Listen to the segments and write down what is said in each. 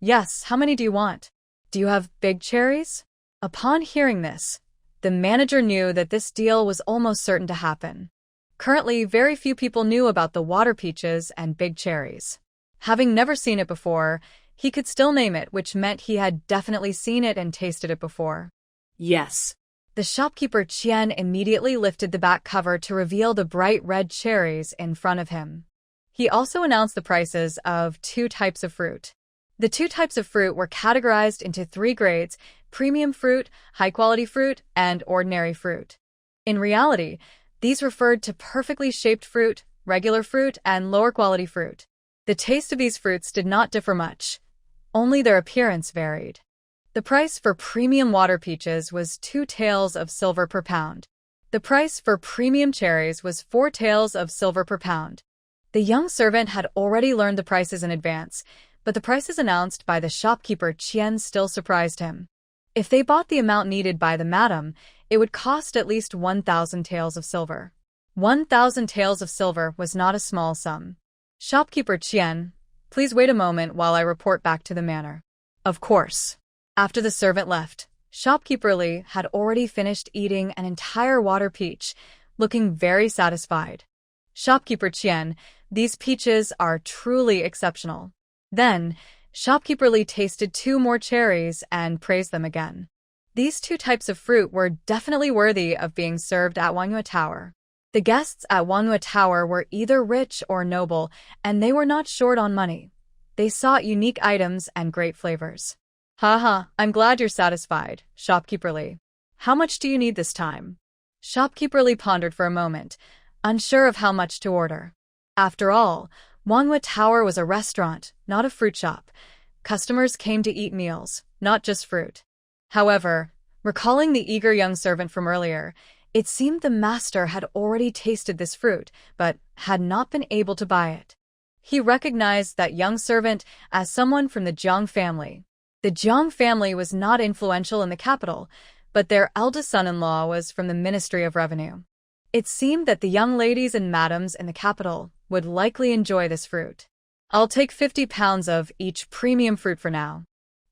Yes, how many do you want? Do you have big cherries? Upon hearing this, the manager knew that this deal was almost certain to happen. Currently, very few people knew about the water peaches and big cherries. Having never seen it before, he could still name it, which meant he had definitely seen it and tasted it before. Yes. The shopkeeper Qian immediately lifted the back cover to reveal the bright red cherries in front of him. He also announced the prices of 2 types of fruit. The 2 types of fruit were categorized into 3 grades: premium fruit, high-quality fruit, and ordinary fruit. In reality, these referred to perfectly shaped fruit, regular fruit, and lower-quality fruit. The taste of these fruits did not differ much. Only their appearance varied. The price for premium water peaches was 2 taels of silver per pound. The price for premium cherries was 4 taels of silver per pound. The young servant had already learned the prices in advance, but the prices announced by the shopkeeper Qian still surprised him. If they bought the amount needed by the madam, it would cost at least 1,000 taels of silver. 1,000 taels of silver was not a small sum. Shopkeeper Qian, please wait a moment while I report back to the manor. Of course. After the servant left, shopkeeper Li had already finished eating an entire water peach, looking very satisfied. Shopkeeper Qian, these peaches are truly exceptional. Then, shopkeeper Li tasted 2 more cherries and praised them again. These 2 types of fruit were definitely worthy of being served at Manhwa Tower. The guests at Manhwa Tower were either rich or noble, and they were not short on money. They sought unique items and great flavors. Haha, I'm glad you're satisfied, shopkeeper Li. How much do you need this time? Shopkeeper Li pondered for a moment, unsure of how much to order. After all, Manhwa Tower was a restaurant, not a fruit shop. Customers came to eat meals, not just fruit. However, recalling the eager young servant from earlier, it seemed the master had already tasted this fruit, but had not been able to buy it. He recognized that young servant as someone from the Jiang family. The Jiang family was not influential in the capital, but their eldest son-in-law was from the Ministry of Revenue. It seemed that the young ladies and madams in the capital would likely enjoy this fruit. I'll take 50 pounds of each premium fruit for now.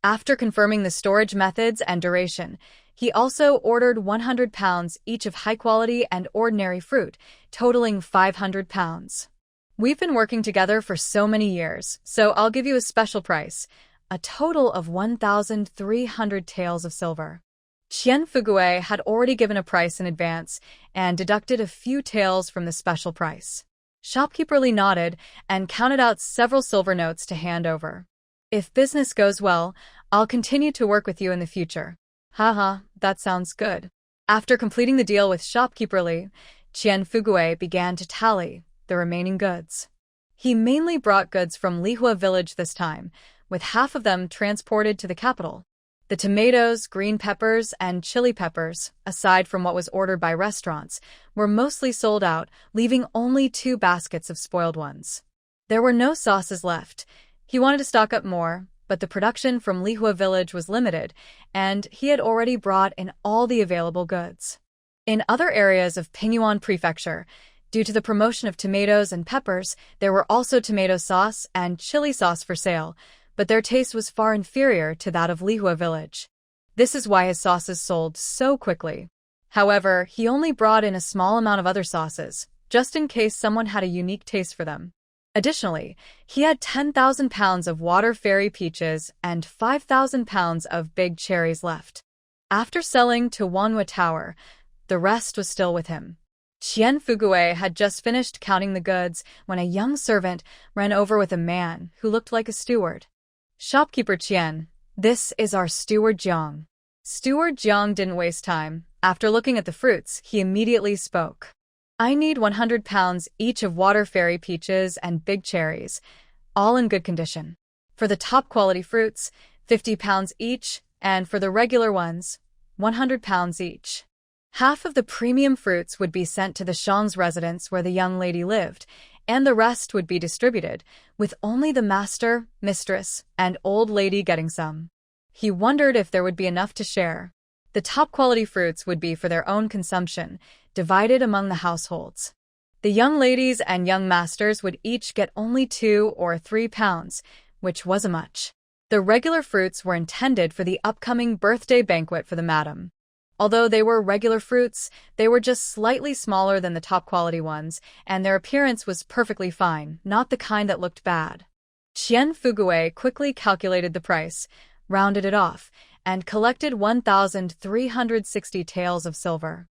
After confirming the storage methods and duration, he also ordered 100 pounds each of high-quality and ordinary fruit, totaling 500 pounds. We've been working together for so many years, so I'll give you a special price, a total of 1,300 taels of silver. Qian Fugue had already given a price in advance and deducted a few taels from the special price. Shopkeeper Li nodded and counted out several silver notes to hand over. If business goes well, I'll continue to work with you in the future. Haha, that sounds good. After completing the deal with shopkeeper Li, Qian Fugue began to tally the remaining goods. He mainly brought goods from Lihua village this time, with half of them transported to the capital. The tomatoes, green peppers, and chili peppers, aside from what was ordered by restaurants, were mostly sold out, leaving only 2 baskets of spoiled ones. There were no sauces left. He wanted to stock up more, but the production from Lihua village was limited, and he had already brought in all the available goods. In other areas of Pingyuan Prefecture, due to the promotion of tomatoes and peppers, there were also tomato sauce and chili sauce for sale, but their taste was far inferior to that of Lihua village. This is why his sauces sold so quickly. However, he only brought in a small amount of other sauces, just in case someone had a unique taste for them. Additionally, he had 10,000 pounds of water fairy peaches and 5,000 pounds of big cherries left. After selling to Manhwa Tower, the rest was still with him. Qian Fugue had just finished counting the goods when a young servant ran over with a man who looked like a steward. Shopkeeper Qian, this is our steward Jiang. Steward Jiang didn't waste time. After looking at the fruits, he immediately spoke. I need 100 pounds each of water fairy peaches and big cherries, all in good condition. For the top quality fruits, 50 pounds each, and for the regular ones, 100 pounds each. Half of the premium fruits would be sent to the Shang's residence where the young lady lived, and the rest would be distributed, with only the master, mistress, and old lady getting some. He wondered if there would be enough to share. The top-quality fruits would be for their own consumption, divided among the households. The young ladies and young masters would each get only 2 or 3 pounds, which wasn't much. The regular fruits were intended for the upcoming birthday banquet for the madam. Although they were regular fruits, they were just slightly smaller than the top-quality ones, and their appearance was perfectly fine, not the kind that looked bad. Qian Fuguei quickly calculated the price, rounded it off, and collected 1,360 taels of silver.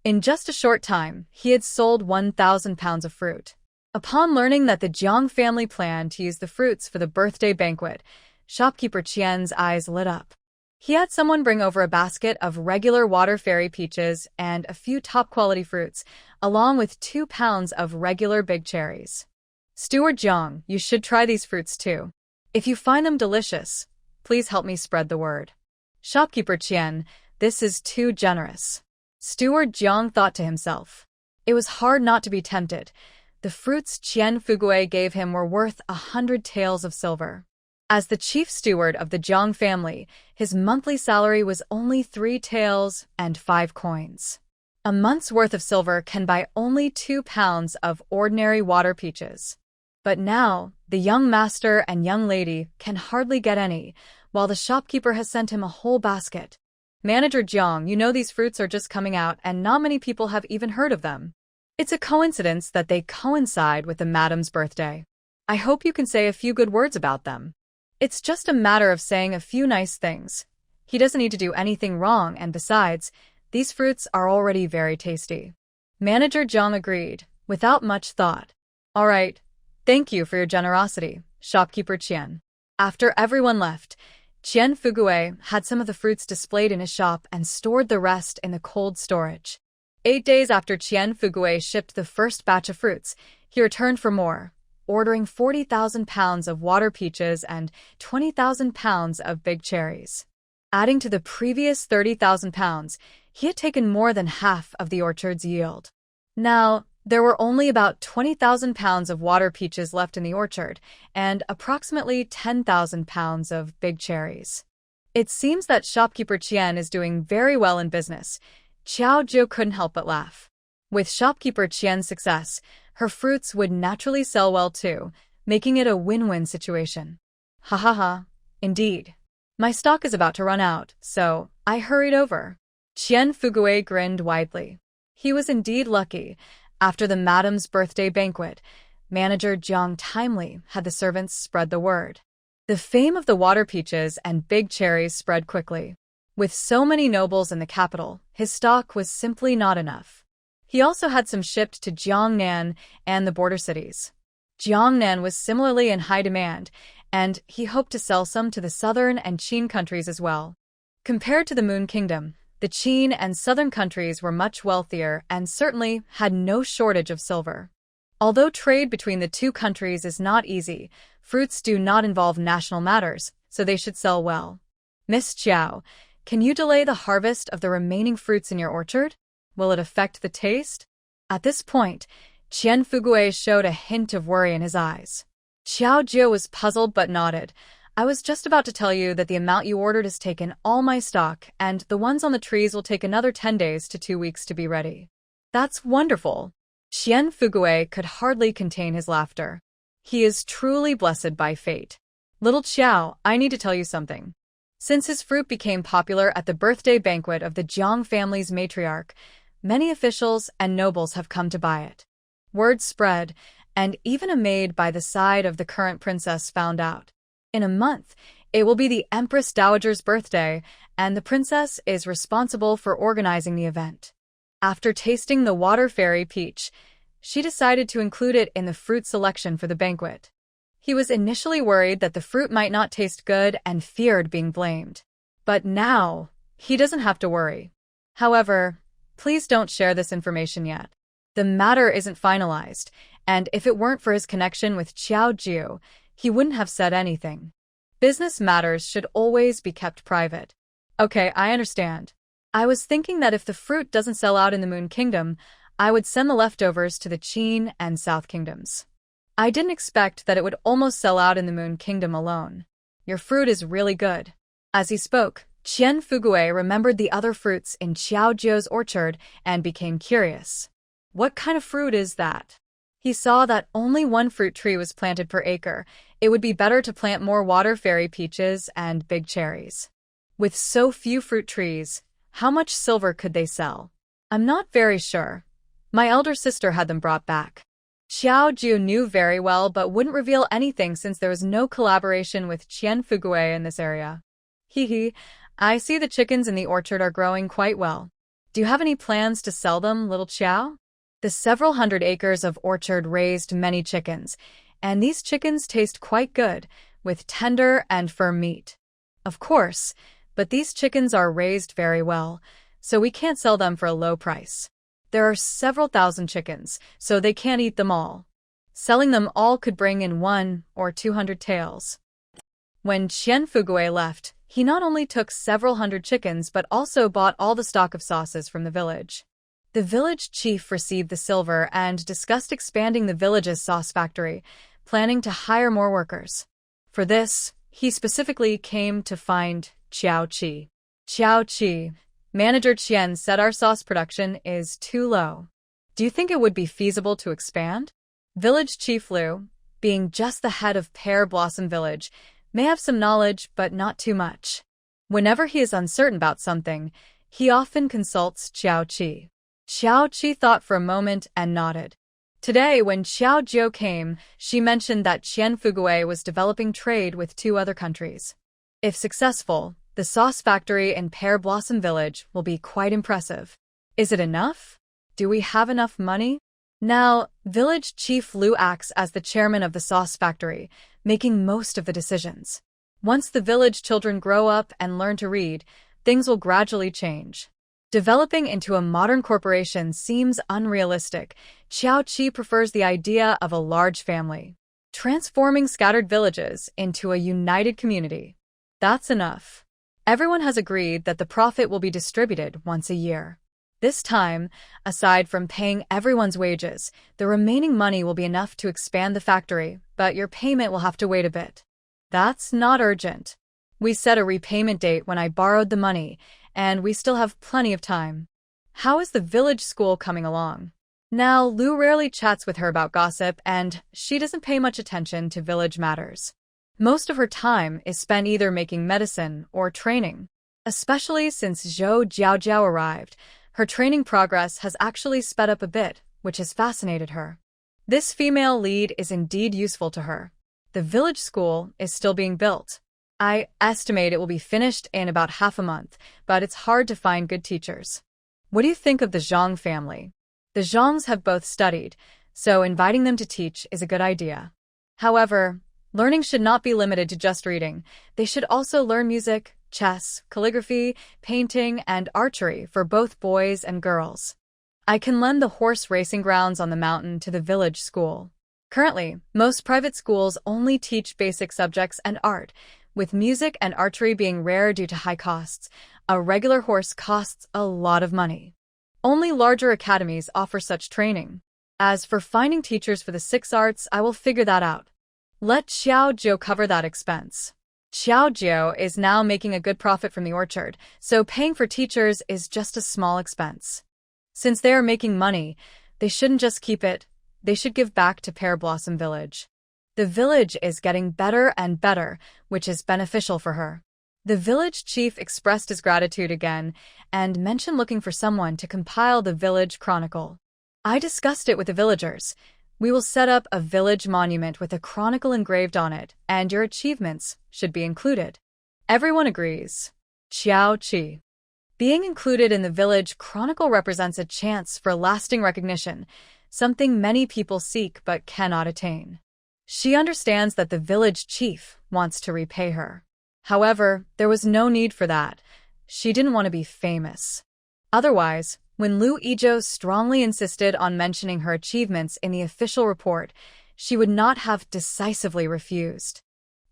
In just a short time, he had sold 1,000 pounds of fruit. Upon learning that the Jiang family planned to use the fruits for the birthday banquet, shopkeeper Qian's eyes lit up. He had someone bring over a basket of regular water fairy peaches and a few top-quality fruits, along with 2 pounds of regular big cherries. Steward Jiang, you should try these fruits too. If you find them delicious, please help me spread the word. Shopkeeper Qian, this is too generous. Steward Jiang thought to himself. It was hard not to be tempted. The fruits Qian Fuguei gave him were worth 100 taels of silver. As the chief steward of the Jiang family, his monthly salary was only 3 taels and 5 coins. A month's worth of silver can buy only 2 pounds of ordinary water peaches. But now, the young master and young lady can hardly get any, while the shopkeeper has sent him a whole basket. Manager Jiang, you know these fruits are just coming out and not many people have even heard of them. It's a coincidence that they coincide with the madam's birthday. I hope you can say a few good words about them. It's just a matter of saying a few nice things. He doesn't need to do anything wrong, and besides, these fruits are already very tasty. Manager Jiang agreed, without much thought. All right, thank you for your generosity, shopkeeper Qian. After everyone left, Qian Fuguei had some of the fruits displayed in his shop and stored the rest in the cold storage. 8 days after Qian Fuguei shipped the first batch of fruits, he returned for more, ordering 40,000 pounds of water peaches and 20,000 pounds of big cherries. Adding to the previous 30,000 pounds, he had taken more than half of the orchard's yield. Now, there were only about 20,000 pounds of water peaches left in the orchard, and approximately 10,000 pounds of big cherries. It seems that shopkeeper Qian is doing very well in business. Qiao Zhou couldn't help but laugh. With shopkeeper Qian's success, her fruits would naturally sell well too, making it a win-win situation. Ha ha ha, indeed. My stock is about to run out, so I hurried over. Qian Fuguei grinned widely. He was indeed lucky. After the madam's birthday banquet, manager Jiang timely had the servants spread the word. The fame of the water peaches and big cherries spread quickly. With so many nobles in the capital, his stock was simply not enough. He also had some shipped to Jiangnan and the border cities. Jiangnan was similarly in high demand, and he hoped to sell some to the southern and Qin countries as well. Compared to the Moon Kingdom, the Qin and southern countries were much wealthier and certainly had no shortage of silver. Although trade between the two countries is not easy, fruits do not involve national matters, so they should sell well. Miss Qiao, can you delay the harvest of the remaining fruits in your orchard? Will it affect the taste? At this point, Qian Fuguei showed a hint of worry in his eyes. Qiao Zhou was puzzled but nodded. I was just about to tell you that the amount you ordered has taken all my stock, and the ones on the trees will take another 10 days to 2 weeks to be ready. That's wonderful. Qian Fuguei could hardly contain his laughter. He is truly blessed by fate. Little Qiao, I need to tell you something. Since his fruit became popular at the birthday banquet of the Jiang family's matriarch, many officials and nobles have come to buy it. Word spread, and even a maid by the side of the current princess found out. In a month, it will be the Empress Dowager's birthday, and the princess is responsible for organizing the event. After tasting the water fairy peach, she decided to include it in the fruit selection for the banquet. He was initially worried that the fruit might not taste good and feared being blamed. But now, he doesn't have to worry. However, please don't share this information yet. The matter isn't finalized, and if it weren't for his connection with Qiao Zhou, he wouldn't have said anything. Business matters should always be kept private. Okay, I understand. I was thinking that if the fruit doesn't sell out in the Moon Kingdom, I would send the leftovers to the Qin and South Kingdoms. I didn't expect that it would almost sell out in the Moon Kingdom alone. Your fruit is really good. As he spoke, Qian Fuguei remembered the other fruits in Qiao Zhou's orchard and became curious. What kind of fruit is that? He saw that only one fruit tree was planted per acre. It would be better to plant more water fairy peaches and big cherries. With so few fruit trees, how much silver could they sell? I'm not very sure. My elder sister had them brought back. Xiao Jiu knew very well but wouldn't reveal anything since there was no collaboration with Qian Fugui in this area. Hee, I see the chickens in the orchard are growing quite well. Do you have any plans to sell them, little Qiao? The several hundred acres of orchard raised many chickens, and these chickens taste quite good, with tender and firm meat. Of course, but these chickens are raised very well, so we can't sell them for a low price. There are several thousand chickens, so they can't eat them all. Selling them all could bring in 1 or 200 taels. When Qian Fugui left, he not only took several hundred chickens but also bought all the stock of sauces from the village. The village chief received the silver and discussed expanding the village's sauce factory, planning to hire more workers. For this, he specifically came to find Qiao Qi. Qiao Qi, Manager Qian said our sauce production is too low. Do you think it would be feasible to expand? Village Chief Liu, being just the head of Pear Blossom Village, may have some knowledge but not too much. Whenever he is uncertain about something, he often consults Qiao Qi. Qiao Qi thought for a moment and nodded. Today, when Xiao Jiu came, she mentioned that Qian Fugui was developing trade with 2 other countries. If successful, the sauce factory in Pear Blossom Village will be quite impressive. Is it enough? Do we have enough money? Now, Village Chief Liu acts as the chairman of the sauce factory, making most of the decisions. Once the village children grow up and learn to read, things will gradually change. Developing into a modern corporation seems unrealistic. Qiao Qi prefers the idea of a large family, transforming scattered villages into a united community. That's enough. Everyone has agreed that the profit will be distributed once a year. This time, aside from paying everyone's wages, the remaining money will be enough to expand the factory, but your payment will have to wait a bit. That's not urgent. We set a repayment date when I borrowed the money, and we still have plenty of time. How is the village school coming along? Now, Liu rarely chats with her about gossip, and she doesn't pay much attention to village matters. Most of her time is spent either making medicine or training. Especially since Zhou Jiaojiao arrived, her training progress has actually sped up a bit, which has fascinated her. This female lead is indeed useful to her. The village school is still being built. I estimate it will be finished in about half a month, but it's hard to find good teachers. What do you think of the Zhang family? The Zhangs have both studied, so inviting them to teach is a good idea. However, learning should not be limited to just reading. They should also learn music, chess, calligraphy, painting, and archery for both boys and girls. I can lend the horse racing grounds on the mountain to the village school. Currently, most private schools only teach basic subjects and art, with music and archery being rare due to high costs. A regular horse costs a lot of money. Only larger academies offer such training. As for finding teachers for the 6 arts, I will figure that out. Let Xiao Jiu cover that expense. Xiao Jiu is now making a good profit from the orchard, so paying for teachers is just a small expense. Since they are making money, they shouldn't just keep it, they should give back to Pear Blossom Village. The village is getting better and better, which is beneficial for her. The village chief expressed his gratitude again and mentioned looking for someone to compile the village chronicle. I discussed it with the villagers. We will set up a village monument with a chronicle engraved on it, and your achievements should be included. Everyone agrees. Qiao Qi. Being included in the village chronicle represents a chance for lasting recognition, something many people seek but cannot attain. She understands that the village chief wants to repay her. However, there was no need for that. She didn't want to be famous. Otherwise, when Liu Yizhou strongly insisted on mentioning her achievements in the official report, she would not have decisively refused.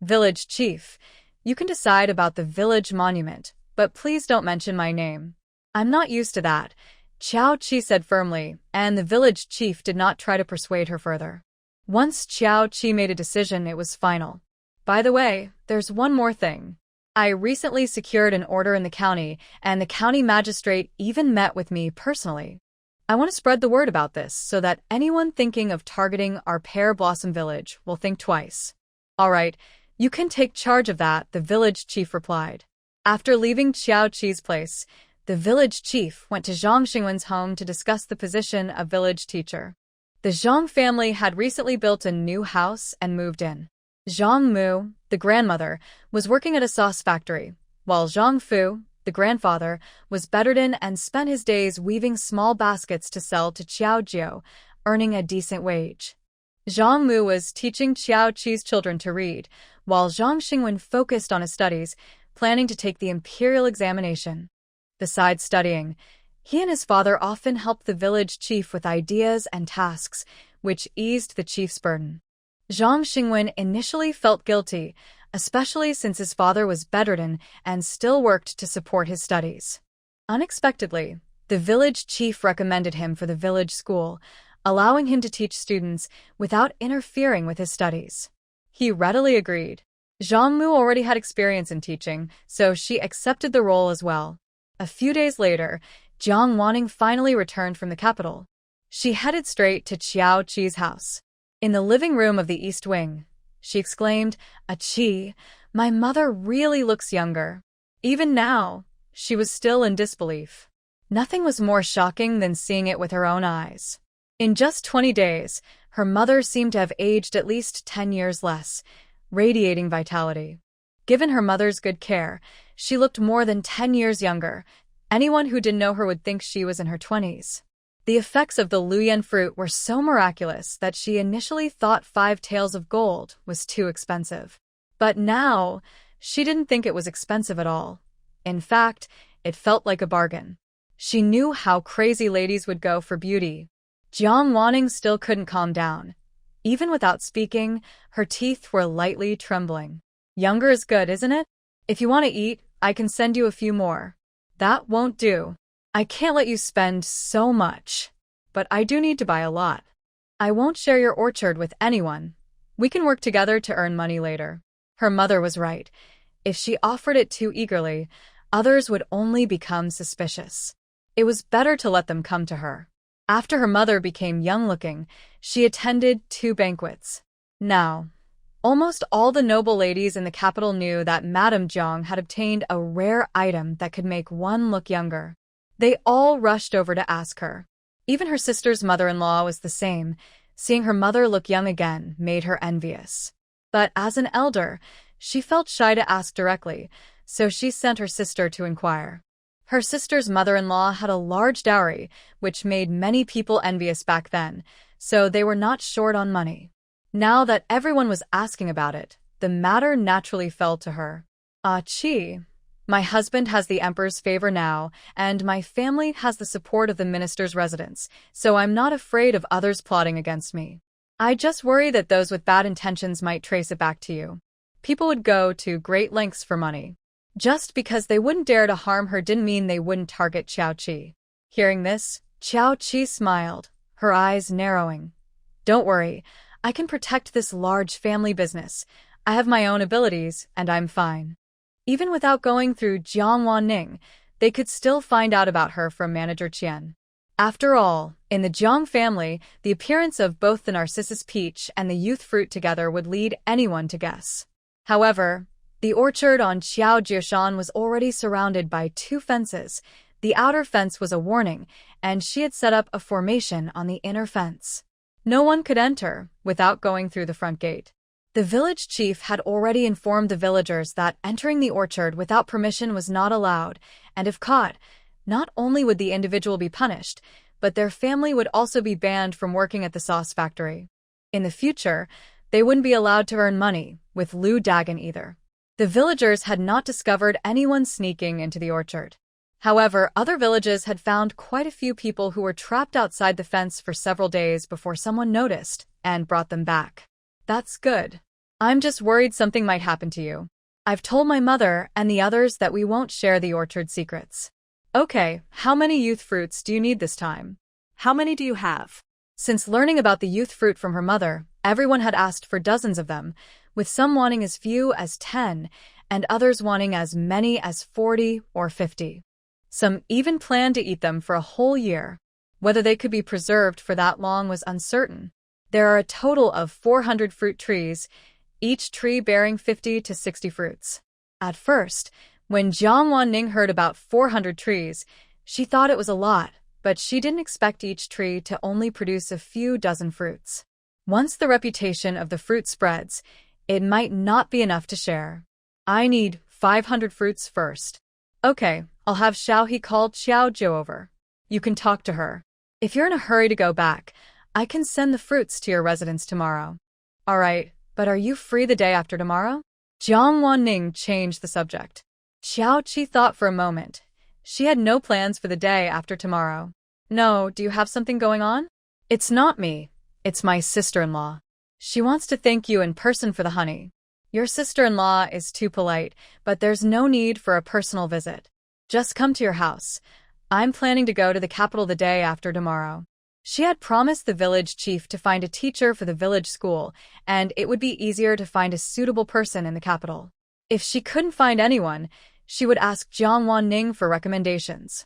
Village chief, you can decide about the village monument, but please don't mention my name. I'm not used to that, Qiao Qi said firmly, and the village chief did not try to persuade her further. Once Qiao Qi made a decision, it was final. By the way, there's one more thing. I recently secured an order in the county, and the county magistrate even met with me personally. I want to spread the word about this so that anyone thinking of targeting our Pear Blossom Village will think twice. All right, you can take charge of that, the village chief replied. After leaving Qiao Qi's place, the village chief went to Zhang Xingwen's home to discuss the position of village teacher. The Zhang family had recently built a new house and moved in. Zhang Mu, the grandmother, was working at a sauce factory, while Zhang Fu, the grandfather, was bedridden and spent his days weaving small baskets to sell to Qiao Jiu, earning a decent wage. Zhang Mu was teaching Qiao Qi's children to read, while Zhang Xingwen focused on his studies, planning to take the imperial examination. Besides studying, he and his father often helped the village chief with ideas and tasks, which eased the chief's burden. Zhang Xingwen initially felt guilty, especially since his father was bedridden and still worked to support his studies. Unexpectedly, the village chief recommended him for the village school, allowing him to teach students without interfering with his studies. He readily agreed. Zhang Mu already had experience in teaching, so she accepted the role as well. A few days later, Jiang Wanning finally returned from the capital. She headed straight to Qiao Qi's house. In the living room of the East Wing, she exclaimed, "Qi, my mother really looks younger." Even now, she was still in disbelief. Nothing was more shocking than seeing it with her own eyes. In just 20 days, her mother seemed to have aged at least 10 years less, radiating vitality. Given her mother's good care, she looked more than 10 years younger. Anyone who didn't know her would think she was in her 20s. The effects of the Luyan fruit were so miraculous that she initially thought 5 taels of gold was too expensive. But now, she didn't think it was expensive at all. In fact, it felt like a bargain. She knew how crazy ladies would go for beauty. Jiang Wanning still couldn't calm down. Even without speaking, her teeth were lightly trembling. Younger is good, isn't it? If you want to eat, I can send you a few more. That won't do. I can't let you spend so much. But I do need to buy a lot. I won't share your orchard with anyone. We can work together to earn money later. Her mother was right. If she offered it too eagerly, others would only become suspicious. It was better to let them come to her. After her mother became young-looking, she attended 2 banquets. Now, almost all the noble ladies in the capital knew that Madame Jiang had obtained a rare item that could make one look younger. They all rushed over to ask her. Even her sister's mother-in-law was the same. Seeing her mother look young again made her envious. But as an elder, she felt shy to ask directly, so she sent her sister to inquire. Her sister's mother-in-law had a large dowry, which made many people envious back then, so they were not short on money. Now that everyone was asking about it, the matter naturally fell to her. Qi, my husband has the emperor's favor now, and my family has the support of the minister's residence, so I'm not afraid of others plotting against me. I just worry that those with bad intentions might trace it back to you. People would go to great lengths for money. Just because they wouldn't dare to harm her didn't mean they wouldn't target Qiao Qi. Hearing this, Qiao Qi smiled, her eyes narrowing. Don't worry, I can protect this large family business. I have my own abilities, and I'm fine. Even without going through Jiang Wanning, they could still find out about her from Manager Qian. After all, in the Jiang family, the appearance of both the Narcissus peach and the youth fruit together would lead anyone to guess. However, the orchard on Qiao Jiushan was already surrounded by 2 fences. The outer fence was a warning, and she had set up a formation on the inner fence. No one could enter without going through the front gate. The village chief had already informed the villagers that entering the orchard without permission was not allowed, and if caught, not only would the individual be punished, but their family would also be banned from working at the sauce factory. In the future, they wouldn't be allowed to earn money with Lu Dagon either. The villagers had not discovered anyone sneaking into the orchard. However, other villages had found quite a few people who were trapped outside the fence for several days before someone noticed and brought them back. That's good. I'm just worried something might happen to you. I've told my mother and the others that we won't share the orchard secrets. Okay, how many youth fruits do you need this time? How many do you have? Since learning about the youth fruit from her mother, everyone had asked for dozens of them, with some wanting as few as 10, and others wanting as many as 40 or 50. Some even planned to eat them for a whole year. Whether they could be preserved for that long was uncertain. There are a total of 400 fruit trees, each tree bearing 50 to 60 fruits. At first, when Jiang Wanning heard about 400 trees, she thought it was a lot, but she didn't expect each tree to only produce a few dozen fruits. Once the reputation of the fruit spreads, it might not be enough to share. I need 500 fruits first. Okay, I'll have Xiaohe call Xiao Zhou over. You can talk to her. If you're in a hurry to go back, I can send the fruits to your residence tomorrow. All right, but are you free the day after tomorrow? Jiang Wanning changed the subject. Xiao Qi thought for a moment. She had no plans for the day after tomorrow. No, do you have something going on? It's not me. It's my sister-in-law. She wants to thank you in person for the honey. Your sister-in-law is too polite, but there's no need for a personal visit. Just come to your house. I'm planning to go to the capital the day after tomorrow. She had promised the village chief to find a teacher for the village school, and it would be easier to find a suitable person in the capital. If she couldn't find anyone, she would ask Jiang Wanning for recommendations.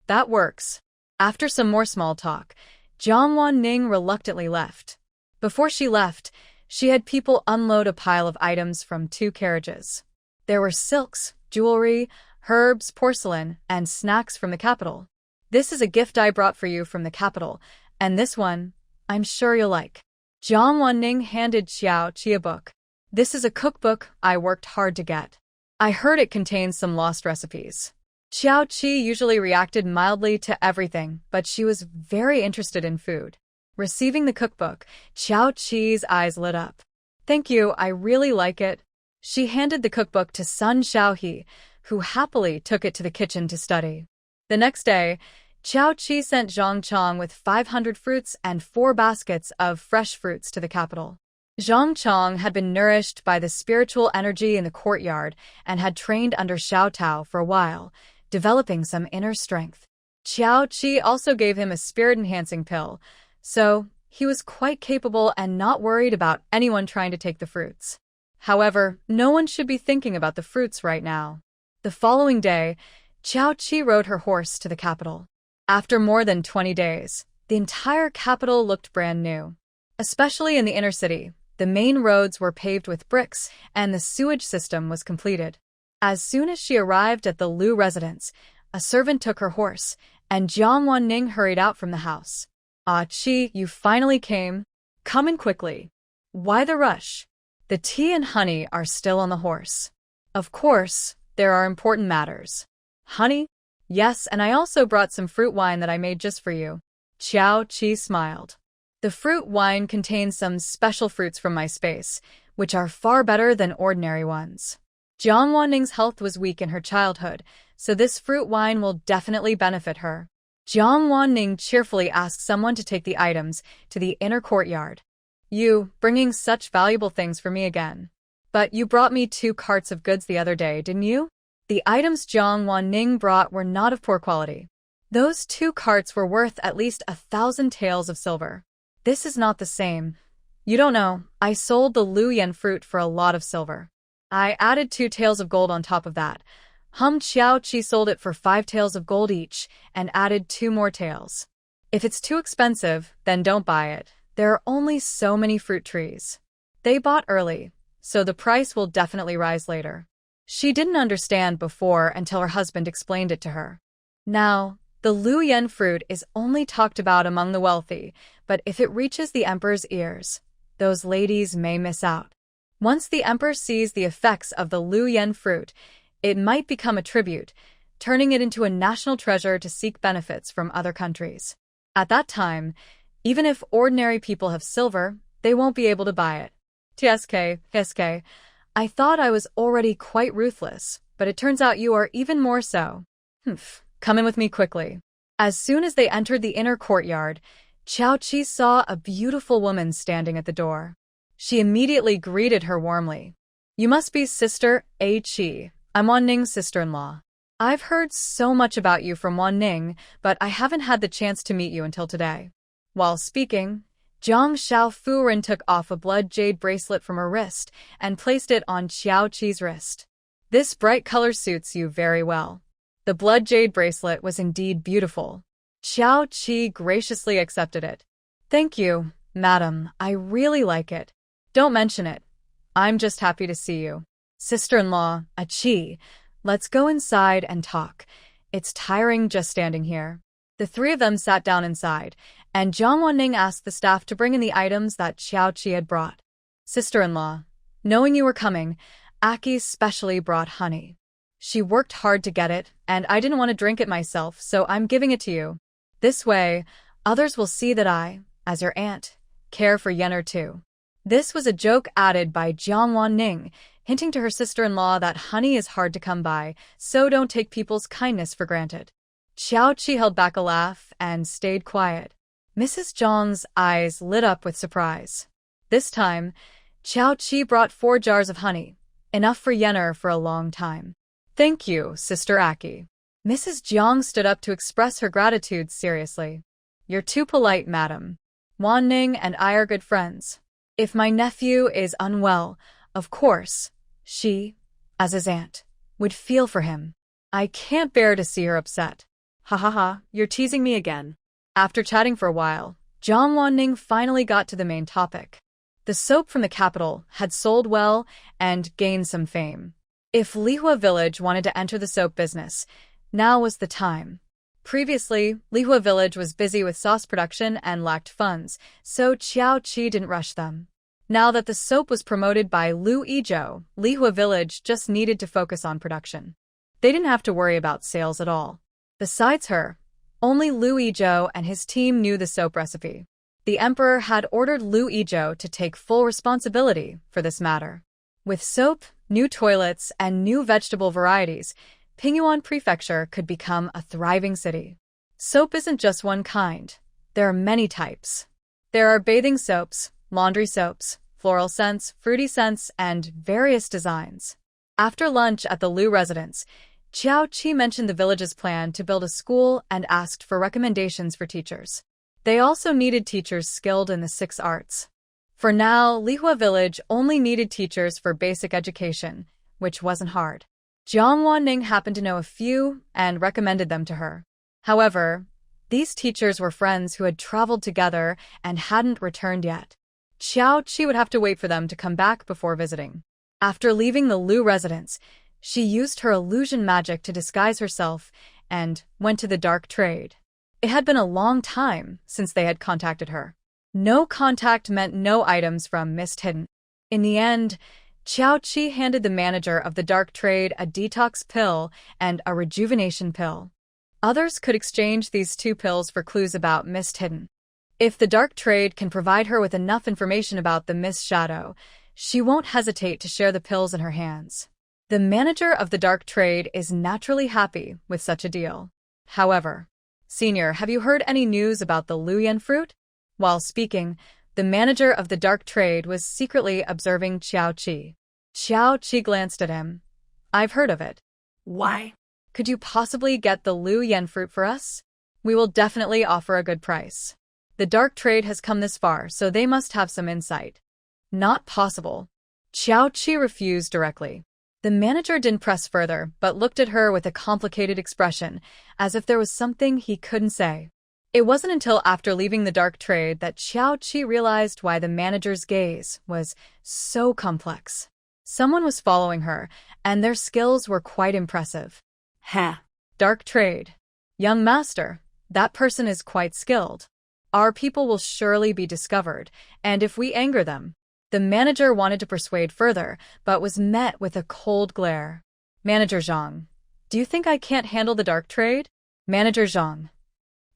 That works. After some more small talk, Jiang Wanning reluctantly left. Before she left, she had people unload a pile of items from 2 carriages. There were silks, jewelry, herbs, porcelain, and snacks from the capital. This is a gift I brought for you from the capital, and this one, I'm sure you'll like. Jiang Wanning handed Xiao Qi a book. This is a cookbook I worked hard to get. I heard it contains some lost recipes. Xiao Qi usually reacted mildly to everything, but she was very interested in food. Receiving the cookbook, Xiao Qi's eyes lit up. Thank you, I really like it. She handed the cookbook to son Xiaohe, who happily took it to the kitchen to study. The next day, Xiao Qi sent Zhang Chong with 500 fruits and 4 baskets of fresh fruits to the capital. Zhang Chong had been nourished by the spiritual energy in the courtyard and had trained under Xiao Tao for a while, developing some inner strength. Xiao Qi also gave him a spirit-enhancing pill, so he was quite capable and not worried about anyone trying to take the fruits. However, no one should be thinking about the fruits right now. The following day, Xiao Qi rode her horse to the capital. After more than 20 days, the entire capital looked brand new. Especially in the inner city, the main roads were paved with bricks and the sewage system was completed. As soon as she arrived at the Lu residence, a servant took her horse, and Jiang Wanning hurried out from the house. Ah, Qi, you finally came. Come in quickly. Why the rush? The tea and honey are still on the horse. Of course, there are important matters. Honey? Yes, and I also brought some fruit wine that I made just for you. Xiao Qi smiled. The fruit wine contains some special fruits from my space, which are far better than ordinary ones. Jiang Wanning's health was weak in her childhood, so this fruit wine will definitely benefit her. Jiang Wanning cheerfully asked someone to take the items to the inner courtyard. You, bringing such valuable things for me again. But you brought me 2 carts of goods the other day, didn't you? The items Jiang Wanning brought were not of poor quality. Those 2 carts were worth at least 1,000 taels of silver. This is not the same. You don't know, I sold the Lu Yen fruit for a lot of silver. I added 2 taels of gold on top of that. Xiao Qi sold it for 5 taels of gold each and added 2 more taels. If it's too expensive, then don't buy it. There are only so many fruit trees. They bought early, so the price will definitely rise later. She didn't understand before until her husband explained it to her. Now, the Lu Yen fruit is only talked about among the wealthy, but if it reaches the emperor's ears, those ladies may miss out. Once the emperor sees the effects of the Lu Yen fruit, it might become a tribute, turning it into a national treasure to seek benefits from other countries. At that time, even if ordinary people have silver, they won't be able to buy it. TSK, I thought I was already quite ruthless, but it turns out you are even more so. Come in with me quickly. As soon as they entered the inner courtyard, Xiao Qi saw a beautiful woman standing at the door. She immediately greeted her warmly. You must be Sister A. Qi. I'm Wanning's sister-in-law. I've heard so much about you from Wanning, but I haven't had the chance to meet you until today. While speaking, Zhang Xiaofuren took off a blood jade bracelet from her wrist and placed it on Xiao Qi's wrist. This bright color suits you very well. The blood jade bracelet was indeed beautiful. Xiao Qi graciously accepted it. Thank you, madam, I really like it. Don't mention it. I'm just happy to see you. Sister-in-law, a Qi, let's go inside and talk. It's tiring just standing here. The three of them sat down inside, and Jiang Wanning asked the staff to bring in the items that Xiao Qi had brought. Sister-in-law, knowing you were coming, Aki specially brought honey. She worked hard to get it, and I didn't want to drink it myself, so I'm giving it to you. This way, others will see that I, as your aunt, care for Yenner too. This was a joke added by Jiang Wanning, hinting to her sister-in-law that honey is hard to come by, so don't take people's kindness for granted. Xiao Qi held back a laugh and stayed quiet. Mrs. Zhang's eyes lit up with surprise. This time, Xiao Qi brought 4 jars of honey, enough for Yenner for a long time. Thank you, Sister Aki. Mrs. Jiang stood up to express her gratitude seriously. You're too polite, madam. Wanning and I are good friends. If my nephew is unwell, of course, she, as his aunt, would feel for him. I can't bear to see her upset. Ha ha ha, you're teasing me again. After chatting for a while, Jiang Wanning finally got to the main topic. The soap from the capital had sold well and gained some fame. If Lihua Village wanted to enter the soap business, now was the time. Previously, Lihua Village was busy with sauce production and lacked funds, so Xiao Qi didn't rush them. Now that the soap was promoted by Lu Yizhou, Lihua Village just needed to focus on production. They didn't have to worry about sales at all. Besides her, only Lu Yizhou and his team knew the soap recipe. The emperor had ordered Lu Yizhou to take full responsibility for this matter. With soap, new toilets, and new vegetable varieties, Pingyuan Prefecture could become a thriving city. Soap isn't just one kind. There are many types. There are bathing soaps, laundry soaps, floral scents, fruity scents, and various designs. After lunch at the Lu residence, Xiao Qi mentioned the village's plan to build a school and asked for recommendations for teachers. They also needed teachers skilled in the 6 arts. For now, Lihua Village only needed teachers for basic education, which wasn't hard. Jiang Wanning happened to know a few and recommended them to her. However, these teachers were friends who had traveled together and hadn't returned yet. Xiao Qi would have to wait for them to come back before visiting. After leaving the Lu residence, she used her illusion magic to disguise herself and went to the dark trade. It had been a long time since they had contacted her. No contact meant no items from Mist Hidden. In the end, Xiao Qi handed the manager of the dark trade a detox pill and a rejuvenation pill. Others could exchange these 2 pills for clues about Mist Hidden. If the dark trade can provide her with enough information about the Mist Shadow, she won't hesitate to share the pills in her hands. The manager of the dark trade is naturally happy with such a deal. However, Senior, have you heard any news about the Luyan fruit? While speaking, the manager of the dark trade was secretly observing Xiao Qi. Xiao Qi glanced at him. I've heard of it. Why? Could you possibly get the Luyan fruit for us? We will definitely offer a good price. The dark trade has come this far, so they must have some insight. Not possible. Xiao Qi refused directly. The manager didn't press further, but looked at her with a complicated expression, as if there was something he couldn't say. It wasn't until after leaving the dark trade that Xiao Qi realized why the manager's gaze was so complex. Someone was following her, and their skills were quite impressive. Ha! Dark trade. Young master, that person is quite skilled. Our people will surely be discovered, and if we anger them. The manager wanted to persuade further, but was met with a cold glare. Manager Zhang, do you think I can't handle the dark trade? Manager Zhang.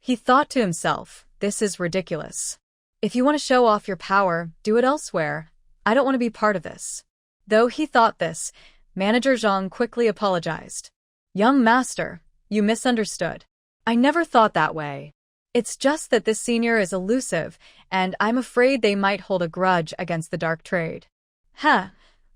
He thought to himself, this is ridiculous. If you want to show off your power, do it elsewhere. I don't want to be part of this. Though he thought this, Manager Zhang quickly apologized. Young master, you misunderstood. I never thought that way. It's just that this senior is elusive, and I'm afraid they might hold a grudge against the dark trade.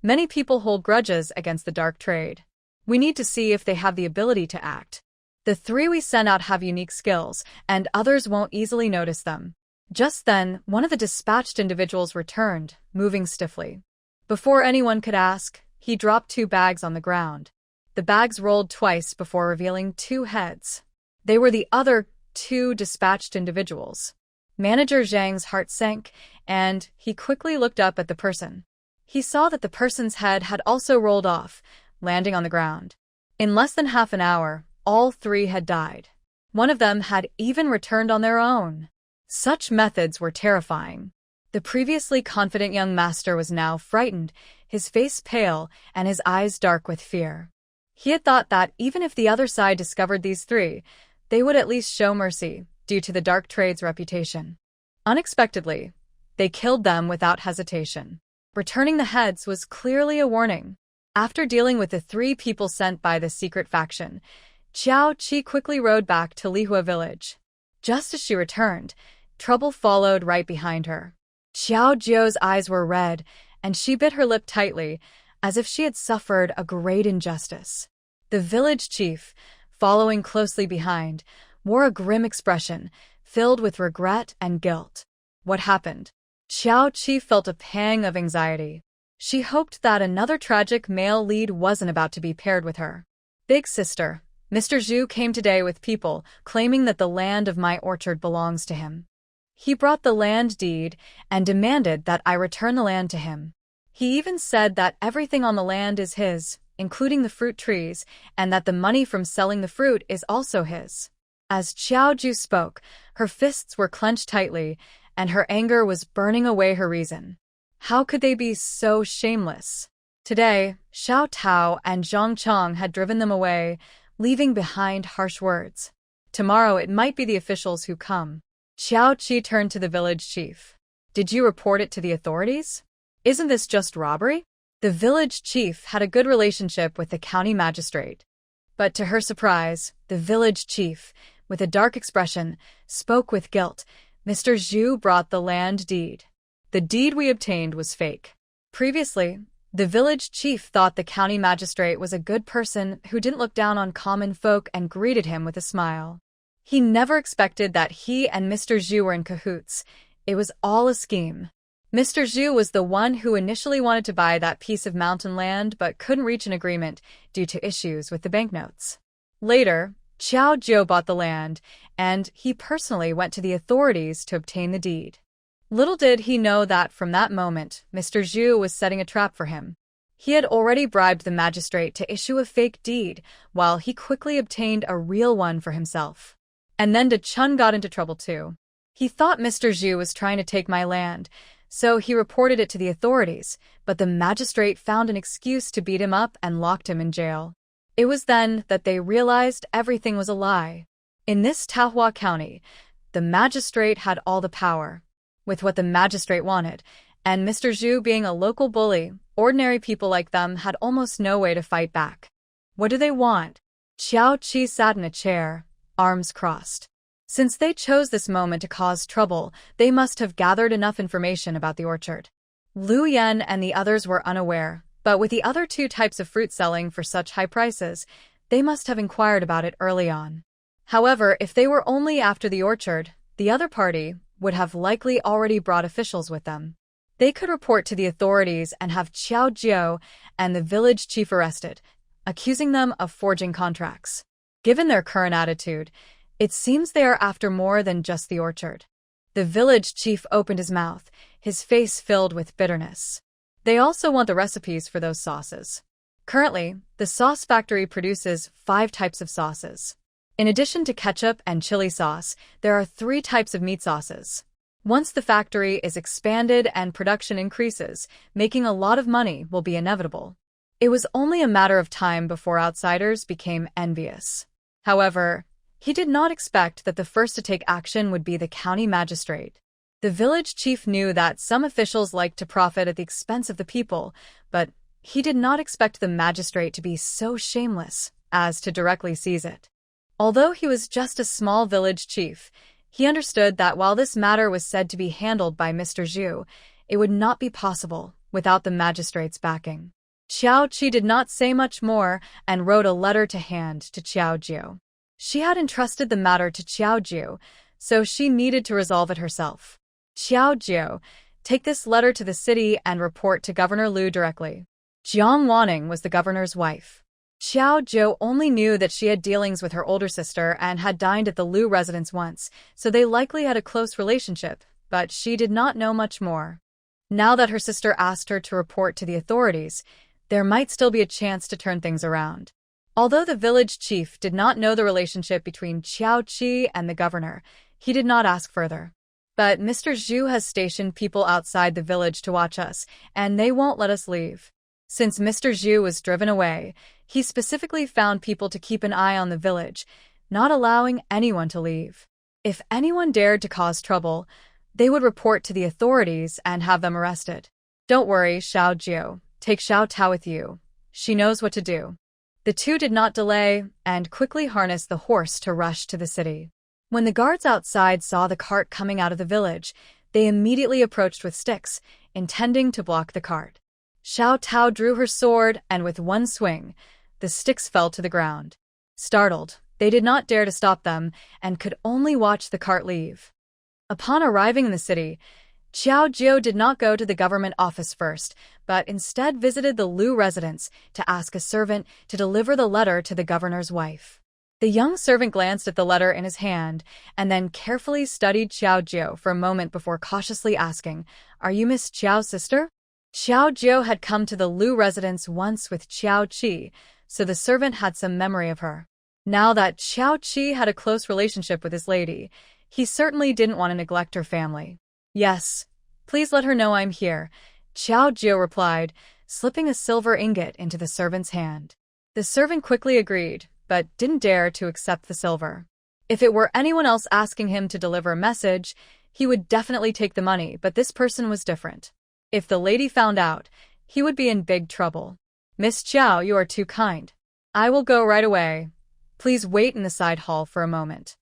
Many people hold grudges against the dark trade. We need to see if they have the ability to act. The 3 we sent out have unique skills, and others won't easily notice them. Just then, one of the dispatched individuals returned, moving stiffly. Before anyone could ask, he dropped 2 bags on the ground. The bags rolled twice before revealing 2 heads. They were the other two dispatched individuals. Manager Zhang's heart sank, and he quickly looked up at the person. He saw that the person's head had also rolled off, landing on the ground. In less than half an hour, all three had died. One of them had even returned on their own. Such methods were terrifying. The previously confident young master was now frightened, his face pale and his eyes dark with fear. He had thought that even if the other side discovered these three, they would at least show mercy, due to the dark trade's reputation. Unexpectedly, they killed them without hesitation. Returning the heads was clearly a warning. After dealing with the three people sent by the secret faction, Qiao Qi quickly rode back to Lihua village. Just as she returned, trouble followed right behind her. Xiao Jiu's eyes were red, and she bit her lip tightly, as if she had suffered a great injustice. The village chief, following closely behind, wore a grim expression, filled with regret and guilt. What happened? Xiao Qi felt a pang of anxiety. She hoped that another tragic male lead wasn't about to be paired with her. Big sister, Mr. Zhu came today with people, claiming that the land of my orchard belongs to him. He brought the land deed and demanded that I return the land to him. He even said that everything on the land is his, including the fruit trees, and that the money from selling the fruit is also his. As Qiao Ju spoke, her fists were clenched tightly, and her anger was burning away her reason. How could they be so shameless? Today, Xiao Tao and Zhang Chong had driven them away, leaving behind harsh words. Tomorrow it might be the officials who come. Qiao Qi turned to the village chief. Did you report it to the authorities? Isn't this just robbery? The village chief had a good relationship with the county magistrate. But to her surprise, the village chief, with a dark expression, spoke with guilt. Mr. Zhu brought the land deed. The deed we obtained was fake. Previously, the village chief thought the county magistrate was a good person who didn't look down on common folk and greeted him with a smile. He never expected that he and Mr. Zhu were in cahoots. It was all a scheme. Mr. Zhu was the one who initially wanted to buy that piece of mountain land but couldn't reach an agreement due to issues with the banknotes. Later, Qiao Jiu bought the land, and he personally went to the authorities to obtain the deed. Little did he know that from that moment, Mr. Zhu was setting a trap for him. He had already bribed the magistrate to issue a fake deed, while he quickly obtained a real one for himself. And then De Chun got into trouble too. He thought Mr. Zhu was trying to take my land, so he reported it to the authorities, but the magistrate found an excuse to beat him up and locked him in jail. It was then that they realized everything was a lie. In this Taohua County, the magistrate had all the power. With what the magistrate wanted, and Mr. Zhu being a local bully, ordinary people like them had almost no way to fight back. What do they want? Qiao Qi sat in a chair, arms crossed. Since they chose this moment to cause trouble, they must have gathered enough information about the orchard. Lu Yan and the others were unaware, but with the other two types of fruit selling for such high prices, they must have inquired about it early on. However, if they were only after the orchard, the other party would have likely already brought officials with them. They could report to the authorities and have Qiao Jiu and the village chief arrested, accusing them of forging contracts. Given their current attitude, it seems they are after more than just the orchard. The village chief opened his mouth, his face filled with bitterness. They also want the recipes for those sauces. Currently, the sauce factory produces 5 types of sauces. In addition to ketchup and chili sauce, there are 3 types of meat sauces. Once the factory is expanded and production increases, making a lot of money will be inevitable. It was only a matter of time before outsiders became envious. However, he did not expect that the first to take action would be the county magistrate. The village chief knew that some officials liked to profit at the expense of the people, but he did not expect the magistrate to be so shameless as to directly seize it. Although he was just a small village chief, he understood that while this matter was said to be handled by Mr. Zhu, it would not be possible without the magistrate's backing. Qiao Qi did not say much more and wrote a letter to hand to Qiao Jiu. She had entrusted the matter to Qiao Jiu, so she needed to resolve it herself. Qiao Jiu, take this letter to the city and report to Governor Liu directly. Jiang Wanning was the governor's wife. Xiao Zhou only knew that she had dealings with her older sister and had dined at the Liu residence once, so they likely had a close relationship, but she did not know much more. Now that her sister asked her to report to the authorities, there might still be a chance to turn things around. Although the village chief did not know the relationship between Qiao Qi and the governor, he did not ask further. But Mr. Zhu has stationed people outside the village to watch us, and they won't let us leave. Since Mr. Zhu was driven away, he specifically found people to keep an eye on the village, not allowing anyone to leave. If anyone dared to cause trouble, they would report to the authorities and have them arrested. Don't worry, Xiao Jiu. Take Xiao Tao with you. She knows what to do. The two did not delay and quickly harnessed the horse to rush to the city. When the guards outside saw the cart coming out of the village, they immediately approached with sticks, intending to block the cart. Xiao Tao drew her sword, and with one swing, the sticks fell to the ground. Startled, they did not dare to stop them and could only watch the cart leave. Upon arriving in the city, Qiao Jiu did not go to the government office first, but instead visited the Liu residence to ask a servant to deliver the letter to the governor's wife. The young servant glanced at the letter in his hand and then carefully studied Qiao Jiu for a moment before cautiously asking, "Are you Miss Qiao's sister?" Qiao Jiu had come to the Liu residence once with Qiao Qi, so the servant had some memory of her. Now that Qiao Qi had a close relationship with his lady, he certainly didn't want to neglect her family. "Yes, please let her know I'm here," Qiao Jiu replied, slipping a silver ingot into the servant's hand. The servant quickly agreed, but didn't dare to accept the silver. If it were anyone else asking him to deliver a message, he would definitely take the money, but this person was different. If the lady found out, he would be in big trouble. "Miss Qiao, you are too kind. I will go right away. Please wait in the side hall for a moment."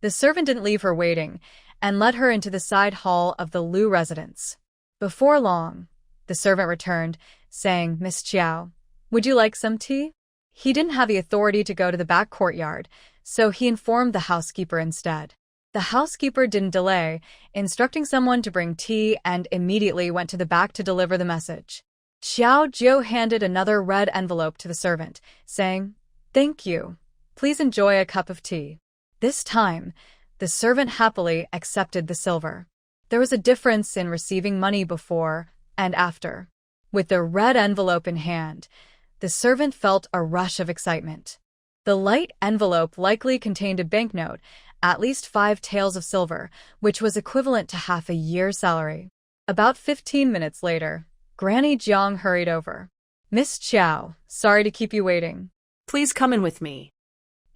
The servant didn't leave her waiting and led her into the side hall of the Liu residence. Before long, the servant returned, saying, "Miss Qiao, would you like some tea?" He didn't have the authority to go to the back courtyard, so he informed the housekeeper instead. The housekeeper didn't delay, instructing someone to bring tea and immediately went to the back to deliver the message. Xiao Jiu handed another red envelope to the servant, saying, "Thank you. Please enjoy a cup of tea." This time, the servant happily accepted the silver. There was a difference in receiving money before and after. With the red envelope in hand, the servant felt a rush of excitement. The light envelope likely contained a banknote, at least 5 taels of silver, which was equivalent to half a year's salary. About 15 minutes later, Granny Jiang hurried over. "Miss Qiao, sorry to keep you waiting. Please come in with me."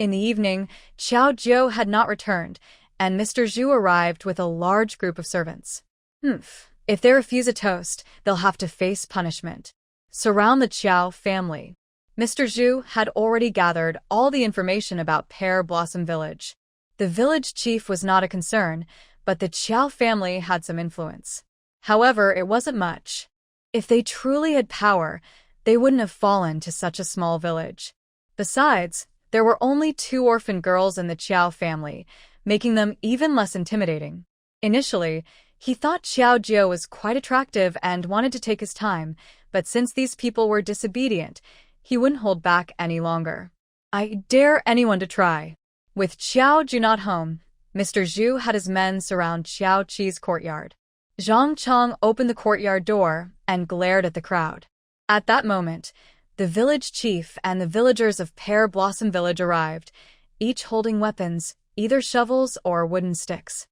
In the evening, Qiao Jiu had not returned, and Mr. Zhu arrived with a large group of servants. If they refuse a toast, they'll have to face punishment. Surround the Qiao family. Mr. Zhu had already gathered all the information about Pear Blossom Village. The village chief was not a concern, but the Qiao family had some influence. However, it wasn't much. If they truly had power, they wouldn't have fallen to such a small village. Besides, there were only 2 orphan girls in the Qiao family, making them even less intimidating. Initially, he thought Qiao Jiu was quite attractive and wanted to take his time, but since these people were disobedient, he wouldn't hold back any longer. "I dare anyone to try." With Qiao Jiu not home, Mr. Zhu had his men surround Qiao Qi's courtyard. Zhang Chong opened the courtyard door and glared at the crowd. At that moment, the village chief and the villagers of Pear Blossom Village arrived, each holding weapons, either shovels or wooden sticks.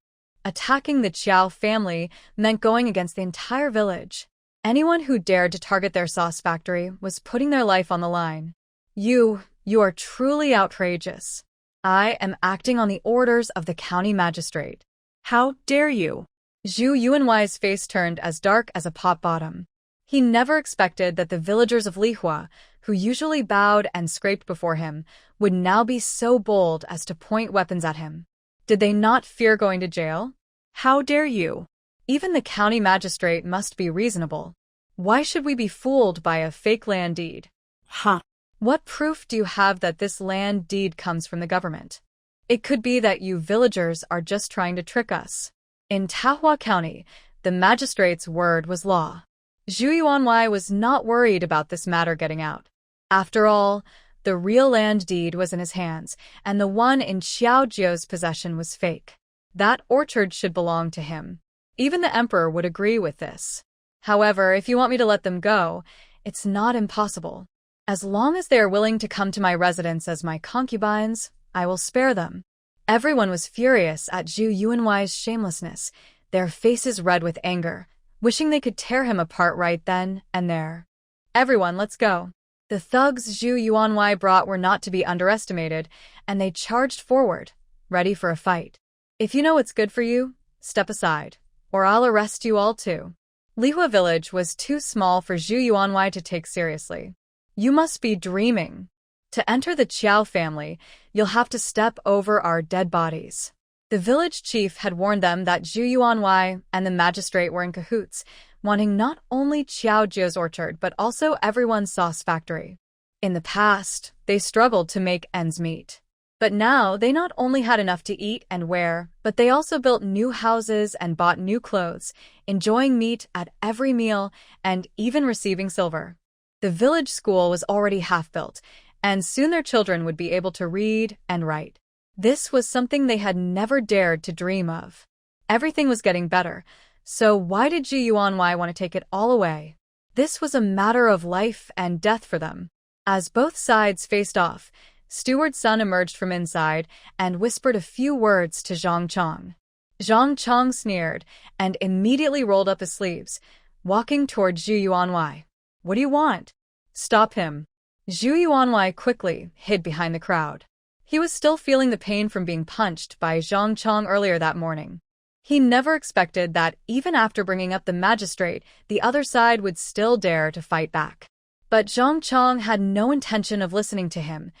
Attacking the Qiao family meant going against the entire village. Anyone who dared to target their sauce factory was putting their life on the line. You are truly outrageous. I am acting on the orders of the county magistrate." "How dare you?" Zhu Yuanwai's face turned as dark as a pot bottom. He never expected that the villagers of Lihua, who usually bowed and scraped before him, would now be so bold as to point weapons at him. Did they not fear going to jail? "How dare you?" Even the county magistrate must be reasonable. Why should we be fooled by a fake land deed? "Huh. What proof do you have that this land deed comes from the government? It could be that you villagers are just trying to trick us." In Tahua County, the magistrate's word was law. Zhu Yuanwai was not worried about this matter getting out. After all, The real land deed was in his hands, and the one in Xiao Jiu's possession was fake. That orchard should belong to him. Even the emperor would agree with this. However, if you want me to let them go, it's not impossible. As long as they are willing to come to my residence as my concubines, I will spare them. Everyone was furious at Zhu Yuanwai's shamelessness, their faces red with anger, wishing they could tear him apart right then and there. Everyone, let's go. The thugs Zhu Yuanwai brought were not to be underestimated, and they charged forward, ready for a fight. If you know what's good for you, step aside, or I'll arrest you all too. Lihua village was too small for Zhu Yuanwai to take seriously. You must be dreaming. To enter the Qiao family, you'll have to step over our dead bodies. The village chief had warned them that Zhu Yuanwai and the magistrate were in cahoots, wanting not only Qiao Jiu's orchard but also everyone's sauce factory. In the past, they struggled to make ends meet. But now they not only had enough to eat and wear, but they also built new houses and bought new clothes, enjoying meat at every meal and even receiving silver. The village school was already half-built, and soon their children would be able to read and write. This was something they had never dared to dream of. Everything was getting better, so why did Zhu Yuanwai want to take it all away? This was a matter of life and death for them. As both sides faced off, Steward's son emerged from inside and whispered a few words to Zhang Chong. Zhang Chong sneered and immediately rolled up his sleeves, walking toward Zhu Yuanwai. What do you want? Stop him. Zhu Yuanwai quickly hid behind the crowd. He was still feeling the pain from being punched by Zhang Chong earlier that morning. He never expected that even after bringing up the magistrate, the other side would still dare to fight back. But Zhang Chong had no intention of listening to him.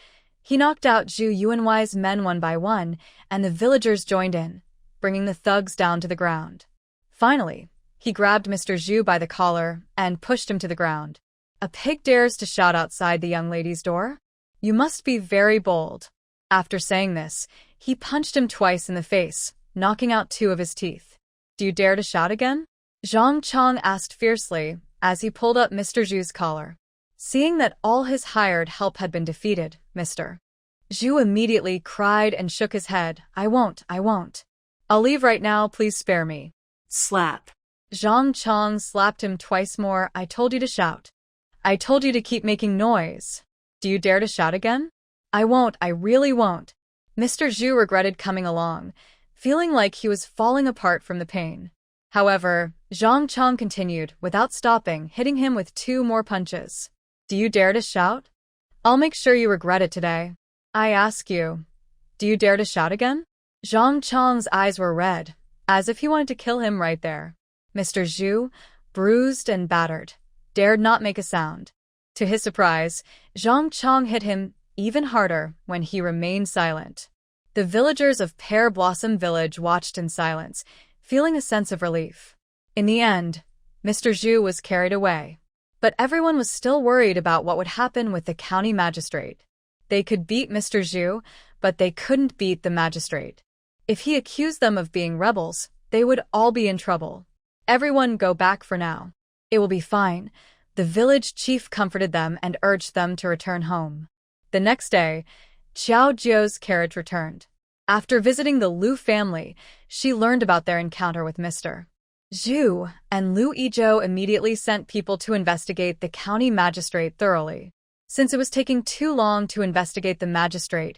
He knocked out Zhu Yuanwai's men one by one, and the villagers joined in, bringing the thugs down to the ground. Finally, he grabbed Mr. Zhu by the collar and pushed him to the ground. A pig dares to shout outside the young lady's door? You must be very bold. After saying this, he punched him twice in the face, knocking out 2 of his teeth. Do you dare to shout again? Zhang Chong asked fiercely as he pulled up Mr. Zhu's collar. Seeing that all his hired help had been defeated, Mr. Zhu immediately cried and shook his head. I won't. I'll leave right now, please spare me. Slap. Zhang Chong slapped him twice more. I told you to shout. I told you to keep making noise. Do you dare to shout again? I won't, I really won't. Mr. Zhu regretted coming along, feeling like he was falling apart from the pain. However, Zhang Chong continued, without stopping, hitting him with 2 more punches. Do you dare to shout? I'll make sure you regret it today. I ask you, do you dare to shout again? Zhang Chong's eyes were red, as if he wanted to kill him right there. Mr. Zhu, bruised and battered, dared not make a sound. To his surprise, Zhang Chong hit him even harder when he remained silent. The villagers of Pear Blossom Village watched in silence, feeling a sense of relief. In the end, Mr. Zhu was carried away. But everyone was still worried about what would happen with the county magistrate. They could beat Mr. Zhu, but they couldn't beat the magistrate. If he accused them of being rebels, they would all be in trouble. Everyone go back for now. It will be fine. The village chief comforted them and urged them to return home. The next day, Qiao Jiu's carriage returned. After visiting the Liu family, she learned about their encounter with Mr. Zhu, and Liu Yizhou immediately sent people to investigate the county magistrate thoroughly. Since it was taking too long to investigate the magistrate,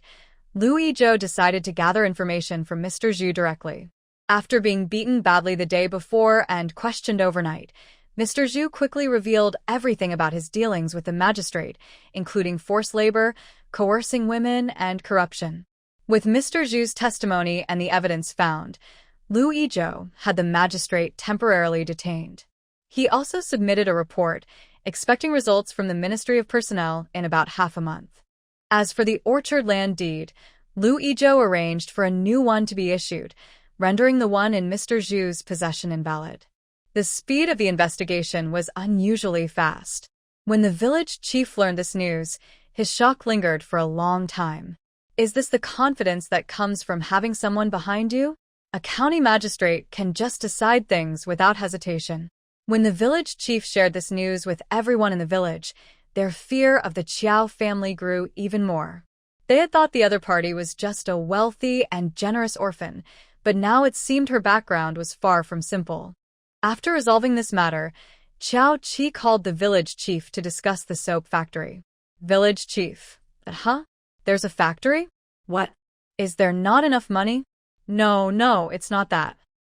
Liu Yizhou decided to gather information from Mr. Zhu directly. After being beaten badly the day before and questioned overnight, Mr. Zhu quickly revealed everything about his dealings with the magistrate, including forced labor, coercing women, and corruption. With Mr. Zhu's testimony and the evidence found, Liu Yizhou had the magistrate temporarily detained. He also submitted a report, expecting results from the Ministry of Personnel in about half a month. As for the orchard land deed, Liu Yizhou arranged for a new one to be issued, rendering the one in Mr. Zhu's possession invalid. The speed of the investigation was unusually fast. When the village chief learned this news, his shock lingered for a long time. Is this the confidence that comes from having someone behind you? A county magistrate can just decide things without hesitation. When the village chief shared this news with everyone in the village, their fear of the Chiao family grew even more. They had thought the other party was just a wealthy and generous orphan, but now it seemed her background was far from simple. After resolving this matter, Qiao Qi called the village chief to discuss the soap factory. Village chief. Huh? There's a factory? What? Is there not enough money? No, it's not that.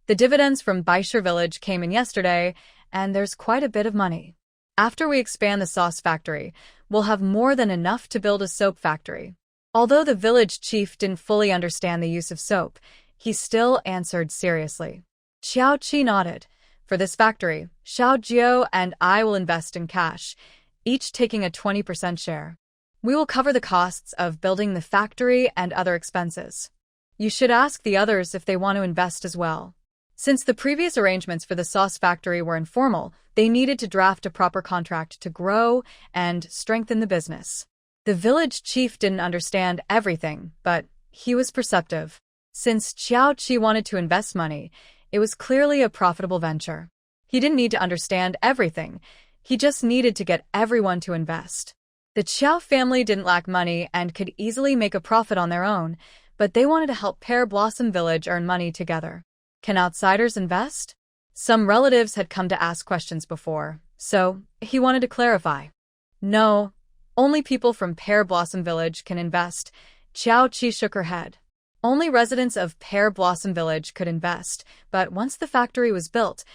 The dividends from Baishir village came in yesterday, and there's quite a bit of money. After we expand the sauce factory, we'll have more than enough to build a soap factory. Although the village chief didn't fully understand the use of soap, he still answered seriously. Qiao Qi nodded. For this factory, Xiao Jiao and I will invest in cash, each taking a 20% share. We will cover the costs of building the factory and other expenses. You should ask the others if they want to invest as well. Since the previous arrangements for the sauce factory were informal, they needed to draft a proper contract to grow and strengthen the business. The village chief didn't understand everything, but he was perceptive. Since Qiao Qi wanted to invest money, it was clearly a profitable venture. He didn't need to understand everything. He just needed to get everyone to invest. The Qiao family didn't lack money and could easily make a profit on their own, but they wanted to help Pear Blossom Village earn money together. Can outsiders invest? Some relatives had come to ask questions before, so he wanted to clarify. No, only people from Pear Blossom Village can invest. Qiao Qi shook her head. Only residents of Pear Blossom Village could invest, but once the factory was built,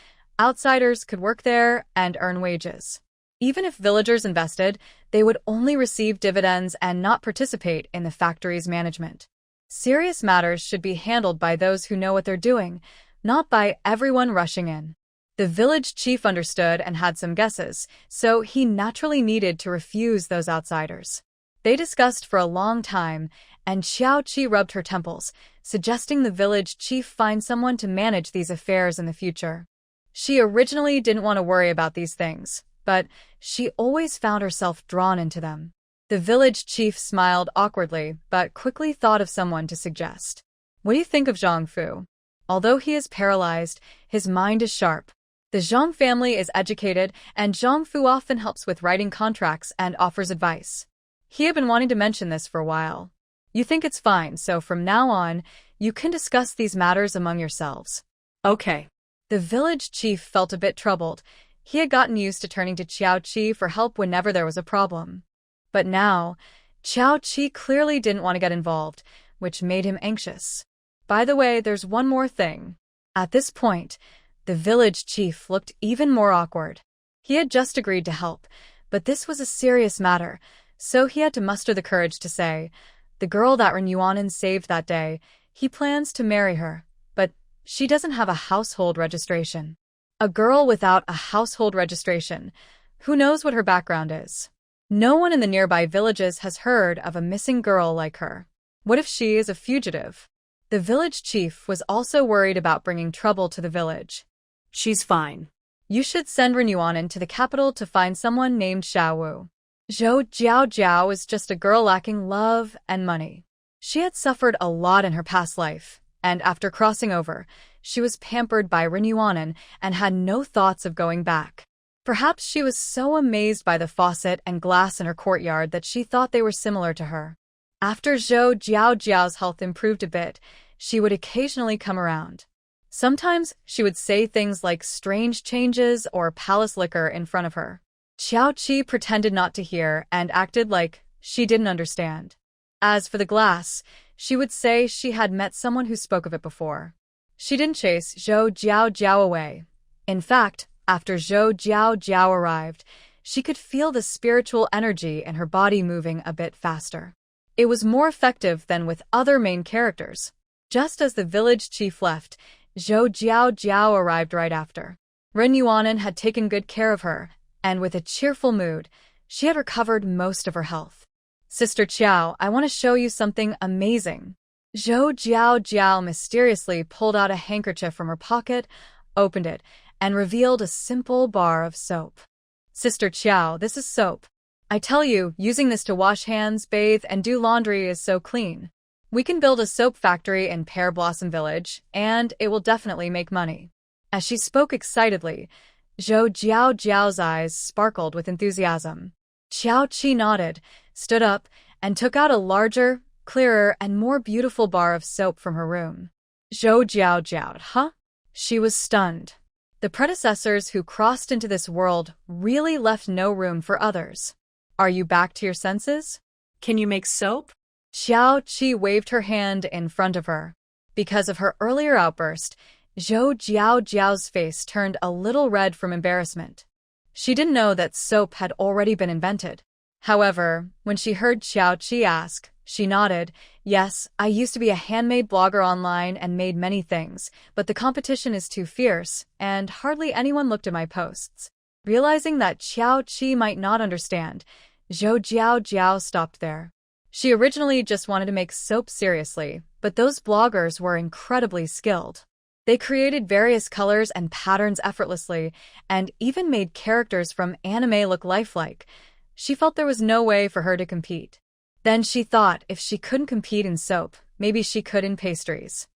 outsiders could work there and earn wages. Even if villagers invested, they would only receive dividends and not participate in the factory's management. Serious matters should be handled by those who know what they're doing, not by everyone rushing in. The village chief understood and had some guesses, so he naturally needed to refuse those outsiders. They discussed for a long time, and Qiao Qi rubbed her temples, suggesting the village chief find someone to manage these affairs in the future. She originally didn't want to worry about these things, but she always found herself drawn into them. The village chief smiled awkwardly, but quickly thought of someone to suggest. What do you think of Zhang Fu? Although he is paralyzed, his mind is sharp. The Zhang family is educated, and Zhang Fu often helps with writing contracts and offers advice. He had been wanting to mention this for a while. You think it's fine, so from now on, you can discuss these matters among yourselves. Okay. The village chief felt a bit troubled. He had gotten used to turning to Qiao Qi for help whenever there was a problem. But now, Qiao Qi clearly didn't want to get involved, which made him anxious. By the way, there's one more thing. At this point, the village chief looked even more awkward. He had just agreed to help, but this was a serious matter, so he had to muster the courage to say, the girl that Ren Yuanan saved that day, he plans to marry her, but she doesn't have a household registration. A girl without a household registration. Who knows what her background is? No one in the nearby villages has heard of a missing girl like her. What if she is a fugitive? The village chief was also worried about bringing trouble to the village. She's fine. You should send Ren Yuanan to the capital to find someone named Xiao Wu. Zhou Jiao is just a girl lacking love and money. She had suffered a lot in her past life, and after crossing over, she was pampered by Ren Yuanan and had no thoughts of going back. Perhaps she was so amazed by the faucet and glass in her courtyard that she thought they were similar to her. After Zhou Jiao's health improved a bit, she would occasionally come around. Sometimes she would say things like strange changes or palace liquor in front of her. Qiao Qi pretended not to hear and acted like she didn't understand. As for the glass, she would say she had met someone who spoke of it before. She didn't chase Zhou Jiao away. In fact, after Zhou Jiao arrived, she could feel the spiritual energy in her body moving a bit faster. It was more effective than with other main characters. Just as the village chief left, Zhou Jiao arrived right after. Ren Yuanan had taken good care of her, and with a cheerful mood, she had recovered most of her health. Sister Qiao, I want to show you something amazing. Zhou Jiao mysteriously pulled out a handkerchief from her pocket, opened it, and revealed a simple bar of soap. Sister Qiao, this is soap. I tell you, using this to wash hands, bathe, and do laundry is so clean. We can build a soap factory in Pear Blossom Village, and it will definitely make money. As she spoke excitedly, Zhou Jiao's eyes sparkled with enthusiasm. Xiao Qi nodded, stood up, and took out a larger, clearer, and more beautiful bar of soap from her room. Zhou Jiao Jiao, huh? She was stunned. The predecessors who crossed into this world really left no room for others. Are you back to your senses? Can you make soap? Xiao Qi waved her hand in front of her. Because of her earlier outburst, Zhou Jiao Jiao's face turned a little red from embarrassment. She didn't know that soap had already been invented. However, when she heard Xiao Qi ask, she nodded. Yes, I used to be a handmade blogger online and made many things, but the competition is too fierce, and hardly anyone looked at my posts. Realizing that Xiao Qi might not understand, Zhou Jiao Jiao stopped there. She originally just wanted to make soap seriously, but those bloggers were incredibly skilled. They created various colors and patterns effortlessly, and even made characters from anime look lifelike. She felt there was no way for her to compete. Then she thought if she couldn't compete in soap, maybe she could in pastries.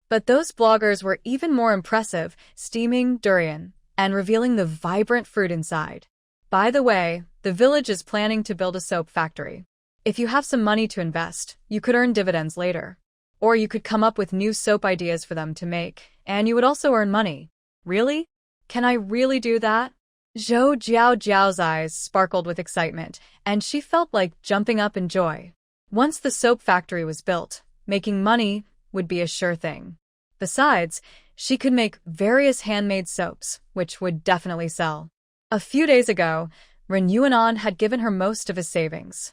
But those bloggers were even more impressive, steaming durian and revealing the vibrant fruit inside. By the way, the village is planning to build a soap factory. If you have some money to invest, you could earn dividends later. Or you could come up with new soap ideas for them to make, and you would also earn money. Really? Can I really do that? Zhou Jiao Jiao's eyes sparkled with excitement, and she felt like jumping up in joy. Once the soap factory was built, making money would be a sure thing. Besides, she could make various handmade soaps, which would definitely sell. A few days ago, Ren Yuanan had given her most of his savings.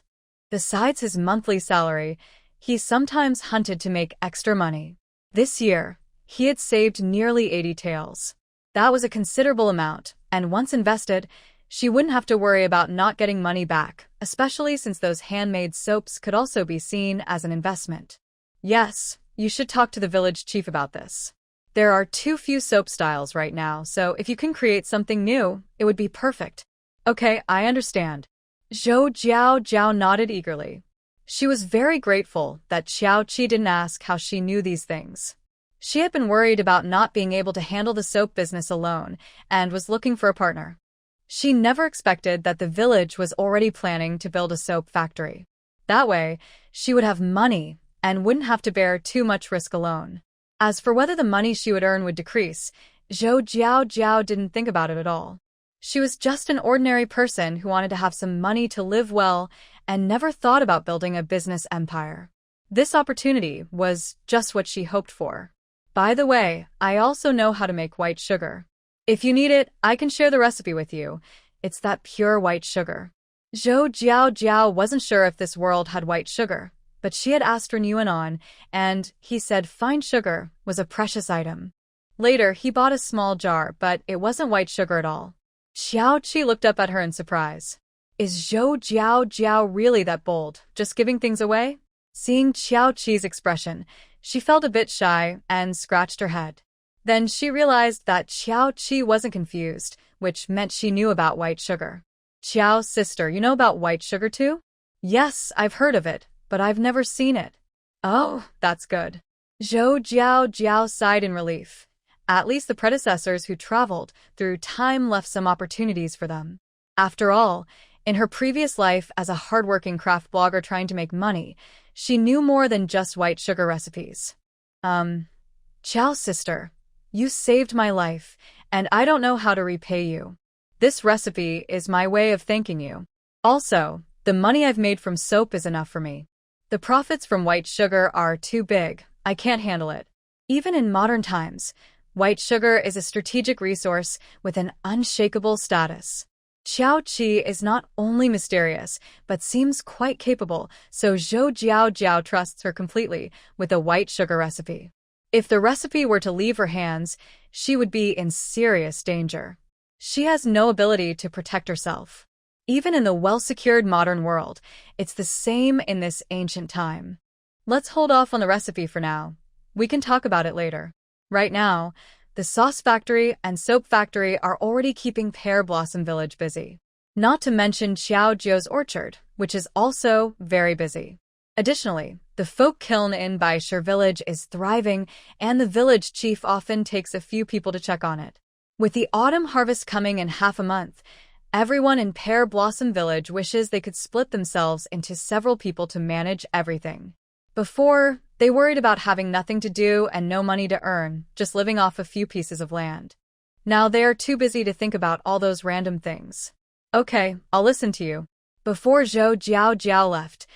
Besides his monthly salary, he sometimes hunted to make extra money. This year, he had saved nearly 80 taels. That was a considerable amount, and once invested, she wouldn't have to worry about not getting money back, especially since those handmade soaps could also be seen as an investment. Yes, you should talk to the village chief about this. There are too few soap styles right now, so if you can create something new, it would be perfect. Okay, I understand. Zhou Jiao Jiao nodded eagerly. She was very grateful that Xiao Qi didn't ask how she knew these things. She had been worried about not being able to handle the soap business alone and was looking for a partner. She never expected that the village was already planning to build a soap factory. That way, she would have money and wouldn't have to bear too much risk alone. As for whether the money she would earn would decrease, Zhou Jiao Jiao didn't think about it at all. She was just an ordinary person who wanted to have some money to live well and never thought about building a business empire. This opportunity was just what she hoped for. By the way, I also know how to make white sugar. If you need it, I can share the recipe with you. It's that pure white sugar. Zhou Jiao Jiao wasn't sure if this world had white sugar, but she had asked Ren Yuanan, and he said fine sugar was a precious item. Later, he bought a small jar, but it wasn't white sugar at all. Xiao Qi looked up at her in surprise. Is Zhou Jiao Jiao really that bold, just giving things away? Seeing Xiao Qi's expression, she felt a bit shy and scratched her head. Then she realized that Xiao Qi wasn't confused, which meant she knew about white sugar. Xiao's sister, you know about white sugar too? Yes, I've heard of it, but I've never seen it. Oh, that's good. Zhou Jiao Jiao sighed in relief. At least the predecessors who traveled through time left some opportunities for them. After all, in her previous life as a hardworking craft blogger trying to make money, she knew more than just white sugar recipes. Xiao's sister, you saved my life, and I don't know how to repay you. This recipe is my way of thanking you. Also, the money I've made from soap is enough for me. The profits from white sugar are too big. I can't handle it. Even in modern times, white sugar is a strategic resource with an unshakable status. Xiao Qi is not only mysterious, but seems quite capable, so Zhou Jiao Jiao trusts her completely with a white sugar recipe. If the recipe were to leave her hands, she would be in serious danger. She has no ability to protect herself. Even in the well-secured modern world, it's the same in this ancient time. Let's hold off on the recipe for now. We can talk about it later. Right now, the sauce factory and soap factory are already keeping Pear Blossom Village busy. Not to mention Xiao Jiu's orchard, which is also very busy. Additionally, the folk kiln in Baishir village is thriving, and the village chief often takes a few people to check on it. With the autumn harvest coming in half a month, Everyone in Pear Blossom Village wishes they could split themselves into several people to manage everything. Before, they worried about having nothing to do and no money to earn, just living off a few pieces of land. Now they are too busy to think about all those random things. Okay, I'll listen to you. Before Zhou Jiao left,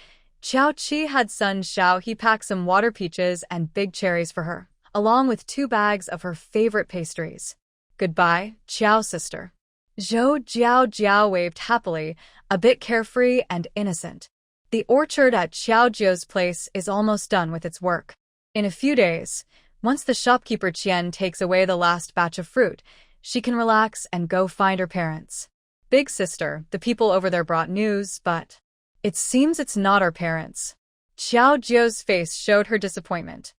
Xiao Qi had son Xiao he pack some water peaches and big cherries for her, along with 2 bags of her favorite pastries. Goodbye, Xiao sister. Zhou Jiao waved happily, a bit carefree and innocent. The orchard at Xiao Jiao's place is almost done with its work. In a few days, once the shopkeeper Qian takes away the last batch of fruit, she can relax and go find her parents. Big sister, the people over there brought news, but it seems it's not our parents. Xiao Jiao's face showed her disappointment.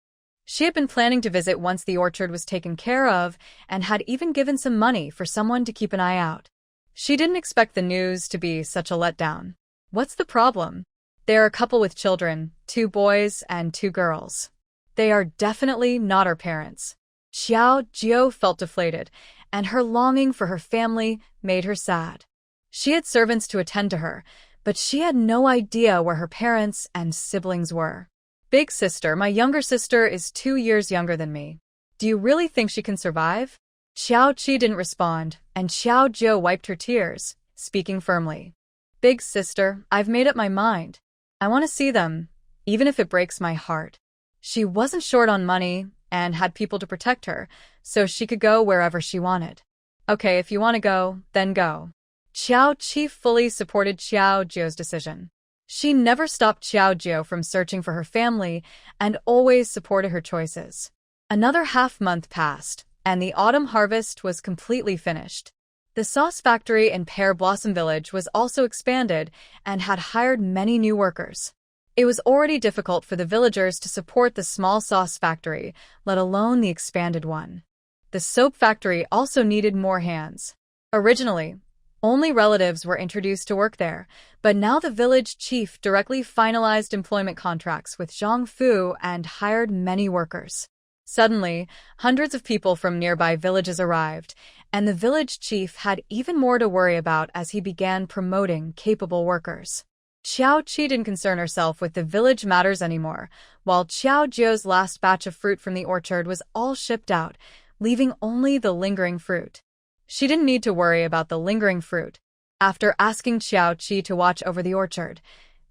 She had been planning to visit once the orchard was taken care of and had even given some money for someone to keep an eye out. She didn't expect the news to be such a letdown. What's the problem? They're a couple with children, 2 boys and 2 girls. They are definitely not our parents. Xiao Jiao felt deflated, and her longing for her family made her sad. She had servants to attend to her, but she had no idea where her parents and siblings were. Big sister, my younger sister is 2 years younger than me. Do you really think she can survive? Xiao Qi didn't respond, and Xiao Jiao wiped her tears, speaking firmly. Big sister, I've made up my mind. I want to see them, even if it breaks my heart. She wasn't short on money and had people to protect her, so she could go wherever she wanted. Okay, if you want to go, then go. Xiao Qi fully supported Xiao Jiao's decision. She never stopped Xiao Jiao from searching for her family and always supported her choices. Another half-month passed, and the autumn harvest was completely finished. The sauce factory in Pear Blossom Village was also expanded and had hired many new workers. It was already difficult for the villagers to support the small sauce factory, let alone the expanded one. The soap factory also needed more hands. Originally, only relatives were introduced to work there, but now the village chief directly finalized employment contracts with Zhang Fu and hired many workers. Suddenly, hundreds of people from nearby villages arrived, and the village chief had even more to worry about as he began promoting capable workers. Xiao Qi didn't concern herself with the village matters anymore, while Xiao Jiao's last batch of fruit from the orchard was all shipped out, leaving only the lingering fruit. She didn't need to worry about the lingering fruit. After asking Xiao Qi to watch over the orchard,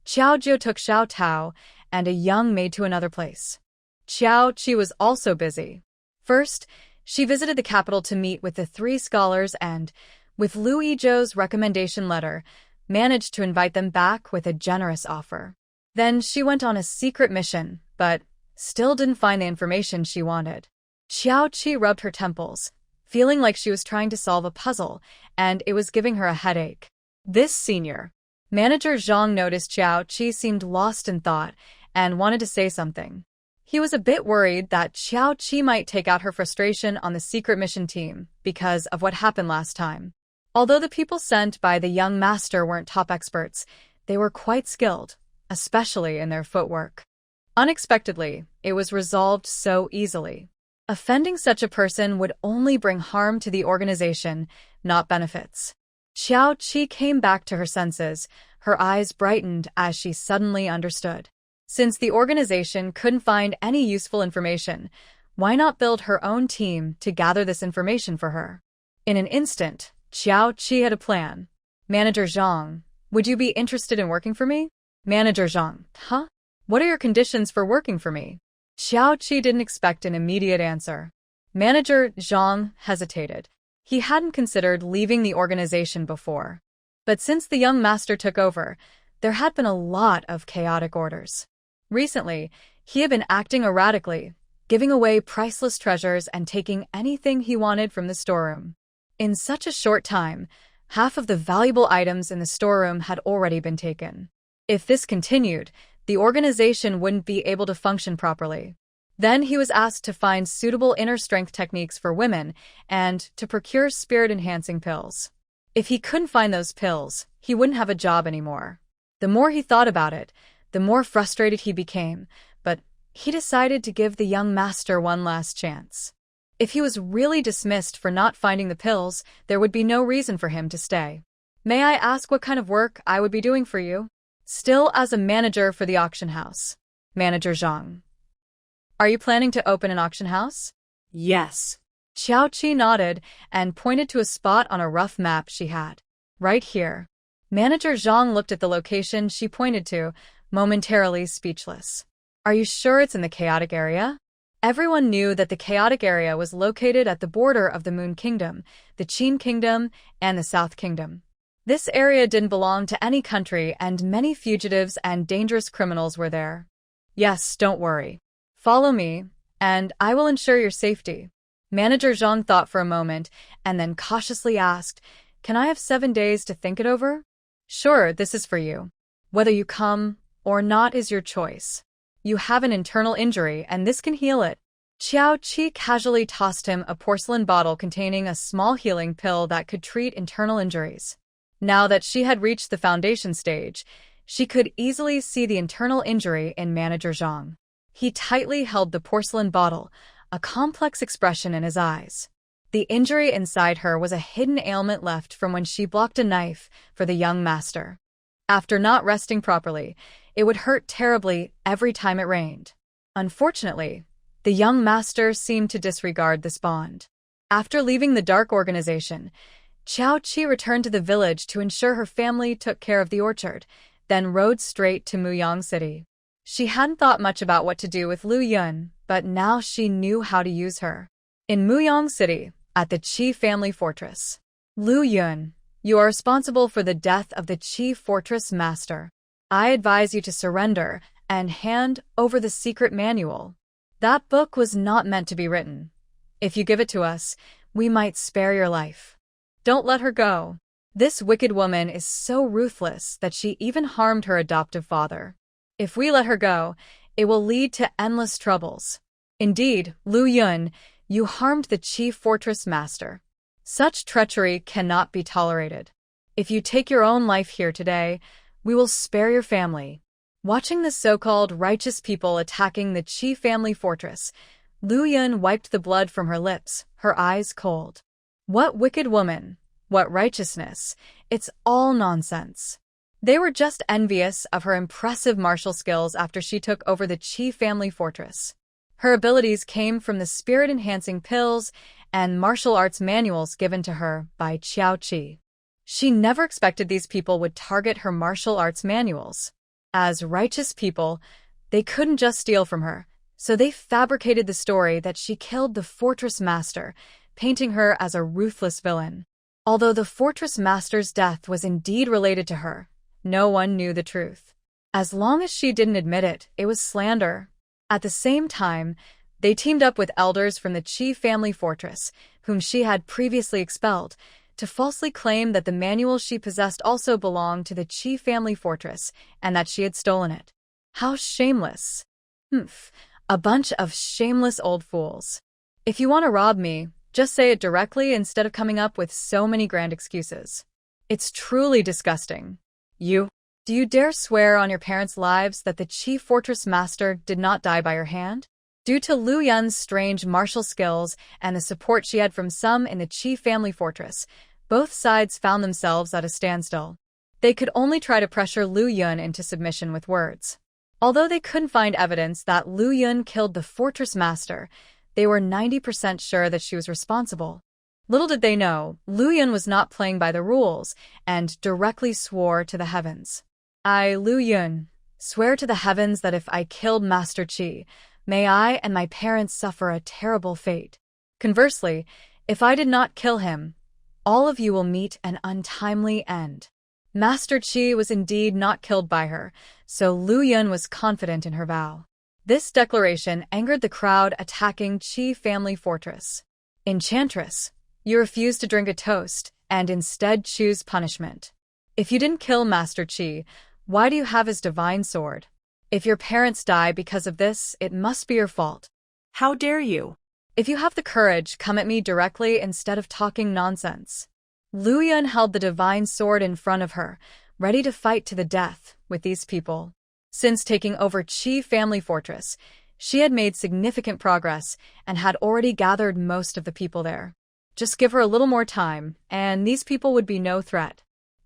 Xiao Jiao took Xiao Tao and a young maid to another place. Xiao Qi was also busy. First, she visited the capital to meet with the 3 scholars and, with Lu Yizhou's recommendation letter, managed to invite them back with a generous offer. Then she went on a secret mission, but still didn't find the information she wanted. Xiao Qi rubbed her temples, feeling like she was trying to solve a puzzle, and it was giving her a headache. This senior manager Zhang noticed Xiao Qi seemed lost in thought and wanted to say something. He was a bit worried that Xiao Qi might take out her frustration on the secret mission team because of what happened last time. Although the people sent by the young master weren't top experts, they were quite skilled, especially in their footwork. Unexpectedly, it was resolved so easily. Offending such a person would only bring harm to the organization, not benefits. Xiao Qi came back to her senses, her eyes brightened as she suddenly understood. Since the organization couldn't find any useful information, why not build her own team to gather this information for her? In an instant, Xiao Qi had a plan. Manager Zhang, would you be interested in working for me? Manager Zhang, huh? What are your conditions for working for me? Xiao Qi didn't expect an immediate answer. Manager Zhang hesitated. He hadn't considered leaving the organization before. But since the young master took over, there had been a lot of chaotic orders. Recently, he had been acting erratically, giving away priceless treasures and taking anything he wanted from the storeroom. In such a short time, half of the valuable items in the storeroom had already been taken. If this continued, the organization wouldn't be able to function properly. Then he was asked to find suitable inner strength techniques for women and to procure spirit-enhancing pills. If he couldn't find those pills, he wouldn't have a job anymore. The more he thought about it, the more frustrated he became, but he decided to give the young master one last chance. If he was really dismissed for not finding the pills, there would be no reason for him to stay. May I ask what kind of work I would be doing for you? Still as a manager for the auction house. Manager Zhang. Are you planning to open an auction house? Yes. Xiaoqi nodded and pointed to a spot on a rough map she had. Right here. Manager Zhang looked at the location she pointed to, momentarily speechless. Are you sure it's in the chaotic area? Everyone knew that the chaotic area was located at the border of the Moon Kingdom, the Qin Kingdom, and the South Kingdom. This area didn't belong to any country, and many fugitives and dangerous criminals were there. Yes, don't worry. Follow me, and I will ensure your safety. Manager Zhang thought for a moment, and then cautiously asked, Can I have 7 days to think it over? Sure, this is for you. Whether you come or not is your choice. You have an internal injury, and this can heal it. Xiaoqi casually tossed him a porcelain bottle containing a small healing pill that could treat internal injuries. Now that she had reached the foundation stage, she could easily see the internal injury in Manager Zhang. He tightly held the porcelain bottle, a complex expression in his eyes. The injury inside her was a hidden ailment left from when she blocked a knife for the young master. After not resting properly, it would hurt terribly every time it rained. Unfortunately, the young master seemed to disregard this bond. After leaving the dark organization, Xiaoqi returned to the village to ensure her family took care of the orchard, then rode straight to Muyang City. She hadn't thought much about what to do with Lu Yun, but now she knew how to use her. In Muyang City, at the Qi family fortress. Lu Yun, you are responsible for the death of the Qi fortress master. I advise you to surrender and hand over the secret manual. That book was not meant to be written. If you give it to us, we might spare your life. Don't let her go. This wicked woman is so ruthless that she even harmed her adoptive father. If we let her go, it will lead to endless troubles. Indeed, Lu Yun, you harmed the Qi fortress master. Such treachery cannot be tolerated. If you take your own life here today, we will spare your family. Watching the so-called righteous people attacking the Qi family fortress, Lu Yun wiped the blood from her lips, her eyes cold. What wicked woman! What righteousness! It's all nonsense. They were just envious of her impressive martial skills after she took over the Qi family fortress. Her abilities came from the spirit-enhancing pills and martial arts manuals given to her by Xiaoqi. She never expected these people would target her martial arts manuals. As righteous people, they couldn't just steal from her, so they fabricated the story that she killed the fortress master, painting her as a ruthless villain. Although the fortress master's death was indeed related to her, no one knew the truth. As long as she didn't admit it, it was slander. At the same time, they teamed up with elders from the Qi family fortress, whom she had previously expelled, to falsely claim that the manual she possessed also belonged to the Qi family fortress and that she had stolen it. How shameless. A bunch of shameless old fools. If you want to rob me, just say it directly instead of coming up with so many grand excuses. It's truly disgusting. Do you dare swear on your parents' lives that the Qi fortress master did not die by your hand? Due to Lu Yun's strange martial skills and the support she had from some in the Qi family fortress, both sides found themselves at a standstill. They could only try to pressure Lu Yun into submission with words. Although they couldn't find evidence that Lu Yun killed the fortress master, they were 90% sure that she was responsible. Little did they know, Lu Yun was not playing by the rules and directly swore to the heavens. I, Lu Yun, swear to the heavens that if I killed Master Qi, may I and my parents suffer a terrible fate. Conversely, if I did not kill him, all of you will meet an untimely end. Master Qi was indeed not killed by her, so Lu Yun was confident in her vow. This declaration angered the crowd attacking Qi family fortress. Enchantress, you refuse to drink a toast and instead choose punishment. If you didn't kill Master Qi, why do you have his divine sword? If your parents die because of this, it must be your fault. How dare you? If you have the courage, come at me directly instead of talking nonsense. Lu Yun held the divine sword in front of her, ready to fight to the death with these people. Since taking over Qi family fortress, she had made significant progress and had already gathered most of the people there. Just give her a little more time, and these people would be no threat.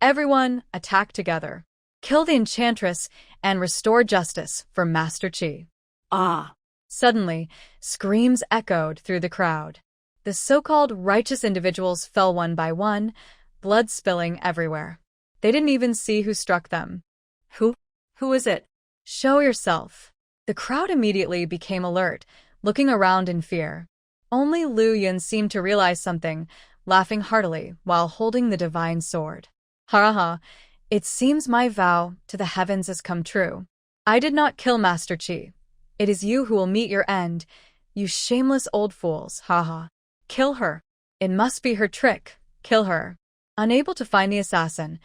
Everyone, attack together. Kill the enchantress and restore justice for Master Chi. Ah. Suddenly, screams echoed through the crowd. The so-called righteous individuals fell one by one, blood spilling everywhere. They didn't even see who struck them. Who is it? Show yourself. The crowd immediately became alert, looking around in fear. Only Lu Yun seemed to realize something, laughing heartily while holding the divine sword. Ha ha, it seems my vow to the heavens has come true. I did not kill Master Chi. It is you who will meet your end, you shameless old fools, ha ha. Kill her. It must be her trick. Kill her. Unable to find the assassin,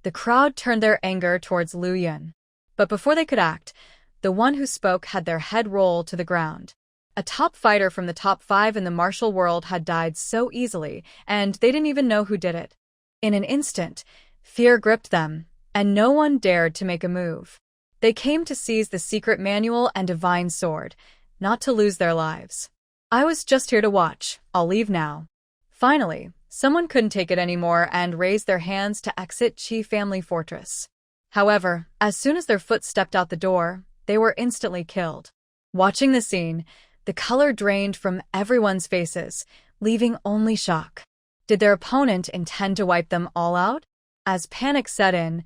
the crowd turned their anger towards Lu Yun. But before they could act, the one who spoke had their head roll to the ground. A top fighter from the top 5 in the martial world had died so easily, and they didn't even know who did it. In an instant, fear gripped them, and no one dared to make a move. They came to seize the secret manual and divine sword, not to lose their lives. I was just here to watch. I'll leave now. Finally, someone couldn't take it anymore and raised their hands to exit Chi family fortress. However, as soon as their foot stepped out the door, they were instantly killed. Watching the scene, the color drained from everyone's faces, leaving only shock. Did their opponent intend to wipe them all out? As panic set in,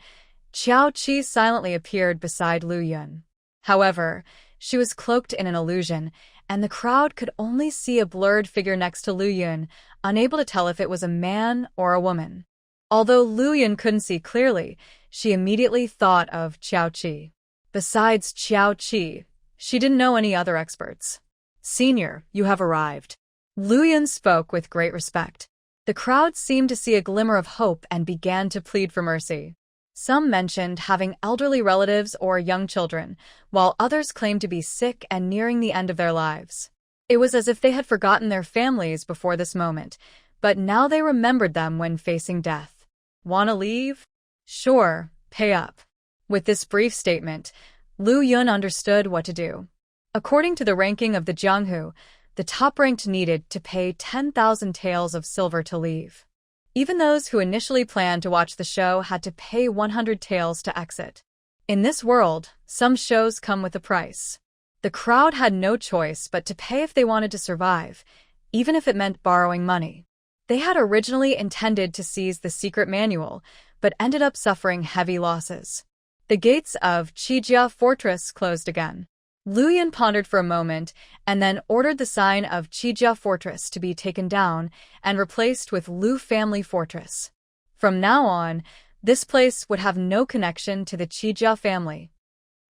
Qiao Qi silently appeared beside Lu Yun. However, she was cloaked in an illusion, and the crowd could only see a blurred figure next to Lu Yun, unable to tell if it was a man or a woman. Although Lu Yun couldn't see clearly, she immediately thought of Qiao Qi. Besides Qiao Qi, she didn't know any other experts. Senior, you have arrived. Lu Yun spoke with great respect. The crowd seemed to see a glimmer of hope and began to plead for mercy. Some mentioned having elderly relatives or young children, while others claimed to be sick and nearing the end of their lives. It was as if they had forgotten their families before this moment, but now they remembered them when facing death. Wanna leave? Sure, pay up. With this brief statement, Lu Yun understood what to do. According to the ranking of the Jianghu, the top-ranked needed to pay 10,000 taels of silver to leave. Even those who initially planned to watch the show had to pay 100 taels to exit. In this world, some shows come with a price. The crowd had no choice but to pay if they wanted to survive, even if it meant borrowing money. They had originally intended to seize the secret manual, but ended up suffering heavy losses. The gates of Qijia Fortress closed again. Lu Yun pondered for a moment and then ordered the sign of Qijia Fortress to be taken down and replaced with Lu Family Fortress. From now on, this place would have no connection to the Qijia family.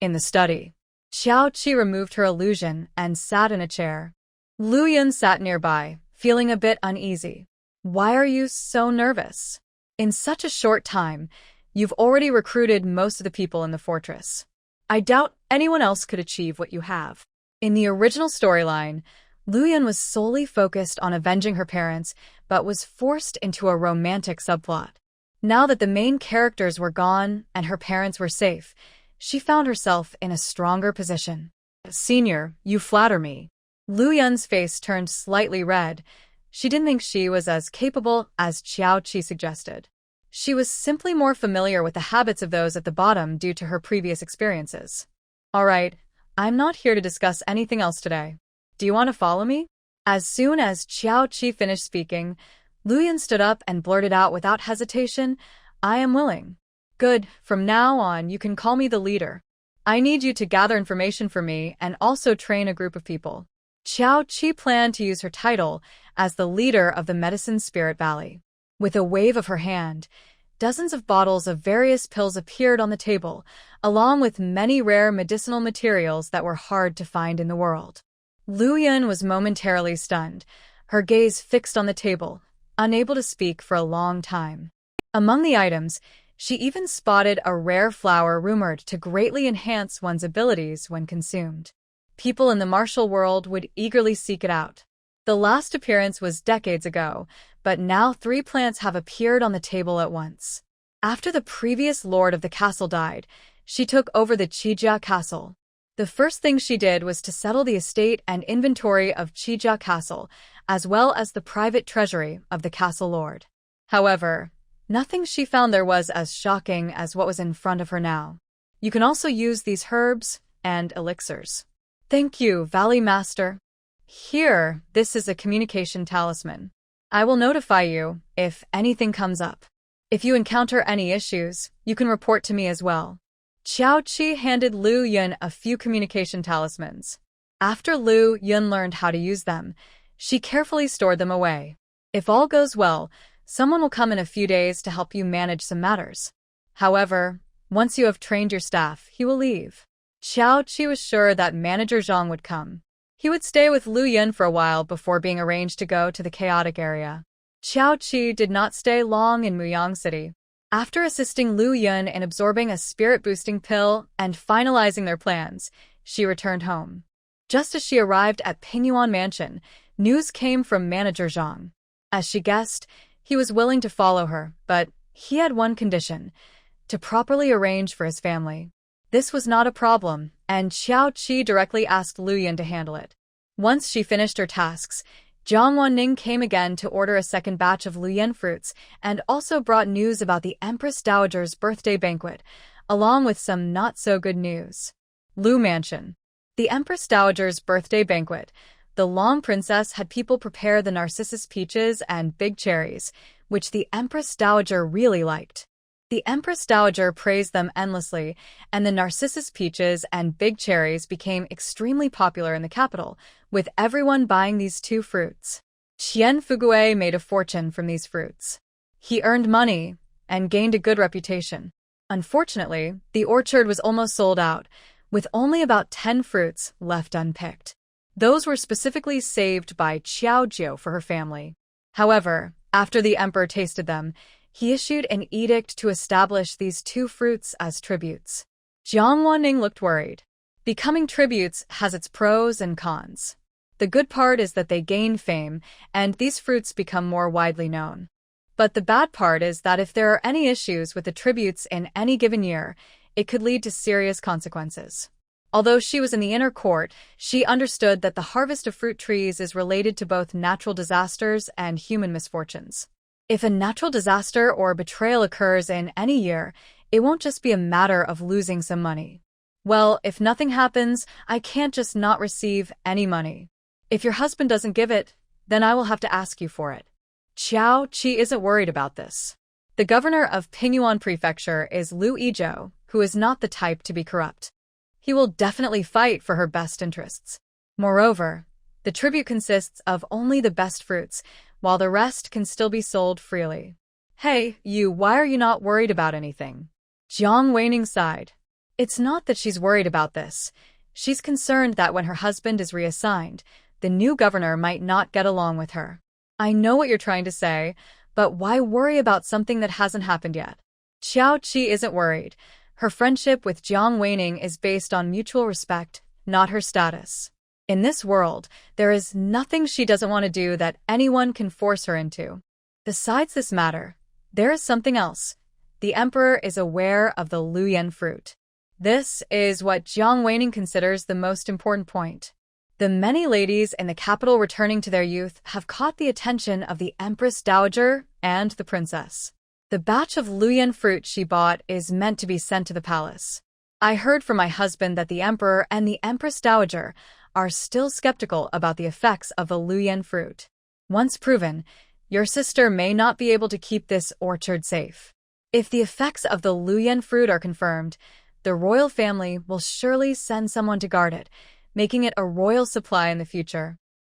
In the study, Qiao Qi removed her illusion and sat in a chair. Lu Yun sat nearby, feeling a bit uneasy. Why are you so nervous? In such a short time, you've already recruited most of the people in the fortress. I doubt anyone else could achieve what you have. In the original storyline, Lu Yun was solely focused on avenging her parents, but was forced into a romantic subplot. Now that the main characters were gone and her parents were safe, she found herself in a stronger position. Senior, you flatter me. Lu Yun's face turned slightly red. She didn't think she was as capable as Qiao Qi suggested. She was simply more familiar with the habits of those at the bottom due to her previous experiences. All right, I'm not here to discuss anything else today. Do you want to follow me? As soon as Qiao Qi finished speaking, Lu Yun stood up and blurted out without hesitation, I am willing. Good, from now on you can call me the leader. I need you to gather information for me and also train a group of people. Qiao Qi planned to use her title as the leader of the Medicine Spirit Valley. With a wave of her hand, dozens of bottles of various pills appeared on the table, along with many rare medicinal materials that were hard to find in the world. Lu Yun was momentarily stunned, her gaze fixed on the table, unable to speak for a long time. Among the items, she even spotted a rare flower rumored to greatly enhance one's abilities when consumed. People in the martial world would eagerly seek it out. The last appearance was decades ago, but now 3 plants have appeared on the table at once. After the previous lord of the castle died, she took over the Qijia castle. The first thing she did was to settle the estate and inventory of Qijia castle, as well as the private treasury of the castle lord. However, Nothing she found there was as shocking as what was in front of her now. You can also use these herbs and elixirs. Thank you, Valley Master. Here, this is a communication talisman. I will notify you if anything comes up. If you encounter any issues, you can report to me as well. Xiao Qi handed Lu Yun a few communication talismans. After Lu Yun learned how to use them, she carefully stored them away. If all goes well, someone will come in a few days to help you manage some matters. However, once you have trained your staff, he will leave. Xiao Qi was sure that Manager Zhang would come. He would stay with Lu Yun for a while before being arranged to go to the chaotic area. Xiao Qi did not stay long in Muyang City. After assisting Lu Yun in absorbing a spirit-boosting pill and finalizing their plans, she returned home. Just as she arrived at Pingyuan Mansion, news came from Manager Zhang. As she guessed, he was willing to follow her, but he had one condition: to properly arrange for his family. This was not a problem, and Xiao Qi directly asked Lu Yun to handle it. Once she finished her tasks, Jiang Wanning came again to order a second batch of Lu Yun fruits and also brought news about the Empress Dowager's birthday banquet, along with some not-so-good news. Lu Mansion. The Empress Dowager's birthday banquet. The Long Princess had people prepare the Narcissus peaches and big cherries, which the Empress Dowager really liked. The Empress Dowager praised them endlessly, and the Narcissus peaches and big cherries became extremely popular in the capital, with everyone buying these two fruits. Qian Fugue made a fortune from these fruits. He earned money and gained a good reputation. Unfortunately, the orchard was almost sold out, with only about 10 fruits left unpicked. Those were specifically saved by Qiao Jiu for her family. However, after the emperor tasted them, he issued an edict to establish these two fruits as tributes. Jiang Wanning looked worried. Becoming tributes has its pros and cons. The good part is that they gain fame, and these fruits become more widely known. But the bad part is that if there are any issues with the tributes in any given year, it could lead to serious consequences. Although she was in the inner court, she understood that the harvest of fruit trees is related to both natural disasters and human misfortunes. If a natural disaster or betrayal occurs in any year, it won't just be a matter of losing some money. Well, if nothing happens, I can't just not receive any money. If your husband doesn't give it, then I will have to ask you for it. Qiao Qi isn't worried about this. The governor of Pingyuan Prefecture is Lu Yizhou, who is not the type to be corrupt. He will definitely fight for her best interests. Moreover, the tribute consists of only the best fruits, while the rest can still be sold freely. Hey, why are you not worried about anything? Jiang Wanning sighed. It's not that she's worried about this. She's concerned that when her husband is reassigned, the new governor might not get along with her. I know what you're trying to say, but why worry about something that hasn't happened yet? Xiao Qi isn't worried. Her friendship with Jiang Wanning is based on mutual respect, not her status. In this world, there is nothing she doesn't want to do that anyone can force her into. Besides this matter, there is something else. The emperor is aware of the Lu Yun fruit. This is what Jiang Wanning considers the most important point. The many ladies in the capital returning to their youth have caught the attention of the Empress Dowager and the princess. The batch of Lu Yun fruit she bought is meant to be sent to the palace. I heard from my husband that the emperor and the Empress Dowager are still skeptical about the effects of the Lu Yun fruit. Once proven, your sister may not be able to keep this orchard safe. If the effects of the Lu Yun fruit are confirmed, the royal family will surely send someone to guard it, making it a royal supply in the future.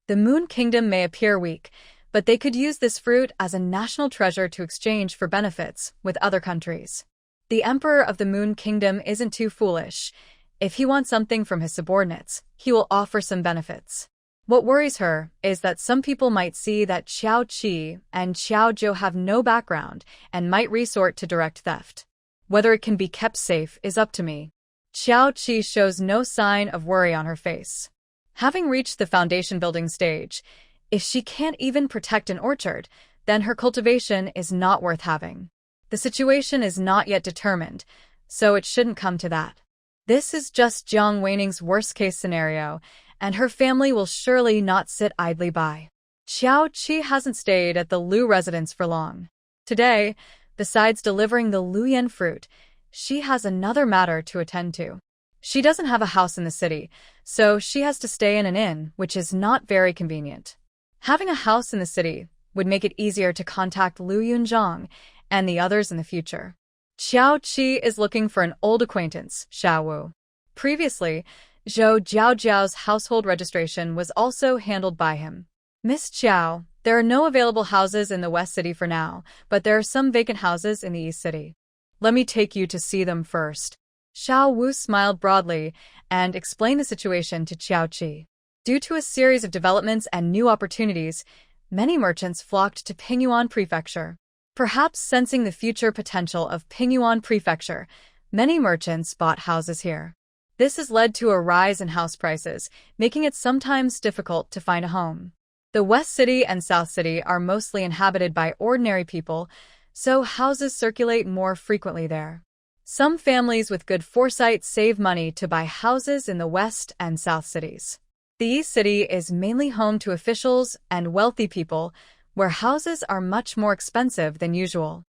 The Moon Kingdom may appear weak, but they could use this fruit as a national treasure to exchange for benefits with other countries. The Emperor of the Moon Kingdom isn't too foolish. If he wants something from his subordinates, he will offer some benefits. What worries her is that some people might see that Xiao Qi and Xiao Jiu have no background and might resort to direct theft. Whether it can be kept safe is up to me. Xiao Qi shows no sign of worry on her face. Having reached the foundation building stage, if she can't even protect an orchard, then her cultivation is not worth having. The situation is not yet determined, so it shouldn't come to that. This is just Jiang Wanning's worst-case scenario, and her family will surely not sit idly by. Xiao Qi hasn't stayed at the Lu residence for long. Today, Besides delivering the Luyan fruit, she has another matter to attend to. She doesn't have a house in the city, so she has to stay in an inn, which is not very convenient. Having a house in the city would make it easier to contact Lu Yunzhang and the others in the future. Xiao Qi is looking for an old acquaintance, Xiao Wu. Previously, Zhou Jiaojiao's household registration was also handled by him. Miss Xiao, there are no available houses in the West City for now, but there are some vacant houses in the East City. Let me take you to see them first. Xiao Wu smiled broadly and explained the situation to Xiao Qi. Due to a series of developments and new opportunities, many merchants flocked to Pingyuan Prefecture. Perhaps sensing the future potential of Pingyuan Prefecture, many merchants bought houses here. This has led to a rise in house prices, making it sometimes difficult to find a home. The West City and South City are mostly inhabited by ordinary people, so houses circulate more frequently there. Some families with good foresight save money to buy houses in the West and South cities. The East City is mainly home to officials and wealthy people, where houses are much more expensive than usual.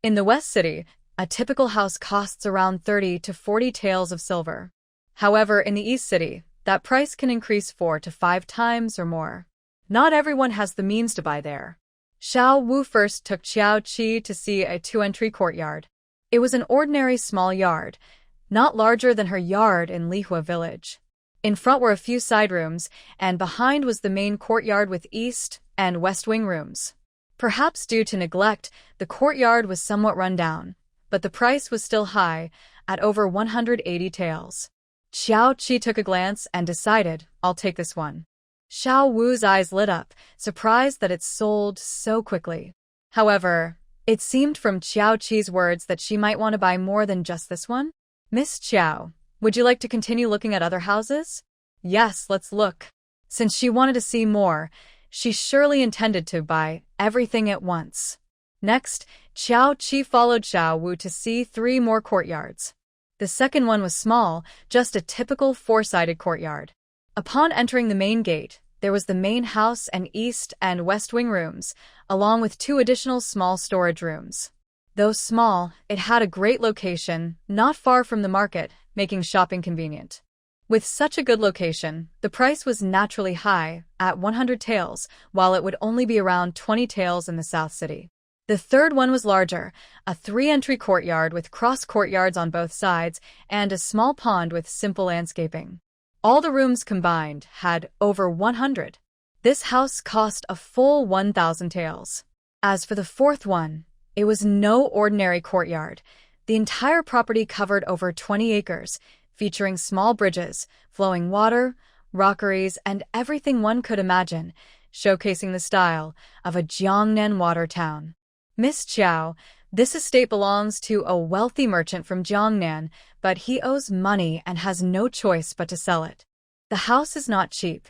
In the West City, a typical house costs around 30 to 40 taels of silver. However, in the East City, that price can increase 4 to 5 times or more. Not everyone has the means to buy there. Xiao Wu first took Xiao Qi to see a 2-entry courtyard. It was an ordinary small yard, not larger than her yard in Lihua village. In front were a few side rooms, and behind was the main courtyard with east and west wing rooms. Perhaps due to neglect, the courtyard was somewhat run down, but the price was still high, at over 180 taels. Xiao Qi took a glance and decided, I'll take this one. Xiao Wu's eyes lit up, surprised that it sold so quickly. However, it seemed from Xiao Qi's words that she might want to buy more than just this one. Miss Xiao, would you like to continue looking at other houses? Yes, let's look. Since she wanted to see more, she surely intended to buy everything at once. Next, Xiao Qi followed Xiao Wu to see 3 more courtyards. The second one was small, just a typical 4-sided courtyard. Upon entering the main gate, there was the main house and east and west wing rooms, along with 2 additional small storage rooms. Though small, it had a great location, not far from the market, making shopping convenient. With such a good location, the price was naturally high, at 100 taels, while it would only be around 20 taels in the South City. The third one was larger, a 3-entry courtyard with cross courtyards on both sides and a small pond with simple landscaping. All the rooms combined had over 100. This house cost a full 1,000 taels. As for the fourth one, it was no ordinary courtyard. The entire property covered over 20 acres, featuring small bridges, flowing water, rockeries, and everything one could imagine, showcasing the style of a Jiangnan water town. Miss Qiao, this estate belongs to a wealthy merchant from Jiangnan, but he owes money and has no choice but to sell it. The house is not cheap.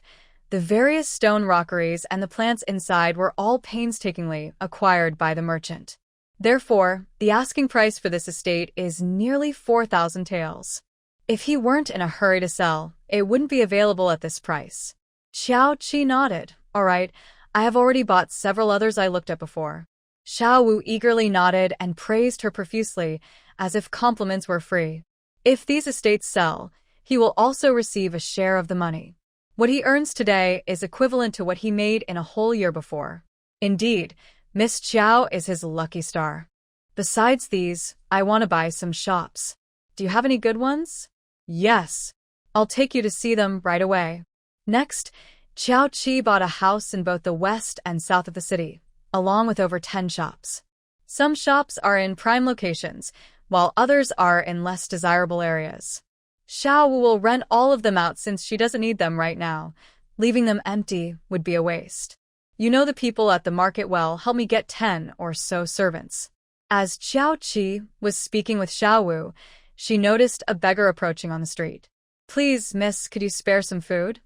The various stone rockeries and the plants inside were all painstakingly acquired by the merchant. Therefore, the asking price for this estate is nearly 4,000 taels. If he weren't in a hurry to sell, it wouldn't be available at this price. Xiao Qi nodded. All right, I have already bought several others I looked at before. Xiao Wu eagerly nodded and praised her profusely, as if compliments were free. If these estates sell, he will also receive a share of the money. What he earns today is equivalent to what he made in a whole year before. Indeed, Miss Qiao is his lucky star. Besides these, I want to buy some shops. Do you have any good ones? Yes. I'll take you to see them right away. Next, Xiao Qi bought a house in both the west and south of the city, along with over 10 shops. Some shops are in prime locations, while others are in less desirable areas. Xiao Wu will rent all of them out since she doesn't need them right now. Leaving them empty would be a waste. You know the people at the market well, help me get 10 or so servants. As Xiao Qi was speaking with Xiao Wu, she noticed a beggar approaching on the street. Please, miss, could you spare some food?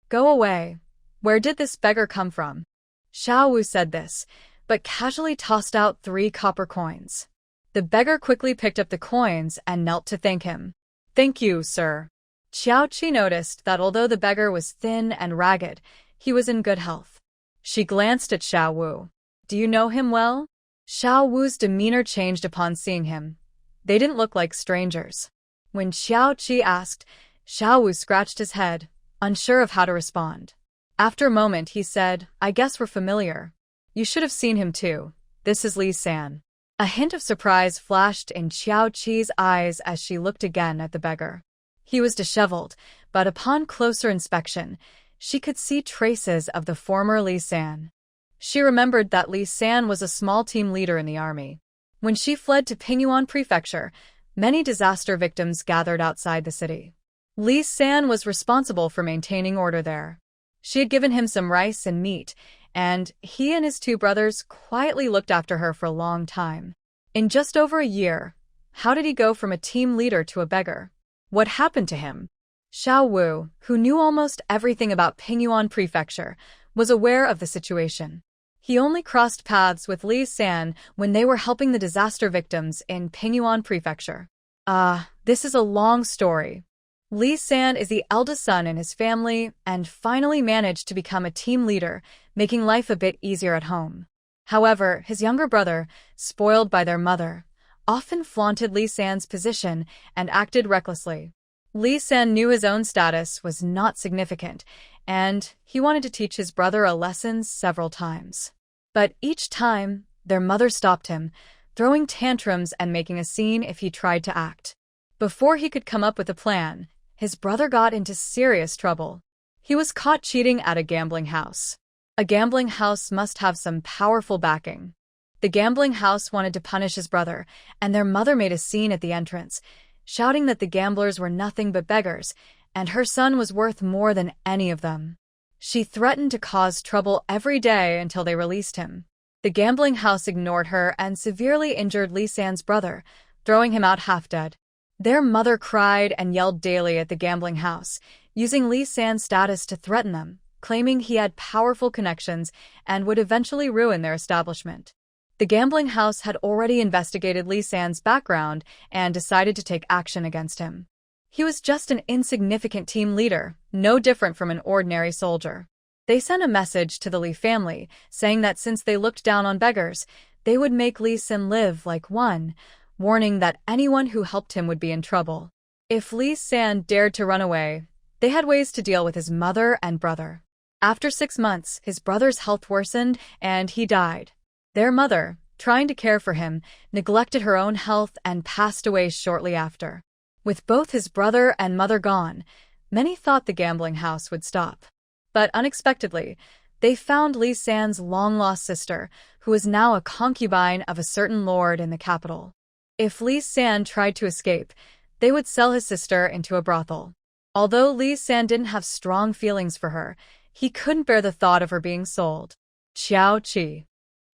Go away. Where did this beggar come from? Xiao Wu said this, but casually tossed out 3 copper coins. The beggar quickly picked up the coins and knelt to thank him. Thank you, sir. Xiao Qi noticed that although the beggar was thin and ragged, he was in good health. She glanced at Xiao Wu. Do you know him well? Xiao Wu's demeanor changed upon seeing him. They didn't look like strangers. When Xiao Qi asked, Xiao Wu scratched his head, unsure of how to respond. After a moment, he said, I guess we're familiar. You should have seen him too. This is Li San. A hint of surprise flashed in Xiao Qi's eyes as she looked again at the beggar. He was disheveled, but upon closer inspection, she could see traces of the former Li San. She remembered that Li San was a small team leader in the army. When she fled to Pingyuan Prefecture, many disaster victims gathered outside the city. Li San was responsible for maintaining order there. She had given him some rice and meat, and he and his two brothers quietly looked after her for a long time. In just over a year, how did he go from a team leader to a beggar? What happened to him? Xiao Wu, who knew almost everything about Pingyuan Prefecture, was aware of the situation. He only crossed paths with Li San when they were helping the disaster victims in Pingyuan Prefecture. This is a long story. Li San is the eldest son in his family and finally managed to become a team leader, making life a bit easier at home. However, his younger brother, spoiled by their mother, often flaunted Li San's position and acted recklessly. Li San knew his own status was not significant, and he wanted to teach his brother a lesson several times. But each time, their mother stopped him, throwing tantrums and making a scene if he tried to act. Before he could come up with a plan, his brother got into serious trouble. He was caught cheating at a gambling house. A gambling house must have some powerful backing. The gambling house wanted to punish his brother, and their mother made a scene at the entrance, shouting that the gamblers were nothing but beggars, and her son was worth more than any of them. She threatened to cause trouble every day until they released him. The gambling house ignored her and severely injured Li San's brother, throwing him out half dead. Their mother cried and yelled daily at the gambling house, using Li San's status to threaten them, claiming he had powerful connections and would eventually ruin their establishment. The gambling house had already investigated Li San's background and decided to take action against him. He was just an insignificant team leader, no different from an ordinary soldier. They sent a message to the Li family, saying that since they looked down on beggars, they would make Li San live like one, warning that anyone who helped him would be in trouble. If Li San dared to run away, they had ways to deal with his mother and brother. After 6 months, his brother's health worsened and he died. Their mother, trying to care for him, neglected her own health and passed away shortly after. With both his brother and mother gone, many thought the gambling house would stop. But unexpectedly, they found Li San's long-lost sister, who was now a concubine of a certain lord in the capital. If Li San tried to escape, they would sell his sister into a brothel. Although Li San didn't have strong feelings for her, he couldn't bear the thought of her being sold. Xiao Qi.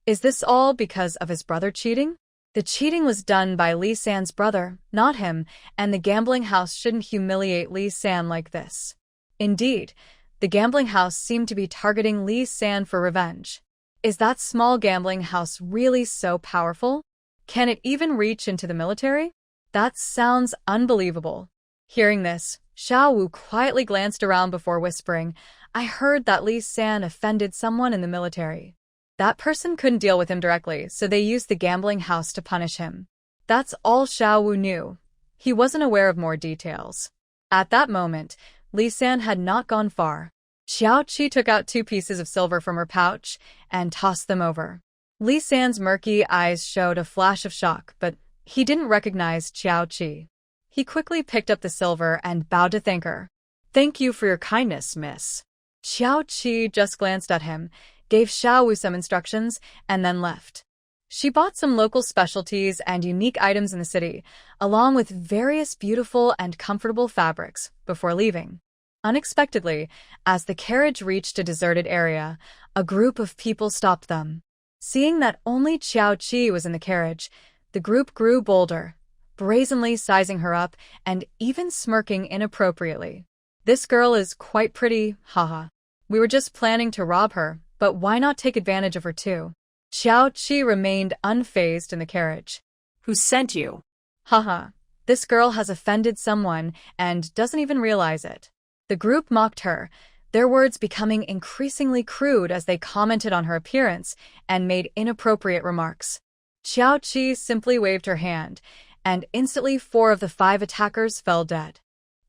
Is this all because of his brother cheating? The cheating was done by Li San's brother, not him, and the gambling house shouldn't humiliate Li San like this. Indeed, the gambling house seemed to be targeting Li San for revenge. Is that small gambling house really so powerful? Can it even reach into the military? That sounds unbelievable. Hearing this, Xiao Wu quietly glanced around before whispering, I heard that Li San offended someone in the military. That person couldn't deal with him directly, so they used the gambling house to punish him. That's all Xiao Wu knew. He wasn't aware of more details. At that moment, Li San had not gone far. Xiao Qi took out 2 pieces of silver from her pouch and tossed them over. Li San's murky eyes showed a flash of shock, but he didn't recognize Xiao Qi. He quickly picked up the silver and bowed to thank her. Thank you for your kindness, miss. Xiao Qi just glanced at him, gave Xiao Wu some instructions, and then left. She bought some local specialties and unique items in the city, along with various beautiful and comfortable fabrics, before leaving. Unexpectedly, as the carriage reached a deserted area, a group of people stopped them. Seeing that only Xiao Qi was in the carriage, the group grew bolder, brazenly sizing her up and even smirking inappropriately. This girl is quite pretty, haha. We were just planning to rob her, but why not take advantage of her too? Xiao Qi remained unfazed in the carriage. Who sent you? Haha, this girl has offended someone and doesn't even realize it. The group mocked her, their words becoming increasingly crude as they commented on her appearance and made inappropriate remarks. Xiao Qi simply waved her hand, and instantly 4 of the 5 attackers fell dead.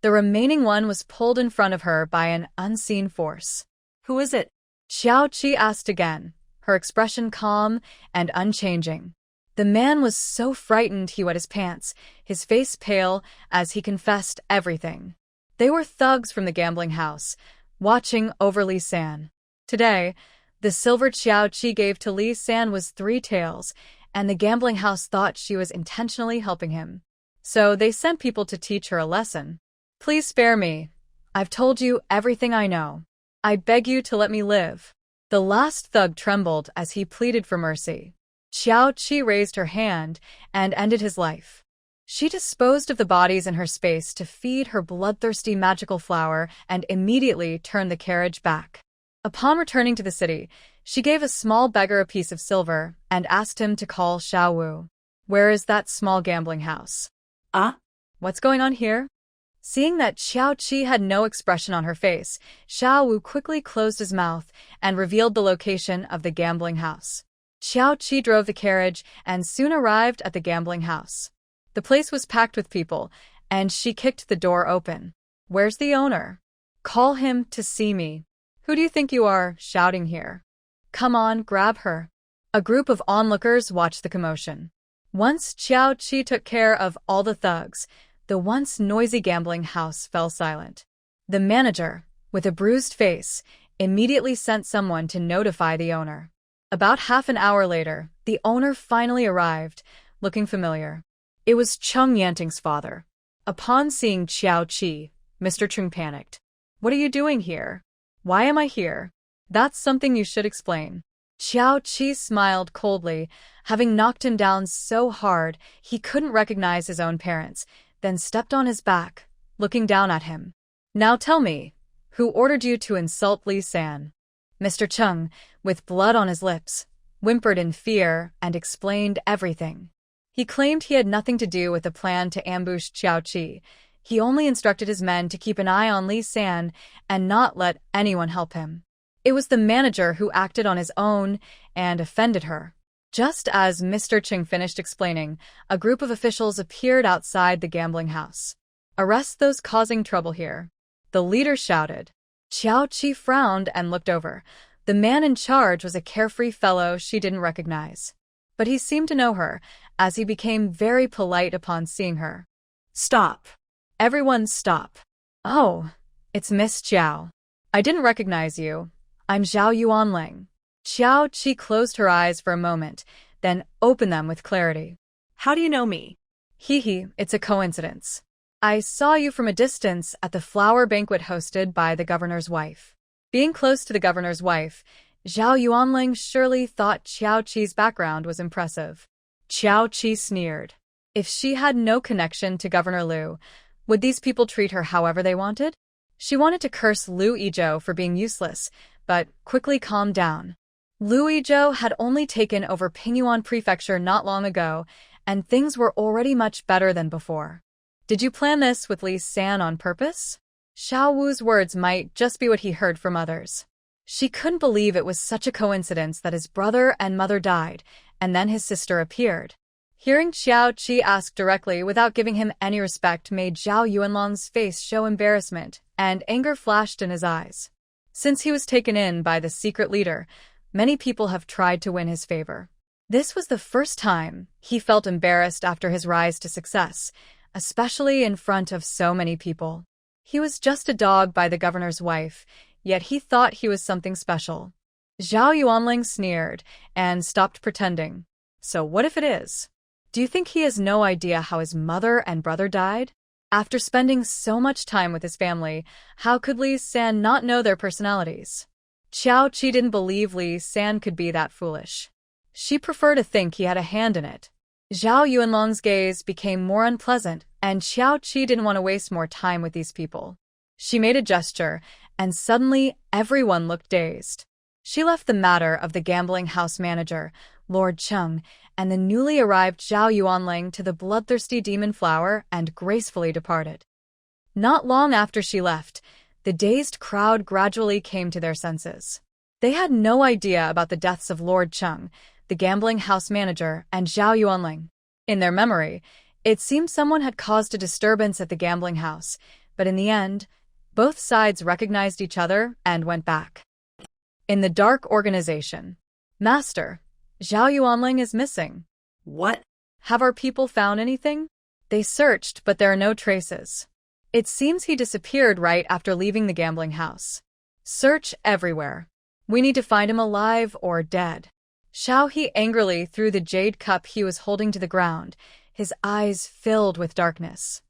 The remaining one was pulled in front of her by an unseen force. Who is it? Xiao Qi asked again, her expression calm and unchanging. The man was so frightened he wet his pants, his face pale, as he confessed everything. They were thugs from the gambling house, watching over Li San. Today, the silver Xiao Qi gave to Li San was 3 taels, and the gambling house thought she was intentionally helping him. So they sent people to teach her a lesson. Please spare me. I've told you everything I know. I beg you to let me live. The last thug trembled as he pleaded for mercy. Xiao Qi raised her hand and ended his life. She disposed of the bodies in her space to feed her bloodthirsty magical flower and immediately turned the carriage back. Upon returning to the city, she gave a small beggar a piece of silver and asked him to call Xiao Wu. Where is that small gambling house? What's going on here? Seeing that Xiao Qi had no expression on her face, Xiao Wu quickly closed his mouth and revealed the location of the gambling house. Xiao Qi drove the carriage and soon arrived at the gambling house. The place was packed with people, and she kicked the door open. Where's the owner? Call him to see me. Who do you think you are, shouting here? Come on, grab her. A group of onlookers watched the commotion. Once Xiao Qi took care of all the thugs, the once noisy gambling house fell silent. The manager, with a bruised face, immediately sent someone to notify the owner. About half an hour later, the owner finally arrived, looking familiar. It was Cheng Yanting's father. Upon seeing Xiao Qi, Mr. Cheng panicked. What are you doing here? Why am I here? That's something you should explain. Xiao Qi smiled coldly, having knocked him down so hard he couldn't recognize his own parents, then stepped on his back, looking down at him. Now tell me, who ordered you to insult Li San? Mr. Cheng, with blood on his lips, whimpered in fear and explained everything. He claimed he had nothing to do with the plan to ambush Xiao Qi. He only instructed his men to keep an eye on Li San and not let anyone help him. It was the manager who acted on his own and offended her. Just as Mr. Cheng finished explaining, a group of officials appeared outside the gambling house. Arrest those causing trouble here. The leader shouted. Xiao Qi frowned and looked over. The man in charge was a carefree fellow she didn't recognize. But he seemed to know her, as he became very polite upon seeing her. Stop. Everyone stop. Oh, it's Miss Xiao. I didn't recognize you. I'm Zhao Yuanling. Xiao Qi closed her eyes for a moment, then opened them with clarity. How do you know me? Hee, it's a coincidence. I saw you from a distance at the flower banquet hosted by the governor's wife. Being close to the governor's wife, Zhao Yuanling surely thought Xiao Qi's background was impressive. Xiao Qi sneered. If she had no connection to Governor Liu, would these people treat her however they wanted? She wanted to curse Liu Yizhou for being useless, but quickly calmed down. Liu Yizhou had only taken over Pingyuan Prefecture not long ago, and things were already much better than before. Did you plan this with Li San on purpose? Xiao Wu's words might just be what he heard from others. She couldn't believe it was such a coincidence that his brother and mother died, and then his sister appeared. Hearing Xiao Qi ask directly without giving him any respect made Zhao Yuanlong's face show embarrassment, and anger flashed in his eyes. Since he was taken in by the secret leader, many people have tried to win his favor. This was the first time he felt embarrassed after his rise to success, especially in front of so many people. He was just a dog by the governor's wife, yet he thought he was something special. Zhao Yuanling sneered and stopped pretending. So what if it is? Do you think he has no idea how his mother and brother died? After spending so much time with his family, how could Li San not know their personalities? Xiao Qi didn't believe Li San could be that foolish. She preferred to think he had a hand in it. Zhao Yuanlong's gaze became more unpleasant, and Xiao Qi didn't want to waste more time with these people. She made a gesture, and suddenly everyone looked dazed. She left the matter of the gambling house manager, Lord Cheng, and the newly arrived Zhao Yuanling to the bloodthirsty demon flower and gracefully departed. Not long after she left, the dazed crowd gradually came to their senses. They had no idea about the deaths of Lord Cheng, the gambling house manager, and Zhao Yuanling. In their memory, it seemed someone had caused a disturbance at the gambling house, but in the end, both sides recognized each other and went back. In the dark organization, Master, Zhao Yuanling is missing. What? Have our people found anything? They searched, but there are no traces. It seems he disappeared right after leaving the gambling house. Search everywhere. We need to find him alive or dead. Xiao He angrily threw the jade cup he was holding to the ground, his eyes filled with darkness.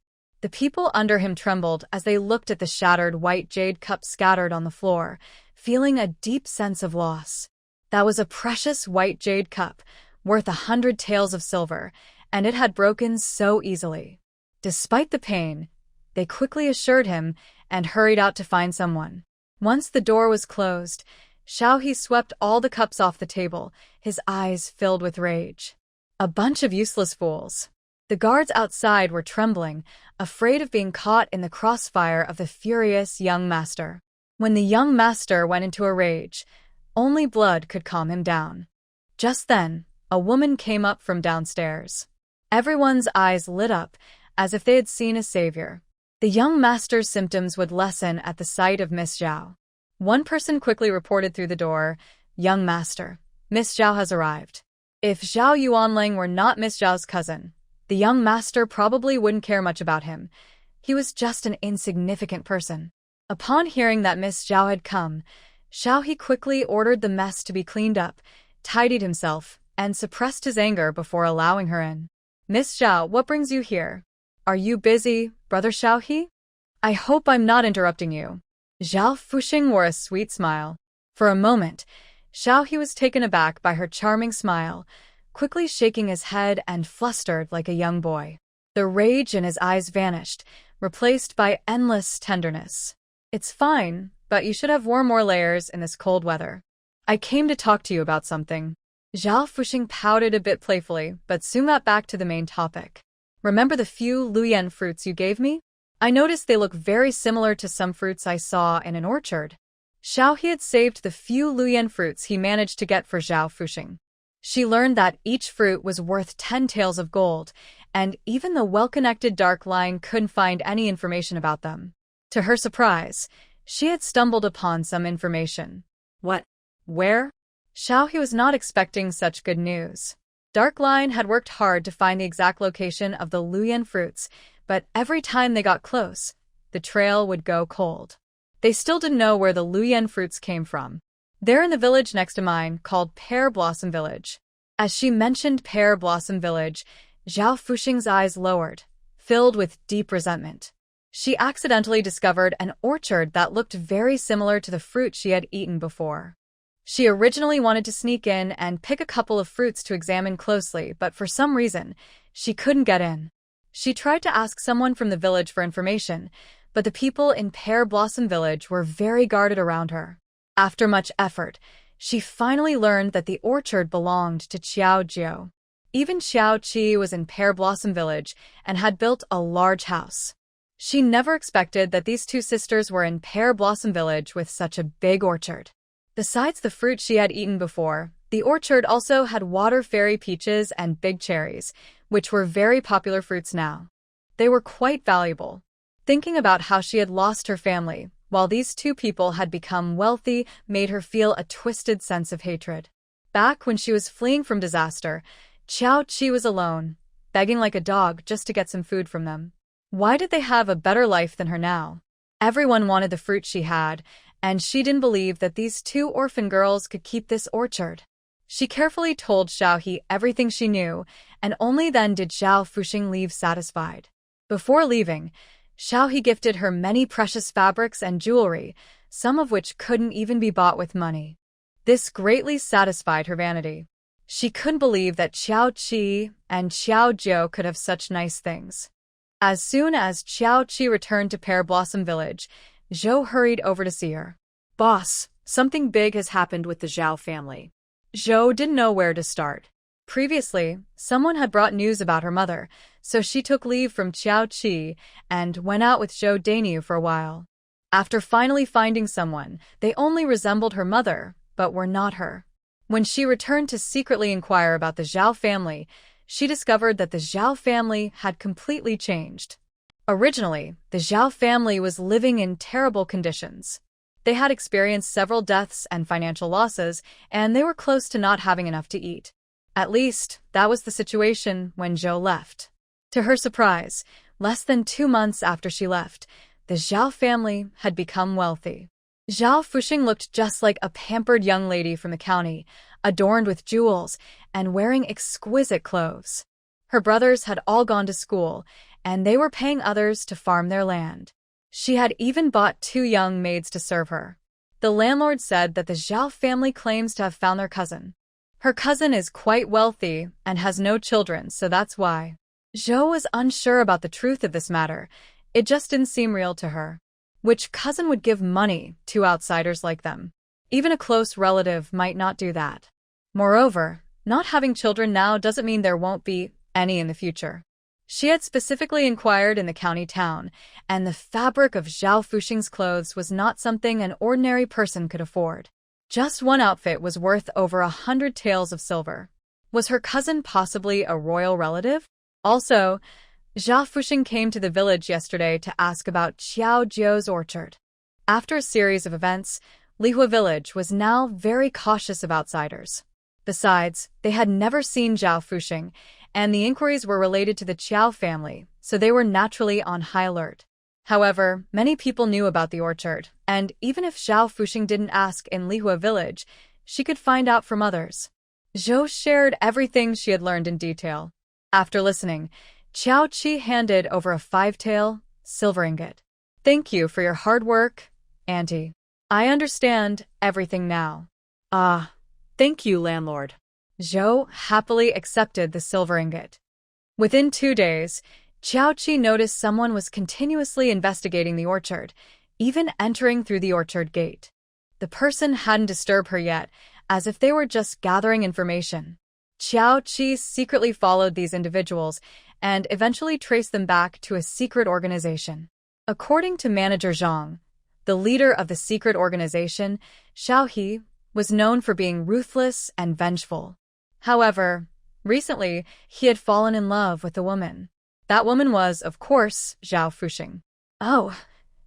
The people under him trembled as they looked at the shattered white jade cup scattered on the floor, feeling a deep sense of loss. That was a precious white jade cup, worth 100 taels of silver, and it had broken so easily. Despite the pain, they quickly assured him and hurried out to find someone. Once the door was closed, Xiao He swept all the cups off the table, his eyes filled with rage. A bunch of useless fools. The guards outside were trembling, afraid of being caught in the crossfire of the furious young master. When the young master went into a rage, only blood could calm him down. Just then, a woman came up from downstairs. Everyone's eyes lit up, as if they had seen a savior. The young master's symptoms would lessen at the sight of Miss Zhao. One person quickly reported through the door, "Young master, Miss Zhao has arrived." If Zhao Yuanling were not Miss Zhao's cousin, the young master probably wouldn't care much about him. He was just an insignificant person. Upon hearing that Miss Zhao had come, Xiao He quickly ordered the mess to be cleaned up, tidied himself, and suppressed his anger before allowing her in. "Miss Zhao, what brings you here? Are you busy, Brother Xiao He? I hope I'm not interrupting you." Zhao Fuxing wore a sweet smile. For a moment, Xiao He was taken aback by her charming smile, quickly shaking his head and flustered like a young boy. The rage in his eyes vanished, replaced by endless tenderness. "It's fine, but you should have worn more layers in this cold weather. I came to talk to you about something." Zhao Fuxing pouted a bit playfully, but soon got back to the main topic. "Remember the few luyen fruits you gave me? I noticed they look very similar to some fruits I saw in an orchard." Xiao He had saved the few luyen fruits he managed to get for Zhao Fuxing. She learned that each fruit was worth 10 taels of gold, and even the well-connected Dark Line couldn't find any information about them. To her surprise, she had stumbled upon some information. What? Where? Xiao He was not expecting such good news. Dark Line had worked hard to find the exact location of the luyen fruits, but every time they got close, the trail would go cold. They still didn't know where the luyen fruits came from. They're in the village next to mine, called Pear Blossom Village. As she mentioned Pear Blossom Village, Zhao Fuxing's eyes lowered, filled with deep resentment. She accidentally discovered an orchard that looked very similar to the fruit she had eaten before. She originally wanted to sneak in and pick a couple of fruits to examine closely, but for some reason, she couldn't get in. She tried to ask someone from the village for information, but the people in Pear Blossom Village were very guarded around her. After much effort, she finally learned that the orchard belonged to Qiao Jiao. Even Qiao Qi was in Pear Blossom Village and had built a large house. She never expected that these two sisters were in Pear Blossom Village with such a big orchard. Besides the fruit she had eaten before, the orchard also had water fairy peaches and big cherries, which were very popular fruits now. They were quite valuable. Thinking about how she had lost her family, while these two people had become wealthy, made her feel a twisted sense of hatred. Back when she was fleeing from disaster, Qiao Qi was alone, begging like a dog just to get some food from them. Why did they have a better life than her now? Everyone wanted the fruit she had, and she didn't believe that these two orphan girls could keep this orchard. She carefully told Xiao He everything she knew, and only then did Zhao Fuxing leave satisfied. Before leaving, Xiao He gifted her many precious fabrics and jewelry, some of which couldn't even be bought with money. This greatly satisfied her vanity. She couldn't believe that Qiao Qi and Qiao Jiao could have such nice things. As soon as Qiao Qi returned to Pear Blossom Village, Zhou hurried over to see her. "Boss, something big has happened with the Zhao family." Zhou didn't know where to start. Previously, someone had brought news about her mother, so she took leave from Qiao Qi and went out with Zhou Dainyu for a while. After finally finding someone, they only resembled her mother, but were not her. When she returned to secretly inquire about the Zhao family, she discovered that the Zhao family had completely changed. Originally, the Zhao family was living in terrible conditions. They had experienced several deaths and financial losses, and they were close to not having enough to eat. At least, that was the situation when Zhou left. To her surprise, less than 2 months after she left, the Zhao family had become wealthy. Zhao Fuxing looked just like a pampered young lady from the county, adorned with jewels and wearing exquisite clothes. Her brothers had all gone to school, and they were paying others to farm their land. She had even bought 2 young maids to serve her. The landlord said that the Zhao family claims to have found their cousin. Her cousin is quite wealthy and has no children, so that's why. Zhou was unsure about the truth of this matter. It just didn't seem real to her. Which cousin would give money to outsiders like them? Even a close relative might not do that. Moreover, not having children now doesn't mean there won't be any in the future. She had specifically inquired in the county town, and the fabric of Zhao Fuxing's clothes was not something an ordinary person could afford. Just one outfit was worth over 100 taels of silver. Was her cousin possibly a royal relative? Also, Zhao Fuxing came to the village yesterday to ask about Xiao Jiu's orchard. After a series of events, Lihua village was now very cautious of outsiders. Besides, they had never seen Zhao Fuxing, and the inquiries were related to the Qiao family, so they were naturally on high alert. However, many people knew about the orchard, and even if Zhao Fuxing didn't ask in Lihua village, she could find out from others. Zhou shared everything she had learned in detail. After listening, Qiao Qi handed over a 5-tael silver ingot. "Thank you for your hard work, Auntie. I understand everything now." "Ah, thank you, landlord." Zhou happily accepted the silver ingot. Within 2 days, Qiao Qi noticed someone was continuously investigating the orchard, even entering through the orchard gate. The person hadn't disturbed her yet, as if they were just gathering information. Qiao Qi secretly followed these individuals and eventually traced them back to a secret organization. According to Manager Zhang, the leader of the secret organization, Xiao He, was known for being ruthless and vengeful. However, recently, he had fallen in love with a woman. That woman was, of course, Zhao Fuxing. Oh,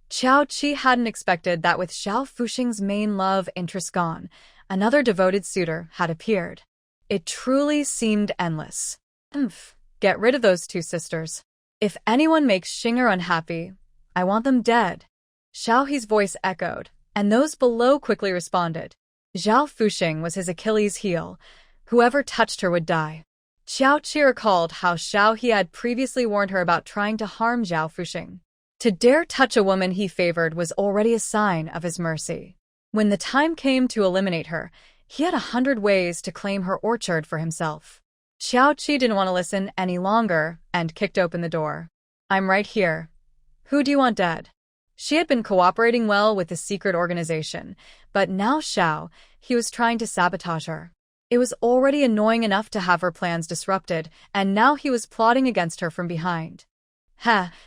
Qiao Qi hadn't expected that with Zhao Fuxing's main love interest gone, another devoted suitor had appeared. It truly seemed endless. Get rid of those 2 sisters. If anyone makes Xinger unhappy, I want them dead. Xiao He's voice echoed, and those below quickly responded. Zhao Fuxing was his Achilles heel. Whoever touched her would die. Qiao Qi recalled how Xiao He had previously warned her about trying to harm Zhao Fuxing. To dare touch a woman he favored was already a sign of his mercy. When the time came to eliminate her, he had 100 ways to claim her orchard for himself. Qiao Qi didn't want to listen any longer and kicked open the door. "I'm right here. Who do you want dead?" She had been cooperating well with the secret organization, but now he was trying to sabotage her. It was already annoying enough to have her plans disrupted, and now he was plotting against her from behind.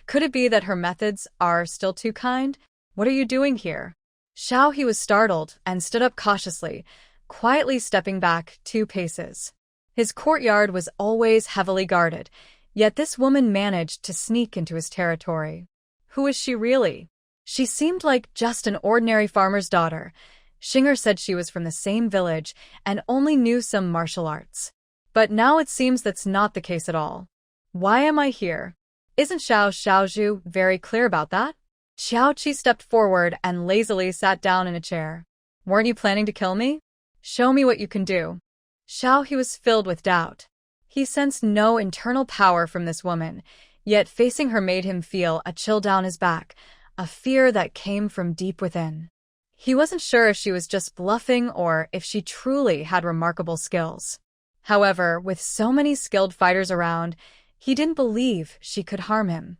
Could it be that her methods are still too kind? What are you doing here? He was startled and stood up cautiously, quietly stepping back 2 paces. His courtyard was always heavily guarded, yet this woman managed to sneak into his territory. Who is she really? She seemed like just an ordinary farmer's daughter. Xinger said she was from the same village and only knew some martial arts. But now it seems that's not the case at all. Why am I here? Isn't Xiaozhu very clear about that? Qiao Qi stepped forward and lazily sat down in a chair. Weren't you planning to kill me? Show me what you can do. He was filled with doubt. He sensed no internal power from this woman, yet facing her made him feel a chill down his back, a fear that came from deep within. He wasn't sure if she was just bluffing or if she truly had remarkable skills. However, with so many skilled fighters around, he didn't believe she could harm him.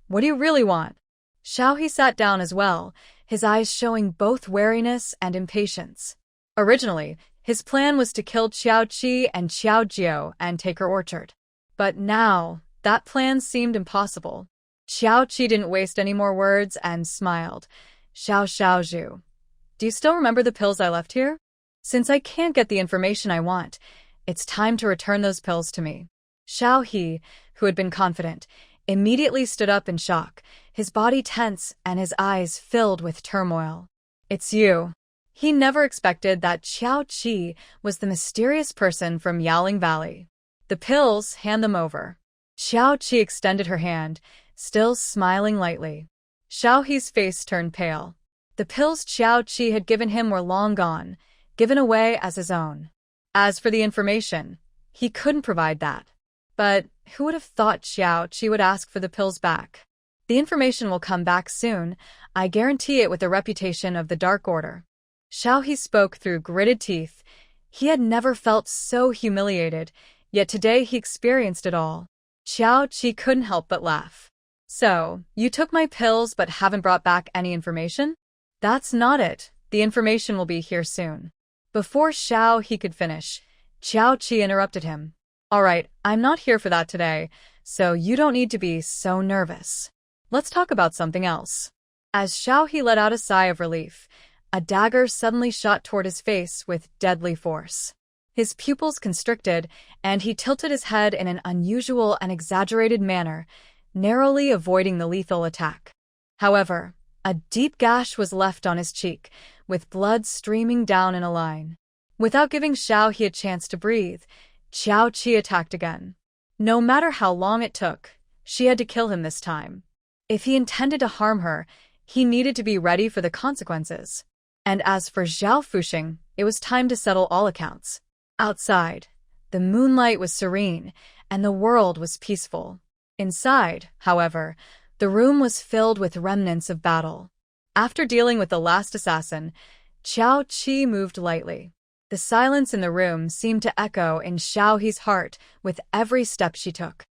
What do you really want? He sat down as well, his eyes showing both wariness and impatience. Originally, his plan was to kill Qiao Qi and Qiao Jiu and take her orchard. But now, that plan seemed impossible. Qiao Qi didn't waste any more words and smiled. Xiaozhu, do you still remember the pills I left here? Since I can't get the information I want, it's time to return those pills to me. Xiao He, who had been confident, immediately stood up in shock, his body tense and his eyes filled with turmoil. It's you. He never expected that Xiao Qi was the mysterious person from Yaoling Valley. The pills, hand them over. Xiao Qi extended her hand, still smiling lightly. Xiao He's face turned pale. The pills Xiao Qi had given him were long gone, given away as his own. As for the information, he couldn't provide that. But who would have thought Xiao Qi would ask for the pills back? The information will come back soon, I guarantee it, with the reputation of the Dark Order. Xiao He spoke through gritted teeth. He had never felt so humiliated, yet today he experienced it all. Xiao Qi couldn't help but laugh. So, you took my pills but haven't brought back any information? That's not it. The information will be here soon. Before Xiao He could finish, Xiao Qi interrupted him. All right, I'm not here for that today, so you don't need to be so nervous. Let's talk about something else. As Xiao He let out a sigh of relief, a dagger suddenly shot toward his face with deadly force. His pupils constricted, and he tilted his head in an unusual and exaggerated manner, narrowly avoiding the lethal attack. However, a deep gash was left on his cheek, with blood streaming down in a line. Without giving Xiao He a chance to breathe, Xiao Qi attacked again. No matter how long it took, she had to kill him this time. If he intended to harm her, he needed to be ready for the consequences. And as for Zhao Fuxing, it was time to settle all accounts. Outside, the moonlight was serene, and the world was peaceful. Inside, however, the room was filled with remnants of battle. After dealing with the last assassin, Xiao Qi moved lightly. The silence in the room seemed to echo in Xiao He's heart with every step she took.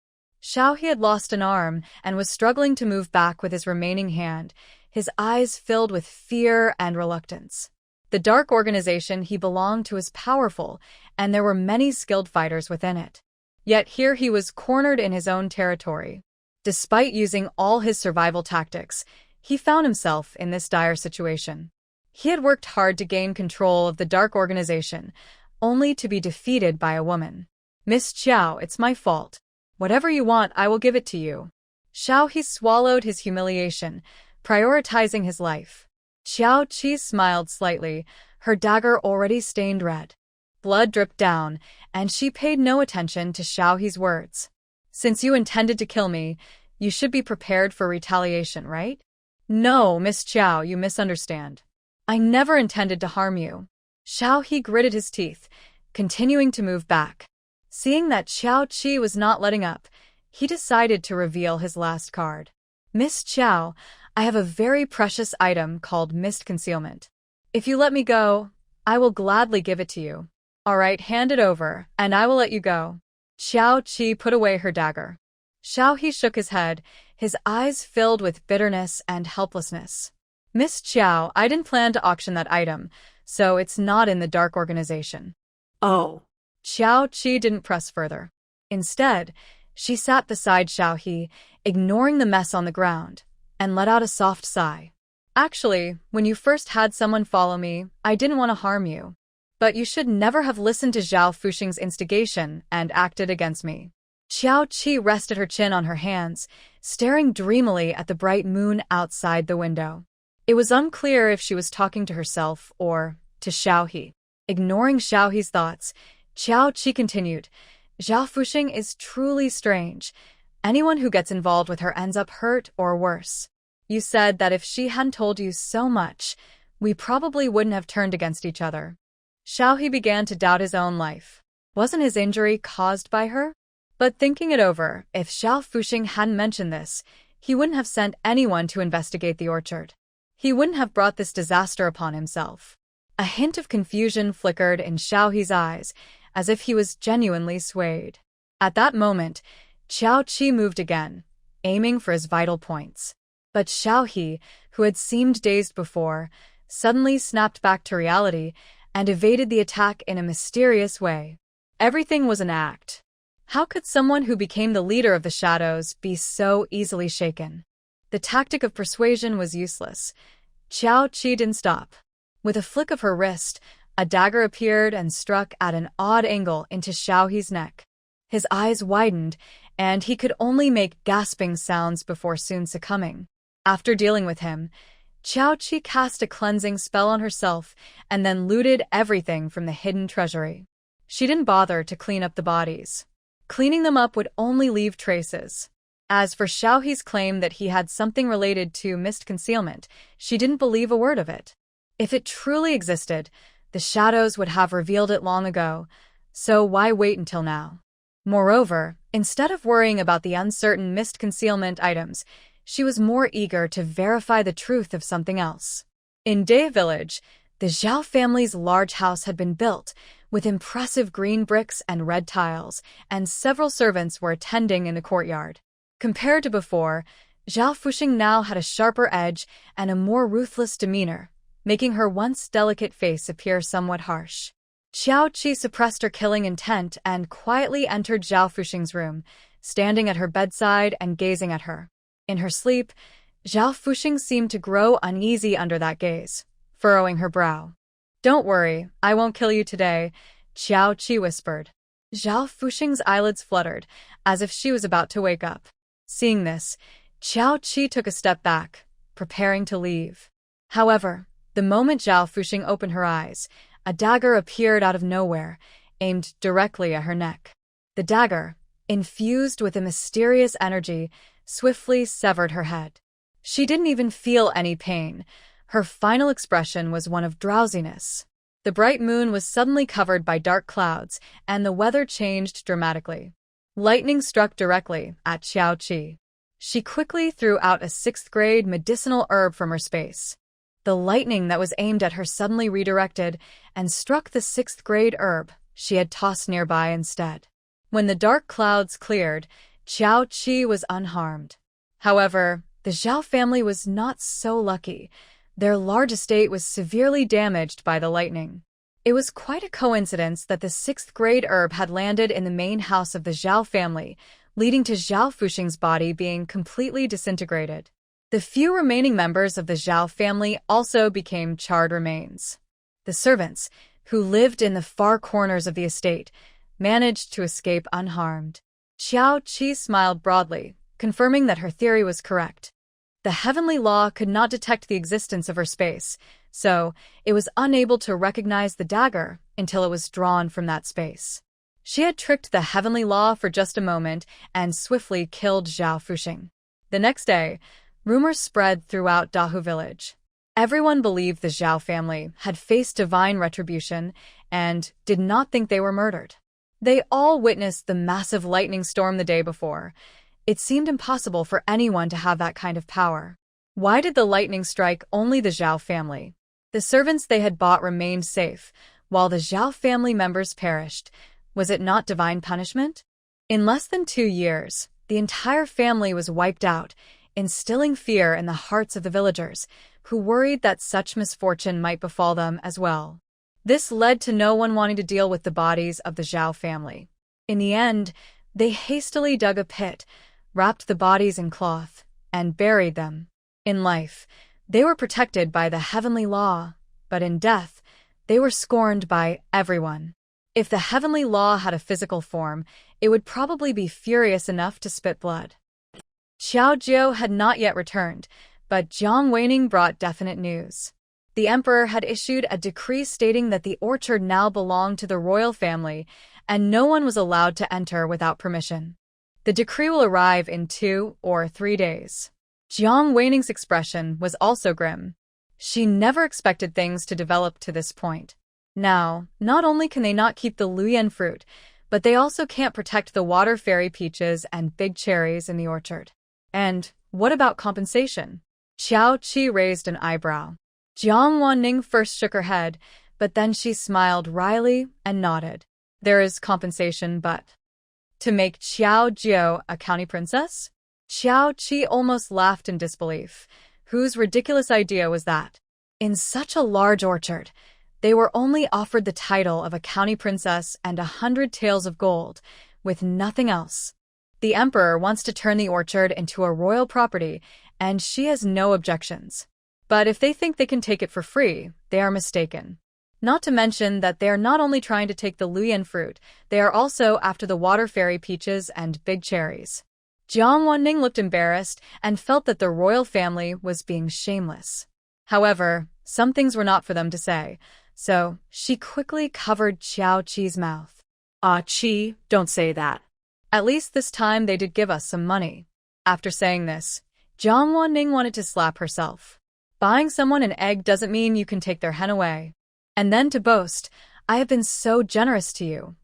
Xiao He had lost an arm and was struggling to move back with his remaining hand, his eyes filled with fear and reluctance. The dark organization he belonged to was powerful, and there were many skilled fighters within it. Yet here he was cornered in his own territory. Despite using all his survival tactics, he found himself in this dire situation. He had worked hard to gain control of the dark organization, only to be defeated by a woman. Miss Qiao, it's my fault. Whatever you want, I will give it to you. Xiao He swallowed his humiliation, prioritizing his life. Xiao Qi smiled slightly, her dagger already stained red. Blood dripped down, and she paid no attention to Xiao He's words. Since you intended to kill me, you should be prepared for retaliation, right? No, Miss Qiao, you misunderstand. I never intended to harm you. Xiao He gritted his teeth, continuing to move back. Seeing that Xiao Qi was not letting up, he decided to reveal his last card. Miss Qiao, I have a very precious item called Mist Concealment. If you let me go, I will gladly give it to you. All right, hand it over, and I will let you go. Xiao Qi put away her dagger. Xiao He shook his head, his eyes filled with bitterness and helplessness. Miss Qiao, I didn't plan to auction that item, so it's not in the dark organization. Oh. Xiao Qi didn't press further. Instead, she sat beside Xiao He, ignoring the mess on the ground, and let out a soft sigh. Actually, when you first had someone follow me, I didn't want to harm you. But you should never have listened to Zhao Fuxing's instigation and acted against me. Xiao Qi rested her chin on her hands, staring dreamily at the bright moon outside the window. It was unclear if she was talking to herself or to Xiao He. Ignoring Xiao He's thoughts, Xiao Qi continued, Zhao Fuxing is truly strange. Anyone who gets involved with her ends up hurt or worse. You said that if she hadn't told you so much, we probably wouldn't have turned against each other. Xiao He began to doubt his own life. Wasn't his injury caused by her? But thinking it over, if Zhao Fuxing hadn't mentioned this, he wouldn't have sent anyone to investigate the orchard. He wouldn't have brought this disaster upon himself. A hint of confusion flickered in Xiao He's eyes, as if he was genuinely swayed. At that moment, Xiao Qi moved again, aiming for his vital points. But Xiao He, who had seemed dazed before, suddenly snapped back to reality and evaded the attack in a mysterious way. Everything was an act. How could someone who became the leader of the shadows be so easily shaken? The tactic of persuasion was useless. Xiao Qi didn't stop. With a flick of her wrist, A dagger appeared and struck at an odd angle into Xiaohe's neck. His eyes widened, and he could only make gasping sounds before soon succumbing. After dealing with him, Qiaoqi cast a cleansing spell on herself and then looted everything from the hidden treasury. She didn't bother to clean up the bodies. Cleaning them up would only leave traces. As for Xiaohe's claim that he had something related to mist concealment, she didn't believe a word of it. If it truly existed, the shadows would have revealed it long ago, so why wait until now? Moreover, instead of worrying about the uncertain mist concealment items, she was more eager to verify the truth of something else. In Day Village, the Zhao family's large house had been built, with impressive green bricks and red tiles, and several servants were attending in the courtyard. Compared to before, Zhao Fuxing now had a sharper edge and a more ruthless demeanor, making her once delicate face appear somewhat harsh. Qiaoqi suppressed her killing intent and quietly entered Zhao Fuxing's room, standing at her bedside and gazing at her. In her sleep, Zhao Fuxing seemed to grow uneasy under that gaze, furrowing her brow. "Don't worry, I won't kill you today," Qiaoqi whispered. Zhao Fuxing's eyelids fluttered, as if she was about to wake up. Seeing this, Qiaoqi took a step back, preparing to leave. However, the moment Zhao Fuxing opened her eyes, a dagger appeared out of nowhere, aimed directly at her neck. The dagger, infused with a mysterious energy, swiftly severed her head. She didn't even feel any pain. Her final expression was one of drowsiness. The bright moon was suddenly covered by dark clouds, and the weather changed dramatically. Lightning struck directly at Qiaoqi. She quickly threw out a 6th-grade medicinal herb from her space. The lightning that was aimed at her suddenly redirected and struck the 6th-grade herb she had tossed nearby instead. When the dark clouds cleared, Qiaoqi was unharmed. However, the Zhao family was not so lucky. Their large estate was severely damaged by the lightning. It was quite a coincidence that the 6th-grade herb had landed in the main house of the Zhao family, leading to Zhao Fuxing's body being completely disintegrated. The few remaining members of the Zhao family also became charred remains. The servants, who lived in the far corners of the estate, managed to escape unharmed. Qiaoqi smiled broadly, confirming that her theory was correct. The heavenly law could not detect the existence of her space, so it was unable to recognize the dagger until it was drawn from that space. She had tricked the heavenly law for just a moment and swiftly killed Zhao Fuxing. The next day, rumors spread throughout Dahu village. Everyone believed the Zhao family had faced divine retribution and did not think they were murdered. They all witnessed the massive lightning storm the day before. It seemed impossible for anyone to have that kind of power. Why did the lightning strike only the Zhao family? The servants they had bought remained safe, while the Zhao family members perished. Was it not divine punishment? In less than 2 years, the entire family was wiped out, instilling fear in the hearts of the villagers, who worried that such misfortune might befall them as well. This led to no one wanting to deal with the bodies of the Zhao family. In the end, they hastily dug a pit, wrapped the bodies in cloth, and buried them. In life, they were protected by the heavenly law, but in death, they were scorned by everyone. If the heavenly law had a physical form, it would probably be furious enough to spit blood. Xiao Jiao had not yet returned, but Jiang Weining brought definite news. The emperor had issued a decree stating that the orchard now belonged to the royal family, and no one was allowed to enter without permission. The decree will arrive in 2 or 3 days. Jiang Weining's expression was also grim. She never expected things to develop to this point. Now, not only can they not keep the Luyan fruit, but they also can't protect the water fairy peaches and big cherries in the orchard. And what about compensation? Qiao Qi raised an eyebrow. Jiang Wanning first shook her head, but then she smiled wryly and nodded. There is compensation, but to make Qiao Jiao a county princess? Qiao Qi almost laughed in disbelief. Whose ridiculous idea was that? In such a large orchard, they were only offered the title of a county princess and 100 taels of gold, with nothing else. The emperor wants to turn the orchard into a royal property, and she has no objections. But if they think they can take it for free, they are mistaken. Not to mention that they are not only trying to take the Luyan fruit, they are also after the water fairy peaches and big cherries. Jiang Wanning looked embarrassed and felt that the royal family was being shameless. However, some things were not for them to say, so she quickly covered Qiao Qi's mouth. Ah, Qi, don't say that. At least this time they did give us some money. After saying this, Jiang Wanning wanted to slap herself. Buying someone an egg doesn't mean you can take their hen away. And then to boast, I have been so generous to you.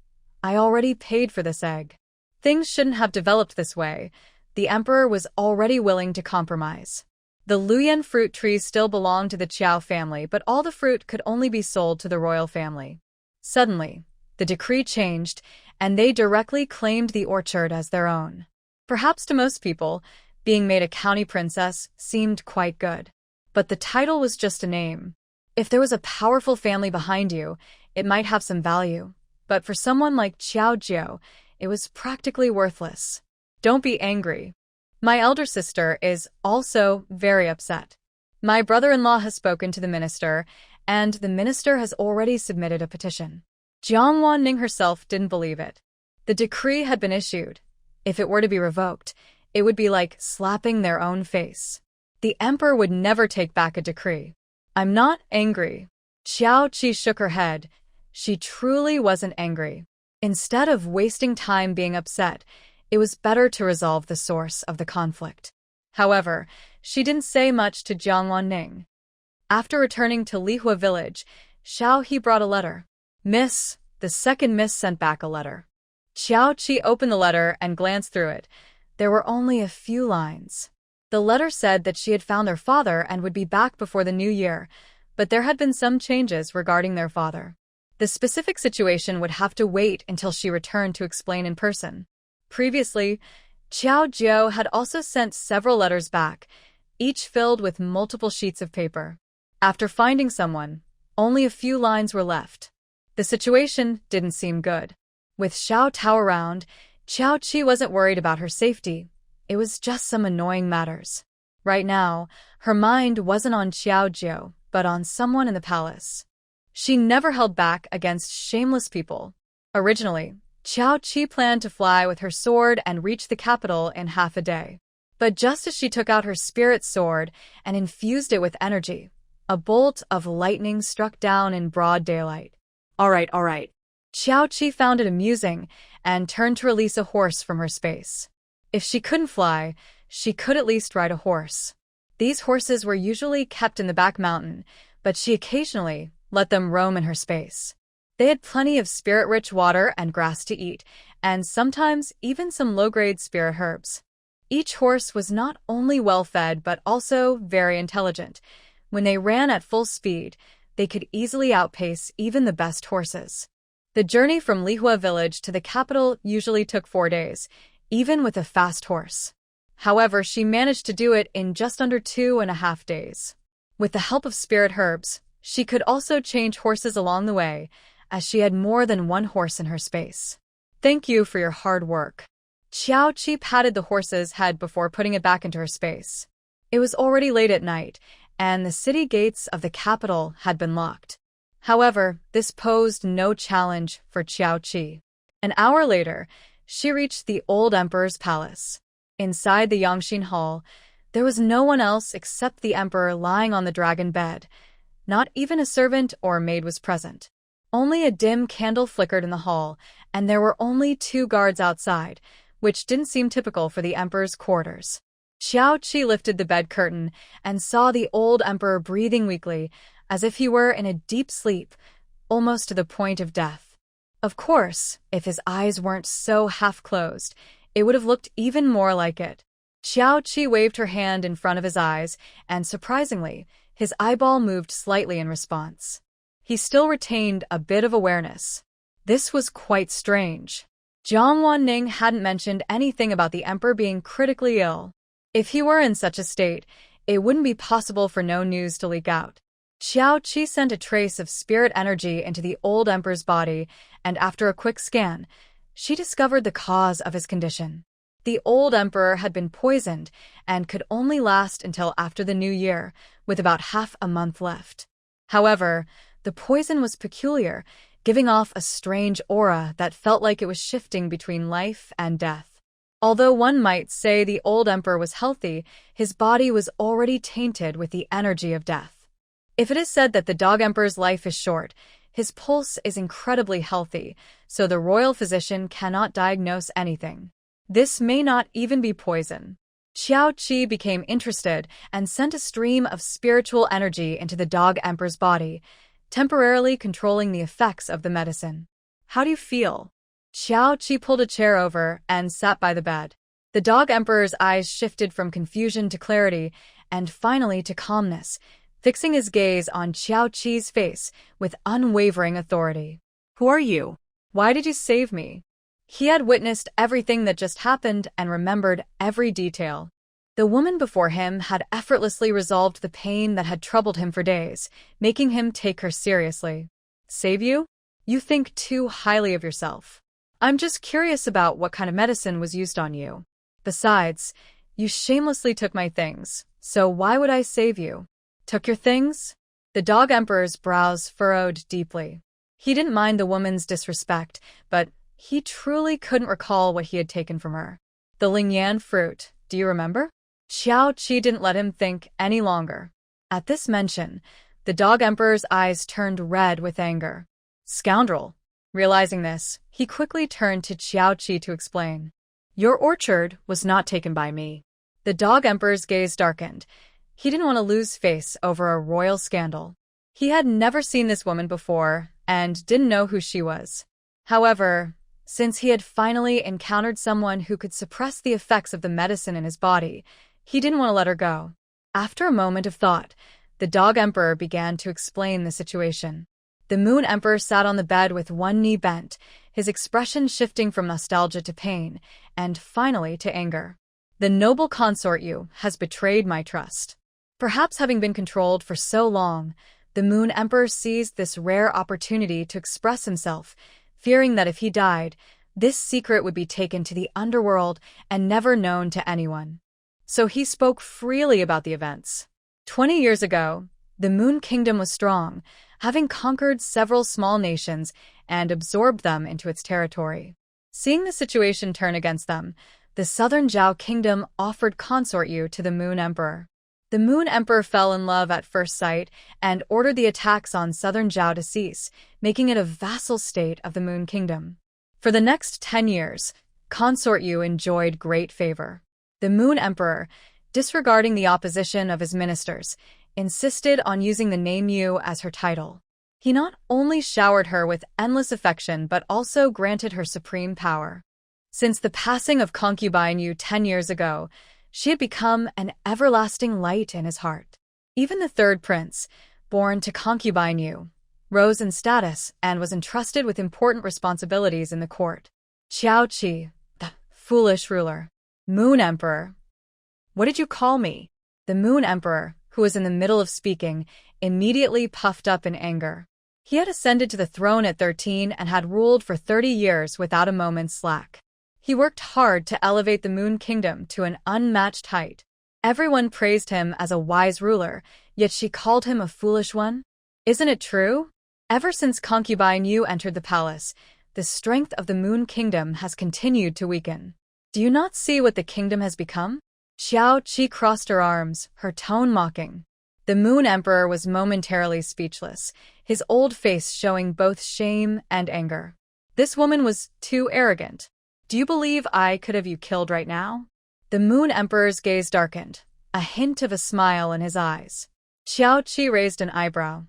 I already paid for this egg. Things shouldn't have developed this way. The emperor was already willing to compromise. The Luyan fruit trees still belonged to the Qiao family, but all the fruit could only be sold to the royal family. Suddenly, the decree changed, and they directly claimed the orchard as their own. Perhaps to most people, being made a county princess seemed quite good. But the title was just a name. If there was a powerful family behind you, it might have some value. But for someone like Qiao Jiao, it was practically worthless. Don't be angry. My elder sister is also very upset. My brother-in-law has spoken to the minister, and the minister has already submitted a petition. Jiang Wanning herself didn't believe it. The decree had been issued. If it were to be revoked, it would be like slapping their own face. The emperor would never take back a decree. I'm not angry. Qiao Qi shook her head. She truly wasn't angry. Instead of wasting time being upset, it was better to resolve the source of the conflict. However, she didn't say much to Jiang Wanning. After returning to Lihua village, Xiao He brought a letter. Miss, the second miss sent back a letter. Qiao Qi opened the letter and glanced through it. There were only a few lines. The letter said that she had found their father and would be back before the new year, but there had been some changes regarding their father. The specific situation would have to wait until she returned to explain in person. Previously, Qiao Jiao had also sent several letters back, each filled with multiple sheets of paper. After finding someone, only a few lines were left. The situation didn't seem good. With Xiao Tao around, Qiao Qi wasn't worried about her safety. It was just some annoying matters. Right now, her mind wasn't on Qiao Jiao, but on someone in the palace. She never held back against shameless people. Originally, Qiao Qi planned to fly with her sword and reach the capital in half a day. But just as she took out her spirit sword and infused it with energy, a bolt of lightning struck down in broad daylight. All right. Qiao Qi found it amusing and turned to release a horse from her space. If she couldn't fly, she could at least ride a horse. These horses were usually kept in the back mountain, but she occasionally let them roam in her space. They had plenty of spirit-rich water and grass to eat, and sometimes even some low-grade spirit herbs. Each horse was not only well-fed but also very intelligent. When they ran at full speed, they could easily outpace even the best horses. The journey from Lihua village to the capital usually took 4 days, even with a fast horse. However, she managed to do it in just under 2.5 days. With the help of spirit herbs, she could also change horses along the way, as she had more than one horse in her space. Thank you for your hard work. Qiao Qi patted the horse's head before putting it back into her space. It was already late at night, and the city gates of the capital had been locked. However, this posed no challenge for Qiao Qi. An hour later, she reached the old emperor's palace. Inside the Yangxin Hall, there was no one else except the emperor lying on the dragon bed. Not even a servant or maid was present. Only a dim candle flickered in the hall, and there were only 2 guards outside, which didn't seem typical for the emperor's quarters. Qiao Qi lifted the bed curtain and saw the old emperor breathing weakly, as if he were in a deep sleep, almost to the point of death. Of course, if his eyes weren't so half-closed, it would have looked even more like it. Qiao Qi waved her hand in front of his eyes, and surprisingly, his eyeball moved slightly in response. He still retained a bit of awareness. This was quite strange. Jiang Wanning hadn't mentioned anything about the emperor being critically ill. If he were in such a state, it wouldn't be possible for no news to leak out. Qiao Qi sent a trace of spirit energy into the old emperor's body, and after a quick scan, she discovered the cause of his condition. The old emperor had been poisoned and could only last until after the new year, with about half a month left. However, The poison was peculiar, giving off a strange aura that felt like it was shifting between life and death. Although one might say the old emperor was healthy, his body was already tainted with the energy of death. If it is said that the dog emperor's life is short, his pulse is incredibly healthy, so the royal physician cannot diagnose anything. This may not even be poison. Xiao Qi became interested and sent a stream of spiritual energy into the dog emperor's body, temporarily controlling the effects of the medicine. How do you feel? Xiao Qi pulled a chair over and sat by the bed. The dog emperor's eyes shifted from confusion to clarity and finally to calmness, fixing his gaze on Xiao Qi's face with unwavering authority. Who are you? Why did you save me? He had witnessed everything that just happened and remembered every detail. The woman before him had effortlessly resolved the pain that had troubled him for days, making him take her seriously. Save you? You think too highly of yourself. I'm just curious about what kind of medicine was used on you. Besides, you shamelessly took my things, so why would I save you? Took your things? The dog emperor's brows furrowed deeply. He didn't mind the woman's disrespect, but he truly couldn't recall what he had taken from her. The Lingyan fruit, do you remember? Xiao Qi didn't let him think any longer. At this mention, the dog emperor's eyes turned red with anger. Scoundrel! Realizing this, he quickly turned to Xiao Qi to explain. Your orchard was not taken by me. The dog emperor's gaze darkened. He didn't want to lose face over a royal scandal. He had never seen this woman before and didn't know who she was. However, since he had finally encountered someone who could suppress the effects of the medicine in his body, he didn't want to let her go. After a moment of thought, the dog emperor began to explain the situation. The moon emperor sat on the bed with one knee bent, his expression shifting from nostalgia to pain, and finally to anger. The noble consort you has betrayed my trust. Perhaps having been controlled for so long, the moon emperor seized this rare opportunity to express himself, fearing that if he died, this secret would be taken to the underworld and never known to anyone. So he spoke freely about the events. 20 years ago, the Moon Kingdom was strong, having conquered several small nations and absorbed them into its territory. Seeing the situation turn against them, the Southern Zhao Kingdom offered consort you to the Moon Emperor. The Moon Emperor fell in love at first sight and ordered the attacks on Southern Zhao to cease, making it a vassal state of the Moon Kingdom. For the next 10 years, Consort Yu enjoyed great favor. The Moon Emperor, disregarding the opposition of his ministers, insisted on using the name Yu as her title. He not only showered her with endless affection but also granted her supreme power. Since the passing of concubine Yu 10 years ago, she had become an everlasting light in his heart. Even the third prince, born to concubine Yu, rose in status and was entrusted with important responsibilities in the court. Xiao Qi, the foolish ruler. Moon Emperor. What did you call me? The Moon Emperor, who was in the middle of speaking, immediately puffed up in anger. He had ascended to the throne at 13 and had ruled for 30 years without a moment's slack. He worked hard to elevate the Moon Kingdom to an unmatched height. Everyone praised him as a wise ruler, yet she called him a foolish one. Isn't it true? Ever since concubine Yu entered the palace, the strength of the Moon Kingdom has continued to weaken. Do you not see what the kingdom has become? Xiao Qi crossed her arms, her tone mocking. The Moon Emperor was momentarily speechless, his old face showing both shame and anger. This woman was too arrogant. Do you believe I could have you killed right now? The Moon Emperor's gaze darkened, a hint of a smile in his eyes. Xiao Qi raised an eyebrow.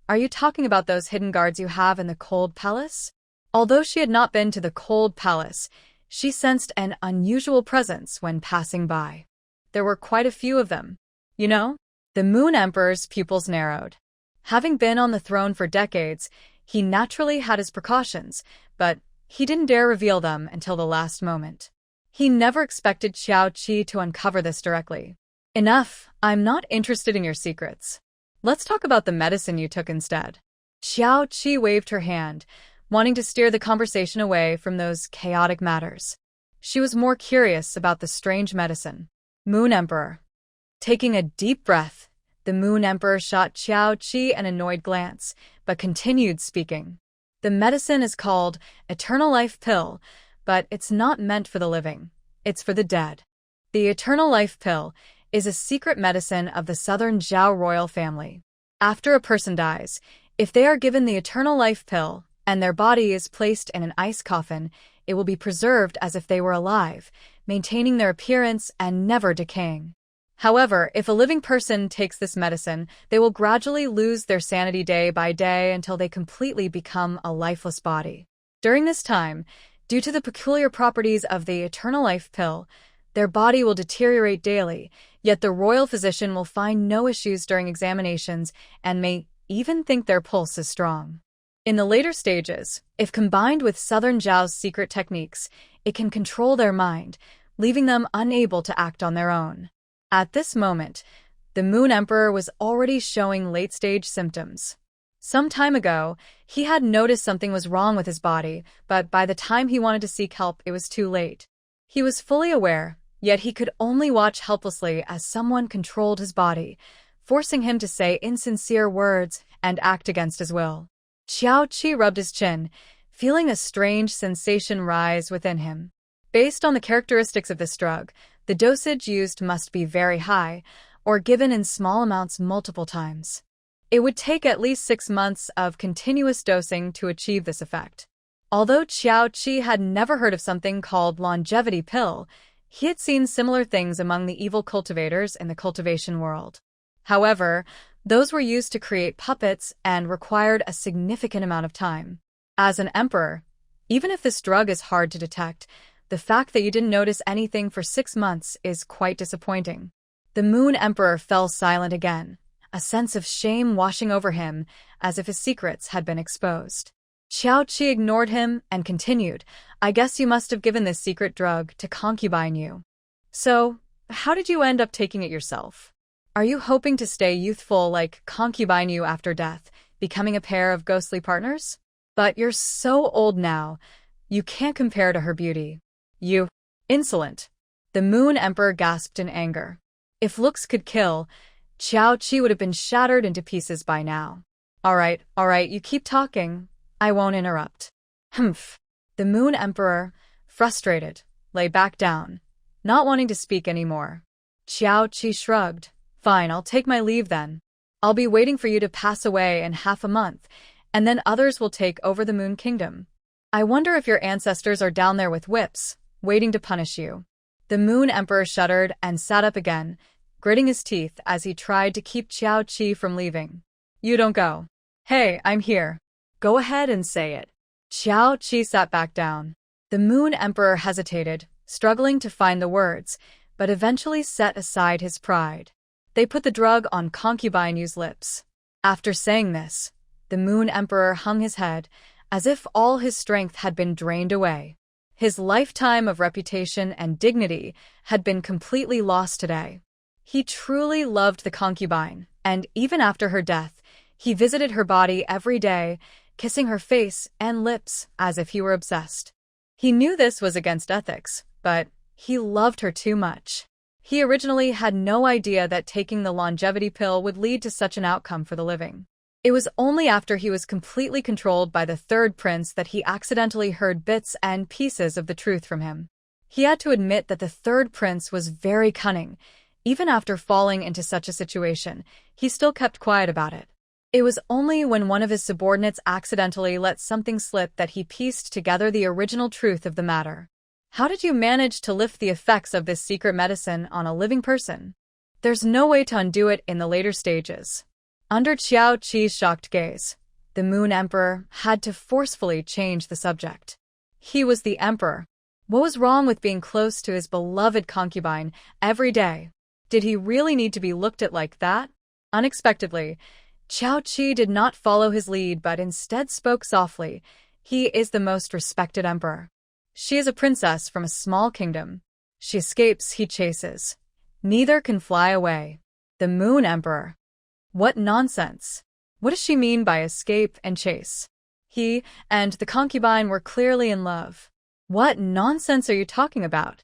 Are you talking about those hidden guards you have in the Cold Palace? Although she had not been to the Cold Palace, she sensed an unusual presence when passing by. There were quite a few of them. You know? The Moon Emperor's pupils narrowed. Having been on the throne for decades, he naturally had his precautions, but he didn't dare reveal them until the last moment. He never expected Xiao Qi to uncover this directly. Enough, I'm not interested in your secrets. Let's talk about the medicine you took instead. Xiao Qi waved her hand, wanting to steer the conversation away from those chaotic matters. She was more curious about the strange medicine. Moon Emperor. Taking a deep breath, The Moon Emperor shot Qiao Qi an annoyed glance, but continued speaking. The medicine is called Eternal Life Pill, but it's not meant for the living. It's for the dead. The Eternal Life Pill is a secret medicine of the Southern Zhao royal family. After a person dies, if they are given the Eternal Life Pill and their body is placed in an ice coffin, it will be preserved as if they were alive, maintaining their appearance and never decaying. However, if a living person takes this medicine, they will gradually lose their sanity day by day until they completely become a lifeless body. During this time, due to the peculiar properties of the Eternal Life Pill, their body will deteriorate daily, yet the royal physician will find no issues during examinations and may even think their pulse is strong. In the later stages, if combined with Southern Zhao's secret techniques, it can control their mind, leaving them unable to act on their own. At this moment, the Moon Emperor was already showing late-stage symptoms. Some time ago, he had noticed something was wrong with his body, but by the time he wanted to seek help, it was too late. He was fully aware, yet he could only watch helplessly as someone controlled his body, forcing him to say insincere words and act against his will. Qiao Qi rubbed his chin, feeling a strange sensation rise within him. Based on the characteristics of this drug, the dosage used must be very high, or given in small amounts multiple times. It would take at least 6 months of continuous dosing to achieve this effect. Although Qiao Qi had never heard of something called longevity pill, he had seen similar things among the evil cultivators in the cultivation world. However, those were used to create puppets and required a significant amount of time. As an emperor, even if this drug is hard to detect, the fact that you didn't notice anything for 6 months is quite disappointing. The Moon Emperor fell silent again, a sense of shame washing over him as if his secrets had been exposed. Qiao Qi ignored him and continued, I guess you must have given this secret drug to concubine you. So, how did you end up taking it yourself? Are you hoping to stay youthful like concubine you after death, becoming a pair of ghostly partners? But you're so old now, you can't compare to her beauty. You insolent. The Moon Emperor gasped in anger. If looks could kill, Qiao Qi would have been shattered into pieces by now. All right, you keep talking. I won't interrupt. Humph. The Moon Emperor, frustrated, lay back down, not wanting to speak anymore. Qiao Qi shrugged. Fine, I'll take my leave then. I'll be waiting for you to pass away in half a month, and then others will take over the Moon Kingdom. I wonder if your ancestors are down there with whips, waiting to punish you. The Moon Emperor shuddered and sat up again, gritting his teeth as he tried to keep Qiao Qi from leaving. You don't go. Hey, I'm here. Go ahead and say it. Qiao Qi sat back down. The Moon Emperor hesitated, struggling to find the words, but eventually set aside his pride. They put the drug on concubine Yu's lips. After saying this, the Moon Emperor hung his head, as if all his strength had been drained away. His lifetime of reputation and dignity had been completely lost today. He truly loved the concubine, and even after her death, he visited her body every day, kissing her face and lips as if he were obsessed. He knew this was against ethics, but he loved her too much. He originally had no idea that taking the longevity pill would lead to such an outcome for the living. It was only after he was completely controlled by the third prince that he accidentally heard bits and pieces of the truth from him. He had to admit that the third prince was very cunning. Even after falling into such a situation, he still kept quiet about it. It was only when one of his subordinates accidentally let something slip that he pieced together the original truth of the matter. How did you manage to lift the effects of this secret medicine on a living person? There's no way to undo it in the later stages. Under Qiao Qi's shocked gaze, the Moon Emperor had to forcefully change the subject. He was the emperor. What was wrong with being close to his beloved concubine every day? Did he really need to be looked at like that? Unexpectedly, Qiao Qi did not follow his lead but instead spoke softly. He is the most respected emperor. She is a princess from a small kingdom. She escapes, he chases. Neither can fly away. The Moon Emperor. What nonsense! What does she mean by escape and chase? He and the concubine were clearly in love. What nonsense are you talking about?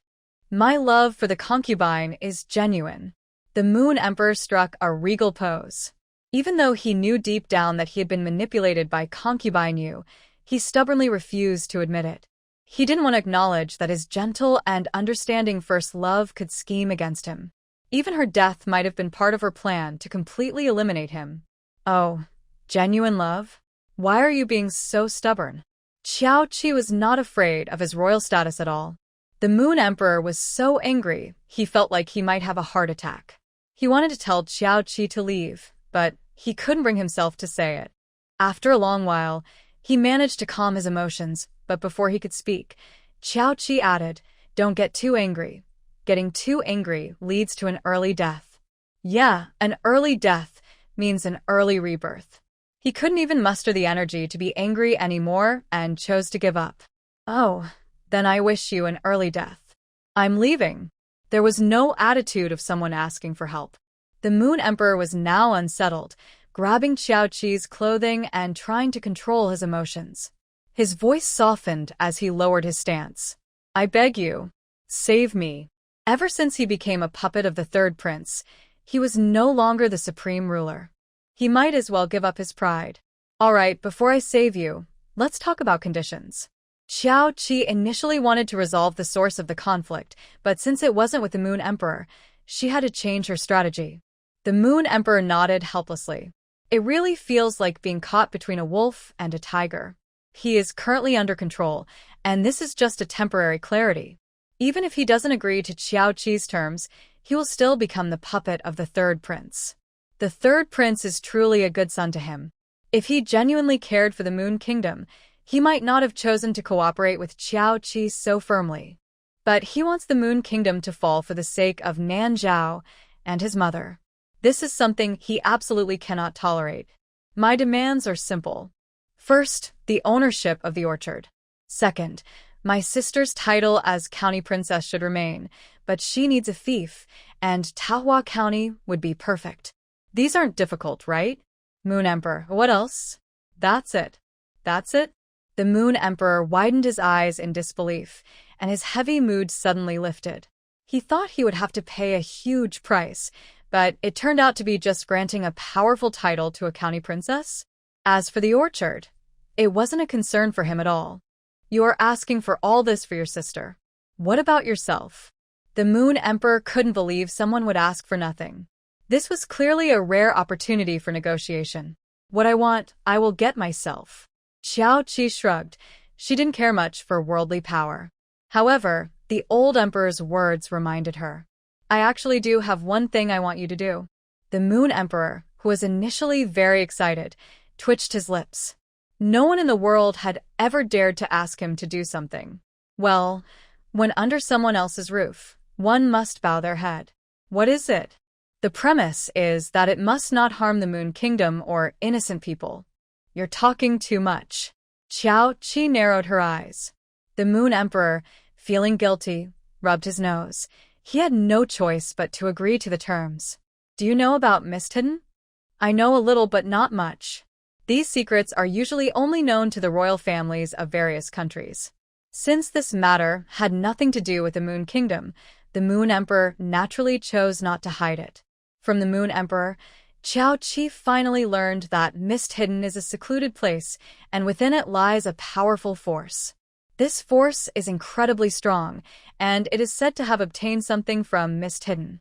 My love for the concubine is genuine. The Moon Emperor struck a regal pose. Even though he knew deep down that he had been manipulated by concubine Yu, he stubbornly refused to admit it. He didn't want to acknowledge that his gentle and understanding first love could scheme against him. Even her death might have been part of her plan to completely eliminate him. Oh, genuine love? Why are you being so stubborn? Xiao Qi was not afraid of his royal status at all. The Moon Emperor was so angry, he felt like he might have a heart attack. He wanted to tell Xiao Qi to leave, but he couldn't bring himself to say it. After a long while, he managed to calm his emotions, but before he could speak, Xiao Qi added, "Don't get too angry. Getting too angry leads to an early death." Yeah, an early death means an early rebirth. He couldn't even muster the energy to be angry anymore and chose to give up. "Oh, then I wish you an early death. I'm leaving." There was no attitude of someone asking for help. The Moon Emperor was now unsettled, grabbing Xiao Qi's clothing and trying to control his emotions. His voice softened as he lowered his stance. "I beg you, save me." Ever since he became a puppet of the third prince, he was no longer the supreme ruler. He might as well give up his pride. "All right, before I save you, let's talk about conditions." Xiao Qi initially wanted to resolve the source of the conflict, but since it wasn't with the Moon Emperor, she had to change her strategy. The Moon Emperor nodded helplessly. It really feels like being caught between a wolf and a tiger. He is currently under control, and this is just a temporary clarity. Even if he doesn't agree to Xiao Qi's terms, he will still become the puppet of the third prince. The third prince is truly a good son to him. If he genuinely cared for the Moon Kingdom, he might not have chosen to cooperate with Xiao Qi so firmly. But he wants the Moon Kingdom to fall for the sake of Nan Zhao and his mother. This is something he absolutely cannot tolerate. My demands are simple. First, the ownership of the orchard. Second, my sister's title as county princess should remain, but she needs a fief, and Taohua County would be perfect. These aren't difficult, right? Moon Emperor, what else? That's it. That's it? The Moon Emperor widened his eyes in disbelief, and his heavy mood suddenly lifted. He thought he would have to pay a huge price, but it turned out to be just granting a powerful title to a county princess. As for the orchard, it wasn't a concern for him at all. You are asking for all this for your sister. What about yourself? The Moon Emperor couldn't believe someone would ask for nothing. This was clearly a rare opportunity for negotiation. What I want, I will get myself. Xiao Qi shrugged. She didn't care much for worldly power. However, the old emperor's words reminded her. I actually do have one thing I want you to do. The Moon Emperor, who was initially very excited, twitched his lips. No one in the world had ever dared to ask him to do something. Well, when under someone else's roof, one must bow their head. What is it? The premise is that it must not harm the Moon Kingdom or innocent people. You're talking too much. Xiao Qi narrowed her eyes. The Moon Emperor, feeling guilty, rubbed his nose. He had no choice but to agree to the terms. Do you know about Mist Hidden? I know a little but not much. These secrets are usually only known to the royal families of various countries. Since this matter had nothing to do with the Moon Kingdom, the Moon Emperor naturally chose not to hide it. From the Moon Emperor, Xiao Qi finally learned that Mist Hidden is a secluded place, and within it lies a powerful force. This force is incredibly strong, and it is said to have obtained something from Mist Hidden.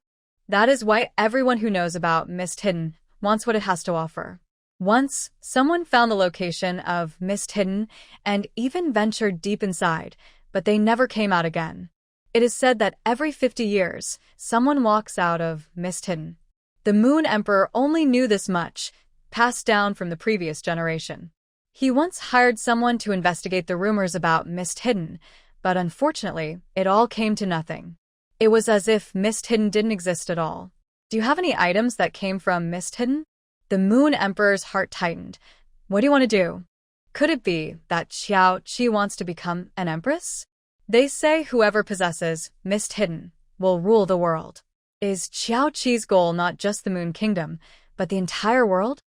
That is why everyone who knows about Mist Hidden wants what it has to offer. Once, someone found the location of Mist Hidden and even ventured deep inside, but they never came out again. It is said that every 50 years, someone walks out of Mist Hidden. The Moon Emperor only knew this much, passed down from the previous generation. He once hired someone to investigate the rumors about Mist Hidden, but unfortunately, it all came to nothing. It was as if Mist Hidden didn't exist at all. Do you have any items that came from Mist Hidden? The Moon Emperor's heart tightened. What do you want to do? Could it be that Xiao Qi wants to become an empress? They say whoever possesses Mist Hidden will rule the world. Is Xiao Qi's goal not just the Moon Kingdom, but the entire world?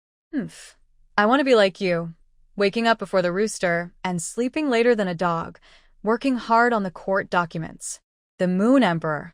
I want to be like you, waking up before the rooster and sleeping later than a dog, working hard on the court documents. The Moon Emperor.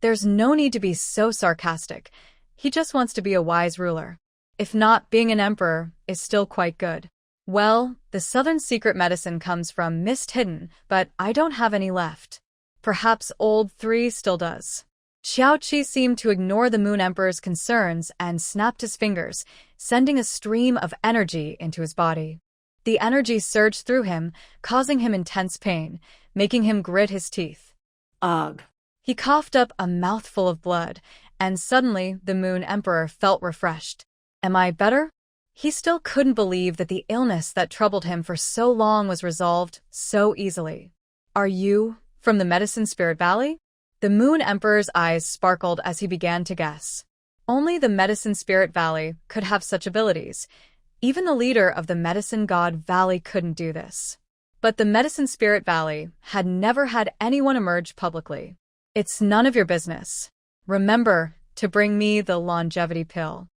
There's no need to be so sarcastic. He just wants to be a wise ruler. If not, being an emperor is still quite good. Well, the southern secret medicine comes from Mist Hidden, but I don't have any left. Perhaps Old 3 still does. Xiao Qi seemed to ignore the Moon Emperor's concerns and snapped his fingers, sending a stream of energy into his body. The energy surged through him, causing him intense pain, making him grit his teeth. Ugh. He coughed up a mouthful of blood, and suddenly the Moon Emperor felt refreshed. Am I better? He still couldn't believe that the illness that troubled him for so long was resolved so easily. Are you from the Medicine Spirit Valley? The Moon Emperor's eyes sparkled as he began to guess. Only the Medicine Spirit Valley could have such abilities. Even the leader of the Medicine God Valley couldn't do this. But the Medicine Spirit Valley had never had anyone emerge publicly. It's none of your business. Remember to bring me the longevity pill.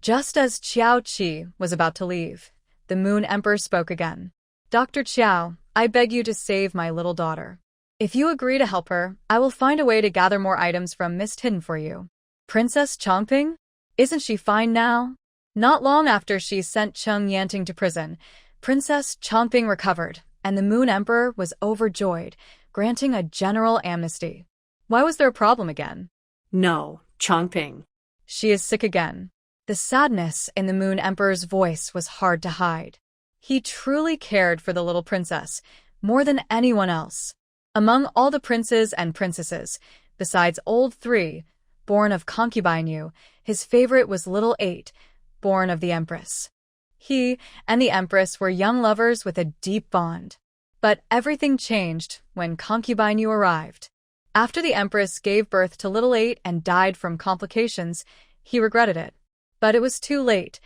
Just as Xiao Qi was about to leave, the Moon Emperor spoke again. Dr. Qiao, I beg you to save my little daughter. If you agree to help her, I will find a way to gather more items from Mist Hidden for you. Princess Chongping? Isn't she fine now? Not long after she sent Cheng Yanting to prison, Princess Chongping recovered, and the Moon Emperor was overjoyed, granting a general amnesty. Why was there a problem again? No, Chongping. She is sick again. The sadness in the Moon Emperor's voice was hard to hide. He truly cared for the little princess, more than anyone else. Among all the princes and princesses, besides Old 3, born of concubine Yu, his favorite was Little 8, born of the Empress. He and the Empress were young lovers with a deep bond. But everything changed when concubine Yu arrived. After the Empress gave birth to Little 8 and died from complications, he regretted it. But it was too late.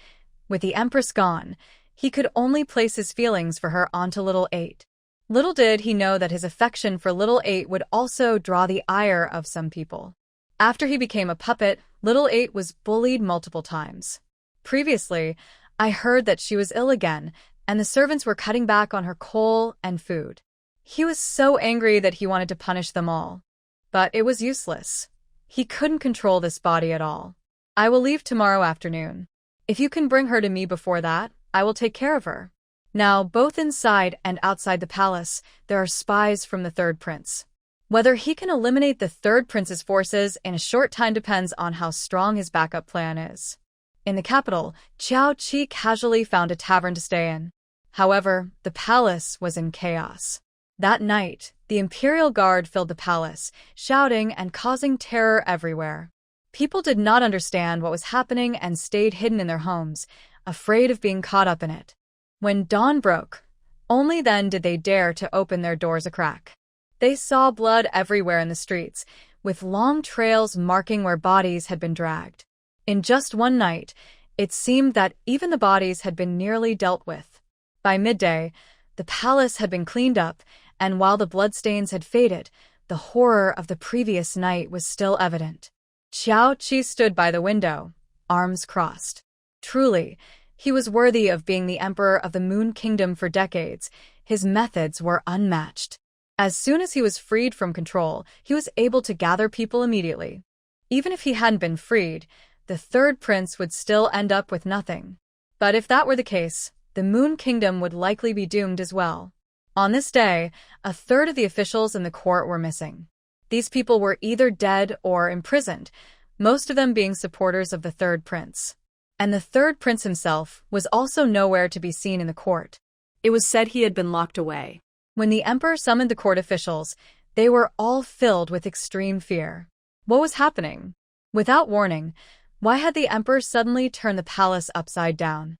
With the Empress gone, he could only place his feelings for her onto Little 8. Little did he know that his affection for Little 8 would also draw the ire of some people. After he became a puppet, Little 8 was bullied multiple times. Previously, I heard that she was ill again, and the servants were cutting back on her coal and food. He was so angry that he wanted to punish them all. But it was useless. He couldn't control this body at all. I will leave tomorrow afternoon. If you can bring her to me before that, I will take care of her. Now, both inside and outside the palace, there are spies from the Third Prince. Whether he can eliminate the Third Prince's forces in a short time depends on how strong his backup plan is. In the capital, Xiao Qi casually found a tavern to stay in. However, the palace was in chaos. That night, the Imperial Guard filled the palace, shouting and causing terror everywhere. People did not understand what was happening and stayed hidden in their homes, afraid of being caught up in it. When dawn broke, only then did they dare to open their doors a crack. They saw blood everywhere in the streets, with long trails marking where bodies had been dragged. In just one night, it seemed that even the bodies had been nearly dealt with. By midday, the palace had been cleaned up, and while the bloodstains had faded, the horror of the previous night was still evident. Xiao Qi stood by the window, arms crossed. Truly, he was worthy of being the emperor of the Moon Kingdom for decades. His methods were unmatched. As soon as he was freed from control, he was able to gather people immediately. Even if he hadn't been freed, the Third Prince would still end up with nothing. But if that were the case, the Moon Kingdom would likely be doomed as well. On this day, a third of the officials in the court were missing. These people were either dead or imprisoned, most of them being supporters of the Third Prince. And the Third Prince himself was also nowhere to be seen in the court. It was said he had been locked away. When the emperor summoned the court officials, they were all filled with extreme fear. What was happening? Without warning, why had the emperor suddenly turned the palace upside down?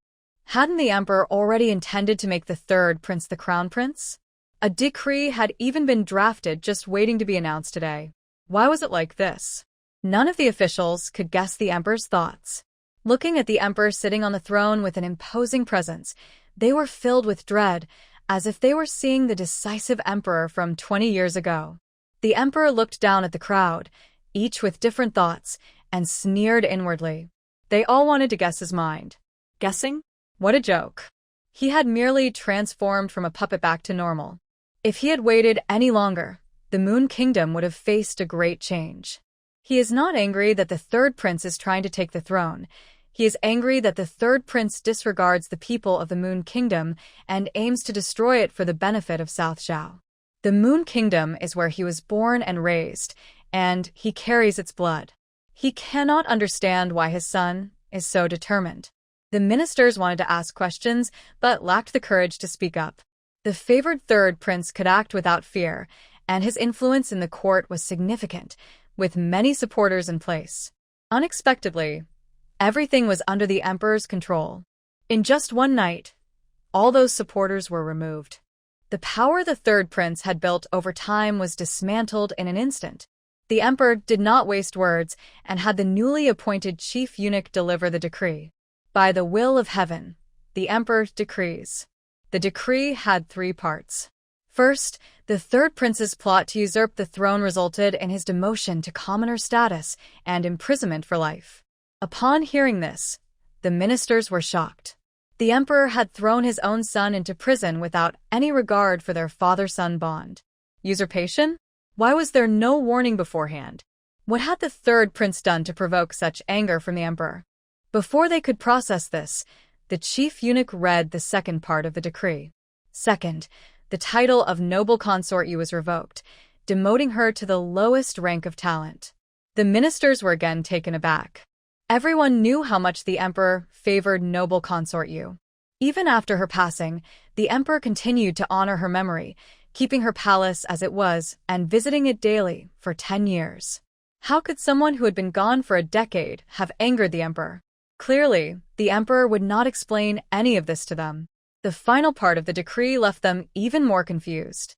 Hadn't the emperor already intended to make the Third Prince the crown prince? A decree had even been drafted just waiting to be announced today. Why was it like this? None of the officials could guess the emperor's thoughts. Looking at the emperor sitting on the throne with an imposing presence, they were filled with dread, as if they were seeing the decisive emperor from 20 years ago. The emperor looked down at the crowd, each with different thoughts, and sneered inwardly. They all wanted to guess his mind. Guessing? What a joke. He had merely transformed from a puppet back to normal. If he had waited any longer, the Moon Kingdom would have faced a great change. He is not angry that the third prince is trying to take the throne. He is angry that the third prince disregards the people of the Moon Kingdom and aims to destroy it for the benefit of South Zhao. The Moon Kingdom is where he was born and raised, and he carries its blood. He cannot understand why his son is so determined. The ministers wanted to ask questions, but lacked the courage to speak up. The favored third prince could act without fear, and his influence in the court was significant, with many supporters in place. Unexpectedly, everything was under the emperor's control. In just one night, all those supporters were removed. The power the third prince had built over time was dismantled in an instant. The emperor did not waste words and had the newly appointed chief eunuch deliver the decree. By the will of heaven, the emperor decrees. The decree had 3 parts. First, the third prince's plot to usurp the throne resulted in his demotion to commoner status and imprisonment for life. Upon hearing this, the ministers were shocked. The emperor had thrown his own son into prison without any regard for their father-son bond. Usurpation? Why was there no warning beforehand? What had the third prince done to provoke such anger from the emperor? Before they could process this, the chief eunuch read the second part of the decree. Second, the title of noble consort Yu was revoked, demoting her to the lowest rank of talent. The ministers were again taken aback. Everyone knew how much the emperor favored noble consort Yu. Even after her passing, the emperor continued to honor her memory, keeping her palace as it was and visiting it daily for 10 years. How could someone who had been gone for a decade have angered the emperor? Clearly, the emperor would not explain any of this to them. The final part of the decree left them even more confused.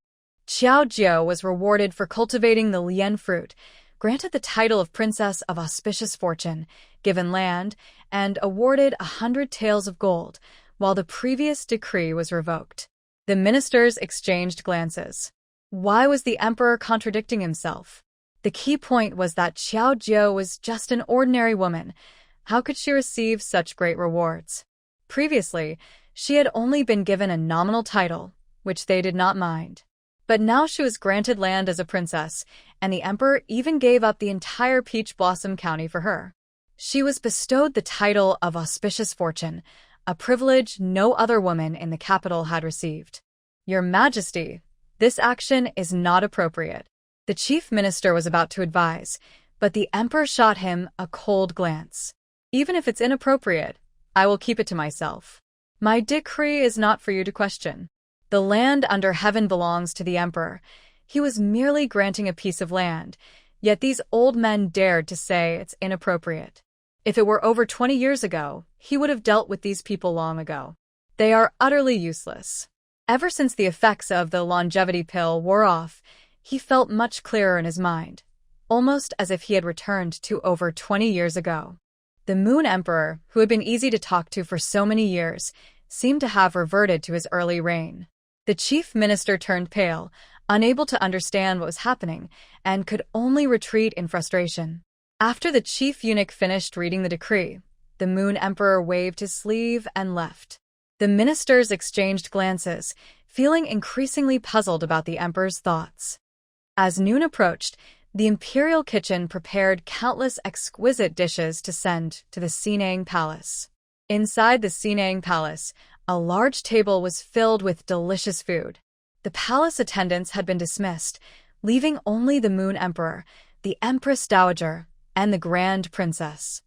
Xiao Jiao was rewarded for cultivating the lian fruit, granted the title of Princess of Auspicious Fortune, given land, and awarded 100 taels of gold, while the previous decree was revoked. The ministers exchanged glances. Why was the emperor contradicting himself? The key point was that Xiao Jiao was just an ordinary woman. How could she receive such great rewards? Previously, she had only been given a nominal title, which they did not mind. But now she was granted land as a princess, and the emperor even gave up the entire Peach Blossom County for her. She was bestowed the title of Auspicious Fortune, a privilege no other woman in the capital had received. Your Majesty, this action is not appropriate. The chief minister was about to advise, but the emperor shot him a cold glance. Even if it's inappropriate, I will keep it to myself. My decree is not for you to question. The land under heaven belongs to the emperor. He was merely granting a piece of land, yet these old men dared to say it's inappropriate. If it were over 20 years ago, he would have dealt with these people long ago. They are utterly useless. Ever since the effects of the longevity pill wore off, he felt much clearer in his mind, almost as if he had returned to over 20 years ago. The Moon Emperor, who had been easy to talk to for so many years, seemed to have reverted to his early reign. The chief minister turned pale, unable to understand what was happening, and could only retreat in frustration. After the chief eunuch finished reading the decree, the Moon Emperor waved his sleeve and left. The ministers exchanged glances, feeling increasingly puzzled about the emperor's thoughts. As noon approached, the imperial kitchen prepared countless exquisite dishes to send to the Sinang Palace. Inside the Sinang Palace, a large table was filled with delicious food. The palace attendants had been dismissed, leaving only the Moon Emperor, the Empress Dowager, and the Grand Princess.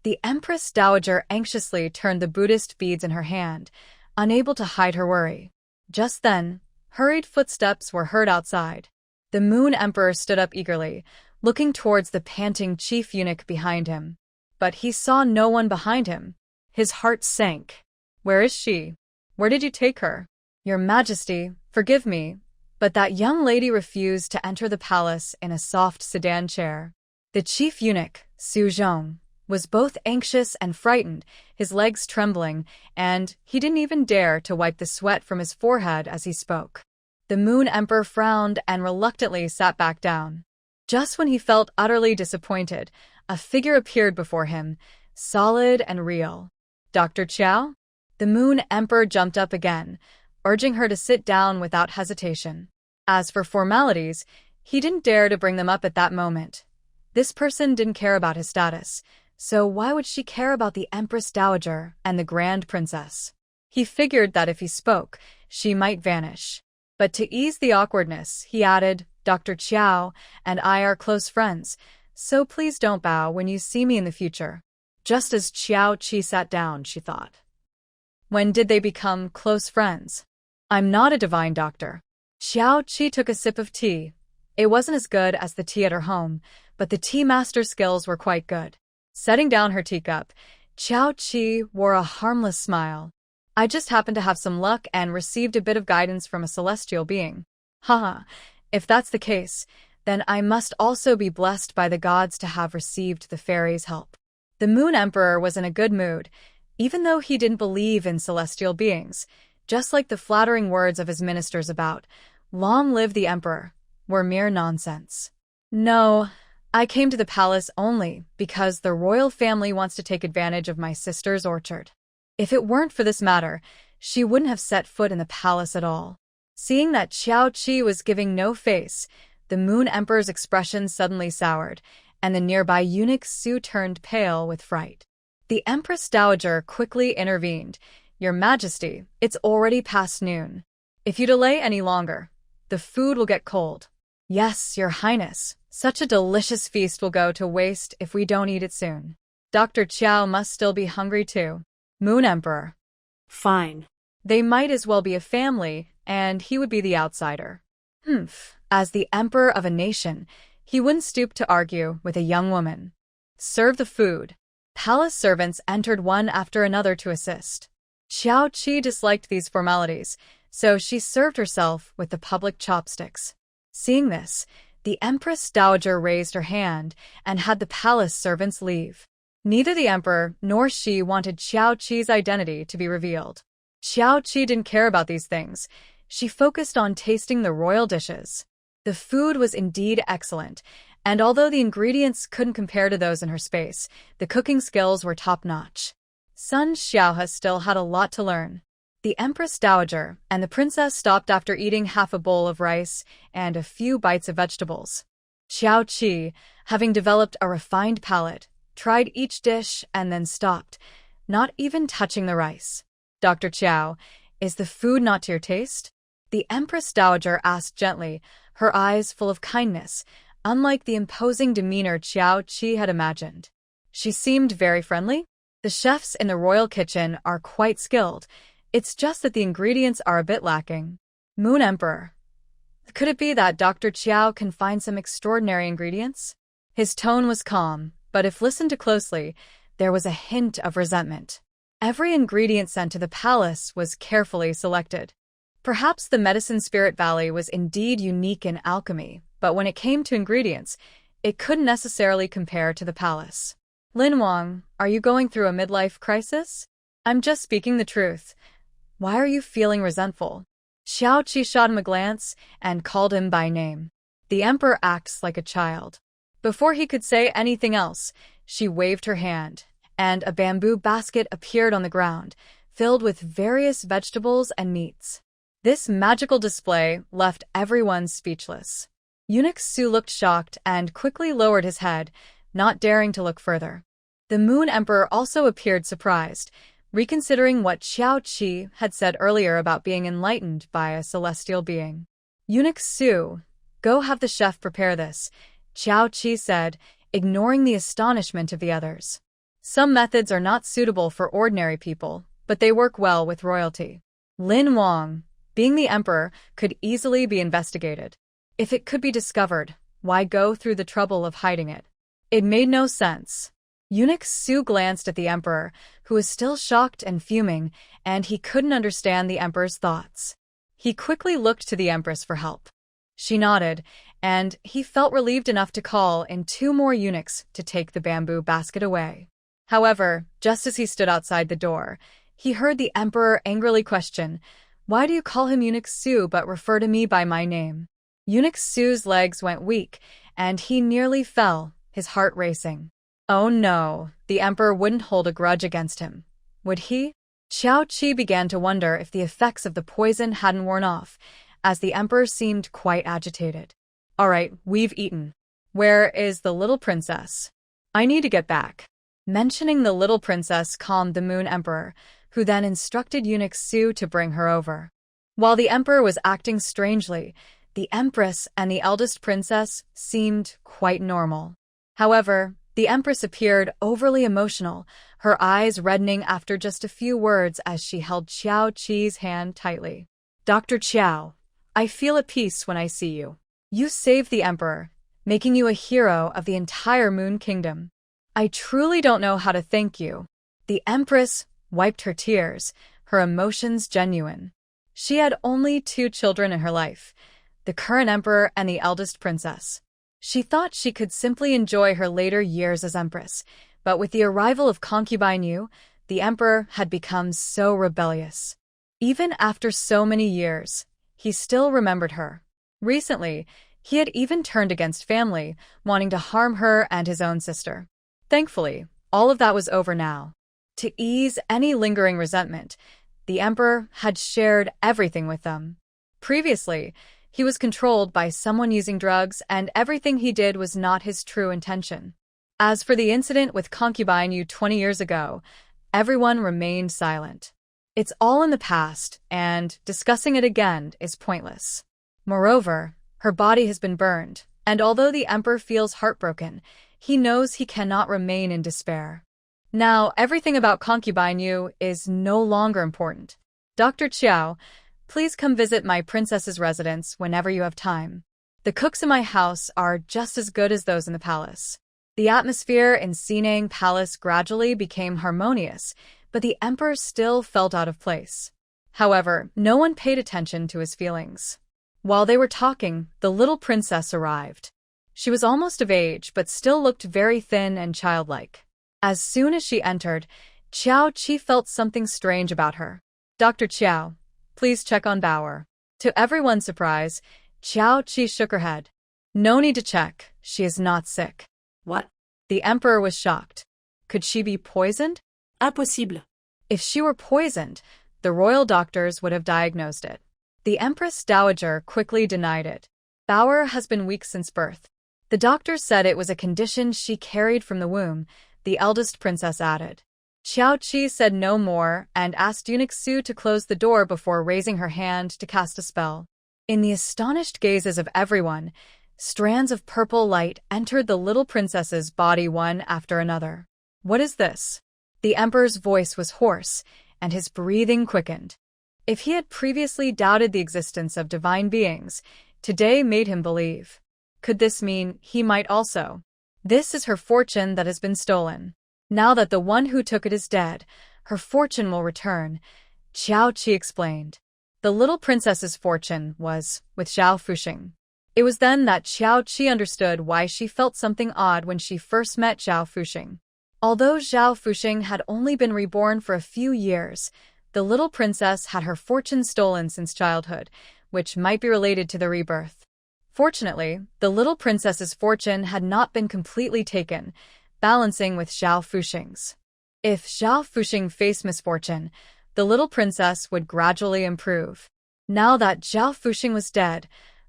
The Empress Dowager anxiously turned the Buddhist beads in her hand, unable to hide her worry. Just then, hurried footsteps were heard outside. The Moon Emperor stood up eagerly, looking towards the panting chief eunuch behind him. But he saw no one behind him. His heart sank. Where is she? Where did you take her? Your Majesty, forgive me, but that young lady refused to enter the palace in a soft sedan chair. The chief eunuch, Su Zhong, was both anxious and frightened, his legs trembling, and he didn't even dare to wipe the sweat from his forehead as he spoke. The Moon Emperor frowned and reluctantly sat back down. Just when he felt utterly disappointed, a figure appeared before him, solid and real. Dr. Qiao? The Moon Emperor jumped up again, urging her to sit down without hesitation. As for formalities, he didn't dare to bring them up at that moment. This person didn't care about his status, so why would she care about the Empress Dowager and the Grand Princess? He figured that if he spoke, she might vanish. But to ease the awkwardness, he added, Dr. Chiao and I are close friends, so please don't bow when you see me in the future. Just as Xiao Qi sat down, she thought. When did they become close friends? I'm not a divine doctor. Xiao Qi took a sip of tea. It wasn't as good as the tea at her home, but the tea master's skills were quite good. Setting down her teacup, Xiao Qi wore a harmless smile. I just happened to have some luck and received a bit of guidance from a celestial being. Haha, if that's the case, then I must also be blessed by the gods to have received the fairies' help. The Moon Emperor was in a good mood, even though he didn't believe in celestial beings, just like the flattering words of his ministers about, "Long live the Emperor," were mere nonsense. No, I came to the palace only because the royal family wants to take advantage of my sister's orchard. If it weren't for this matter, she wouldn't have set foot in the palace at all. Seeing that Xiao Qi was giving no face, the Moon Emperor's expression suddenly soured, and the nearby eunuch Su turned pale with fright. The Empress Dowager quickly intervened. Your Majesty, it's already past noon. If you delay any longer, the food will get cold. Yes, Your Highness, such a delicious feast will go to waste if we don't eat it soon. Dr. Chiao must still be hungry too. Moon Emperor. Fine. They might as well be a family, and he would be the outsider. As the emperor of a nation, he wouldn't stoop to argue with a young woman. Serve the food. Palace servants entered one after another to assist. Xiao Qi disliked these formalities, so she served herself with the public chopsticks. Seeing this, the Empress Dowager raised her hand and had the palace servants leave. Neither the emperor nor she wanted Xiao Qi's identity to be revealed. Xiao Qi didn't care about these things. She focused on tasting the royal dishes. The food was indeed excellent, and although the ingredients couldn't compare to those in her space, the cooking skills were top-notch. Sun Xiaohe still had a lot to learn. The Empress Dowager and the princess stopped after eating half a bowl of rice and a few bites of vegetables. Xiao Qi, having developed a refined palate, tried each dish and then stopped, not even touching the rice. Dr. Chiao, is the food not to your taste? The Empress Dowager asked gently, her eyes full of kindness, unlike the imposing demeanor Xiao Qi had imagined. She seemed very friendly. The chefs in the royal kitchen are quite skilled. It's just that the ingredients are a bit lacking. Moon Emperor. Could it be that Dr. Chiao can find some extraordinary ingredients? His tone was calm, but if listened to closely, there was a hint of resentment. Every ingredient sent to the palace was carefully selected. Perhaps the Medicine Spirit Valley was indeed unique in alchemy, but when it came to ingredients, it couldn't necessarily compare to the palace. Lin Wang, are you going through a midlife crisis? I'm just speaking the truth. Why are you feeling resentful? Xiao Qi shot him a glance and called him by name. The emperor acts like a child. Before he could say anything else, she waved her hand, and a bamboo basket appeared on the ground, filled with various vegetables and meats. This magical display left everyone speechless. Eunuch Su looked shocked and quickly lowered his head, not daring to look further. The Moon Emperor also appeared surprised, reconsidering what Xiao Qi had said earlier about being enlightened by a celestial being. Eunuch Su, go have the chef prepare this, Xiao Qi said, ignoring the astonishment of the others. Some methods are not suitable for ordinary people, but they work well with royalty. Lin Wang, being the emperor, could easily be investigated. If it could be discovered, why go through the trouble of hiding it? It made no sense. Eunuch Su glanced at the emperor, who was still shocked and fuming, and he couldn't understand the emperor's thoughts. He quickly looked to the empress for help. She nodded, and he felt relieved enough to call in 2 more eunuchs to take the bamboo basket away. However, just as he stood outside the door, he heard the emperor angrily question, "Why do you call him Eunuch Su but refer to me by my name?" Eunuch Su's legs went weak, and he nearly fell, his heart racing. Oh no, the emperor wouldn't hold a grudge against him. Would he? Xiao Qi began to wonder if the effects of the poison hadn't worn off, as the emperor seemed quite agitated. All right, we've eaten. Where is the little princess? I need to get back. Mentioning the little princess calmed the Moon Emperor, who then instructed eunuch Su to bring her over. While the emperor was acting strangely, the empress and the eldest princess seemed quite normal. However, the empress appeared overly emotional, her eyes reddening after just a few words as she held Qiao Qi's hand tightly. Dr. Qiao, I feel at peace when I see you. You saved the emperor, making you a hero of the entire Moon Kingdom. I truly don't know how to thank you. The empress wiped her tears, her emotions genuine. She had only 2 children in her life, the current emperor and the eldest princess. She thought she could simply enjoy her later years as empress, but with the arrival of concubine Yu, the emperor had become so rebellious. Even after so many years, he still remembered her. Recently, he had even turned against family, wanting to harm her and his own sister. Thankfully, all of that was over now. To ease any lingering resentment, the emperor had shared everything with them. Previously, he was controlled by someone using drugs, and everything he did was not his true intention. As for the incident with concubine Yu 20 years ago, everyone remained silent. It's all in the past, and discussing it again is pointless. Moreover, her body has been burned, and although the emperor feels heartbroken, he knows he cannot remain in despair. Now, everything about concubine Yu is no longer important. Dr. Qiao, please come visit my princess's residence whenever you have time. The cooks in my house are just as good as those in the palace. The atmosphere in Sinang Palace gradually became harmonious, but the emperor still felt out of place. However, no one paid attention to his feelings. While they were talking, the little princess arrived. She was almost of age, but still looked very thin and childlike. As soon as she entered, Qiao Qi felt something strange about her. Dr. Qiao, please check on Bauer. To everyone's surprise, Qiao Qi shook her head. No need to check, she is not sick. What? The emperor was shocked. Could she be poisoned? Impossible. If she were poisoned, the royal doctors would have diagnosed it. The Empress Dowager quickly denied it. Bauer has been weak since birth. The doctors said it was a condition she carried from the womb, the eldest princess added. Qiao Qi said no more and asked eunuch Su to close the door before raising her hand to cast a spell. In the astonished gazes of everyone, strands of purple light entered the little princess's body one after another. What is this? The emperor's voice was hoarse, and his breathing quickened. If he had previously doubted the existence of divine beings, today made him believe. Could this mean he might also? This is her fortune that has been stolen. Now that the one who took it is dead, her fortune will return, Qiao Qi explained. The little princess's fortune was with Zhao Fuxing. It was then that Qiao Qi understood why she felt something odd when she first met Zhao Fuxing. Although Zhao Fuxing had only been reborn for a few years, the little princess had her fortune stolen since childhood, which might be related to the rebirth. Fortunately, the little princess's fortune had not been completely taken, balancing with Zhao Fuxing's. If Zhao Fuxing faced misfortune, the little princess would gradually improve. Now that Zhao Fuxing was dead,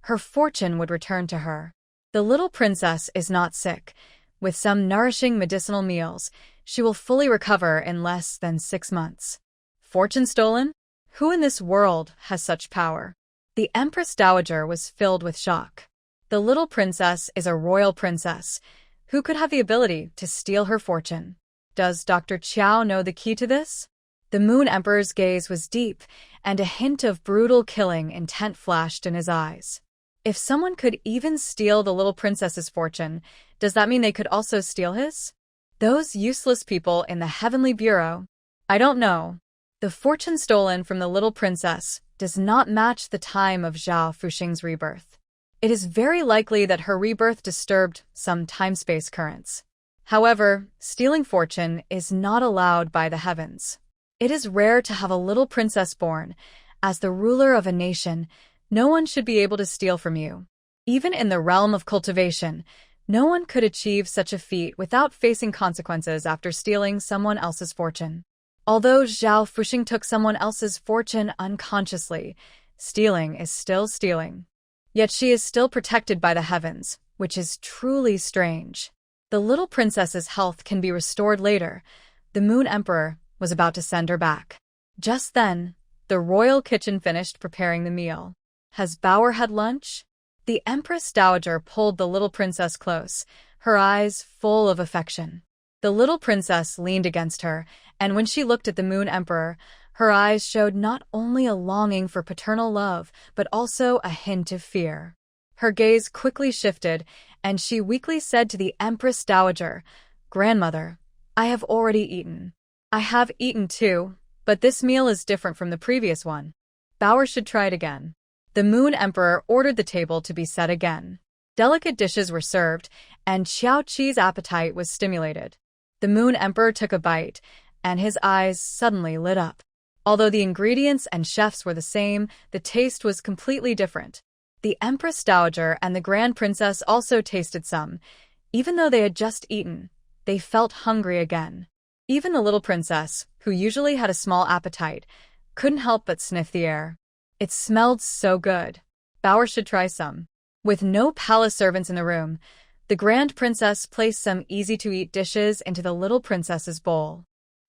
her fortune would return to her. The little princess is not sick. With some nourishing medicinal meals, she will fully recover in less than 6 months. Fortune stolen? Who in this world has such power? The Empress Dowager was filled with shock. The little princess is a royal princess. Who could have the ability to steal her fortune? Does Dr. Qiao know the key to this? The Moon Emperor's gaze was deep, and a hint of brutal killing intent flashed in his eyes. If someone could even steal the little princess's fortune, does that mean they could also steal his? Those useless people in the Heavenly Bureau? I don't know. The fortune stolen from the little princess does not match the time of Zhao Fuxing's rebirth. It is very likely that her rebirth disturbed some time-space currents. However, stealing fortune is not allowed by the heavens. It is rare to have a little princess born. As the ruler of a nation, no one should be able to steal from you. Even in the realm of cultivation, no one could achieve such a feat without facing consequences after stealing someone else's fortune. Although Zhao Fuxing took someone else's fortune unconsciously, stealing is still stealing. Yet she is still protected by the heavens, which is truly strange. The little princess's health can be restored later. The Moon Emperor was about to send her back. Just then, the royal kitchen finished preparing the meal. Has Bauer had lunch? The Empress Dowager pulled the little princess close, her eyes full of affection. The little princess leaned against her, and when she looked at the Moon Emperor, her eyes showed not only a longing for paternal love, but also a hint of fear. Her gaze quickly shifted, and she weakly said to the Empress Dowager, "Grandmother, I have already eaten." "I have eaten too, but this meal is different from the previous one. Bauer should try it again." The Moon Emperor ordered the table to be set again. Delicate dishes were served, and Xiao Qi's appetite was stimulated. The Moon Emperor took a bite, and his eyes suddenly lit up. Although the ingredients and chefs were the same, the taste was completely different. The Empress Dowager and the Grand Princess also tasted some. Even though they had just eaten, they felt hungry again. Even the little princess, who usually had a small appetite, couldn't help but sniff the air. It smelled so good. Bauer should try some. With no palace servants in the room, the Grand Princess placed some easy-to-eat dishes into the little princess's bowl.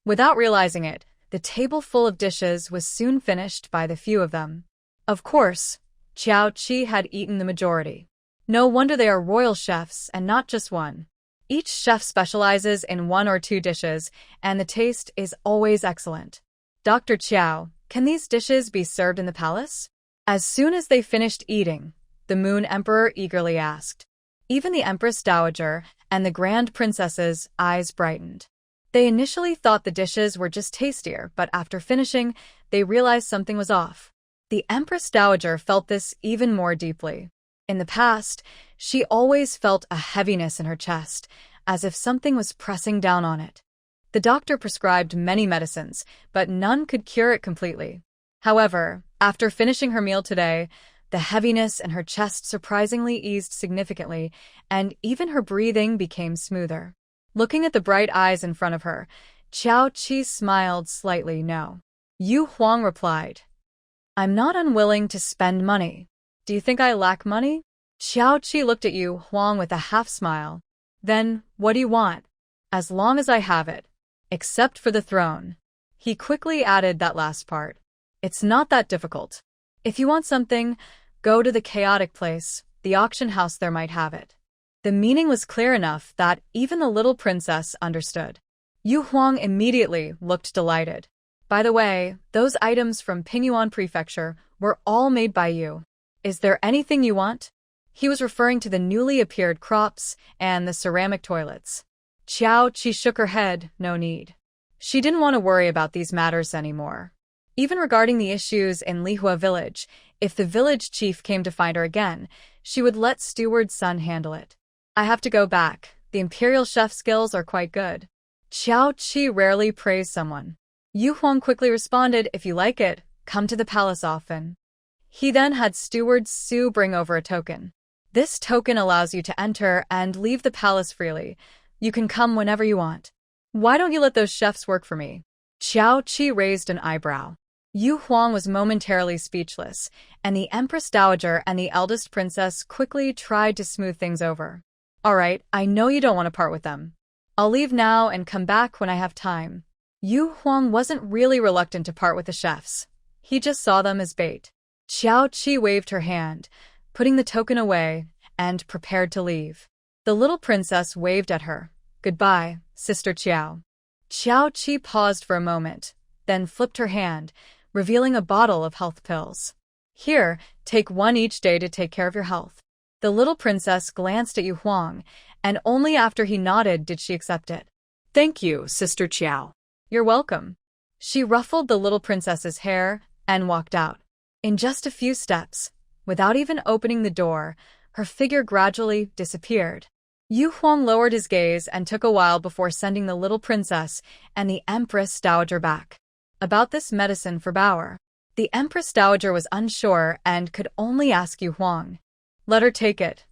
Without realizing it, the table full of dishes was soon finished by the few of them. Of course, Xiao Qi had eaten the majority. No wonder they are royal chefs and not just one. Each chef specializes in one or two dishes, and the taste is always excellent. "Dr. Qiao, can these dishes be served in the palace?" As soon as they finished eating, the Moon Emperor eagerly asked. Even the Empress Dowager and the Grand Princess's eyes brightened. They initially thought the dishes were just tastier, but after finishing, they realized something was off. The Empress Dowager felt this even more deeply. In the past, she always felt a heaviness in her chest, as if something was pressing down on it. The doctor prescribed many medicines, but none could cure it completely. However, after finishing her meal today, the heaviness in her chest surprisingly eased significantly, and even her breathing became smoother. Looking at the bright eyes in front of her, Xiao Qi smiled slightly. "No." Yu Huang replied, "I'm not unwilling to spend money. Do you think I lack money?" Xiao Qi looked at Yu Huang with a half-smile. "Then, what do you want?" "As long as I have it. Except for the throne." He quickly added that last part. "It's not that difficult. If you want something, go to the chaotic place. The auction house there might have it." The meaning was clear enough that even the little princess understood. Yu Huang immediately looked delighted. "By the way, those items from Pingyuan Prefecture were all made by you. Is there anything you want?" He was referring to the newly appeared crops and the ceramic toilets. Xiao Qi shook her head. No need. She didn't want to worry about these matters anymore. Even regarding the issues in Lihua village, if the village chief came to find her again, she would let Steward's son handle it. "I have to go back. The imperial chef skills are quite good." Xiao Qi rarely praised someone. Yu Huang quickly responded, "If you like it, come to the palace often." He then had Steward Su bring over a token. This token allows you to enter and leave the palace freely. You can come whenever you want. "Why don't you let those chefs work for me?" Xiao Qi raised an eyebrow. Yu Huang was momentarily speechless, and the Empress Dowager and the eldest princess quickly tried to smooth things over. "All right, I know you don't want to part with them. I'll leave now and come back when I have time." Yu Huang wasn't really reluctant to part with the chefs. He just saw them as bait. Xiao Qi waved her hand, putting the token away, and prepared to leave. The little princess waved at her. "Goodbye, Sister Qiao." Xiao Qi paused for a moment, then flipped her hand, revealing a bottle of health pills. "Here, take one each day to take care of your health." The little princess glanced at Yu Huang, and only after he nodded did she accept it. "Thank you, Sister Qiao." "You're welcome." She ruffled the little princess's hair and walked out. In just a few steps, without even opening the door, her figure gradually disappeared. Yu Huang lowered his gaze and took a while before sending the little princess and the Empress Dowager back. About this medicine for Bauer, the Empress Dowager was unsure and could only ask Yu Huang. "Let her take it.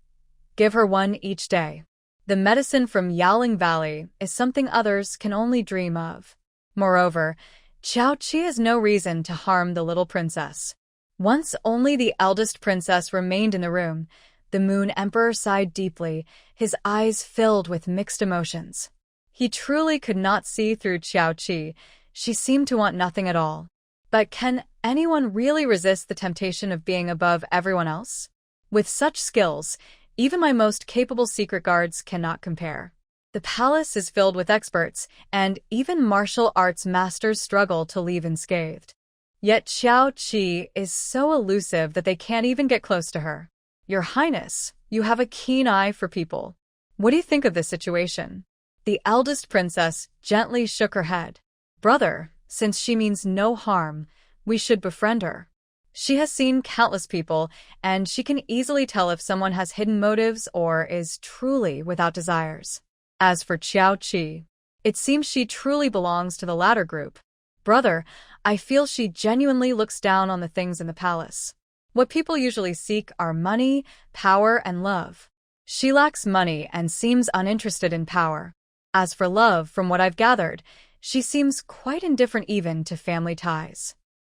Give her one each day. The medicine from Yaoling Valley is something others can only dream of." Moreover, Xiao Qi has no reason to harm the little princess. Once only the eldest princess remained in the room, The Moon Emperor sighed deeply, his eyes filled with mixed emotions. He truly could not see through Xiao Qi. She seemed to want nothing at all. But can anyone really resist the temptation of being above everyone else? With such skills, even my most capable secret guards cannot compare. The palace is filled with experts, and even martial arts masters struggle to leave unscathed. Yet Xiao Qi is so elusive that they can't even get close to her. Your Highness, you have a keen eye for people. What do you think of this situation? The eldest princess gently shook her head. Brother, since she means no harm, we should befriend her. She has seen countless people, and she can easily tell if someone has hidden motives or is truly without desires. As for Xiao Qi, it seems she truly belongs to the latter group. Brother, I feel she genuinely looks down on the things in the palace. What people usually seek are money, power, and love. She lacks money and seems uninterested in power. As for love, from what I've gathered, she seems quite indifferent even to family ties.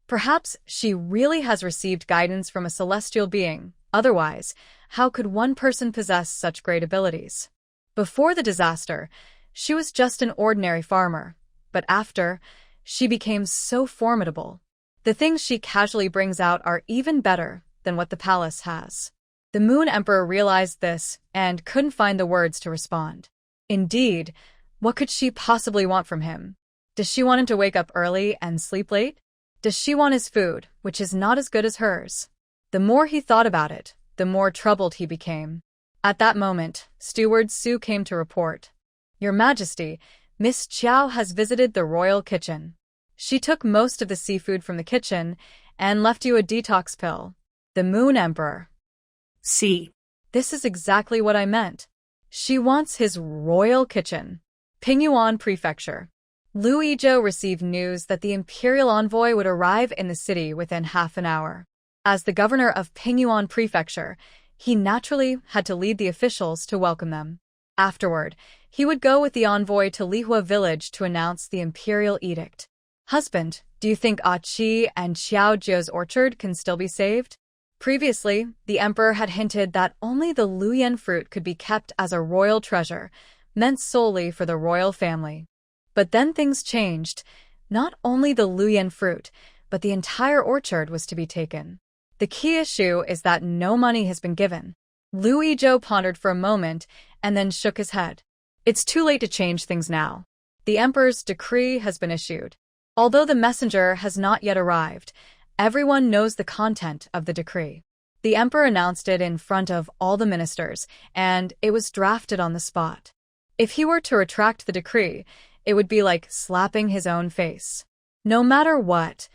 Perhaps she really has received guidance from a celestial being. Otherwise, how could one person possess such great abilities? Before the disaster, she was just an ordinary farmer, but after, she became so formidable. The things she casually brings out are even better than what the palace has. The Moon Emperor realized this and couldn't find the words to respond. Indeed, what could she possibly want from him? Does she want him to wake up early and sleep late? Does she want his food, which is not as good as hers? The more he thought about it, the more troubled he became. At that moment, Steward Su came to report. Your Majesty, Miss Chiao has visited the royal kitchen. She took most of the seafood from the kitchen and left you a detox pill. The Moon Emperor. See. This is exactly what I meant. She wants his royal kitchen. Pingyuan Prefecture. Lu Yizhou received news that the imperial envoy would arrive in the city within half an hour. As the governor of Pingyuan Prefecture, he naturally had to lead the officials to welcome them. Afterward, he would go with the envoy to Lihua village to announce the imperial edict. Husband, do you think Qi and Xiao Jiao's orchard can still be saved? Previously, the emperor had hinted that only the Luyan fruit could be kept as a royal treasure, meant solely for the royal family. But then things changed. Not only the Luyan fruit, but the entire orchard was to be taken. The key issue is that no money has been given. Lu Yizhou pondered for a moment and then shook his head. It's too late to change things now. The emperor's decree has been issued. Although the messenger has not yet arrived, everyone knows the content of the decree. The emperor announced it in front of all the ministers, and it was drafted on the spot. If he were to retract the decree, it would be like slapping his own face. No matter what,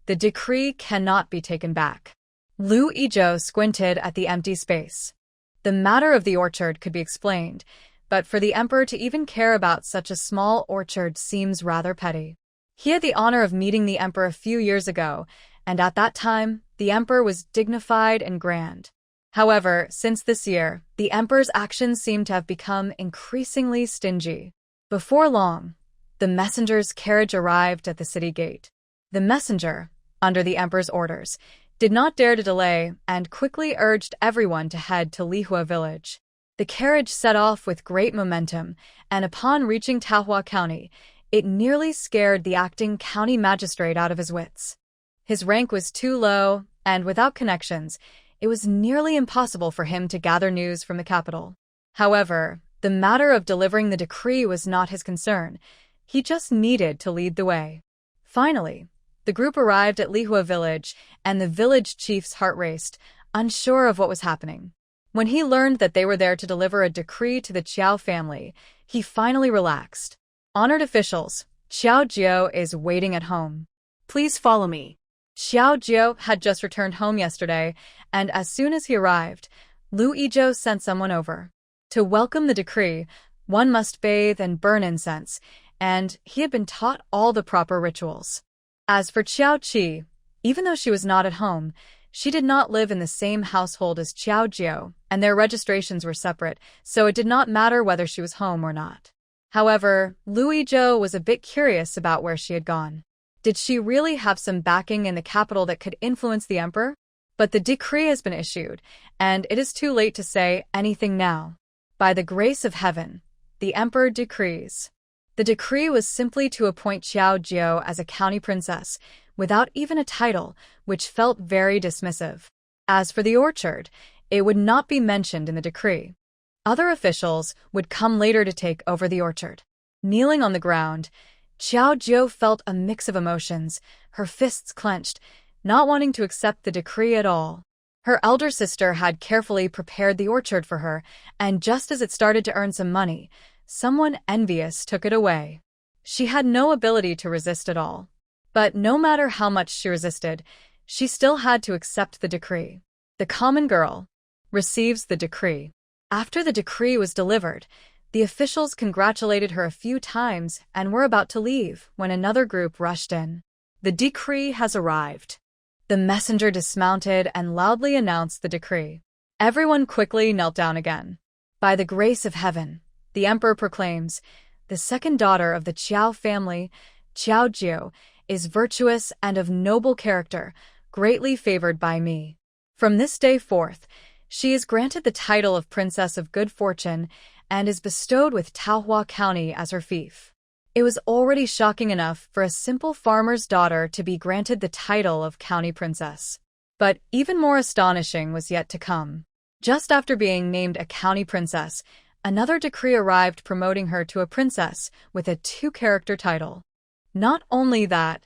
the decree cannot be taken back. Lu Yizhou squinted at the empty space. The matter of the orchard could be explained, but for the emperor to even care about such a small orchard seems rather petty. He had the honor of meeting the emperor a few years ago, and at that time, the emperor was dignified and grand. However, since this year, the emperor's actions seem to have become increasingly stingy. Before long, the messenger's carriage arrived at the city gate. The messenger, under the emperor's orders, did not dare to delay and quickly urged everyone to head to Lihua village. The carriage set off with great momentum, and upon reaching Taohua County, it nearly scared the acting county magistrate out of his wits. His rank was too low, and without connections, it was nearly impossible for him to gather news from the capital. However, the matter of delivering the decree was not his concern. He just needed to lead the way. Finally, the group arrived at Lihua village, and the village chief's heart raced, unsure of what was happening. When he learned that they were there to deliver a decree to the Qiao family, he finally relaxed. Honored officials, Xiao Jiao is waiting at home. Please follow me. Xiao Jiao had just returned home yesterday, and as soon as he arrived, Lu Yizhou sent someone over. To welcome the decree, one must bathe and burn incense, and he had been taught all the proper rituals. As for Xiao Qi, even though she was not at home, she did not live in the same household as Xiao Jiao, and their registrations were separate, so it did not matter whether she was home or not. However, Lu Yizhou was a bit curious about where she had gone. Did she really have some backing in the capital that could influence the emperor? But the decree has been issued, and it is too late to say anything now. By the grace of heaven, the emperor decrees. The decree was simply to appoint Xiao Jiu as a county princess, without even a title, which felt very dismissive. As for the orchard, it would not be mentioned in the decree. Other officials would come later to take over the orchard. Kneeling on the ground, Xiao Jiu felt a mix of emotions, her fists clenched, not wanting to accept the decree at all. Her elder sister had carefully prepared the orchard for her, and just as it started to earn some money, someone envious took it away. She had no ability to resist at all. But no matter how much she resisted, she still had to accept the decree. The common girl receives the decree. After the decree was delivered, the officials congratulated her a few times and were about to leave when another group rushed in. The decree has arrived. The messenger dismounted and loudly announced the decree. Everyone quickly knelt down again. By the grace of heaven, the emperor proclaims, the second daughter of the Qiao family, Qiao Jiu, is virtuous and of noble character, greatly favored by me. From this day forth, she is granted the title of Princess of Good Fortune and is bestowed with Manhwa County as her fief. It was already shocking enough for a simple farmer's daughter to be granted the title of county princess. But even more astonishing was yet to come. Just after being named a county princess, another decree arrived promoting her to a princess with a two-character title. Not only that,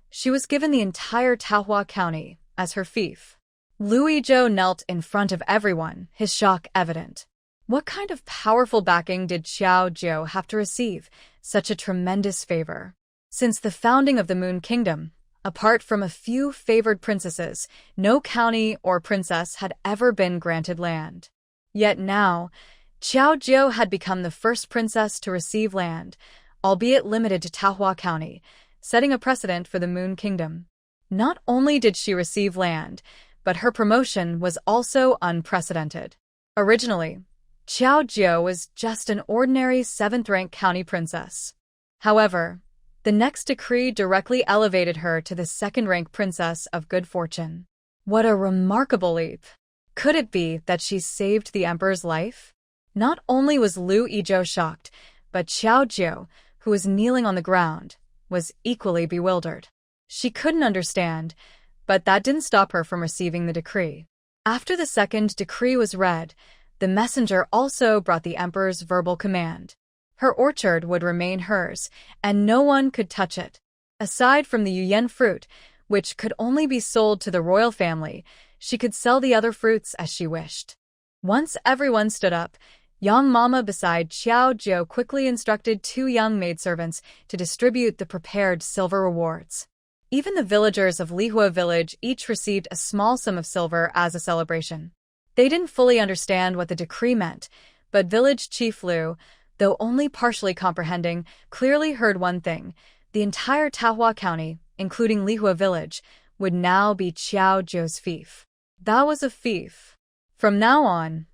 she was given the entire Manhwa County as her fief. Lu Yizhou knelt in front of everyone, his shock evident. What kind of powerful backing did Xiao Jiu have to receive such a tremendous favor? Since the founding of the Moon Kingdom, apart from a few favored princesses, no county or princess had ever been granted land. Yet now, Xiao Jiu had become the first princess to receive land, albeit limited to Manhwa County, setting a precedent for the Moon Kingdom. Not only did she receive land, but her promotion was also unprecedented. Originally, Xiao Jiu was just an ordinary 7th-rank county princess. However, the next decree directly elevated her to the 2nd-rank princess of good fortune. What a remarkable leap! Could it be that she saved the emperor's life? Not only was Lu Yizhou shocked, but Xiao Jiu, who was kneeling on the ground, was equally bewildered. She couldn't understand, but that didn't stop her from receiving the decree. After the second decree was read, the messenger also brought the emperor's verbal command. Her orchard would remain hers, and no one could touch it. Aside from the yuyan fruit, which could only be sold to the royal family, she could sell the other fruits as she wished. Once everyone stood up, Young Mama beside Xiao Jiu quickly instructed 2 young maidservants to distribute the prepared silver rewards. Even the villagers of Lihua village each received a small sum of silver as a celebration. They didn't fully understand what the decree meant, but village chief Lu, though only partially comprehending, clearly heard one thing: the entire Manhwa County, including Lihua village, would now be Xiao Jiu's fief. That was a fief. From now on,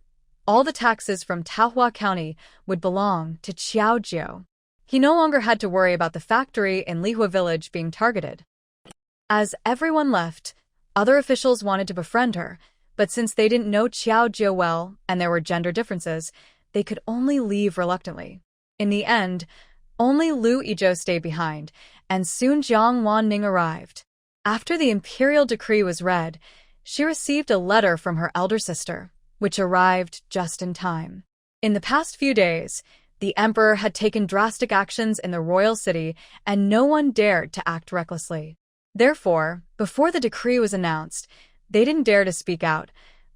all the taxes from Manhwa County would belong to Xiao Jiu. He no longer had to worry about the factory in Lihua village being targeted. As everyone left, other officials wanted to befriend her, but since they didn't know Xiao Jiu well and there were gender differences, they could only leave reluctantly. In the end, only Lu Yizhou stayed behind, and soon Jiang Wanning arrived. After the imperial decree was read, she received a letter from her elder sister, which arrived just in time. In the past few days, the emperor had taken drastic actions in the royal city, and no one dared to act recklessly. Therefore, before the decree was announced, they didn't dare to speak out,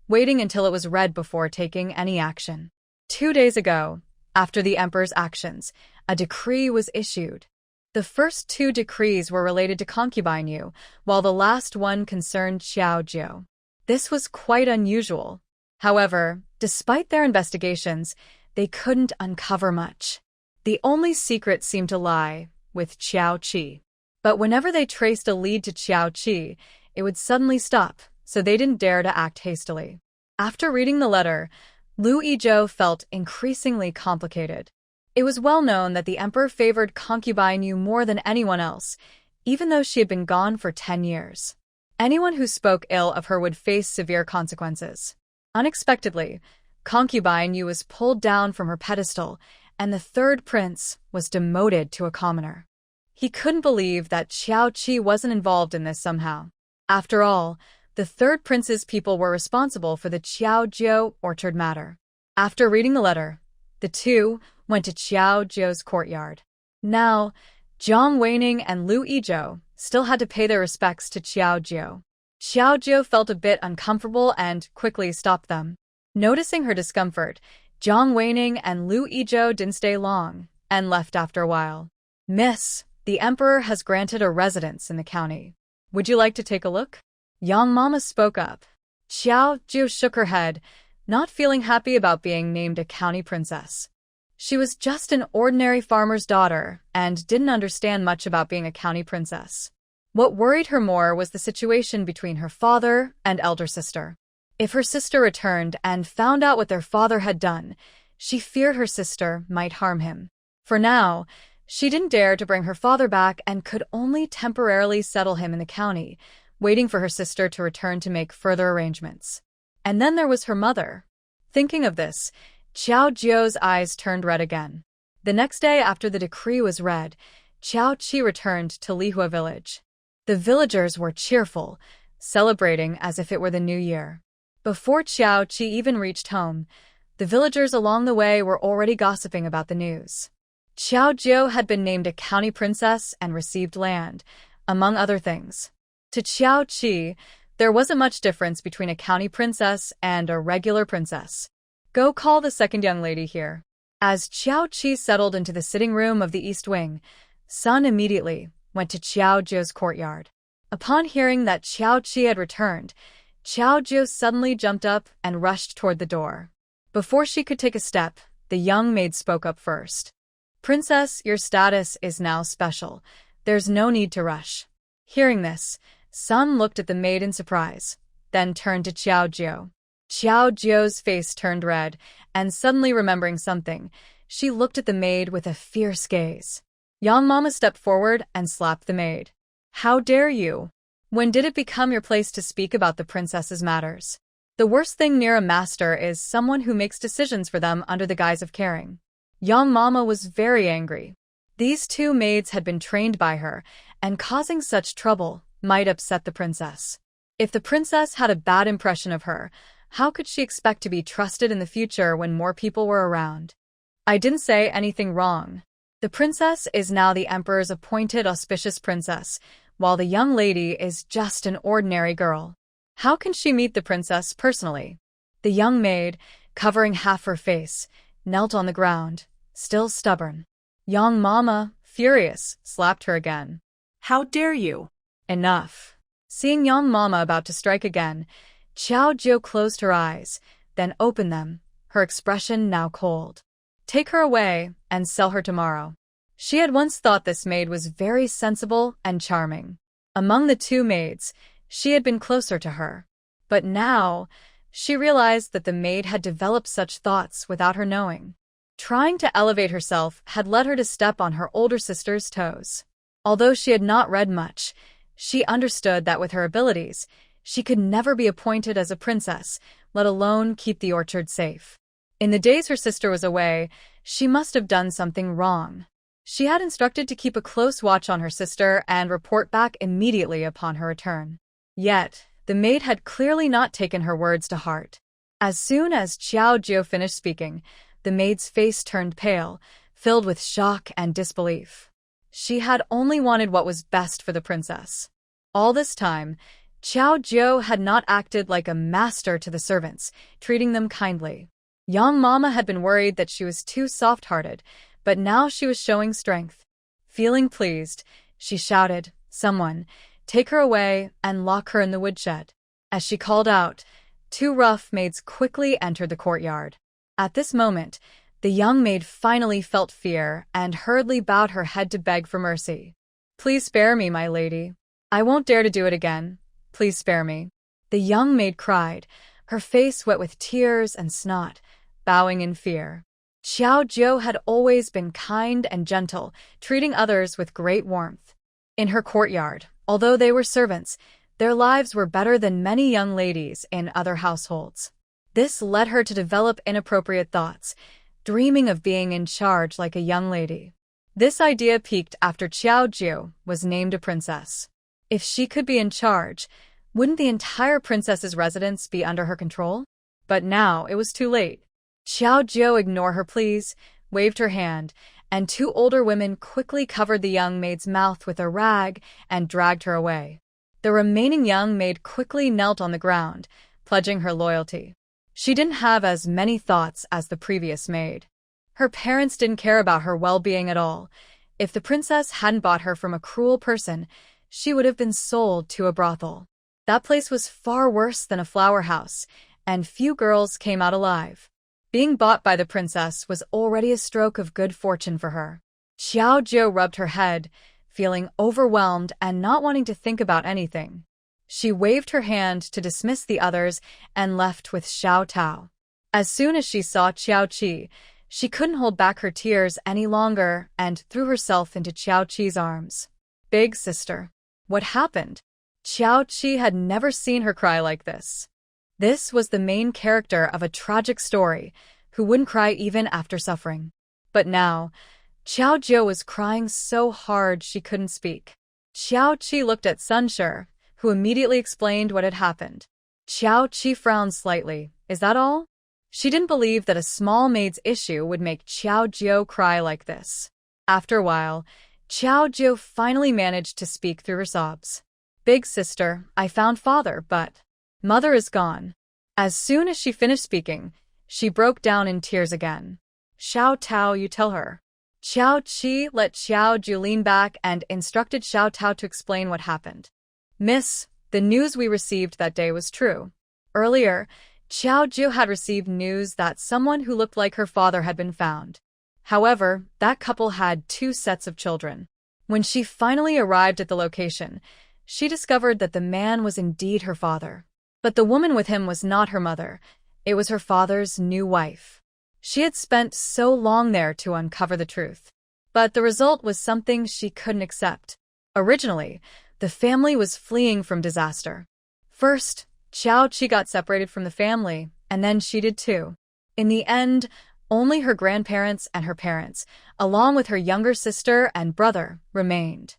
waiting until it was read before taking any action. 2 days ago, after the emperor's actions, a decree was issued. The first 2 decrees were related to concubine Yu, while the last one concerned Xiao Jiu. This was quite unusual. However, despite their investigations, they couldn't uncover much. The only secret seemed to lie with Qiao Qi. But whenever they traced a lead to Qiao Qi, it would suddenly stop, so they didn't dare to act hastily. After reading the letter, Lu Yizhou felt increasingly complicated. It was well known that the emperor favored concubine Yu more than anyone else, even though she had been gone for 10 years. Anyone who spoke ill of her would face severe consequences. Unexpectedly, concubine Yu was pulled down from her pedestal, and the third prince was demoted to a commoner. He couldn't believe that Xiao Qi wasn't involved in this somehow. After all, the third prince's people were responsible for the Qiaojiu orchard matter. After reading the letter, the two went to Qiaojiu's courtyard. Now, Jiang Weining and Lu Yizhou still had to pay their respects to Qiaojiu. Qiaojiu felt a bit uncomfortable and quickly stopped them. Noticing her discomfort, Jiang Weining and Lu Yizhou didn't stay long and left after a while. "Miss, the emperor has granted a residence in the county. Would you like to take a look?" Yang Mama spoke up. Qiaojiu shook her head, not feeling happy about being named a county princess. She was just an ordinary farmer's daughter and didn't understand much about being a county princess. What worried her more was the situation between her father and elder sister. If her sister returned and found out what their father had done, she feared her sister might harm him. For now, she didn't dare to bring her father back and could only temporarily settle him in the county, waiting for her sister to return to make further arrangements. And then there was her mother. Thinking of this, Qiaojiu's eyes turned red again. The next day after the decree was read, Qiao Qi returned to Lihua village. The villagers were cheerful, celebrating as if it were the new year. Before Qiao Qi even reached home, the villagers along the way were already gossiping about the news. Qiaojiu had been named a county princess and received land, among other things. To Qiao Qi, there wasn't much difference between a county princess and a regular princess. "Go call the second young lady here." As Qiao Qi settled into the sitting room of the East Wing, Sun immediately went to Qiaojiu's courtyard. Upon hearing that Qiao Qi had returned, Qiaojiu suddenly jumped up and rushed toward the door. Before she could take a step, the young maid spoke up first. "Princess, your status is now special. There's no need to rush." Hearing this, Sun looked at the maid in surprise, then turned to Qiaojiu. Qiaojiu's face turned red, and suddenly remembering something, she looked at the maid with a fierce gaze. Yang Mama stepped forward and slapped the maid. "How dare you? When did it become your place to speak about the princess's matters? The worst thing near a master is someone who makes decisions for them under the guise of caring." Yang Mama was very angry. These two maids had been trained by her, and causing such trouble might upset the princess. If the princess had a bad impression of her, how could she expect to be trusted in the future when more people were around? "I didn't say anything wrong. The princess is now the emperor's appointed auspicious princess, while the young lady is just an ordinary girl. How can she meet the princess personally?" The young maid, covering half her face, knelt on the ground, still stubborn. Yang Mama, furious, slapped her again. "How dare you?" "Enough." Seeing Yang Mama about to strike again, Qiaojiu closed her eyes, then opened them, her expression now cold. "Take her away and sell her tomorrow." She had once thought this maid was very sensible and charming. Among the two maids, she had been closer to her. But now, she realized that the maid had developed such thoughts without her knowing. Trying to elevate herself had led her to step on her older sister's toes. Although she had not read much, she understood that with her abilities, she could never be appointed as a princess, let alone keep the orchard safe. In the days her sister was away, she must have done something wrong. She had instructed to keep a close watch on her sister and report back immediately upon her return. Yet, the maid had clearly not taken her words to heart. As soon as Qiaojiu finished speaking, the maid's face turned pale, filled with shock and disbelief. She had only wanted what was best for the princess. All this time, Qiaojiu had not acted like a master to the servants, treating them kindly. Yang Mama had been worried that she was too soft-hearted, but now she was showing strength. Feeling pleased, she shouted, "Someone, take her away and lock her in the woodshed." As she called out, two rough maids quickly entered the courtyard. At this moment, the young maid finally felt fear and hurriedly bowed her head to beg for mercy. "Please spare me, my lady. I won't dare to do it again. Please spare me." The young maid cried, her face wet with tears and snot, bowing in fear. Qiaojiu had always been kind and gentle, treating others with great warmth. In her courtyard, although they were servants, Their lives were better than many young ladies in other households. This led her to develop inappropriate thoughts, dreaming of being in charge like a young lady. This idea peaked after Xiao Jiu was named a princess. If she could be in charge, wouldn't the entire princess's residence be under her control? But now it was too late. Xiao Jiu ignored her pleas, waved her hand, and two older women quickly covered the young maid's mouth with a rag and dragged her away. The remaining young maid quickly knelt on the ground, pledging her loyalty. She didn't have as many thoughts as the previous maid. Her parents didn't care about her well-being at all. If the princess hadn't bought her from a cruel person, she would have been sold to a brothel. That place was far worse than a flower house, and few girls came out alive. Being bought by the princess was already a stroke of good fortune for her. Xiao Jiu rubbed her head, feeling overwhelmed and not wanting to think about anything. She waved her hand to dismiss the others and left with Xiao Tao. As soon as she saw Xiao Qi, she couldn't hold back her tears any longer and threw herself into Xiao Qi's arms. Big sister. What happened? Xiao Qi had never seen her cry like this. This was the main character of a tragic story, who wouldn't cry even after suffering. But now, Xiao Jiu was crying so hard she couldn't speak. Xiao Qi looked at Sun Shi, who immediately explained what had happened. Xiao Qi frowned slightly. Is that all? She didn't believe that a small maid's issue would make Xiao Jiu cry like this. After a while, Xiao Jiu finally managed to speak through her sobs. Big sister, I found father, but mother is gone. As soon as she finished speaking, she broke down in tears again. Xiao Tao, you tell her. Xiao Qi let Xiao Jiu lean back and instructed Xiao Tao to explain what happened. Miss, the news we received that day was true. Earlier, Xiao Jiu had received news that someone who looked like her father had been found. However, that couple had 2 sets of children. When she finally arrived at the location, she discovered that the man was indeed her father. But the woman with him was not her mother. It was her father's new wife. She had spent so long there to uncover the truth. But the result was something she couldn't accept. Originally, the family was fleeing from disaster. First, Xiao Qi got separated from the family, and then she did too. In the end, only her grandparents and her parents, along with her younger sister and brother, remained.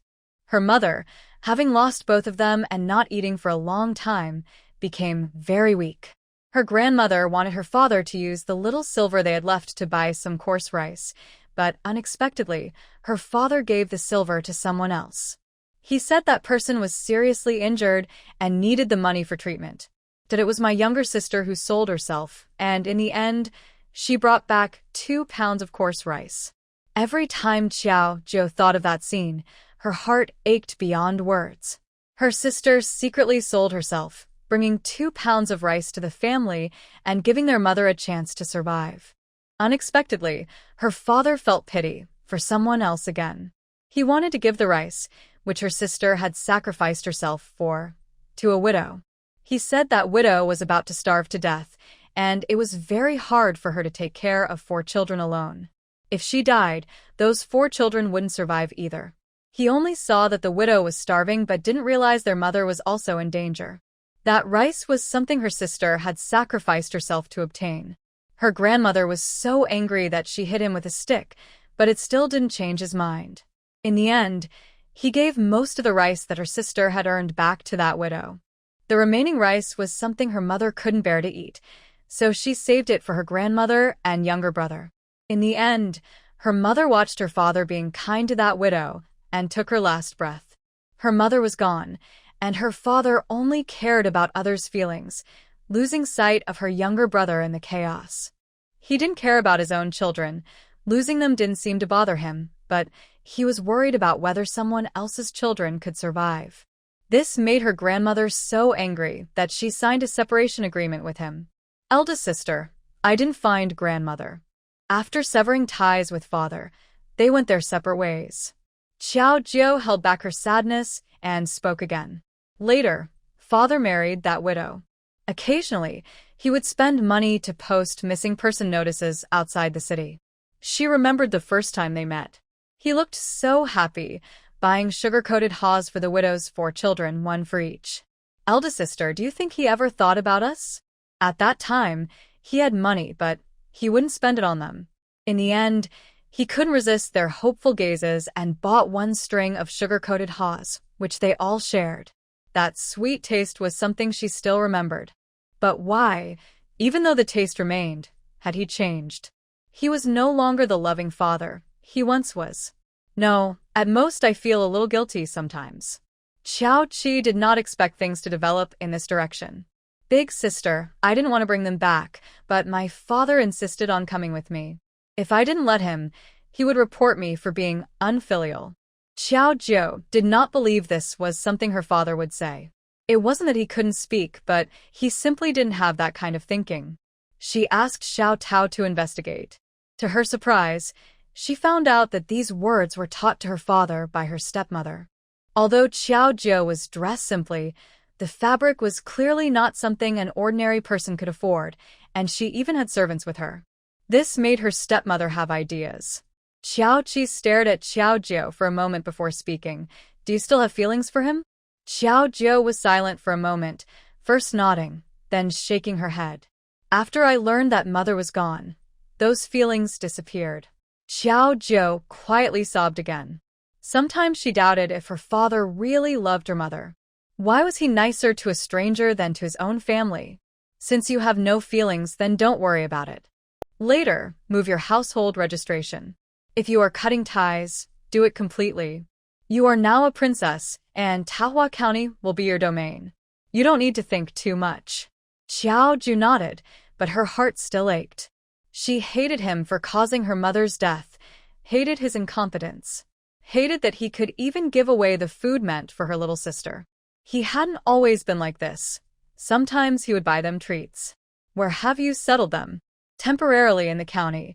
Her mother, having lost both of them and not eating for a long time, became very weak. Her grandmother wanted her father to use the little silver they had left to buy some coarse rice, but unexpectedly, her father gave the silver to someone else. He said that person was seriously injured and needed the money for treatment. That it was my younger sister who sold herself, and in the end, she brought back 2 pounds of coarse rice. Every time Xiao Jiu thought of that scene, her heart ached beyond words. Her sister secretly sold herself, bringing 2 pounds of rice to the family and giving their mother a chance to survive. Unexpectedly, her father felt pity for someone else again. He wanted to give the rice, which her sister had sacrificed herself for, to a widow. He said that widow was about to starve to death, and it was very hard for her to take care of 4 children alone. If she died, those 4 children wouldn't survive either. He only saw that the widow was starving but didn't realize their mother was also in danger. That rice was something her sister had sacrificed herself to obtain. Her grandmother was so angry that she hit him with a stick, but it still didn't change his mind. In the end, he gave most of the rice that her sister had earned back to that widow. The remaining rice was something her mother couldn't bear to eat, so she saved it for her grandmother and younger brother. In the end, her mother watched her father being kind to that widow and took her last breath. Her mother was gone, and her father only cared about others' feelings, losing sight of her younger brother in the chaos. He didn't care about his own children. Losing them didn't seem to bother him, but he was worried about whether someone else's children could survive. This made her grandmother so angry that she signed a separation agreement with him. Eldest sister, I didn't find grandmother. After severing ties with father, they went their separate ways. Xiao Jiu held back her sadness and spoke again. Later, father married that widow. Occasionally, he would spend money to post missing person notices outside the city. She remembered the first time they met. He looked so happy, buying sugar-coated haws for the widow's 4 children, 1 for each. Eldest sister, do you think he ever thought about us? At that time, he had money, but he wouldn't spend it on them. In the end, he couldn't resist their hopeful gazes and bought one string of sugar-coated haws, which they all shared. That sweet taste was something she still remembered. But why, even though the taste remained, had he changed? He was no longer the loving father he once was. No, at most I feel a little guilty sometimes. Xiao Qi did not expect things to develop in this direction. Big sister, I didn't want to bring them back, but my father insisted on coming with me. If I didn't let him, he would report me for being unfilial. Xiao Jiu did not believe this was something her father would say. It wasn't that he couldn't speak, but he simply didn't have that kind of thinking. She asked Xiao Tao to investigate. To her surprise, she found out that these words were taught to her father by her stepmother. Although Xiao Jiu was dressed simply, the fabric was clearly not something an ordinary person could afford, and she even had servants with her. This made her stepmother have ideas. Xiao Qi stared at Xiao Jiu for a moment before speaking. Do you still have feelings for him? Xiao Jiu was silent for a moment, first nodding, then shaking her head. After I learned that mother was gone, those feelings disappeared. Xiao Jiu quietly sobbed again. Sometimes she doubted if her father really loved her mother. Why was he nicer to a stranger than to his own family? Since you have no feelings, then don't worry about it. Later, move your household registration. If you are cutting ties, do it completely. You are now a princess, and Taohua County will be your domain. You don't need to think too much. Xiao Ju nodded, but her heart still ached. She hated him for causing her mother's death, hated his incompetence, hated that he could even give away the food meant for her little sister. He hadn't always been like this. Sometimes he would buy them treats. Where have you settled them? Temporarily in the county.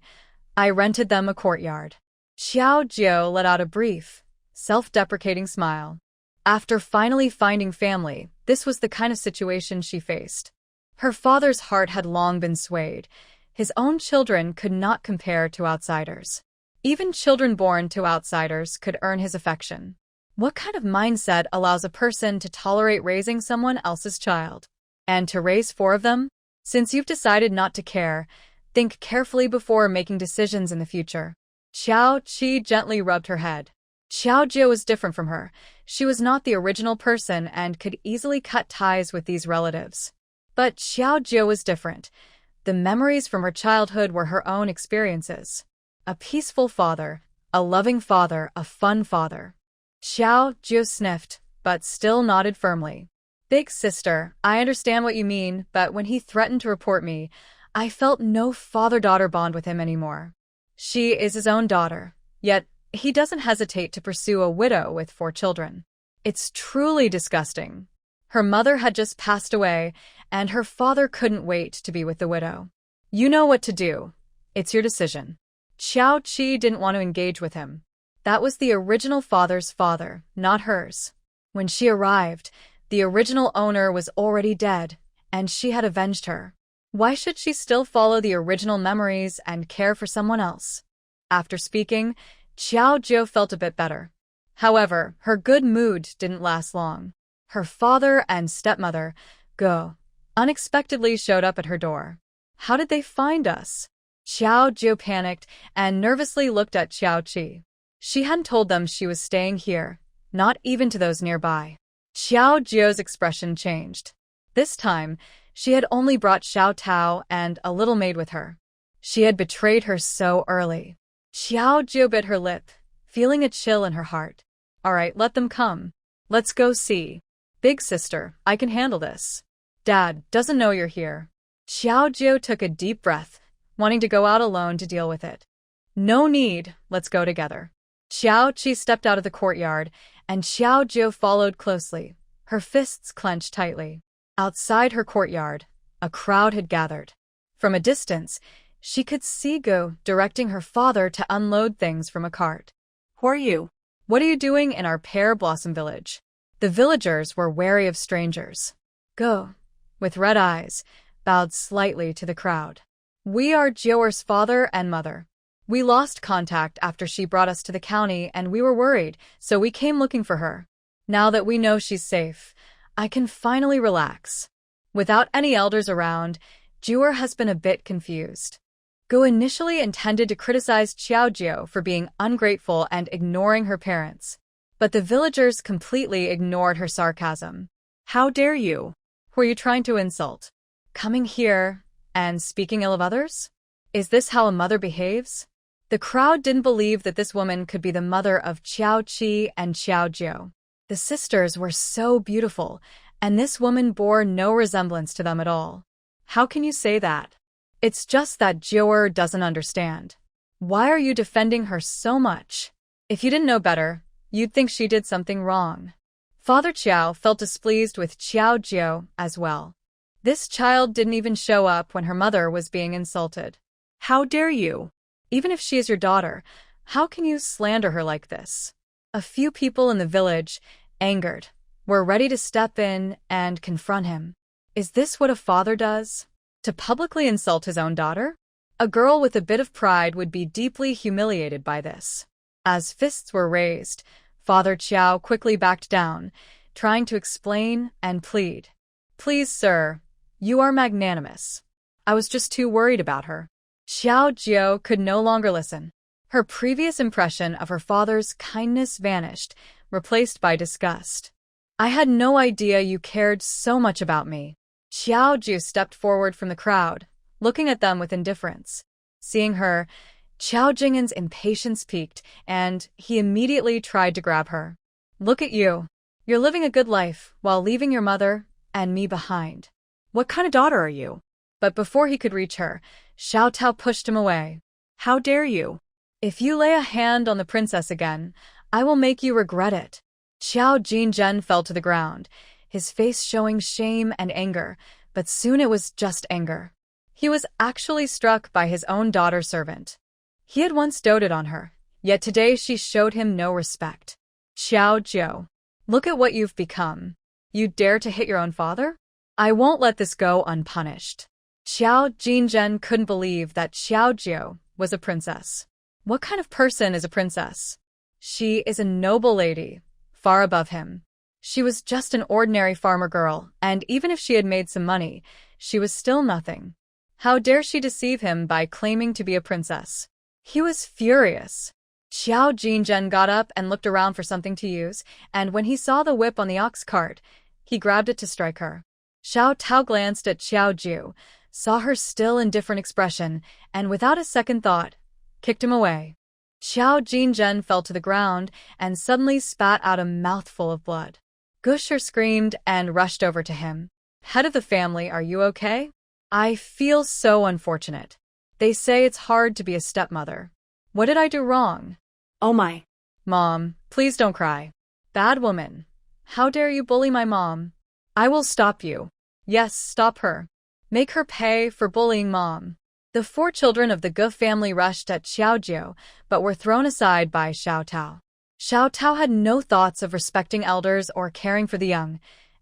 I rented them a courtyard. Xiao Jiu let out a brief, self-deprecating smile. After finally finding family, this was the kind of situation she faced. Her father's heart had long been swayed. His own children could not compare to outsiders. Even children born to outsiders could earn his affection. What kind of mindset allows a person to tolerate raising someone else's child? And to raise 4 of them? Since you've decided not to care, think carefully before making decisions in the future. Xiao Qi gently rubbed her head. Xiao Jiu was different from her. She was not the original person and could easily cut ties with these relatives. But Xiao Jiu was different. The memories from her childhood were her own experiences. A peaceful father, a loving father, a fun father. Xiao Jiu sniffed, but still nodded firmly. Big sister, I understand what you mean, but when he threatened to report me, I felt no father-daughter bond with him anymore. She is his own daughter, yet he doesn't hesitate to pursue a widow with 4 children. It's truly disgusting. Her mother had just passed away, and her father couldn't wait to be with the widow. You know what to do. It's your decision. Xiao Qi didn't want to engage with him. That was the original father's father, not hers. When she arrived, the original owner was already dead, and she had avenged her. Why should she still follow the original memories and care for someone else? After speaking, Xiao Jiu felt a bit better. However, her good mood didn't last long. Her father and stepmother, Go, unexpectedly showed up at her door. How did they find us? Xiao Jiu panicked and nervously looked at Xiao Qi. She hadn't told them she was staying here, not even to those nearby. Xiao Jiu's expression changed. This time, she had only brought Xiao Tao and a little maid with her. She had betrayed her so early. Xiao Jiu bit her lip, feeling a chill in her heart. All right, let them come. Let's go see. Big sister, I can handle this. Dad doesn't know you're here. Xiao Jiu took a deep breath, wanting to go out alone to deal with it. No need, let's go together. Xiao Qi stepped out of the courtyard, and Xiao Jiu followed closely, her fists clenched tightly. Outside her courtyard, a crowd had gathered. From a distance, she could see Go directing her father to unload things from a cart. Who are you? What are you doing in our pear blossom village? The villagers were wary of strangers. Go, with red eyes, bowed slightly to the crowd. We are Jiuer's father and mother. We lost contact after she brought us to the county and we were worried, so we came looking for her. Now that we know she's safe, I can finally relax. Without any elders around, Jewel has been a bit confused. Go initially intended to criticize Xiaojio for being ungrateful and ignoring her parents, but the villagers completely ignored her sarcasm. How dare you? Who are you trying to insult? Coming here and speaking ill of others? Is this how a mother behaves? The crowd didn't believe that this woman could be the mother of Qiao Qi and Xiaojio. The sisters were so beautiful, and this woman bore no resemblance to them at all. How can you say that? It's just that Jewel doesn't understand. Why are you defending her so much? If you didn't know better, you'd think she did something wrong. Father Qiao felt displeased with Xiaojio as well. This child didn't even show up when her mother was being insulted. How dare you? Even if she is your daughter, how can you slander her like this? A few people in the village, angered, were ready to step in and confront him. Is this what a father does? To publicly insult his own daughter? A girl with a bit of pride would be deeply humiliated by this. As fists were raised, Father Qiao quickly backed down, trying to explain and plead. Please, sir, you are magnanimous. I was just too worried about her. Xiaojio could no longer listen. Her previous impression of her father's kindness vanished, replaced by disgust. I had no idea you cared so much about me. Xiaojio stepped forward from the crowd, looking at them with indifference. Seeing her, Qiao Jingan's impatience peaked, and he immediately tried to grab her. Look at you. You're living a good life while leaving your mother and me behind. What kind of daughter are you? But before he could reach her, Xiao Tao pushed him away. How dare you? If you lay a hand on the princess again, I will make you regret it. Xiao Jinzhen fell to the ground, his face showing shame and anger, but soon it was just anger. He was actually struck by his own daughter's servant. He had once doted on her, yet today she showed him no respect. Xiaojio, look at what you've become. You dare to hit your own father? I won't let this go unpunished. Xiao Jinzhen couldn't believe that Xiaojio was a princess. What kind of person is a princess? She is a noble lady, far above him. She was just an ordinary farmer girl, and even if she had made some money, she was still nothing. How dare she deceive him by claiming to be a princess? He was furious. Xiao Jinzhen got up and looked around for something to use, and when he saw the whip on the ox cart, he grabbed it to strike her. Xiao Tao glanced at Xiao Ju, saw her still indifferent expression, and without a second thought, kicked him away. Xiao Jinzhen fell to the ground and suddenly spat out a mouthful of blood. Gusher screamed and rushed over to him. Head of the family, are you okay? I feel so unfortunate. They say it's hard to be a stepmother. What did I do wrong? Oh my. Mom, please don't cry. Bad woman. How dare you bully my mom? I will stop you. Yes, stop her. Make her pay for bullying mom. The 4 children of the Gu family rushed at Xiaojio, but were thrown aside by Xiao Tao. Xiao Tao had no thoughts of respecting elders or caring for the young.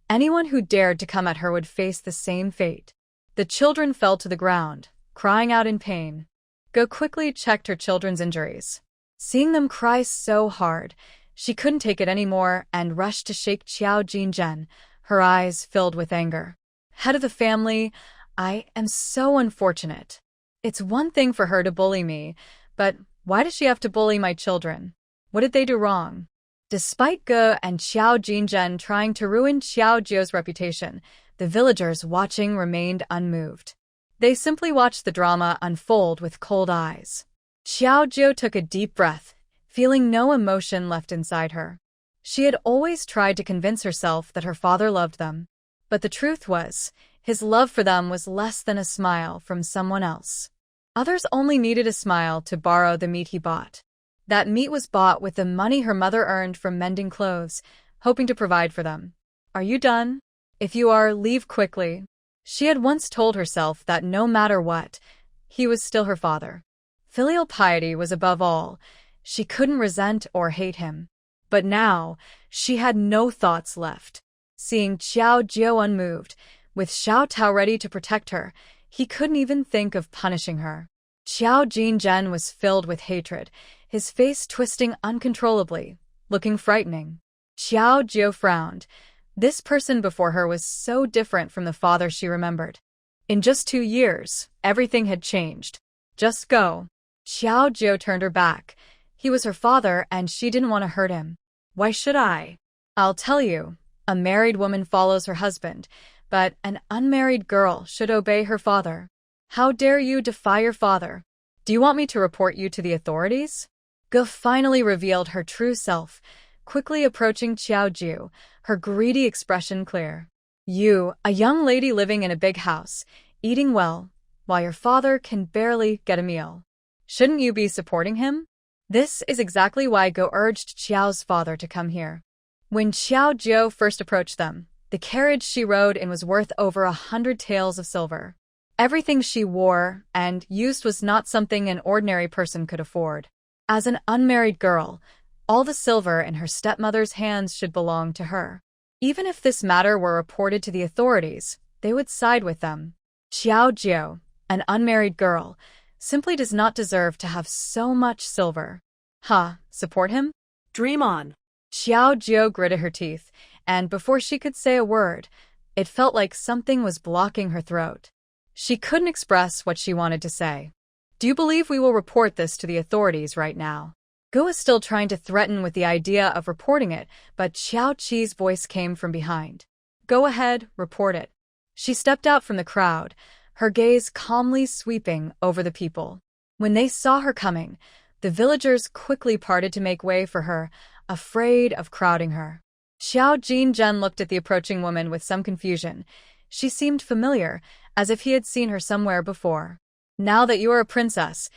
Anyone who dared to come at her would face the same fate. The children fell to the ground, crying out in pain. Gu quickly checked her children's injuries. Seeing them cry so hard, she couldn't take it anymore and rushed to shake Xiao Jinzhen, her eyes filled with anger. Head of the family, I am so unfortunate. It's one thing for her to bully me, but why does she have to bully my children? What did they do wrong? Despite Ge and Xiao Jinzhen trying to ruin Xiao Jio's reputation, the villagers watching remained unmoved. They simply watched the drama unfold with cold eyes. Xiao Jio took a deep breath, feeling no emotion left inside her. She had always tried to convince herself that her father loved them, but the truth was, his love for them was less than a smile from someone else. Others only needed a smile to borrow the meat he bought. That meat was bought with the money her mother earned from mending clothes, hoping to provide for them. Are you done? If you are, leave quickly. She had once told herself that no matter what, he was still her father. Filial piety was above all. She couldn't resent or hate him. But now, she had no thoughts left. Seeing Xiao Jio unmoved, with Xiao Tao ready to protect her, he couldn't even think of punishing her. Xiao Jinzhen was filled with hatred, his face twisting uncontrollably, looking frightening. Xiao Jio frowned, This person before her was so different from the father she remembered. In just 2 years, everything had changed. Just go. Xiao Jiu turned her back. He was her father and she didn't want to hurt him. Why should I? I'll tell you. A married woman follows her husband, but an unmarried girl should obey her father. How dare you defy your father? Do you want me to report you to the authorities? Ge finally revealed her true self, quickly approaching Xiao Jiu, her greedy expression clear. You, a young lady living in a big house, eating well, while your father can barely get a meal. Shouldn't you be supporting him? This is exactly why Go urged Xiao's father to come here. When Xiao Jiu first approached them, the carriage she rode in was worth over 100 taels of silver. Everything she wore and used was not something an ordinary person could afford. As an unmarried girl, all the silver in her stepmother's hands should belong to her. Even if this matter were reported to the authorities, they would side with them. Xiao Jiu, an unmarried girl, simply does not deserve to have so much silver. Support him? Dream on. Xiao Jiu gritted her teeth, and before she could say a word, it felt like something was blocking her throat. She couldn't express what she wanted to say. Do you believe we will report this to the authorities right now? Go is still trying to threaten with the idea of reporting it, but Xiao Qi's voice came from behind. Go ahead, report it. She stepped out from the crowd, her gaze calmly sweeping over the people. When they saw her coming, the villagers quickly parted to make way for her, afraid of crowding her. Xiao Jinzhen looked at the approaching woman with some confusion. She seemed familiar, as if he had seen her somewhere before. Now that you are a princess,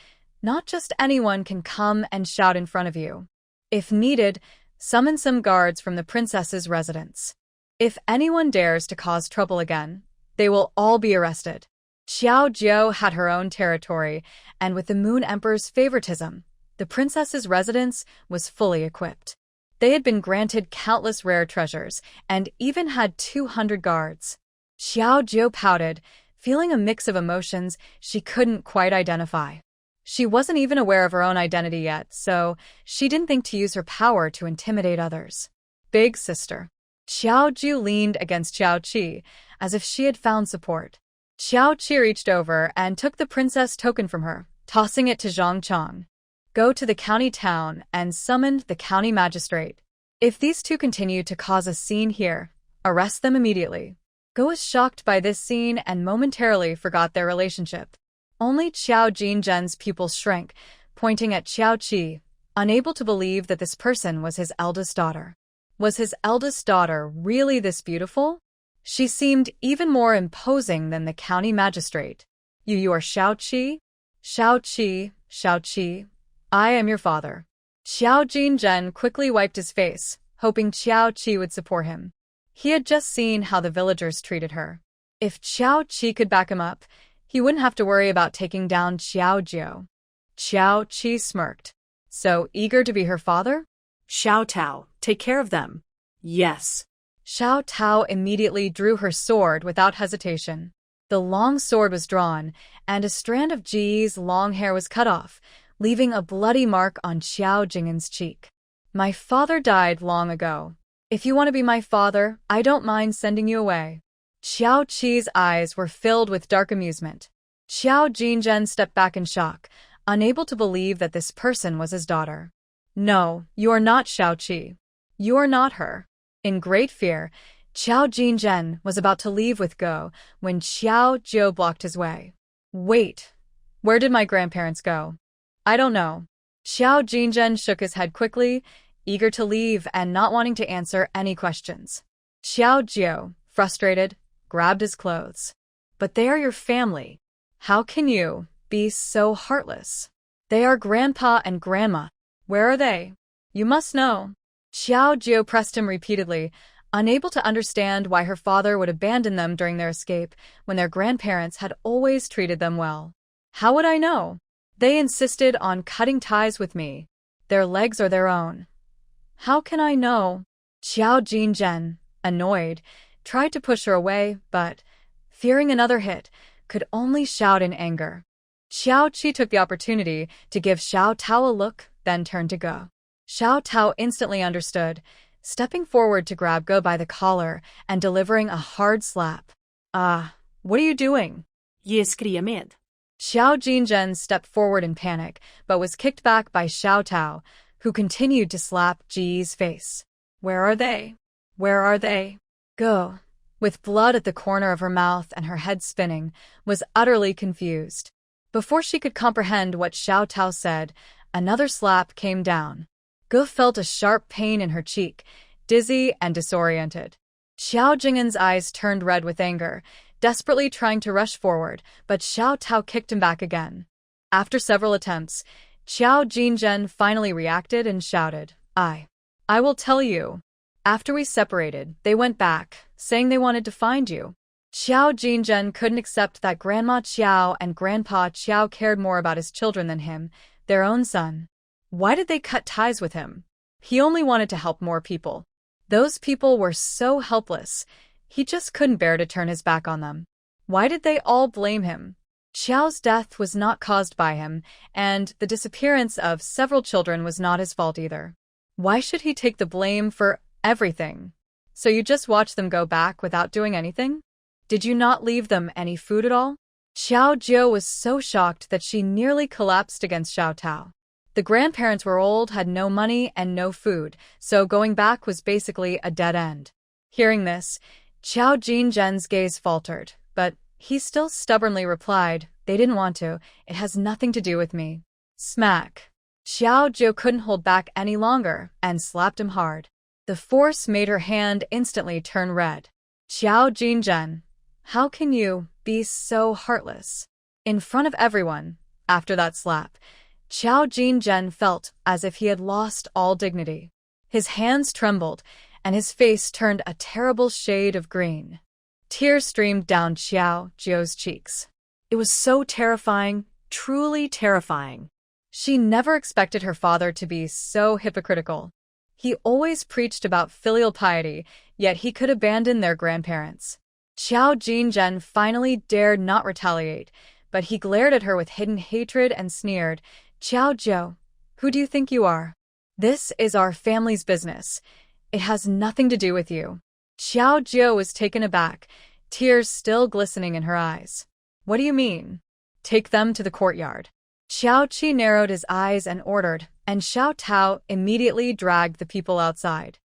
not just anyone can come and shout in front of you. If needed, summon some guards from the princess's residence. If anyone dares to cause trouble again, they will all be arrested. Xiao Jiu had her own territory, and with the Moon Emperor's favoritism, the princess's residence was fully equipped. They had been granted countless rare treasures, and even had 200 guards. Xiao Jiu pouted, feeling a mix of emotions she couldn't quite identify. She wasn't even aware of her own identity yet, so she didn't think to use her power to intimidate others. Big sister. Xiao Jiu leaned against Xiao Qi, as if she had found support. Xiao Qi reached over and took the princess token from her, tossing it to Zhang Chang. Go to the county town and summoned the county magistrate. If these two continue to cause a scene here, arrest them immediately. Go was shocked by this scene and momentarily forgot their relationship. Only Xiao Jinzhen's pupils shrank, pointing at Xiao Qi, unable to believe that this person was his eldest daughter. Was his eldest daughter really this beautiful? She seemed even more imposing than the county magistrate. You are Xiao Qi? Xiao Qi, Xiao Qi. I am your father. Xiao Jinzhen quickly wiped his face, hoping Xiao Qi would support him. He had just seen how the villagers treated her. If Xiao Qi could back him up, he wouldn't have to worry about taking down Xiao Jiu. Xiao Qi smirked. So eager to be her father? Xiao Tao, take care of them. Yes. Xiao Tao immediately drew her sword without hesitation. The long sword was drawn, and a strand of Ji's long hair was cut off, leaving a bloody mark on Xiao Jing'an's cheek. My father died long ago. If you want to be my father, I don't mind sending you away. Xiao Qi's eyes were filled with dark amusement. Xiao Jinzhen stepped back in shock, unable to believe that this person was his daughter. No, you are not Xiao Qi. You are not her. In great fear, Xiao Jinzhen was about to leave with Go when Xiao Jiu blocked his way. Wait, where did my grandparents go? I don't know. Xiao Jinzhen shook his head quickly, eager to leave and not wanting to answer any questions. Xiao Jiu, frustrated, grabbed his clothes. But they are your family. How can you be so heartless? They are grandpa and grandma. Where are they? You must know. Xiao Jiu pressed him repeatedly, unable to understand why her father would abandon them during their escape when their grandparents had always treated them well. How would I know? They insisted on cutting ties with me. Their legs are their own. How can I know? Xiao Jinzhen, annoyed, tried to push her away, but, fearing another hit, could only shout in anger. Xiao Qi took the opportunity to give Xiao Tao a look, then turned to go. Xiao Tao instantly understood, stepping forward to grab Go by the collar and delivering a hard slap. What are you doing? Ge skria med. Xiao Jinzhen stepped forward in panic, but was kicked back by Xiao Tao, who continued to slap Ji's face. Where are they? Where are they? Go, with blood at the corner of her mouth and her head spinning, was utterly confused. Before she could comprehend what Xiao Tao said, another slap came down. Go felt a sharp pain in her cheek, dizzy and disoriented. Xiao Jing'an's eyes turned red with anger, desperately trying to rush forward, but Xiao Tao kicked him back again. After several attempts, Xiao Jinzhen finally reacted and shouted, I will tell you. After we separated, they went back, saying they wanted to find you. Xiao Jinzhen couldn't accept that Grandma Qiao and Grandpa Qiao cared more about his children than him, their own son. Why did they cut ties with him? He only wanted to help more people. Those people were so helpless. He just couldn't bear to turn his back on them. Why did they all blame him? Qiao's death was not caused by him, and the disappearance of several children was not his fault either. Why should he take the blame for everything? So you just watched them go back without doing anything? Did you not leave them any food at all? Xiao Jiu was so shocked that she nearly collapsed against Xiao Tao. The grandparents were old, had no money, and no food, so going back was basically a dead end. Hearing this, Xiao Jinzhen's gaze faltered, but he still stubbornly replied, they didn't want to, it has nothing to do with me. Smack. Xiao Jiu couldn't hold back any longer and slapped him hard. The force made her hand instantly turn red. Xiao Jinzhen, how can you be so heartless? In front of everyone, after that slap, Xiao Jinzhen felt as if he had lost all dignity. His hands trembled, and his face turned a terrible shade of green. Tears streamed down Xiao Jiu's cheeks. It was so terrifying, truly terrifying. She never expected her father to be so hypocritical. He always preached about filial piety, yet he could abandon their grandparents. Xiao Jinzhen finally dared not retaliate, but he glared at her with hidden hatred and sneered, Xiao Jiu, who do you think you are? This is our family's business. It has nothing to do with you. Xiao Jiu was taken aback, tears still glistening in her eyes. What do you mean? Take them to the courtyard. Xiao Qi narrowed his eyes and ordered, and Xiao Tao immediately dragged the people outside.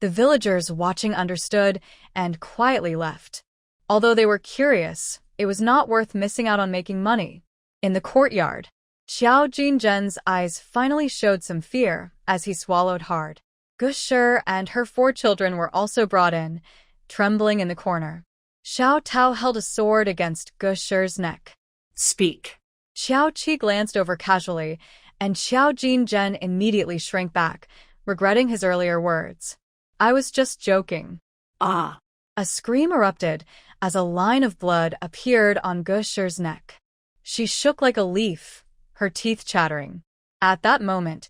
The villagers watching understood and quietly left. Although they were curious, it was not worth missing out on making money. In the courtyard, Xiao Jinzhen's eyes finally showed some fear as he swallowed hard. Gushi and her 4 children were also brought in, trembling in the corner. Xiao Tao held a sword against Gushi's neck. Speak. Xiao Qi glanced over casually, and Xiao Jinzhen immediately shrank back, regretting his earlier words. I was just joking. Ah. A scream erupted as a line of blood appeared on Gushi's neck. She shook like a leaf, her teeth chattering. At that moment,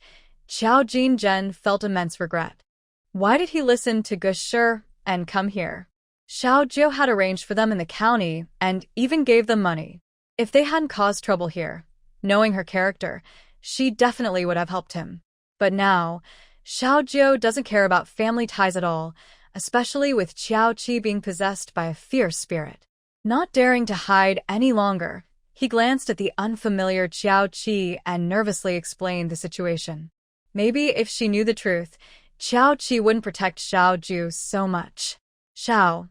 Xiao Jinzhen felt immense regret. Why did he listen to Gushi and come here? Xiao Jiu had arranged for them in the county and even gave them money. If they hadn't caused trouble here, knowing her character, she definitely would have helped him. But now, Xiao Jiu doesn't care about family ties at all, especially with Qiao Qi being possessed by a fierce spirit. Not daring to hide any longer, he glanced at the unfamiliar Qiao Qi and nervously explained the situation. Maybe if she knew the truth, Qiao Qi wouldn't protect Xiao Jiu so much. Xiao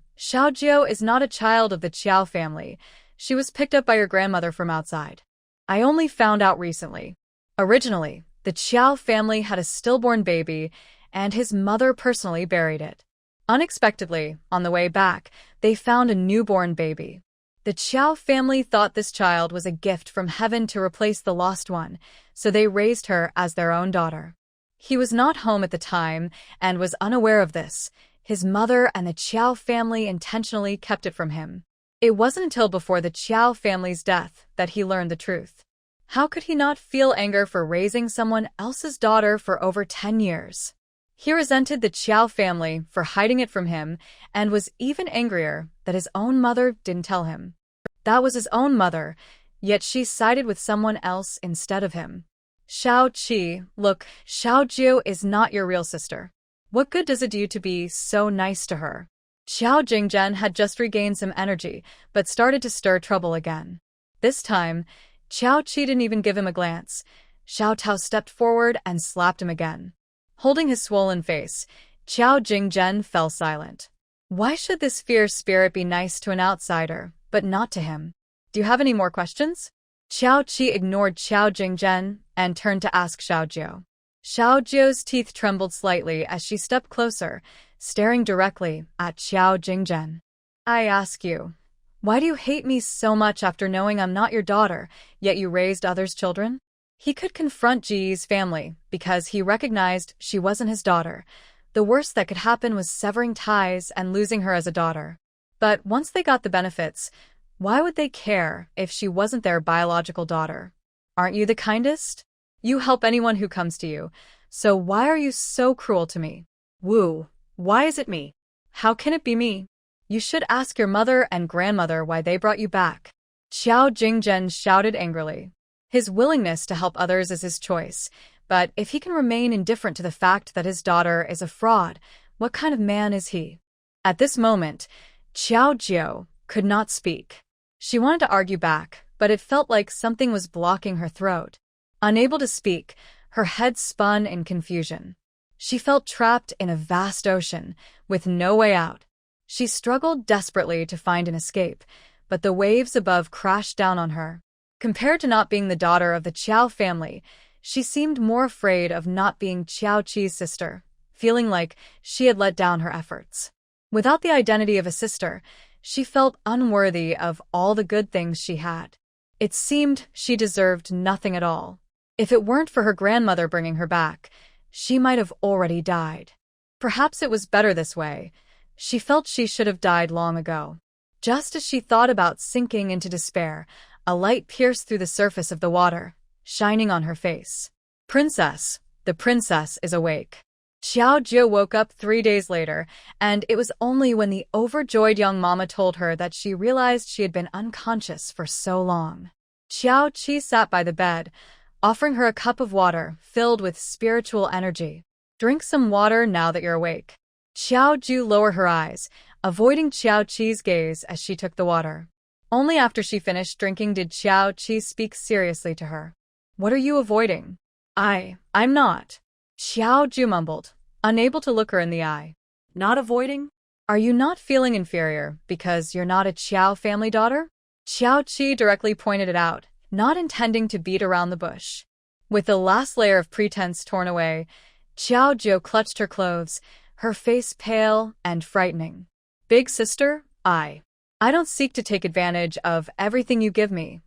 Jiu is not a child of the Qiao family. She was picked up by your grandmother from outside. I only found out recently. Originally, the Qiao family had a stillborn baby, and his mother personally buried it. Unexpectedly, on the way back, they found a newborn baby. The Qiao family thought this child was a gift from heaven to replace the lost one, so they raised her as their own daughter. He was not home at the time and was unaware of this. His mother and the Qiao family intentionally kept it from him. It wasn't until before the Qiao family's death that he learned the truth. How could he not feel anger for raising someone else's daughter for over 10 years? He resented the Qiao family for hiding it from him and was even angrier that his own mother didn't tell him. That was his own mother, yet she sided with someone else instead of him. Xiao Qi, look, Xiao Jiu is not your real sister. What good does it do you to be so nice to her? Xiao Jingzhen had just regained some energy, but started to stir trouble again. This time, Qiao Qi didn't even give him a glance. Xiao Tao stepped forward and slapped him again. Holding his swollen face, Xiao Jingzhen fell silent. Why should this fierce spirit be nice to an outsider, but not to him? Do you have any more questions? Qiao Qi ignored Xiao Jingzhen and turned to ask Xiao Jiu. Xiao Jiu's teeth trembled slightly as she stepped closer, staring directly at Xiao Jingzhen. I ask you, why do you hate me so much after knowing I'm not your daughter, yet you raised others' children? He could confront Ji's family because he recognized she wasn't his daughter. The worst that could happen was severing ties and losing her as a daughter. But once they got the benefits, why would they care if she wasn't their biological daughter? Aren't you the kindest? You help anyone who comes to you, so why are you so cruel to me? Wu, why is it me? How can it be me? You should ask your mother and grandmother why they brought you back. Xiao Jingzhen shouted angrily. His willingness to help others is his choice, but if he can remain indifferent to the fact that his daughter is a fraud, what kind of man is he? At this moment, Qiao Jiu could not speak. She wanted to argue back, but it felt like something was blocking her throat. Unable to speak, her head spun in confusion. She felt trapped in a vast ocean, with no way out. She struggled desperately to find an escape, but the waves above crashed down on her. Compared to not being the daughter of the Qiao family, she seemed more afraid of not being Qiao Qi's sister, feeling like she had let down her efforts. Without the identity of a sister, she felt unworthy of all the good things she had. It seemed she deserved nothing at all. If it weren't for her grandmother bringing her back, she might have already died. Perhaps it was better this way. She felt she should have died long ago. Just as she thought about sinking into despair, a light pierced through the surface of the water, shining on her face. Princess, the princess is awake. Xiao Jiu woke up 3 days later, and it was only when the overjoyed young mama told her that she realized she had been unconscious for so long. Qiao Qi sat by the bed, offering her a cup of water filled with spiritual energy. Drink some water now that you're awake. Xiao Jiu lowered her eyes, avoiding Qiao Qi's gaze as she took the water. Only after she finished drinking did Qiao Qi speak seriously to her. What are you avoiding? I'm not. Xiao Jiu mumbled, unable to look her in the eye. Not avoiding? Are you not feeling inferior because you're not a Qiao family daughter? Qiao Qi directly pointed it out, not intending to beat around the bush. With the last layer of pretense torn away, Qiao Jiu clutched her clothes, her face pale and frightening. Big sister, I don't seek to take advantage of everything you give me.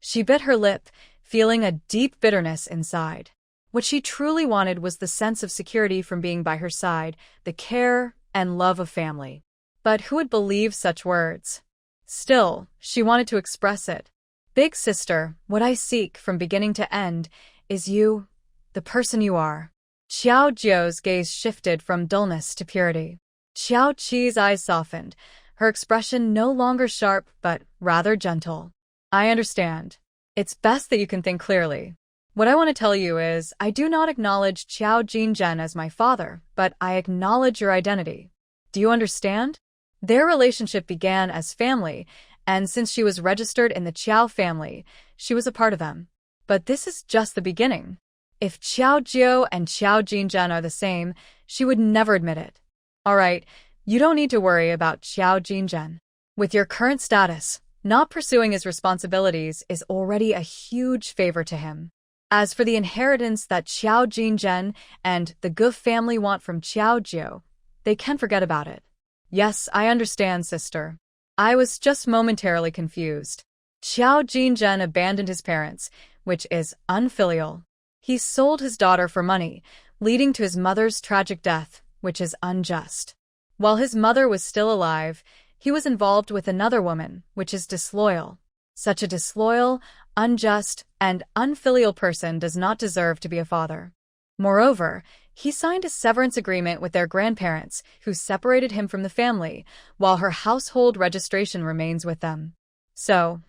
She bit her lip, feeling a deep bitterness inside. What she truly wanted was the sense of security from being by her side, the care and love of family. But who would believe such words? Still, she wanted to express it. Big sister, what I seek from beginning to end is you, the person you are. Xiao Jiu's gaze shifted from dullness to purity. Qiao Qi's eyes softened, her expression no longer sharp but rather gentle. I understand. It's best that you can think clearly. What I want to tell you is, I do not acknowledge Qiao Jingzhen as my father, but I acknowledge your identity. Do you understand? Their relationship began as family, and since she was registered in the Qiao family, she was a part of them. But this is just the beginning. If Qiao Jiu and Qiao Jingzhen are the same, she would never admit it. All right, you don't need to worry about Qiao Jingzhen. With your current status, not pursuing his responsibilities is already a huge favor to him. As for the inheritance that Qiao Jingzhen and the Gu family want from Qiao Jiu, they can forget about it. Yes, I understand, sister. I was just momentarily confused. Qiao Jingzhen abandoned his parents, which is unfilial. He sold his daughter for money, leading to his mother's tragic death, which is unjust. While his mother was still alive, he was involved with another woman, which is disloyal. Such a disloyal, unjust, and unfilial person does not deserve to be a father. Moreover, he signed a severance agreement with their grandparents, who separated him from the family, while her household registration remains with them. So,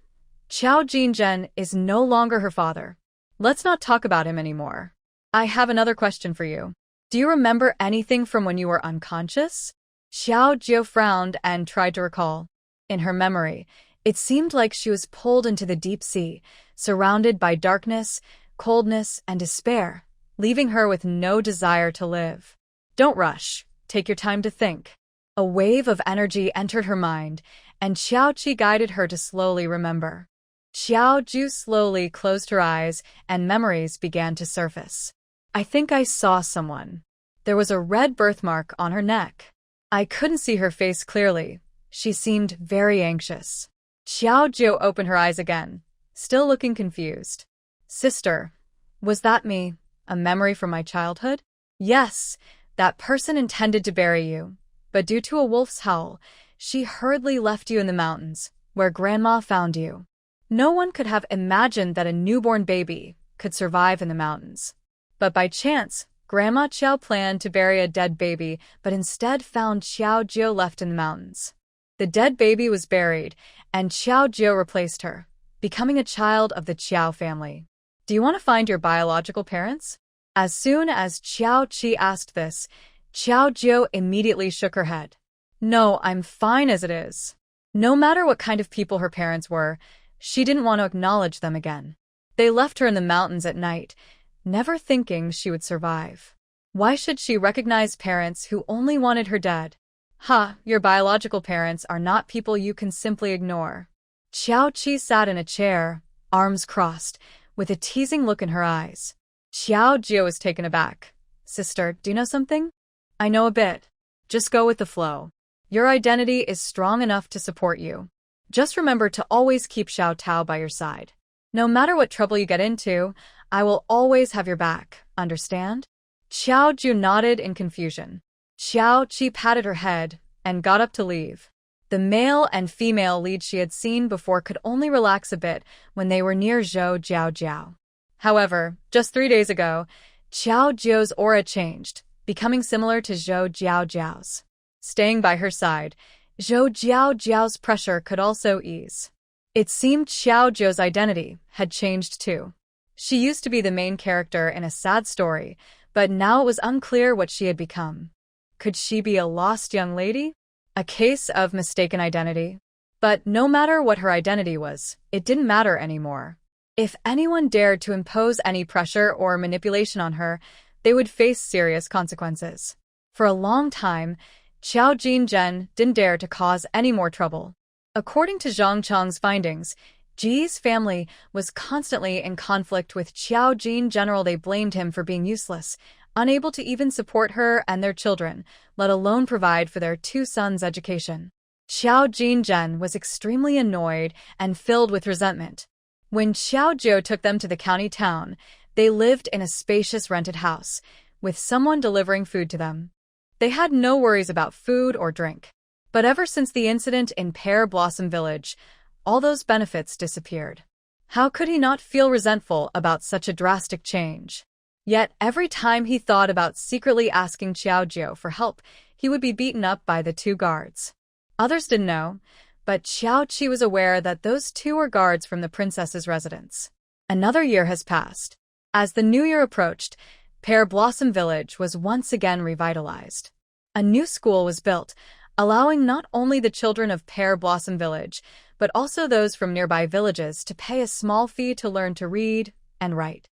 Qiao Jingzhen is no longer her father. Let's not talk about him anymore. I have another question for you. Do you remember anything from when you were unconscious? Xiao Jiu frowned and tried to recall. In her memory, it seemed like she was pulled into the deep sea, surrounded by darkness, coldness, and despair, leaving her with no desire to live. Don't rush. Take your time to think. A wave of energy entered her mind, and Xiao Qi guided her to slowly remember. Xiao Ju slowly closed her eyes, and memories began to surface. I think I saw someone. There was a red birthmark on her neck. I couldn't see her face clearly. She seemed very anxious. Xiao Jiu opened her eyes again, still looking confused. Sister, was that me? A memory from my childhood? Yes, that person intended to bury you, but due to a wolf's howl, she hurriedly left you in the mountains, where Grandma found you. No one could have imagined that a newborn baby could survive in the mountains. But by chance, Grandma Qiao planned to bury a dead baby, but instead found Xiao Jiu left in the mountains. The dead baby was buried, and Xiao Jiu replaced her, becoming a child of the Qiao family. Do you want to find your biological parents? As soon as Qiao Qi asked this, Xiao Jiu immediately shook her head. No, I'm fine as it is. No matter what kind of people her parents were, she didn't want to acknowledge them again. They left her in the mountains at night, never thinking she would survive. Why should she recognize parents who only wanted her dead? Your biological parents are not people you can simply ignore. Xiao Qi sat in a chair, arms crossed, with a teasing look in her eyes. Xiao Jiu was taken aback. Sister, do you know something? I know a bit. Just go with the flow. Your identity is strong enough to support you. Just remember to always keep Xiao Tao by your side. No matter what trouble you get into, I will always have your back, understand? Xiao Jiu nodded in confusion. Xiao Qi patted her head and got up to leave. The male and female lead she had seen before could only relax a bit when they were near Zhou Jiao. However, just 3 days ago, Xiao Jiu's aura changed, becoming similar to Zhou Jiao's. Staying by her side, Zhou Jiao's pressure could also ease. It seemed Xiao Jiu's identity had changed too. She used to be the main character in a sad story, but now it was unclear what she had become. Could she be a lost young lady? A case of mistaken identity? But no matter what her identity was, it didn't matter anymore. If anyone dared to impose any pressure or manipulation on her, they would face serious consequences. For a long time, Qiao Jinzhen didn't dare to cause any more trouble. According to Zhang Chang's findings, Ji's family was constantly in conflict with Qiao Jin. They blamed him for being useless, unable to even support her and their children, let alone provide for their 2 sons' education. Qiao Jinzhen was extremely annoyed and filled with resentment. When Xiao Jiu took them to the county town, they lived in a spacious rented house, with someone delivering food to them. They had no worries about food or drink. But ever since the incident in Pear Blossom Village, all those benefits disappeared. How could he not feel resentful about such a drastic change? Yet every time he thought about secretly asking Xiao Jiu for help, he would be beaten up by the 2 guards. Others didn't know, but Xiao Qi was aware that those 2 were guards from the princess's residence. Another year has passed. As the new year approached, Pear Blossom Village was once again revitalized. A new school was built, allowing not only the children of Pear Blossom Village, but also those from nearby villages to pay a small fee to learn to read and write.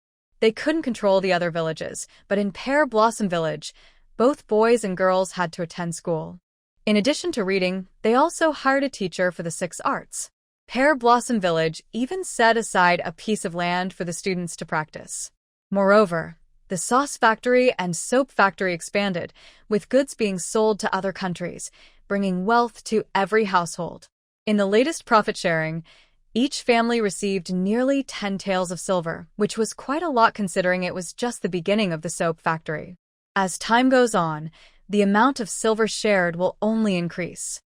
They couldn't control the other villages, but in Pear Blossom Village, both boys and girls had to attend school. In addition to reading, they also hired a teacher for the 6 arts. Pear Blossom Village even set aside a piece of land for the students to practice. Moreover, the sauce factory and soap factory expanded, with goods being sold to other countries, bringing wealth to every household. In the latest profit sharing, each family received nearly 10 taels of silver, which was quite a lot considering it was just the beginning of the soap factory. As time goes on, the amount of silver shared will only increase.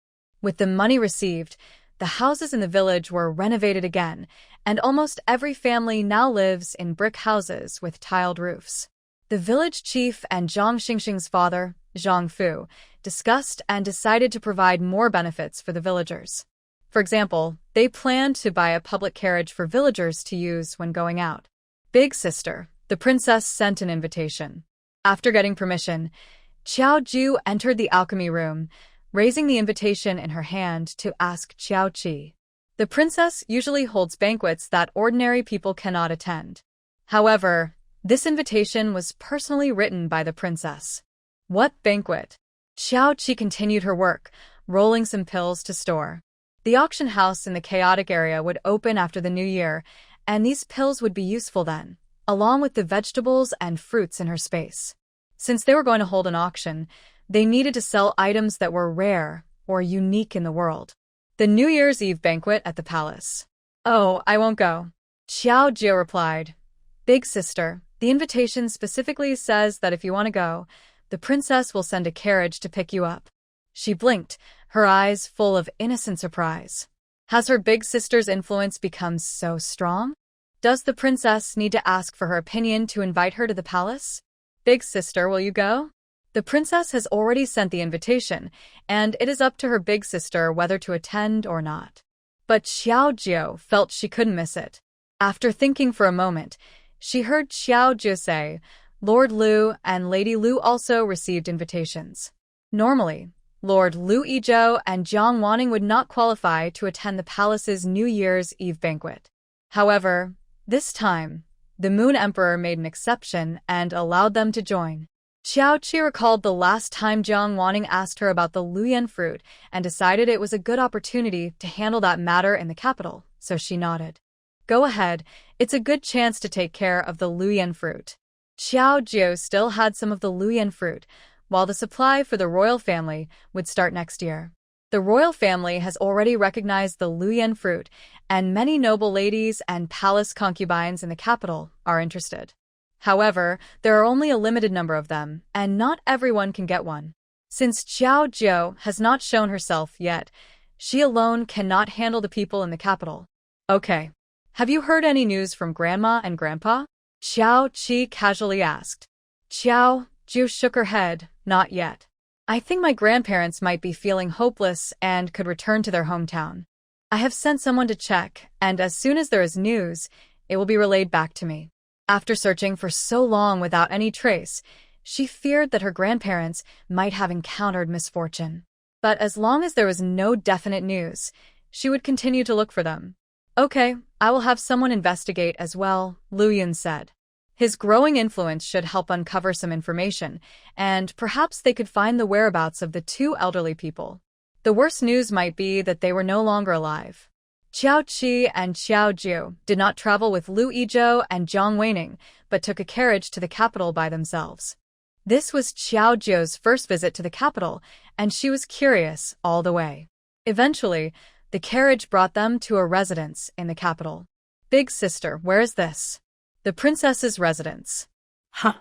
With the money received, the houses in the village were renovated again, and almost every family now lives in brick houses with tiled roofs. The village chief and Zhang Xingxing's father, Zhang Fu, discussed and decided to provide more benefits for the villagers. For example, they planned to buy a public carriage for villagers to use when going out. Big sister, the princess sent an invitation. After getting permission, Xiao Ju entered the alchemy room, raising the invitation in her hand to ask Xiao Qi. The princess usually holds banquets that ordinary people cannot attend. However, this invitation was personally written by the princess. What banquet? Xiao Qi continued her work, rolling some pills to store. The auction house in the chaotic area would open after the new year, and these pills would be useful then, along with the vegetables and fruits in her space. Since they were going to hold an auction, they needed to sell items that were rare or unique in the world. The New Year's Eve banquet at the palace. Oh, I won't go. Xiao Jie replied. Big sister, the invitation specifically says that if you want to go, the princess will send a carriage to pick you up. She blinked, her eyes full of innocent surprise. Has her big sister's influence become so strong? Does the princess need to ask for her opinion to invite her to the palace? Big sister, will you go? The princess has already sent the invitation, and it is up to her big sister whether to attend or not. But Xiao Jiu felt she couldn't miss it. After thinking for a moment, she heard Xiao Jiu say, Lord Lu and Lady Lu also received invitations. Normally, Lord Lu Yizhou and Jiang Wanning would not qualify to attend the palace's New Year's Eve banquet. However, this time, the Moon Emperor made an exception and allowed them to join. Xiao Qi recalled the last time Jiang Wanning asked her about the Luyan fruit and decided it was a good opportunity to handle that matter in the capital, so she nodded. Go ahead, it's a good chance to take care of the Luyan fruit. Xiao Jiu still had some of the Luyan fruit, while the supply for the royal family would start next year. The royal family has already recognized the Luyan fruit, and many noble ladies and palace concubines in the capital are interested. However, there are only a limited number of them, and not everyone can get one. Since Xiao Jiu has not shown herself yet, she alone cannot handle the people in the capital. Okay. Have you heard any news from Grandma and Grandpa? Xiao Qi casually asked. Xiao Jiu shook her head, not yet. I think my grandparents might be feeling hopeless and could return to their hometown. I have sent someone to check, and as soon as there is news, it will be relayed back to me. After searching for so long without any trace, she feared that her grandparents might have encountered misfortune. But as long as there was no definite news, she would continue to look for them. Okay, I will have someone investigate as well, Lu Yun said. His growing influence should help uncover some information, and perhaps they could find the whereabouts of the two elderly people. The worst news might be that they were no longer alive. Xiao Qi and Xiao Jiu did not travel with Lu Yizhou and Jiang Weining, but took a carriage to the capital by themselves. This was Xiao Jiu's first visit to the capital, and she was curious all the way. Eventually, the carriage brought them to a residence in the capital. Big sister, where is this? The princess's residence. Huh.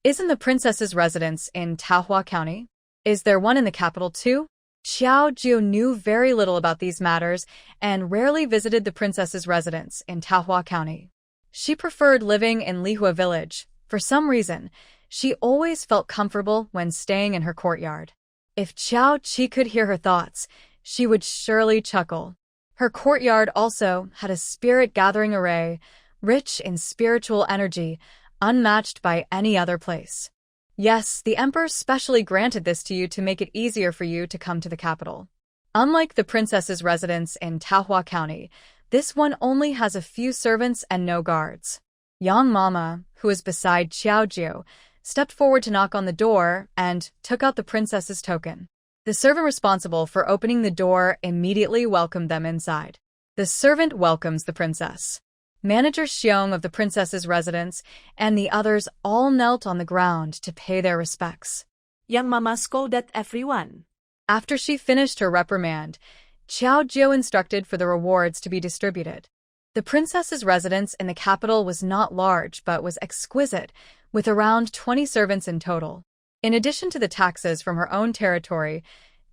Isn't the princess's residence in Manhwa County? Is there one in the capital too? Xiao Jiu knew very little about these matters and rarely visited the princess's residence in Manhwa County. She preferred living in Lihua village. For some reason, she always felt comfortable when staying in her courtyard. If Xiao Qi could hear her thoughts, she would surely chuckle. Her courtyard also had a spirit-gathering array, rich in spiritual energy, unmatched by any other place. Yes, the Emperor specially granted this to you to make it easier for you to come to the capital. Unlike the princess's residence in Manhwa County, this one only has a few servants and no guards. Yang Mama, who was beside Xiao Jiu, stepped forward to knock on the door and took out the princess's token. The servant responsible for opening the door immediately welcomed them inside. The servant welcomes the princess. Manager Xiong of the princess's residence and the others all knelt on the ground to pay their respects. Young Mama scolded everyone. After she finished her reprimand, Xiao Jiu instructed for the rewards to be distributed. The princess's residence in the capital was not large but was exquisite, with around 20 servants in total. In addition to the taxes from her own territory,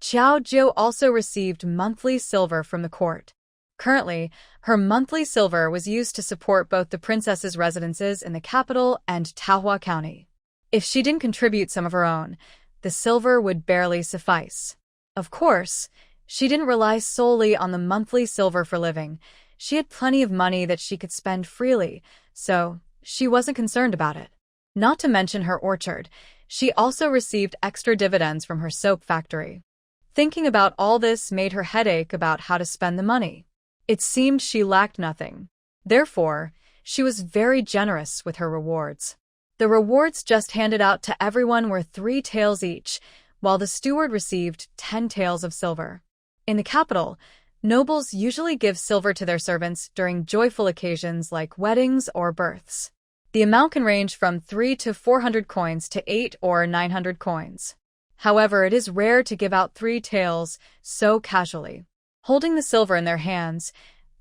Xiao Jiu also received monthly silver from the court. Currently, her monthly silver was used to support both the princess's residences in the capital and Manhwa County. If she didn't contribute some of her own, the silver would barely suffice. Of course, she didn't rely solely on the monthly silver for living. She had plenty of money that she could spend freely, so she wasn't concerned about it. Not to mention her orchard, She also received extra dividends from her soap factory. Thinking about all this made her headache about how to spend the money. It seemed she lacked nothing. Therefore, she was very generous with her rewards. The rewards just handed out to everyone were 3 taels each, while the steward received 10 taels of silver. In the capital, nobles usually give silver to their servants during joyful occasions like weddings or births. The amount can range from 3 to 400 coins to 8 or 900 coins. However, it is rare to give out 3 taels so casually. Holding the silver in their hands,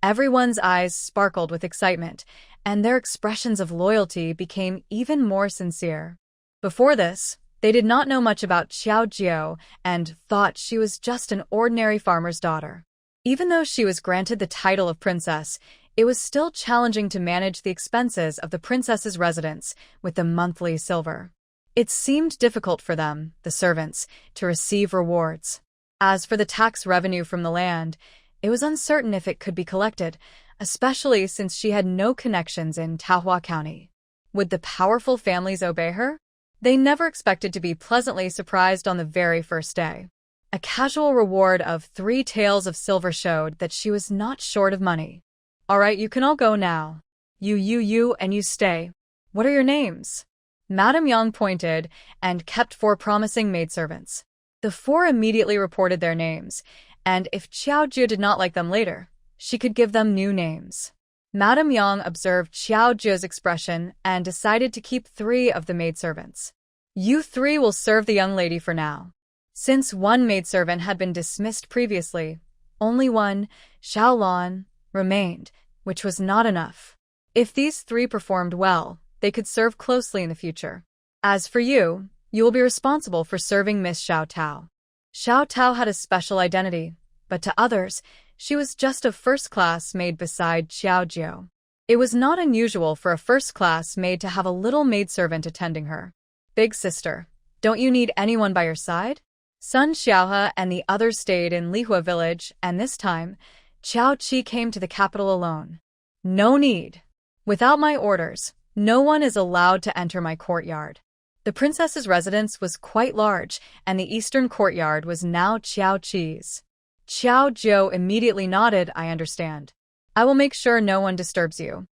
everyone's eyes sparkled with excitement, and their expressions of loyalty became even more sincere. Before this, they did not know much about Xiao Jiao and thought she was just an ordinary farmer's daughter. Even though she was granted the title of princess, it was still challenging to manage the expenses of the princess's residence with the monthly silver. It seemed difficult for them, the servants, to receive rewards. As for the tax revenue from the land, it was uncertain if it could be collected, especially since she had no connections in Manhwa County. Would the powerful families obey her? They never expected to be pleasantly surprised on the very first day. A casual reward of 3 taels of silver showed that she was not short of money. All right, you can all go now. You, and you stay. What are your names? Madame Yang pointed and kept 4 promising maidservants. The 4 immediately reported their names, and if Xiao Jiao did not like them later, she could give them new names. Madame Yang observed Xiao Jiao's expression and decided to keep 3 of the maidservants. You 3 will serve the young lady for now. Since 1 maidservant had been dismissed previously, only one, Xiao Lan, remained, which was not enough. If these 3 performed well, they could serve closely in the future. As for you, you will be responsible for serving Miss Xiao Tao. Xiao Tao had a special identity, but to others, she was just a first-class maid beside Xiao Jiao. It was not unusual for a first-class maid to have a little maidservant attending her. Big sister, don't you need anyone by your side? Sun Xiaohe and the others stayed in Lihua village, and this time, Qiao Qi came to the capital alone. No need. Without my orders, no one is allowed to enter my courtyard. The princess's residence was quite large, and the eastern courtyard was now Qiao Qi's. Xiao Jiao immediately nodded, I understand. I will make sure no one disturbs you.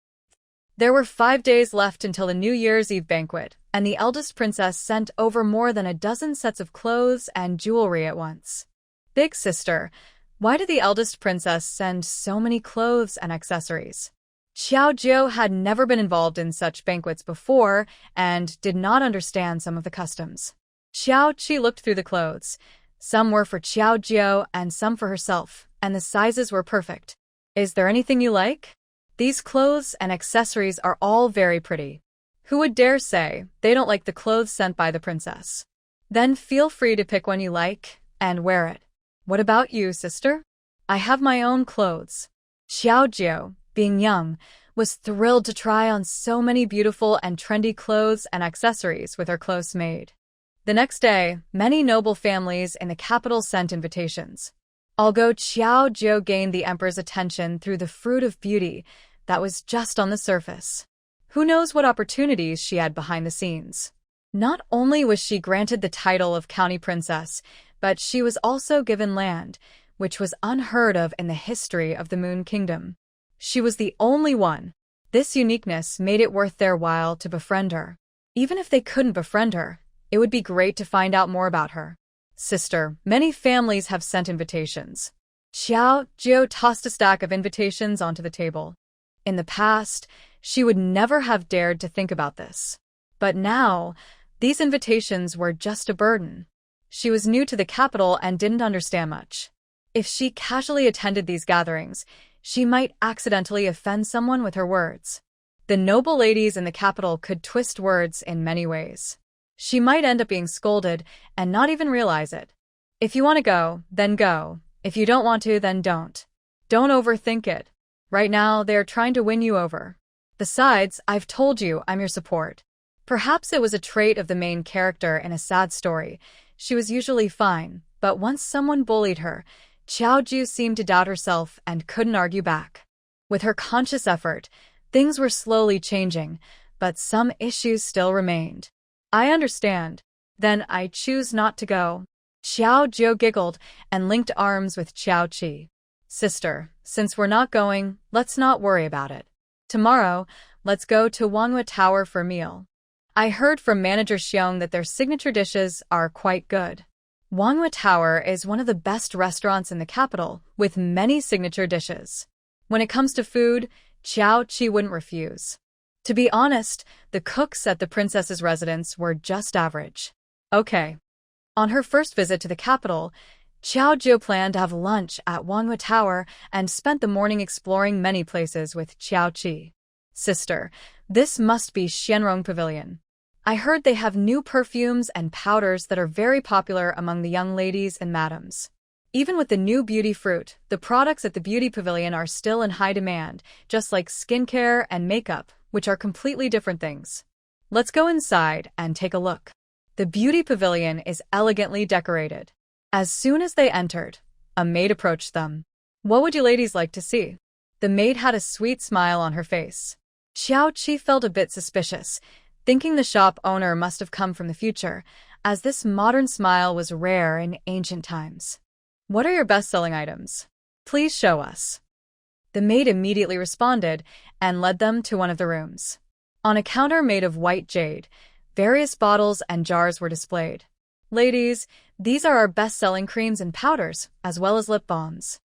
There were 5 days left until the New Year's Eve banquet, and the eldest princess sent over more than a dozen sets of clothes and jewelry at once. Big sister, why did the eldest princess send so many clothes and accessories? Xiao Jiao had never been involved in such banquets before and did not understand some of the customs. Xiao Qi looked through the clothes. Some were for Xiao Jiao and some for herself, and the sizes were perfect. Is there anything you like? These clothes and accessories are all very pretty. Who would dare say they don't like the clothes sent by the princess? Then feel free to pick one you like and wear it. What about you, sister? I have my own clothes. Xiao Jiao, being young, was thrilled to try on so many beautiful and trendy clothes and accessories with her close maid. The next day, many noble families in the capital sent invitations. Although Xiao Jiao gained the emperor's attention through the fruit of beauty, that was just on the surface. Who knows what opportunities she had behind the scenes. Not only was she granted the title of county princess, but she was also given land, which was unheard of in the history of the Moon Kingdom. She was the only one. This uniqueness made it worth their while to befriend her. Even if they couldn't befriend her, it would be great to find out more about her. Sister, many families have sent invitations. Xiao Jiao tossed a stack of invitations onto the table. In the past, she would never have dared to think about this. But now, these invitations were just a burden. She was new to the capital and didn't understand much. If she casually attended these gatherings, she might accidentally offend someone with her words. The noble ladies in the capital could twist words in many ways. She might end up being scolded and not even realize it. If you want to go, then go. If you don't want to, then don't. Don't overthink it. Right now, they are trying to win you over. Besides, I've told you I'm your support. Perhaps it was a trait of the main character in a sad story. She was usually fine, but once someone bullied her, Xiao Jiao seemed to doubt herself and couldn't argue back. With her conscious effort, things were slowly changing, but some issues still remained. I understand. Then I choose not to go. Xiao Jiu giggled and linked arms with Xiao Qi. Sister, since we're not going, let's not worry about it. Tomorrow, let's go to Manhwa Tower for a meal. I heard from Manager Xiong that their signature dishes are quite good. Manhwa Tower is one of the best restaurants in the capital, with many signature dishes. When it comes to food, Xiao Qi wouldn't refuse. To be honest, the cooks at the princess's residence were just average. Okay. On her first visit to the capital, Xiao Jiu planned to have lunch at Manhwa Tower and spent the morning exploring many places with Xiao Qi. Sister, this must be Xianrong Pavilion. I heard they have new perfumes and powders that are very popular among the young ladies and madams. Even with the new beauty fruit, the products at the beauty pavilion are still in high demand, just like skincare and makeup, which are completely different things. Let's go inside and take a look. The beauty pavilion is elegantly decorated. As soon as they entered, a maid approached them. What would you ladies like to see? The maid had a sweet smile on her face. Xiao Qi felt a bit suspicious, thinking the shop owner must have come from the future, as this modern smile was rare in ancient times. What are your best-selling items? Please show us. The maid immediately responded and led them to one of the rooms. On a counter made of white jade, various bottles and jars were displayed. Ladies, these are our best-selling creams and powders, as well as lip balms.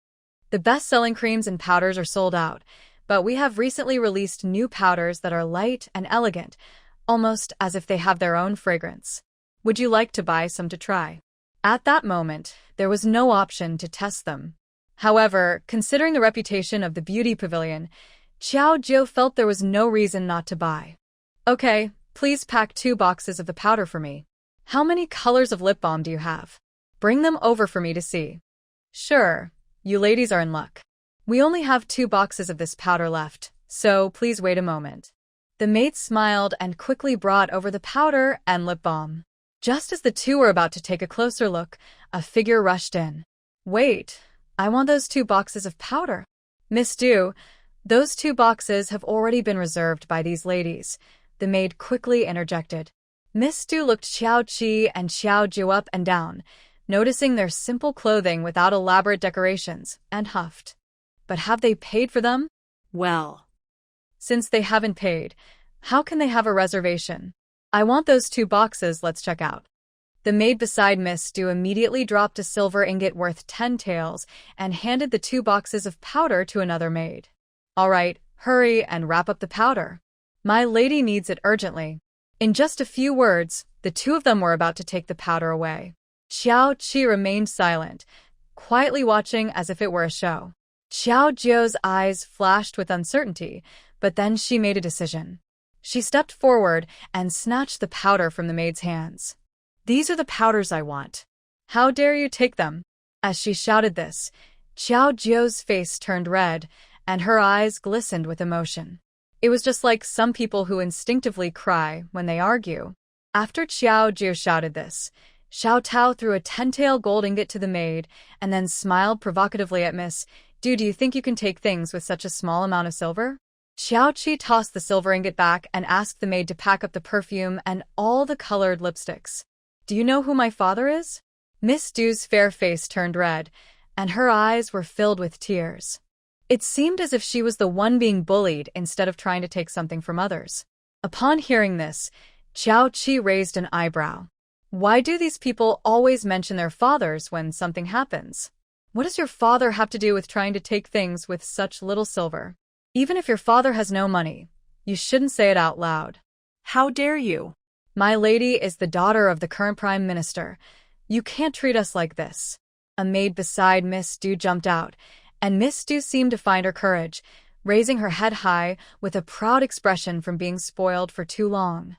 The best-selling creams and powders are sold out, but we have recently released new powders that are light and elegant, almost as if they have their own fragrance. Would you like to buy some to try? At that moment, there was no option to test them. However, considering the reputation of the beauty pavilion, Xiao Jiu felt there was no reason not to buy. Okay, please pack 2 boxes of the powder for me. How many colors of lip balm do you have? Bring them over for me to see. Sure, you ladies are in luck. We only have 2 boxes of this powder left, so please wait a moment. The maid smiled and quickly brought over the powder and lip balm. Just as the two were about to take a closer look, a figure rushed in. Wait, I want those 2 boxes of powder. Miss Du, those 2 boxes have already been reserved by these ladies, the maid quickly interjected. Miss Du looked Xiao Qi and Xiao Jiu up and down, noticing their simple clothing without elaborate decorations, and huffed. But have they paid for them? Well, since they haven't paid, how can they have a reservation? I want those 2 boxes, let's check out. The maid beside Miss Du immediately dropped a silver ingot worth 10 taels and handed the 2 boxes of powder to another maid. All right, hurry and wrap up the powder. My lady needs it urgently. In just a few words, the 2 of them were about to take the powder away. Xiao Qi remained silent, quietly watching as if it were a show. Xiao Jiu's eyes flashed with uncertainty, but then she made a decision. She stepped forward and snatched the powder from the maid's hands. These are the powders I want. How dare you take them? As she shouted this, Xiao Jiu's face turned red, and her eyes glistened with emotion. It was just like some people who instinctively cry when they argue. After Xiao Jiu shouted this, Xiao Tao threw a 10-tael gold ingot to the maid and then smiled provocatively at Miss Du. Do you think you can take things with such a small amount of silver? Xiao Qi tossed the silver ingot back and asked the maid to pack up the perfume and all the colored lipsticks. Do you know who my father is? Miss Du's fair face turned red, and her eyes were filled with tears. It seemed as if she was the one being bullied instead of trying to take something from others. Upon hearing this, Xiao Qi raised an eyebrow. Why do these people always mention their fathers when something happens? What does your father have to do with trying to take things with such little silver? Even if your father has no money, you shouldn't say it out loud. how dare you? My lady is the daughter of the current prime minister. You can't treat us like this. A maid beside Miss Du jumped out, and Miss Du seemed to find her courage, raising her head high with a proud expression from being spoiled for too long.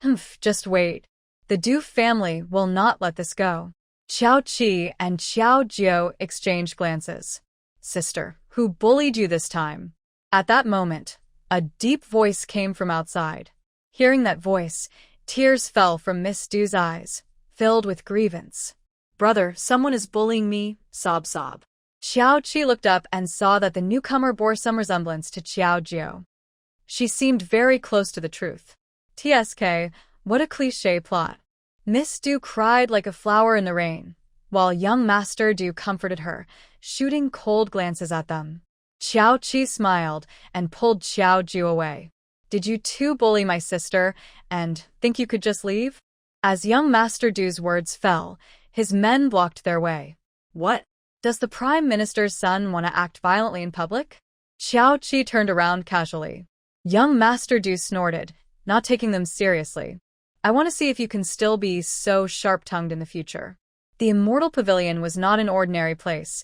Humph, just wait. The Du family will not let this go. Xiao Qi and Xiao Jiu exchanged glances. Sister, who bullied you this time? At that moment, a deep voice came from outside. Hearing that voice, tears fell from Miss Du's eyes, filled with grievance. Brother, someone is bullying me, sob sob. Xiao Qi looked up and saw that the newcomer bore some resemblance to Xiao Jiu. She seemed very close to the truth. TSK, what a cliché plot. Miss Du cried like a flower in the rain, while young Master Du comforted her, shooting cold glances at them. Xiao Qi smiled and pulled Xiao Ju away. Did you two bully my sister and think you could just leave? As young Master Du's words fell, his men blocked their way. What? Does the Prime Minister's son want to act violently in public? Xiao Qi turned around casually. Young Master Du snorted, not taking them seriously. I want to see if you can still be so sharp-tongued in the future. The Immortal Pavilion was not an ordinary place.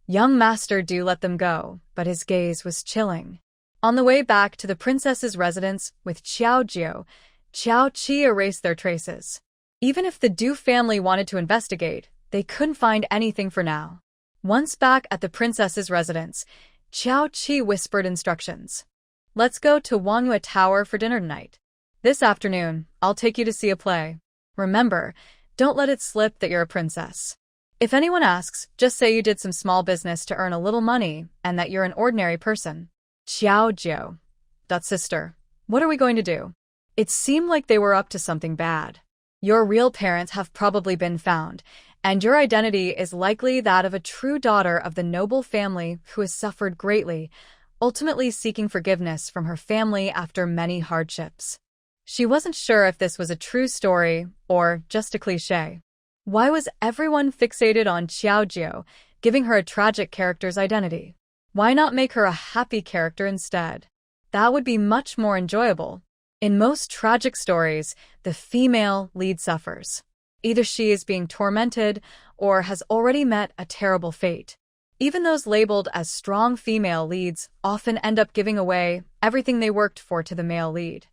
Young Master Du let them go, but his gaze was chilling. On the way back to the princess's residence with Xiao Jiu, Xiao Qi erased their traces. Even if the Du family wanted to investigate, they couldn't find anything for now. Once back at the princess's residence, Xiao Qi whispered instructions. Let's go to Manhwa Tower for dinner tonight. This afternoon, I'll take you to see a play. Remember, don't let it slip that you're a princess. If anyone asks, just say you did some small business to earn a little money and that you're an ordinary person. Xiao Jiu. Sister, what are we going to do? It seemed like they were up to something bad. Your real parents have probably been found, and your identity is likely that of a true daughter of the noble family who has suffered greatly, ultimately seeking forgiveness from her family after many hardships. She wasn't sure if this was a true story or just a cliché. Why was everyone fixated on Xiao Jiu, giving her a tragic character's identity? Why not make her a happy character instead? That would be much more enjoyable. In most tragic stories, the female lead suffers. Either she is being tormented or has already met a terrible fate. Even those labeled as strong female leads often end up giving away everything they worked for to the male lead.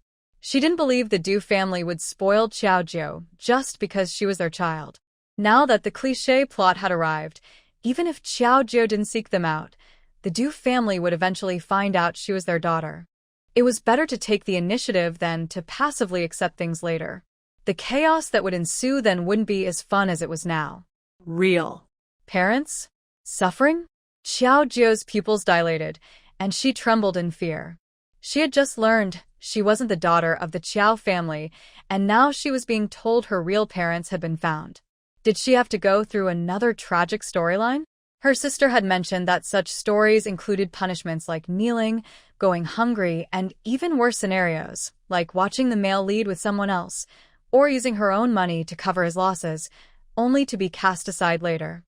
She didn't believe the Du family would spoil Xiao Jiu just because she was their child. Now that the cliché plot had arrived, even if Xiao Jiu didn't seek them out, the Du family would eventually find out she was their daughter. It was better to take the initiative than to passively accept things later. The chaos that would ensue then wouldn't be as fun as it was now. Real. Parents? Suffering? Xiao Jiu's pupils dilated, and she trembled in fear. She had just learned she wasn't the daughter of the Qiao family, and now she was being told her real parents had been found. Did she have to go through another tragic storyline? Her sister had mentioned that such stories included punishments like kneeling, going hungry, and even worse scenarios, like watching the male lead with someone else, or using her own money to cover his losses, only to be cast aside later.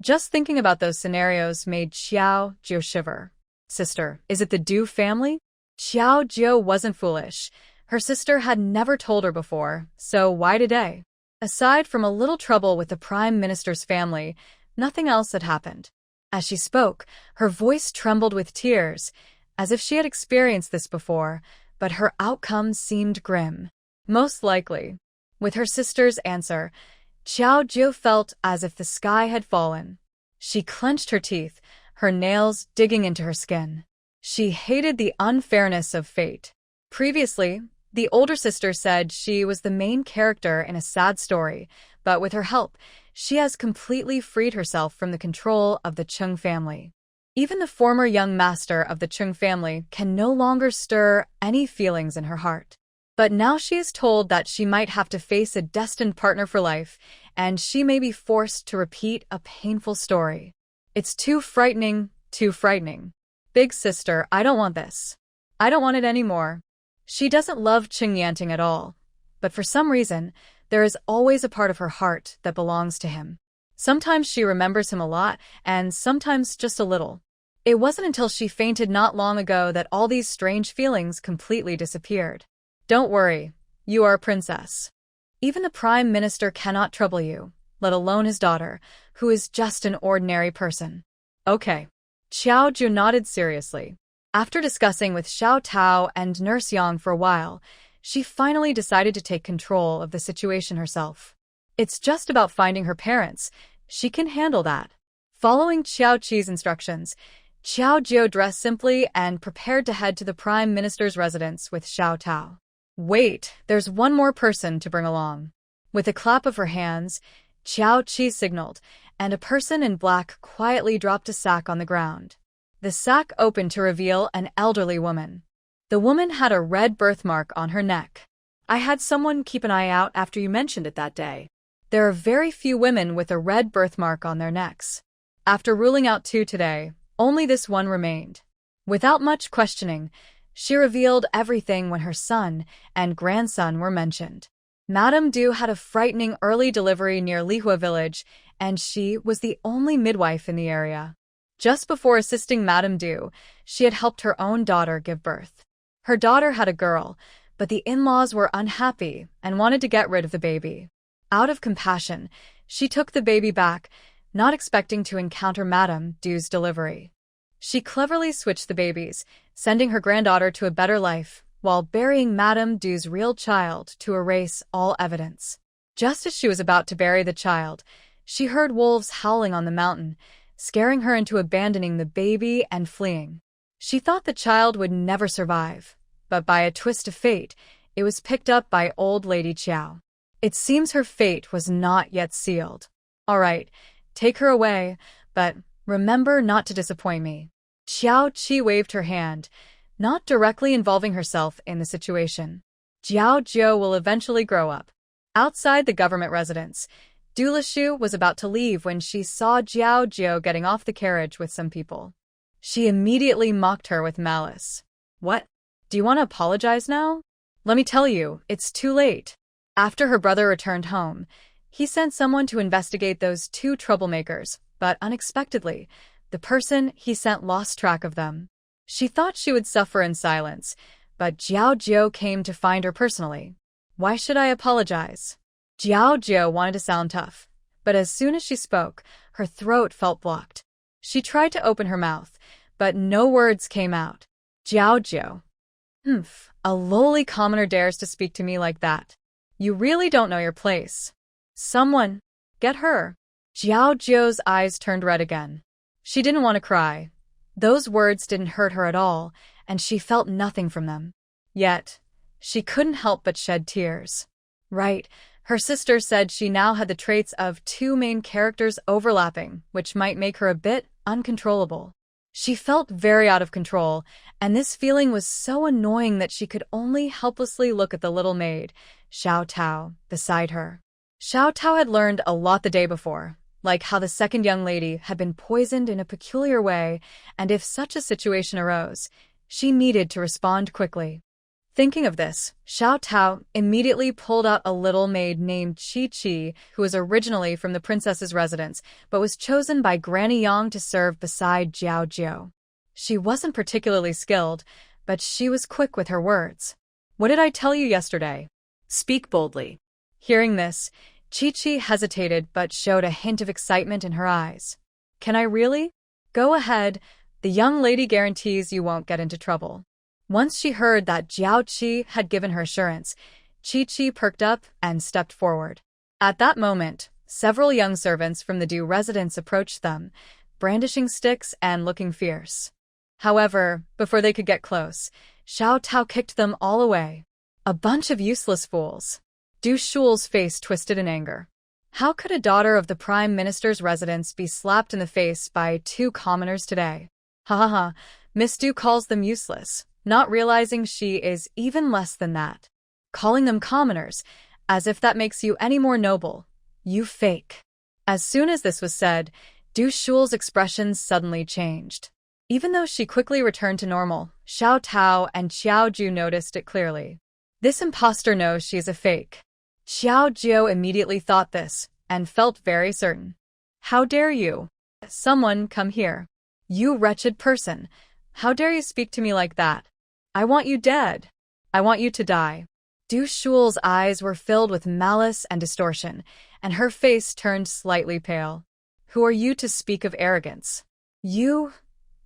Just thinking about those scenarios made Xiao Jiu shiver. Sister, is it the Du family? Xiao Jiu wasn't foolish. Her sister had never told her before, so why today? Aside from a little trouble with the Prime Minister's family, nothing else had happened. As she spoke, her voice trembled with tears, as if she had experienced this before, but her outcome seemed grim. Most likely. With her sister's answer, Xiao Jiu felt as if the sky had fallen. She clenched her teeth, her nails digging into her skin. She hated the unfairness of fate. Previously, the older sister said she was the main character in a sad story, but with her help, she has completely freed herself from the control of the Chung family. Even the former young master of the Chung family can no longer stir any feelings in her heart. But now she is told that she might have to face a destined partner for life, and she may be forced to repeat a painful story. It's too frightening, too frightening. Big sister, I don't want this. I don't want it anymore. She doesn't love Qing Yanting at all, but for some reason, there is always a part of her heart that belongs to him. Sometimes she remembers him a lot, and sometimes just a little. It wasn't until she fainted not long ago that all these strange feelings completely disappeared. Don't worry, you are a princess. Even the Prime Minister cannot trouble you, let alone his daughter, who is just an ordinary person. Okay. Xiao Jiu nodded seriously. After discussing with Xiao Tao and Nurse Yang for a while, she finally decided to take control of the situation herself. It's just about finding her parents. She can handle that. Following Xiao Qi's instructions, Xiao Jiu dressed simply and prepared to head to the Prime Minister's residence with Xiao Tao. Wait, there's one more person to bring along. With a clap of her hands, Xiao Qi signaled, and a person in black quietly dropped a sack on the ground. The sack opened to reveal an elderly woman. The woman had a red birthmark on her neck. I had someone keep an eye out after you mentioned it that day. There are very few women with a red birthmark on their necks. After ruling out 2 today, only this one remained. Without much questioning, she revealed everything when her son and grandson were mentioned. Madame Du had a frightening early delivery near Lihua village, and she was the only midwife in the area. Just before assisting Madame Du, she had helped her own daughter give birth. Her daughter had a girl, but the in-laws were unhappy and wanted to get rid of the baby. Out of compassion, she took the baby back, not expecting to encounter Madame Du's delivery. She cleverly switched the babies, sending her granddaughter to a better life, while burying Madame Du's real child to erase all evidence. Just as she was about to bury the child, she heard wolves howling on the mountain, scaring her into abandoning the baby and fleeing. She thought the child would never survive, but by a twist of fate, it was picked up by old Lady Qiao. It seems her fate was not yet sealed. All right, take her away, but remember not to disappoint me. Xiao Qi waved her hand, not directly involving herself in the situation. Jiao Jiu will eventually grow up. Outside the government residence, Du Lishu was about to leave when she saw Jiao Jiu getting off the carriage with some people. She immediately mocked her with malice. What? Do you want to apologize now? Let me tell you, it's too late. After her brother returned home, he sent someone to investigate those 2 troublemakers, but unexpectedly, the person he sent lost track of them. She thought she would suffer in silence, but Jiao Jiu came to find her personally. Why should I apologize? Jiao Jiu wanted to sound tough, but as soon as she spoke, her throat felt blocked. She tried to open her mouth, but no words came out. Jiao Jiu. A lowly commoner dares to speak to me like that. You really don't know your place. Someone, get her. Jiao Jiu's eyes turned red again. She didn't want to cry. Those words didn't hurt her at all, and she felt nothing from them. Yet, she couldn't help but shed tears. Right, her sister said she now had the traits of 2 main characters overlapping, which might make her a bit uncontrollable. She felt very out of control, and this feeling was so annoying that she could only helplessly look at the little maid, Xiao Tao, beside her. Xiao Tao had learned a lot the day before, like how the second young lady had been poisoned in a peculiar way, and if such a situation arose, she needed to respond quickly. Thinking of this, Xiao Tao immediately pulled out a little maid named Qi Qi, who was originally from the princess's residence, but was chosen by Granny Yang to serve beside Jiao Jiu. She wasn't particularly skilled, but she was quick with her words. What did I tell you yesterday? Speak boldly. Hearing this, Qi Qi hesitated but showed a hint of excitement in her eyes. Can I really? Go ahead, the young lady guarantees you won't get into trouble. Once she heard that Jiao Qi had given her assurance, Qi Qi perked up and stepped forward. At that moment, several young servants from the Du residence approached them, brandishing sticks and looking fierce. However, before they could get close, Xiao Tao kicked them all away. A bunch of useless fools. Du Shul's face twisted in anger. How could a daughter of the Prime Minister's residence be slapped in the face by 2 commoners today? Ha ha ha, Miss Du calls them useless, not realizing she is even less than that. Calling them commoners, as if that makes you any more noble. You fake. As soon as this was said, Du Shul's expression suddenly changed. Even though she quickly returned to normal, Xiao Tao and Xiao Ju noticed it clearly. This imposter knows she is a fake. Xiao Jiu immediately thought this, and felt very certain. How dare you? Someone come here. You wretched person. How dare you speak to me like that? I want you dead. I want you to die. Du Shul's eyes were filled with malice and distortion, and her face turned slightly pale. Who are you to speak of arrogance? You,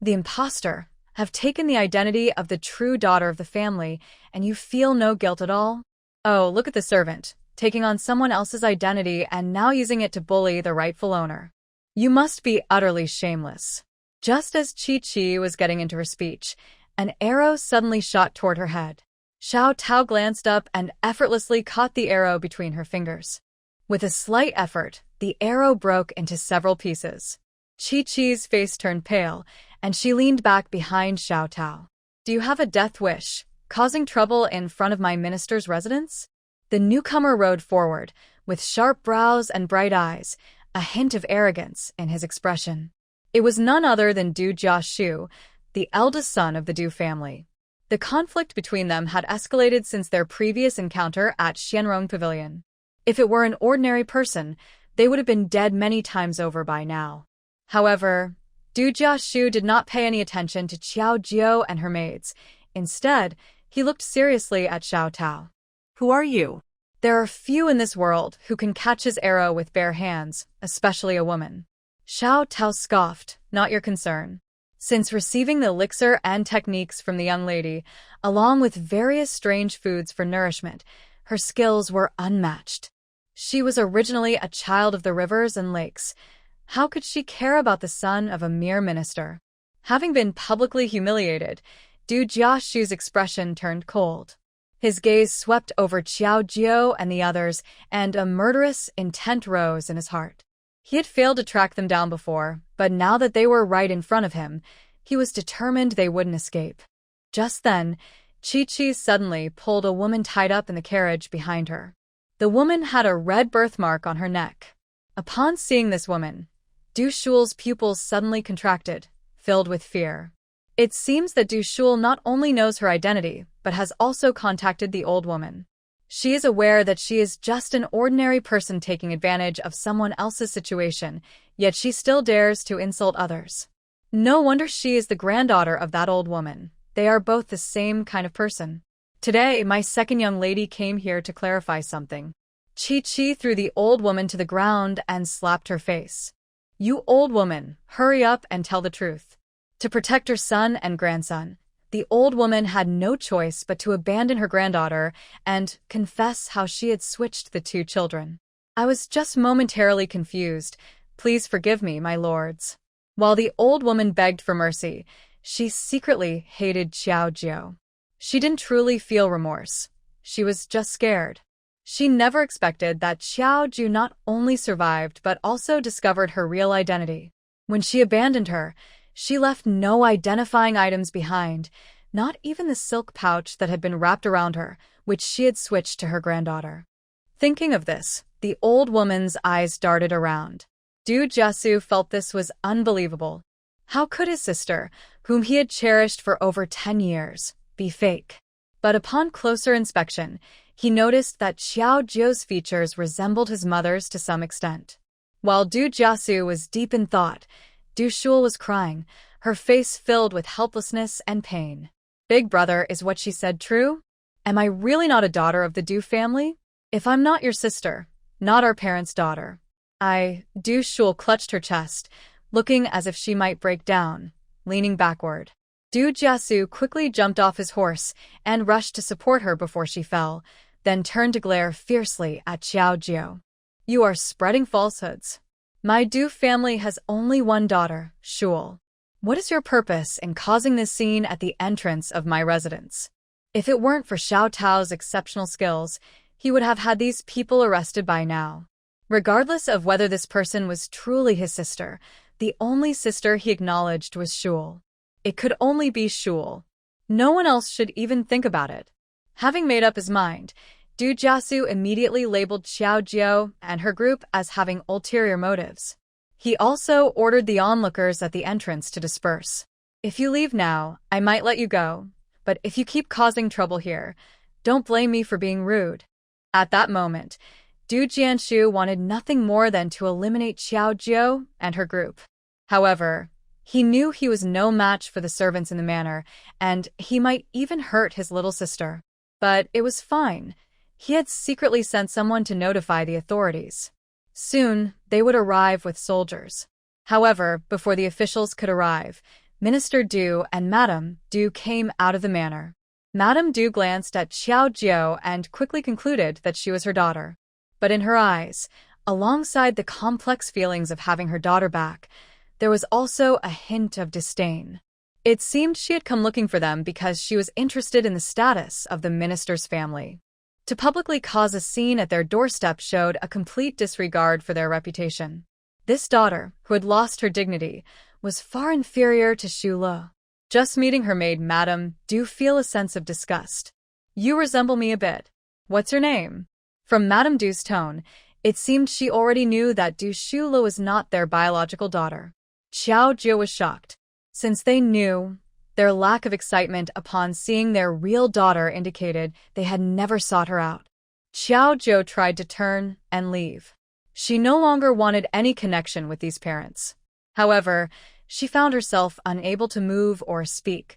the imposter, have taken the identity of the true daughter of the family, and you feel no guilt at all? Oh, look at the servant, taking on someone else's identity and now using it to bully the rightful owner. You must be utterly shameless. Just as Qi Qi was getting into her speech, an arrow suddenly shot toward her head. Xiao Tao glanced up and effortlessly caught the arrow between her fingers. With a slight effort, the arrow broke into several pieces. Qi Qi's face turned pale, and she leaned back behind Xiao Tao. Do you have a death wish, causing trouble in front of my minister's residence? The newcomer rode forward, with sharp brows and bright eyes, a hint of arrogance in his expression. It was none other than Du Jiashu, the eldest son of the Du family. The conflict between them had escalated since their previous encounter at Xianrong Pavilion. If it were an ordinary person, they would have been dead many times over by now. However, Du Jiashu did not pay any attention to Qiao Jiao and her maids. Instead, he looked seriously at Xiao Tao. Who are you? There are few in this world who can catch his arrow with bare hands, especially a woman. Xiao Tao scoffed, not your concern. Since receiving the elixir and techniques from the young lady, along with various strange foods for nourishment, her skills were unmatched. She was originally a child of the rivers and lakes. How could she care about the son of a mere minister? Having been publicly humiliated, Du Jiashu's expression turned cold. His gaze swept over Qiao Jiao and the others, and a murderous intent rose in his heart. He had failed to track them down before, but now that they were right in front of him, he was determined they wouldn't escape. Just then, Chi-Chi suddenly pulled a woman tied up in the carriage behind her. The woman had a red birthmark on her neck. Upon seeing this woman, Du Shual's pupils suddenly contracted, filled with fear. It seems that Du Shual not only knows her identity, but has also contacted the old woman. She is aware that she is just an ordinary person taking advantage of someone else's situation, yet she still dares to insult others. No wonder she is the granddaughter of that old woman. They are both the same kind of person. Today, my second young lady came here to clarify something. Chi-Chi threw the old woman to the ground and slapped her face. You old woman, hurry up and tell the truth. To protect her son and grandson, the old woman had no choice but to abandon her granddaughter and confess how she had switched the two children. I was just momentarily confused. Please forgive me, my lords. While the old woman begged for mercy, she secretly hated Qiao Jiao. She didn't truly feel remorse. She was just scared. She never expected that Qiao Jiao not only survived but also discovered her real identity. When she abandoned her, she left no identifying items behind, not even the silk pouch that had been wrapped around her, which she had switched to her granddaughter. Thinking of this, the old woman's eyes darted around. Du Jiashu felt this was unbelievable. How could his sister, whom he had cherished for over 10 years, be fake? But upon closer inspection, he noticed that Qiao Jiao's features resembled his mother's to some extent. While Du Jiashu was deep in thought, Du Shual was crying, her face filled with helplessness and pain. Big brother, is what she said true? Am I really not a daughter of the Du family? If I'm not your sister, not our parents' daughter. Du Shual clutched her chest, looking as if she might break down, leaning backward. Du Jiashu quickly jumped off his horse and rushed to support her before she fell, then turned to glare fiercely at Qiao Jiao. You are spreading falsehoods. My Du family has only one daughter, Shual. What is your purpose in causing this scene at the entrance of my residence? If it weren't for Xiao Tao's exceptional skills, he would have had these people arrested by now. Regardless of whether this person was truly his sister, the only sister he acknowledged was Shual. It could only be Shual. No one else should even think about it. Having made up his mind, Du Jiashu immediately labeled Qiao Jiao and her group as having ulterior motives. He also ordered the onlookers at the entrance to disperse. If you leave now, I might let you go, but if you keep causing trouble here, don't blame me for being rude. At that moment, Du Jiashu wanted nothing more than to eliminate Qiao Jiao and her group. However, he knew he was no match for the servants in the manor, and he might even hurt his little sister. But it was fine. He had secretly sent someone to notify the authorities. Soon, they would arrive with soldiers. However, before the officials could arrive, Minister Du and Madame Du came out of the manor. Madame Du glanced at Qiao Jiao and quickly concluded that she was her daughter. But in her eyes, alongside the complex feelings of having her daughter back, there was also a hint of disdain. It seemed she had come looking for them because she was interested in the status of the minister's family. To publicly cause a scene at their doorstep showed a complete disregard for their reputation. This daughter, who had lost her dignity, was far inferior to Shu Le. Just meeting her made Madame Du feel a sense of disgust. You resemble me a bit. What's your name? From Madame Du's tone, it seemed she already knew that Du Shula was not their biological daughter. Xiao Jia was shocked, since they knew their lack of excitement upon seeing their real daughter indicated they had never sought her out. Xiao Jia tried to turn and leave. She no longer wanted any connection with these parents. However, she found herself unable to move or speak,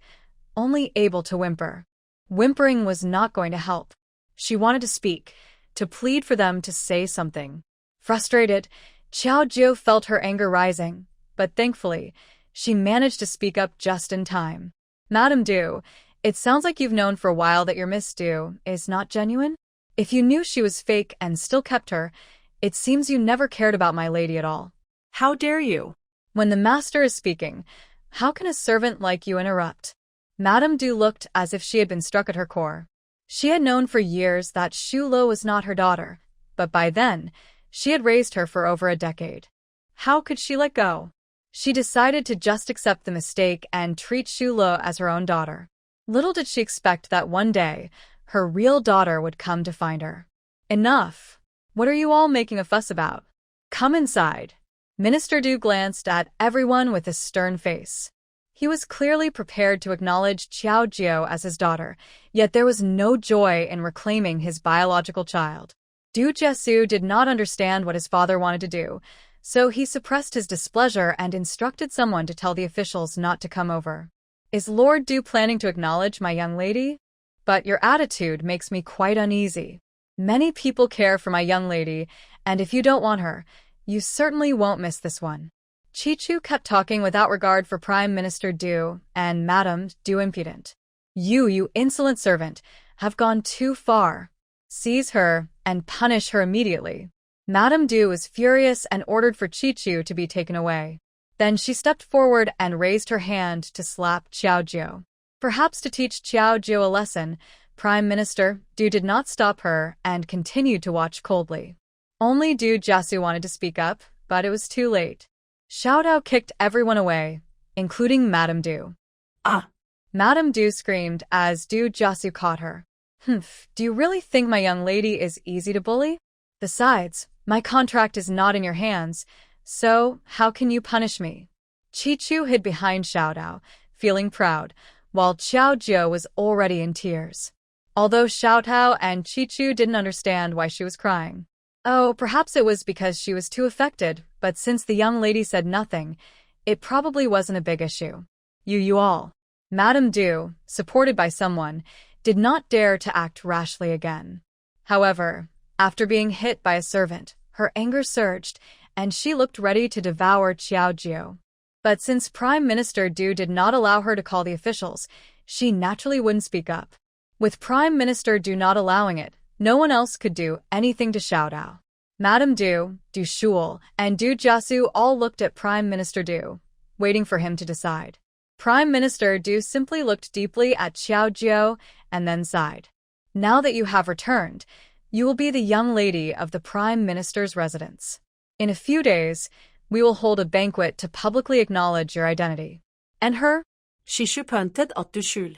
only able to whimper. Whimpering was not going to help. She wanted to speak, to plead for them to say something. Frustrated, Xiao Jia felt her anger rising, but thankfully, she managed to speak up just in time. Madame Du, it sounds like you've known for a while that your Miss Du is not genuine? If you knew she was fake and still kept her, it seems you never cared about my lady at all. How dare you? When the master is speaking, how can a servant like you interrupt? Madame Du looked as if she had been struck at her core. She had known for years that Shula was not her daughter, but by then, she had raised her for over a decade. How could she let go? She decided to just accept the mistake and treat Shula as her own daughter. Little did she expect that one day, her real daughter would come to find her. Enough! What are you all making a fuss about? Come inside. Minister Du glanced at everyone with a stern face. He was clearly prepared to acknowledge Xiao Jia as his daughter, yet there was no joy in reclaiming his biological child. Du Jesu did not understand what his father wanted to do, so he suppressed his displeasure and instructed someone to tell the officials not to come over. Is Lord Du planning to acknowledge my young lady? But your attitude makes me quite uneasy. Many people care for my young lady, and if you don't want her, you certainly won't miss this one. Chichu kept talking without regard for Prime Minister Du and Madame Du impudent. You insolent servant, have gone too far. Seize her and punish her immediately. Madame Du was furious and ordered for Chichu to be taken away. Then she stepped forward and raised her hand to slap Xiao Jia. Perhaps to teach Xiao Jia a lesson, Prime Minister Du did not stop her and continued to watch coldly. Only Du Jiasu wanted to speak up, but it was too late. Xiao Dao kicked everyone away, including Madame Du. Ah! Madame Du screamed as Du Jiasu caught her. Do you really think my young lady is easy to bully? Besides, my contract is not in your hands, so how can you punish me? Chichu hid behind Xiao Dao, feeling proud, while Xiao Jia was already in tears. Although Xiao Dao and Chichu didn't understand why she was crying. Oh, perhaps it was because she was too affected, but since the young lady said nothing, it probably wasn't a big issue. You all. Madame Du, supported by someone, did not dare to act rashly again. However, after being hit by a servant, her anger surged, and she looked ready to devour Xiao Jia. But since Prime Minister Du did not allow her to call the officials, she naturally wouldn't speak up. With Prime Minister Du not allowing it, no one else could do anything to Xiao Dao. Madame Du, Du Shul, and Du Jiasu all looked at Prime Minister Du, waiting for him to decide. Prime Minister Du simply looked deeply at Xiao Jia and then sighed. Now that you have returned, you will be the young lady of the Prime Minister's residence. In a few days, we will hold a banquet to publicly acknowledge your identity. And her? She pyntet at Du Shul.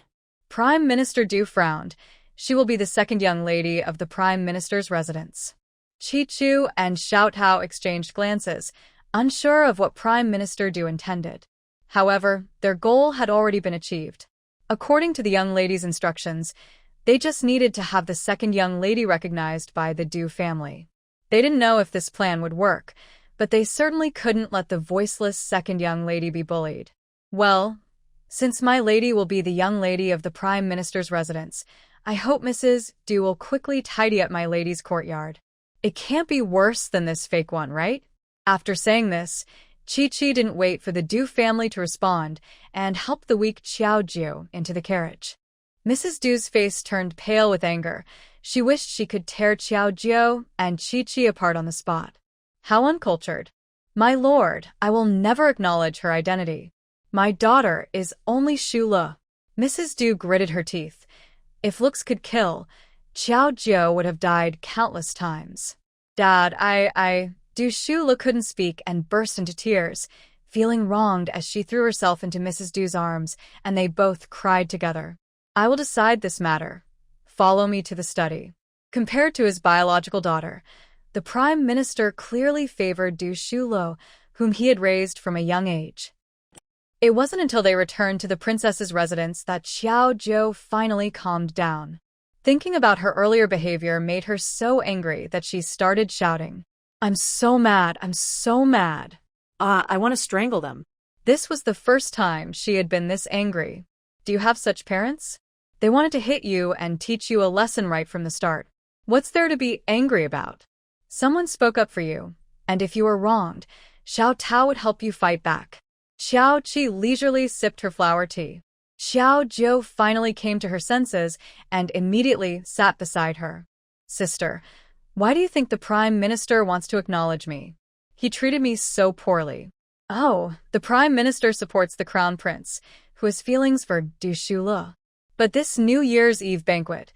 Prime Minister Du frowned. She will be the second young lady of the Prime Minister's residence. Chichu and Xiao Tao exchanged glances, unsure of what Prime Minister Du intended. However, their goal had already been achieved. According to the young lady's instructions, they just needed to have the second young lady recognized by the Du family. They didn't know if this plan would work, but they certainly couldn't let the voiceless second young lady be bullied. Well, since my lady will be the young lady of the Prime Minister's residence, I hope Mrs. Du will quickly tidy up my lady's courtyard. It can't be worse than this fake one, right? After saying this, Chi-Chi didn't wait for the Du family to respond and helped the weak Xiao Jiu into the carriage. Mrs. Du's face turned pale with anger. She wished she could tear Xiao Jiu and Chi-Chi apart on the spot. How uncultured. My lord, I will never acknowledge her identity. My daughter is only Shula. Mrs. Du gritted her teeth. If looks could kill, Xiao Jiu would have died countless times. Dad, Du Shula couldn't speak and burst into tears, feeling wronged as she threw herself into Mrs. Du's arms, and they both cried together. I will decide this matter. Follow me to the study. Compared to his biological daughter, the prime minister clearly favored Du Shulo, whom he had raised from a young age. It wasn't until they returned to the princess's residence that Xiao Zhou finally calmed down. Thinking about her earlier behavior made her so angry that she started shouting, "I'm so mad, I'm so mad." I want to strangle them. This was the first time she had been this angry. Do you have such parents? They wanted to hit you and teach you a lesson right from the start. What's there to be angry about? Someone spoke up for you, and if you were wronged, Xiao Tao would help you fight back. Xiao Qi leisurely sipped her flower tea. Xiao Zhou finally came to her senses and immediately sat beside her. "Sister, why do you think the Prime Minister wants to acknowledge me? He treated me so poorly." "Oh, the Prime Minister supports the Crown Prince, who has feelings for Du Shule. But this New Year's Eve banquet,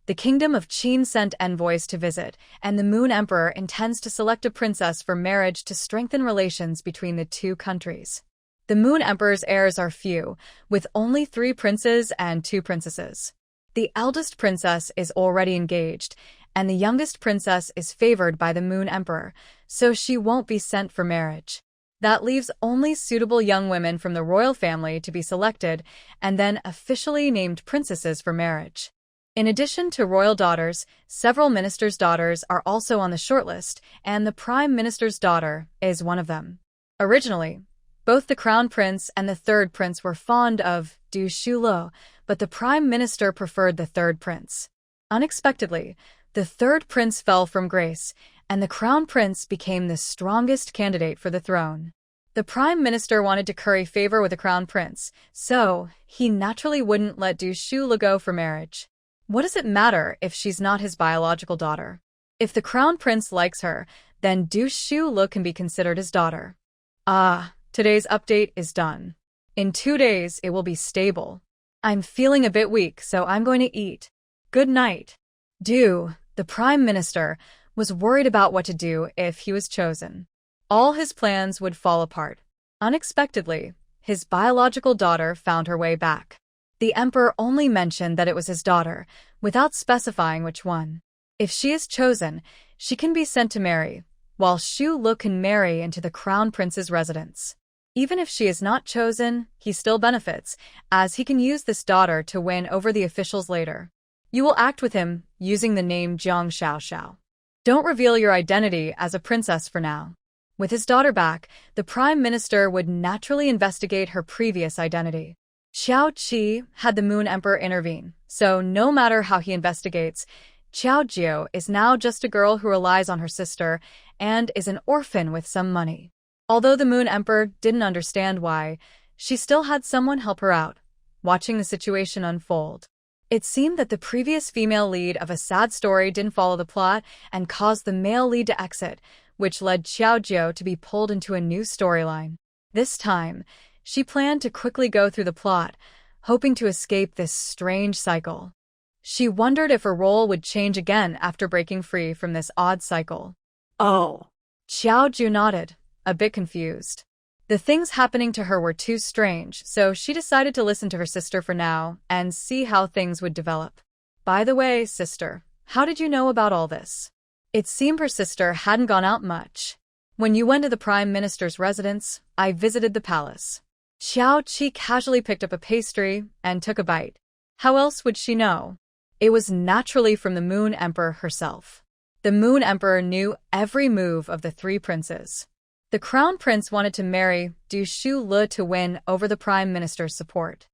the Kingdom of Qin sent envoys to visit, and the Moon Emperor intends to select a princess for marriage to strengthen relations between the two countries. The Moon Emperor's heirs are few, with only 3 princes and 2 princesses. The eldest princess is already engaged, and the youngest princess is favored by the Moon Emperor, so she won't be sent for marriage. That leaves only suitable young women from the royal family to be selected and then officially named princesses for marriage. In addition to royal daughters, several ministers' daughters are also on the shortlist, and the Prime Minister's daughter is one of them. Originally, both the Crown Prince and the Third Prince were fond of Du Shulo, but the Prime Minister preferred the Third Prince. Unexpectedly, the Third Prince fell from grace, and the Crown Prince became the strongest candidate for the throne. The Prime Minister wanted to curry favor with the Crown Prince, so he naturally wouldn't let Du Shulo go for marriage. What does it matter if she's not his biological daughter? If the Crown Prince likes her, then Du Shulo can be considered his daughter. Today's update is done. In 2 days, it will be stable. I'm feeling a bit weak, so I'm going to eat. Good night." Du, the Prime Minister, was worried about what to do if he was chosen. All his plans would fall apart. Unexpectedly, his biological daughter found her way back. The Emperor only mentioned that it was his daughter, without specifying which one. If she is chosen, she can be sent to marry, while Xu Lu can marry into the Crown Prince's residence. Even if she is not chosen, he still benefits, as he can use this daughter to win over the officials later. You will act with him using the name Jiang Xiaoxiao. Don't reveal your identity as a princess for now. With his daughter back, the Prime Minister would naturally investigate her previous identity. Xiao Qi had the Moon Emperor intervene, so no matter how he investigates, Xiao Jiu is now just a girl who relies on her sister and is an orphan with some money. Although the Moon Emperor didn't understand why, she still had someone help her out, watching the situation unfold. It seemed that the previous female lead of a sad story didn't follow the plot and caused the male lead to exit, which led Xiao Jiu to be pulled into a new storyline. This time, she planned to quickly go through the plot, hoping to escape this strange cycle. She wondered if her role would change again after breaking free from this odd cycle. Oh. Xiao Jiu nodded, a bit confused. The things happening to her were too strange, so she decided to listen to her sister for now and see how things would develop. "By the way, sister, how did you know about all this?" It seemed her sister hadn't gone out much. "When you went to the Prime Minister's residence, I visited the palace." Xiao Qi casually picked up a pastry and took a bite. How else would she know? It was naturally from the Moon Emperor herself. The Moon Emperor knew every move of the 3 princes. The Crown Prince wanted to marry Du Shulo to win over the Prime Minister's support.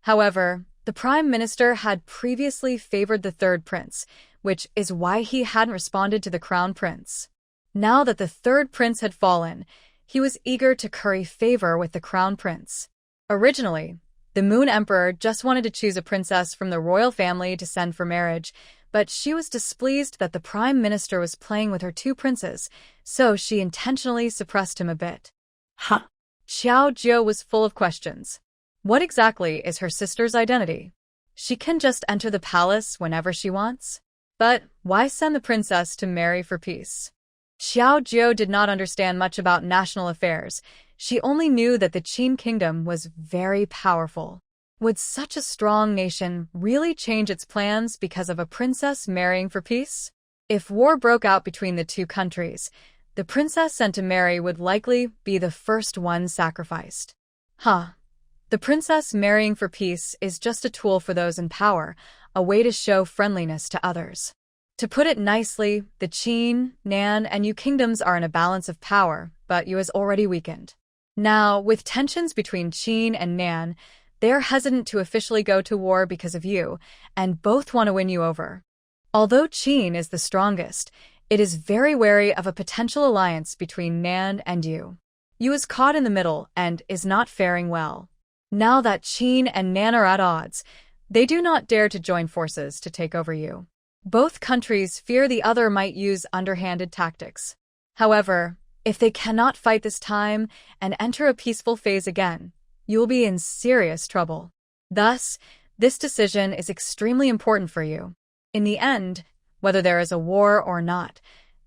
However, the Prime Minister had previously favored the Third Prince, which is why he hadn't responded to the Crown Prince. Now that the Third Prince had fallen, he was eager to curry favor with the Crown Prince. Originally, the Moon Emperor just wanted to choose a princess from the royal family to send for marriage, but she was displeased that the Prime Minister was playing with her 2 princes, so she intentionally suppressed him a bit. Xiao Jiu was full of questions. What exactly is her sister's identity? She can just enter the palace whenever she wants? But why send the princess to marry for peace? Xiao Jiu did not understand much about national affairs. She only knew that the Qin kingdom was very powerful. Would such a strong nation really change its plans because of a princess marrying for peace? If war broke out between the two countries, the princess sent to marry would likely be the first one sacrificed. The princess marrying for peace is just a tool for those in power, a way to show friendliness to others. To put it nicely, the Qin, Nan, and Yu kingdoms are in a balance of power, but Yu is already weakened. Now, with tensions between Qin and Nan, they are hesitant to officially go to war because of Yu, and both want to win you over. Although Qin is the strongest, it is very wary of a potential alliance between Nan and Yu. Yu is caught in the middle and is not faring well. Now that Qin and Nan are at odds, they do not dare to join forces to take over Yu. Both countries fear the other might use underhanded tactics. However, if they cannot fight this time and enter a peaceful phase again, you will be in serious trouble. Thus, this decision is extremely important for you. In the end, whether there is a war or not,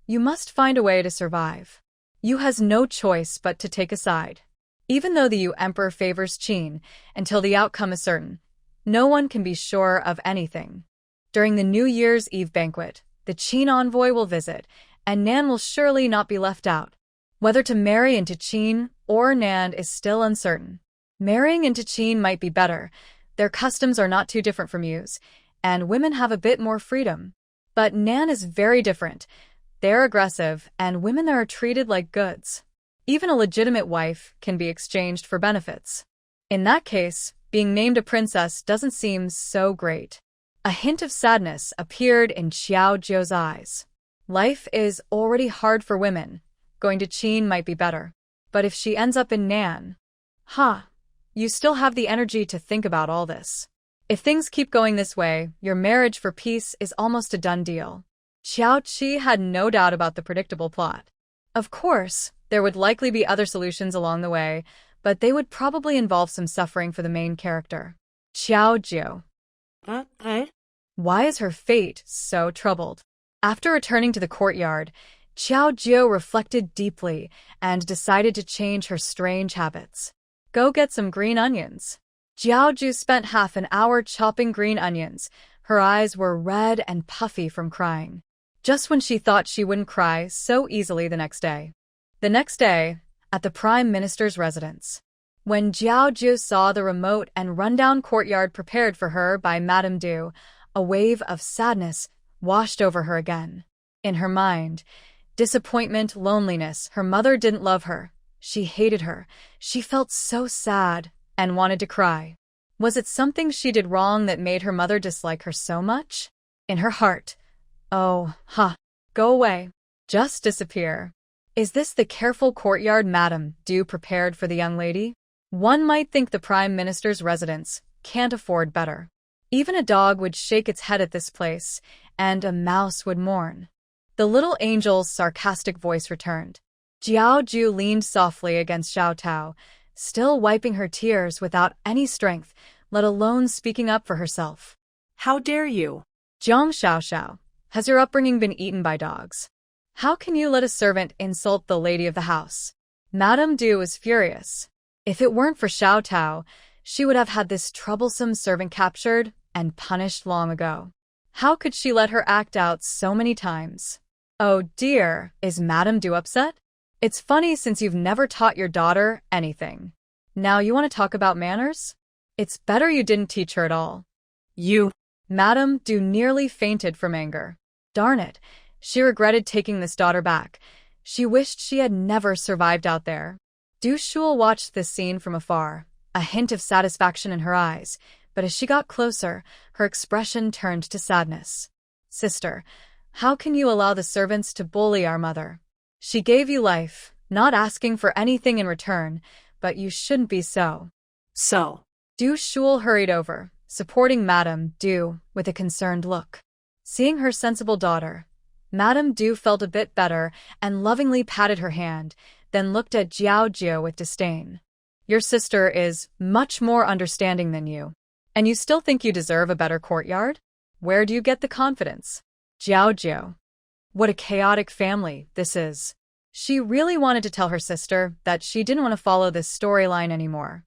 you must find a way to survive. Yu has no choice but to take a side. Even though the Yu Emperor favors Qin, until the outcome is certain, no one can be sure of anything. During the New Year's Eve banquet, the Qin envoy will visit, and Nan will surely not be left out. Whether to marry into Qin or Nan is still uncertain. Marrying into Qin might be better. Their customs are not too different from Yu's, and women have a bit more freedom. But Nan is very different. They're aggressive, and women there are treated like goods. Even a legitimate wife can be exchanged for benefits. In that case, being named a princess doesn't seem so great. A hint of sadness appeared in Xiao Zhou's eyes. Life is already hard for women. Going to Qin might be better. But if she ends up in Nan... You still have the energy to think about all this. If things keep going this way, your marriage for peace is almost a done deal. Xiao Qi had no doubt about the predictable plot. Of course, there would likely be other solutions along the way, but they would probably involve some suffering for the main character. Xiao Zhou. Why is her fate so troubled? After returning to the courtyard, Xiao Zhou reflected deeply and decided to change her strange habits. Go get some green onions. Xiao Zhou spent half an hour chopping green onions. Her eyes were red and puffy from crying. Just when she thought she wouldn't cry so easily the next day. The next day, at the Prime Minister's residence. When Xiao Zhou saw the remote and rundown courtyard prepared for her by Madame Du, a wave of sadness washed over her again. In her mind, disappointment, loneliness, her mother didn't love her. She hated her. She felt so sad and wanted to cry. Was it something she did wrong that made her mother dislike her so much? In her heart, go away. Just disappear. Is this the careful courtyard Madame Du prepared for the young lady? One might think the Prime Minister's residence can't afford better. Even a dog would shake its head at this place, and a mouse would mourn. The little angel's sarcastic voice returned. Xiao Zhou leaned softly against Xiao Tao, still wiping her tears without any strength, let alone speaking up for herself. How dare you? Zhang Xiaoxiao, has your upbringing been eaten by dogs? How can you let a servant insult the lady of the house? Madame Du was furious. If it weren't for Xiao Tao, she would have had this troublesome servant captured and punished long ago. How could she let her act out so many times? Oh dear, is Madame Du upset? It's funny since you've never taught your daughter anything. Now you want to talk about manners? It's better you didn't teach her at all. Madame Du nearly fainted from anger. Darn it, she regretted taking this daughter back. She wished she had never survived out there. Du Shul watched this scene from afar, a hint of satisfaction in her eyes, but as she got closer, her expression turned to sadness. Sister, how can you allow the servants to bully our mother? She gave you life, not asking for anything in return, but you shouldn't be so. Du Shul hurried over, supporting Madame Du with a concerned look. Seeing her sensible daughter, Madame Du felt a bit better and lovingly patted her hand, then looked at Xiao Zhou with disdain. Your sister is much more understanding than you. And you still think you deserve a better courtyard? Where do you get the confidence? Xiao Zhou. What a chaotic family this is. She really wanted to tell her sister that she didn't want to follow this storyline anymore.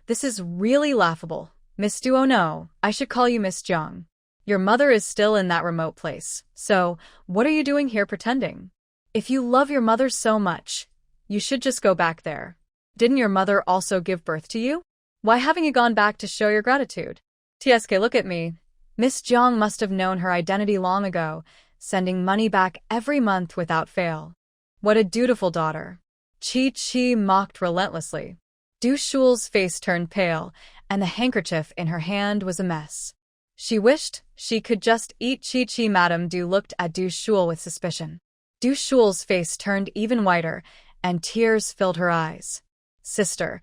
This is really laughable. Miss Du, oh no, I should call you Miss Jiang. Your mother is still in that remote place, so what are you doing here pretending? If you love your mother so much, you should just go back there. Didn't your mother also give birth to you? Why haven't you gone back to show your gratitude? TSK, look at me. Miss Jiang must have known her identity long ago, sending money back every month without fail. What a dutiful daughter. Chi mocked relentlessly. Du Shual's face turned pale, and the handkerchief in her hand was a mess. She wished she could just eat Chi. Madame Du looked at Du Shual with suspicion. Du Shual's face turned even whiter, and tears filled her eyes. Sister,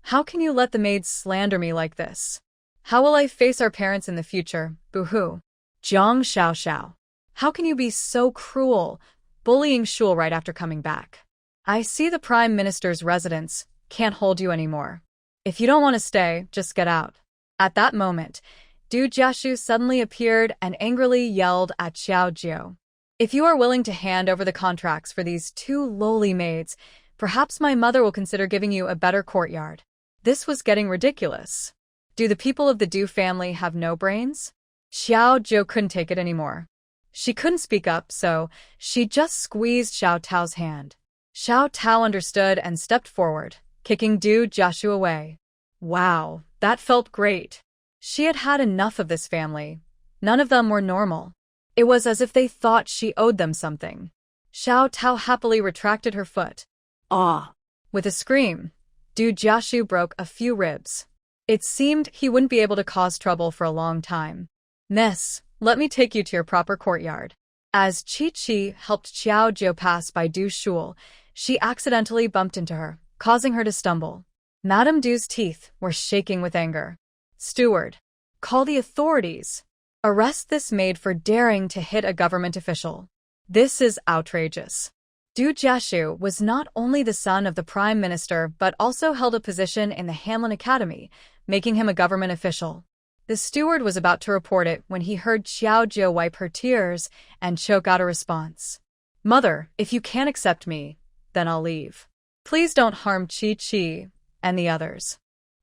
how can you let the maids slander me like this? How will I face our parents in the future? Boo-hoo. Jiang Xiao. How can you be so cruel, bullying Shual right after coming back? I see the Prime Minister's residence can't hold you anymore. If you don't want to stay, just get out. At that moment, Du Jiashu suddenly appeared and angrily yelled at Xiao Jiu. If you are willing to hand over the contracts for these two lowly maids, perhaps my mother will consider giving you a better courtyard. This was getting ridiculous. Do the people of the Du family have no brains? Xiao Jiu couldn't take it anymore. She couldn't speak up, so she just squeezed Xiao Tao's hand. Xiao Tao understood and stepped forward, kicking Du Jiashu away. Wow, that felt great. She had had enough of this family. None of them were normal. It was as if they thought she owed them something. Xiao Tao happily retracted her foot. Ah! With a scream, Du Jiashu broke a few ribs. It seemed he wouldn't be able to cause trouble for a long time. Miss, let me take you to your proper courtyard. As Chi helped Xiao Jiu pass by Du Shual, she accidentally bumped into her, causing her to stumble. Madame Du's teeth were shaking with anger. Steward, call the authorities. Arrest this maid for daring to hit a government official. This is outrageous. Du Jiashu was not only the son of the Prime Minister but also held a position in the Hanlin Academy, making him a government official. The steward was about to report it when he heard Xiao Jiu wipe her tears and choke out a response. Mother, if you can't accept me, then I'll leave. Please don't harm Chi and the others.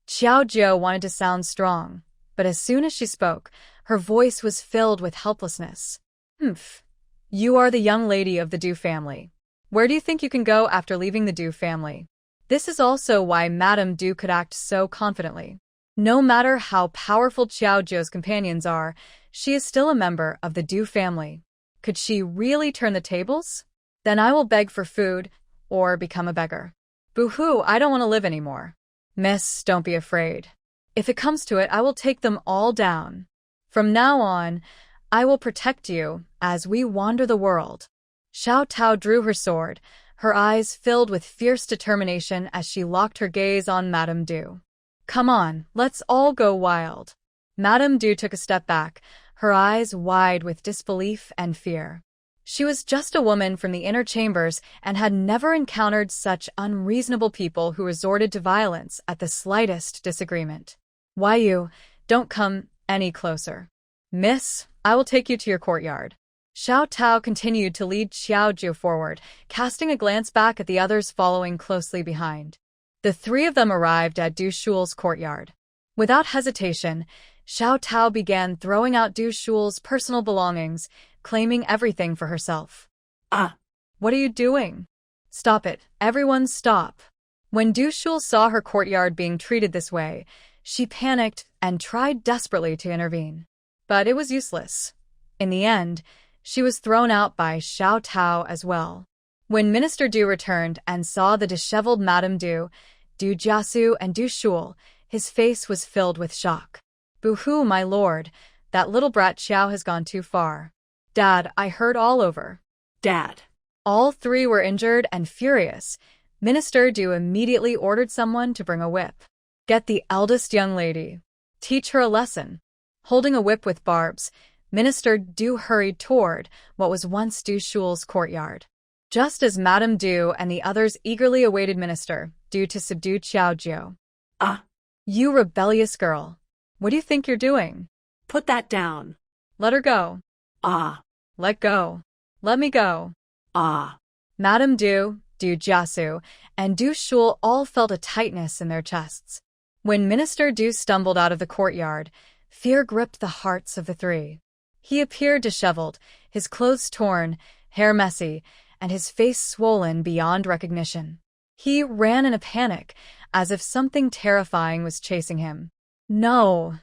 Xiao Jiu wanted to sound strong, but as soon as she spoke, her voice was filled with helplessness. Humph. You are the young lady of the Du family. Where do you think you can go after leaving the Du family? This is also why Madame Du could act so confidently. No matter how powerful Xiao Jiu's companions are, she is still a member of the Du family. Could she really turn the tables? Then I will beg for food, or become a beggar. Boo-hoo, I don't want to live anymore. Miss, don't be afraid. If it comes to it, I will take them all down. From now on, I will protect you as we wander the world. Xiao Tao drew her sword, her eyes filled with fierce determination as she locked her gaze on Madame Du. Come on, let's all go wild. Madame Du took a step back, her eyes wide with disbelief and fear. She was just a woman from the inner chambers and had never encountered such unreasonable people who resorted to violence at the slightest disagreement. Why you? Don't come any closer. Miss, I will take you to your courtyard. Xiao Tao continued to lead Xiao Jiu forward, casting a glance back at the others following closely behind. The three of them arrived at Du Shual's courtyard. Without hesitation, Xiao Tao began throwing out Du Shual's personal belongings, claiming everything for herself. Ah! What are you doing? Stop it. Everyone stop. When Du Shual saw her courtyard being treated this way, she panicked and tried desperately to intervene. But it was useless. In the end, she was thrown out by Xiao Tao as well. When Minister Du returned and saw the disheveled Madame Du, Du Jiasu and Du Shual, his face was filled with shock. Boo-hoo, my lord, that little brat Xiao has gone too far. Dad, I heard all over. Dad. All three were injured and furious. Minister Du immediately ordered someone to bring a whip. Get the eldest young lady. Teach her a lesson. Holding a whip with barbs, Minister Du hurried toward what was once Du Shual's courtyard. Just as Madame Du and the others eagerly awaited Minister Du to subdue Xiao Jiu. Ah! You rebellious girl. What do you think you're doing? Put that down. Let her go. Ah! Let go. Let me go. Ah! Madame Du, Du Jiasu, and Du Shual all felt a tightness in their chests. When Minister Du stumbled out of the courtyard, fear gripped the hearts of the three. He appeared disheveled, his clothes torn, hair messy, and his face swollen beyond recognition. He ran in a panic, as if something terrifying was chasing him. No,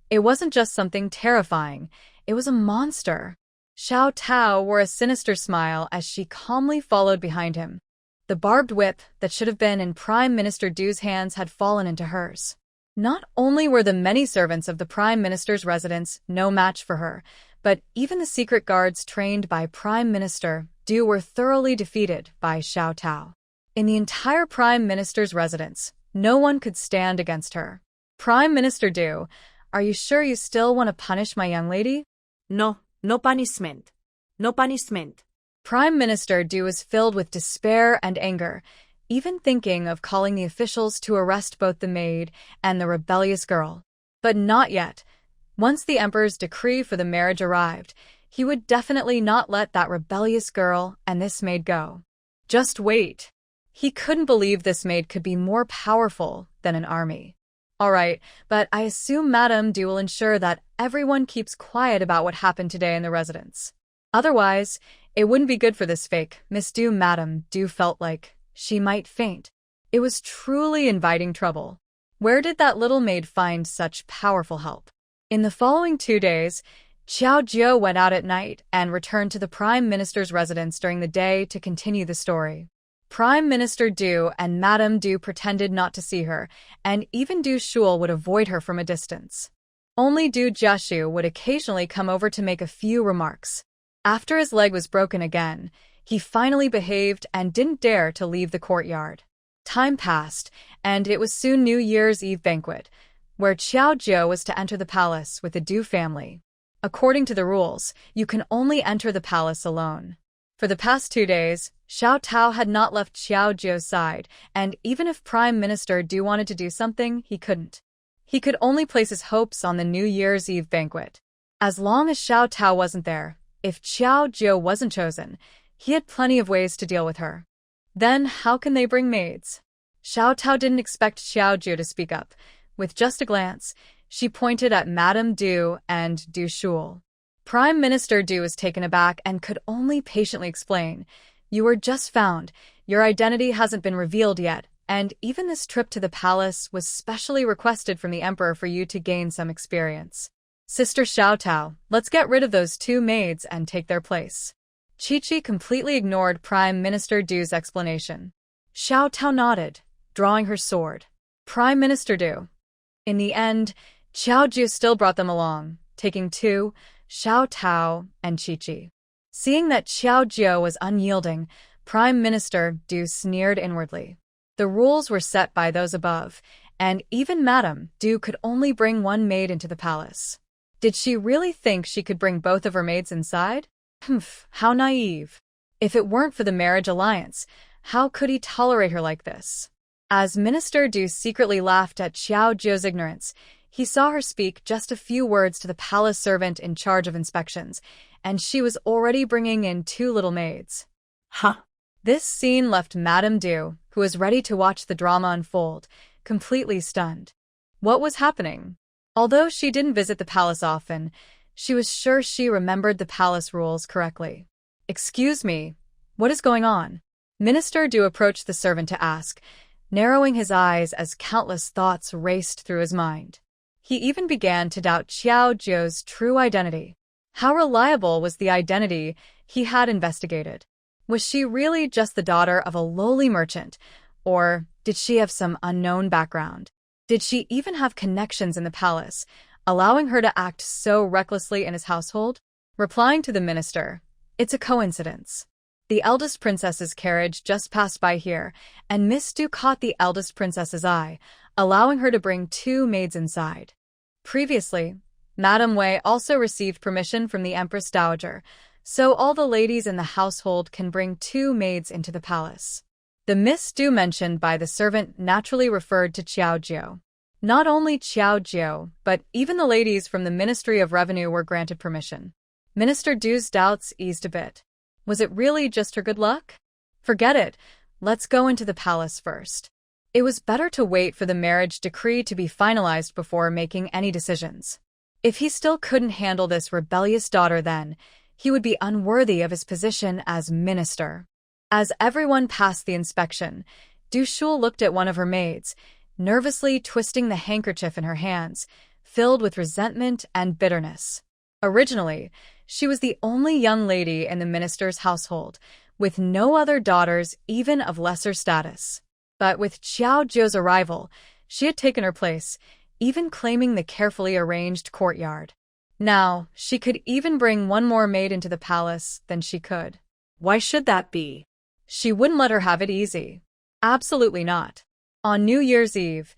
it wasn't just something terrifying, it was a monster. Xiao Tao wore a sinister smile as she calmly followed behind him. The barbed whip that should have been in Prime Minister Du's hands had fallen into hers. Not only were the many servants of the Prime Minister's residence no match for her, but even the secret guards trained by Prime Minister Du were thoroughly defeated by Xiao Tao. In the entire Prime Minister's residence, no one could stand against her. Prime Minister Du, are you sure you still want to punish my young lady? No, no punishment. No punishment. Prime Minister Du was filled with despair and anger, even thinking of calling the officials to arrest both the maid and the rebellious girl. But not yet. Once the emperor's decree for the marriage arrived, he would definitely not let that rebellious girl and this maid go. Just wait. He couldn't believe this maid could be more powerful than an army. All right, but I assume Madame Du will ensure that everyone keeps quiet about what happened today in the residence. Otherwise, it wouldn't be good for this fake Miss Du. Madame Du felt like she might faint. It was truly inviting trouble. Where did that little maid find such powerful help? In the following 2 days, Xiao Jiu went out at night and returned to the Prime Minister's residence during the day to continue the story. Prime Minister Du and Madame Du pretended not to see her, and even Du Shul would avoid her from a distance. Only Du Jiashu would occasionally come over to make a few remarks. After his leg was broken again, he finally behaved and didn't dare to leave the courtyard. Time passed, and it was soon New Year's Eve banquet, where Xiao Jiu was to enter the palace with the Du family. According to the rules, you can only enter the palace alone. For the past 2 days, Xiao Tao had not left Xiao Jiu's side, and even if Prime Minister Du wanted to do something, he couldn't. He could only place his hopes on the New Year's Eve banquet. As long as Xiao Tao wasn't there, if Xiao Jiu wasn't chosen, he had plenty of ways to deal with her. Then how can they bring maids? Xiao Tao didn't expect Xiao Jiu to speak up. With just a glance, she pointed at Madame Du and Du Shul. Prime Minister Du was taken aback and could only patiently explain, "You were just found, your identity hasn't been revealed yet, and even this trip to the palace was specially requested from the emperor for you to gain some experience. Sister Xiao Tao, let's get rid of those 2 maids and take their place." Chi-Chi completely ignored Prime Minister Du's explanation. Xiao Tao nodded, drawing her sword. Prime Minister Du. In the end, Xiao Jiu still brought them along, taking 2, Xiao Tao and Chi-Chi. Seeing that Xiao Jiu was unyielding, Prime Minister Du sneered inwardly. The rules were set by those above, and even Madame Du could only bring 1 maid into the palace. Did she really think she could bring both of her maids inside? Humph, how naive. If it weren't for the marriage alliance, how could he tolerate her like this? As Minister Du secretly laughed at Xiao Jiu's ignorance, he saw her speak just a few words to the palace servant in charge of inspections, and she was already bringing in 2 little maids. Huh. This scene left Madame Du, who was ready to watch the drama unfold, completely stunned. What was happening? Although she didn't visit the palace often, she was sure she remembered the palace rules correctly. "Excuse me, what is going on?" Minister Du approached the servant to ask, narrowing his eyes as countless thoughts raced through his mind. He even began to doubt Xiao Jiu's true identity. How reliable was the identity he had investigated? Was she really just the daughter of a lowly merchant, or did she have some unknown background? Did she even have connections in the palace, allowing her to act so recklessly in his household? Replying to the minister, "It's a coincidence. The eldest princess's carriage just passed by here, and Miss Du caught the eldest princess's eye, allowing her to bring 2 maids inside. Previously, Madame Wei also received permission from the Empress Dowager, so all the ladies in the household can bring 2 maids into the palace." The Miss Du mentioned by the servant naturally referred to Xiao Jiu. Not only Xiao Jiu, but even the ladies from the Ministry of Revenue were granted permission. Minister Du's doubts eased a bit. Was it really just her good luck? Forget it. Let's go into the palace first. It was better to wait for the marriage decree to be finalized before making any decisions. If he still couldn't handle this rebellious daughter then, he would be unworthy of his position as minister. As everyone passed the inspection, Du Shul looked at one of her maids, nervously twisting the handkerchief in her hands, filled with resentment and bitterness. Originally, she was the only young lady in the minister's household, with no other daughters even of lesser status. But with Xiao Zhou's arrival, she had taken her place, even claiming the carefully arranged courtyard. Now, she could even bring one more maid into the palace than she could. Why should that be? She wouldn't let her have it easy. Absolutely not. On New Year's Eve,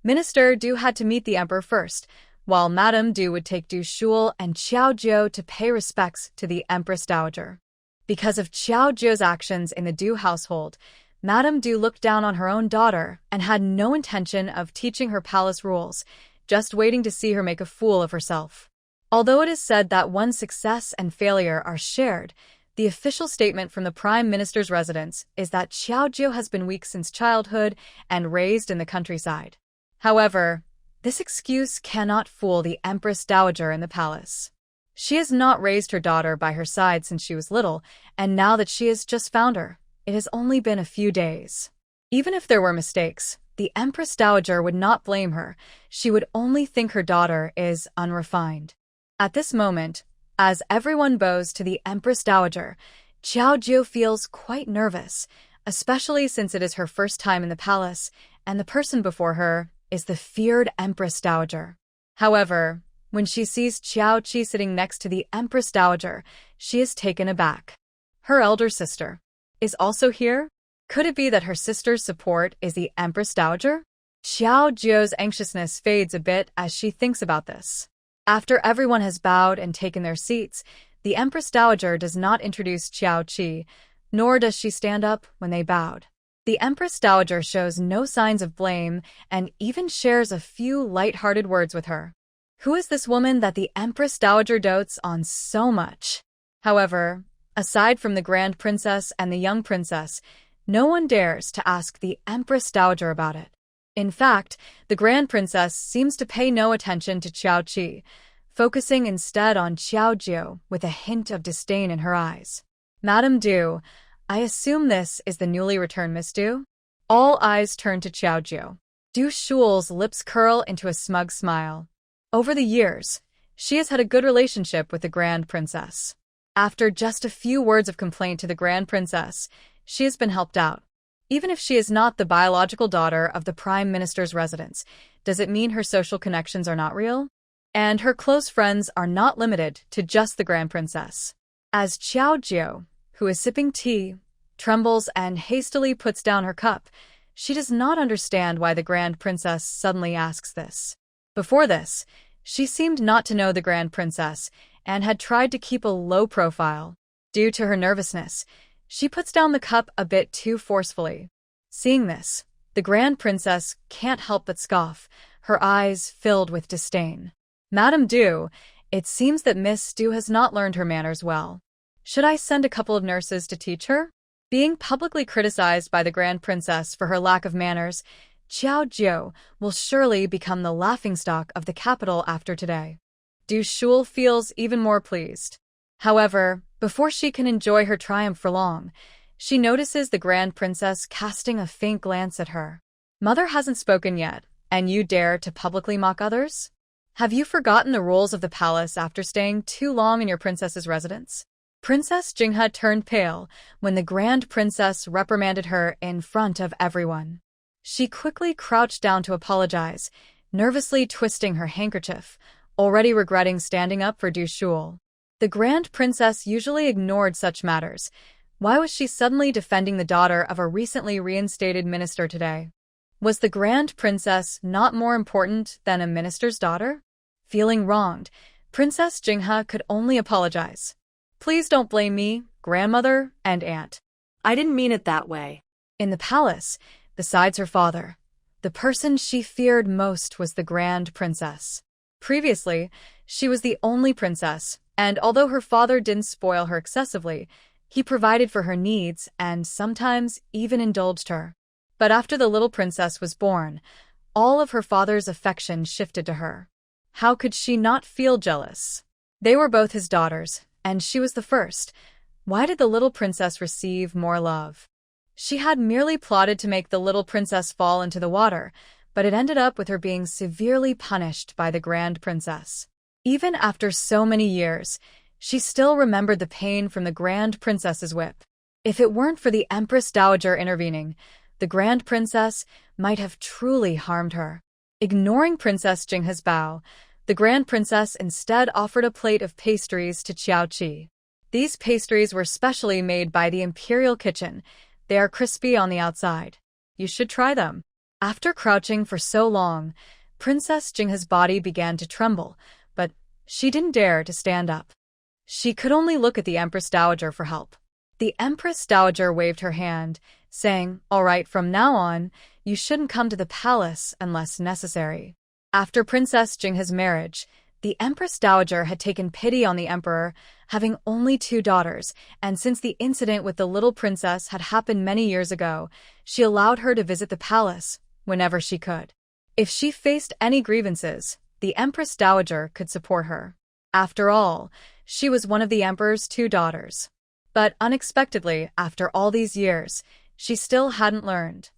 Minister Du had to meet the emperor first, while Madame Du would take Du Shul and Xiao Zhou to pay respects to the Empress Dowager. Because of Xiao Zhou's actions in the Du household, Madame Du looked down on her own daughter and had no intention of teaching her palace rules, just waiting to see her make a fool of herself. Although it is said that one's success and failure are shared, the official statement from the Prime Minister's residence is that Xiao Zhou has been weak since childhood and raised in the countryside. However, this excuse cannot fool the Empress Dowager in the palace. She has not raised her daughter by her side since she was little, and now that she has just found her, it has only been a few days. Even if there were mistakes, the Empress Dowager would not blame her. She would only think her daughter is unrefined. At this moment, as everyone bows to the Empress Dowager, Xiao Zhou feels quite nervous, especially since it is her first time in the palace, and the person before her is the feared Empress Dowager. However, when she sees Qiao Qi sitting next to the Empress Dowager, she is taken aback. Her elder sister is also here? Could it be that her sister's support is the Empress Dowager? Xiao Zhou's anxiousness fades a bit as she thinks about this. After everyone has bowed and taken their seats, the Empress Dowager does not introduce Qiao Qi, nor does she stand up when they bowed. The Empress Dowager shows no signs of blame and even shares a few light-hearted words with her. Who is this woman that the Empress Dowager dotes on so much? However, aside from the Grand Princess and the young princess, no one dares to ask the Empress Dowager about it. In fact, the Grand Princess seems to pay no attention to Qiao Qi, focusing instead on Xiao Zhou with a hint of disdain in her eyes. Madame Du, I assume this is the newly returned Miss Du? All eyes turn to Xiao Zhou. Du Shul's lips curl into a smug smile. Over the years, she has had a good relationship with the Grand Princess. After just a few words of complaint to the Grand Princess, she has been helped out. Even if she is not the biological daughter of the Prime Minister's residence, does it mean her social connections are not real? And her close friends are not limited to just the Grand Princess. As Xiao Zhou, who is sipping tea, trembles and hastily puts down her cup, she does not understand why the Grand Princess suddenly asks this. Before this, she seemed not to know the Grand Princess and had tried to keep a low profile. Due to her nervousness, she puts down the cup a bit too forcefully. Seeing this, the Grand Princess can't help but scoff, her eyes filled with disdain. Madame Du, it seems that Miss Du has not learned her manners well. Should I send a couple of nurses to teach her? Being publicly criticized by the Grand Princess for her lack of manners, Qiao Zhou will surely become the laughingstock of the capital after today. Du Shul feels even more pleased. However, before she can enjoy her triumph for long, she notices the Grand Princess casting a faint glance at her. Mother hasn't spoken yet, and you dare to publicly mock others? Have you forgotten the rules of the palace after staying too long in your princess's residence? Princess Jinghe turned pale when the Grand Princess reprimanded her in front of everyone. She quickly crouched down to apologize, nervously twisting her handkerchief, already regretting standing up for Du Shul. The Grand Princess usually ignored such matters. Why was she suddenly defending the daughter of a recently reinstated minister today? Was the Grand Princess not more important than a minister's daughter? Feeling wronged, Princess Jinghe could only apologize. Please don't blame me, grandmother and aunt. I didn't mean it that way. In the palace, besides her father, the person she feared most was the Grand Princess. Previously, she was the only princess, and although her father didn't spoil her excessively, he provided for her needs and sometimes even indulged her. But after the little princess was born, all of her father's affection shifted to her. How could she not feel jealous? They were both his daughters, and she was the first. Why did the little princess receive more love? She had merely plotted to make the little princess fall into the water, but it ended up with her being severely punished by the grand princess. Even after so many years, she still remembered the pain from the grand princess's whip. If it weren't for the Empress Dowager intervening, the grand princess might have truly harmed her. Ignoring Princess Jinghe's bow, the grand princess instead offered a plate of pastries to Qiao Qi. These pastries were specially made by the imperial kitchen. They are crispy on the outside. You should try them. After crouching for so long, Princess Jinghe's body began to tremble, but she didn't dare to stand up. She could only look at the Empress Dowager for help. The Empress Dowager waved her hand, saying, "All right, from now on, you shouldn't come to the palace unless necessary." After Princess Jinghe's marriage, the Empress Dowager had taken pity on the emperor, having only 2 daughters, and since the incident with the little princess had happened many years ago, she allowed her to visit the palace whenever she could. If she faced any grievances, the Empress Dowager could support her. After all, she was one of the emperor's 2 daughters. But unexpectedly, after all these years, she still hadn't learned.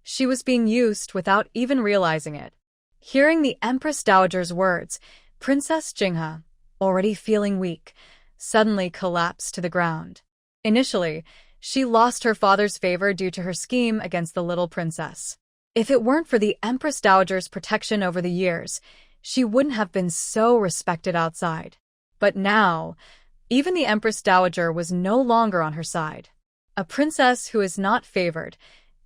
She was being used without even realizing it. Hearing the Empress Dowager's words, Princess Jinghe, already feeling weak, suddenly collapsed to the ground. Initially, she lost her father's favor due to her scheme against the little princess. If it weren't for the Empress Dowager's protection over the years, she wouldn't have been so respected outside. But now, even the Empress Dowager was no longer on her side. A princess who is not favored,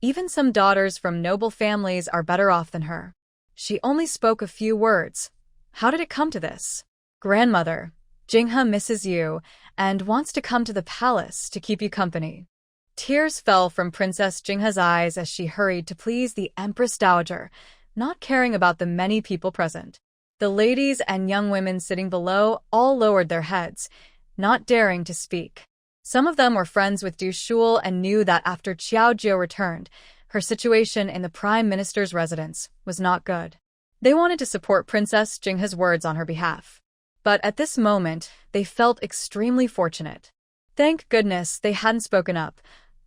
even some daughters from noble families are better off than her. She only spoke a few words. How did it come to this? "Grandmother, Jinghe misses you and wants to come to the palace to keep you company." Tears fell from Princess Jinghe's eyes as she hurried to please the Empress Dowager, not caring about the many people present. The ladies and young women sitting below all lowered their heads, not daring to speak. Some of them were friends with Du Shul and knew that after Qiao Jiu returned, her situation in the Prime Minister's residence was not good. They wanted to support Princess Jinghe's words on her behalf. But at this moment, they felt extremely fortunate. Thank goodness they hadn't spoken up.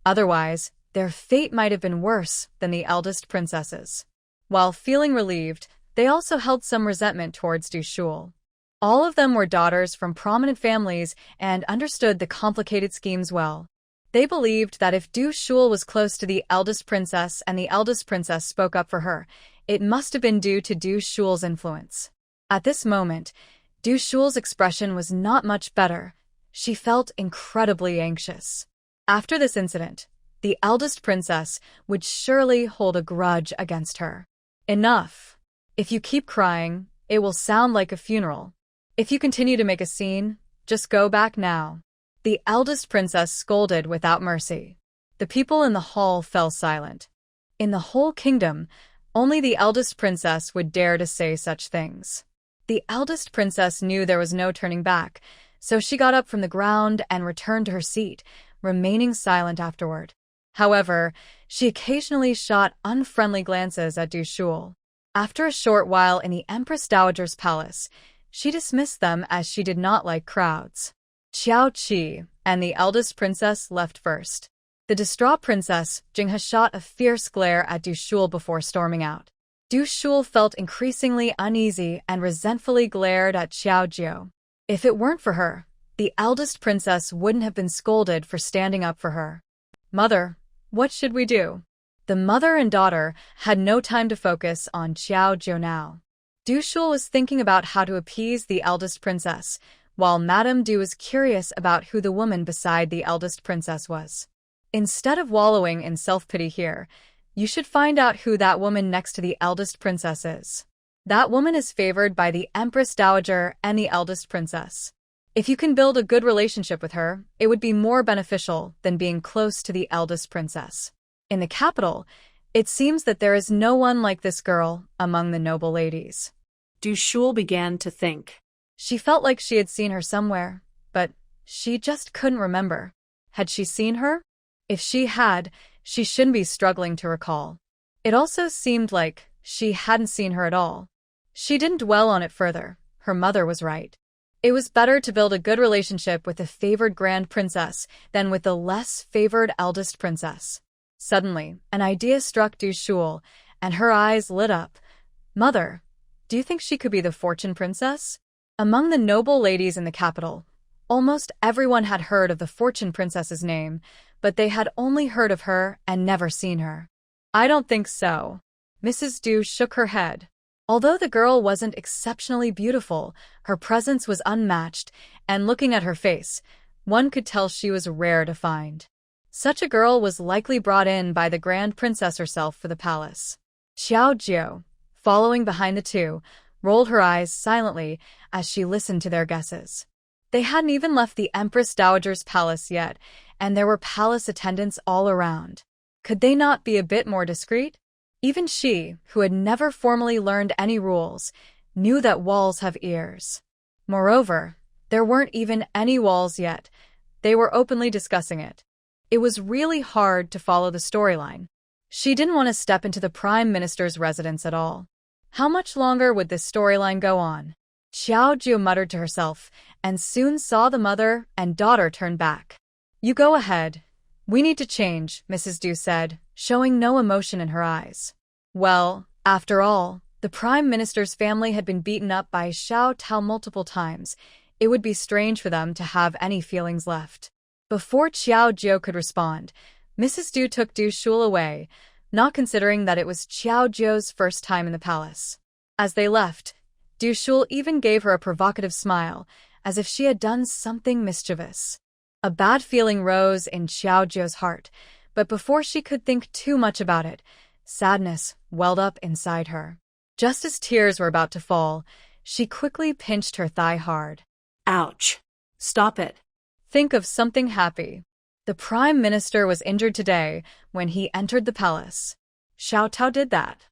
Otherwise, their fate might have been worse than the eldest princesses. While feeling relieved, they also held some resentment towards Du Shul. All of them were daughters from prominent families and understood the complicated schemes well. They believed that if Du Shul was close to the eldest princess and the eldest princess spoke up for her, it must have been due to Du Shul's influence. At this moment, Du Shul's expression was not much better. She felt incredibly anxious. After this incident, the eldest princess would surely hold a grudge against her. Enough. If you keep crying, it will sound like a funeral. If you continue to make a scene, just go back now. The eldest princess scolded without mercy. The people in the hall fell silent. In the whole kingdom, only the eldest princess would dare to say such things. The eldest princess knew there was no turning back, so she got up from the ground and returned to her seat, remaining silent afterward. However, she occasionally shot unfriendly glances at Du Shul. After a short while in the Empress Dowager's palace, she dismissed them as she did not like crowds. Qiao Qi and the eldest princess left first. The distraught princess, Jinghe, shot a fierce glare at Du Shul before storming out. Du Shul felt increasingly uneasy and resentfully glared at Qiao Jiu. If it weren't for her, the eldest princess wouldn't have been scolded for standing up for her. "Mother, what should we do?" The mother and daughter had no time to focus on Qiao Jiu now. Du Shul was thinking about how to appease the eldest princess, while Madame Du was curious about who the woman beside the eldest princess was. Instead of wallowing in self-pity here, you should find out who that woman next to the eldest princess is. That woman is favored by the Empress Dowager and the eldest princess. If you can build a good relationship with her, it would be more beneficial than being close to the eldest princess. In the capital, it seems that there is no one like this girl among the noble ladies. Du Shul began to think. She felt like she had seen her somewhere, but she just couldn't remember. Had she seen her? If she had, she shouldn't be struggling to recall. It also seemed like she hadn't seen her at all. She didn't dwell on it further. Her mother was right. It was better to build a good relationship with the favored grand princess than with the less favored eldest princess. Suddenly, an idea struck Du Shul, and her eyes lit up. Mother, do you think she could be the fortune princess? Among the noble ladies in the capital, almost everyone had heard of the fortune princess's name, but they had only heard of her and never seen her. I don't think so. Mrs. Du shook her head. Although the girl wasn't exceptionally beautiful, her presence was unmatched, and looking at her face, one could tell she was rare to find. Such a girl was likely brought in by the grand princess herself for the palace. Xiao Jiu, following behind the two, rolled her eyes silently as she listened to their guesses. They hadn't even left the Empress Dowager's palace yet, and there were palace attendants all around. Could they not be a bit more discreet? Even she, who had never formally learned any rules, knew that walls have ears. Moreover, there weren't even any walls yet. They were openly discussing it. It was really hard to follow the storyline. She didn't want to step into the Prime Minister's residence at all. How much longer would this storyline go on? Xiao Jiu muttered to herself, and soon saw the mother and daughter turn back. You go ahead. We need to change, Mrs. Du said, showing no emotion in her eyes. Well, after all, the Prime Minister's family had been beaten up by Xiao Tao multiple times. It would be strange for them to have any feelings left. Before Xiao Jiu could respond, Mrs. Du took Du Shul away, not considering that it was Xiao Jiu's first time in the palace. As they left, Du Shul even gave her a provocative smile, as if she had done something mischievous. A bad feeling rose in Xiao Jiu's heart, but before she could think too much about it, sadness welled up inside her. Just as tears were about to fall, she quickly pinched her thigh hard. Ouch. Stop it. Think of something happy. The Prime Minister was injured today when he entered the palace. Xiao Tao did that.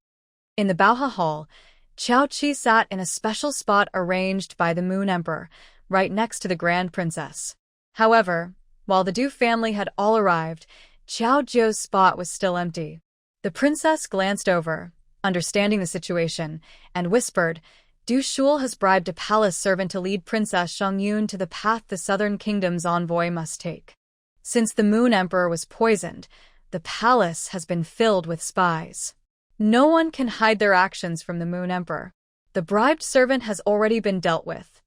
In the Baoha Hall, Qiao Qi sat in a special spot arranged by the Moon Emperor, right next to the Grand Princess. However, while the Du family had all arrived, Xiao Jiu's spot was still empty. The princess glanced over, understanding the situation, and whispered, Du Shul has bribed a palace servant to lead Princess Shongyun to the path the Southern Kingdom's envoy must take. Since the Moon Emperor was poisoned, the palace has been filled with spies. No one can hide their actions from the Moon Emperor. The bribed servant has already been dealt with.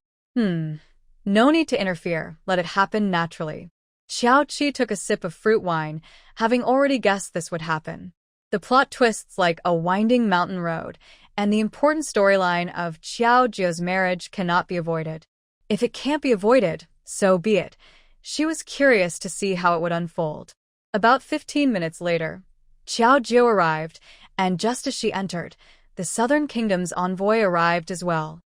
No need to interfere, let it happen naturally. Xiao Qi took a sip of fruit wine, having already guessed this would happen. The plot twists like a winding mountain road, and the important storyline of Xiao Jiu's marriage cannot be avoided. If it can't be avoided, so be it. She was curious to see how it would unfold. About 15 minutes later, Xiao Jiu arrived, and just as she entered, the Southern Kingdom's envoy arrived as well.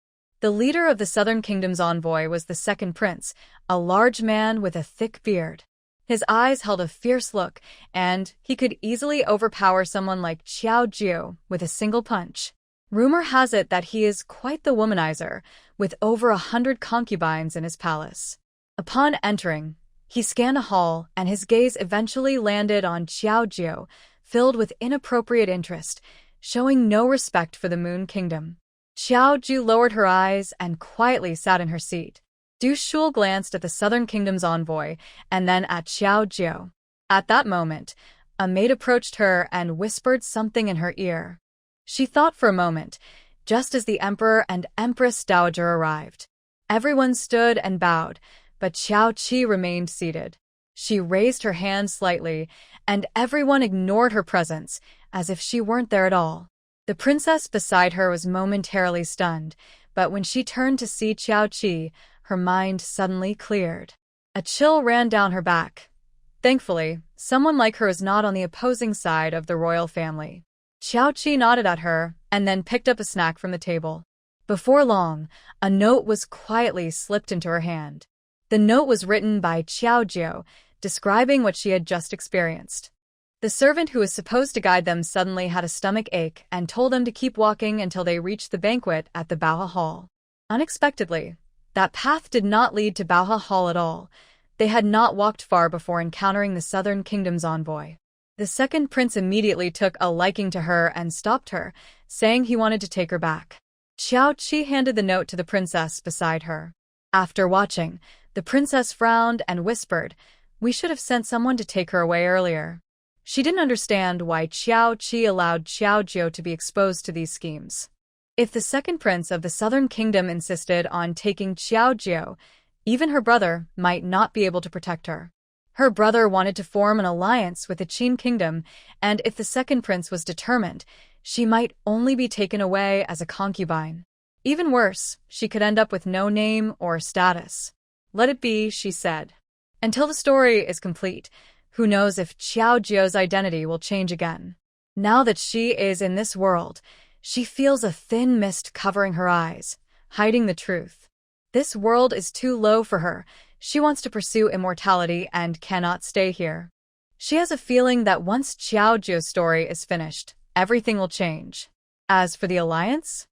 The leader of the Southern Kingdom's envoy was the second prince, a large man with a thick beard. His eyes held a fierce look, and he could easily overpower someone like Xiao Jiu with a single punch. Rumor has it that he is quite the womanizer, with over 100 concubines in his palace. Upon entering, he scanned a hall, and his gaze eventually landed on Xiao Jiu, filled with inappropriate interest, showing no respect for the Moon Kingdom. Xiao Jiu lowered her eyes and quietly sat in her seat. Du Shul glanced at the Southern Kingdom's envoy and then at Xiao Jiu. At that moment, a maid approached her and whispered something in her ear. She thought for a moment, just as the Emperor and Empress Dowager arrived. Everyone stood and bowed, but Xiao Qi remained seated. She raised her hand slightly, and everyone ignored her presence, as if she weren't there at all. The princess beside her was momentarily stunned, but when she turned to see Xiao Qi, her mind suddenly cleared. A chill ran down her back. Thankfully, someone like her is not on the opposing side of the royal family. Xiao Qi nodded at her and then picked up a snack from the table. Before long, a note was quietly slipped into her hand. The note was written by Xiao Jiu, describing what she had just experienced. The servant who was supposed to guide them suddenly had a stomach ache and told them to keep walking until they reached the banquet at the Baoha Hall. Unexpectedly, that path did not lead to Baoha Hall at all. They had not walked far before encountering the Southern Kingdom's envoy. The second prince immediately took a liking to her and stopped her, saying he wanted to take her back. Xiao Qi handed the note to the princess beside her. After watching, the princess frowned and whispered, "We should have sent someone to take her away earlier." She didn't understand why Xiao Qi allowed Xiao Jiu to be exposed to these schemes. If the second prince of the southern kingdom insisted on taking Xiao Jiu, even her brother might not be able to protect her. Her brother wanted to form an alliance with the Qin kingdom, and if the second prince was determined, she might only be taken away as a concubine. Even worse, she could end up with no name or status. "Let it be," she said. "Until the story is complete, who knows if Xiao Jiu's identity will change again." Now that she is in this world, she feels a thin mist covering her eyes, hiding the truth. This world is too low for her. She wants to pursue immortality and cannot stay here. She has a feeling that once Xiao Jiu's story is finished, everything will change. As for the alliance?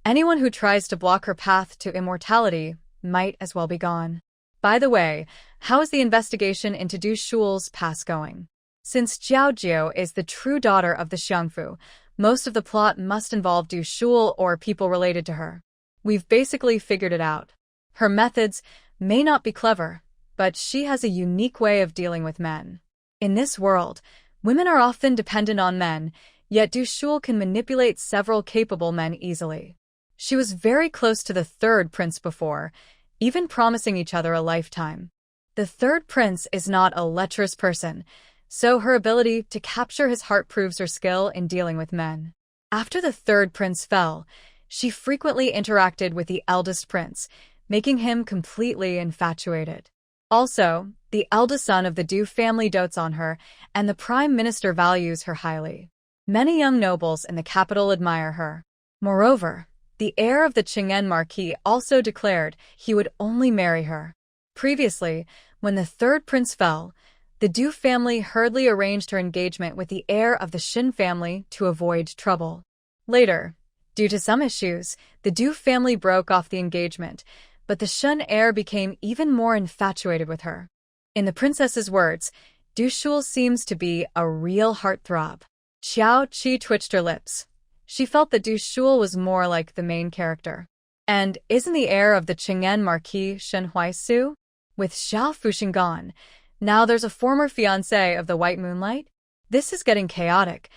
Anyone who tries to block her path to immortality might as well be gone. By the way, how is the investigation into Du Shual's past going? Since Xiao Jiu is the true daughter of the Xiangfu, most of the plot must involve Du Shual or people related to her. We've basically figured it out. Her methods may not be clever, but she has a unique way of dealing with men. In this world, women are often dependent on men, yet Du Shual can manipulate several capable men easily. She was very close to the third prince before, even promising each other a lifetime. The third prince is not a lecherous person, so her ability to capture his heart proves her skill in dealing with men. After the third prince fell, she frequently interacted with the eldest prince, making him completely infatuated. Also, the eldest son of the Du family dotes on her, and the prime minister values her highly. Many young nobles in the capital admire her. Moreover, the heir of the Qing'an marquis also declared he would only marry her. Previously, when the third prince fell, the Du family hurriedly arranged her engagement with the heir of the Xin family to avoid trouble. Later, due to some issues, the Du family broke off the engagement, but the Shun heir became even more infatuated with her. In the princess's words, Du Shual seems to be a real heartthrob. Xiao Qi twitched her lips. She felt that Du Shual was more like the main character. And isn't the heir of the Qing'an marquis Shen Huaisu? With Xiao Fuxing gone, now there's a former fiancé of the White Moonlight? This is getting chaotic.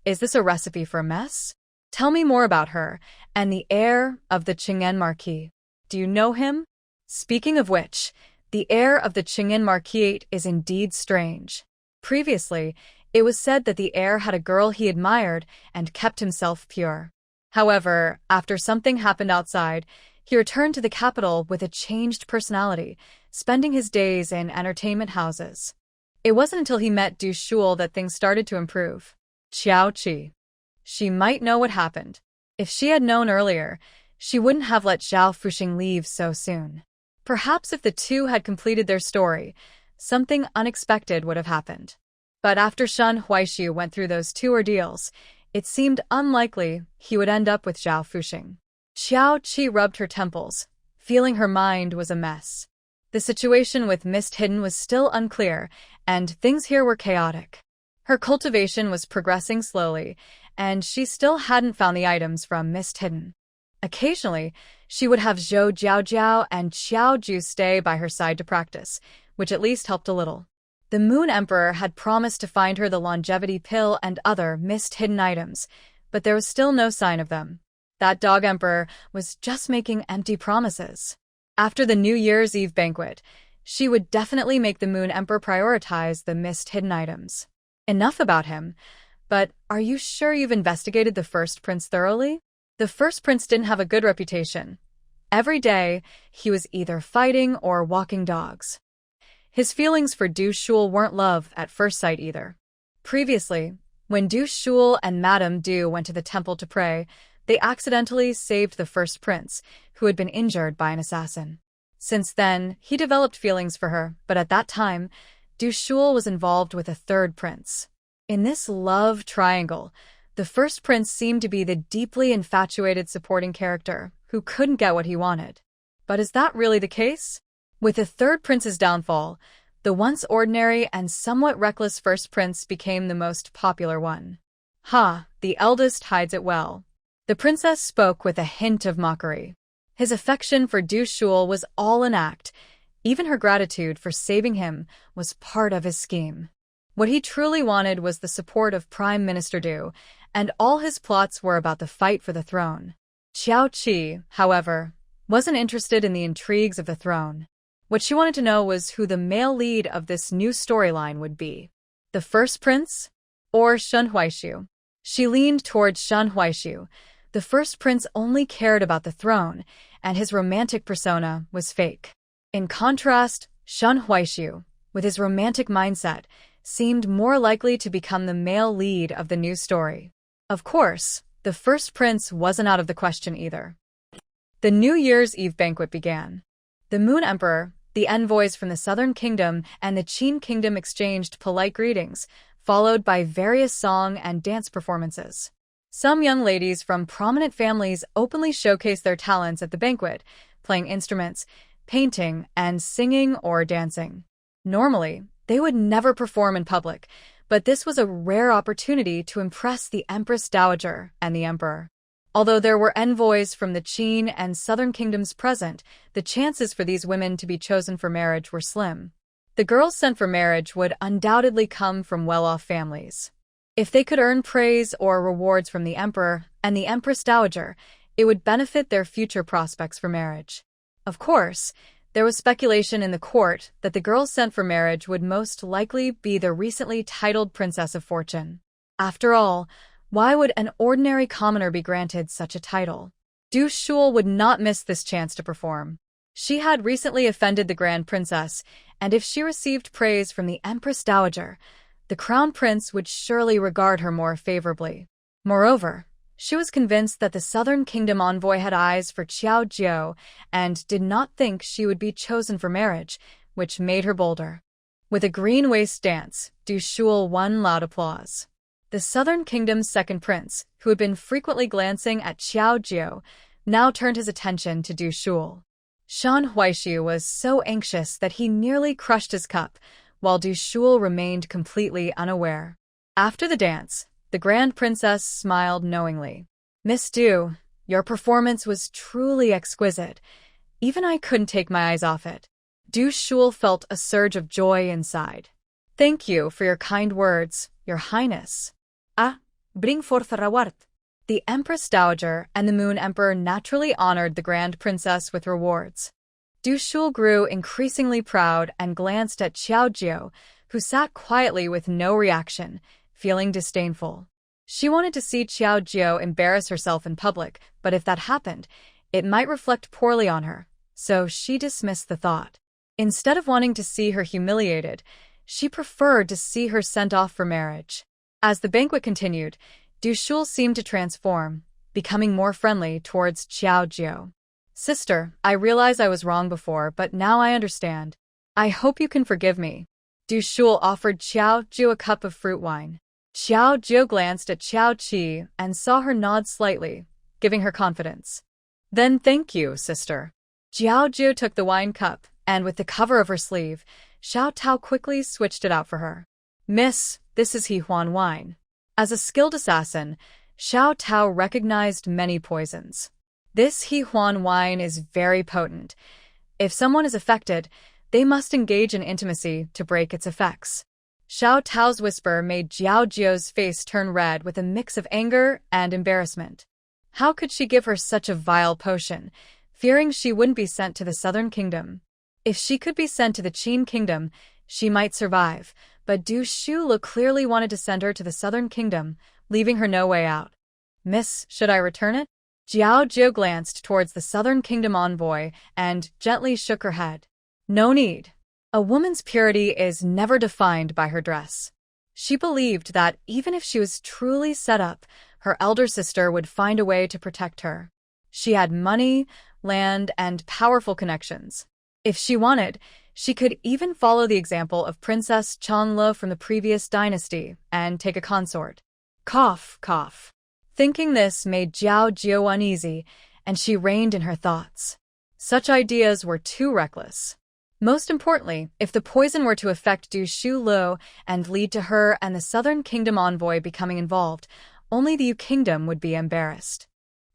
Is this a recipe for a mess? Tell me more about her, and the heir of the Qing'an marquis. Do you know him? Speaking of which, the heir of the Qing'an marquis is indeed strange. Previously, it was said that the heir had a girl he admired and kept himself pure. However, after something happened outside, he returned to the capital with a changed personality, spending his days in entertainment houses. It wasn't until he met Du Shual that things started to improve. Xiao Qi. She might know what happened. If she had known earlier, she wouldn't have let Xiao Fuxing leave so soon. Perhaps if the two had completed their story, something unexpected would have happened. But after Shen Huaishu went through those two ordeals, it seemed unlikely he would end up with Xiao Fuxing. Xiao Qi rubbed her temples, feeling her mind was a mess. The situation with Mist Hidden was still unclear, and things here were chaotic. Her cultivation was progressing slowly, and she still hadn't found the items from Mist Hidden. Occasionally, she would have Zhou Jiaojiao and Xiao Ju stay by her side to practice, which at least helped a little. The Moon Emperor had promised to find her the longevity pill and other mist-hidden items, but there was still no sign of them. That Dog Emperor was just making empty promises. After the New Year's Eve banquet, she would definitely make the Moon Emperor prioritize the mist-hidden items. Enough about him, but are you sure you've investigated the first prince thoroughly? The first prince didn't have a good reputation. Every day, he was either fighting or walking dogs. His feelings for Du Shual weren't love at first sight either. Previously, when Du Shual and Madame Du went to the temple to pray, they accidentally saved the first prince, who had been injured by an assassin. Since then, he developed feelings for her, but at that time, Du Shual was involved with a third prince. In this love triangle, the first prince seemed to be the deeply infatuated supporting character who couldn't get what he wanted. But is that really the case? With the third prince's downfall, The once ordinary and somewhat reckless first prince became the most popular one. Ha, the eldest hides it well. The princess spoke with a hint of mockery. His affection for Du Shul was all an act. Even her gratitude for saving him was part of his scheme. What he truly wanted was the support of Prime Minister Du, and all his plots were about the fight for the throne. Xiao Qi, however, wasn't interested in the intrigues of the throne. What she wanted to know was who the male lead of this new storyline would be. The first prince? Or Shen Huaishu? She leaned towards Shen Huaishu. The first prince only cared about the throne, and his romantic persona was fake. In contrast, Shen Huaishu, with his romantic mindset, seemed more likely to become the male lead of the new story. Of course, the first prince wasn't out of the question either. The New Year's Eve banquet began. The Moon Emperor, the envoys from the Southern Kingdom, and the Qin Kingdom exchanged polite greetings, followed by various song and dance performances. Some young ladies from prominent families openly showcased their talents at the banquet, playing instruments, painting, and singing or dancing. Normally, they would never perform in public, but this was a rare opportunity to impress the Empress Dowager and the Emperor. Although there were envoys from the Qin and Southern Kingdoms present, the chances for these women to be chosen for marriage were slim. The girls sent for marriage would undoubtedly come from well-off families. If they could earn praise or rewards from the Emperor and the Empress Dowager, it would benefit their future prospects for marriage. Of course, there was speculation in the court that the girls sent for marriage would most likely be the recently titled Princess of Fortune. After all, why would an ordinary commoner be granted such a title? Du Shul would not miss this chance to perform. She had recently offended the Grand Princess, and if she received praise from the Empress Dowager, the Crown Prince would surely regard her more favorably. Moreover, she was convinced that the Southern Kingdom envoy had eyes for Qiao Jiao and did not think she would be chosen for marriage, which made her bolder. With a green waist dance, Du Shul won loud applause. The Southern Kingdom's second prince, who had been frequently glancing at Qiao Jiao, now turned his attention to Du Shul. Shen Huaishu was so anxious that he nearly crushed his cup, while Du Shul remained completely unaware. After the dance, the Grand Princess smiled knowingly. "Miss Du, your performance was truly exquisite. Even I couldn't take my eyes off it." Du Shul felt a surge of joy inside. "Thank you for your kind words, Your Highness." "Ah, bring forth a reward." The Empress Dowager and the Moon Emperor naturally honored the Grand Princess with rewards. Du Shul grew increasingly proud and glanced at Qiao Jiao, who sat quietly with no reaction, feeling disdainful. She wanted to see Qiao Jiao embarrass herself in public, but if that happened, it might reflect poorly on her, so she dismissed the thought. Instead of wanting to see her humiliated, she preferred to see her sent off for marriage. As the banquet continued, Du Shul seemed to transform, becoming more friendly towards Qiao Jiao. "Sister, I realize I was wrong before, but now I understand. I hope you can forgive me." Du Shul offered Qiao Jiao a cup of fruit wine. Qiao Jiao glanced at Xiao Qi and saw her nod slightly, giving her confidence. "Then thank you, sister." Xiao Jiao took the wine cup, and with the cover of her sleeve, Xiao Tao quickly switched it out for her. "Miss, this is He Huan wine." As a skilled assassin, Xiao Tao recognized many poisons. This He Huan wine is very potent. If someone is affected, they must engage in intimacy to break its effects. Xiao Tao's whisper made Xiao Jiao's face turn red with a mix of anger and embarrassment. How could she give her such a vile potion, fearing she wouldn't be sent to the Southern Kingdom? If she could be sent to the Qin Kingdom, she might survive, but Du Shul clearly wanted to send her to the Southern Kingdom, leaving her no way out. "Miss, should I return it?" Xiao Jiao glanced towards the Southern Kingdom envoy and gently shook her head. "No need. A woman's purity is never defined by her dress." She believed that even if she was truly set up, her elder sister would find a way to protect her. She had money, land, and powerful connections. If she wanted, she could even follow the example of Princess Chanle from the previous dynasty and take a consort. Cough, cough. Thinking this made Xiao Jiao uneasy, and she reined in her thoughts. Such ideas were too reckless. Most importantly, if the poison were to affect Du Shulo and lead to her and the Southern Kingdom envoy becoming involved, only the Yu Kingdom would be embarrassed.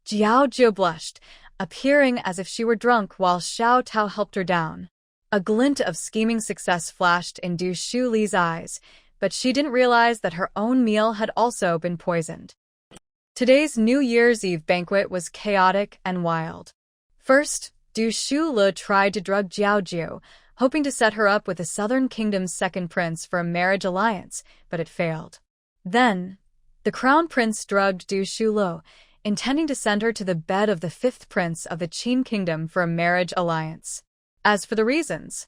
Jiao Jiu blushed, appearing as if she were drunk while Xiao Tao helped her down. A glint of scheming success flashed in Du Shuli's eyes, but she didn't realize that her own meal had also been poisoned. Today's New Year's Eve banquet was chaotic and wild. First, Du Shulu tried to drug Jiao Jiu, hoping to set her up with the Southern Kingdom's second prince for a marriage alliance, but it failed. Then, the crown prince drugged Du Shulu, intending to send her to the bed of the fifth prince of the Qin Kingdom for a marriage alliance. As for the reasons,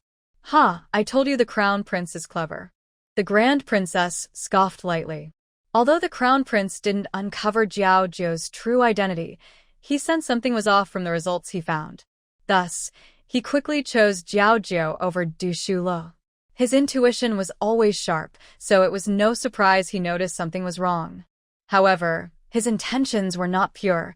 I told you the crown prince is clever. The grand princess scoffed lightly. Although the crown prince didn't uncover Jiao Jiu's true identity, he sensed something was off from the results he found. Thus, he quickly chose Jiao Jiu over Du Shulo. His intuition was always sharp, so it was no surprise he noticed something was wrong. However, his intentions were not pure.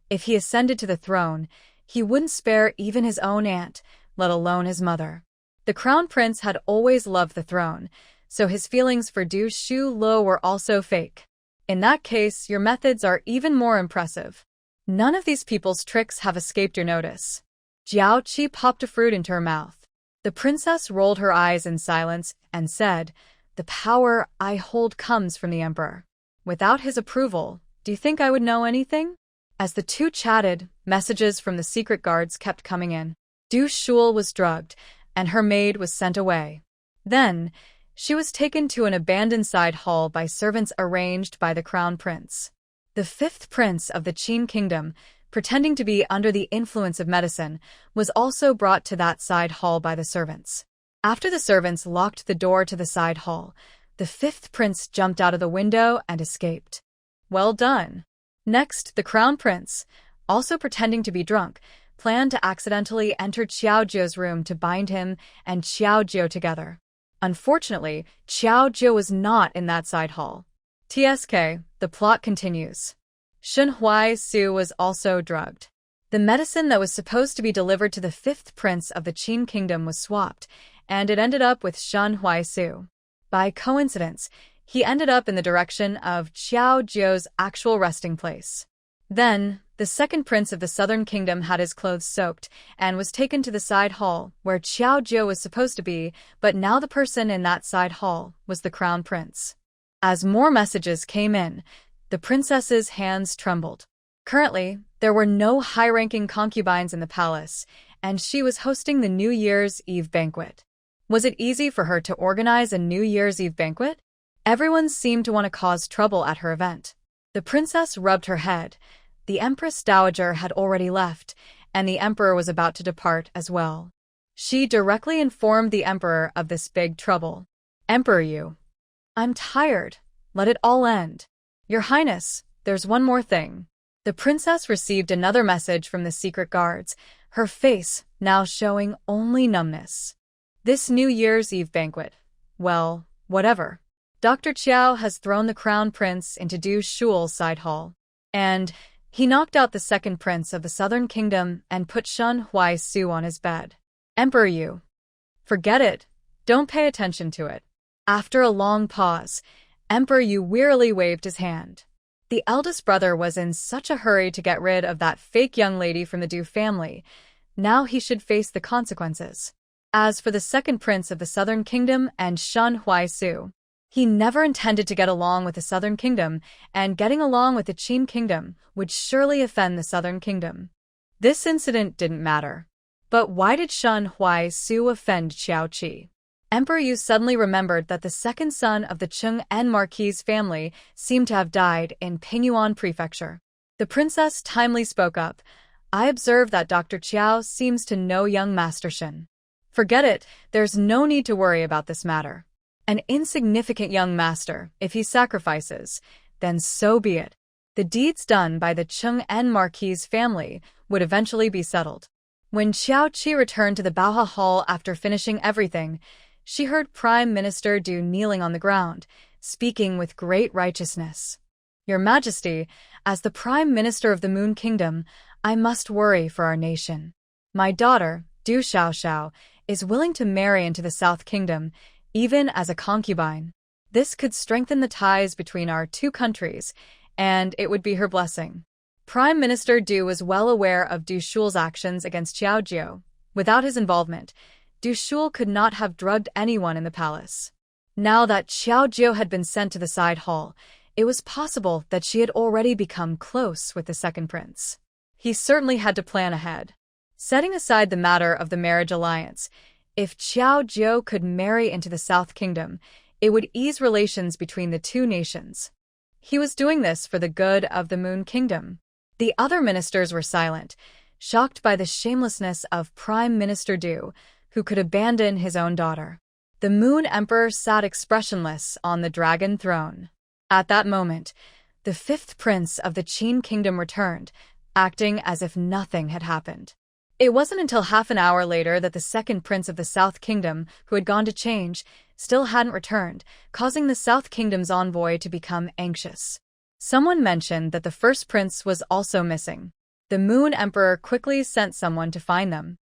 If he ascended to the throne, he wouldn't spare even his own aunt, let alone his mother. The crown prince had always loved the throne, so his feelings for Du Shulo were also fake. In that case, your methods are even more impressive. None of these people's tricks have escaped your notice. Jiao Qi popped a fruit into her mouth. The princess rolled her eyes in silence and said, "The power I hold comes from the emperor. Without his approval, do you think I would know anything?" As the two chatted, messages from the secret guards kept coming in. Du Shul was drugged, and her maid was sent away. Then, she was taken to an abandoned side hall by servants arranged by the crown prince. The fifth prince of the Qin Kingdom, pretending to be under the influence of medicine, was also brought to that side hall by the servants. After the servants locked the door to the side hall, the fifth prince jumped out of the window and escaped. Well done. Next, the crown prince, also pretending to be drunk, planned to accidentally enter Xiao Jiu's room to bind him and Xiao Jiu together. Unfortunately, Xiao Jiu was not in that side hall. TSK, the plot continues. Shen Huai-su was also drugged. The medicine that was supposed to be delivered to the fifth prince of the Qin Kingdom was swapped, and it ended up with Shen Huai-su. By coincidence, he ended up in the direction of Xiao Jiu's actual resting place. Then, the second prince of the Southern Kingdom had his clothes soaked and was taken to the side hall where Xiao Jiu was supposed to be, but now the person in that side hall was the crown prince. As more messages came in, the princess's hands trembled. Currently, there were no high-ranking concubines in the palace, and she was hosting the New Year's Eve banquet. Was it easy for her to organize a New Year's Eve banquet? Everyone seemed to want to cause trouble at her event. The princess rubbed her head. The Empress Dowager had already left, and the emperor was about to depart as well. She directly informed the emperor of this big trouble. "Emperor Yu, I'm tired. Let it all end. Your Highness, there's one more thing." The princess received another message from the secret guards, her face now showing only numbness. "This New Year's Eve banquet. Well, whatever. Dr. Qiao has thrown the crown prince into Du Shul's side hall, and he knocked out the second prince of the Southern Kingdom and put Shen Huai-su on his bed. Emperor Yu, forget it. Don't pay attention to it." After a long pause, Emperor Yu wearily waved his hand. The eldest brother was in such a hurry to get rid of that fake young lady from the Du family. Now he should face the consequences. As for the second prince of the Southern Kingdom and Shen Huai-su, he never intended to get along with the Southern Kingdom, and getting along with the Qin Kingdom would surely offend the Southern Kingdom. This incident didn't matter. But why did Shen Huai-su offend Xiao Qi? Emperor Yu suddenly remembered that the second son of the Chung En Marquis family seemed to have died in Pingyuan Prefecture. The princess timely spoke up. "I observe that Dr. Qiao seems to know young Master Shen. Forget it, there's no need to worry about this matter. An insignificant young master, if he sacrifices, then so be it. The deeds done by the Chung En Marquis family would eventually be settled." When Xiao Qi returned to the Baoha Hall after finishing everything, she heard Prime Minister Du kneeling on the ground, speaking with great righteousness. "Your Majesty, as the Prime Minister of the Moon Kingdom, I must worry for our nation. My daughter, Du Xiaoxiao, is willing to marry into the South Kingdom, even as a concubine. This could strengthen the ties between our two countries, and it would be her blessing. Prime Minister Du was well aware of Du Shual's actions against Xiao Jiu. Without his involvement, Du Shual could not have drugged anyone in the palace. Now that Xiao Jiu had been sent to the side hall, it was possible that she had already become close with the second prince. He certainly had to plan ahead. Setting aside the matter of the marriage alliance, if Xiao Jiu could marry into the South Kingdom, it would ease relations between the two nations. He was doing this for the good of the Moon Kingdom. The other ministers were silent, shocked by the shamelessness of Prime Minister Du, who could abandon his own daughter. The Moon Emperor sat expressionless on the dragon throne. At that moment, the fifth prince of the Qin Kingdom returned, acting as if nothing had happened. It wasn't until half an hour later that the second prince of the South Kingdom, who had gone to change, still hadn't returned, causing the South Kingdom's envoy to become anxious. Someone mentioned that the first prince was also missing. The Moon Emperor quickly sent someone to find them.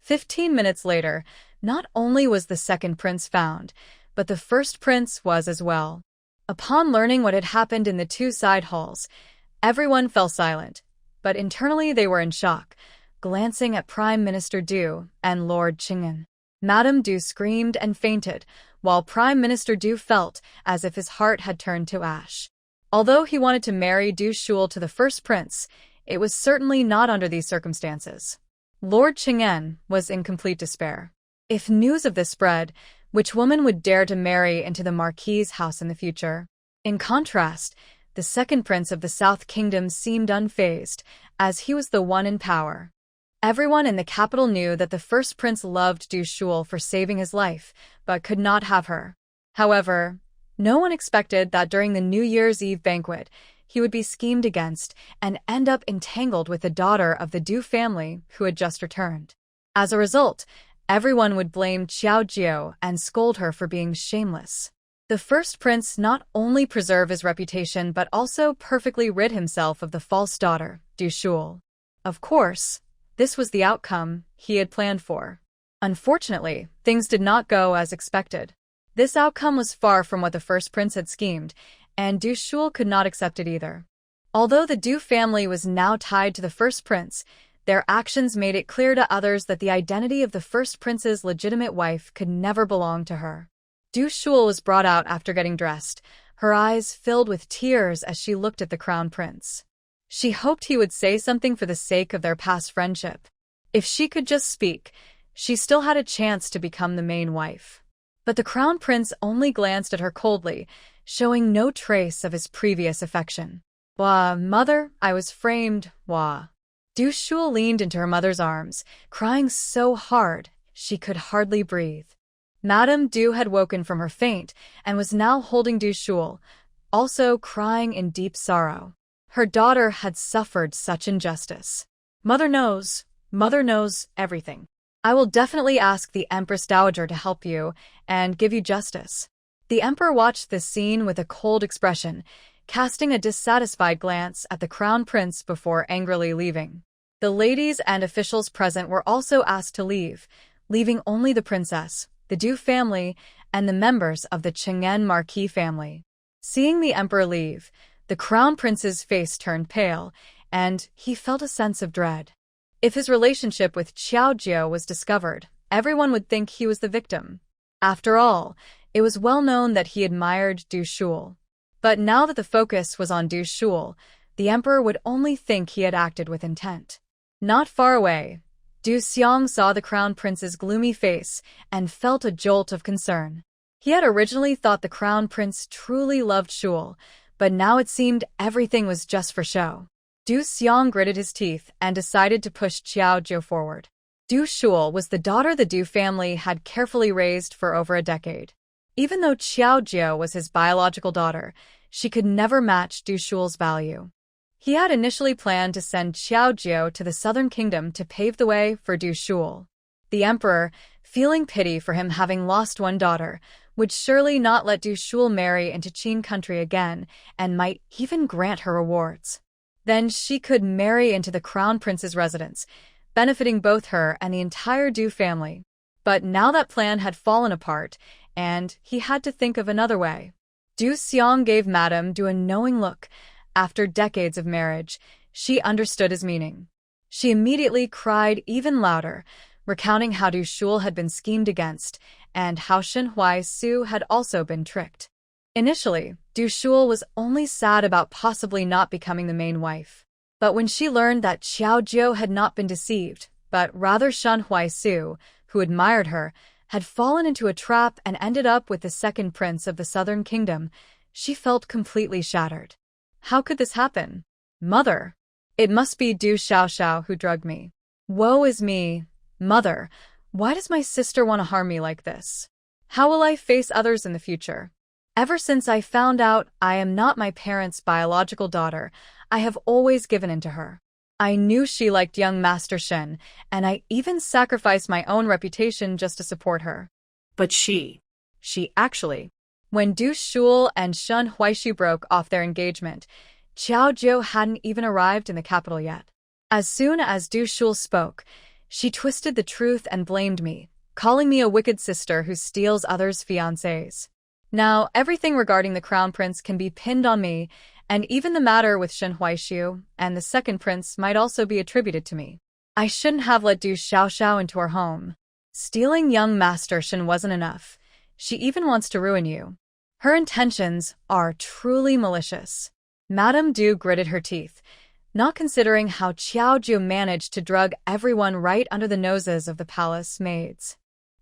15 minutes later, not only was the second prince found, but the first prince was as well. Upon learning what had happened in the two side halls, everyone fell silent, but internally they were in shock, glancing at Prime Minister Du and Lord Qing'an. Madame Du screamed and fainted, while Prime Minister Du felt as if his heart had turned to ash. Although he wanted to marry Du Shual to the first prince, it was certainly not under these circumstances. Lord Qing'an was in complete despair. If news of this spread, which woman would dare to marry into the Marquis's house in the future? In contrast, the second prince of the South Kingdom seemed unfazed, as he was the one in power. Everyone in the capital knew that the first prince loved Du Shual for saving his life, but could not have her. However, no one expected that during the New Year's Eve banquet, he would be schemed against and end up entangled with the daughter of the Du family who had just returned. As a result, everyone would blame Xiao Jiu and scold her for being shameless. The first prince not only preserved his reputation but also perfectly rid himself of the false daughter, Du Shual. Of course, this was the outcome he had planned for. Unfortunately, things did not go as expected. This outcome was far from what the first prince had schemed, and Du Shual could not accept it either. Although the Du family was now tied to the first prince, their actions made it clear to others that the identity of the first prince's legitimate wife could never belong to her. Du Shual was brought out after getting dressed, her eyes filled with tears as she looked at the crown prince. She hoped he would say something for the sake of their past friendship. If she could just speak, she still had a chance to become the main wife. But the crown prince only glanced at her coldly, showing no trace of his previous affection. "Wah, mother, I was framed, wah." Du Shual leaned into her mother's arms, crying so hard she could hardly breathe. Madame Du had woken from her faint and was now holding Du Shual, also crying in deep sorrow. Her daughter had suffered such injustice. Mother knows everything. I will definitely ask the Empress Dowager to help you and give you justice." The emperor watched this scene with a cold expression, casting a dissatisfied glance at the crown prince before angrily leaving. The ladies and officials present were also asked to leave, leaving only the princess, the Du family, and the members of the Cheng'en Marquis family. Seeing the emperor leave, the crown prince's face turned pale, and he felt a sense of dread. If his relationship with Xiao Jiu was discovered, everyone would think he was the victim. After all, it was well known that he admired Du Shual. But now that the focus was on Du Shual, the emperor would only think he had acted with intent. Not far away, Du Xiang saw the crown prince's gloomy face and felt a jolt of concern. He had originally thought the crown prince truly loved Shual, but now it seemed everything was just for show. Du Xiang gritted his teeth and decided to push Xiao Jiu forward. Du Shual was the daughter the Du family had carefully raised for over a decade. Even though Xiao Jiu was his biological daughter, she could never match Du Shual's value. He had initially planned to send Xiao Jiu to the southern kingdom to pave the way for Du Shual. The emperor, feeling pity for him having lost one daughter, would surely not let Du Shual marry into Qin country again and might even grant her rewards. Then she could marry into the crown prince's residence, benefiting both her and the entire Du family. But now that plan had fallen apart, and he had to think of another way. Du Xiang gave Madame Du a knowing look. After decades of marriage, she understood his meaning. She immediately cried even louder, recounting how Du Shul had been schemed against, and how Shen Huaisu had also been tricked. Initially, Du Shul was only sad about possibly not becoming the main wife. But when she learned that Xiao Jiu had not been deceived, but rather Shen Huaisu, who admired her, had fallen into a trap and ended up with the second prince of the southern kingdom, she felt completely shattered. How could this happen? Mother! It must be Du Xiaoxiao who drugged me. Woe is me! Mother, why does my sister want to harm me like this? How will I face others in the future? Ever since I found out I am not my parents' biological daughter, I have always given in to her. I knew she liked young Master Shen, and I even sacrificed my own reputation just to support her. But she Actually. When Du Shul and Shen Huaishu broke off their engagement, Xiao Jiu hadn't even arrived in the capital yet. As soon as Du Shul spoke, she twisted the truth and blamed me, calling me a wicked sister who steals others' fiancés. Now, everything regarding the crown prince can be pinned on me, and even the matter with Shen Huaishu and the second prince might also be attributed to me. I shouldn't have let Du Xiaoxiao into our home. Stealing young Master Shen wasn't enough. She even wants to ruin you. Her intentions are truly malicious. Madame Du gritted her teeth, not considering how Xiao Jiu managed to drug everyone right under the noses of the palace maids.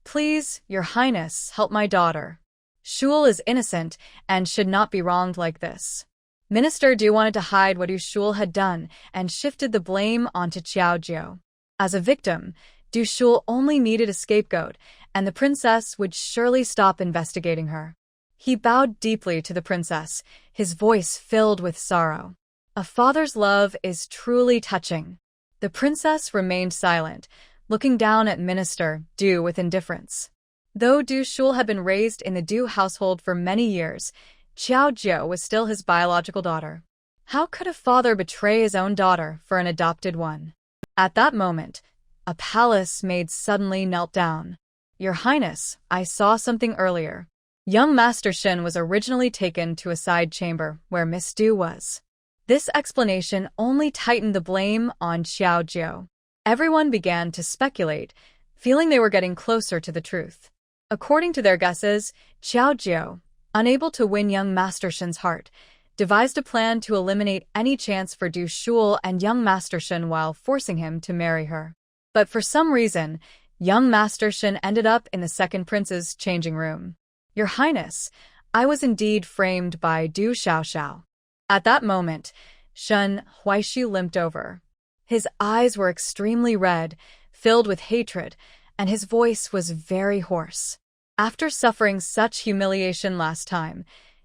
Please, Your Highness, help my daughter. Shul is innocent and should not be wronged like this. Minister Du wanted to hide what Du Shul had done and shifted the blame onto Xiao Jiu. As a victim, Du Shul only needed a scapegoat, and the princess would surely stop investigating her. He bowed deeply to the princess, his voice filled with sorrow. A father's love is truly touching. The princess remained silent, looking down at Minister Du with indifference. Though Du Shul had been raised in the Du household for many years, Xiao Jiu was still his biological daughter. How could a father betray his own daughter for an adopted one? At that moment, a palace maid suddenly knelt down. Your Highness, I saw something earlier. Young Master Shen was originally taken to a side chamber where Miss Du was. This explanation only tightened the blame on Xiao Jiu. Everyone began to speculate, feeling they were getting closer to the truth. According to their guesses, Xiao Jiu, unable to win young Master Shen's heart, devised a plan to eliminate any chance for Du Shul and young Master Shen while forcing him to marry her. But for some reason, young Master Shen ended up in the second prince's changing room. Your Highness, I was indeed framed by Du Xiaoxiao. At that moment, Shen Huaishu limped over. His eyes were extremely red, filled with hatred, and his voice was very hoarse. After suffering such humiliation last time,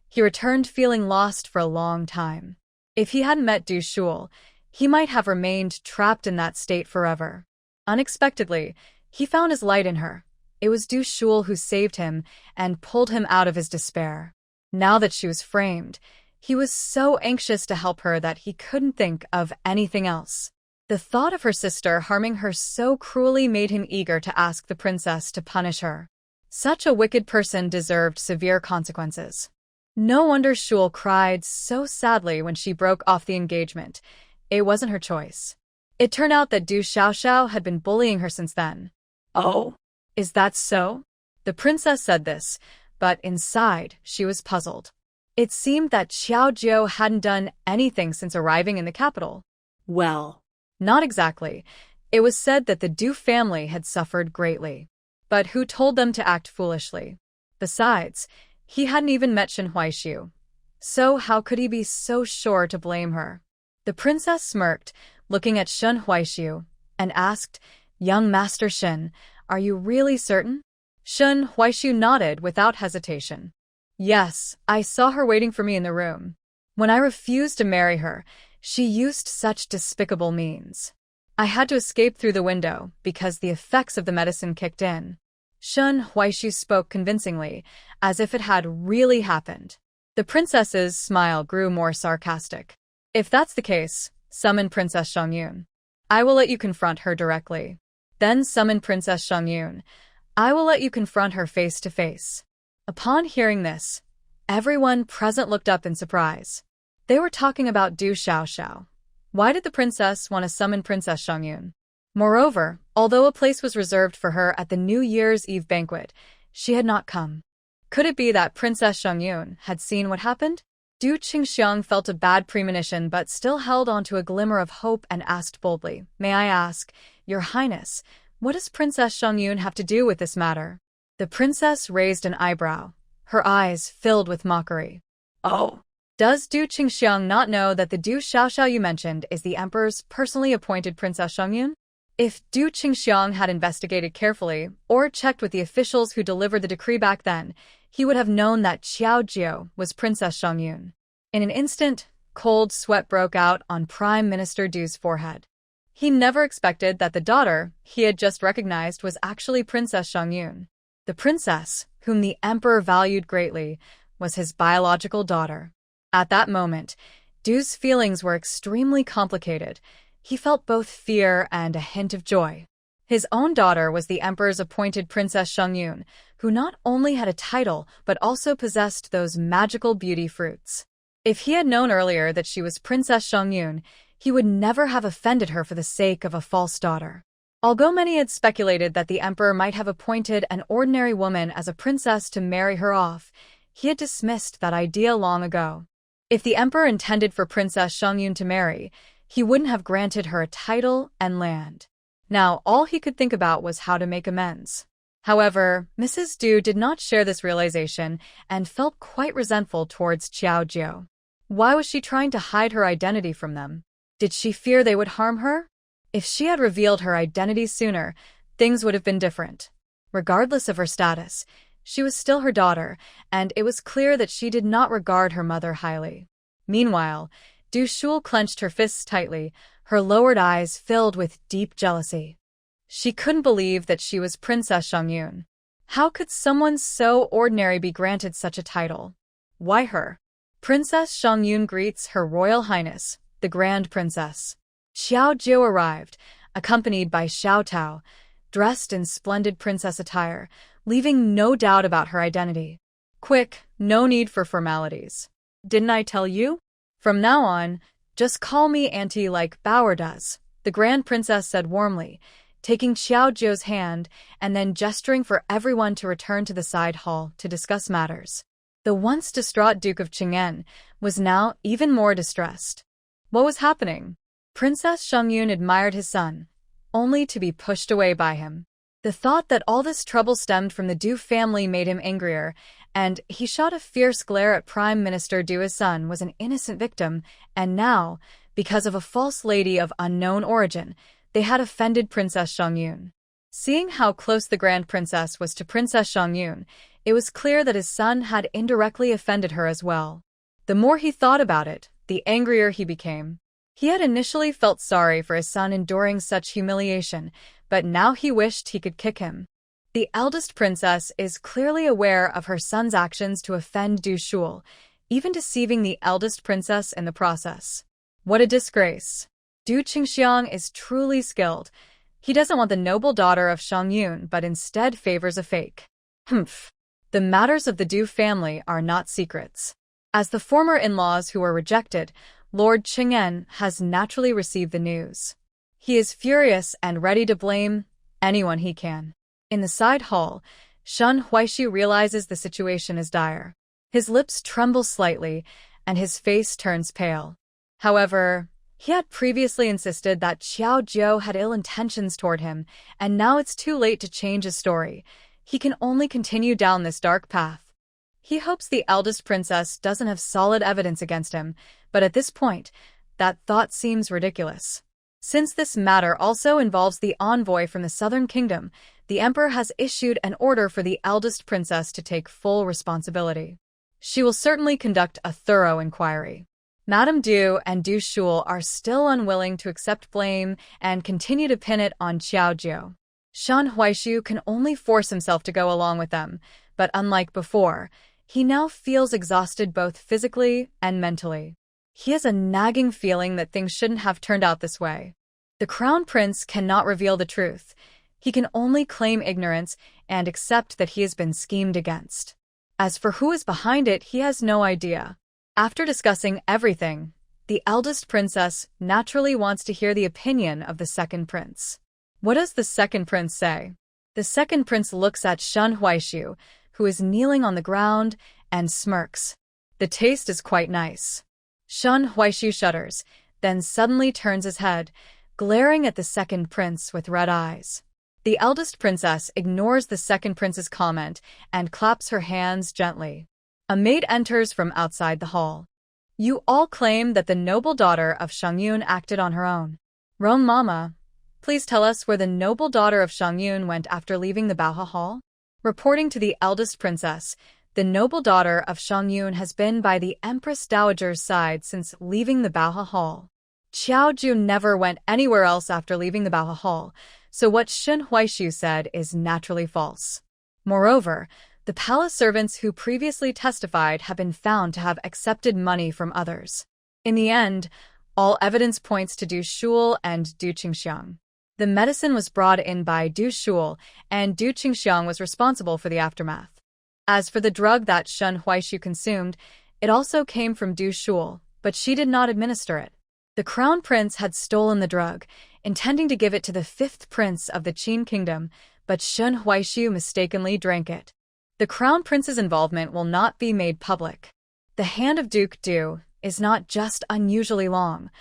he returned feeling lost for a long time. If he hadn't met Du Shul, he might have remained trapped in that state forever. Unexpectedly, he found his light in her. It was Du Shul who saved him and pulled him out of his despair. Now that she was framed, he was so anxious to help her that he couldn't think of anything else. The thought of her sister harming her so cruelly made him eager to ask the princess to punish her. Such a wicked person deserved severe consequences. No wonder Shul cried so sadly when she broke off the engagement. It wasn't her choice. It turned out that Du Xiaoxiao had been bullying her since then. Oh, is that so? The princess said this, but inside she was puzzled. It seemed that Xiao Jiu hadn't done anything since arriving in the capital. well, Not exactly. It was said that the Du family had suffered greatly. But who told them to act foolishly? Besides, he hadn't even met Shen Huaishu. So how could he be so sure to blame her? The princess smirked, looking at Shen Huaishu, and asked, Young Master Shen, are you really certain? Shen Huaishu nodded without hesitation. Yes, I saw her waiting for me in the room. When I refused to marry her, she used such despicable means. I had to escape through the window because the effects of the medicine kicked in. Shen Huaishu spoke convincingly, as if it had really happened. The princess's smile grew more sarcastic. If that's the case, summon Princess Shangyun. I will let you confront her directly. Then summon Princess Shangyun. I will let you confront her face to face." Upon hearing this, everyone present looked up in surprise. They were talking about Du Xiaoxiao. Why did the princess want to summon Princess Xiangyun? Moreover, although a place was reserved for her at the New Year's Eve banquet, she had not come. Could it be that Princess Xiangyun had seen what happened? Du Qingxiang felt a bad premonition but still held on to a glimmer of hope and asked boldly, "May I ask, Your Highness, what does Princess Xiangyun have to do with this matter?" The princess raised an eyebrow, her eyes filled with mockery. "Oh, Does Du Qingxiang not know that the Du Xiaoxiao you mentioned is the emperor's personally appointed Princess Xiangyun? If Du Qingxiang had investigated carefully, or checked with the officials who delivered the decree back then, he would have known that Xiao Jiao was Princess Xiangyun. In an instant, cold sweat broke out on Prime Minister Du's forehead. He never expected that the daughter he had just recognized was actually Princess Xiangyun. The princess, whom the emperor valued greatly, was his biological daughter. At that moment, Du's feelings were extremely complicated. He felt both fear and a hint of joy. His own daughter was the emperor's appointed Princess Xiangyun, who not only had a title but also possessed those magical beauty fruits. If he had known earlier that she was Princess Xiangyun, he would never have offended her for the sake of a false daughter. Although many had speculated that the emperor might have appointed an ordinary woman as a princess to marry her off, he had dismissed that idea long ago. If the emperor intended for Princess Xiangyun to marry, he wouldn't have granted her a title and land. Now, all he could think about was how to make amends. However, Mrs. Du did not share this realization and felt quite resentful towards Xiao Jiao. Why was she trying to hide her identity from them? Did she fear they would harm her? If she had revealed her identity sooner, things would have been different. Regardless of her status, she was still her daughter, and it was clear that she did not regard her mother highly. Meanwhile, Du Shul clenched her fists tightly, her lowered eyes filled with deep jealousy. She couldn't believe that she was Princess Xiangyun. How could someone so ordinary be granted such a title? Why her? Princess Xiangyun greets Her Royal Highness, the Grand Princess. Xiao Jiao arrived, accompanied by Xiao Tao, dressed in splendid princess attire, leaving no doubt about her identity. Quick, no need for formalities. Didn't I tell you? From now on, just call me Auntie like Bauer does, the Grand Princess said warmly, taking Xiao Jiao's hand and then gesturing for everyone to return to the side hall to discuss matters. The once distraught Duke of Qing'an was now even more distressed. What was happening? Princess Xiangyun admired his son, only to be pushed away by him. The thought that all this trouble stemmed from the Du family made him angrier, and he shot a fierce glare at Prime Minister Du's son was an innocent victim, and now, because of a false lady of unknown origin, they had offended Princess Xiangyun. Seeing how close the Grand Princess was to Princess Xiangyun, it was clear that his son had indirectly offended her as well. The more he thought about it, the angrier he became. He had initially felt sorry for his son enduring such humiliation, but now he wished he could kick him. The eldest princess is clearly aware of her son's actions to offend Du Shul, even deceiving the eldest princess in the process. What a disgrace. Du Qingxiang is truly skilled. He doesn't want the noble daughter of Xiangyun but instead favors a fake. Humph. The matters of the Du family are not secrets. As the former in-laws who were rejected, Lord Qing'an has naturally received the news. He is furious and ready to blame anyone he can. In the side hall, Shen Huaishi realizes the situation is dire. His lips tremble slightly, and his face turns pale. However, he had previously insisted that Xiao Jiao had ill intentions toward him, and now it's too late to change his story. He can only continue down this dark path. He hopes the eldest princess doesn't have solid evidence against him, but at this point, that thought seems ridiculous. Since this matter also involves the envoy from the Southern Kingdom, the emperor has issued an order for the eldest princess to take full responsibility. She will certainly conduct a thorough inquiry. Madame Du and Du Shul are still unwilling to accept blame and continue to pin it on Xiao Jiao. Shen Huaishu can only force himself to go along with them, but unlike before, he now feels exhausted both physically and mentally. He has a nagging feeling that things shouldn't have turned out this way. The crown prince cannot reveal the truth. He can only claim ignorance and accept that he has been schemed against. As for who is behind it, he has no idea. After discussing everything, the eldest princess naturally wants to hear the opinion of the second prince. What does the second prince say? The second prince looks at Shen Huaishu, who is kneeling on the ground, and smirks. The taste is quite nice. Shen Huaishu shudders, then suddenly turns his head, glaring at the second prince with red eyes. The eldest princess ignores the second prince's comment and claps her hands gently. A maid enters from outside the hall. You all claim that the noble daughter of Shangyun acted on her own. Rome Mama, please tell us where the noble daughter of Shangyun went after leaving the Baohe Hall? Reporting to the eldest princess, the noble daughter of Shangyun has been by the Empress Dowager's side since leaving the Baohe Hall. Qiaoju never went anywhere else after leaving the Baohe Hall, so what Shen Huaishu said is naturally false. Moreover, the palace servants who previously testified have been found to have accepted money from others. In the end, all evidence points to Du Shul and Du Qingxiang. The medicine was brought in by Du Shul, and Du Qingxiang was responsible for the aftermath. As for the drug that Shen Huaishu consumed, it also came from Du Shul, but she did not administer it. The crown prince had stolen the drug, intending to give it to the fifth prince of the Qin kingdom, but Shen Huaishu mistakenly drank it. The crown prince's involvement will not be made public. The hand of Duke Du is not just unusually long.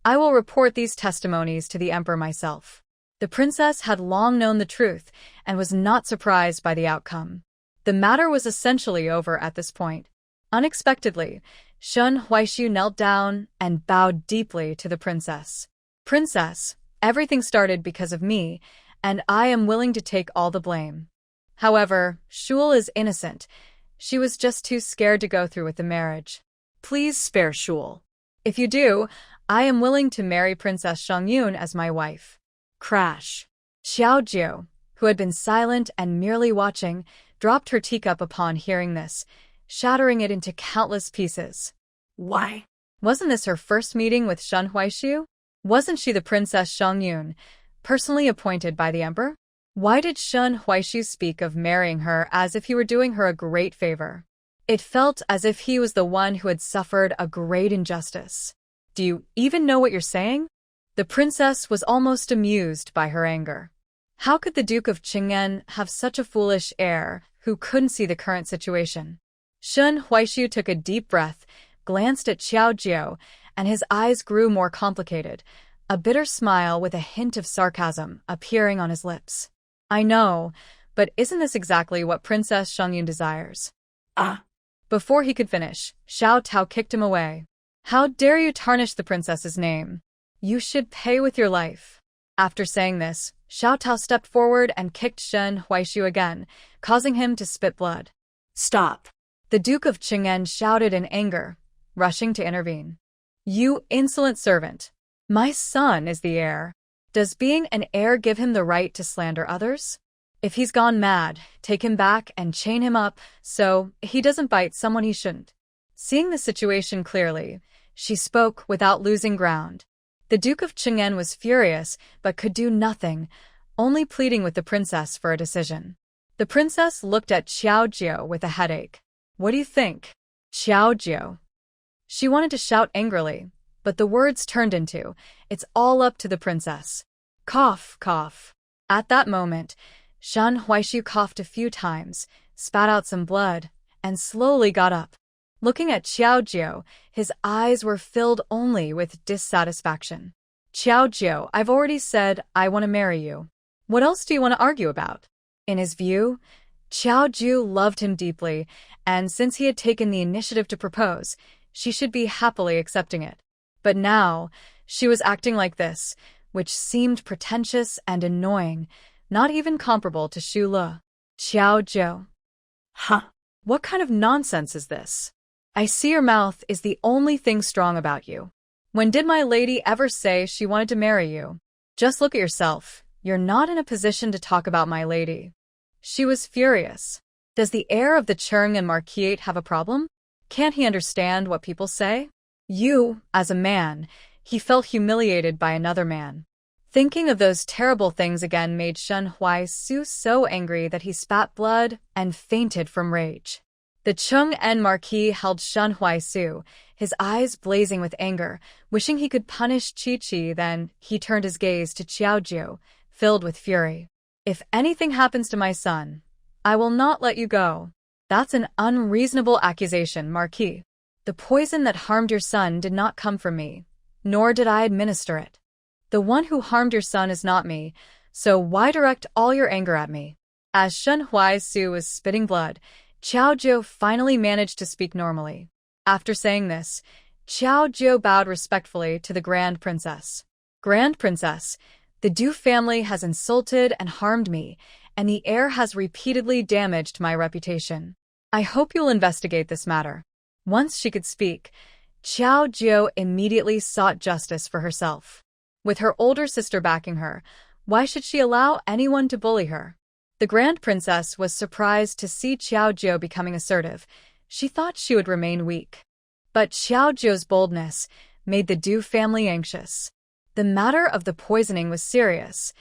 I will report these testimonies to the emperor myself. The princess had long known the truth and was not surprised by the outcome. The matter was essentially over at this point. Unexpectedly, Shen Huaishu knelt down and bowed deeply to the princess. Princess, everything started because of me, and I am willing to take all the blame. However, Shul is innocent. She was just too scared to go through with the marriage. Please spare Shul. If you do, I am willing to marry Princess Shangyun as my wife. Crash. Xiaojiu, who had been silent and merely watching, dropped her teacup upon hearing this, shattering it into countless pieces. Why? Wasn't this her first meeting with Shen Huaishu? Wasn't she the Princess Shangyun, personally appointed by the emperor? Why did Shen Huaishu speak of marrying her as if he were doing her a great favor? It felt as if he was the one who had suffered a great injustice. Do you even know what you're saying? The princess was almost amused by her anger. How could the Duke of Qing'an have such a foolish heir who couldn't see the current situation? Shen Huaishu took a deep breath, glanced at Qiaojiu, and his eyes grew more complicated, a bitter smile with a hint of sarcasm appearing on his lips. I know, but isn't this exactly what Princess Shangyun desires? Ah. Before he could finish, Xiao Tao kicked him away. How dare you tarnish the princess's name? You should pay with your life. After saying this, Xiao Tao stepped forward and kicked Shen Huaishu again, causing him to spit blood. Stop. The Duke of Qing'an shouted in anger, rushing to intervene. You insolent servant! My son is the heir. Does being an heir give him the right to slander others? If he's gone mad, take him back and chain him up so he doesn't bite someone he shouldn't. Seeing the situation clearly, she spoke without losing ground. The Duke of Qing'an was furious but could do nothing, only pleading with the princess for a decision. The princess looked at Qiaojiu with a headache. What do you think? Qiaojiu. She wanted to shout angrily, but the words turned into, it's all up to the princess. Cough, cough. At that moment, Shen Huaishu coughed a few times, spat out some blood, and slowly got up. Looking at Qiaojiu, his eyes were filled only with dissatisfaction. Qiaojiu, I've already said I want to marry you. What else do you want to argue about? In his view, Qiaojiu loved him deeply, and since he had taken the initiative to propose, she should be happily accepting it. But now, she was acting like this, which seemed pretentious and annoying, not even comparable to Xu Le. Qiaojiu. Huh? What kind of nonsense is this? I see your mouth is the only thing strong about you. When did my lady ever say she wanted to marry you? Just look at yourself. You're not in a position to talk about my lady. She was furious. Does the heir of the Qing and Marquisate have a problem? Can't he understand what people say? You, as a man, he felt humiliated by another man. Thinking of those terrible things again made Shen Huai-su so angry that he spat blood and fainted from rage. The Chung-en Marquis held Shen Huai-su, his eyes blazing with anger, wishing he could punish Chi-Chi. Then he turned his gaze to Xiaojiu, filled with fury. If anything happens to my son, I will not let you go. That's an unreasonable accusation, Marquis. The poison that harmed your son did not come from me, nor did I administer it. The one who harmed your son is not me, so why direct all your anger at me? As Shen Huai-su was spitting blood, Xiaojiu finally managed to speak normally. After saying this, Xiaojiu bowed respectfully to the Grand Princess. Grand Princess, the Du family has insulted and harmed me, and the heir has repeatedly damaged my reputation. I hope you'll investigate this matter. Once she could speak, Xiaojiu immediately sought justice for herself. With her older sister backing her, why should she allow anyone to bully her? The Grand Princess was surprised to see Xiaojiu becoming assertive. She thought she would remain weak. But Xiaojiu's boldness made the Du family anxious. The matter of the poisoning was serious.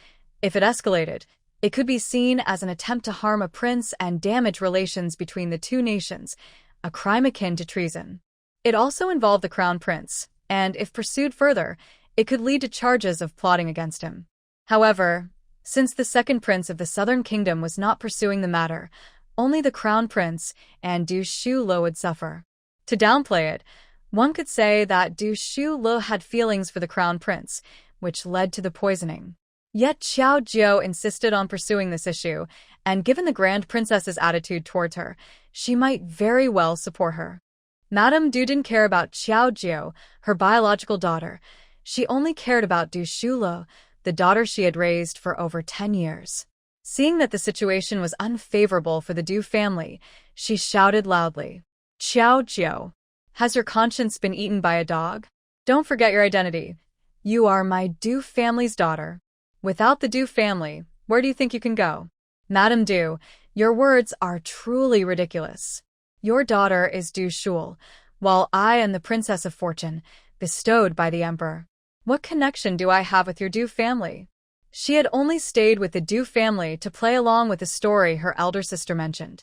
If it escalated, it could be seen as an attempt to harm a prince and damage relations between the two nations, a crime akin to treason. It also involved the Crown Prince, and if pursued further, it could lead to charges of plotting against him. However, since the second prince of the Southern Kingdom was not pursuing the matter, only the Crown Prince and Du Shulo would suffer. To downplay it, one could say that Du Shulo had feelings for the Crown Prince, which led to the poisoning. Yet Xiaojiu insisted on pursuing this issue, and given the Grand Princess's attitude towards her, she might very well support her. Madame Du didn't care about Xiaojiu, her biological daughter. She only cared about Du Shulo, the daughter she had raised for over 10 years. Seeing that the situation was unfavorable for the Du family, she shouted loudly, "Xiaojiu, has your conscience been eaten by a dog? Don't forget your identity. You are my Du family's daughter. Without the Du family, where do you think you can go? Madame Du, your words are truly ridiculous. Your daughter is Du Shul, while I am the Princess of Fortune, bestowed by the Emperor. What connection do I have with your Du family?" She had only stayed with the Du family to play along with the story her elder sister mentioned.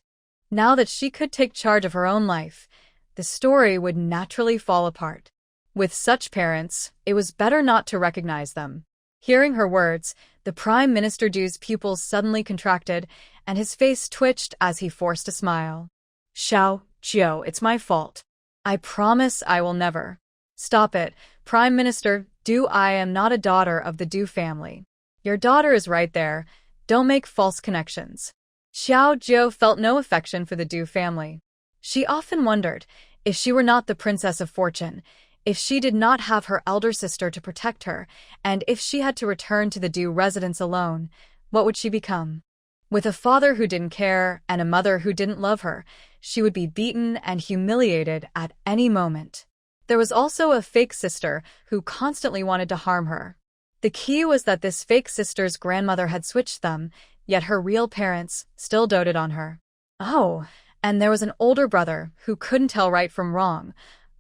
Now that she could take charge of her own life, the story would naturally fall apart. With such parents, it was better not to recognize them. Hearing her words, the Prime Minister Du's pupils suddenly contracted, and his face twitched as he forced a smile. "Xiaojiu, it's my fault. I promise I will never." "Stop it, Prime Minister Du. I am not a daughter of the Du family. Your daughter is right there. Don't make false connections." Xiaojiu felt no affection for the Du family. She often wondered, if she were not the Princess of Fortune, if she did not have her elder sister to protect her, and if she had to return to the Du residence alone, what would she become? With a father who didn't care and a mother who didn't love her, she would be beaten and humiliated at any moment. There was also a fake sister who constantly wanted to harm her. The key was that this fake sister's grandmother had switched them, yet her real parents still doted on her. Oh, and there was an older brother who couldn't tell right from wrong,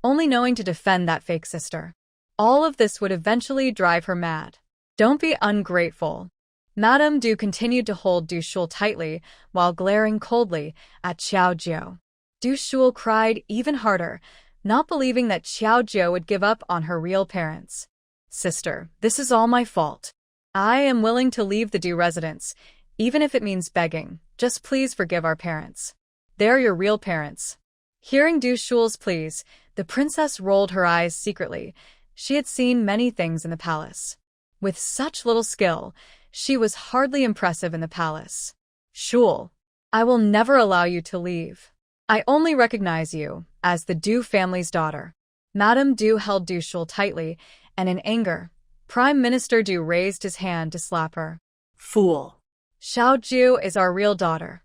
only knowing to defend that fake sister. All of this would eventually drive her mad. "Don't be ungrateful." Madame Du continued to hold Du Shul tightly while glaring coldly at Xiaojiu. Du Shul cried even harder, not believing that Xiaojiu would give up on her real parents. "Sister, this is all my fault. I am willing to leave the Du residence, even if it means begging. Just please forgive our parents. They're your real parents." Hearing Du Shul's pleas, the princess rolled her eyes secretly. She had seen many things in the palace. With such little skill, she was hardly impressive in the palace. "Shul, I will never allow you to leave. I only recognize you as the Du family's daughter." Madame Du held Du Shul tightly, and in anger, Prime Minister Du raised his hand to slap her. "Fool. "Xiaojiu is our real daughter.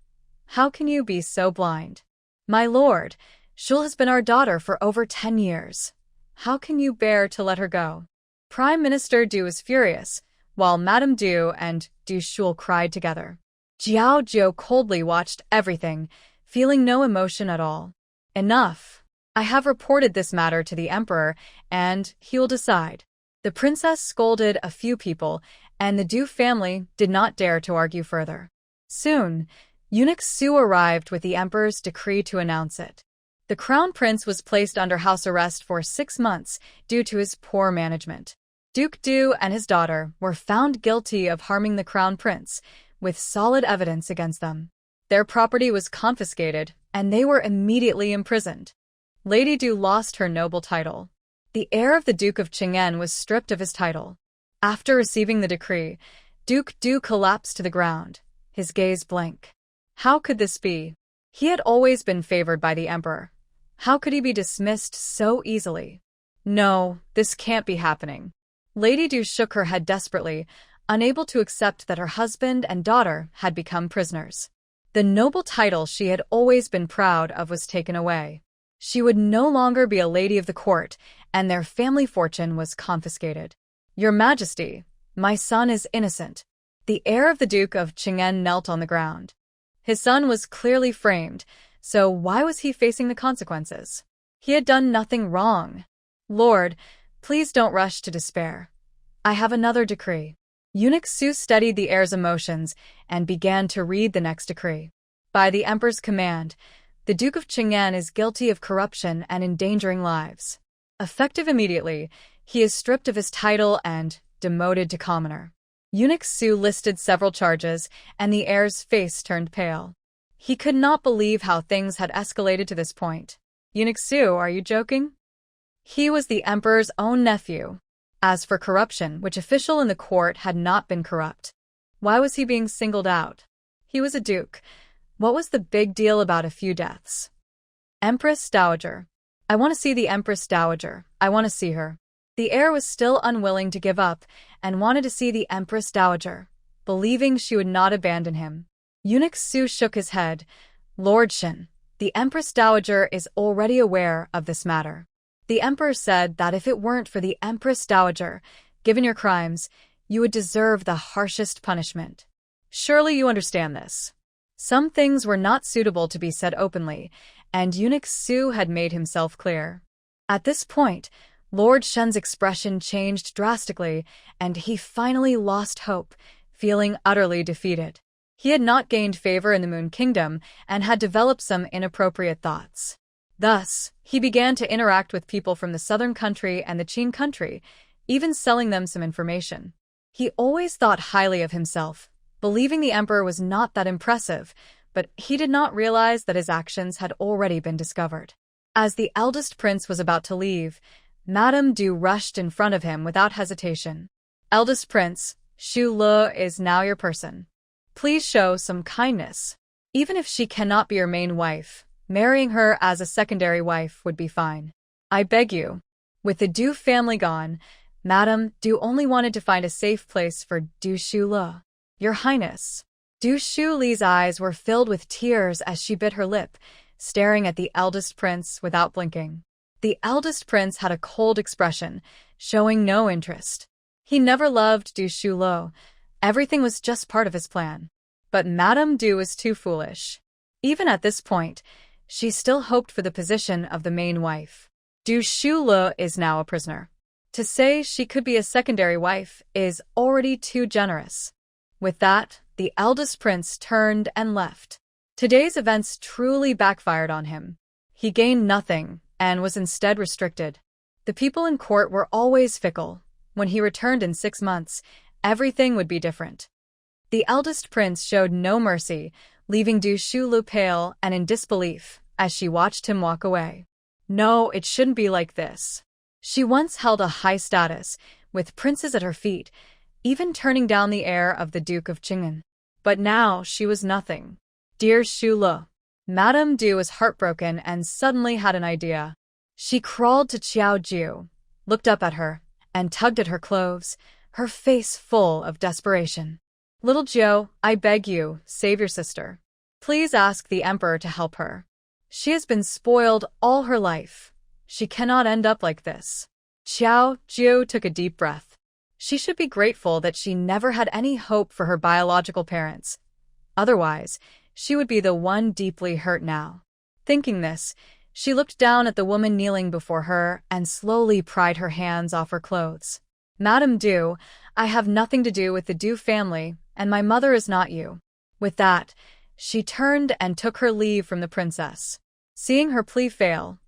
How can you be so blind? My lord, Shul has been our daughter for over 10 years. How can you bear to let her go?" Prime Minister Du was furious, while Madame Du and Du Shul cried together. Xiaojiu coldly watched everything, feeling no emotion at all. "Enough. I have reported this matter to the Emperor, and he will decide." The princess scolded a few people and the Du family did not dare to argue further. Soon, eunuch Su arrived with the emperor's decree to announce it. The crown prince was placed under house arrest for 6 months due to his poor management. Duke Du and his daughter were found guilty of harming the crown prince, with solid evidence against them. Their property was confiscated, and they were immediately imprisoned. Lady Du lost her noble title. The heir of the Duke of Chang'an was stripped of his title. After receiving the decree, Duke Du collapsed to the ground, his gaze blank. How could this be? He had always been favored by the emperor. How could he be dismissed so easily? No, this can't be happening. Lady Du shook her head desperately, unable to accept that her husband and daughter had become prisoners. The noble title she had always been proud of was taken away. She would no longer be a lady of the court, and their family fortune was confiscated. Your Majesty, my son is innocent. The heir of the Duke of Chang'an knelt on the ground. His son was clearly framed, so why was he facing the consequences? He had done nothing wrong. Lord, please don't rush to despair. I have another decree. Eunuch Su studied the heir's emotions and began to read the next decree. By the emperor's command, the Duke of Chang'an is guilty of corruption and endangering lives. Effective immediately, he is stripped of his title and demoted to commoner. Eunuch Su listed several charges, and the heir's face turned pale. He could not believe how things had escalated to this point. Eunuch Su, are you joking? He was the emperor's own nephew. As for corruption, which official in the court had not been corrupt? Why was he being singled out? He was a duke. What was the big deal about a few deaths? Empress Dowager. I want to see the Empress Dowager. I want to see her. The heir was still unwilling to give up and wanted to see the Empress Dowager, believing she would not abandon him. Eunuch Su shook his head. Lord Shen, the Empress Dowager is already aware of this matter. The emperor said that if it weren't for the Empress Dowager, given your crimes, you would deserve the harshest punishment. Surely you understand this. Some things were not suitable to be said openly, and Eunuch Su had made himself clear. At this point, Lord Shen's expression changed drastically, and he finally lost hope, feeling utterly defeated. He had not gained favor in the Moon Kingdom and had developed some inappropriate thoughts. Thus, he began to interact with people from the southern country and the Qin country, even selling them some information. He always thought highly of himself, believing the emperor was not that impressive, but he did not realize that his actions had already been discovered. As the eldest prince was about to leave, Madame Du rushed in front of him without hesitation. Eldest prince, Xu Le is now your person. Please show some kindness. Even if she cannot be your main wife, marrying her as a secondary wife would be fine. I beg you. With the Du family gone, Madame Du only wanted to find a safe place for Du Xu Le. Your Highness. Du Xu Li's eyes were filled with tears as she bit her lip, staring at the eldest prince without blinking. The eldest prince had a cold expression, showing no interest. He never loved Du Xu Le. Everything was just part of his plan. But Madame Du was too foolish. Even at this point, she still hoped for the position of the main wife. Du Xu Le is now a prisoner. To say she could be a secondary wife is already too generous. With that, the eldest prince turned and left. Today's events truly backfired on him. He gained nothing and was instead restricted. The people in court were always fickle. When he returned in 6 months, everything would be different. The eldest prince showed no mercy, leaving Du Xu Le pale and in disbelief as she watched him walk away. No, it shouldn't be like this. She once held a high status, with princes at her feet, even turning down the heir of the Duke of Chang'an. But now she was nothing. Dear Xu Le. Madame Du was heartbroken and suddenly had an idea. She crawled to Qiao Jiu, looked up at her, and tugged at her clothes, her face full of desperation. Little Jiu, I beg you, save your sister. Please ask the emperor to help her. She has been spoiled all her life. She cannot end up like this. Qiao Jiu took a deep breath. She should be grateful that she never had any hope for her biological parents. Otherwise, she would be the one deeply hurt now. Thinking this, she looked down at the woman kneeling before her and slowly pried her hands off her clothes. Madame Du, I have nothing to do with the Du family, and my mother is not you. With that, she turned and took her leave from the princess. Seeing her plea fail,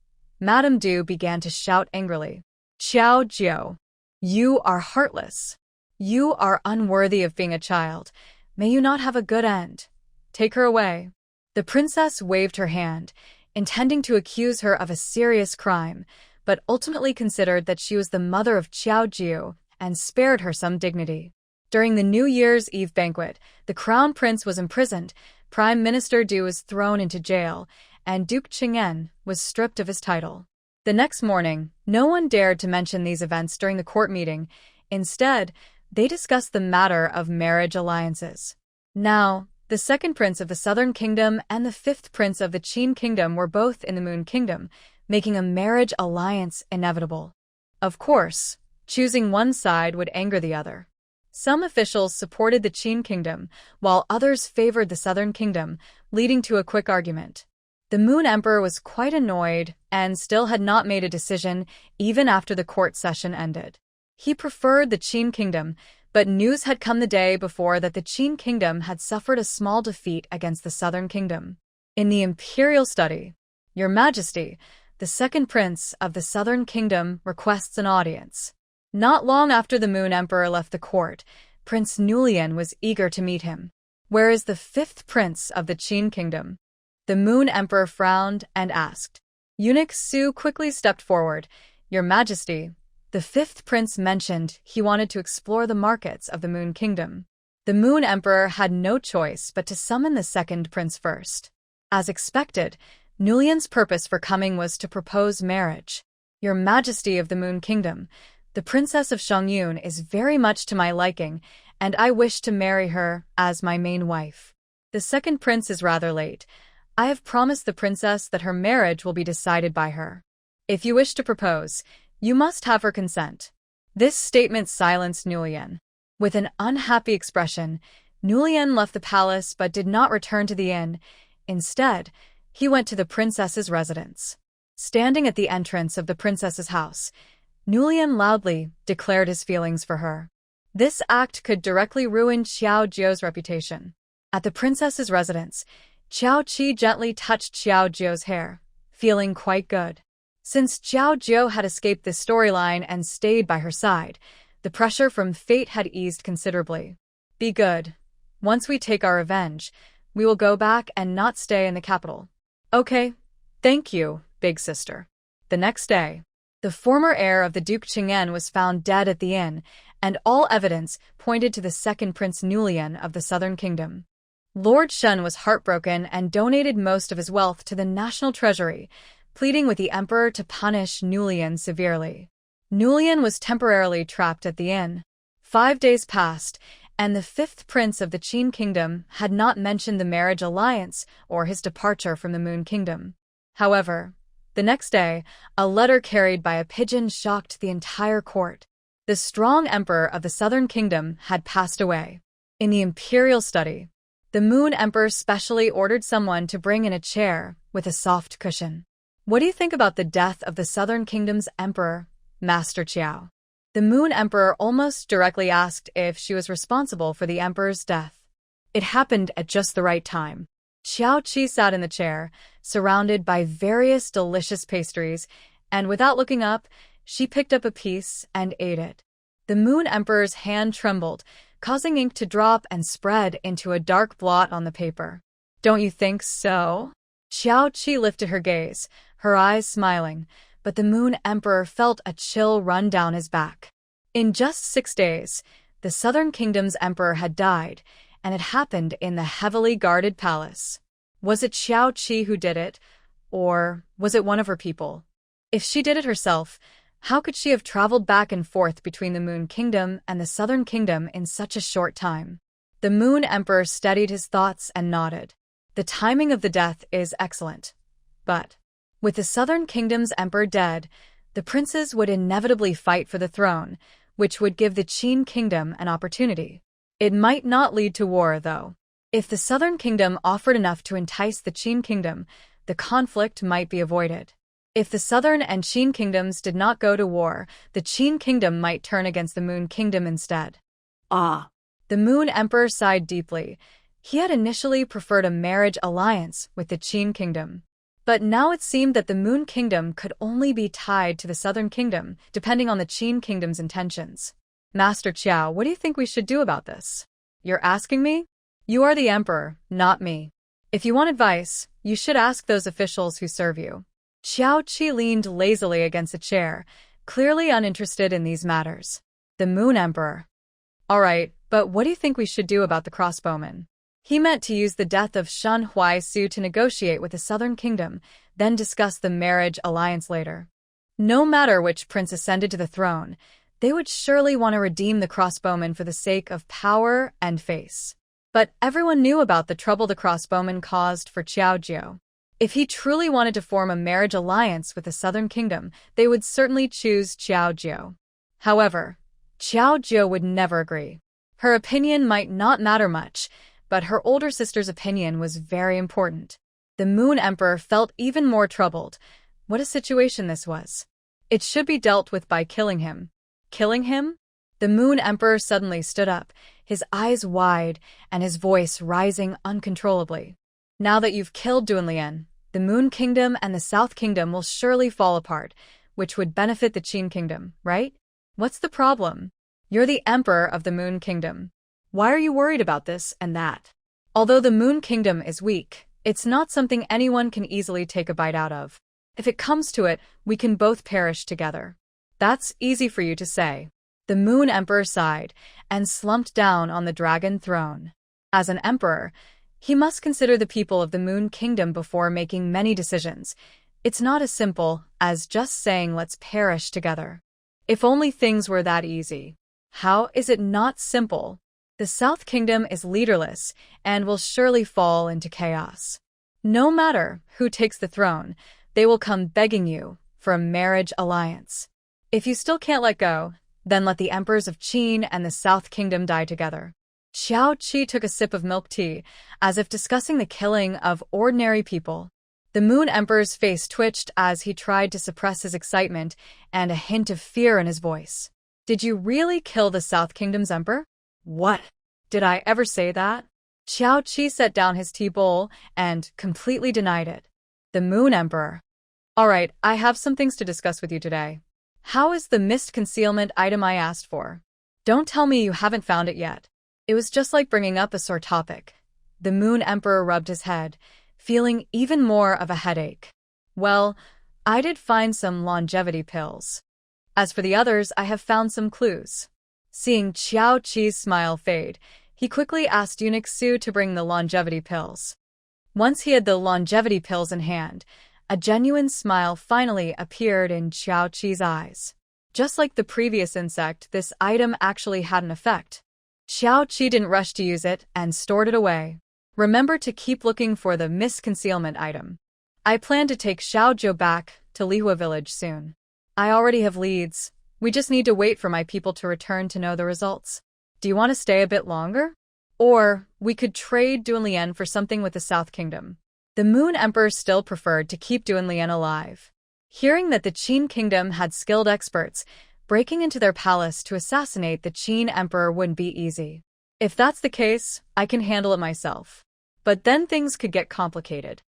Madame Du began to shout angrily. Xiao Jiu, you are heartless. You are unworthy of being a child. May you not have a good end. Take her away. The princess waved her hand, intending to accuse her of a serious crime, but ultimately considered that she was the mother of Xiao Jiu and spared her some dignity. During the New Year's Eve banquet, the crown prince was imprisoned, Prime Minister Du was thrown into jail, and Duke Qing'an was stripped of his title. The next morning, no one dared to mention these events during the court meeting. Instead, they discussed the matter of marriage alliances. Now, the second prince of the Southern Kingdom and the fifth prince of the Qin Kingdom were both in the Moon Kingdom, making a marriage alliance inevitable. Of course, choosing one side would anger the other. Some officials supported the Qin Kingdom, while others favored the Southern Kingdom, leading to a quick argument. The Moon Emperor was quite annoyed and still had not made a decision even after the court session ended. He preferred the Qin Kingdom, but news had come the day before that the Qin Kingdom had suffered a small defeat against the Southern Kingdom. In the imperial study, Your Majesty, the second prince of the Southern Kingdom requests an audience. Not long after the Moon Emperor left the court, Prince Nulian was eager to meet him. Where is the fifth prince of the Qin Kingdom? The Moon Emperor frowned and asked. Eunuch Su quickly stepped forward. Your Majesty, the fifth prince mentioned he wanted to explore the markets of the Moon Kingdom. The Moon Emperor had no choice but to summon the second prince first. As expected, Nulian's purpose for coming was to propose marriage. Your Majesty of the Moon Kingdom, the Princess of Shangyun is very much to my liking, and I wish to marry her as my main wife. The second prince is rather late. I have promised the princess that her marriage will be decided by her. If you wish to propose, you must have her consent. This statement silenced Nulian. With an unhappy expression, Nulian left the palace but did not return to the inn. Instead, he went to the princess's residence. Standing at the entrance of the princess's house, Nulian loudly declared his feelings for her. This act could directly ruin Xiao Jiu's reputation. At the princess's residence, Xiao Qi gently touched Xiao Jiu's hair, feeling quite good. Since Xiao Jiu had escaped this storyline and stayed by her side, the pressure from fate had eased considerably. Be good. Once we take our revenge, we will go back and not stay in the capital. Okay, thank you, big sister. The next day, the former heir of the Duke Qing'an was found dead at the inn, and all evidence pointed to the second Prince Nulian of the Southern Kingdom. Lord Shun was heartbroken and donated most of his wealth to the national treasury, pleading with the emperor to punish Nulian severely. Nulian was temporarily trapped at the inn. 5 days passed, and the fifth prince of the Qin Kingdom had not mentioned the marriage alliance or his departure from the Moon Kingdom. However, the next day, a letter carried by a pigeon shocked the entire court. The strong emperor of the Southern Kingdom had passed away. In the imperial study, the Moon Emperor specially ordered someone to bring in a chair with a soft cushion. What do you think about the death of the Southern Kingdom's emperor, Master Qiao? The Moon Emperor almost directly asked if she was responsible for the emperor's death. It happened at just the right time. Xiao Qi sat in the chair, surrounded by various delicious pastries, and without looking up, she picked up a piece and ate it. The Moon Emperor's hand trembled, causing ink to drop and spread into a dark blot on the paper. Don't you think so? Xiao Qi lifted her gaze, her eyes smiling, but the Moon Emperor felt a chill run down his back. In just 6 days, the Southern Kingdom's emperor had died, and it happened in the heavily guarded palace. Was it Xiao Qi who did it, or was it one of her people? If she did it herself, how could she have traveled back and forth between the Moon Kingdom and the Southern Kingdom in such a short time? The Moon Emperor steadied his thoughts and nodded. The timing of the death is excellent. But, with the Southern Kingdom's emperor dead, the princes would inevitably fight for the throne, which would give the Qin Kingdom an opportunity. It might not lead to war, though. If the Southern Kingdom offered enough to entice the Qin Kingdom, the conflict might be avoided. If the Southern and Qin kingdoms did not go to war, the Qin kingdom might turn against the Moon Kingdom instead. Ah, The Moon Emperor sighed deeply. He had initially preferred a marriage alliance with the Qin kingdom. But now it seemed that the Moon Kingdom could only be tied to the Southern Kingdom, depending on the Qin kingdom's intentions. Master Qiao, what do you think we should do about this? You're asking me? You are the emperor, not me. If you want advice, you should ask those officials who serve you. Xiao Qi leaned lazily against a chair, clearly uninterested in these matters. The Moon Emperor. All right, but what do you think we should do about the crossbowman? He meant to use the death of Shen Huaisu to negotiate with the Southern Kingdom, then discuss the marriage alliance later. No matter which prince ascended to the throne, they would surely want to redeem the crossbowman for the sake of power and face. But everyone knew about the trouble the crossbowman caused for Qiaojiu. If he truly wanted to form a marriage alliance with the Southern Kingdom, they would certainly choose Qiaojiu. However, Qiaojiu would never agree. Her opinion might not matter much, but her older sister's opinion was very important. The Moon Emperor felt even more troubled. What a situation this was. It should be dealt with by killing him. Killing him? The Moon Emperor suddenly stood up, his eyes wide and his voice rising uncontrollably. Now that you've killed Dunlian, the Moon Kingdom and the South Kingdom will surely fall apart, which would benefit the Qin Kingdom, right? What's the problem? You're the Emperor of the Moon Kingdom. Why are you worried about this and that? Although the Moon Kingdom is weak, it's not something anyone can easily take a bite out of. If it comes to it, we can both perish together. That's easy for you to say. The Moon Emperor sighed and slumped down on the dragon throne. As an emperor, he must consider the people of the Moon Kingdom before making many decisions. It's not as simple as just saying let's perish together. If only things were that easy. How is it not simple? The South Kingdom is leaderless and will surely fall into chaos. No matter who takes the throne, they will come begging you for a marriage alliance. If you still can't let go, then let the emperors of Qin and the South Kingdom die together. Xiao Qi took a sip of milk tea, as if discussing the killing of ordinary people. The Moon Emperor's face twitched as he tried to suppress his excitement and a hint of fear in his voice. Did you really kill the South Kingdom's emperor? What? Did I ever say that? Xiao Qi set down his tea bowl and completely denied it. The Moon Emperor. All right, I have some things to discuss with you today. How is the mist concealment item I asked for? Don't tell me you haven't found it yet. It was just like bringing up a sore topic. The Moon Emperor rubbed his head, feeling even more of a headache. Well, I did find some longevity pills. As for the others, I have found some clues. Seeing Xiao Qi's smile fade, he quickly asked Eunuch Su to bring the longevity pills. Once he had the longevity pills in hand, a genuine smile finally appeared in Xiao Qi's eyes. Just like the previous insect, this item actually had an effect. Xiao Qi didn't rush to use it and stored it away. Remember to keep looking for the mist concealment item. I plan to take Xiaozhou back to Lihua village soon. I already have leads. We just need to wait for my people to return to know the results. Do you want to stay a bit longer? Or we could trade Dunlian for something with the South Kingdom. The Moon Emperor still preferred to keep Dunlian alive. Hearing that the Qin Kingdom had skilled experts, breaking into their palace to assassinate the Qin Emperor wouldn't be easy. If that's the case, I can handle it myself. But then things could get complicated.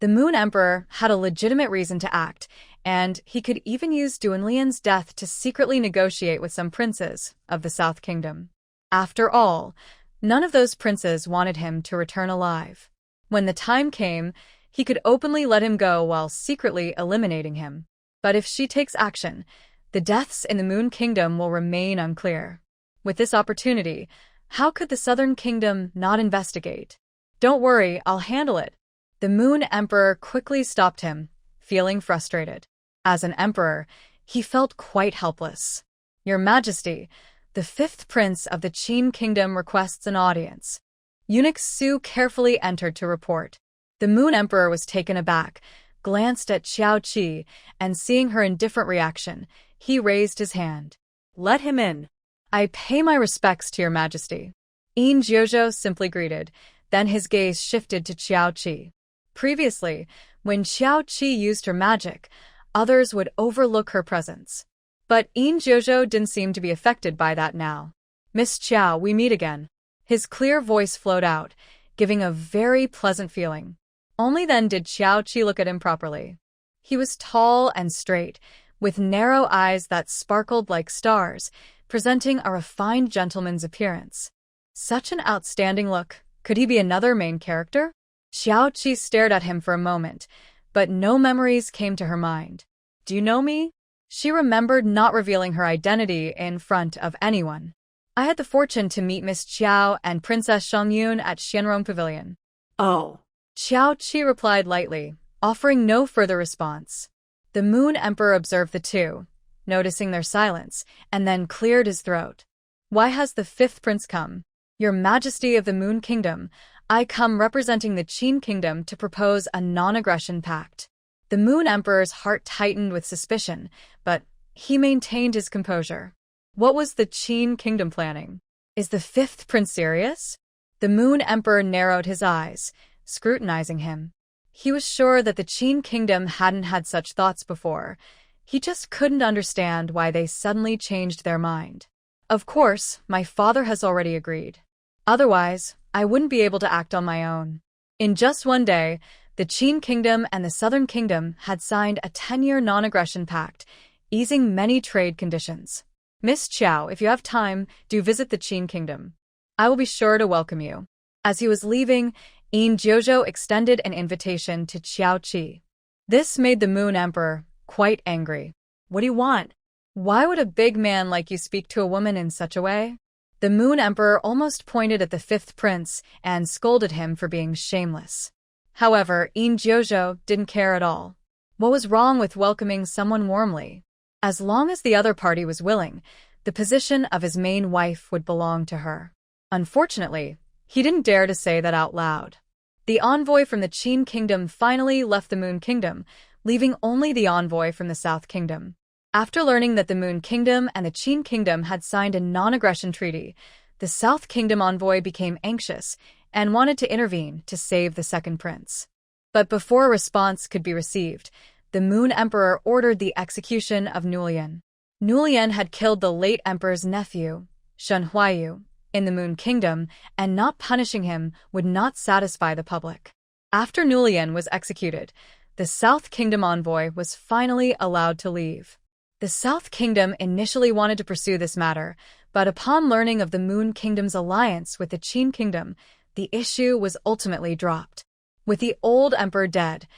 The Moon Emperor had a legitimate reason to act, and he could even use Dunlian's death to secretly negotiate with some princes of the South Kingdom. After all, none of those princes wanted him to return alive. When the time came, he could openly let him go while secretly eliminating him. But if she takes action, the deaths in the Moon Kingdom will remain unclear. With this opportunity, how could the Southern Kingdom not investigate? Don't worry, I'll handle it. The Moon Emperor quickly stopped him, feeling frustrated. As an emperor, he felt quite helpless. Your Majesty, the fifth prince of the Qin Kingdom requests an audience. Eunuch Su carefully entered to report. The Moon Emperor was taken aback, glanced at Xiao Qi, and seeing her indifferent reaction, he raised his hand. Let him in. I pay my respects to your Majesty. Yin Jiuzhou simply greeted, then his gaze shifted to Xiao Qi. Previously, when Xiao Qi used her magic, others would overlook her presence. But Yin Jojo didn't seem to be affected by that now. "Miss Chow, we meet again." His clear voice flowed out, giving a very pleasant feeling. Only then did Xiao Qi look at him properly. He was tall and straight, with narrow eyes that sparkled like stars, presenting a refined gentleman's appearance. Such an outstanding look. Could he be another main character? Xiao Qi stared at him for a moment, but no memories came to her mind. "Do you know me?" She remembered not revealing her identity in front of anyone. "I had the fortune to meet Miss Qiao and Princess Shangyun at Xianrong Pavilion." Oh. Xiao Qi replied lightly, offering no further response. The Moon Emperor observed the two, noticing their silence, and then cleared his throat. "Why has the fifth prince come? Your Majesty of the Moon Kingdom, I come representing the Qin Kingdom to propose a non-aggression pact." The Moon Emperor's heart tightened with suspicion, but he maintained his composure. What was the Qin Kingdom planning? Is the fifth prince serious? The Moon Emperor narrowed his eyes, scrutinizing him. He was sure that the Qin Kingdom hadn't had such thoughts before. He just couldn't understand why they suddenly changed their mind. "Of course, my father has already agreed. Otherwise, I wouldn't be able to act on my own." In just one day, the Qin Kingdom and the Southern Kingdom had signed a 10-year non-aggression pact, easing many trade conditions. "Miss Qiao, if you have time, do visit the Qin Kingdom. I will be sure to welcome you." As he was leaving, Yin Jojo extended an invitation to Xiao Qi. This made the Moon Emperor quite angry. "What do you want? Why would a big man like you speak to a woman in such a way?" The Moon Emperor almost pointed at the fifth prince and scolded him for being shameless. However, Yin Jojo didn't care at all. What was wrong with welcoming someone warmly? As long as the other party was willing, the position of his main wife would belong to her. Unfortunately, he didn't dare to say that out loud. The envoy from the Qin Kingdom finally left the Moon Kingdom, leaving only the envoy from the South Kingdom. After learning that the Moon Kingdom and the Qin Kingdom had signed a non-aggression treaty, the South Kingdom envoy became anxious and wanted to intervene to save the second prince. But before a response could be received, the Moon Emperor ordered the execution of Nulian. Nulian had killed the late emperor's nephew, Shen Huayu, in the Moon Kingdom, and not punishing him would not satisfy the public. After Nulian was executed, the South Kingdom envoy was finally allowed to leave. The South Kingdom initially wanted to pursue this matter, but upon learning of the Moon Kingdom's alliance with the Qin Kingdom, the issue was ultimately dropped. With the old emperor dead,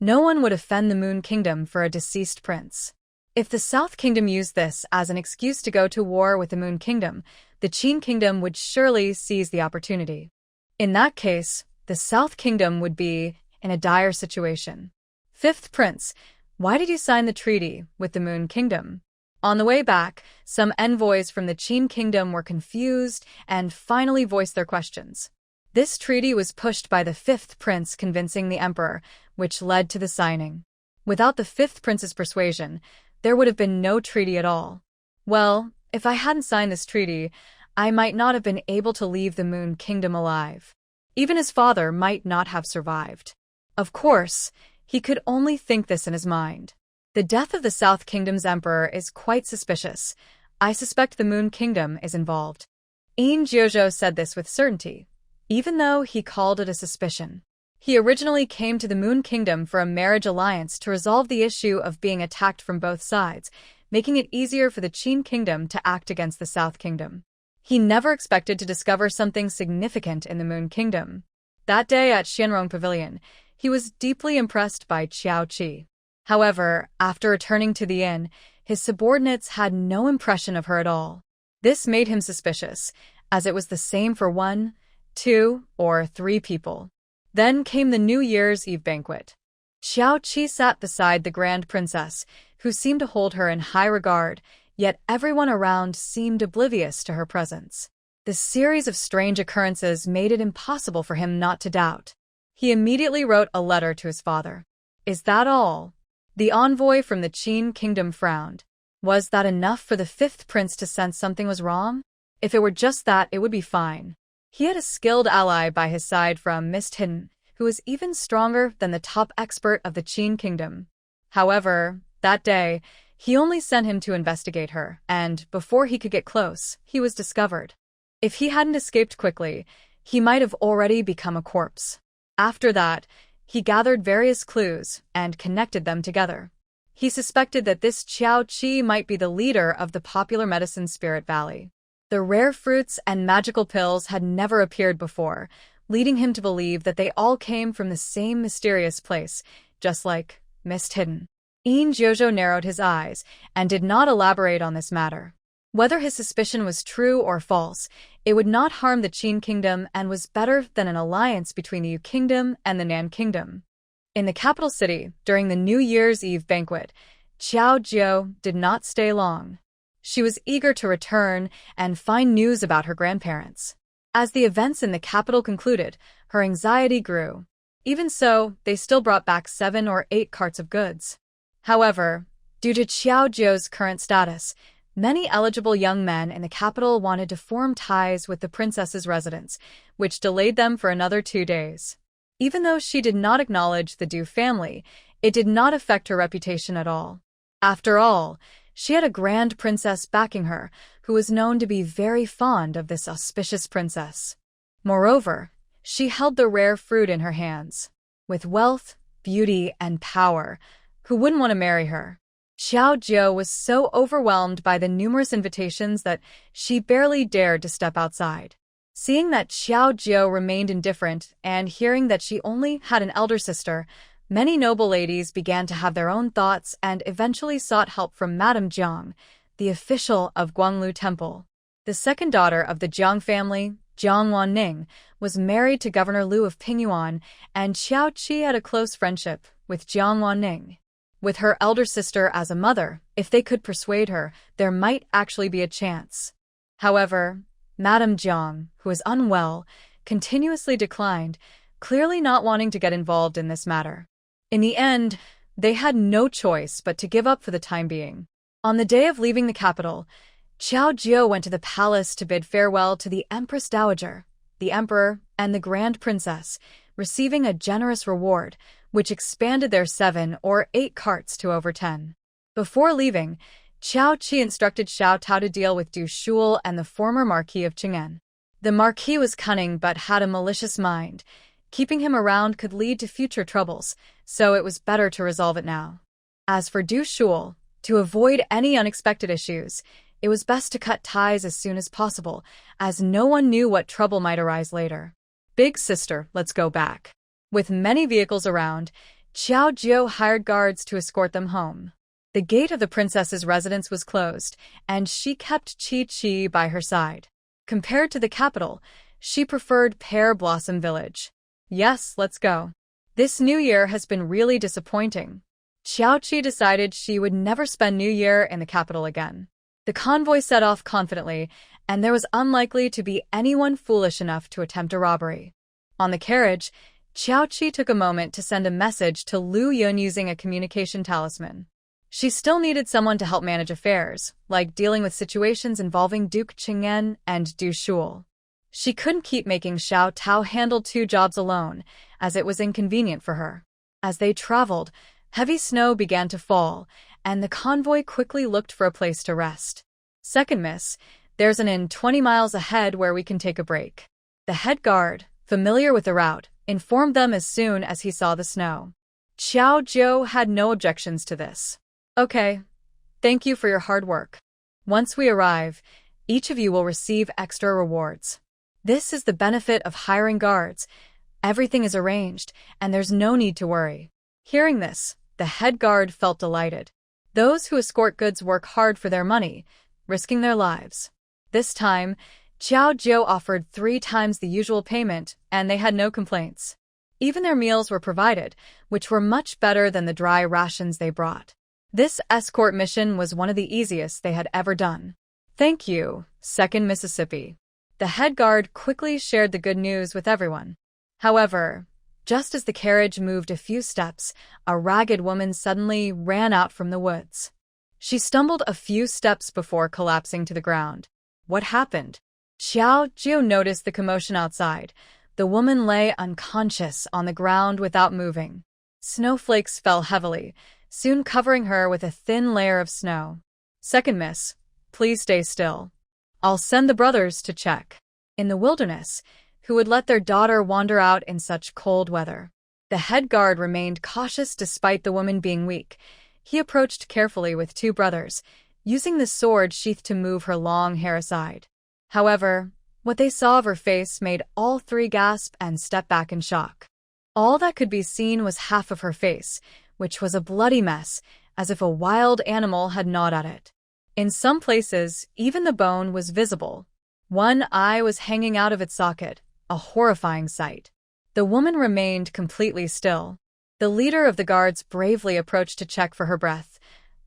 no one would offend the Moon Kingdom for a deceased prince. If the South Kingdom used this as an excuse to go to war with the Moon Kingdom, the Qin Kingdom would surely seize the opportunity. In that case, the South Kingdom would be in a dire situation. "Fifth Prince, why did you sign the treaty with the Moon Kingdom?" On the way back, some envoys from the Qin Kingdom were confused and finally voiced their questions. This treaty was pushed by the fifth prince convincing the emperor, which led to the signing. Without the fifth prince's persuasion, there would have been no treaty at all. "Well, if I hadn't signed this treaty, I might not have been able to leave the Moon Kingdom alive. Even his father might not have survived." Of course, he could only think this in his mind. The death of the South Kingdom's emperor is quite suspicious. I suspect the Moon Kingdom is involved. Yin Jojo said this with certainty, even though he called it a suspicion. He originally came to the Moon Kingdom for a marriage alliance to resolve the issue of being attacked from both sides, making it easier for the Qin Kingdom to act against the South Kingdom. He never expected to discover something significant in the Moon Kingdom. That day at Xianrong Pavilion, he was deeply impressed by Xiao Qi. However, after returning to the inn, his subordinates had no impression of her at all. This made him suspicious, as it was the same for 1, 2, or 3 people. Then came the New Year's Eve banquet. Xiao Qi sat beside the Grand Princess, who seemed to hold her in high regard, yet everyone around seemed oblivious to her presence. The series of strange occurrences made it impossible for him not to doubt. He immediately wrote a letter to his father. "Is that all?" The envoy from the Qin Kingdom frowned. Was that enough for the fifth prince to sense something was wrong? If it were just that, it would be fine. He had a skilled ally by his side from Mist Hidden, who was even stronger than the top expert of the Qin Kingdom. However, That day, he only sent him to investigate her, and before he could get close, he was discovered. If he hadn't escaped quickly, he might have already become a corpse. After that, he gathered various clues and connected them together. He suspected that this Qiao Qi might be the leader of the popular medicine Spirit Valley. The rare fruits and magical pills had never appeared before, leading him to believe that they all came from the same mysterious place, just like Mist Hidden. Yin Jojo narrowed his eyes and did not elaborate on this matter. Whether his suspicion was true or false, it would not harm the Qin Kingdom and was better than an alliance between the Yu Kingdom and the Nan Kingdom. In the capital city, during the New Year's Eve banquet, Qiao Jiu did not stay long. She was eager to return and find news about her grandparents. As the events in the capital concluded, her anxiety grew. Even so, they still brought back 7 or 8 carts of goods. However, due to Qiao Jiu's current status, many eligible young men in the capital wanted to form ties with the princess's residence, which delayed them for another 2 days. Even though she did not acknowledge the Du family, it did not affect her reputation at all. After all, she had a grand princess backing her, who was known to be very fond of this auspicious princess. Moreover, she held the rare fruit in her hands. With wealth, beauty, and power, who wouldn't want to marry her? Qiao Jiu was so overwhelmed by the numerous invitations that she barely dared to step outside. Seeing that Qiao Jiu remained indifferent and hearing that she only had an elder sister, many noble ladies began to have their own thoughts and eventually sought help from Madame Jiang, the official of Guanglu Temple. The second daughter of the Jiang family, Jiang Wanning, was married to Governor Liu of Pingyuan, and Qiao Qi had a close friendship with Jiang Wanning. With her elder sister as a mother, if they could persuade her, there might actually be a chance. However, Madame Jiang, who was unwell, continuously declined, clearly not wanting to get involved in this matter. In the end, they had no choice but to give up for the time being. On the day of leaving the capital, Qiao Jiu went to the palace to bid farewell to the Empress Dowager, the Emperor, and the Grand Princess, receiving a generous reward, which expanded their 7 or 8 carts to over 10. Before leaving, Qiao Qi instructed Xiao Tao to deal with Du Shul and the former Marquis of Qing'an. The Marquis was cunning but had a malicious mind. Keeping him around could lead to future troubles, so it was better to resolve it now. As for Du Shul, to avoid any unexpected issues, it was best to cut ties as soon as possible, as no one knew what trouble might arise later. Big sister, let's go back. With many vehicles around, Qiao Jiu hired guards to escort them home. The gate of the princess's residence was closed, and she kept Qi by her side. Compared to the capital, she preferred Pear Blossom Village. Yes, let's go. This new year has been really disappointing. Qiao Qi decided she would never spend New Year in the capital again. The convoy set off confidently, and there was unlikely to be anyone foolish enough to attempt a robbery. On the carriage, Qiao Qi took a moment to send a message to Lu Yun using a communication talisman. She still needed someone to help manage affairs, like dealing with situations involving Duke Qing'an and Du Shul. She couldn't keep making Xiao Tao handle 2 jobs alone, as it was inconvenient for her. As they traveled, heavy snow began to fall, and the convoy quickly looked for a place to rest. Second miss, there's an inn 20 miles ahead where we can take a break. The head guard, familiar with the route, informed them as soon as he saw the snow. Qiao Jiu had no objections to this. Okay, thank you for your hard work. Once we arrive, each of you will receive extra rewards. This is the benefit of hiring guards. Everything is arranged, and there's no need to worry. Hearing this, the head guard felt delighted. Those who escort goods work hard for their money, risking their lives. This time, Qiao Jiu offered 3 times the usual payment, and they had no complaints. Even their meals were provided, which were much better than the dry rations they brought. This escort mission was one of the easiest they had ever done. Thank you, 2nd Mississippi. The head guard quickly shared the good news with everyone. However, just as the carriage moved a few steps, a ragged woman suddenly ran out from the woods. She stumbled a few steps before collapsing to the ground. What happened? Qiao Jiu noticed the commotion outside. The woman lay unconscious on the ground without moving. Snowflakes fell heavily, soon covering her with a thin layer of snow. "Second miss, please stay still. I'll send the brothers to check." In the wilderness, who would let their daughter wander out in such cold weather? The head guard remained cautious despite the woman being weak. He approached carefully with two brothers, using the sword sheath to move her long hair aside. However, what they saw of her face made all three gasp and step back in shock. All that could be seen was half of her face, which was a bloody mess, as if a wild animal had gnawed at it. In some places, even the bone was visible. One eye was hanging out of its socket, a horrifying sight. The woman remained completely still. The leader of the guards bravely approached to check for her breath,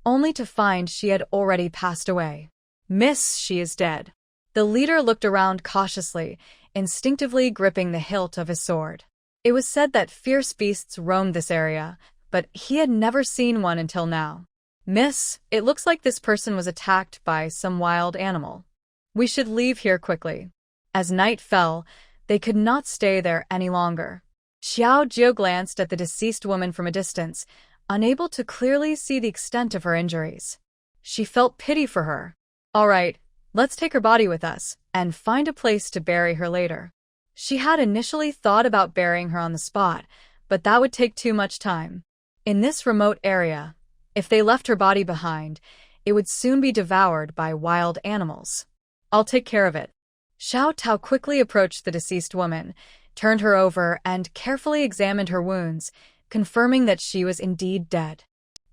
only to find she had already passed away. "Miss, she is dead." The leader looked around cautiously, instinctively gripping the hilt of his sword. It was said that fierce beasts roamed this area, but he had never seen one until now. "Miss, it looks like this person was attacked by some wild animal. We should leave here quickly." As night fell, they could not stay there any longer. Xiao Jiu glanced at the deceased woman from a distance, unable to clearly see the extent of her injuries. She felt pity for her. "All right, let's take her body with us and find a place to bury her later." She had initially thought about burying her on the spot, but that would take too much time. In this remote area, if they left her body behind, it would soon be devoured by wild animals. "I'll take care of it." Xiao Tao quickly approached the deceased woman, turned her over, and carefully examined her wounds, confirming that she was indeed dead.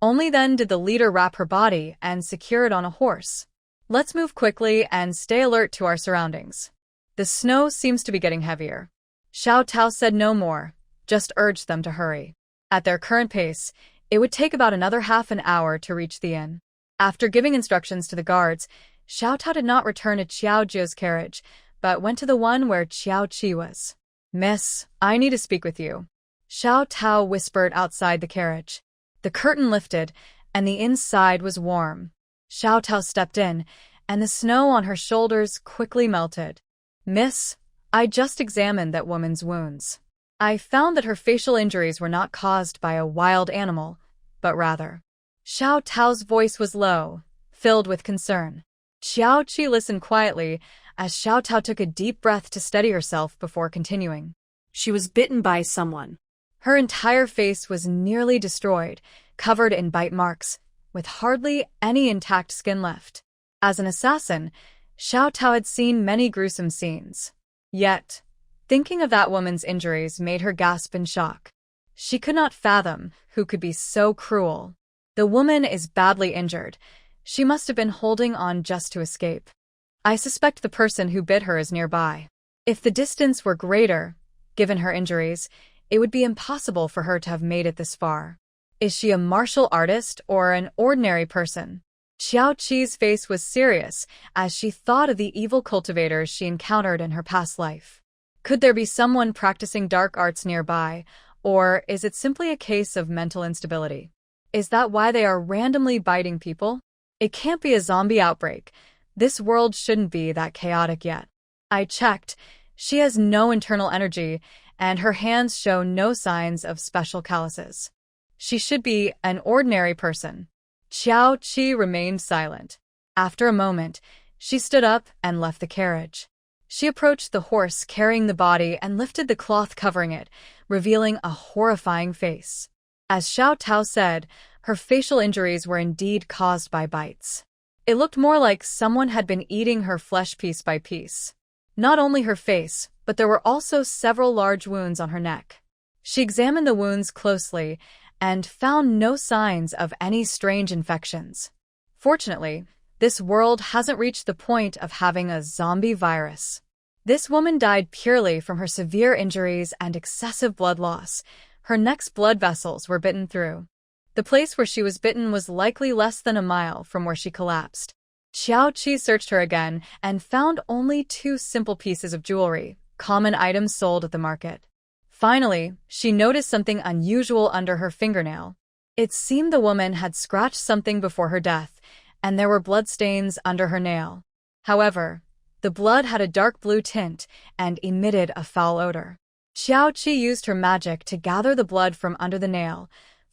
Only then did the leader wrap her body and secure it on a horse. "Let's move quickly and stay alert to our surroundings. The snow seems to be getting heavier." Xiao Tao said no more, just urged them to hurry. At their current pace, it would take about another half an hour to reach the inn. After giving instructions to the guards, Xiao Tao did not return to Qiao Jiu's carriage, but went to the one where Qiao Qi was. "Miss, I need to speak with you," Xiao Tao whispered outside the carriage. The curtain lifted, and the inside was warm. Xiao Tao stepped in, and the snow on her shoulders quickly melted. "Miss, I just examined that woman's wounds. I found that her facial injuries were not caused by a wild animal, but rather..." Xiao Tao's voice was low, filled with concern. Qiao Qi listened quietly as Xiao Tao took a deep breath to steady herself before continuing. "She was bitten by someone." Her entire face was nearly destroyed, covered in bite marks, with hardly any intact skin left. As an assassin, Xiao Tao had seen many gruesome scenes. Yet, thinking of that woman's injuries made her gasp in shock. She could not fathom who could be so cruel. The woman is badly injured. She must have been holding on just to escape. I suspect the person who bit her is nearby. If the distance were greater, given her injuries, it would be impossible for her to have made it this far. Is she a martial artist or an ordinary person? Qiao Qi's face was serious as she thought of the evil cultivators she encountered in her past life. Could there be someone practicing dark arts nearby, or is it simply a case of mental instability? Is that why they are randomly biting people? It can't be a zombie outbreak. This world shouldn't be that chaotic yet. I checked. She has no internal energy, and her hands show no signs of special calluses. She should be an ordinary person. Qiao Qi remained silent. After a moment, she stood up and left the carriage. She approached the horse carrying the body and lifted the cloth covering it, revealing a horrifying face. As Xiao Tao said, her facial injuries were indeed caused by bites. It looked more like someone had been eating her flesh piece by piece. Not only her face, but there were also several large wounds on her neck. She examined the wounds closely and found no signs of any strange infections. Fortunately, this world hasn't reached the point of having a zombie virus. This woman died purely from her severe injuries and excessive blood loss. Her neck's blood vessels were bitten through. The place where she was bitten was likely less than a mile from where she collapsed. Qiao Qi searched her again and found only 2 simple pieces of jewelry, common items sold at the market. Finally, she noticed something unusual under her fingernail. It seemed the woman had scratched something before her death, and there were bloodstains under her nail. However, the blood had a dark blue tint and emitted a foul odor. Qiao Qi used her magic to gather the blood from under the nail,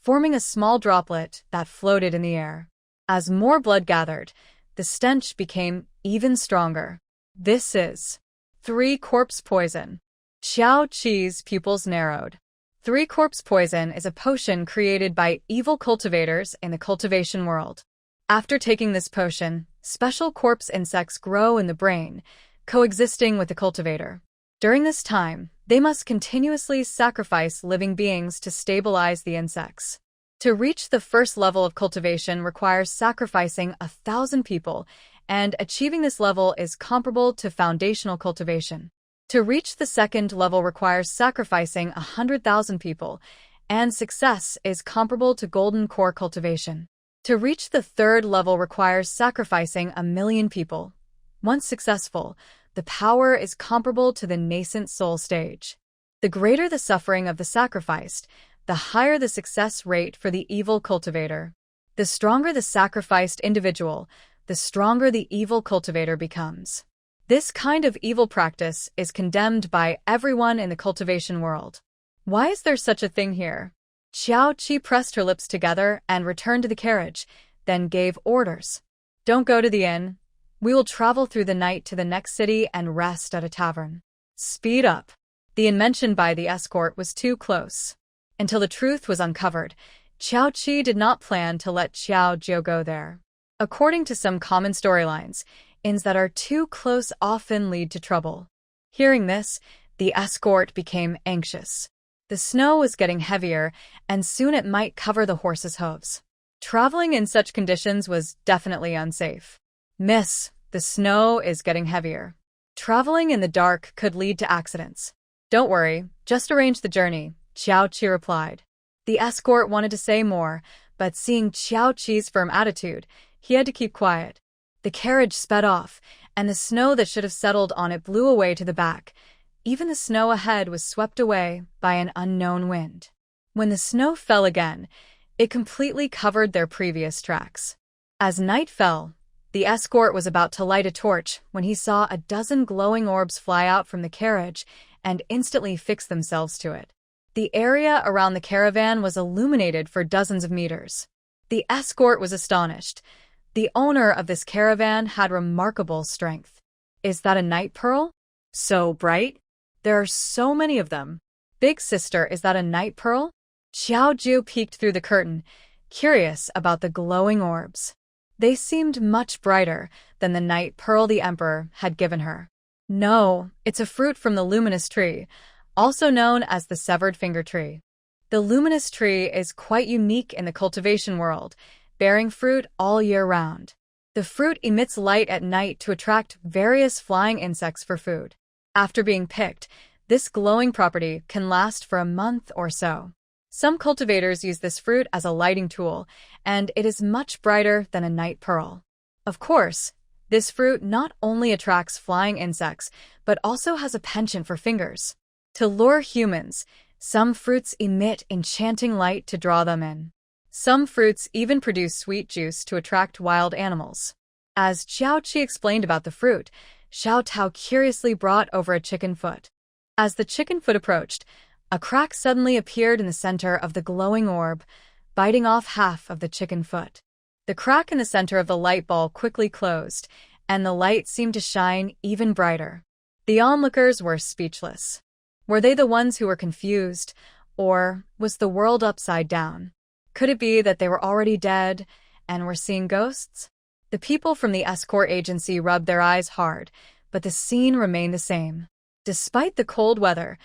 forming a small droplet that floated in the air. As more blood gathered, the stench became even stronger. This is 3 corpse poison. Xiao Qi's pupils narrowed. 3 corpse poison is a potion created by evil cultivators in the cultivation world. After taking this potion, special corpse insects grow in the brain, coexisting with the cultivator. During this time, they must continuously sacrifice living beings to stabilize the insects. To reach the first level of cultivation requires sacrificing 1,000 people, and achieving this level is comparable to foundational cultivation. To reach the second level requires sacrificing 100,000 people, and success is comparable to golden core cultivation. To reach the third level requires sacrificing 1,000,000 people. Once successful, the power is comparable to the nascent soul stage. The greater the suffering of the sacrificed, the higher the success rate for the evil cultivator. The stronger the sacrificed individual, the stronger the evil cultivator becomes. This kind of evil practice is condemned by everyone in the cultivation world. Why is there such a thing here? Xiao Qi pressed her lips together and returned to the carriage, then gave orders. Don't go to the inn. We will travel through the night to the next city and rest at a tavern. Speed up. The inn mentioned by the escort was too close. Until the truth was uncovered, Xiao Qi did not plan to let Xiao Jiu go there. According to some common storylines, inns that are too close often lead to trouble. Hearing this, the escort became anxious. The snow was getting heavier, and soon it might cover the horses' hooves. Traveling in such conditions was definitely unsafe. Miss, the snow is getting heavier. Traveling in the dark could lead to accidents. Don't worry, just arrange the journey, Xiao Qi replied. The escort wanted to say more, but seeing Xiao Qi's firm attitude, he had to keep quiet. The carriage sped off, and the snow that should have settled on it blew away to the back. Even the snow ahead was swept away by an unknown wind. When the snow fell again, it completely covered their previous tracks. As night fell, the escort was about to light a torch when he saw a dozen glowing orbs fly out from the carriage and instantly fix themselves to it. The area around the caravan was illuminated for dozens of meters. The escort was astonished. The owner of this caravan had remarkable strength. Is that a night pearl? So bright? There are so many of them. Big sister, is that a night pearl? Xiao Jiu peeked through the curtain, curious about the glowing orbs. They seemed much brighter than the night pearl the emperor had given her. No, it's a fruit from the luminous tree, also known as the severed finger tree. The luminous tree is quite unique in the cultivation world, bearing fruit all year round. The fruit emits light at night to attract various flying insects for food. After being picked, this glowing property can last for a month or so. Some cultivators use this fruit as a lighting tool, and it is much brighter than a night pearl. Of course, this fruit not only attracts flying insects, but also has a penchant for fingers. To lure humans, some fruits emit enchanting light to draw them in. Some fruits even produce sweet juice to attract wild animals. As Xiao Qi explained about the fruit, Xiao Tao curiously brought over a chicken foot. As the chicken foot approached, a crack suddenly appeared in the center of the glowing orb, biting off half of the chicken foot. The crack in the center of the light ball quickly closed, and the light seemed to shine even brighter. The onlookers were speechless. Were they the ones who were confused, or was the world upside down? Could it be that they were already dead and were seeing ghosts? The people from the escort agency rubbed their eyes hard, but the scene remained the same. Despite the cold weather,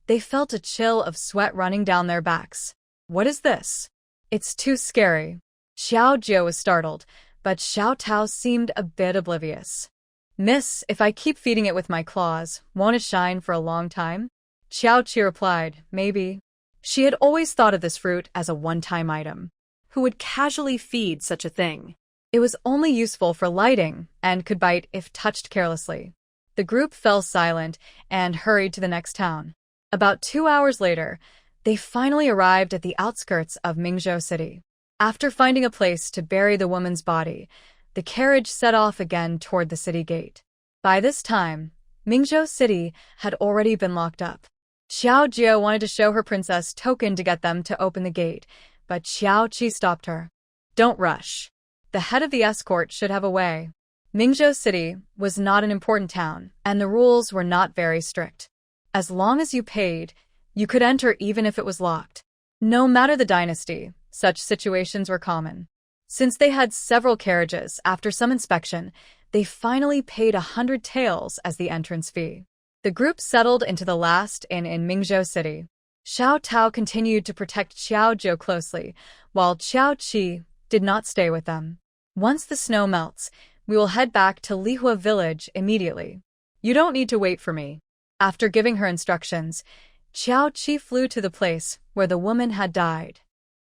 they felt a chill of sweat running down their backs. What is this? It's too scary. Xiao Jiu was startled, but Xiao Tao seemed a bit oblivious. Miss, if I keep feeding it with my claws, won't it shine for a long time? Xiao Qi replied, maybe. She had always thought of this fruit as a one-time item. Who would casually feed such a thing? It was only useful for lighting and could bite if touched carelessly. The group fell silent and hurried to the next town. About 2 hours later, they finally arrived at the outskirts of Mingzhou City. After finding a place to bury the woman's body, the carriage set off again toward the city gate. By this time, Mingzhou City had already been locked up. Xiao Jiu wanted to show her princess token to get them to open the gate, but Xiao Qi stopped her. Don't rush. The head of the escort should have a way. Mingzhou City was not an important town, and the rules were not very strict. As long as you paid, you could enter even if it was locked. No matter the dynasty, such situations were common. Since they had several carriages, after some inspection, they finally paid 100 taels as the entrance fee. The group settled into the last inn in Mingzhou City. Xiao Tao continued to protect Xiao Zhou closely, while Xiao Qi did not stay with them. Once the snow melts, we will head back to Lihua village immediately. You don't need to wait for me. After giving her instructions, Xiao Qi flew to the place where the woman had died.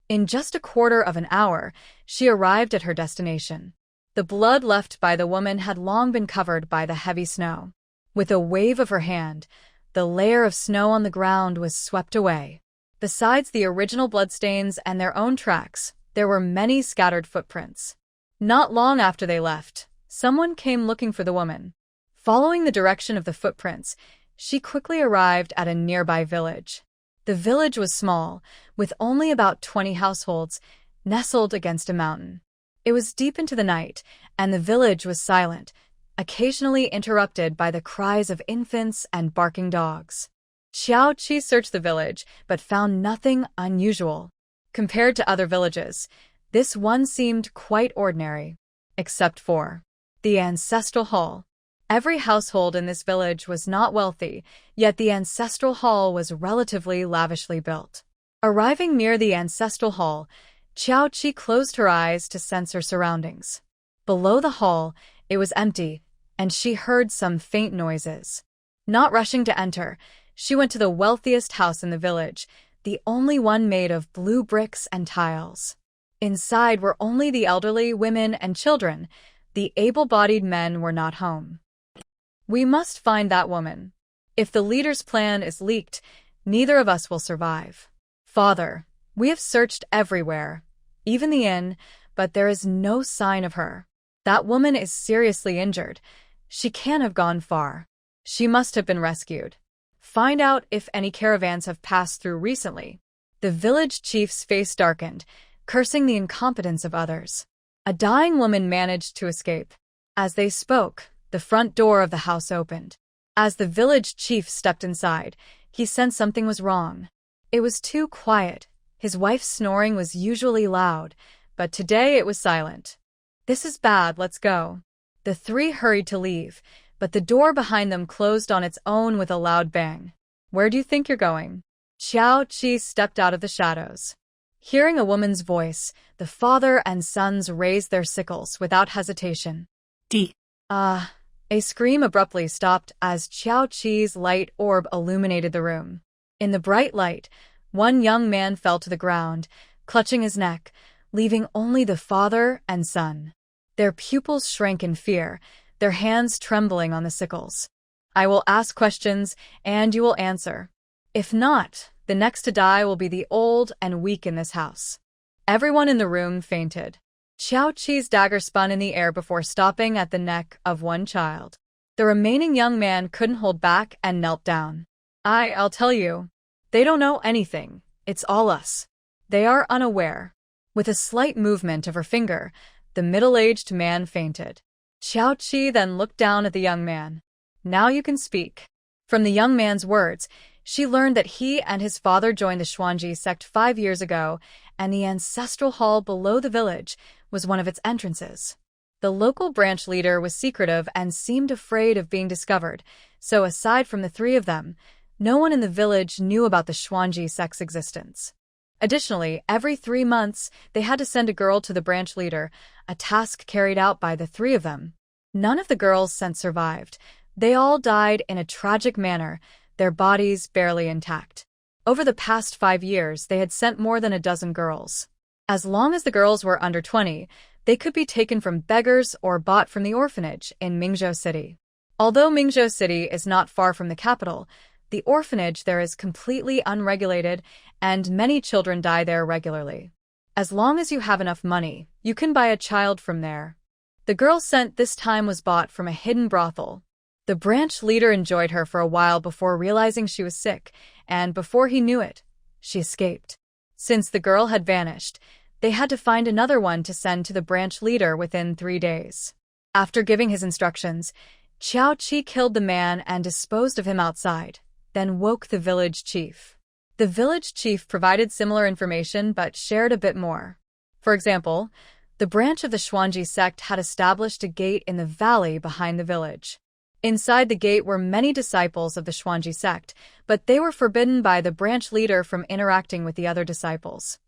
In just a quarter of an hour, she arrived at her destination. The blood left by the woman had long been covered by the heavy snow. With a wave of her hand, the layer of snow on the ground was swept away. Besides the original bloodstains and their own tracks, there were many scattered footprints. Not long after they left, someone came looking for the woman. Following the direction of the footprints, she quickly arrived at a nearby village. The village was small, with only about 20 households, nestled against a mountain. It was deep into the night, and the village was silent, occasionally interrupted by the cries of infants and barking dogs. Xiao Qi searched the village, but found nothing unusual. Compared to other villages, this one seemed quite ordinary, except for the ancestral hall. Every household in this village was not wealthy, yet the ancestral hall was relatively lavishly built. Arriving near the ancestral hall, Xiao Qi closed her eyes to sense her surroundings. Below the hall, it was empty, and she heard some faint noises. Not rushing to enter, she went to the wealthiest house in the village, the only one made of blue bricks and tiles. Inside were only the elderly, women, and children. The able-bodied men were not home. We must find that woman. If the leader's plan is leaked, neither of us will survive. Father, we have searched everywhere, even the inn, but there is no sign of her. That woman is seriously injured. She can't have gone far. She must have been rescued. Find out if any caravans have passed through recently. The village chief's face darkened, cursing the incompetence of others. A dying woman managed to escape. As they spoke, the front door of the house opened. As the village chief stepped inside, he sensed something was wrong. It was too quiet. His wife's snoring was usually loud, but today it was silent. This is bad, let's go. The three hurried to leave, but the door behind them closed on its own with a loud bang. Where do you think you're going? Xiao Qi stepped out of the shadows. Hearing a woman's voice, the father and sons raised their sickles without hesitation. A scream abruptly stopped as Xiao Qi's light orb illuminated the room. In the bright light, one young man fell to the ground, clutching his neck, leaving only the father and son. Their pupils shrank in fear, their hands trembling on the sickles. I will ask questions, and you will answer. If not, the next to die will be the old and weak in this house. Everyone in the room fainted. Xiao Qi's dagger spun in the air before stopping at the neck of one child. The remaining young man couldn't hold back and knelt down. I'll tell you. They don't know anything. It's all us. They are unaware. With a slight movement of her finger, the middle-aged man fainted. Xiao Qi then looked down at the young man. Now you can speak. From the young man's words, she learned that he and his father joined the Xuanji sect 5 years ago, and the ancestral hall below the village was one of its entrances. The local branch leader was secretive and seemed afraid of being discovered, so aside from the three of them, no one in the village knew about the Xuanji sect's existence. Additionally, every 3 months, they had to send a girl to the branch leader, a task carried out by the three of them. None of the girls sent survived. They all died in a tragic manner, their bodies barely intact. Over the past 5 years, they had sent more than a dozen girls. As long as the girls were under 20, they could be taken from beggars or bought from the orphanage in Mingzhou City. Although Mingzhou City is not far from the capital, the orphanage there is completely unregulated, and many children die there regularly. As long as you have enough money, you can buy a child from there. The girl sent this time was bought from a hidden brothel. The branch leader enjoyed her for a while before realizing she was sick, and before he knew it, she escaped. Since the girl had vanished, they had to find another one to send to the branch leader within 3 days. After giving his instructions, Qiao Qi killed the man and disposed of him outside, then woke the village chief. The village chief provided similar information but shared a bit more. For example, the branch of the Xuanji sect had established a gate in the valley behind the village. Inside the gate were many disciples of the Xuanji sect, but they were forbidden by the branch leader from interacting with the other disciples.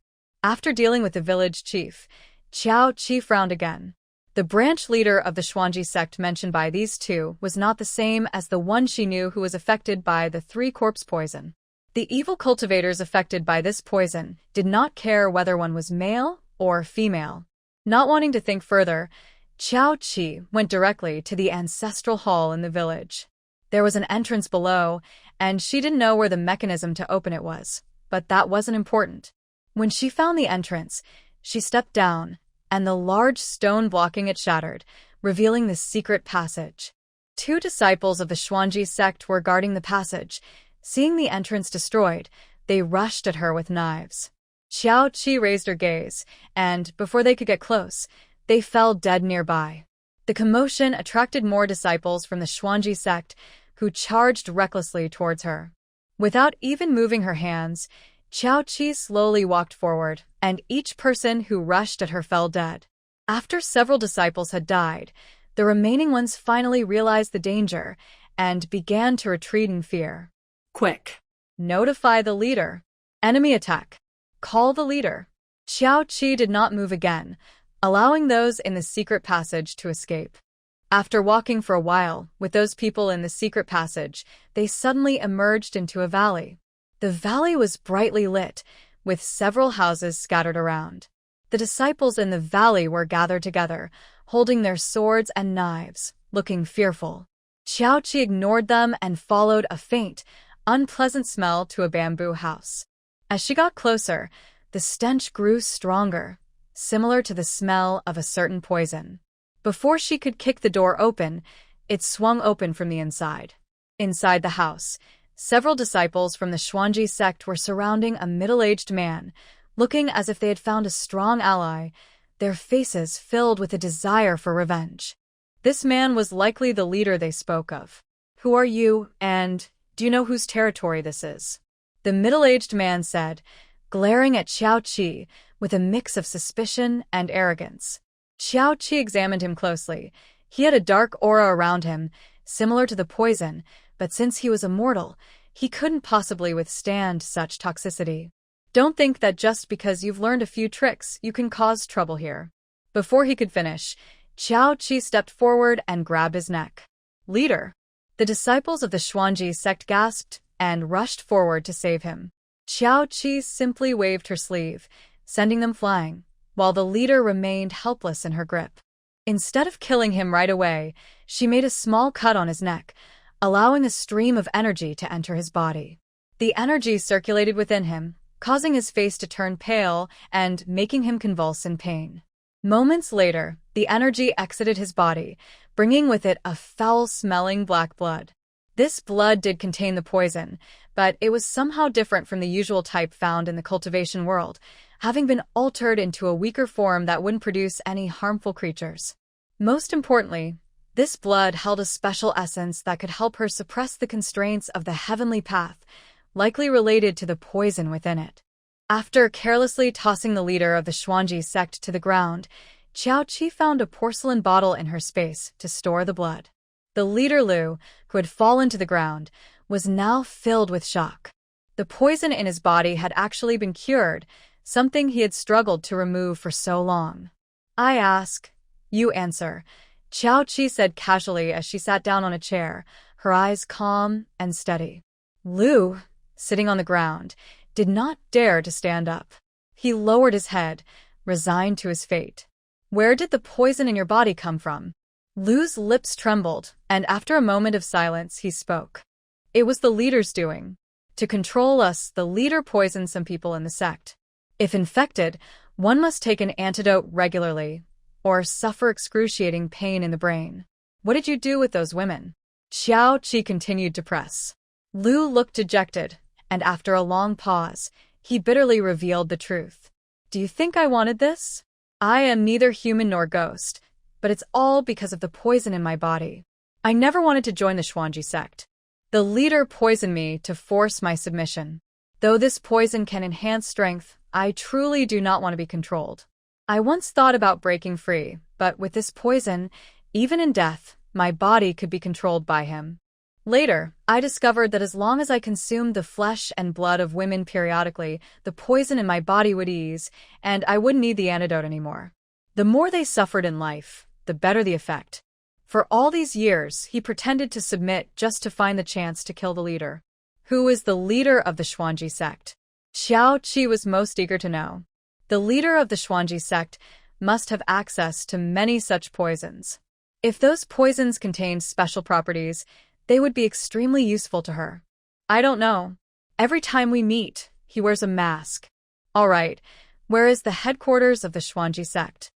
After dealing with the village chief, Qiao Qi frowned again. The branch leader of the Xuanji sect mentioned by these two was not the same as the one she knew who was affected by the 3-corpse poison. The evil cultivators affected by this poison did not care whether one was male or female. Not wanting to think further, Qiao Qi went directly to the ancestral hall in the village. There was an entrance below, and she didn't know where the mechanism to open it was, but that wasn't important. When she found the entrance, she stepped down, and the large stone blocking it shattered, revealing the secret passage. 2 disciples of the Xuanji sect were guarding the passage. Seeing the entrance destroyed, they rushed at her with knives. Qiao Qi raised her gaze, and, before they could get close, they fell dead nearby. The commotion attracted more disciples from the Xuanji sect, who charged recklessly towards her. Without even moving her hands, Qiao Qi slowly walked forward, and each person who rushed at her fell dead. After several disciples had died, the remaining ones finally realized the danger and began to retreat in fear. Quick. Notify the leader. Enemy attack. Call the leader. Qiao Qi did not move again, allowing those in the secret passage to escape. After walking for a while with those people in the secret passage, they suddenly emerged into a valley. The valley was brightly lit, with several houses scattered around. The disciples in the valley were gathered together, holding their swords and knives, looking fearful. Qiao Qi ignored them and followed a faint, unpleasant smell to a bamboo house. As she got closer, the stench grew stronger, similar to the smell of a certain poison. Before she could kick the door open, it swung open from the inside. Inside the house, several disciples from the Xuanji sect were surrounding a middle-aged man, looking as if they had found a strong ally, their faces filled with a desire for revenge. This man was likely the leader they spoke of. "Who are you, and do you know whose territory this is?" The middle-aged man said, glaring at Qiao Qi with a mix of suspicion and arrogance. Qiao Qi examined him closely. He had a dark aura around him, similar to the poison, but since he was immortal, he couldn't possibly withstand such toxicity. Don't think that just because you've learned a few tricks, you can cause trouble here. Before he could finish, Qiao Qi stepped forward and grabbed his neck. "Leader!" The disciples of the Xuanji sect gasped and rushed forward to save him. Qiao Qi simply waved her sleeve, sending them flying, while the leader remained helpless in her grip. Instead of killing him right away, she made a small cut on his neck, allowing a stream of energy to enter his body. The energy circulated within him, causing his face to turn pale and making him convulse in pain. Moments later, the energy exited his body, bringing with it a foul-smelling black blood. This blood did contain the poison, but it was somehow different from the usual type found in the cultivation world, having been altered into a weaker form that wouldn't produce any harmful creatures. Most importantly, this blood held a special essence that could help her suppress the constraints of the heavenly path, likely related to the poison within it. After carelessly tossing the leader of the Xuanji sect to the ground, Qiao Qi found a porcelain bottle in her space to store the blood. The leader Lu, who had fallen to the ground, was now filled with shock. The poison in his body had actually been cured, something he had struggled to remove for so long. "I ask, you answer," Qiao Qi said casually as she sat down on a chair, her eyes calm and steady. Lu, sitting on the ground, did not dare to stand up. He lowered his head, resigned to his fate. "Where did the poison in your body come from?" Lu's lips trembled, and after a moment of silence, he spoke. "It was the leader's doing. To control us, the leader poisoned some people in the sect. If infected, one must take an antidote regularly, or suffer excruciating pain in the brain. What did you do with those women?" Qiao Qi continued to press. Lu looked dejected, and after a long pause, He bitterly revealed the truth. Do you think I wanted this? I am neither human nor ghost, but it's all because of the poison in my body. I never wanted to join the Xuanji sect. The leader poisoned me to force my submission. Though this poison can enhance strength, I truly do not want to be controlled. I once thought about breaking free, but with this poison, even in death, my body could be controlled by him. Later, I discovered that as long as I consumed the flesh and blood of women periodically, the poison in my body would ease, and I wouldn't need the antidote anymore. The more they suffered in life, the better the effect. For all these years, he pretended to submit just to find the chance to kill the leader. Who is the leader of the Xuanji sect? Xiao Qi was most eager to know. The leader of the Xuanji sect must have access to many such poisons. If those poisons contained special properties, they would be extremely useful to her. I don't know. Every time we meet, he wears a mask. All right, where is the headquarters of the Xuanji sect?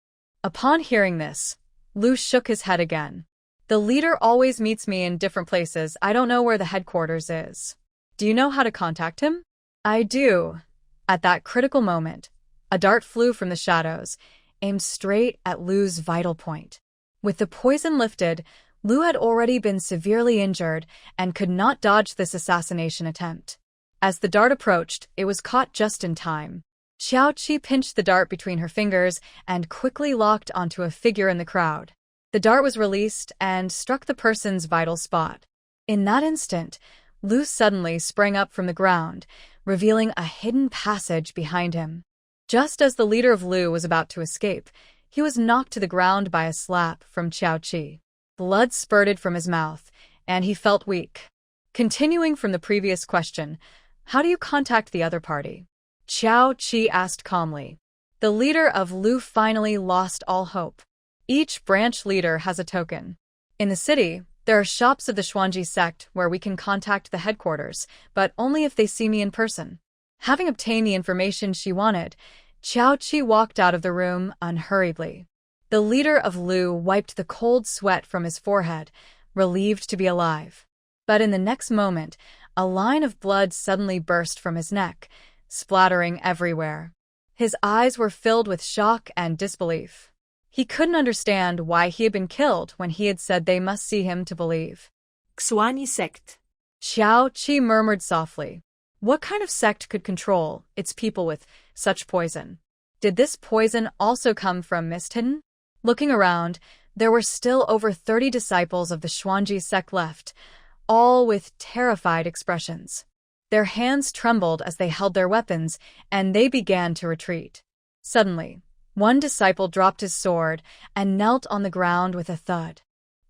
Upon hearing this, Lu shook his head again. The leader always meets me in different places. I don't know where the headquarters is. Do you know how to contact him? I do. At that critical moment, a dart flew from the shadows, aimed straight at Lu's vital point. With the poison lifted, Lu had already been severely injured and could not dodge this assassination attempt. As the dart approached, it was caught just in time. Xiao Qi pinched the dart between her fingers and quickly locked onto a figure in the crowd. The dart was released and struck the person's vital spot. In that instant, Lu suddenly sprang up from the ground, revealing a hidden passage behind him. Just as the leader of Lu was about to escape, he was knocked to the ground by a slap from Xiao Qi. Blood spurted from his mouth, and he felt weak. Continuing from the previous question, how do you contact the other party? Xiao Qi asked calmly. The leader of Lu finally lost all hope. Each branch leader has a token. In the city, there are shops of the Xuanji sect where we can contact the headquarters, but only if they see me in person. Having obtained the information she wanted, Xiao Qi walked out of the room unhurriedly. The leader of Lu wiped the cold sweat from his forehead, relieved to be alive. But in the next moment, a line of blood suddenly burst from his neck, splattering everywhere. His eyes were filled with shock and disbelief. He couldn't understand why he had been killed when he had said they must see him to believe. Xuanji sect. Xiao Qi murmured softly. What kind of sect could control its people with such poison? Did this poison also come from Mist Hidden? Looking around, there were still over 30 disciples of the Xuanji sect left, all with terrified expressions. Their hands trembled as they held their weapons, and they began to retreat. Suddenly, one disciple dropped his sword and knelt on the ground with a thud.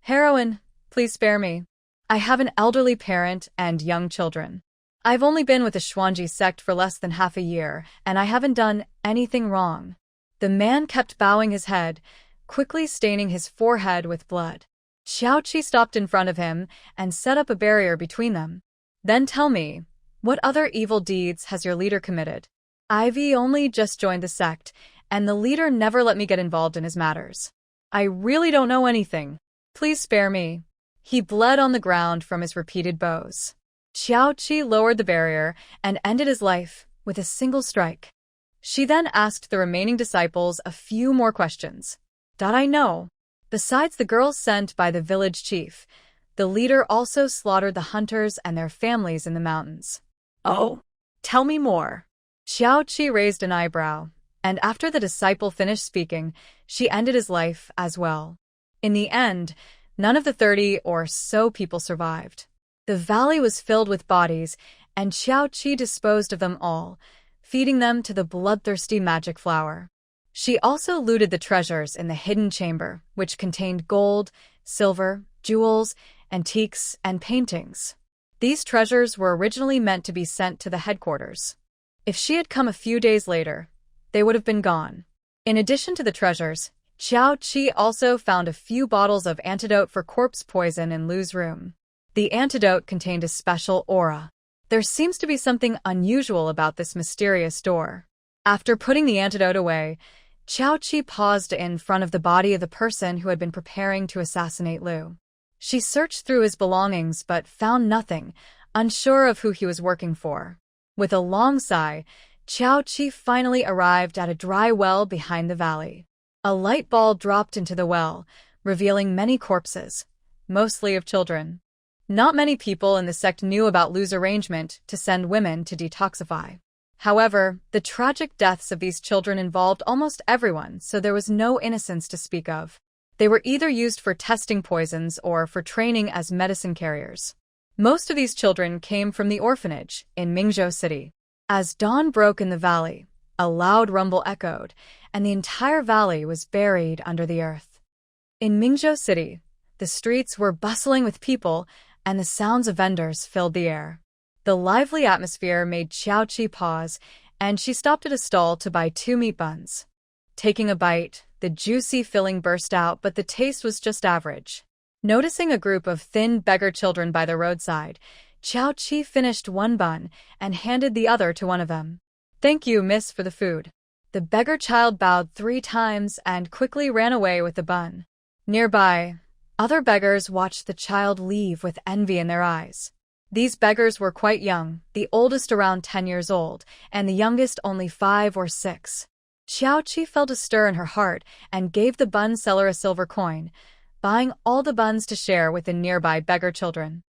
Heroine, please spare me. I have an elderly parent and young children. I've only been with the Xuanji sect for less than half a year, and I haven't done anything wrong. The man kept bowing his head, quickly staining his forehead with blood. Xiao Qi stopped in front of him and set up a barrier between them. Then tell me, what other evil deeds has your leader committed? Ivy only just joined the sect, and the leader never let me get involved in his matters. I really don't know anything. Please spare me. He bled on the ground from his repeated blows. Xiao Qi lowered the barrier and ended his life with a single strike. She then asked the remaining disciples a few more questions. Did I know? Besides the girls sent by the village chief, the leader also slaughtered the hunters and their families in the mountains. Oh, tell me more. Xiao Qi raised an eyebrow, and after the disciple finished speaking, she ended his life as well. In the end, none of the 30 or so people survived. The valley was filled with bodies, and Xiao Qi disposed of them all, feeding them to the bloodthirsty magic flower. She also looted the treasures in the hidden chamber, which contained gold, silver, jewels, antiques, and paintings. These treasures were originally meant to be sent to the headquarters. If she had come a few days later, they would have been gone. In addition to the treasures, Xiao Qi also found a few bottles of antidote for corpse poison in Lu's room. The antidote contained a special aura. There seems to be something unusual about this mysterious door. After putting the antidote away, Xiao Qi paused in front of the body of the person who had been preparing to assassinate Lu. She searched through his belongings but found nothing, unsure of who he was working for. With a long sigh, Qiao Qi finally arrived at a dry well behind the valley. A light ball dropped into the well, revealing many corpses, mostly of children. Not many people in the sect knew about Lu's arrangement to send women to detoxify. However, the tragic deaths of these children involved almost everyone, so there was no innocence to speak of. They were either used for testing poisons or for training as medicine carriers. Most of these children came from the orphanage in Mingzhou City. As dawn broke in the valley, a loud rumble echoed, and the entire valley was buried under the earth. In Mingzhou City, the streets were bustling with people, and the sounds of vendors filled the air. The lively atmosphere made Qiao Qi pause, and she stopped at a stall to buy 2 meat buns. Taking a bite, the juicy filling burst out, but the taste was just average. Noticing a group of thin beggar children by the roadside, Qiao Qi finished 1 bun and handed the other to one of them. "Thank you, miss, for the food." The beggar child bowed 3 times and quickly ran away with the bun. Nearby, other beggars watched the child leave with envy in their eyes. These beggars were quite young, the oldest around 10 years old, and the youngest only 5 or 6. Qiao Qi felt a stir in her heart and gave the bun seller a silver coin, buying all the buns to share with the nearby beggar children.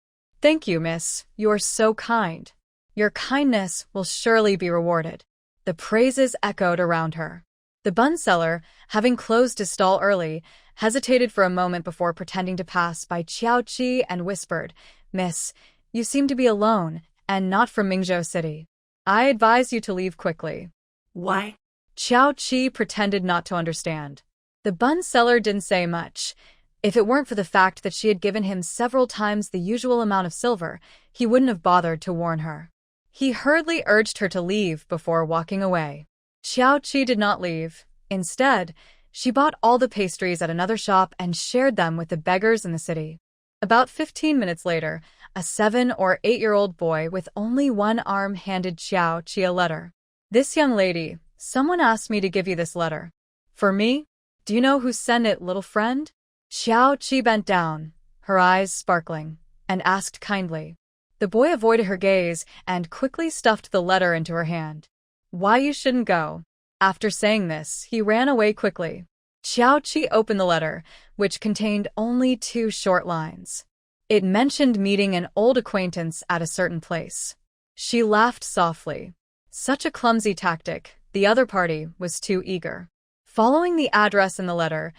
"Thank you, miss. You are so kind. Your kindness will surely be rewarded." The praises echoed around her. The bun seller, having closed his stall early, hesitated for a moment before pretending to pass by Qiao Qi and whispered, "Miss, you seem to be alone and not from Mingzhou City. I advise you to leave quickly." "Why?" Qiao Qi pretended not to understand. The bun seller didn't say much. If it weren't for the fact that she had given him several times the usual amount of silver, he wouldn't have bothered to warn her. He hurriedly urged her to leave before walking away. Qiao Qi did not leave. Instead, she bought all the pastries at another shop and shared them with the beggars in the city. About 15 minutes later, a 7 or 8-year-old boy with only 1 arm handed Qiao Qi a letter. "This young lady, someone asked me to give you this letter." "For me? Do you know who sent it, little friend?" Qiao Qi bent down, her eyes sparkling, and asked kindly. The boy avoided her gaze and quickly stuffed the letter into her hand. "Why you shouldn't go." After saying this, he ran away quickly. Qiao Qi opened the letter, which contained only 2 short lines. It mentioned meeting an old acquaintance at a certain place. She laughed softly. Such a clumsy tactic, the other party was too eager. Following the address in the letter,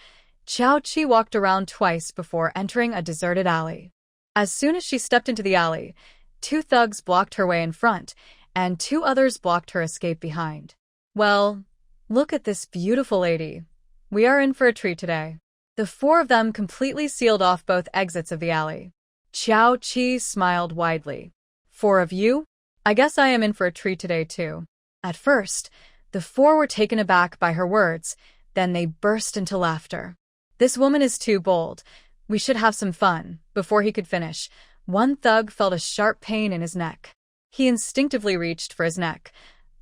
Qiao Qi walked around twice before entering a deserted alley. As soon as she stepped into the alley, 2 thugs blocked her way in front, and 2 others blocked her escape behind. "Well, look at this beautiful lady. We are in for a treat today." The 4 of them completely sealed off both exits of the alley. Qiao Qi smiled widely. "4 of you? I guess I am in for a treat today too." At first, the 4 were taken aback by her words, then they burst into laughter. "This woman is too bold. We should have some fun." Before he could finish, one thug felt a sharp pain in his neck. He instinctively reached for his neck,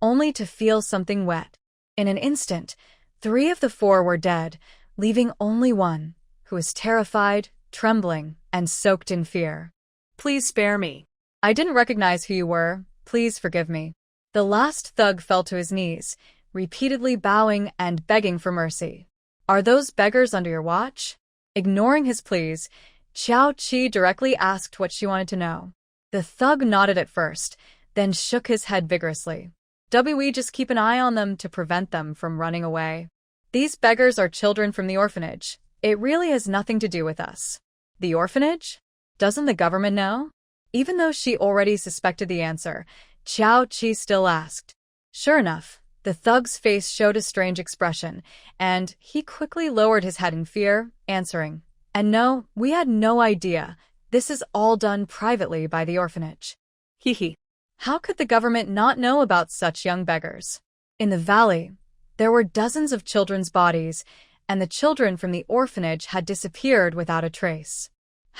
only to feel something wet. In an instant, 3 of the 4 were dead, leaving only one, who was terrified, trembling, and soaked in fear. "Please spare me. I didn't recognize who you were. Please forgive me." The last thug fell to his knees, repeatedly bowing and begging for mercy. "Are those beggars under your watch?" Ignoring his pleas, Qiao Qi directly asked what she wanted to know. The thug nodded at first, then shook his head vigorously. "We just keep an eye on them to prevent them from running away. These beggars are children from the orphanage. It really has nothing to do with us." "The orphanage? Doesn't the government know?" Even though she already suspected the answer, Qiao Qi still asked. Sure enough, the thug's face showed a strange expression, and he quickly lowered his head in fear, answering, "And no, we had no idea. This is all done privately by the orphanage." Hee. How could the government not know about such young beggars? In the valley, there were dozens of children's bodies, and the children from the orphanage had disappeared without a trace.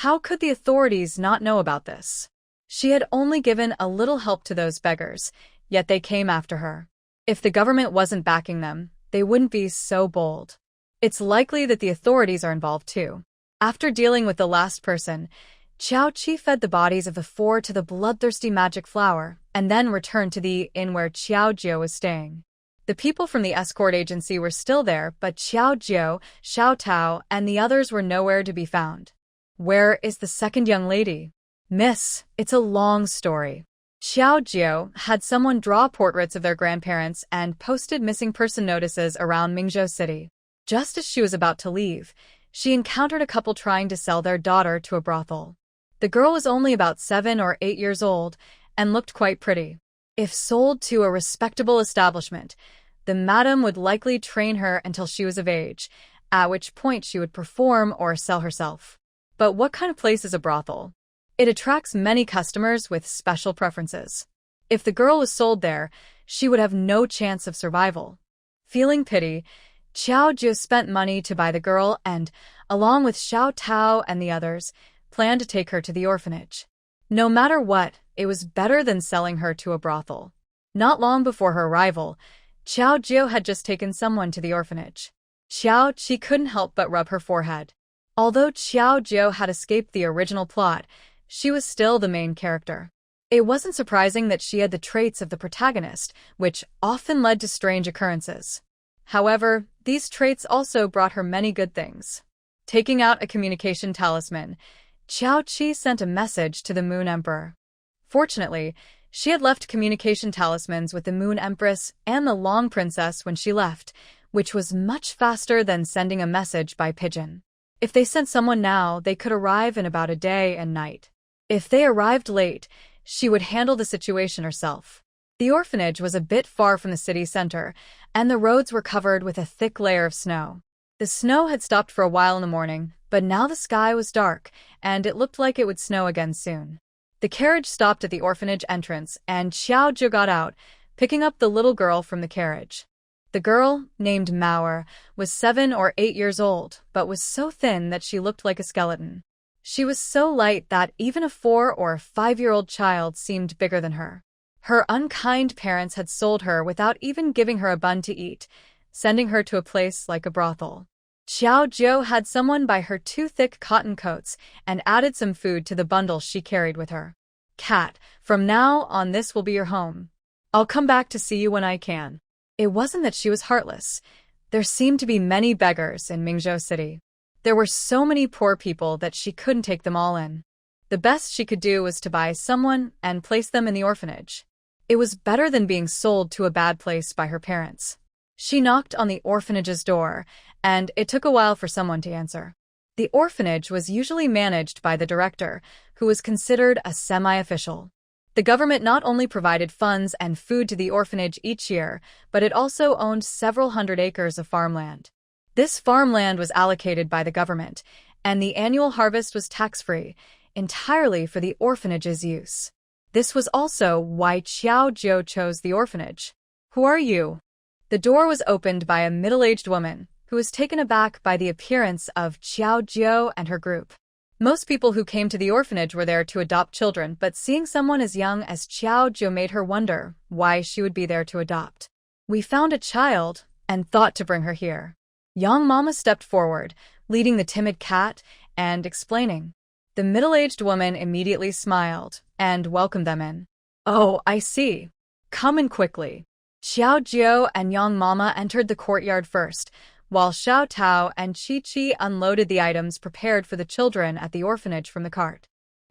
How could the authorities not know about this? She had only given a little help to those beggars, yet they came after her. If the government wasn't backing them, they wouldn't be so bold. It's likely that the authorities are involved too. After dealing with the last person, Xiao Qi fed the bodies of the four to the bloodthirsty magic flower, and then returned to the inn where Xiao Jiu was staying. The people from the escort agency were still there, but Xiao Jiu, Xiao Tao, and the others were nowhere to be found. Where is the second young lady? Miss, it's a long story. Xiao Jiu had someone draw portraits of their grandparents and posted missing person notices around Mingzhou City. Just as she was about to leave, she encountered a couple trying to sell their daughter to a brothel. The girl was only about 7 or 8 years old and looked quite pretty. If sold to a respectable establishment, the madam would likely train her until she was of age, at which point she would perform or sell herself. But what kind of place is a brothel? It attracts many customers with special preferences. If the girl was sold there, she would have no chance of survival. Feeling pity, Xiao Jiu spent money to buy the girl and, along with Xiao Tao and the others, planned to take her to the orphanage. No matter what, it was better than selling her to a brothel. Not long before her arrival, Xiao Jiu had just taken someone to the orphanage. Xiao Qi couldn't help but rub her forehead. Although Xiao Jiu had escaped the original plot, she was still the main character. It wasn't surprising that she had the traits of the protagonist, which often led to strange occurrences. However, these traits also brought her many good things. Taking out a communication talisman, Xiao Qi sent a message to the Moon Emperor. Fortunately, she had left communication talismans with the Moon Empress and the Long Princess when she left, which was much faster than sending a message by pigeon. If they sent someone now, they could arrive in about a day and night. If they arrived late, she would handle the situation herself. The orphanage was a bit far from the city center, and the roads were covered with a thick layer of snow. The snow had stopped for a while in the morning, but now the sky was dark, and it looked like it would snow again soon. The carriage stopped at the orphanage entrance, and Xiao Jiu got out, picking up the little girl from the carriage. The girl, named Manhwa, was 7 or 8 years old, but was so thin that she looked like a skeleton. She was so light that even a 4 or 5-year-old child seemed bigger than her. Her unkind parents had sold her without even giving her a bun to eat, sending her to a place like a brothel. Xiao Jiu had someone buy her 2 thick cotton coats and added some food to the bundle she carried with her. Cat, from now on this will be your home. I'll come back to see you when I can. It wasn't that she was heartless. There seemed to be many beggars in Mingzhou City. There were so many poor people that she couldn't take them all in. The best she could do was to buy someone and place them in the orphanage. It was better than being sold to a bad place by her parents. She knocked on the orphanage's door, and it took a while for someone to answer. The orphanage was usually managed by the director, who was considered a semi-official. The government not only provided funds and food to the orphanage each year, but it also owned several hundred acres of farmland. This farmland was allocated by the government, and the annual harvest was tax-free, entirely for the orphanage's use. This was also why Xiao Jiu chose the orphanage. Who are you? The door was opened by a middle-aged woman, who was taken aback by the appearance of Xiao Jiu and her group. Most people who came to the orphanage were there to adopt children, but seeing someone as young as Xiao Jiu made her wonder why she would be there to adopt. We found a child and thought to bring her here. Young Mama stepped forward, leading the timid cat and explaining. The middle-aged woman immediately smiled and welcomed them in. Oh, I see. Come in quickly. Xiao Jiu and Young Mama entered the courtyard first, while Xiao Tao and Chi unloaded the items prepared for the children at the orphanage from the cart.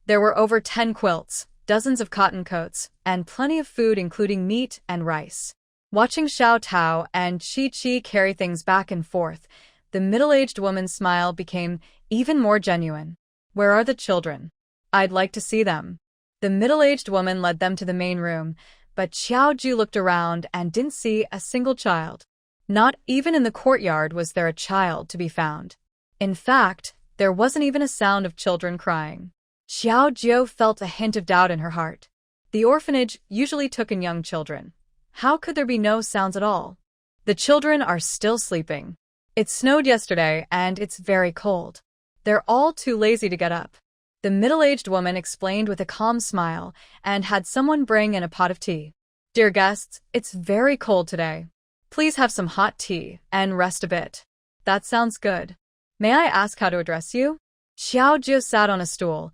There were over 10 quilts, dozens of cotton coats, and plenty of food including meat and rice. Watching Xiao Tao and Chi carry things back and forth, the middle-aged woman's smile became even more genuine. Where are the children? I'd like to see them. The middle-aged woman led them to the main room, but Xiao Jiu looked around and didn't see a single child. Not even in the courtyard was there a child to be found. In fact, there wasn't even a sound of children crying. Xiao Jiu felt a hint of doubt in her heart. The orphanage usually took in young children. How could there be no sounds at all? The children are still sleeping. It snowed yesterday and it's very cold. They're all too lazy to get up. The middle-aged woman explained with a calm smile and had someone bring in a pot of tea. Dear guests, it's very cold today. Please have some hot tea and rest a bit. That sounds good. May I ask how to address you? Xiao Jiu sat on a stool.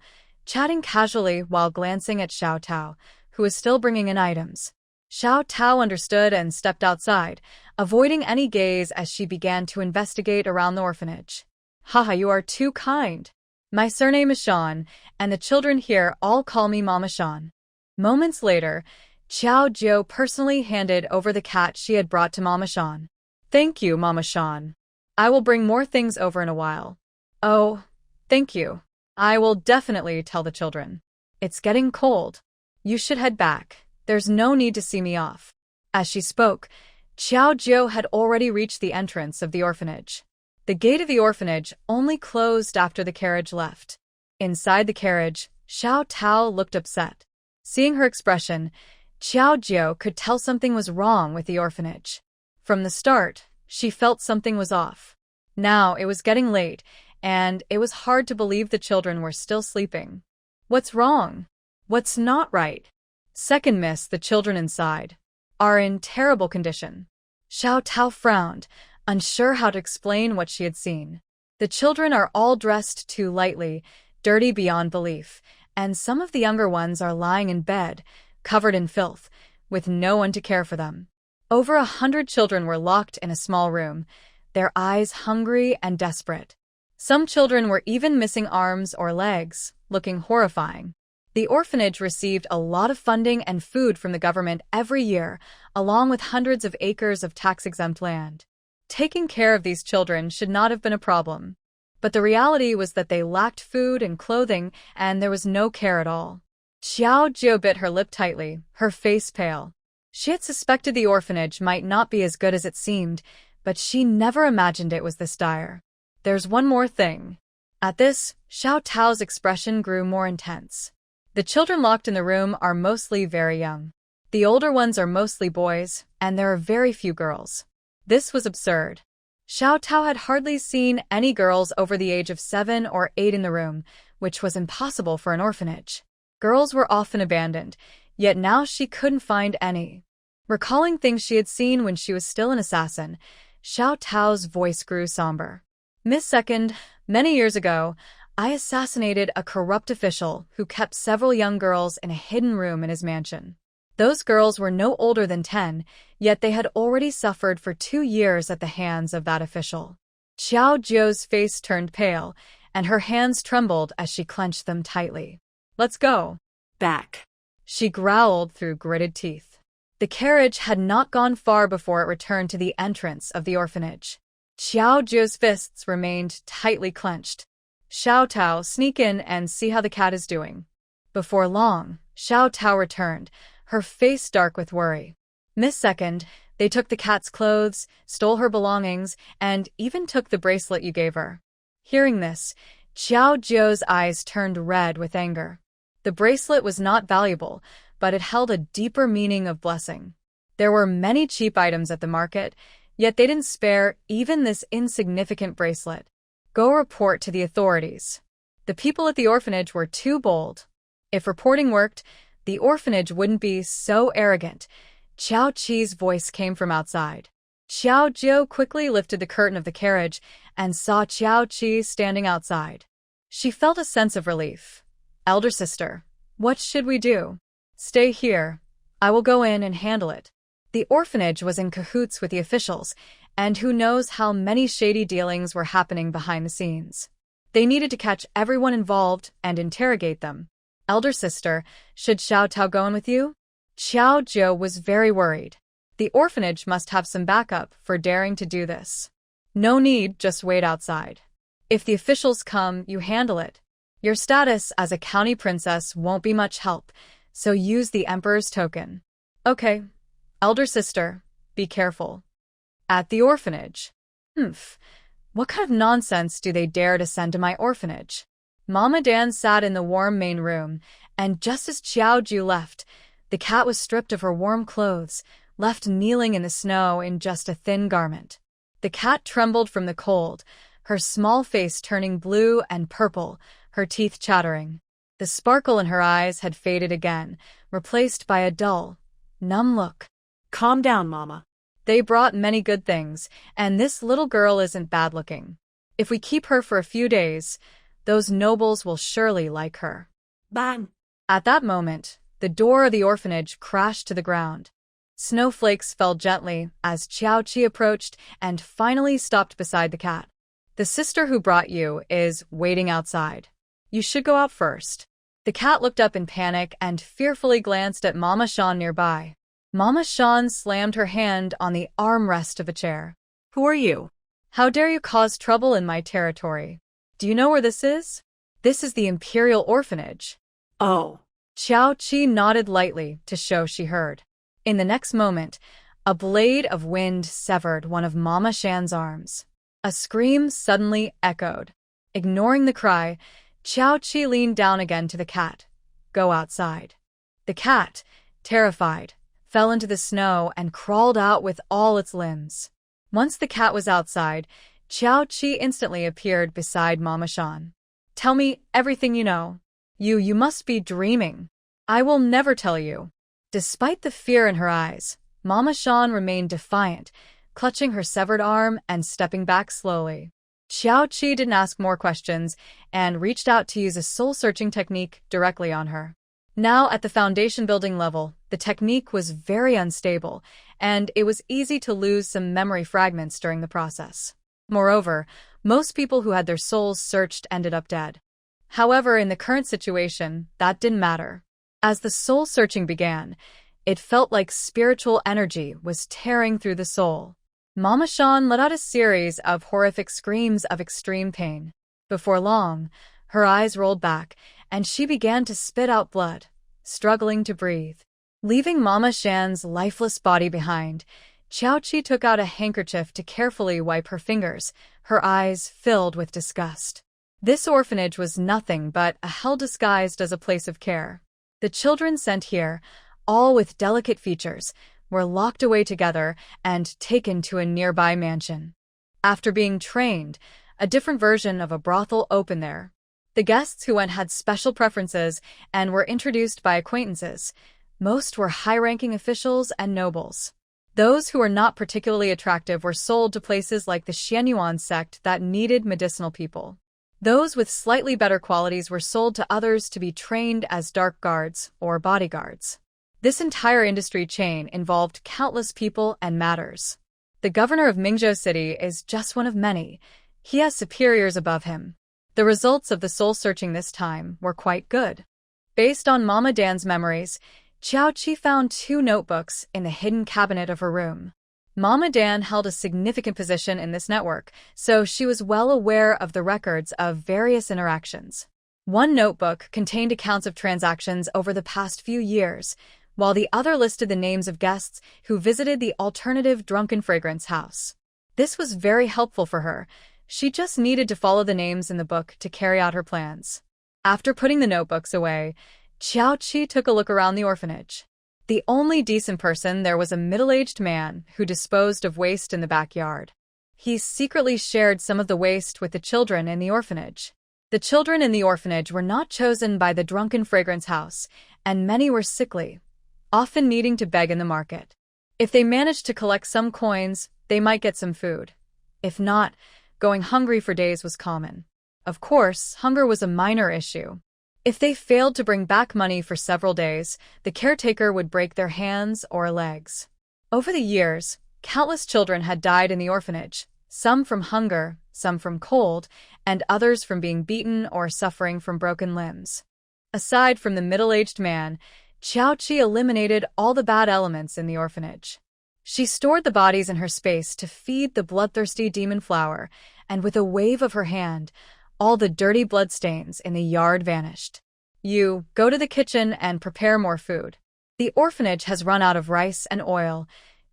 chatting casually while glancing at Xiao Tao, who was still bringing in items. Xiao Tao understood and stepped outside, avoiding any gaze as she began to investigate around the orphanage. Haha, you are too kind. My surname is Shan, and the children here all call me Mama Shan. Moments later, Xiao Jiu personally handed over the cat she had brought to Mama Shan. Thank you, Mama Shan. I will bring more things over in a while. Oh, thank you. I will definitely tell the children. It's getting cold. You should head back. There's no need to see me off. As she spoke, Xiao Jiu had already reached the entrance of the orphanage. The gate of the orphanage only closed after the carriage left. Inside the carriage, Xiao Tao looked upset. Seeing her expression, Xiao Jiu could tell something was wrong with the orphanage. From the start, she felt something was off. Now it was getting late, and it was hard to believe the children were still sleeping. What's wrong? What's not right? Second miss, the children inside are in terrible condition. Xiao Tao frowned, unsure how to explain what she had seen. The children are all dressed too lightly, dirty beyond belief, and some of the younger ones are lying in bed, covered in filth, with no one to care for them. Over 100 children were locked in a small room, their eyes hungry and desperate. Some children were even missing arms or legs, looking horrifying. The orphanage received a lot of funding and food from the government every year, along with hundreds of acres of tax-exempt land. Taking care of these children should not have been a problem. But the reality was that they lacked food and clothing, and there was no care at all. Xiao Jiu bit her lip tightly, her face pale. She had suspected the orphanage might not be as good as it seemed, but she never imagined it was this dire. There's one more thing. At this, Xiao Tao's expression grew more intense. The children locked in the room are mostly very young. The older ones are mostly boys, and there are very few girls. This was absurd. Xiao Tao had hardly seen any girls over the age of 7 or 8 in the room, which was impossible for an orphanage. Girls were often abandoned, yet now she couldn't find any. Recalling things she had seen when she was still an assassin, Xiao Tao's voice grew somber. Miss Second, many years ago, I assassinated a corrupt official who kept several young girls in a hidden room in his mansion. Those girls were no older than 10, yet they had already suffered for 2 years at the hands of that official. Xiao Jiu's face turned pale, and her hands trembled as she clenched them tightly. Let's go. Back. She growled through gritted teeth. The carriage had not gone far before it returned to the entrance of the orphanage. Xiao Jiu's fists remained tightly clenched. Xiao Tao, sneak in and see how the cat is doing. Before long, Xiao Tao returned, her face dark with worry. Miss Second, they took the cat's clothes, stole her belongings, and even took the bracelet you gave her. Hearing this, Xiao Jiu's eyes turned red with anger. The bracelet was not valuable, but it held a deeper meaning of blessing. There were many cheap items at the market, yet they didn't spare even this insignificant bracelet. Go report to the authorities. The people at the orphanage were too bold. If reporting worked, the orphanage wouldn't be so arrogant. Qiao Qi's voice came from outside. Xiao Jiu quickly lifted the curtain of the carriage and saw Qiao Qi standing outside. She felt a sense of relief. Elder sister, what should we do? Stay here. I will go in and handle it. The orphanage was in cahoots with the officials, and who knows how many shady dealings were happening behind the scenes. They needed to catch everyone involved and interrogate them. Elder sister, should Xiao Tao go in with you? Xiao Jiu was very worried. The orphanage must have some backup for daring to do this. No need, just wait outside. If the officials come, you handle it. Your status as a county princess won't be much help, so use the emperor's token. Okay. Elder sister, be careful. At the orphanage. What kind of nonsense do they dare to send to my orphanage? Mama Dan sat in the warm main room, and just as Qiao Jiu left, the cat was stripped of her warm clothes, left kneeling in the snow in just a thin garment. The cat trembled from the cold, her small face turning blue and purple, her teeth chattering. The sparkle in her eyes had faded again, replaced by a dull, numb look. Calm down, Mama. They brought many good things, and this little girl isn't bad-looking. If we keep her for a few days, those nobles will surely like her. Bang! At that moment, the door of the orphanage crashed to the ground. Snowflakes fell gently as Qiao Qi approached and finally stopped beside the cat. The sister who brought you is waiting outside. You should go out first. The cat looked up in panic and fearfully glanced at Mama Shan nearby. Mama Shan slammed her hand on the armrest of a chair. Who are you? How dare you cause trouble in my territory? Do you know where this is? This is the Imperial Orphanage. Oh. Qiao Qi nodded lightly to show she heard. In the next moment, a blade of wind severed one of Mama Shan's arms. A scream suddenly echoed. Ignoring the cry, Qiao Qi leaned down again to the cat. Go outside. The cat, terrified, fell into the snow and crawled out with all its limbs. Once the cat was outside, Qiao Qi instantly appeared beside Mama Shan. Tell me everything you know. You must be dreaming. I will never tell you. Despite the fear in her eyes, Mama Shan remained defiant, clutching her severed arm and stepping back slowly. Qiao Qi didn't ask more questions and reached out to use a soul-searching technique directly on her. Now, at the foundation building level, the technique was very unstable, and it was easy to lose some memory fragments during the process. Moreover, most people who had their souls searched ended up dead. However, in the current situation, that didn't matter. As the soul-searching began, it felt like spiritual energy was tearing through the soul. Mama Shan let out a series of horrific screams of extreme pain. Before long, her eyes rolled back, and she began to spit out blood, struggling to breathe. Leaving Mama Shan's lifeless body behind, Qiao Qi took out a handkerchief to carefully wipe her fingers, her eyes filled with disgust. This orphanage was nothing but a hell disguised as a place of care. The children sent here, all with delicate features, were locked away together and taken to a nearby mansion. After being trained, a different version of a brothel opened there. The guests who went had special preferences and were introduced by acquaintances. Most were high-ranking officials and nobles. Those who were not particularly attractive were sold to places like the Xianyuan sect that needed medicinal people. Those with slightly better qualities were sold to others to be trained as dark guards or bodyguards. This entire industry chain involved countless people and matters. The governor of Mingzhou City is just one of many. He has superiors above him. The results of the soul-searching this time were quite good. Based on Mama Dan's memories, Qiao Qi found 2 notebooks in the hidden cabinet of her room. Mama Dan held a significant position in this network, so she was well aware of the records of various interactions. One notebook contained accounts of transactions over the past few years, while the other listed the names of guests who visited the alternative drunken fragrance house. This was very helpful for her. She just needed to follow the names in the book to carry out her plans. After putting the notebooks away, Qiao Qi took a look around the orphanage. The only decent person there was a middle-aged man who disposed of waste in the backyard. He secretly shared some of the waste with the children in the orphanage. The children in the orphanage were not chosen by the drunken fragrance house, and many were sickly, often needing to beg in the market. If they managed to collect some coins, they might get some food. If not, going hungry for days was common. Of course, hunger was a minor issue. If they failed to bring back money for several days, the caretaker would break their hands or legs. Over the years, countless children had died in the orphanage, some from hunger, some from cold, and others from being beaten or suffering from broken limbs. Aside from the middle-aged man, Qiao Qi eliminated all the bad elements in the orphanage. She stored the bodies in her space to feed the bloodthirsty demon flower, and with a wave of her hand, all the dirty bloodstains in the yard vanished. You go to the kitchen and prepare more food. The orphanage has run out of rice and oil,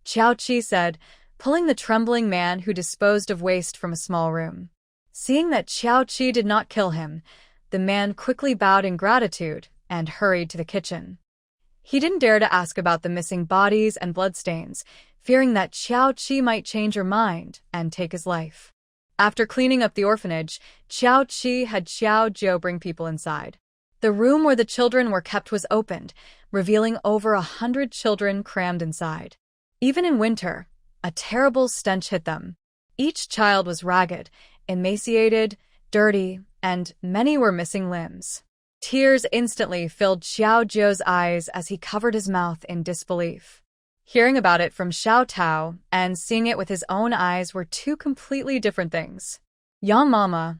Qiao Qi said, pulling the trembling man who disposed of waste from a small room. Seeing that Qiao Qi did not kill him, the man quickly bowed in gratitude and hurried to the kitchen. He didn't dare to ask about the missing bodies and bloodstains, fearing that Qiao Qi might change her mind and take his life. After cleaning up the orphanage, Qiao Qi had Xiao Jiu bring people inside. The room where the children were kept was opened, revealing over 100 children crammed inside. Even in winter, a terrible stench hit them. Each child was ragged, emaciated, dirty, and many were missing limbs. Tears instantly filled Xiao Zhou's eyes as he covered his mouth in disbelief. Hearing about it from Xiao Tao and seeing it with his own eyes were two completely different things. Young Mama,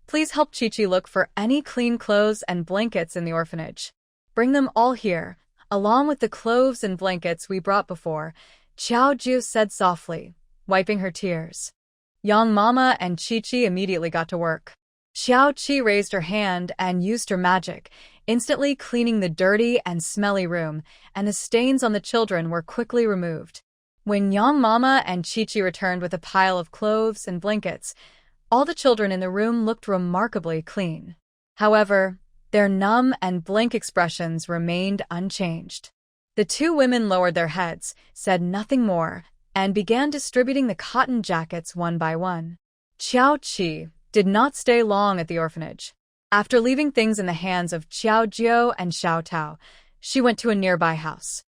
please help Chi-Chi look for any clean clothes and blankets in the orphanage. Bring them all here, along with the clothes and blankets we brought before, Xiao Zhou said softly, wiping her tears. Young Mama and Chi-Chi immediately got to work. Xiao Qi raised her hand and used her magic, instantly cleaning the dirty and smelly room, and the stains on the children were quickly removed. When Yang Mama and Chi-Chi returned with a pile of clothes and blankets, all the children in the room looked remarkably clean. However, their numb and blank expressions remained unchanged. The two women lowered their heads, said nothing more, and began distributing the cotton jackets one by one. Xiao Qi did not stay long at the orphanage. After leaving things in the hands of Xiao Jiu and Xiao Tao, she went to a nearby house.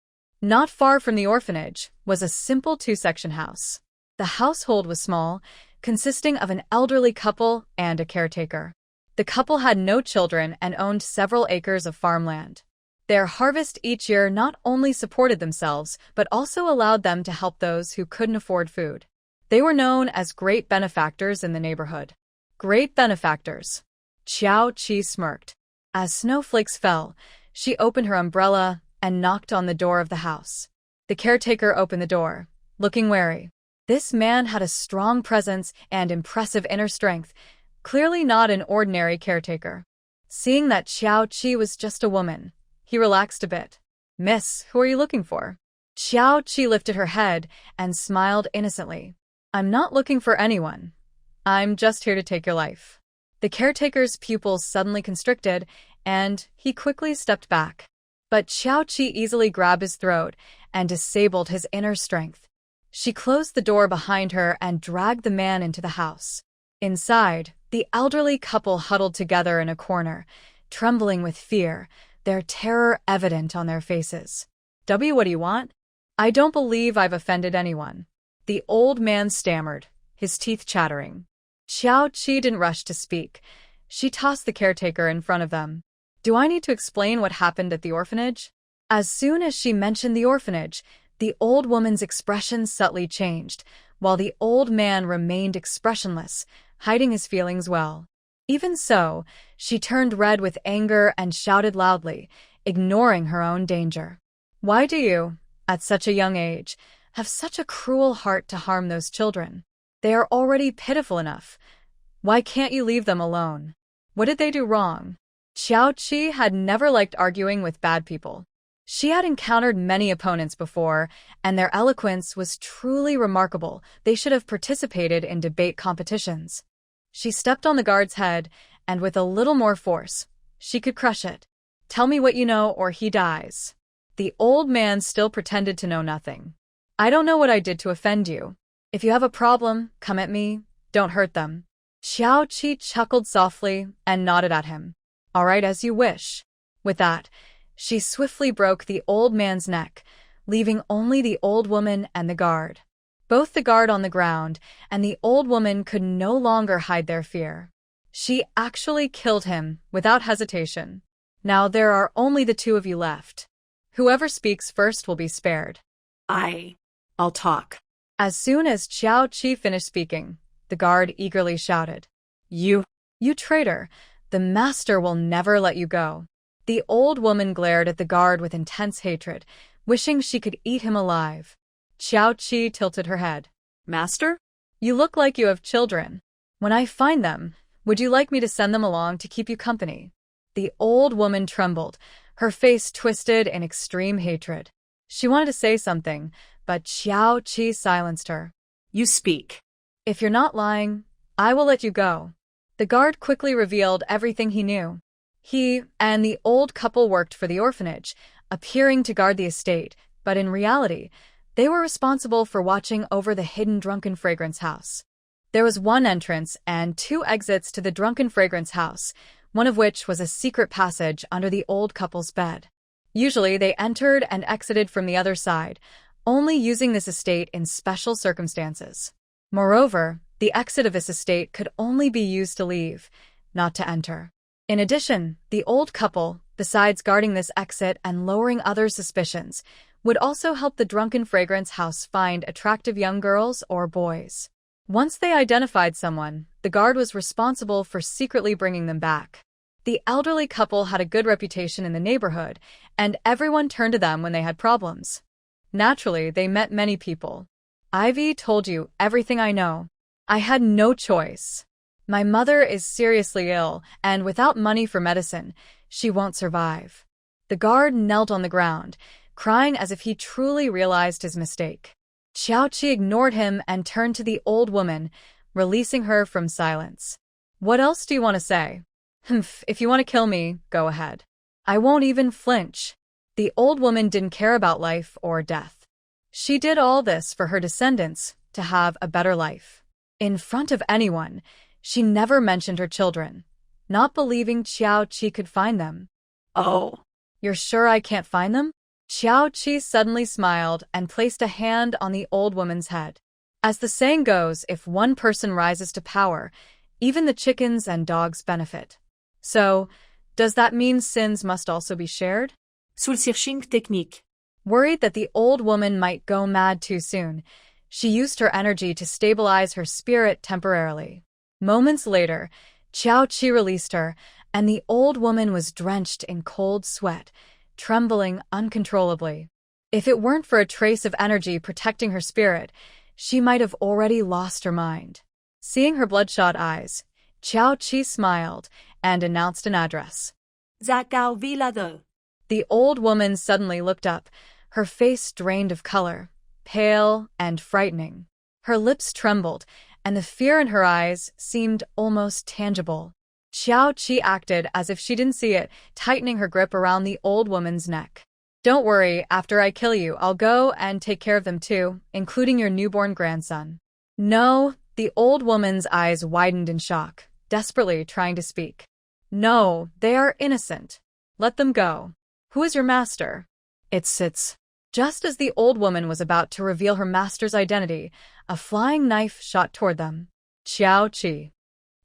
Not far from the orphanage was a simple two-section house. The household was small, consisting of an elderly couple and a caretaker. The couple had no children and owned several acres of farmland. Their harvest each year not only supported themselves, but also allowed them to help those who couldn't afford food. They were known as great benefactors in the neighborhood. Great benefactors. Xiao Qi smirked. As snowflakes fell, she opened her umbrella and knocked on the door of the house. The caretaker opened the door, looking wary. This man had a strong presence and impressive inner strength, clearly not an ordinary caretaker. Seeing that Xiao Qi was just a woman, he relaxed a bit. Miss, who are you looking for? Xiao Qi lifted her head and smiled innocently. I'm not looking for anyone. I'm just here to take your life. The caretaker's pupils suddenly constricted, and he quickly stepped back. But Xiao Qi easily grabbed his throat and disabled his inner strength. She closed the door behind her and dragged the man into the house. Inside, the elderly couple huddled together in a corner, trembling with fear, their terror evident on their faces. What do you want? I don't believe I've offended anyone. The old man stammered, his teeth chattering. Xiao Qi didn't rush to speak. She tossed the caretaker in front of them. Do I need to explain what happened at the orphanage? As soon as she mentioned the orphanage, the old woman's expression subtly changed, while the old man remained expressionless, hiding his feelings well. Even so, she turned red with anger and shouted loudly, ignoring her own danger. Why do you, at such a young age, have such a cruel heart to harm those children? They are already pitiful enough. Why can't you leave them alone? What did they do wrong? Xiao Qi had never liked arguing with bad people. She had encountered many opponents before, and their eloquence was truly remarkable. They should have participated in debate competitions. She stepped on the guard's head, and with a little more force, she could crush it. Tell me what you know or he dies. The old man still pretended to know nothing. I don't know what I did to offend you. If you have a problem, come at me. Don't hurt them. Xiao Qi chuckled softly and nodded at him. All right, as you wish. With that, she swiftly broke the old man's neck, leaving only the old woman and the guard. Both the guard on the ground and the old woman could no longer hide their fear. She actually killed him without hesitation. Now there are only the two of you left. Whoever speaks first will be spared. I'll talk. As soon as Xiao Qi finished speaking, the guard eagerly shouted, You traitor! The master will never let you go. The old woman glared at the guard with intense hatred, wishing she could eat him alive. Xiao Qi tilted her head. Master? You look like you have children. When I find them, would you like me to send them along to keep you company? The old woman trembled, her face twisted in extreme hatred. She wanted to say something, but Xiao Qi silenced her. You speak. If you're not lying, I will let you go. The guard quickly revealed everything he knew. He and the old couple worked for the orphanage, appearing to guard the estate, but in reality, they were responsible for watching over the hidden Drunken Fragrance house. There was one entrance and two exits to the Drunken Fragrance house, one of which was a secret passage under the old couple's bed. Usually they entered and exited from the other side, only using this estate in special circumstances. Moreover, the exit of this estate could only be used to leave, not to enter. In addition, the old couple, besides guarding this exit and lowering others' suspicions, would also help the drunken fragrance house find attractive young girls or boys. Once they identified someone, the guard was responsible for secretly bringing them back. The elderly couple had a good reputation in the neighborhood, and everyone turned to them when they had problems. Naturally, they met many people. Ivy told you everything I know. I had no choice. My mother is seriously ill, and without money for medicine, she won't survive. The guard knelt on the ground, crying as if he truly realized his mistake. Xiaoqi ignored him and turned to the old woman, releasing her from silence. What else do you want to say? If you want to kill me, go ahead. I won't even flinch. The old woman didn't care about life or death. She did all this for her descendants to have a better life. In front of anyone, she never mentioned her children, not believing Xiaoqi could find them. Oh. You're sure I can't find them? Xiaoqi suddenly smiled and placed a hand on the old woman's head. As the saying goes, if one person rises to power, even the chickens and dogs benefit. So, does that mean sins must also be shared? Sulsearching technique. Worried that the old woman might go mad too soon, she used her energy to stabilize her spirit temporarily. Moments later, Xiaoqi released her, and the old woman was drenched in cold sweat, trembling uncontrollably. If it weren't for a trace of energy protecting her spirit, she might have already lost her mind. Seeing her bloodshot eyes, Xiaoqi smiled and announced an address. Zakao Villa. The old woman suddenly looked up, her face drained of color, pale and frightening. Her lips trembled, and the fear in her eyes seemed almost tangible. Xiaoqi acted as if she didn't see it, tightening her grip around the old woman's neck. Don't worry, after I kill you, I'll go and take care of them too, including your newborn grandson. No, the old woman's eyes widened in shock, desperately trying to speak. No, they are innocent. Let them go. Who is your master? It's. Just as the old woman was about to reveal her master's identity, a flying knife shot toward them. Xiaoqi.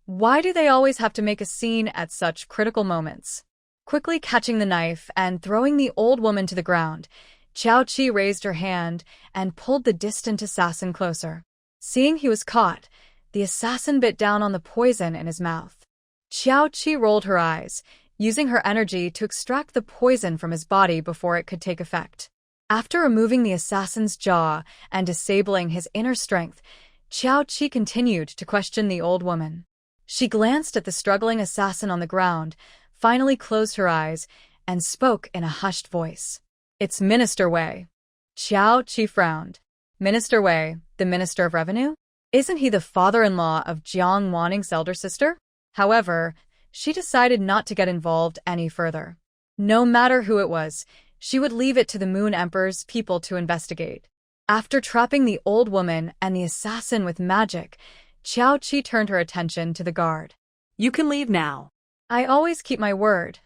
Why do they always have to make a scene at such critical moments? Quickly catching the knife and throwing the old woman to the ground, Xiaoqi raised her hand and pulled the distant assassin closer. Seeing he was caught, the assassin bit down on the poison in his mouth. Xiaoqi rolled her eyes, using her energy to extract the poison from his body before it could take effect. After removing the assassin's jaw and disabling his inner strength, Xiaoqi continued to question the old woman. She glanced at the struggling assassin on the ground, finally closed her eyes, and spoke in a hushed voice. It's Minister Wei. Xiaoqi frowned. Minister Wei, the Minister of Revenue? Isn't he the father-in-law of Jiang Wanning's elder sister? However, she decided not to get involved any further. No matter who it was, she would leave it to the Moon Emperor's people to investigate. After trapping the old woman and the assassin with magic, Xiaoqi turned her attention to the guard. You can leave now. I always keep my word.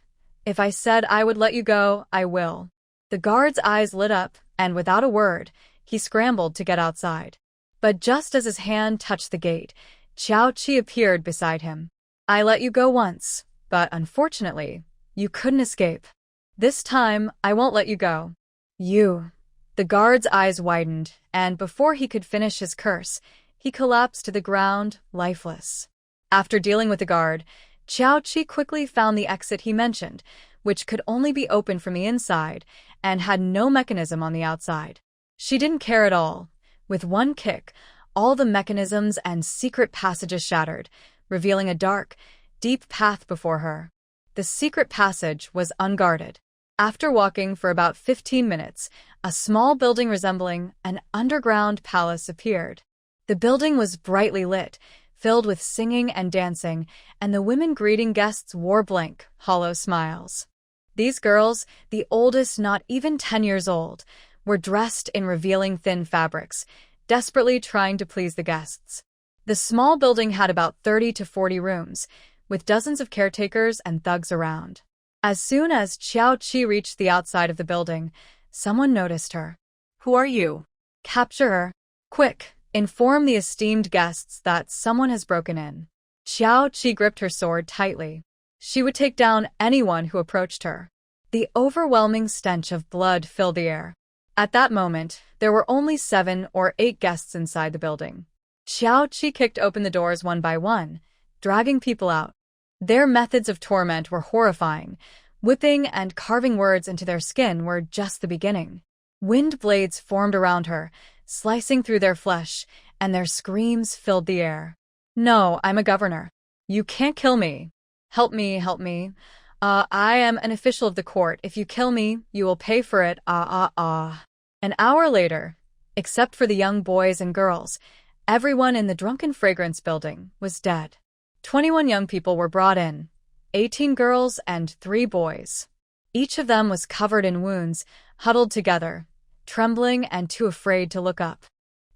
If I said I would let you go, I will. The guard's eyes lit up, and without a word, he scrambled to get outside. But just as his hand touched the gate, Xiaoqi appeared beside him. I let you go once, but unfortunately, you couldn't escape. This time, I won't let you go. You. The guard's eyes widened, and before he could finish his curse, he collapsed to the ground, lifeless. After dealing with the guard, Xiaoqi quickly found the exit he mentioned, which could only be opened from the inside and had no mechanism on the outside. She didn't care at all. With one kick, all the mechanisms and secret passages shattered, revealing a dark, deep path before her. The secret passage was unguarded. After walking for about 15 minutes, a small building resembling an underground palace appeared. The building was brightly lit, filled with singing and dancing, and the women greeting guests wore blank, hollow smiles. These girls, the oldest not even 10 years old, were dressed in revealing thin fabrics, desperately trying to please the guests. The small building had about 30 to 40 rooms, with dozens of caretakers and thugs around. As soon as Xiaoqi reached the outside of the building, someone noticed her. Who are you? Capture her. Quick, inform the esteemed guests that someone has broken in. Xiaoqi gripped her sword tightly. She would take down anyone who approached her. The overwhelming stench of blood filled the air. At that moment, there were only 7 or 8 guests inside the building. Xiao Qi kicked open the doors one by one, dragging people out. Their methods of torment were horrifying. Whipping and carving words into their skin were just the beginning. Wind blades formed around her, slicing through their flesh, and their screams filled the air. "No, I'm a governor. You can't kill me. Help me, help me. I am an official of the court. If you kill me, you will pay for it. An hour later, except for the young boys and girls, everyone in the Drunken Fragrance building was dead. 21 young people were brought in, 18 girls and 3 boys. Each of them was covered in wounds, huddled together, trembling and too afraid to look up.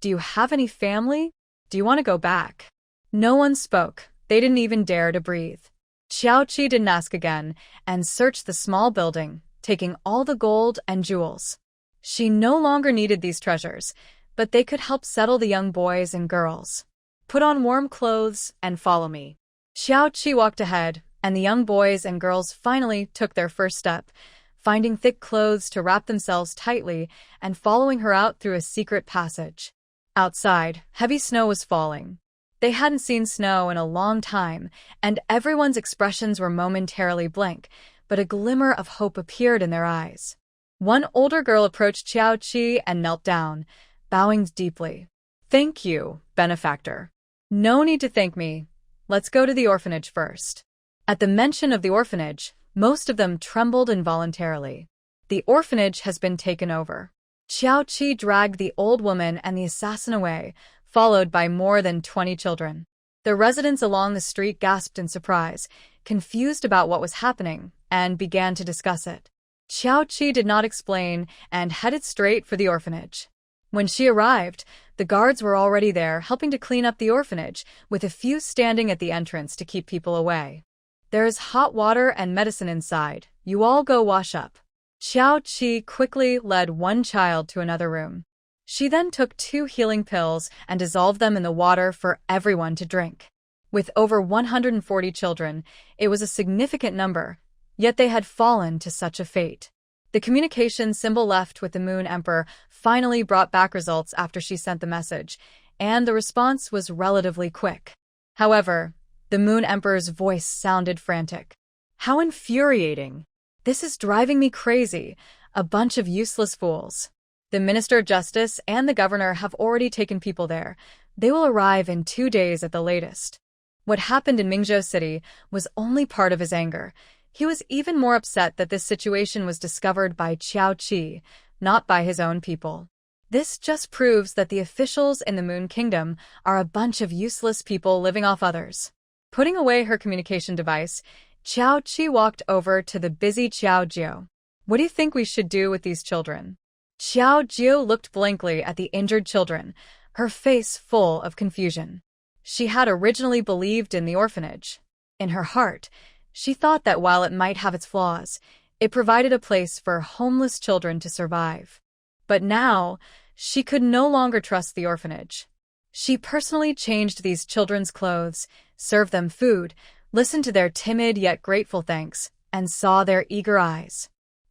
"Do you have any family? Do you want to go back?" No one spoke. They didn't even dare to breathe. Xiao Qi didn't ask again and searched the small building, taking all the gold and jewels. She no longer needed these treasures, but they could help settle the young boys and girls. "Put on warm clothes and follow me." Xiao Qi walked ahead, and the young boys and girls finally took their first step, finding thick clothes to wrap themselves tightly and following her out through a secret passage. Outside, heavy snow was falling. They hadn't seen snow in a long time, and everyone's expressions were momentarily blank, but a glimmer of hope appeared in their eyes. One older girl approached Xiao Qi and knelt down, bowing deeply. "Thank you, benefactor." "No need to thank me. Let's go to the orphanage first." At the mention of the orphanage, most of them trembled involuntarily. "The orphanage has been taken over." Xiao Qi dragged the old woman and the assassin away, followed by more than 20 children. The residents along the street gasped in surprise, confused about what was happening, and began to discuss it. Xiao Qi did not explain and headed straight for the orphanage. When she arrived, the guards were already there helping to clean up the orphanage, with a few standing at the entrance to keep people away. "There is hot water and medicine inside. You all go wash up." Xiao Qi quickly led one child to another room. She then took 2 healing pills and dissolved them in the water for everyone to drink. With over 140 children, it was a significant number, yet they had fallen to such a fate. The communication symbol left with the Moon Emperor finally brought back results after she sent the message, and the response was relatively quick. However, the Moon Emperor's voice sounded frantic. "How infuriating! This is driving me crazy. A bunch of useless fools. The Minister of Justice and the Governor have already taken people there. They will arrive in 2 days at the latest." What happened in Mingzhou City was only part of his anger. He was even more upset that this situation was discovered by Xiao Qi, not by his own people. This just proves that the officials in the Moon Kingdom are a bunch of useless people living off others. Putting away her communication device, Xiao Qi walked over to the busy Xiao Jiu. "What do you think we should do with these children?" Xiao Jiu looked blankly at the injured children, her face full of confusion. She had originally believed in the orphanage. In her heart, she thought that while it might have its flaws, it provided a place for homeless children to survive. But now, she could no longer trust the orphanage. She personally changed these children's clothes, served them food, listened to their timid yet grateful thanks, and saw their eager eyes.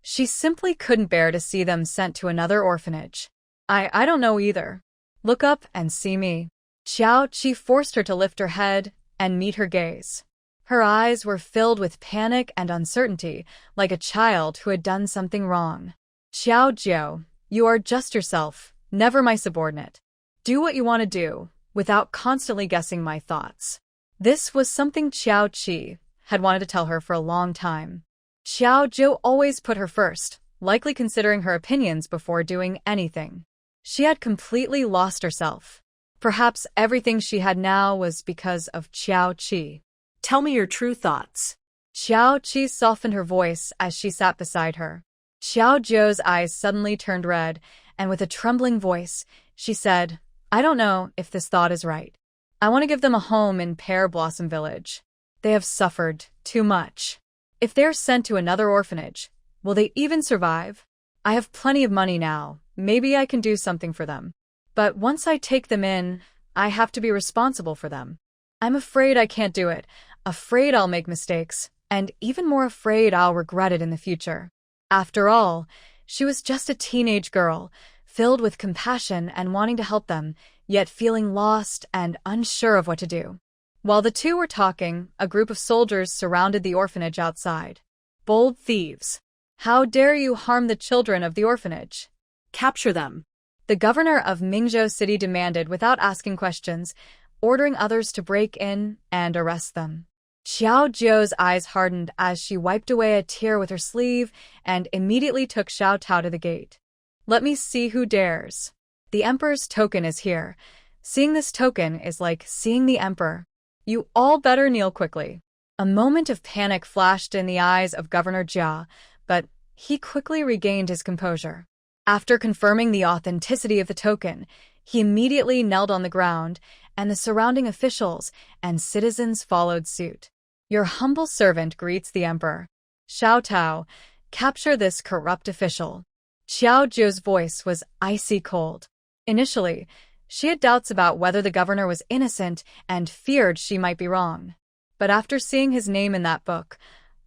She simply couldn't bear to see them sent to another orphanage. I don't know either. Look up and see me." Xiao Qi forced her to lift her head and meet her gaze. Her eyes were filled with panic and uncertainty, like a child who had done something wrong. "Xiao Jiu, you are just yourself, never my subordinate. Do what you want to do, without constantly guessing my thoughts." This was something Xiao Qi had wanted to tell her for a long time. Xiao Jiu always put her first, likely considering her opinions before doing anything. She had completely lost herself. Perhaps everything she had now was because of Xiao Qi. "Tell me your true thoughts." Xiao Qi softened her voice as she sat beside her. Xiao Jiu's eyes suddenly turned red, and with a trembling voice, she said, "I don't know if this thought is right. I want to give them a home in Pear Blossom Village. They have suffered too much. If they're sent to another orphanage, will they even survive? I have plenty of money now. Maybe I can do something for them. But once I take them in, I have to be responsible for them. I'm afraid I can't do it, afraid I'll make mistakes, and even more afraid I'll regret it in the future. After all, she was just a teenage girl, filled with compassion and wanting to help them, yet feeling lost and unsure of what to do. While the two were talking, a group of soldiers surrounded the orphanage outside. "Bold thieves! How dare you harm the children of the orphanage?" Capture them. The governor of Mingzhou City demanded without asking questions, ordering others to break in and arrest them. Xiao Zhou's eyes hardened as she wiped away a tear with her sleeve and immediately took Xiao Tao to the gate. "Let me see who dares. The emperor's token is here. Seeing this token is like seeing the emperor. You all better kneel quickly." A moment of panic flashed in the eyes of Governor Jia, but he quickly regained his composure. After confirming the authenticity of the token, he immediately knelt on the ground, and the surrounding officials and citizens followed suit. "Your humble servant greets the emperor. Xiao Tao, capture this corrupt official." Xiao Zhou's voice was icy cold. Initially, she had doubts about whether the governor was innocent and feared she might be wrong. But after seeing his name in that book,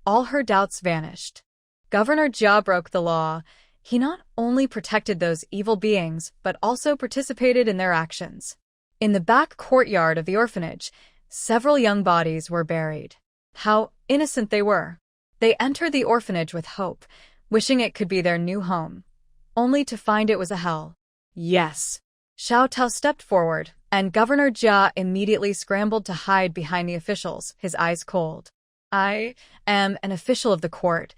all her doubts vanished. Governor Jia broke the law. He not only protected those evil beings, but also participated in their actions. In the back courtyard of the orphanage, several young bodies were buried. How innocent they were. They entered the orphanage with hope, wishing it could be their new home, only to find it was a hell. "Yes." Xiao Tao stepped forward, and Governor Jia immediately scrambled to hide behind the officials, his eyes cold. "I am an official of the court.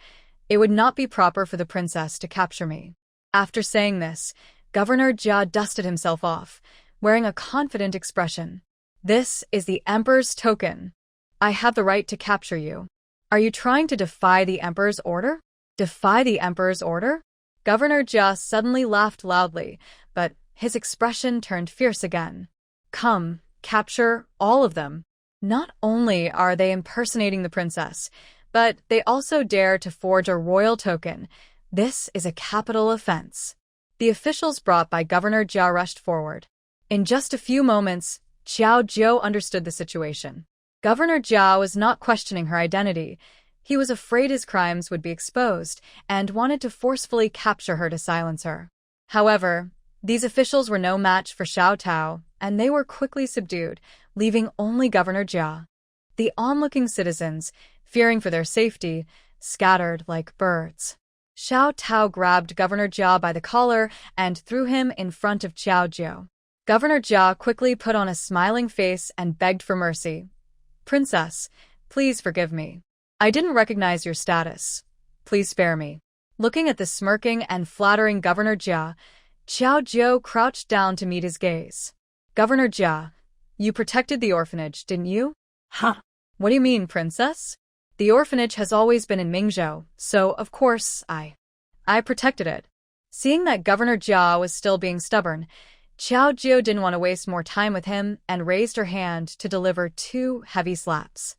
It would not be proper for the princess to capture me." After saying this, Governor Jia dusted himself off, wearing a confident expression. "This is the emperor's token. I have the right to capture you. Are you trying to defy the emperor's order?" "Defy the emperor's order?" Governor Jia suddenly laughed loudly, but his expression turned fierce again. "Come, capture all of them. Not only are they impersonating the princess, but they also dare to forge a royal token. This is a capital offense." The officials brought by Governor Jia rushed forward. In just a few moments, Xiao Zhou understood the situation. Governor Jia was not questioning her identity. He was afraid his crimes would be exposed and wanted to forcefully capture her to silence her. However, these officials were no match for Xiao Tao, and they were quickly subdued, leaving only Governor Jia. The onlooking citizens, fearing for their safety, scattered like birds. Xiao Tao grabbed Governor Jia by the collar and threw him in front of Xiao Zhou. Governor Jia quickly put on a smiling face and begged for mercy. "Princess, please forgive me. I didn't recognize your status. Please spare me." Looking at the smirking and flattering Governor Jia, Xiao Zhou crouched down to meet his gaze. "Governor Jia, you protected the orphanage, didn't you?" Huh? "What do you mean, princess? The orphanage has always been in Mingzhou, so of course I protected it." Seeing that Governor Jia was still being stubborn, Xiao Zhou didn't want to waste more time with him and raised her hand to deliver 2 heavy slaps.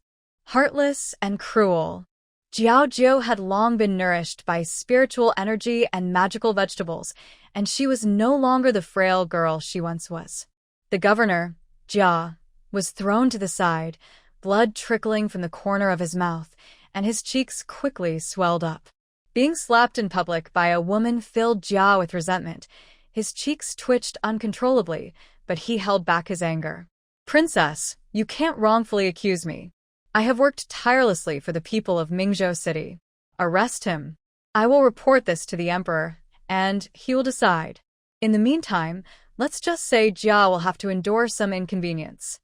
Heartless and cruel, Xiao Zhou had long been nourished by spiritual energy and magical vegetables, and she was no longer the frail girl she once was. The governor, Jia, was thrown to the side, blood trickling from the corner of his mouth, and his cheeks quickly swelled up. Being slapped in public by a woman filled Jia with resentment. His cheeks twitched uncontrollably, but he held back his anger. "Princess, you can't wrongfully accuse me. I have worked tirelessly for the people of Mingzhou City. Arrest him. I will report this to the emperor, and he will decide. In the meantime, let's just say Jia will have to endure some inconvenience."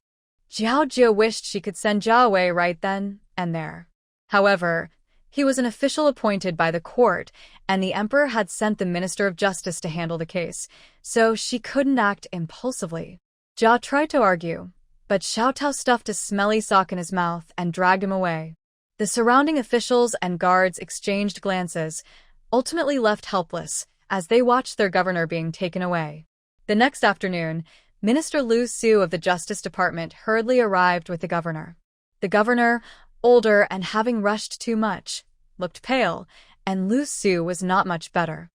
Xiao Zhou wished she could send Jia away right then and there. However, he was an official appointed by the court, and the emperor had sent the Minister of Justice to handle the case, so she couldn't act impulsively. Jia tried to argue, but Xiao Tao stuffed a smelly sock in his mouth and dragged him away. The surrounding officials and guards exchanged glances, ultimately left helpless, as they watched their governor being taken away. The next afternoon, Minister Lu Su of the Justice Department hurriedly arrived with the governor. The governor, older and having rushed too much, looked pale, and Lu Su was not much better.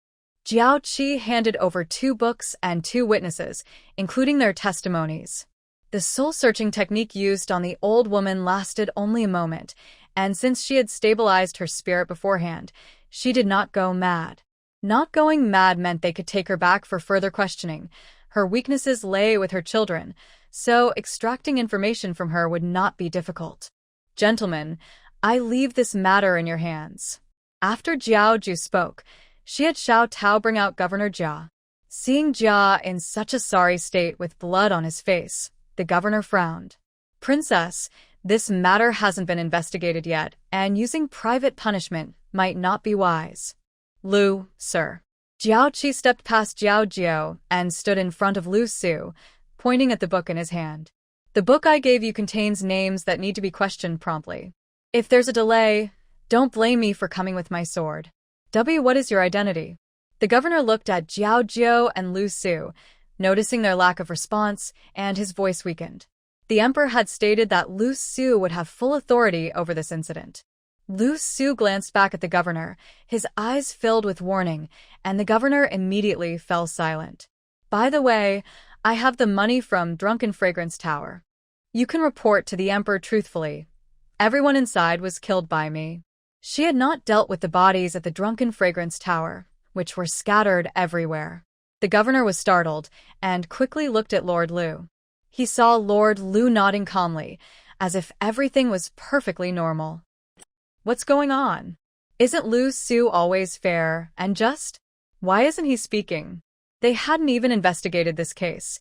Jiao Qi handed over 2 books and 2 witnesses, including their testimonies. The soul-searching technique used on the old woman lasted only a moment, and since she had stabilized her spirit beforehand, she did not go mad. Not going mad meant they could take her back for further questioning. Her weaknesses lay with her children, so extracting information from her would not be difficult. Gentlemen, I leave this matter in your hands. After Jiao Ju spoke, she had Xiao Tao bring out Governor Jia. Seeing Jia in such a sorry state with blood on his face, the governor frowned. Princess, this matter hasn't been investigated yet, and using private punishment might not be wise. Lu, sir. Jiao Qi stepped past Jiao Jiao and stood in front of Lu Su, pointing at the book in his hand. The book I gave you contains names that need to be questioned promptly. If there's a delay, don't blame me for coming with my sword. What is your identity? The governor looked at Jiao Jiao and Lu Su, noticing their lack of response, and his voice weakened. The emperor had stated that Lu Su would have full authority over this incident. Lu Su glanced back at the governor, his eyes filled with warning, and the governor immediately fell silent. By the way, I have the money from Drunken Fragrance Tower. You can report to the emperor truthfully. Everyone inside was killed by me. She had not dealt with the bodies at the Drunken Fragrance Tower, which were scattered everywhere. The governor was startled and quickly looked at Lord Lu. He saw Lord Lu nodding calmly, as if everything was perfectly normal. What's going on? Isn't Lu Su always fair and just? Why isn't he speaking? They hadn't even investigated this case.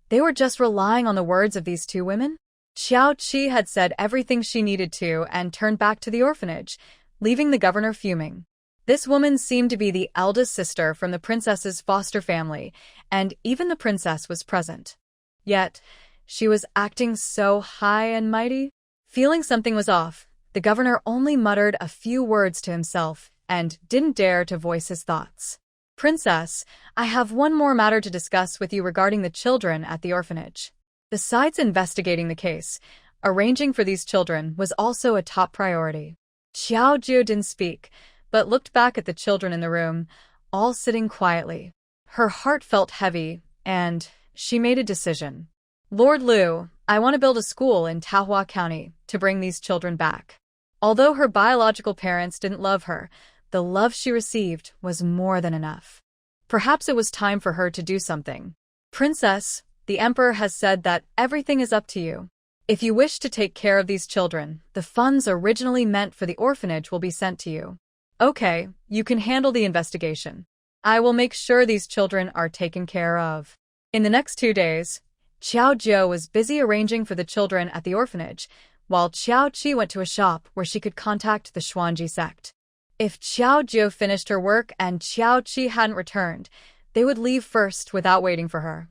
They were just relying on the words of these two women? Xiao Qi had said everything she needed to and turned back to the orphanage, leaving the governor fuming. This woman seemed to be the eldest sister from the princess's foster family, and even the princess was present. Yet, she was acting so high and mighty. Feeling something was off, the governor only muttered a few words to himself and didn't dare to voice his thoughts. Princess, I have one more matter to discuss with you regarding the children at the orphanage. Besides investigating the case, arranging for these children was also a top priority. Xiao Jiu didn't speak, but looked back at the children in the room, all sitting quietly. Her heart felt heavy, and she made a decision. Lord Lu, I want to build a school in Taohua County to bring these children back. Although her biological parents didn't love her, the love she received was more than enough. Perhaps it was time for her to do something. Princess, the emperor has said that everything is up to you. If you wish to take care of these children, the funds originally meant for the orphanage will be sent to you. Okay, you can handle the investigation. I will make sure these children are taken care of. In the next 2 days, Xiao Jiao was busy arranging for the children at the orphanage, while Xiao Qi went to a shop where she could contact the Xuanji sect. If Xiao Jiao finished her work and Xiao Qi hadn't returned, they would leave first without waiting for her.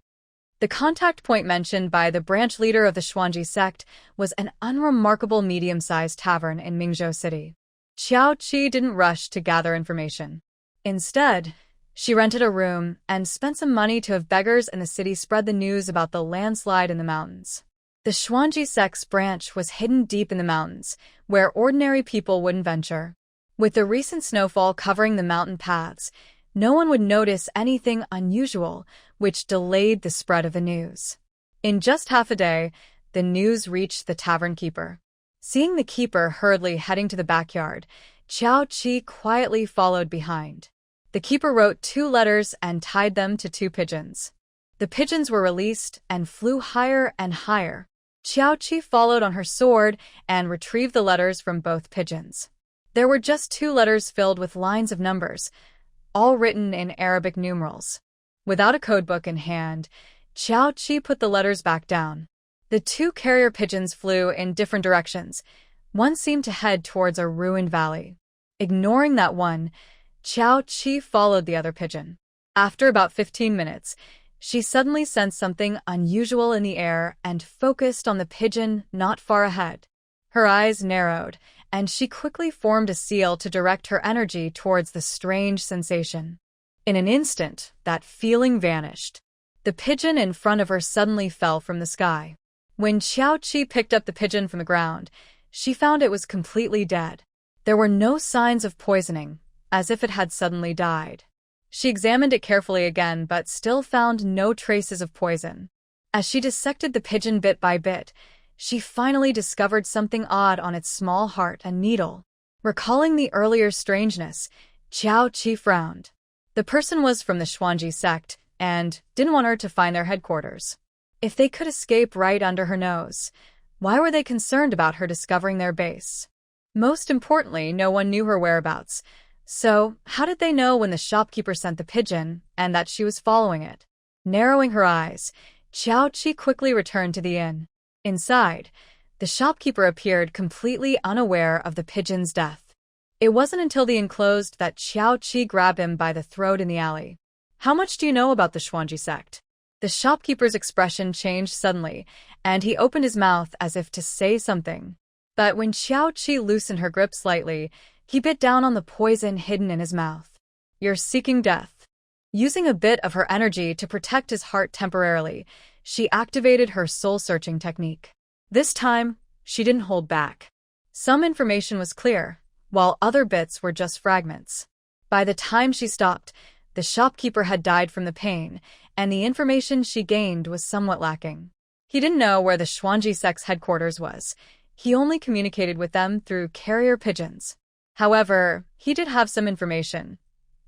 The contact point mentioned by the branch leader of the Xuanji sect was an unremarkable medium-sized tavern in Mingzhou City. Xiao Qi didn't rush to gather information. Instead, she rented a room and spent some money to have beggars in the city spread the news about the landslide in the mountains. The Xuanji sect's branch was hidden deep in the mountains, where ordinary people wouldn't venture. With the recent snowfall covering the mountain paths, no one would notice anything unusual, which delayed the spread of the news. In just half a day, the news reached the tavern keeper. Seeing the keeper hurriedly heading to the backyard, Xiao Qi quietly followed behind. The keeper wrote 2 letters and tied them to 2 pigeons. The pigeons were released and flew higher and higher. Xiao Qi followed on her sword and retrieved the letters from both pigeons. There were just 2 letters filled with lines of numbers, all written in Arabic numerals. Without a codebook in hand, Xiao Qi put the letters back down. The 2 carrier pigeons flew in different directions. One seemed to head towards a ruined valley. Ignoring that one, Xiao Qi followed the other pigeon. After about 15 minutes, she suddenly sensed something unusual in the air and focused on the pigeon not far ahead. Her eyes narrowed, and she quickly formed a seal to direct her energy towards the strange sensation. In an instant, that feeling vanished. The pigeon in front of her suddenly fell from the sky. When Xiao Qi picked up the pigeon from the ground, she found it was completely dead. There were no signs of poisoning, as if it had suddenly died. She examined it carefully again but still found no traces of poison. As she dissected the pigeon bit by bit, she finally discovered something odd on its small heart and needle. Recalling the earlier strangeness, Xiao Qi frowned. The person was from the Xuanji sect and didn't want her to find their headquarters. If they could escape right under her nose, why were they concerned about her discovering their base? Most importantly, no one knew her whereabouts. So, how did they know when the shopkeeper sent the pigeon and that she was following it? Narrowing her eyes, Xiao Qi quickly returned to the inn. Inside, the shopkeeper appeared completely unaware of the pigeon's death. It wasn't until the inn closed that Xiao Qi grabbed him by the throat in the alley. "How much do you know about the Xuanji sect?" The shopkeeper's expression changed suddenly, and he opened his mouth as if to say something. But when Xiao Qi loosened her grip slightly, he bit down on the poison hidden in his mouth. "You're seeking death." Using a bit of her energy to protect his heart temporarily, she activated her soul-searching technique. This time, she didn't hold back. Some information was clear, while other bits were just fragments. By the time she stopped, the shopkeeper had died from the pain, and the information she gained was somewhat lacking. He didn't know where the Xuanji sect's headquarters was. He only communicated with them through carrier pigeons. However, he did have some information.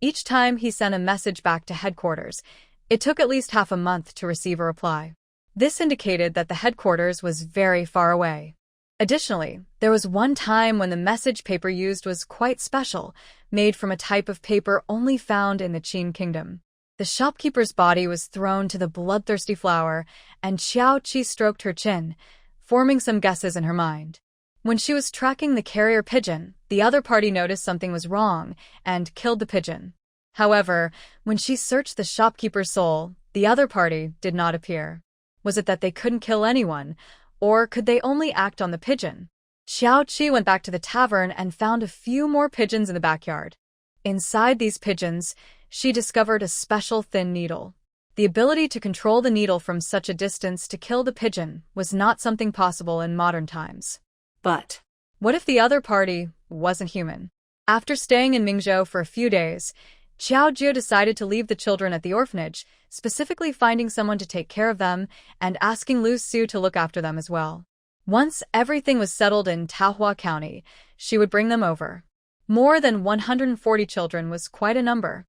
Each time he sent a message back to headquarters, it took at least half a month to receive a reply. This indicated that the headquarters was very far away. Additionally, there was one time when the message paper used was quite special, made from a type of paper only found in the Qin kingdom. The shopkeeper's body was thrown to the bloodthirsty flower, and Xiao Qi stroked her chin, forming some guesses in her mind. When she was tracking the carrier pigeon, the other party noticed something was wrong and killed the pigeon. However, when she searched the shopkeeper's soul, the other party did not appear. Was it that they couldn't kill anyone, or could they only act on the pigeon? Xiao Qi went back to the tavern and found a few more pigeons in the backyard. Inside these pigeons, she discovered a special thin needle. The ability to control the needle from such a distance to kill the pigeon was not something possible in modern times. But what if the other party wasn't human? After staying in Mingzhou for a few days, Xiao Jie decided to leave the children at the orphanage, specifically finding someone to take care of them and asking Lu Su to look after them as well. Once everything was settled in Taohua County, she would bring them over. More than 140 children was quite a number.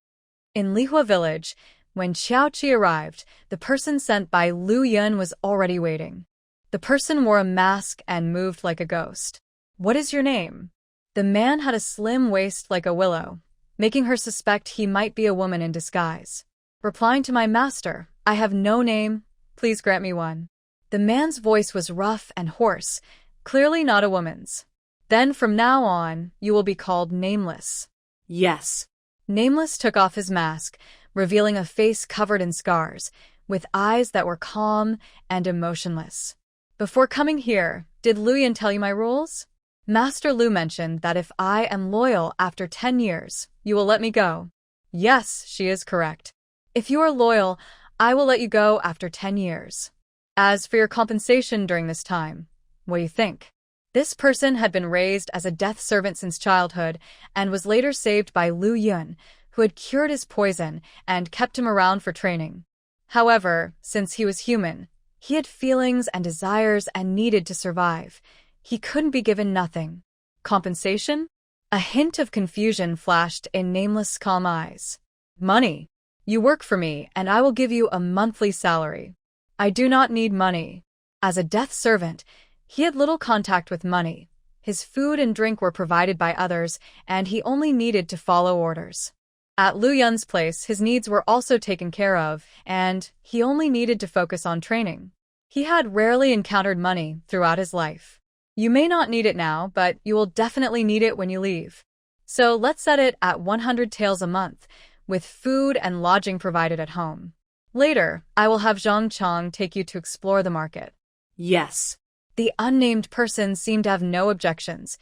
In Lihua village, when Xiao Qi arrived, the person sent by Lu Yun was already waiting. The person wore a mask and moved like a ghost. "What is your name?" The man had a slim waist like a willow, making her suspect he might be a woman in disguise. Replying to my master, "I have no name, please grant me one." The man's voice was rough and hoarse, clearly not a woman's. "Then from now on, you will be called Nameless." "Yes." Nameless took off his mask, revealing a face covered in scars, with eyes that were calm and emotionless. "Before coming here, did Lu Yan tell you my rules?" "Master Lu mentioned that if I am loyal after 10 years, you will let me go." "Yes, she is correct. If you are loyal, I will let you go after 10 years. As for your compensation during this time, what do you think?" This person had been raised as a death servant since childhood and was later saved by Lu Yun, who had cured his poison and kept him around for training. However, since he was human, he had feelings and desires and needed to survive. He couldn't be given nothing. Compensation? A hint of confusion flashed in Nameless' calm eyes. "Money. You work for me and I will give you a monthly salary." "I do not need money." As a death servant, he had little contact with money. His food and drink were provided by others, and he only needed to follow orders. At Lu Yun's place, his needs were also taken care of, and he only needed to focus on training. He had rarely encountered money throughout his life. You may not need it now, but you will definitely need it when you leave. So let's set it at 100 taels a month, with food and lodging provided at home. Later, I will have Zhang Chong take you to explore the market. Yes. The unnamed person seemed to have no objections.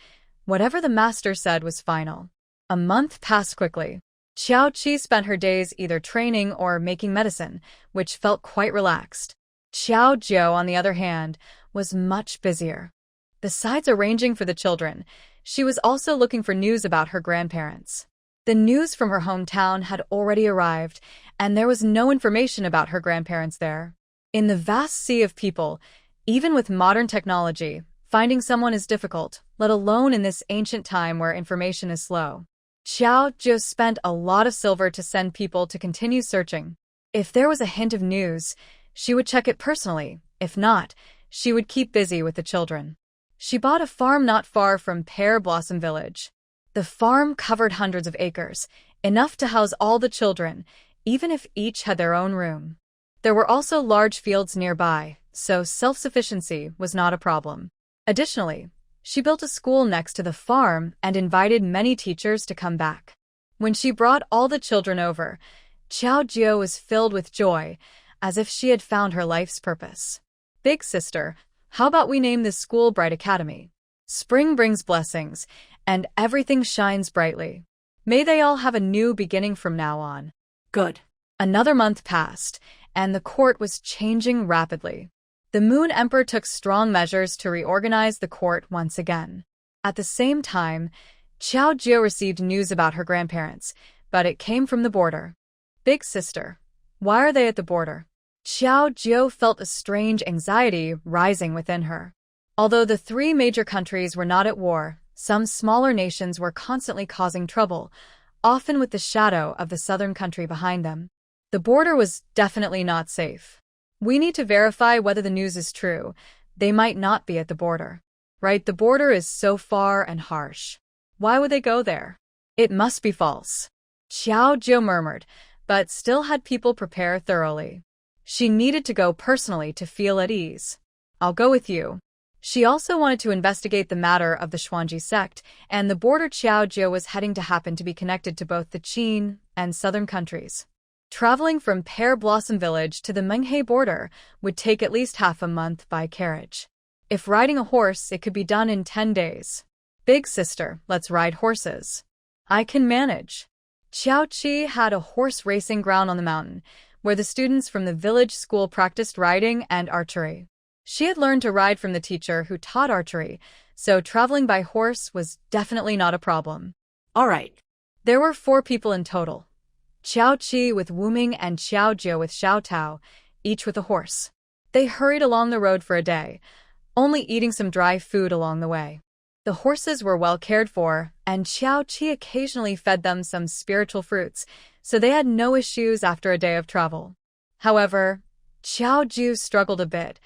Whatever the master said was final. A month passed quickly. Xiao Qi spent her days either training or making medicine, which felt quite relaxed. Xiao Jiu, on the other hand, was much busier. Besides arranging for the children, she was also looking for news about her grandparents. The news from her hometown had already arrived, and there was no information about her grandparents there. In the vast sea of people, Even with modern technology, finding someone is difficult, let alone in this ancient time where information is slow. Xiao Zhou spent a lot of silver to send people to continue searching. If there was a hint of news, she would check it personally. If not, she would keep busy with the children. She bought a farm not far from Pear Blossom Village. The farm covered hundreds of acres, enough to house all the children, even if each had their own room. There were also large fields nearby, so self-sufficiency was not a problem. Additionally, she built a school next to the farm and invited many teachers to come back. When she brought all the children over, Xiao Jiu was filled with joy, as if she had found her life's purpose. Big sister, how about we name this school Bright Academy? Spring brings blessings, and everything shines brightly. May they all have a new beginning from now on. Good. Another month passed, and the court was changing rapidly. The Moon Emperor took strong measures to reorganize the court once again. At the same time, Xiao Jiu received news about her grandparents, but it came from the border. Big sister, why are they at the border? Xiao Jiu felt a strange anxiety rising within her. Although the three major countries were not at war, some smaller nations were constantly causing trouble, often with the shadow of the southern country behind them. The border was definitely not safe. We need to verify whether the news is true. They might not be at the border. Right, the border is so far and harsh. Why would they go there? It must be false. Xiao Jiu murmured, but still had people prepare thoroughly. She needed to go personally to feel at ease. I'll go with you. She also wanted to investigate the matter of the Xuanji sect, and the border Xiao Jiu was heading to happen to be connected to both the Qin and southern countries. Traveling from Pear Blossom Village to the Menghe border would take at least half a month by carriage. If riding a horse, it could be done in 10 days. Big sister, let's ride horses. I can manage. Xiao Qi had a horse racing ground on the mountain, where the students from the village school practiced riding and archery. She had learned to ride from the teacher who taught archery, so traveling by horse was definitely not a problem. All right. There were 4 people in total. Xiao Qi with Wu Ming and Xiao Jiu with Xiao Tao, each with a horse. They hurried along the road for a day, only eating some dry food along the way. The horses were well cared for, and Xiao Qi occasionally fed them some spiritual fruits, so they had no issues after a day of travel. However, Xiao Jiu struggled a bit.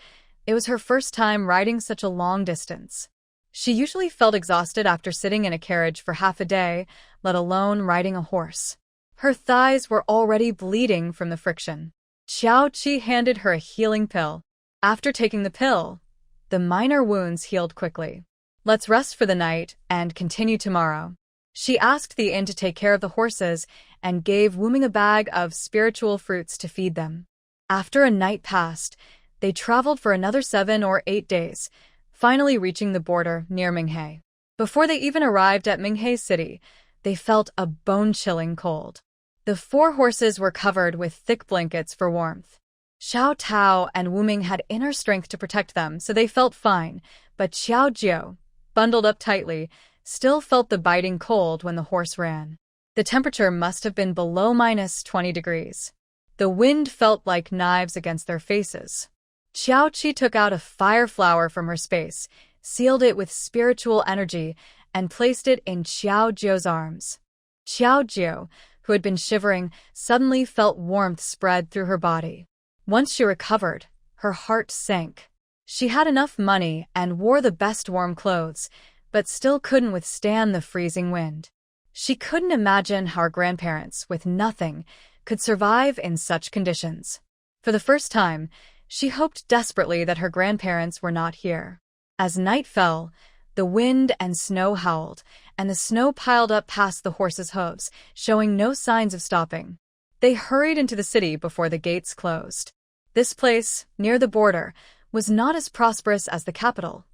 It was her first time riding such a long distance. She usually felt exhausted after sitting in a carriage for half a day, let alone riding a horse. Her thighs were already bleeding from the friction. Xiao Qi handed her a healing pill. After taking the pill, the minor wounds healed quickly. Let's rest for the night and continue tomorrow. She asked the inn to take care of the horses and gave Wu Ming a bag of spiritual fruits to feed them. After a night passed, they traveled for another 7 or 8 days, finally reaching the border near Minghe. Before they even arrived at Minghe City, they felt a bone-chilling cold. The 4 horses were covered with thick blankets for warmth. Xiao Tao and Wu Ming had inner strength to protect them, so they felt fine, but Xiao Jiu, bundled up tightly, still felt the biting cold when the horse ran. The temperature must have been below -20 degrees. The wind felt like knives against their faces. Xiao Qi took out a fire flower from her space, sealed it with spiritual energy, and placed it in Xiao Jiu's arms. Xiao Jiu, who had been shivering, suddenly felt warmth spread through her body. Once she recovered, her heart sank. She had enough money and wore the best warm clothes, but still couldn't withstand the freezing wind. She couldn't imagine how her grandparents, with nothing, could survive in such conditions. For the first time, she hoped desperately that her grandparents were not here. As night fell, the wind and snow howled, and the snow piled up past the horses' hooves, showing no signs of stopping. They hurried into the city before the gates closed. This place, near the border, was not as prosperous as the capital.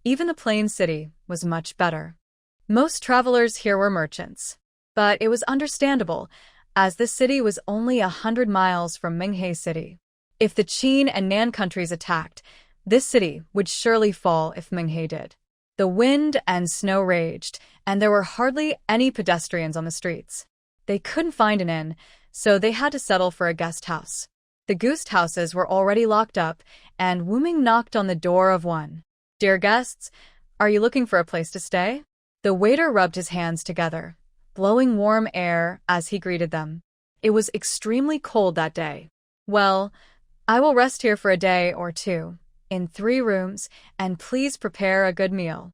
Even the plain city was much better. Most travelers here were merchants. But it was understandable, as the city was only 100 miles from Minghe City. If the Qin and Nan countries attacked, this city would surely fall if Minghe did. The wind and snow raged, and there were hardly any pedestrians on the streets. They couldn't find an inn, so they had to settle for a guest house. The goose houses were already locked up, and Wu Ming knocked on the door of one. "Dear guests, are you looking for a place to stay?" The waiter rubbed his hands together, blowing warm air as he greeted them. It was extremely cold that day. "Well, I will rest here for a day or two, in 3 rooms, and please prepare a good meal.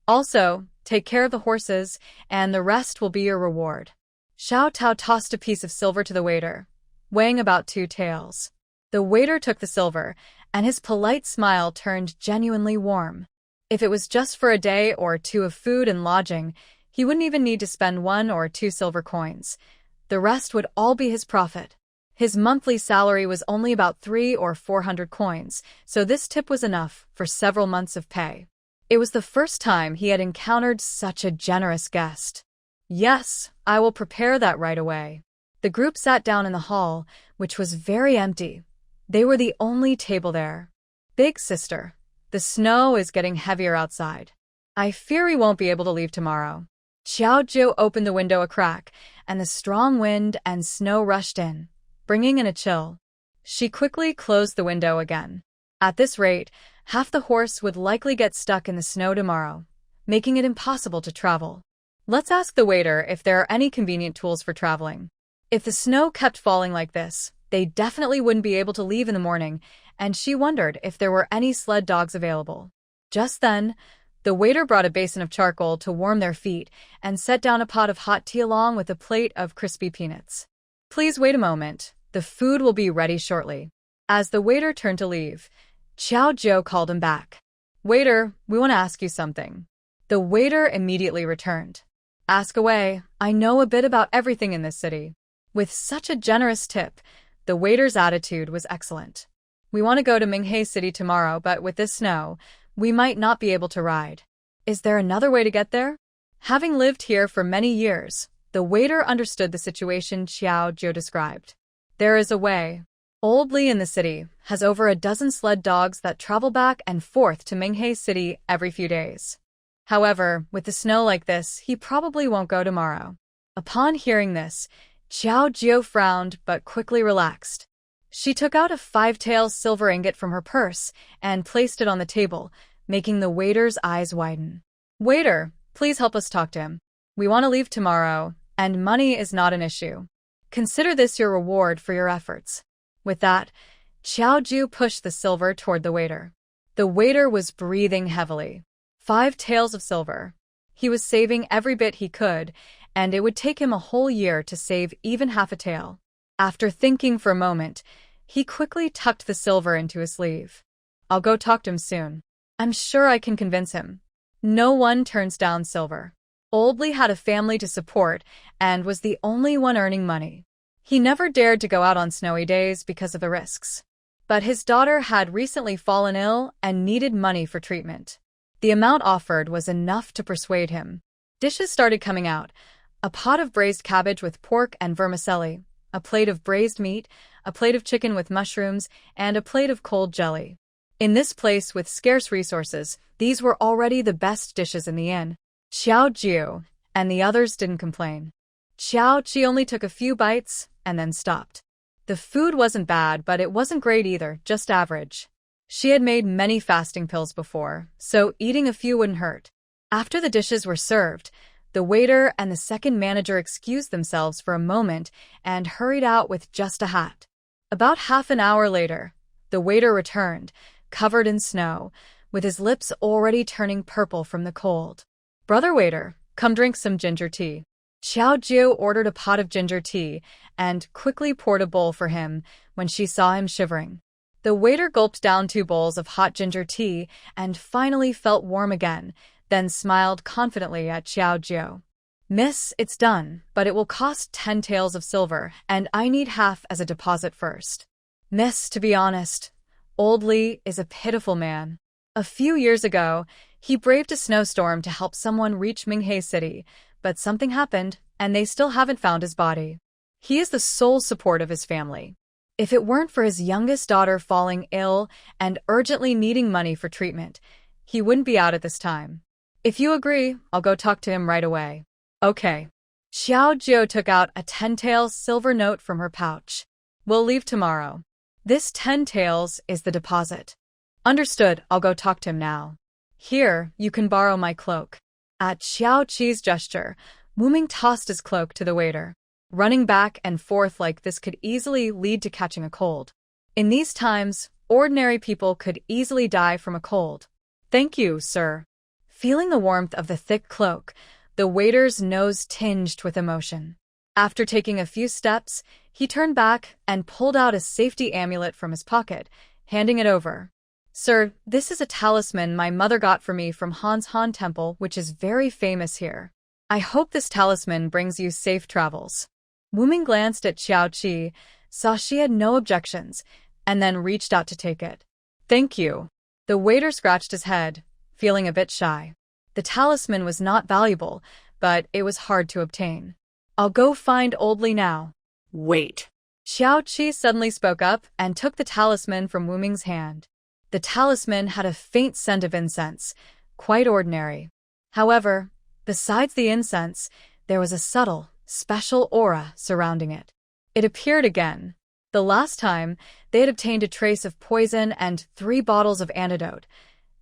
Also, take care of the horses, and the rest will be your reward." Xiao Tao tossed a piece of silver to the waiter, weighing about 2 taels. The waiter took the silver, and his polite smile turned genuinely warm. If it was just for a day or two of food and lodging, he wouldn't even need to spend 1 or 2 silver coins. The rest would all be his profit. His monthly salary was only about 300 or 400 coins, so this tip was enough for several months of pay. It was the first time he had encountered such a generous guest. "Yes, I will prepare that right away." The group sat down in the hall, which was very empty. They were the only table there. "Big sister, the snow is getting heavier outside. I fear we won't be able to leave tomorrow." Xiao Jiu opened the window a crack, and the strong wind and snow rushed in, bringing in a chill. She quickly closed the window again. At this rate, half the horse would likely get stuck in the snow tomorrow, making it impossible to travel. "Let's ask the waiter if there are any convenient tools for traveling." If the snow kept falling like this, they definitely wouldn't be able to leave in the morning, and she wondered if there were any sled dogs available. Just then, the waiter brought a basin of charcoal to warm their feet and set down a pot of hot tea along with a plate of crispy peanuts. "Please wait a moment. The food will be ready shortly." As the waiter turned to leave, Xiao Jiu called him back. "Waiter, we want to ask you something." The waiter immediately returned. "Ask away. I know a bit about everything in this city." With such a generous tip, the waiter's attitude was excellent. "We want to go to Manhwa City tomorrow, but with this snow, we might not be able to ride. Is there another way to get there?" Having lived here for many years, the waiter understood the situation Xiao Jiu described. "There is a way. Old Li in the city has over a dozen sled dogs that travel back and forth to Manhwa City every few days. However, with the snow like this, he probably won't go tomorrow." Upon hearing this, Xiao Jiu frowned but quickly relaxed. She took out a 5-tael silver ingot from her purse and placed it on the table, making the waiter's eyes widen. "Waiter, please help us talk to him. We want to leave tomorrow, and money is not an issue. Consider this your reward for your efforts." With that, Xiao Jiu pushed the silver toward the waiter. The waiter was breathing heavily. 5 taels of silver. He was saving every bit he could, and it would take him a whole year to save even half a tael. After thinking for a moment, he quickly tucked the silver into his sleeve. "I'll go talk to him soon. I'm sure I can convince him." No one turns down silver. Old Li had a family to support and was the only one earning money. He never dared to go out on snowy days because of the risks. But his daughter had recently fallen ill and needed money for treatment. The amount offered was enough to persuade him. Dishes started coming out: a pot of braised cabbage with pork and vermicelli, a plate of braised meat, a plate of chicken with mushrooms, and a plate of cold jelly. In this place with scarce resources, these were already the best dishes in the inn. Xiao Jiu and the others didn't complain. Xiao Qi only took a few bites and then stopped. The food wasn't bad, but it wasn't great either, just average. She had made many fasting pills before, so eating a few wouldn't hurt. After the dishes were served, the waiter and the second manager excused themselves for a moment and hurried out with just a hat. About half an hour later, the waiter returned, covered in snow, with his lips already turning purple from the cold. "Brother waiter, come drink some ginger tea." Xiao Jiu ordered a pot of ginger tea and quickly poured a bowl for him when she saw him shivering. The waiter gulped down 2 bowls of hot ginger tea and finally felt warm again, then smiled confidently at Xiao Jiu. "Miss, it's done, but it will cost 10 taels of silver, and I need half as a deposit first." "Miss, to be honest, Old Li is a pitiful man. A few years ago, he braved a snowstorm to help someone reach Manhwa City, but something happened, and they still haven't found his body. He is the sole support of his family. If it weren't for his youngest daughter falling ill and urgently needing money for treatment, he wouldn't be out at this time. If you agree, I'll go talk to him right away." "Okay." Xiao Jiu took out a 10-tael silver note from her pouch. "We'll leave tomorrow. This 10 taels is the deposit. Understood, I'll go talk to him now. Here, you can borrow my cloak. At Xiao Qi's gesture, Wu Ming tossed his cloak to the waiter. Running back and forth like this could easily lead to catching a cold. In these times, ordinary people could easily die from a cold. Thank you, sir. Feeling the warmth of the thick cloak, the waiter's nose tinged with emotion. After taking a few steps, he turned back and pulled out a safety amulet from his pocket, handing it over. Sir, this is a talisman my mother got for me from Han's Han Temple, which is very famous here. I hope this talisman brings you safe travels. Wu Ming glanced at Xiao Qi, saw she had no objections, and then reached out to take it. Thank you. The waiter scratched his head, feeling a bit shy. The talisman was not valuable, but it was hard to obtain. I'll go find Old Li now. Wait. Xiao Qi suddenly spoke up and took the talisman from Wu Ming's hand. The talisman had a faint scent of incense, quite ordinary. However, besides the incense, there was a subtle, special aura surrounding it. It appeared again. The last time, they had obtained a trace of poison and 3 bottles of antidote.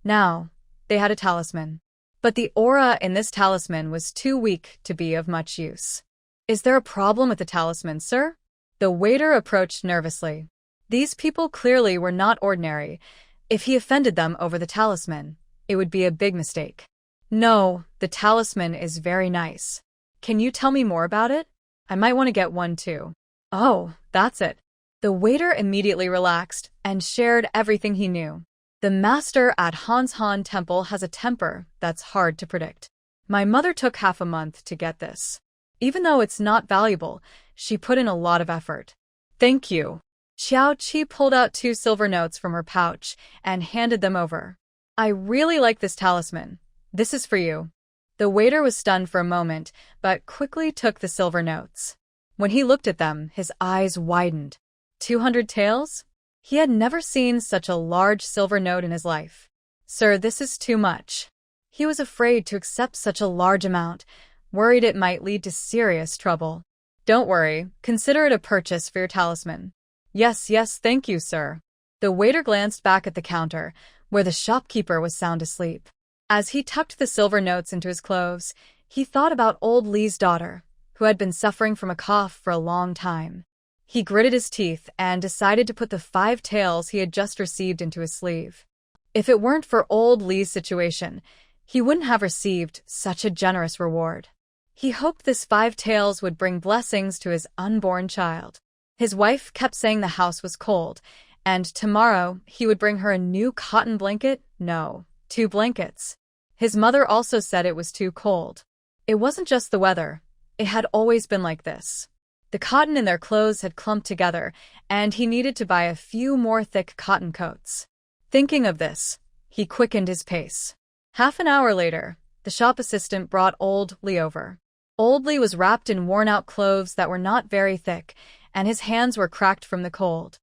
Now, they had a talisman. But the aura in this talisman was too weak to be of much use. Is there a problem with the talisman, sir? The waiter approached nervously. These people clearly were not ordinary. If he offended them over the talisman, it would be a big mistake. No, the talisman is very nice. Can you tell me more about it? I might want to get one too. Oh, that's it. The waiter immediately relaxed and shared everything he knew. The master at Han's Han Temple has a temper that's hard to predict. My mother took half a month to get this. Even though it's not valuable, she put in a lot of effort. Thank you. Xiao Qi pulled out 2 silver notes from her pouch and handed them over. I really like this talisman. This is for you. The waiter was stunned for a moment, but quickly took the silver notes. When he looked at them, his eyes widened. 200 taels? He had never seen such a large silver note in his life. Sir, this is too much. He was afraid to accept such a large amount, worried it might lead to serious trouble. Don't worry, consider it a purchase for your talisman. Yes, thank you, sir. The waiter glanced back at the counter, where the shopkeeper was sound asleep. As he tucked the silver notes into his clothes, he thought about old Li's daughter, who had been suffering from a cough for a long time. He gritted his teeth and decided to put the 5 taels he had just received into his sleeve. If it weren't for old Li's situation, he wouldn't have received such a generous reward. He hoped this 5 taels would bring blessings to his unborn child. His wife kept saying the house was cold, and tomorrow he would bring her a new cotton blanket. No, 2 blankets. His mother also said it was too cold. It wasn't just the weather. It had always been like this. The cotton in their clothes had clumped together, and he needed to buy a few more thick cotton coats. Thinking of this, he quickened his pace. Half an hour later, the shop assistant brought Old Li over. Old Li was wrapped in worn-out clothes that were not very thick, and his hands were cracked from the cold.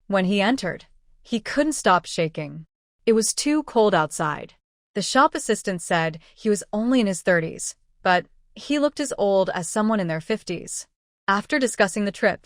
When he entered, he couldn't stop shaking. It was too cold outside. The shop assistant said he was only in his 30s, but he looked as old as someone in their 50s. After discussing the trip,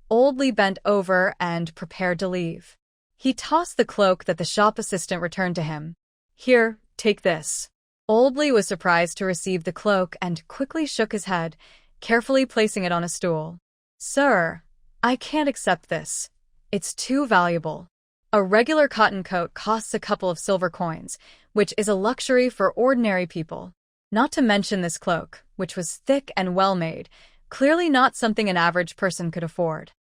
Old Li bent over and prepared to leave. He tossed the cloak that the shop assistant returned to him. Here, take this. Old Li was surprised to receive the cloak and quickly shook his head, carefully placing it on a stool. Sir, I can't accept this. It's too valuable. A regular cotton coat costs a couple of silver coins, which is a luxury for ordinary people. Not to mention this cloak, which was thick and well-made, clearly not something an average person could afford.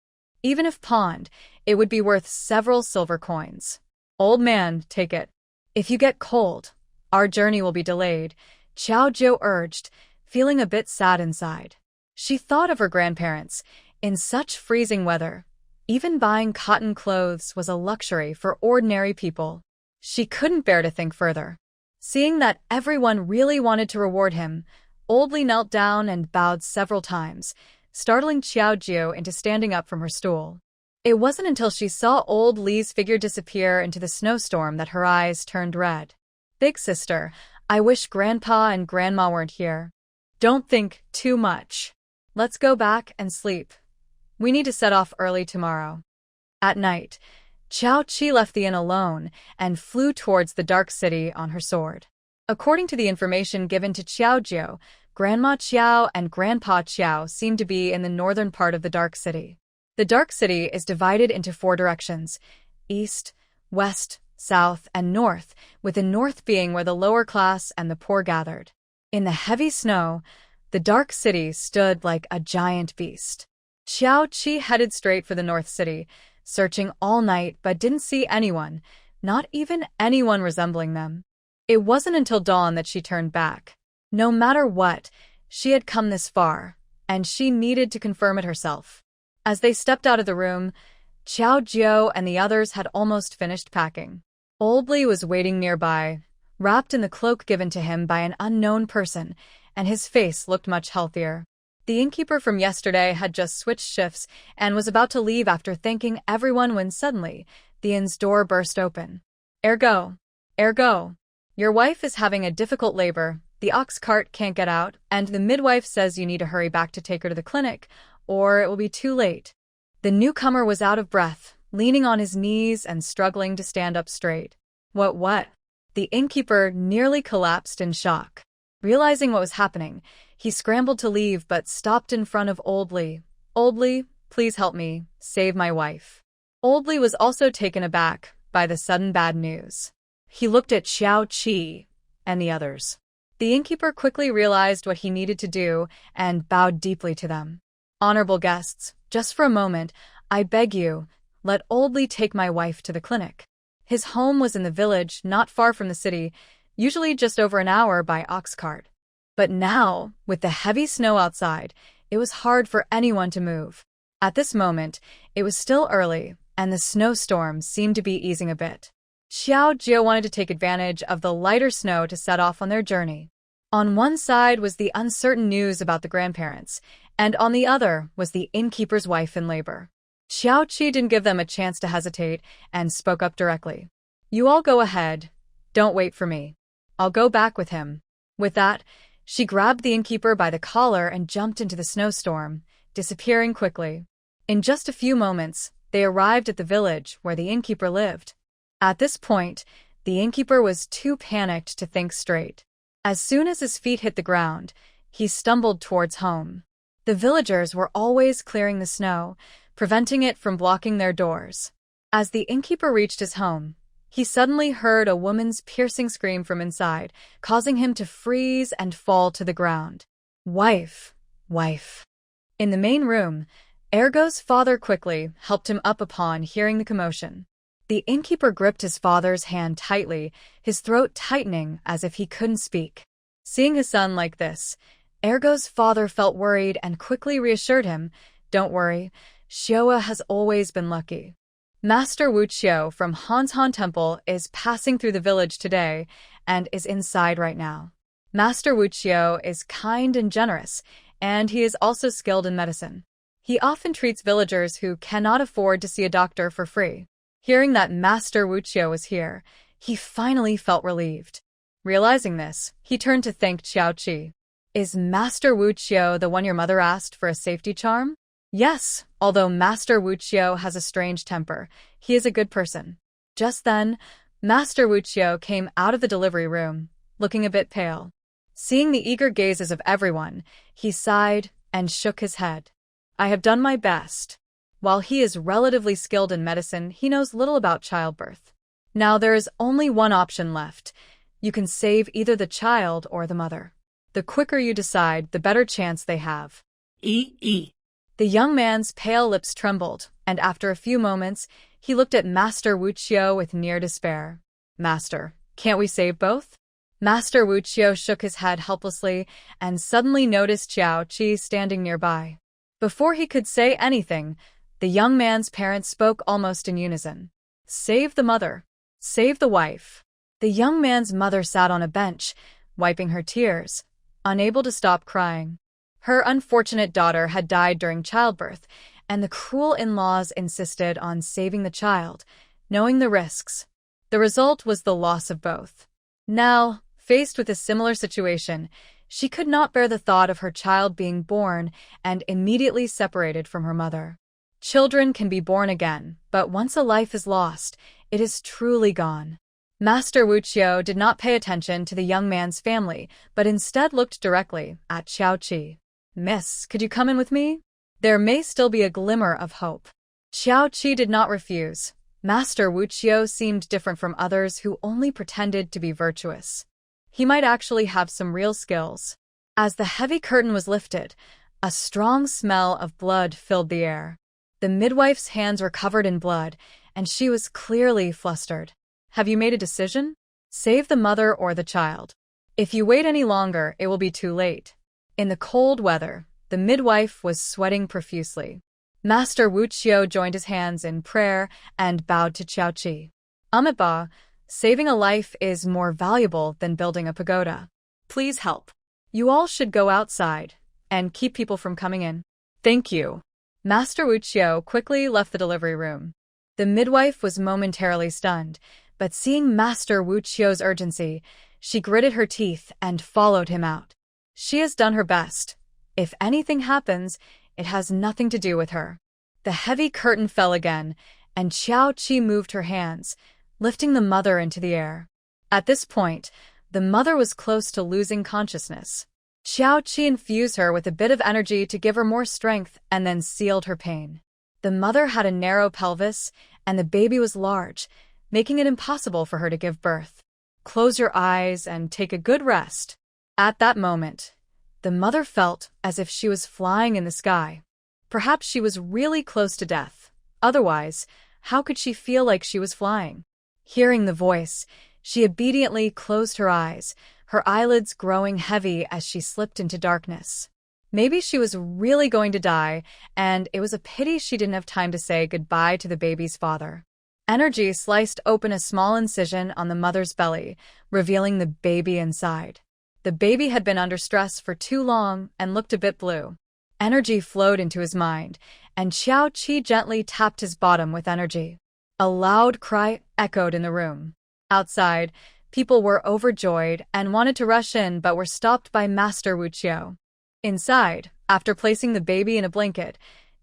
Even if pawned, it would be worth several silver coins. Old man, take it. If you get cold, our journey will be delayed, Xiao Jiu urged, feeling a bit sad inside. She thought of her grandparents. In such freezing weather, even buying cotton clothes was a luxury for ordinary people. She couldn't bear to think further. Seeing that everyone really wanted to reward him, Old Li knelt down and bowed several times, startling Xiao Jiu into standing up from her stool. It wasn't until she saw Old Li's figure disappear into the snowstorm that her eyes turned red. Big sister, I wish Grandpa and Grandma weren't here. Don't think too much. Let's go back and sleep. We need to set off early tomorrow. At night, Qiao Qi left the inn alone and flew towards the Dark City on her sword. According to the information given to Qiao Jiu, Grandma Qiao and Grandpa Qiao seem to be in the northern part of the Dark City. The Dark City is divided into 4 directions: east, west, south, and north, with the north being where the lower class and the poor gathered. In the heavy snow, the Dark City stood like a giant beast. Qiao Qi headed straight for the North City, searching all night but didn't see anyone, not even anyone resembling them. It wasn't until dawn that she turned back. No matter what, she had come this far, and she needed to confirm it herself. As they stepped out of the room, Qiao Jiu and the others had almost finished packing. Oldly was waiting nearby, wrapped in the cloak given to him by an unknown person, and his face looked much healthier. The innkeeper from yesterday had just switched shifts and was about to leave after thanking everyone when suddenly the inn's door burst open. Ergo, your wife is having a difficult labor, the ox cart can't get out, and the midwife says you need to hurry back to take her to the clinic, or it will be too late. The newcomer was out of breath, leaning on his knees and struggling to stand up straight. What? The innkeeper nearly collapsed in shock. Realizing what was happening, he scrambled to leave but stopped in front of Oldly. Oldly, please help me, save my wife. Oldly was also taken aback by the sudden bad news. He looked at Qiao Qi and the others. The innkeeper quickly realized what he needed to do and bowed deeply to them. Honorable guests, just for a moment, I beg you, let Oldly take my wife to the clinic. His home was in the village, not far from the city, usually just over an hour by ox cart. But now, with the heavy snow outside, it was hard for anyone to move. At this moment, it was still early, and the snowstorm seemed to be easing a bit. Qiao Jiu wanted to take advantage of the lighter snow to set off on their journey. On one side was the uncertain news about the grandparents, and on the other was the innkeeper's wife in labor. Qiao Qi didn't give them a chance to hesitate and spoke up directly. You all go ahead. Don't wait for me. I'll go back with him. With that, she grabbed the innkeeper by the collar and jumped into the snowstorm, disappearing quickly. In just a few moments, they arrived at the village where the innkeeper lived. At this point, the innkeeper was too panicked to think straight. As soon as his feet hit the ground, he stumbled towards home. The villagers were always clearing the snow, preventing it from blocking their doors. As the innkeeper reached his home, he suddenly heard a woman's piercing scream from inside, causing him to freeze and fall to the ground. Wife. In the main room, Ergo's father quickly helped him up upon hearing the commotion. The innkeeper gripped his father's hand tightly, his throat tightening as if he couldn't speak. Seeing his son like this, Ergo's father felt worried and quickly reassured him, Don't worry, Xiao has always been lucky. Master Wu Qiu from Hanshan Temple is passing through the village today and is inside right now. Master Wu Qiu is kind and generous, and he is also skilled in medicine. He often treats villagers who cannot afford to see a doctor for free. Hearing that Master Wu Qiu was here, he finally felt relieved. Realizing this, he turned to thank Qiao Qi. Is Master Wu Qiu the one your mother asked for a safety charm? Yes, although Master Wu Qiu has a strange temper, he is a good person. Just then, Master Wu Qiu came out of the delivery room, looking a bit pale. Seeing the eager gazes of everyone, he sighed and shook his head. I have done my best. While he is relatively skilled in medicine, he knows little about childbirth. Now there is only one option left. You can save either the child or the mother. The quicker you decide, the better chance they have. The young man's pale lips trembled, and after a few moments, he looked at Master Wu Qiu with near despair. Master, can't we save both? Master Wu Qiu shook his head helplessly and suddenly noticed Qiao Qi standing nearby. Before he could say anything, the young man's parents spoke almost in unison. Save the mother. Save the wife. The young man's mother sat on a bench, wiping her tears, unable to stop crying. Her unfortunate daughter had died during childbirth, and the cruel in-laws insisted on saving the child, knowing the risks. The result was the loss of both. Now, faced with a similar situation, she could not bear the thought of her child being born and immediately separated from her mother. Children can be born again, but once a life is lost, it is truly gone. Master Wuqiu did not pay attention to the young man's family, but instead looked directly at Xiaoqi. Miss, could you come in with me? There may still be a glimmer of hope. Xiaoqi did not refuse. Master Wuqiu seemed different from others who only pretended to be virtuous. He might actually have some real skills. As the heavy curtain was lifted, a strong smell of blood filled the air. The midwife's hands were covered in blood, and she was clearly flustered. Have you made a decision? Save the mother or the child. If you wait any longer, it will be too late. In the cold weather, the midwife was sweating profusely. Master Wuqiu joined his hands in prayer and bowed to Xiaoqi. Amitabha, saving a life is more valuable than building a pagoda. Please help. You all should go outside and keep people from coming in. Thank you. Master Wuqiu quickly left the delivery room. The midwife was momentarily stunned, but seeing Master Wuqiu's urgency, she gritted her teeth and followed him out. She has done her best. If anything happens, it has nothing to do with her. The heavy curtain fell again, and Xiaoqi moved her hands, lifting the mother into the air. At this point, the mother was close to losing consciousness. Xiaoqi infused her with a bit of energy to give her more strength and then sealed her pain. The mother had a narrow pelvis, and the baby was large, making it impossible for her to give birth. Close your eyes and take a good rest. At that moment, the mother felt as if she was flying in the sky. Perhaps she was really close to death. Otherwise, how could she feel like she was flying? Hearing the voice, she obediently closed her eyes, her eyelids growing heavy as she slipped into darkness. Maybe she was really going to die, and it was a pity she didn't have time to say goodbye to the baby's father. Energy sliced open a small incision on the mother's belly, revealing the baby inside. The baby had been under stress for too long and looked a bit blue. Energy flowed into his mind, and Xiaoqi gently tapped his bottom with energy. A loud cry echoed in the room. Outside, people were overjoyed and wanted to rush in but were stopped by Master Wuqiu. Inside, after placing the baby in a blanket,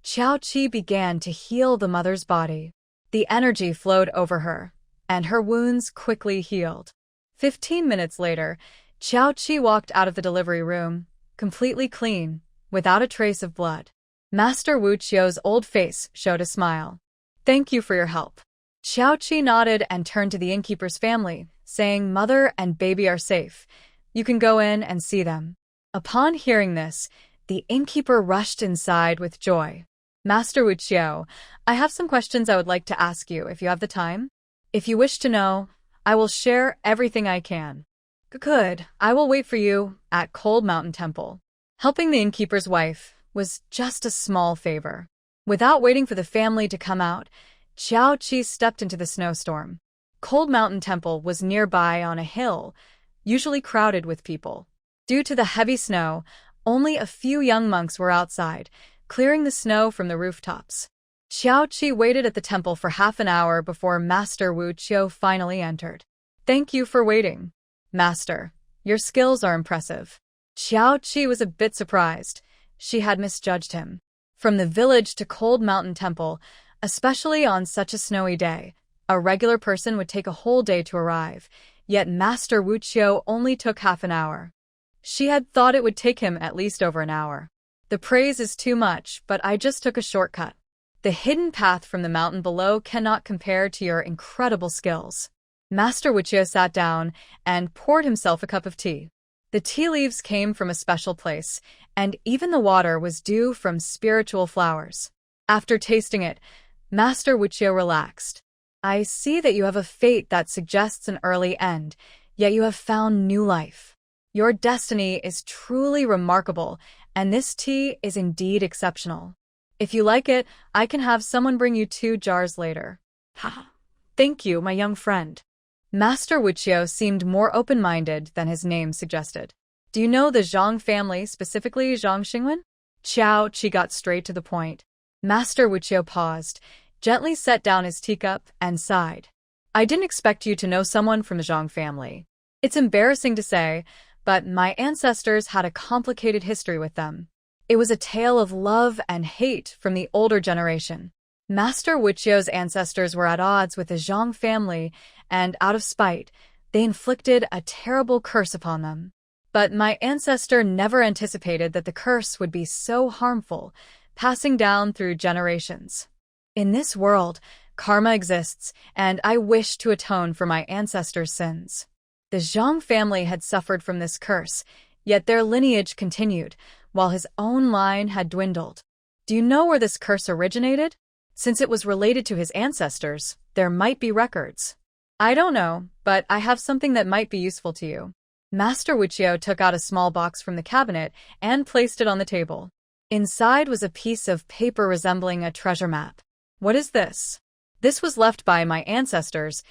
Xiaoqi began to heal the mother's body. The energy flowed over her, and her wounds quickly healed. 15 minutes later, Xiaoqi walked out of the delivery room, completely clean, without a trace of blood. Master Wuqiu's old face showed a smile. Thank you for your help. Xiaoqi nodded and turned to the innkeeper's family, saying mother and baby are safe. You can go in and see them. Upon hearing this, the innkeeper rushed inside with joy. Master Wuqiu, I have some questions I would like to ask you if you have the time. If you wish to know, I will share everything I can. Good, I will wait for you at Cold Mountain Temple. Helping the innkeeper's wife was just a small favor. Without waiting for the family to come out, Xiaoqi stepped into the snowstorm. Cold Mountain Temple was nearby on a hill, usually crowded with people. Due to the heavy snow, only a few young monks were outside, clearing the snow from the rooftops. Xiaoqi waited at the temple for half an hour before Master Wuqiu finally entered. Thank you for waiting. Master, your skills are impressive. Xiaoqi was a bit surprised. She had misjudged him. From the village to Cold Mountain Temple, especially on such a snowy day, a regular person would take a whole day to arrive, yet Master Wuqiu only took half an hour. She had thought it would take him at least over an hour. The praise is too much, but I just took a shortcut. The hidden path from the mountain below cannot compare to your incredible skills. Master Wuqiu sat down and poured himself a cup of tea. The tea leaves came from a special place, and even the water was dew from spiritual flowers. After tasting it, Master Wuqiu relaxed. I see that you have a fate that suggests an early end, yet you have found new life. Your destiny is truly remarkable, and this tea is indeed exceptional. If you like it, I can have someone bring you 2 jars later. Ha! Thank you, my young friend. Master Wuqiu seemed more open-minded than his name suggested. Do you know the Zhang family, specifically Zhang Xingwen? Xiaoqi got straight to the point. Master Wuqiu paused, gently set down his teacup, and sighed. I didn't expect you to know someone from the Zhang family. It's embarrassing to say, but my ancestors had a complicated history with them. It was a tale of love and hate from the older generation. Master Wuqiu's ancestors were at odds with the Zhang family, and out of spite, they inflicted a terrible curse upon them. But my ancestor never anticipated that the curse would be so harmful, passing down through generations. In this world, karma exists, and I wish to atone for my ancestors' sins. The Zhang family had suffered from this curse, yet their lineage continued, while his own line had dwindled. Do you know where this curse originated? Since it was related to his ancestors, there might be records. I don't know, but I have something that might be useful to you. Master Wuqiu took out a small box from the cabinet and placed it on the table. Inside was a piece of paper resembling a treasure map. What is this? This was left by my ancestors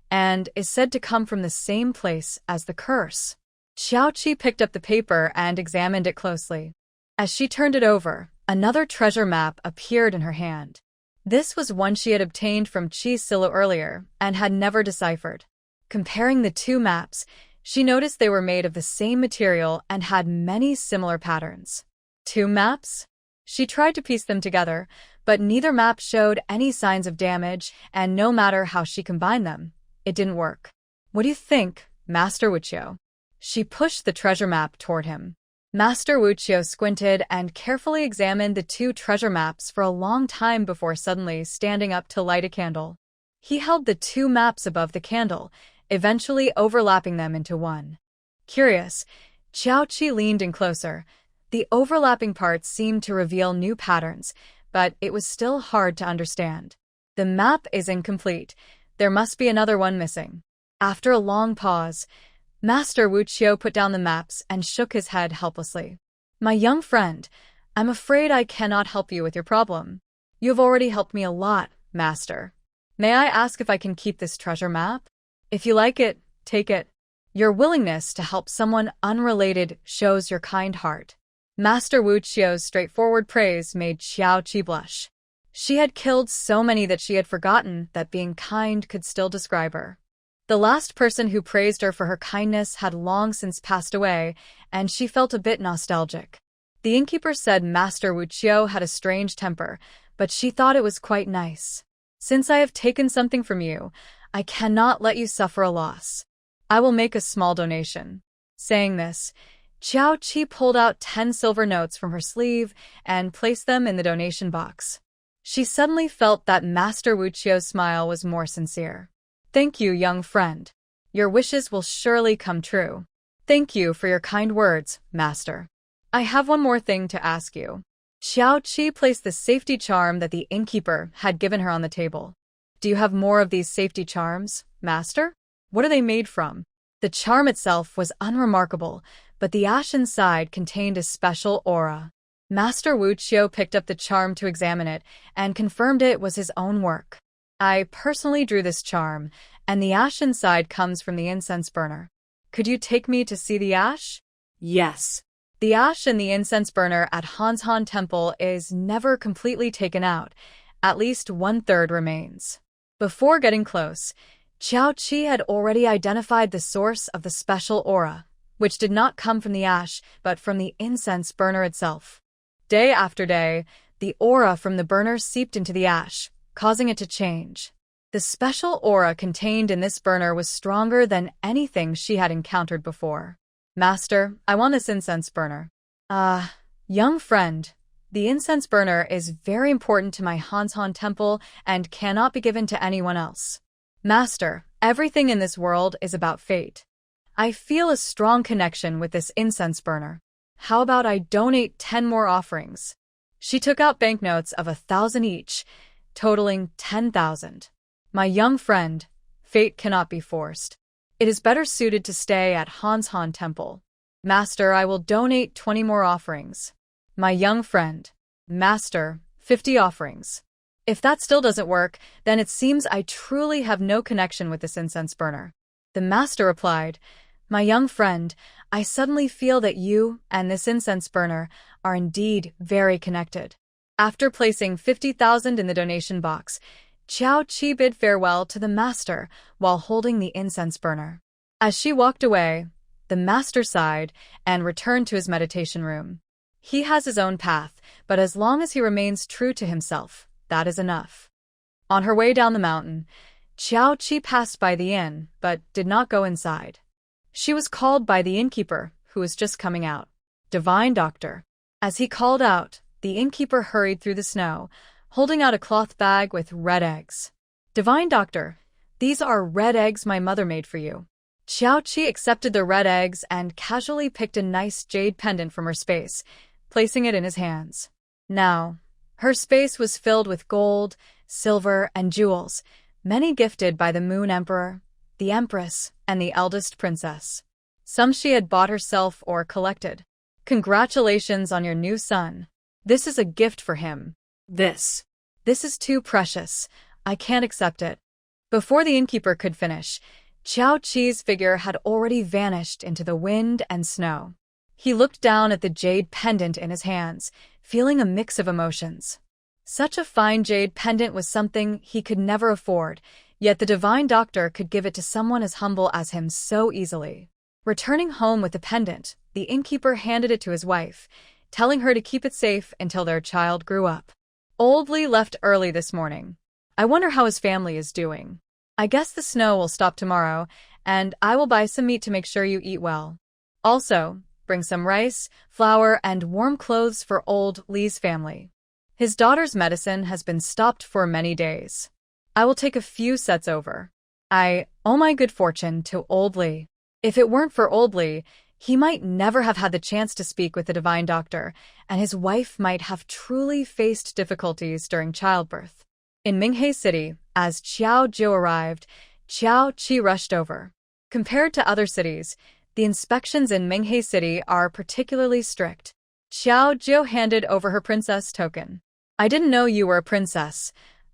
and is said to come from the same place as the curse. Xiaoqi picked up the paper and examined it closely. As she turned it over, another treasure map appeared in her hand. This was one she had obtained from Qi Silo earlier and had never deciphered. Comparing the two maps, she noticed they were made of the same material and had many similar patterns. Two maps? She tried to piece them together, but neither map showed any signs of damage, and no matter how she combined them, it didn't work. What do you think, Master Wuqiu? She pushed the treasure map toward him. Master Wuqiu squinted and carefully examined the two treasure maps for a long time before suddenly standing up to light a candle. He held the two maps above the candle, eventually overlapping them into one. Curious, Xiaoqi leaned in closer. The overlapping parts seemed to reveal new patterns, but it was still hard to understand. The map is incomplete. There must be another one missing. After a long pause, Master Wuqiu put down the maps and shook his head helplessly. My young friend, I'm afraid I cannot help you with your problem. You have already helped me a lot, Master. May I ask if I can keep this treasure map? If you like it, take it. Your willingness to help someone unrelated shows your kind heart. Master Wuqiu's straightforward praise made Xiaoqi blush. She had killed so many that she had forgotten that being kind could still describe her. The last person who praised her for her kindness had long since passed away, and she felt a bit nostalgic. The innkeeper said Master Wuqiu had a strange temper, but she thought it was quite nice. Since I have taken something from you, I cannot let you suffer a loss. I will make a small donation. Saying this, Xiaoqi pulled out 10 silver notes from her sleeve and placed them in the donation box. She suddenly felt that Master Wuqiu's smile was more sincere. Thank you, young friend. Your wishes will surely come true. Thank you for your kind words, Master. I have one more thing to ask you. Xiaoqi placed the safety charm that the innkeeper had given her on the table. Do you have more of these safety charms, Master? What are they made from? The charm itself was unremarkable, but the ash inside contained a special aura. Master Wuqiu picked up the charm to examine it and confirmed it was his own work. I personally drew this charm, and the ash inside comes from the incense burner. Could you take me to see the ash? Yes. The ash in the incense burner at Hanshan Temple is never completely taken out. At least 1/3 remains. Before getting close, Xiaoqi had already identified the source of the special aura, which did not come from the ash, but from the incense burner itself. Day after day, the aura from the burner seeped into the ash, causing it to change. The special aura contained in this burner was stronger than anything she had encountered before. Master, I want this incense burner. Young friend, the incense burner is very important to my Hanshan Temple and cannot be given to anyone else. Master, everything in this world is about fate. I feel a strong connection with this incense burner. How about I donate 10 more offerings? She took out banknotes of 1,000 each, totaling 10,000. My young friend, fate cannot be forced. It is better suited to stay at Hanshan Temple. Master, I will donate 20 more offerings. My young friend, Master, 50 offerings. If that still doesn't work, then it seems I truly have no connection with this incense burner. The master replied, My young friend, I suddenly feel that you and this incense burner are indeed very connected. After placing 50,000 in the donation box, Xiaoqi bid farewell to the master while holding the incense burner. As she walked away, the master sighed and returned to his meditation room. He has his own path, but as long as he remains true to himself, that is enough. On her way down the mountain, Xiao Qi passed by the inn, but did not go inside. She was called by the innkeeper, who was just coming out. "Divine Doctor." As he called out, the innkeeper hurried through the snow, holding out a cloth bag with red eggs. "Divine Doctor, these are red eggs my mother made for you." Xiao Qi accepted the red eggs and casually picked a nice jade pendant from her space, placing it in his hands. Now, her space was filled with gold, silver, and jewels, many gifted by the Moon Emperor, the Empress, and the eldest princess. Some she had bought herself or collected. "Congratulations on your new son. This is a gift for him." This is too precious. I can't accept it." Before the innkeeper could finish, Xiao Qi's figure had already vanished into the wind and snow. He looked down at the jade pendant in his hands, feeling a mix of emotions. Such a fine jade pendant was something he could never afford, yet the Divine Doctor could give it to someone as humble as him so easily. Returning home with the pendant, the innkeeper handed it to his wife, telling her to keep it safe until their child grew up. Old Lee left early this morning. I wonder how his family is doing. I guess the snow will stop tomorrow, and I will buy some meat to make sure you eat well. Also, bring some rice, flour, and warm clothes for old Lee's family. His daughter's medicine has been stopped for many days. I will take a few sets over. I owe my good fortune to old Lee. If it weren't for old Lee, he might never have had the chance to speak with the Divine Doctor, and his wife might have truly faced difficulties during childbirth. In Minghe City, as Xiao Jiu arrived, Xiao Qi rushed over. Compared to other cities, the inspections in Minghe City are particularly strict. Xiao Jiu handed over her princess token. "I didn't know you were a princess.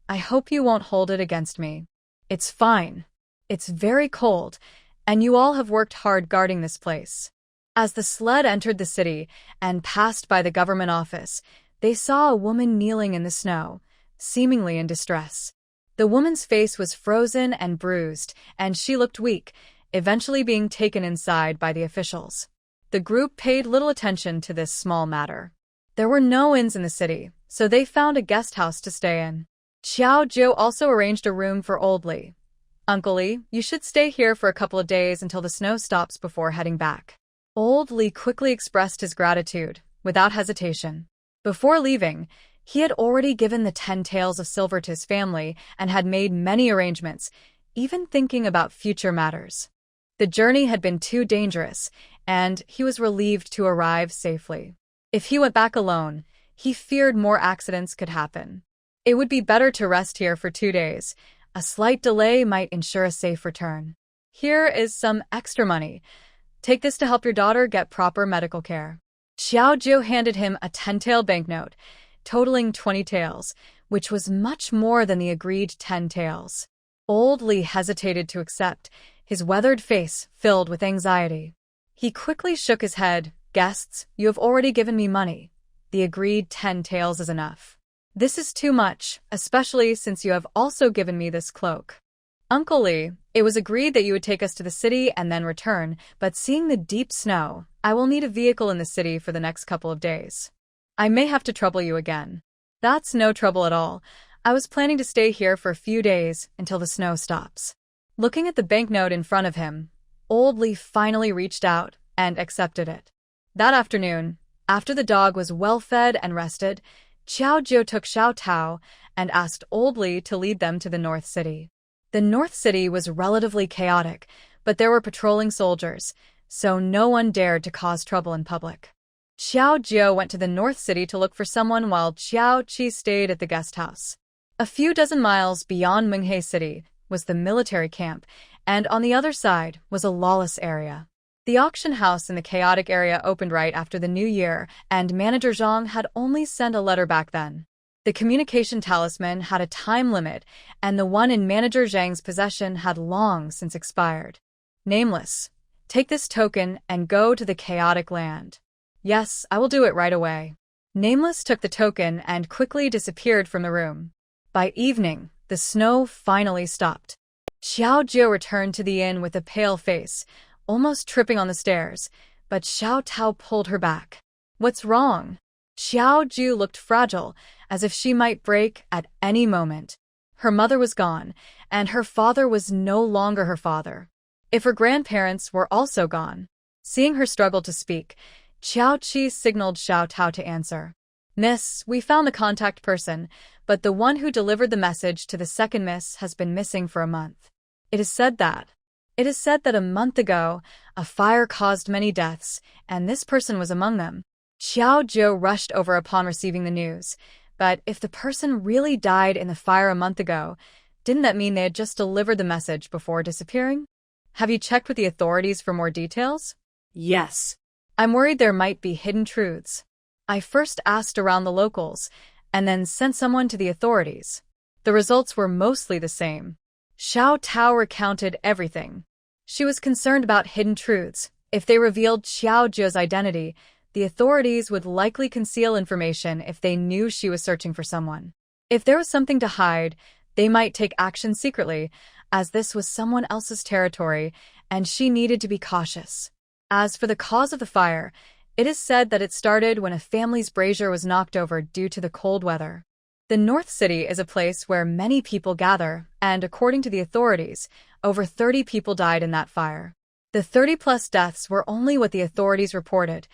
I hope you won't hold it against me. It's fine. It's very cold, and you all have worked hard guarding this place." As the sled entered the city and passed by the government office, they saw a woman kneeling in the snow, seemingly in distress. The woman's face was frozen and bruised, and she looked weak, eventually being taken inside by the officials. The group paid little attention to this small matter. There were no inns in the city, so they found a guest house to stay in. Xiao Jiu also arranged a room for old Lee. "Uncle Lee, you should stay here for a couple of days until the snow stops before heading back." Old Lee quickly expressed his gratitude, without hesitation. Before leaving, he had already given the 10 taels of silver to his family and had made many arrangements, even thinking about future matters. The journey had been too dangerous, and he was relieved to arrive safely. If he went back alone, he feared more accidents could happen. It would be better to rest here for 2 days. A slight delay might ensure a safe return. "Here is some extra money. Take this to help your daughter get proper medical care." Xiao Jiu handed him a 10-tael banknote, totaling 20 taels, which was much more than the agreed 10 taels. Old Lee hesitated to accept, his weathered face filled with anxiety. He quickly shook his head. "Guests, you have already given me money. The agreed 10 taels is enough. This is too much, especially since you have also given me this cloak." "Uncle Lee, it was agreed that you would take us to the city and then return, but seeing the deep snow, I will need a vehicle in the city for the next couple of days. I may have to trouble you again." "That's no trouble at all. I was planning to stay here for a few days until the snow stops." Looking at the banknote in front of him, Old Lee finally reached out and accepted it. That afternoon, after the dog was well fed and rested, Xiao Jiu took Xiao Tao and asked Old Lee to lead them to the North City. The North City was relatively chaotic, but there were patrolling soldiers, so no one dared to cause trouble in public. Xiao Jiu went to the North City to look for someone while Xiao Qi stayed at the guest house. A few dozen miles beyond Minghe City was the military camp, and on the other side was a lawless area. The auction house in the chaotic area opened right after the New Year, and Manager Zhang had only sent a letter back then. The communication talisman had a time limit, and the one in Manager Zhang's possession had long since expired. "Nameless, take this token and go to the chaotic land." "Yes, I will do it right away." Nameless took the token and quickly disappeared from the room. By evening, the snow finally stopped. Xiao Jiu returned to the inn with a pale face, almost tripping on the stairs, but Xiao Tao pulled her back. What's wrong? Xiao Ju looked fragile, as if she might break at any moment. Her mother was gone, and her father was no longer her father. If her grandparents were also gone. Seeing her struggle to speak, Xiao Qi signaled Xiao Tao to answer. Miss, we found the contact person, but the one who delivered the message to the second miss has been missing for a month. It is said that a month ago, a fire caused many deaths, and this person was among them. Xiao Zhou rushed over upon receiving the news. But if the person really died in the fire a month ago, didn't that mean they had just delivered the message before disappearing? Have you checked with the authorities for more details? Yes. I'm worried there might be hidden truths. I first asked around the locals, and then sent someone to the authorities. The results were mostly the same. Xiao Tao recounted everything. She was concerned about hidden truths. If they revealed Xiao Zhou's identity, the authorities would likely conceal information if they knew she was searching for someone. If there was something to hide, they might take action secretly, as this was someone else's territory, and she needed to be cautious. As for the cause of the fire, it is said that it started when a family's brazier was knocked over due to the cold weather. The North City is a place where many people gather, and according to the authorities, over 30 people died in that fire. The 30-plus deaths were only what the authorities reported.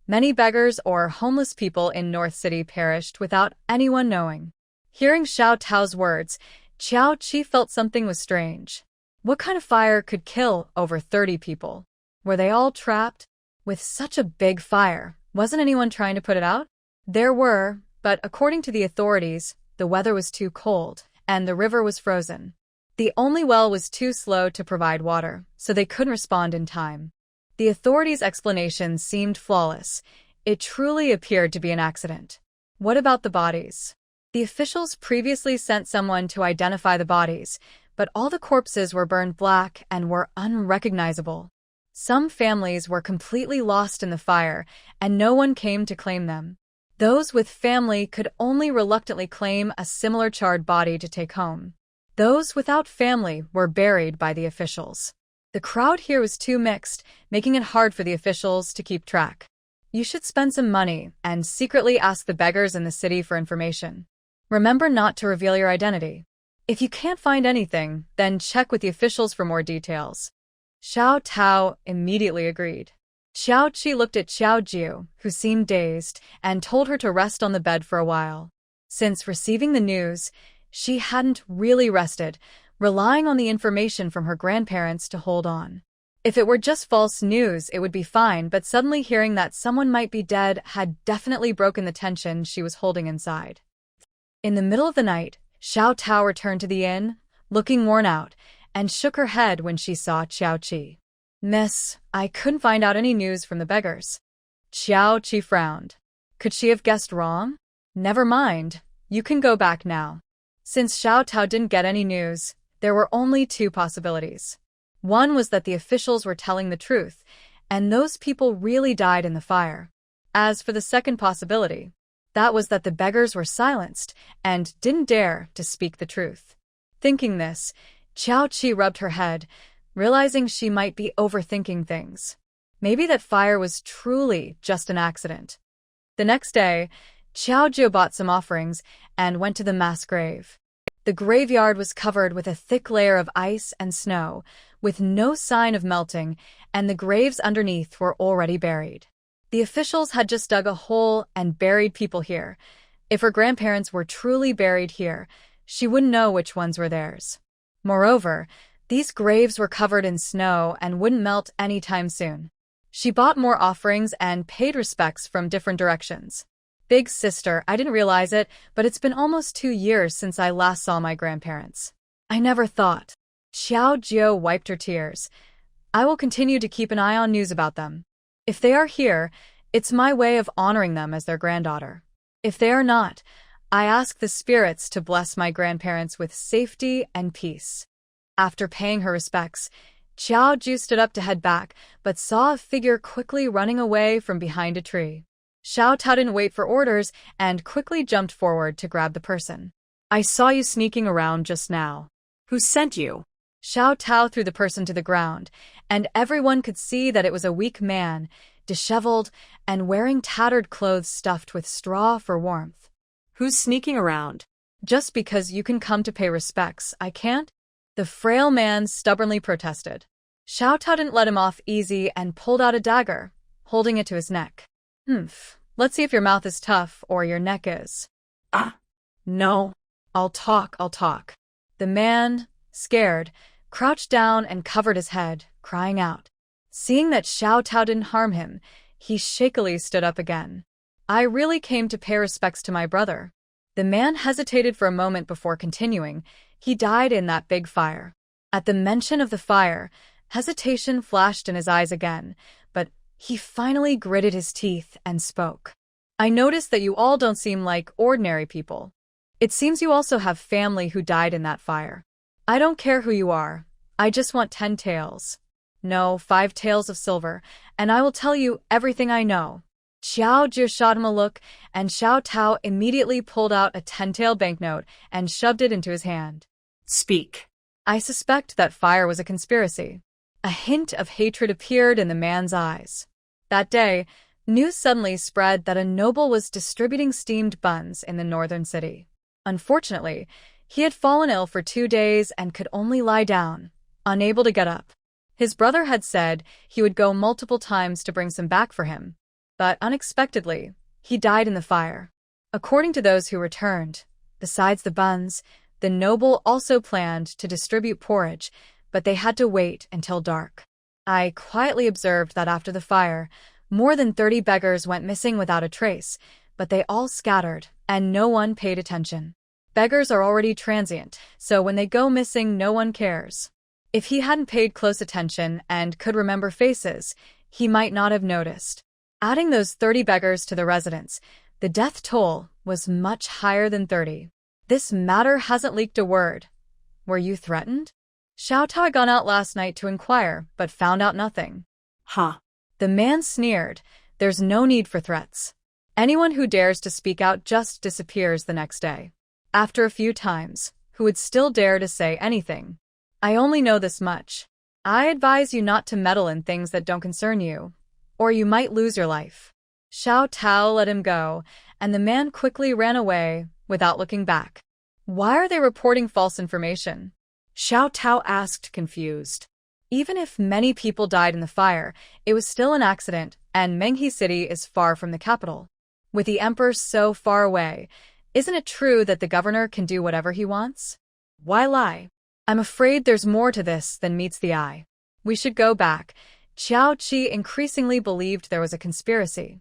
Many beggars or homeless people in North City perished without anyone knowing. Hearing Xiao Tao's words, Xiao Qi felt something was strange. What kind of fire could kill over 30 people? Were they all trapped? With such a big fire, wasn't anyone trying to put it out? There were, but according to the authorities, the weather was too cold, and the river was frozen. The only well was too slow to provide water, so they couldn't respond in time. The authorities' explanation seemed flawless. It truly appeared to be an accident. What about the bodies? The officials previously sent someone to identify the bodies, but all the corpses were burned black and were unrecognizable. Some families were completely lost in the fire, and no one came to claim them. Those with family could only reluctantly claim a similar charred body to take home. Those without family were buried by the officials. The crowd here was too mixed, making it hard for the officials to keep track. You should spend some money and secretly ask the beggars in the city for information. Remember not to reveal your identity. If you can't find anything, then check with the officials for more details. Xiao Tao immediately agreed. Xiao Qi looked at Xiao Jiu, who seemed dazed, and told her to rest on the bed for a while. Since receiving the news, she hadn't really rested, relying on the information from her grandparents to hold on. If it were just false news, it would be fine, but suddenly hearing that someone might be dead had definitely broken the tension she was holding inside. In the middle of the night, Xiao Tao returned to the inn, looking worn out, and shook her head when she saw Xiao Qi. Miss, I couldn't find out any news from the beggars. Xiao Qi frowned. Could she have guessed wrong? Never mind, you can go back now. Since Xiao Tao didn't get any news, there were only two possibilities. One was that the officials were telling the truth, and those people really died in the fire. As for the second possibility, that was that the beggars were silenced and didn't dare to speak the truth. Thinking this, Xiao Qi rubbed her head, realizing she might be overthinking things. Maybe that fire was truly just an accident. The next day, Xiao Jiu bought some offerings and went to the mass grave. The graveyard was covered with a thick layer of ice and snow, with no sign of melting, and the graves underneath were already buried. The officials had just dug a hole and buried people here. If her grandparents were truly buried here, she wouldn't know which ones were theirs. Moreover, these graves were covered in snow and wouldn't melt anytime soon. She bought more offerings and paid respects from different directions. Big sister, I didn't realize it, but it's been almost 2 years since I last saw my grandparents. I never thought. Xiao Jiu wiped her tears. I will continue to keep an eye on news about them. If they are here, it's my way of honoring them as their granddaughter. If they are not, I ask the spirits to bless my grandparents with safety and peace. After paying her respects, Xiao Jiu stood up to head back, but saw a figure quickly running away from behind a tree. Xiao Tao didn't wait for orders and quickly jumped forward to grab the person. I saw you sneaking around just now. Who sent you? Xiao Tao threw the person to the ground, and everyone could see that it was a weak man, disheveled, and wearing tattered clothes stuffed with straw for warmth. Who's sneaking around? Just because you can come to pay respects, I can't? The frail man stubbornly protested. Xiao Tao didn't let him off easy and pulled out a dagger, holding it to his neck. Let's see if your mouth is tough or your neck is. No. I'll talk. The man, scared, crouched down and covered his head, crying out. Seeing that Xiao Tao didn't harm him, he shakily stood up again. I really came to pay respects to my brother. The man hesitated for a moment before continuing. He died in that big fire. At the mention of the fire, hesitation flashed in his eyes again, but he finally gritted his teeth and spoke. I noticed that you all don't seem like ordinary people. It seems you also have family who died in that fire. I don't care who you are. I just want 10 taels. No, 5 taels of silver, and I will tell you everything I know. Xiao Zhu shot him a look, and Xiao Tao immediately pulled out a 10-tael banknote and shoved it into his hand. Speak. I suspect that fire was a conspiracy. A hint of hatred appeared in the man's eyes. That day, news suddenly spread that a noble was distributing steamed buns in the northern city. Unfortunately, he had fallen ill for 2 days and could only lie down, unable to get up. His brother had said he would go multiple times to bring some back for him, but unexpectedly, he died in the fire. According to those who returned, besides the buns, the noble also planned to distribute porridge, but they had to wait until dark. I quietly observed that after the fire, more than 30 beggars went missing without a trace, but they all scattered, and no one paid attention. Beggars are already transient, so when they go missing, no one cares. If he hadn't paid close attention and could remember faces, he might not have noticed. Adding those 30 beggars to the residents, the death toll was much higher than 30. This matter hasn't leaked a word. Were you threatened? Xiao Tao had gone out last night to inquire, but found out nothing. The man sneered. There's no need for threats. Anyone who dares to speak out just disappears the next day. After a few times, who would still dare to say anything? I only know this much. I advise you not to meddle in things that don't concern you, or you might lose your life. Xiao Tao let him go, and the man quickly ran away without looking back. Why are they reporting false information? Xiao Tao asked, confused. Even if many people died in the fire, it was still an accident, and Menghe City is far from the capital. With the emperor so far away, isn't it true that the governor can do whatever he wants? Why lie? I'm afraid there's more to this than meets the eye. We should go back. Qiao Qi increasingly believed there was a conspiracy.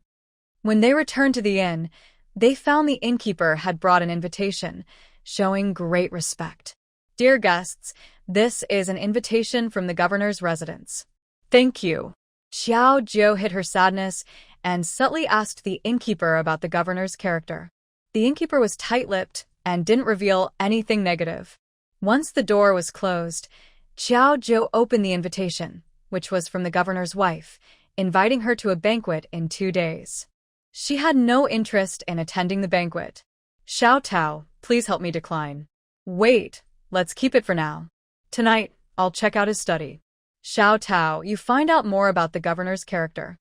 When they returned to the inn, they found the innkeeper had brought an invitation, showing great respect. Dear guests, this is an invitation from the governor's residence. Thank you. Xiao Jiu hid her sadness and subtly asked the innkeeper about the governor's character. The innkeeper was tight-lipped and didn't reveal anything negative. Once the door was closed, Xiao Jiu opened the invitation, which was from the governor's wife, inviting her to a banquet in 2 days. She had no interest in attending the banquet. Xiao Tao, please help me decline. Wait, let's keep it for now. Tonight, I'll check out his study. Xiao Tao, you find out more about the governor's character.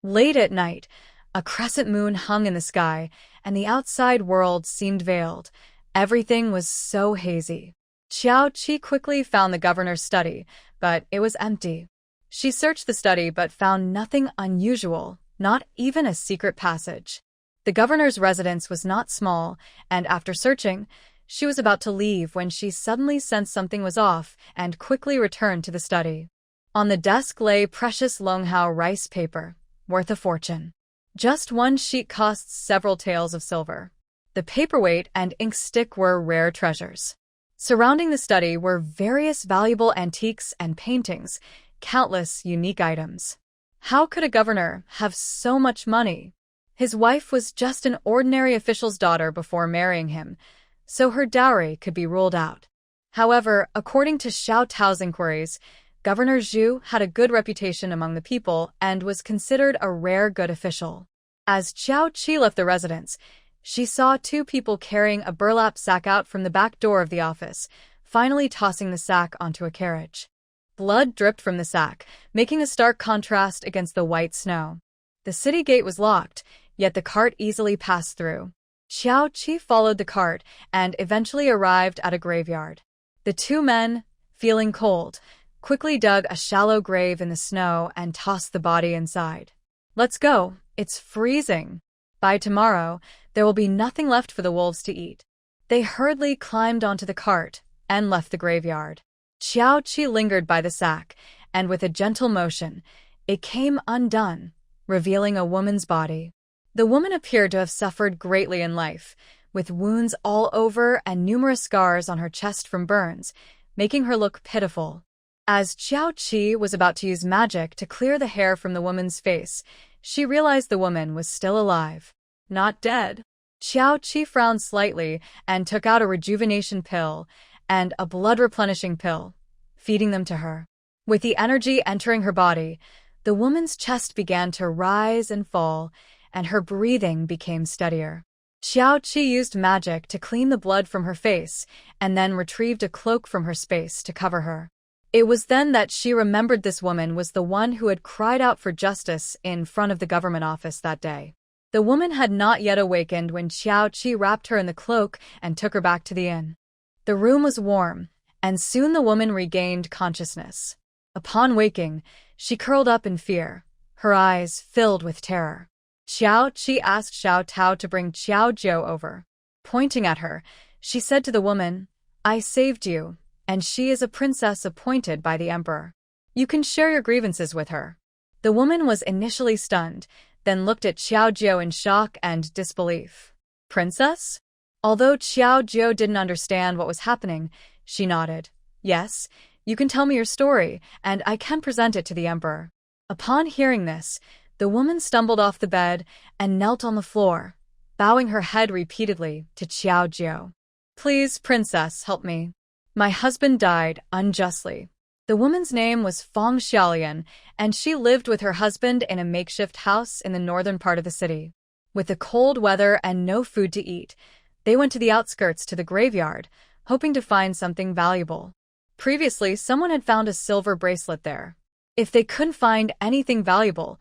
Late at night, a crescent moon hung in the sky, and the outside world seemed veiled. Everything was so hazy. Xiao Qi quickly found the governor's study, but it was empty. She searched the study but found nothing unusual, not even a secret passage. The governor's residence was not small, and after searching, she was about to leave when she suddenly sensed something was off and quickly returned to the study. On the desk lay precious Longhao rice paper, worth a fortune. Just one sheet costs several taels of silver. The paperweight and ink stick were rare treasures. Surrounding the study were various valuable antiques and paintings, countless unique items. How could a governor have so much money? His wife was just an ordinary official's daughter before marrying him, so her dowry could be ruled out. However, according to Xiao Tao's inquiries, Governor Zhu had a good reputation among the people and was considered a rare good official. As Qiao Qi left the residence, she saw 2 people carrying a burlap sack out from the back door of the office, finally tossing the sack onto a carriage. Blood dripped from the sack, making a stark contrast against the white snow. The city gate was locked, yet the cart easily passed through. Xiao Qi followed the cart and eventually arrived at a graveyard. The two men, feeling cold, quickly dug a shallow grave in the snow and tossed the body inside. "Let's go, it's freezing. By tomorrow, there will be nothing left for the wolves to eat." They hurriedly climbed onto the cart and left the graveyard. Xiao Qi lingered by the sack, and with a gentle motion, it came undone, revealing a woman's body. The woman appeared to have suffered greatly in life, with wounds all over and numerous scars on her chest from burns, making her look pitiful. As Xiao Qi was about to use magic to clear the hair from the woman's face, she realized the woman was still alive, not dead. Xiao Qi frowned slightly and took out a rejuvenation pill and a blood-replenishing pill, feeding them to her. With the energy entering her body, the woman's chest began to rise and fall, and her breathing became steadier. Xiao Qi used magic to clean the blood from her face and then retrieved a cloak from her space to cover her. It was then that she remembered this woman was the one who had cried out for justice in front of the government office that day. The woman had not yet awakened when Xiao Qi wrapped her in the cloak and took her back to the inn. The room was warm, and soon the woman regained consciousness. Upon waking, she curled up in fear, her eyes filled with terror. Xiao Qi asked Xiao Tao to bring Xiao Jiu over. Pointing at her, she said to the woman, "I saved you, and she is a princess appointed by the emperor. You can share your grievances with her." The woman was initially stunned, then looked at Xiao Jiu in shock and disbelief. "Princess?" Although Xiao Jiu didn't understand what was happening, she nodded. "Yes, you can tell me your story, and I can present it to the emperor." Upon hearing this, the woman stumbled off the bed and knelt on the floor, bowing her head repeatedly to Xiao Jiu. "Please, princess, help me. My husband died unjustly." The woman's name was Feng Xiaolian, and she lived with her husband in a makeshift house in the northern part of the city. With the cold weather and no food to eat, they went to the outskirts to the graveyard, hoping to find something valuable. Previously, someone had found a silver bracelet there. If they couldn't find anything valuable,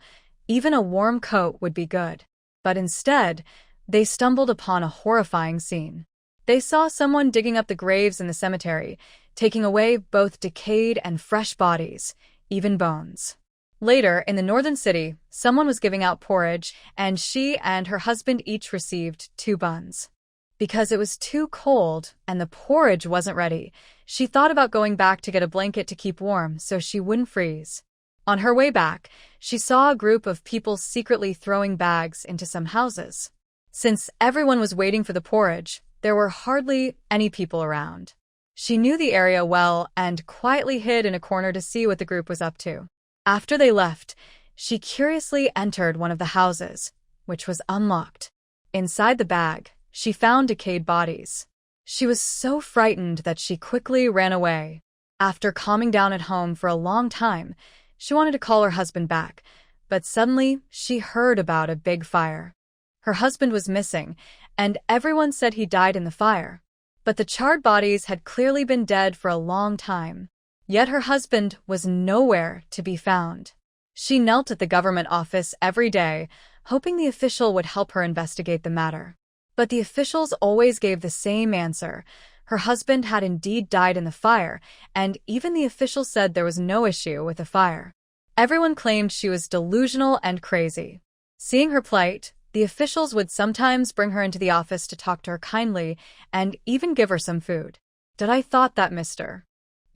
even a warm coat would be good. But instead, they stumbled upon a horrifying scene. They saw someone digging up the graves in the cemetery, taking away both decayed and fresh bodies, even bones. Later, in the northern city, someone was giving out porridge, and she and her husband each received 2 buns. Because it was too cold and the porridge wasn't ready, she thought about going back to get a blanket to keep warm so she wouldn't freeze. On her way back, she saw a group of people secretly throwing bags into some houses. Since everyone was waiting for the porridge, there were hardly any people around. She knew the area well and quietly hid in a corner to see what the group was up to. After they left, she curiously entered one of the houses, which was unlocked. Inside the bag, she found decayed bodies. She was so frightened that she quickly ran away. After calming down at home for a long time, she wanted to call her husband back, but suddenly she heard about a big fire. Her husband was missing, and everyone said he died in the fire. But the charred bodies had clearly been dead for a long time. Yet her husband was nowhere to be found. She knelt at the government office every day, hoping the official would help her investigate the matter. But the officials always gave the same answer. Her husband had indeed died in the fire, and even the official said there was no issue with the fire. Everyone claimed she was delusional and crazy. Seeing her plight, the officials would sometimes bring her into the office to talk to her kindly and even give her some food. Did I thought that Mr.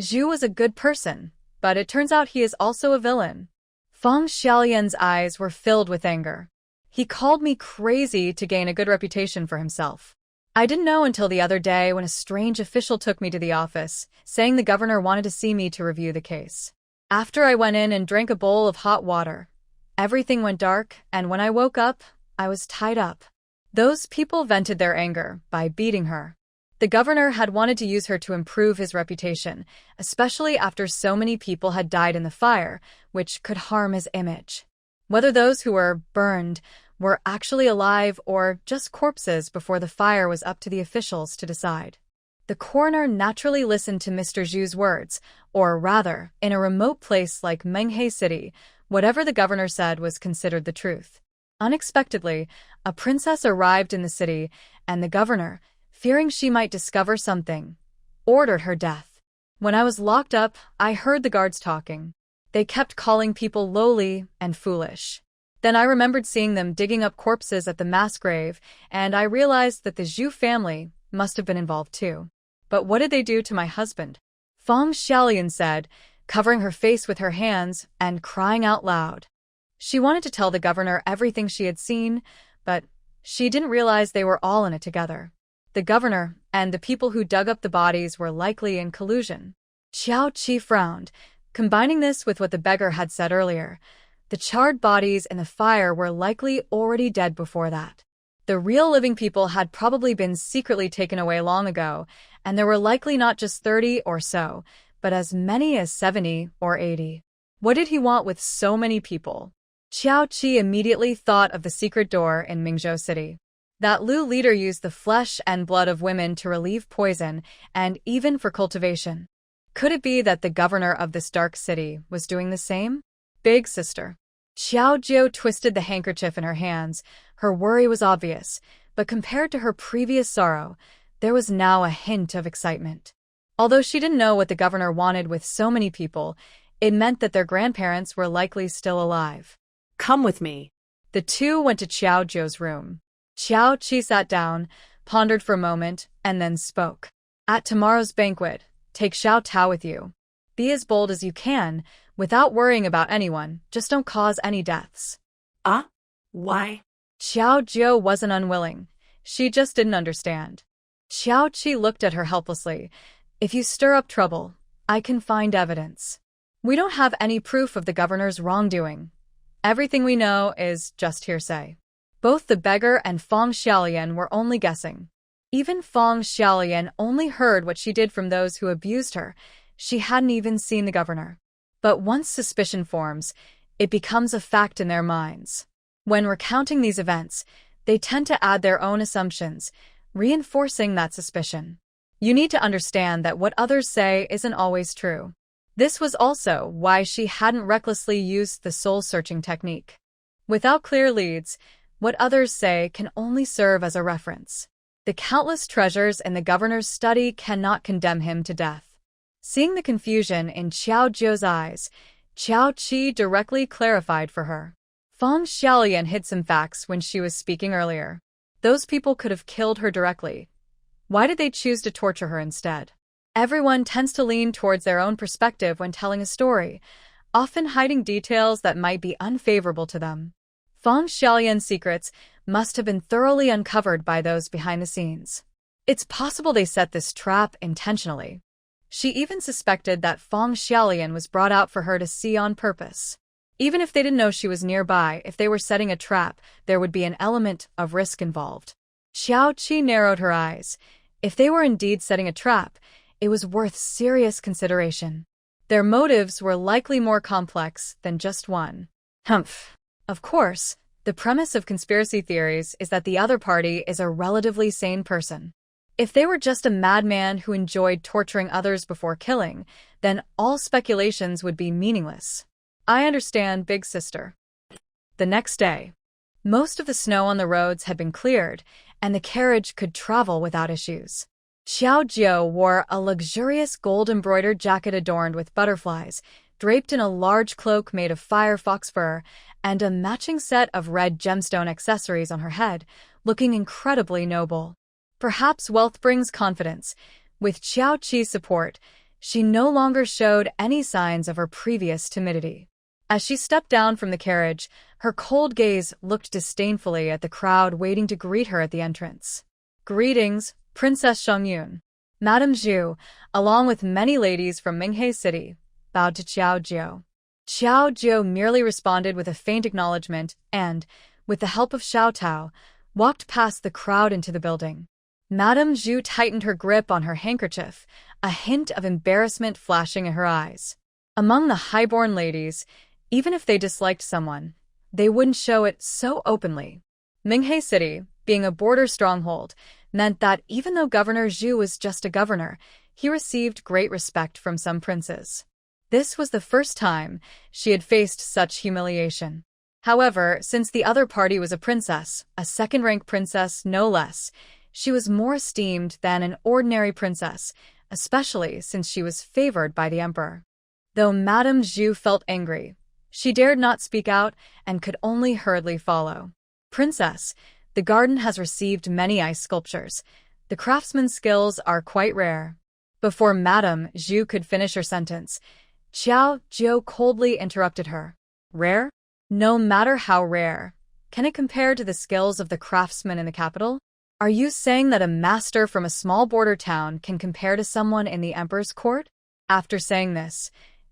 Zhu was a good person, but it turns out he is also a villain. Feng Xiaolian's eyes were filled with anger. He called me crazy to gain a good reputation for himself. I didn't know until the other day when a strange official took me to the office, saying the governor wanted to see me to review the case. After I went in and drank a bowl of hot water, everything went dark, and when I woke up, I was tied up. Those people vented their anger by beating her. The governor had wanted to use her to improve his reputation, especially after so many people had died in the fire, which could harm his image. Whether those who were burned were actually alive or just corpses before the fire was up to the officials to decide. The coroner naturally listened to Mr. Zhu's words, or rather, in a remote place like Manhwa City, Whatever the governor said was considered the truth. Unexpectedly, a princess arrived in the city, and the governor, fearing she might discover something, ordered her death. When I was locked up, I heard the guards talking. They kept calling people lowly and foolish. Then I remembered seeing them digging up corpses at the mass grave, and I realized that the Zhu family must have been involved too. But what did they do to my husband? Feng Xiaolian said, covering her face with her hands and crying out loud. She wanted to tell the governor everything she had seen, but she didn't realize they were all in it together. The governor and the people who dug up the bodies were likely in collusion. Xiao Qi frowned, combining this with what the beggar had said earlier. The charred bodies in the fire were likely already dead before that. The real living people had probably been secretly taken away long ago, and there were likely not just 30 or so, but as many as 70 or 80. What did he want with so many people? Xiao Qi immediately thought of the secret door in Mingzhou City. That Lu leader used the flesh and blood of women to relieve poison, and even for cultivation. Could it be that the governor of this dark city was doing the same? Big sister. Xiao Jiu twisted the handkerchief in her hands. Her worry was obvious, but compared to her previous sorrow, there was now a hint of excitement. Although she didn't know what the governor wanted with so many people, it meant that their grandparents were likely still alive. Come with me. The two went to Xiao Jiu's room. Xiao Qi sat down, pondered for a moment, and then spoke. At tomorrow's banquet, take Xiao Tao with you. Be as bold as you can, without worrying about anyone, just don't cause any deaths. Why? Xiao Jiu wasn't unwilling. She just didn't understand. Xiao Qi looked at her helplessly. If you stir up trouble, I can find evidence. We don't have any proof of the governor's wrongdoing. Everything we know is just hearsay. Both the beggar and Feng Xiaolian were only guessing. Even Feng Xiaolian only heard what she did from those who abused her. She hadn't even seen the governor. But once suspicion forms, it becomes a fact in their minds. When recounting these events, they tend to add their own assumptions, reinforcing that suspicion. You need to understand that what others say isn't always true. This was also why she hadn't recklessly used the soul-searching technique. Without clear leads, what others say can only serve as a reference. The countless treasures in the governor's study cannot condemn him to death. Seeing the confusion in Xiao Jiu's eyes, Xiao Qi directly clarified for her. Feng Xiaolian hid some facts when she was speaking earlier. Those people could have killed her directly. Why did they choose to torture her instead? Everyone tends to lean towards their own perspective when telling a story, often hiding details that might be unfavorable to them. Feng Xiaolian's secrets must have been thoroughly uncovered by those behind the scenes. It's possible they set this trap intentionally. She even suspected that Feng Xiaolian was brought out for her to see on purpose. Even if they didn't know she was nearby, if they were setting a trap, there would be an element of risk involved. Xiao Qi narrowed her eyes. If they were indeed setting a trap, it was worth serious consideration. Their motives were likely more complex than just one. Humph. Of course, the premise of conspiracy theories is that the other party is a relatively sane person. If they were just a madman who enjoyed torturing others before killing, then all speculations would be meaningless. I understand, big sister. The next day, most of the snow on the roads had been cleared, and the carriage could travel without issues. Xiao Jiu wore a luxurious gold-embroidered jacket adorned with butterflies, draped in a large cloak made of fire fox fur, and a matching set of red gemstone accessories on her head, looking incredibly noble. Perhaps wealth brings confidence. With Xiao Qi's support, she no longer showed any signs of her previous timidity. As she stepped down from the carriage, her cold gaze looked disdainfully at the crowd waiting to greet her at the entrance. Greetings, Princess Shongyun. Madame Zhu, along with many ladies from Minghe City, bowed to Xiao Jiu. Xiao Jiu merely responded with a faint acknowledgement and, with the help of Xiao Tao, walked past the crowd into the building. Madame Zhu tightened her grip on her handkerchief, a hint of embarrassment flashing in her eyes. Among the highborn ladies, even if they disliked someone, they wouldn't show it so openly. Minghe City, being a border stronghold, meant that even though Governor Zhu was just a governor, he received great respect from some princes. This was the first time she had faced such humiliation. However, since the other party was a princess, a second-rank princess no less, she was more esteemed than an ordinary princess, especially since she was favored by the emperor. Though Madame Zhu felt angry, she dared not speak out and could only hurriedly follow. Princess, the garden has received many ice sculptures. The craftsman's skills are quite rare. Before Madame Zhu could finish her sentence, Xiao Jiu coldly interrupted her. Rare? No matter how rare. Can it compare to the skills of the craftsman in the capital? Are you saying that a master from a small border town can compare to someone in the emperor's court? After saying this,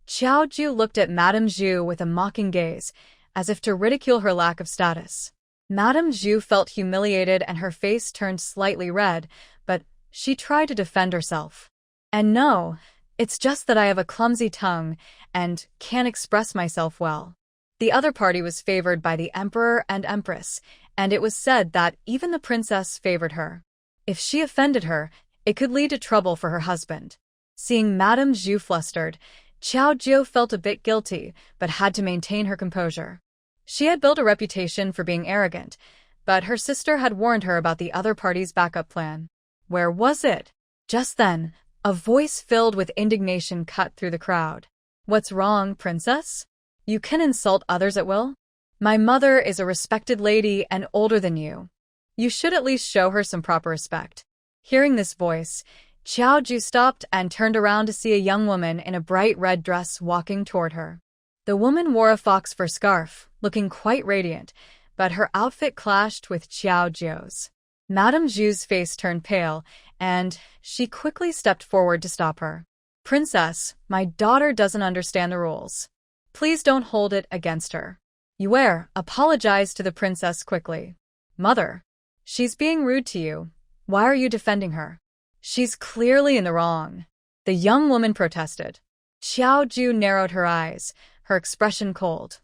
Xiao Jiu looked at Madame Zhu with a mocking gaze, as if to ridicule her lack of status. Madame Zhu felt humiliated and her face turned slightly red, but she tried to defend herself. And no, it's just that I have a clumsy tongue and can't express myself well. The other party was favored by the emperor and empress, and it was said that even the princess favored her. If she offended her, it could lead to trouble for her husband. Seeing Madame Zhu flustered, Xiao Jiu felt a bit guilty, but had to maintain her composure. She had built a reputation for being arrogant, but her sister had warned her about the other party's backup plan. Where was it? Just then, a voice filled with indignation cut through the crowd. What's wrong, princess? You can insult others at will? My mother is a respected lady and older than you. You should at least show her some proper respect. Hearing this voice, Xiao Jiu stopped and turned around to see a young woman in a bright red dress walking toward her. The woman wore a fox fur scarf, looking quite radiant, but her outfit clashed with Xiao Jiu's. Madame Zhu's face turned pale, and she quickly stepped forward to stop her. Princess, my daughter doesn't understand the rules. Please don't hold it against her. Yue apologized to the princess quickly. Mother, she's being rude to you. Why are you defending her? She's clearly in the wrong. The young woman protested. Xiao Jiu narrowed her eyes, her expression cold.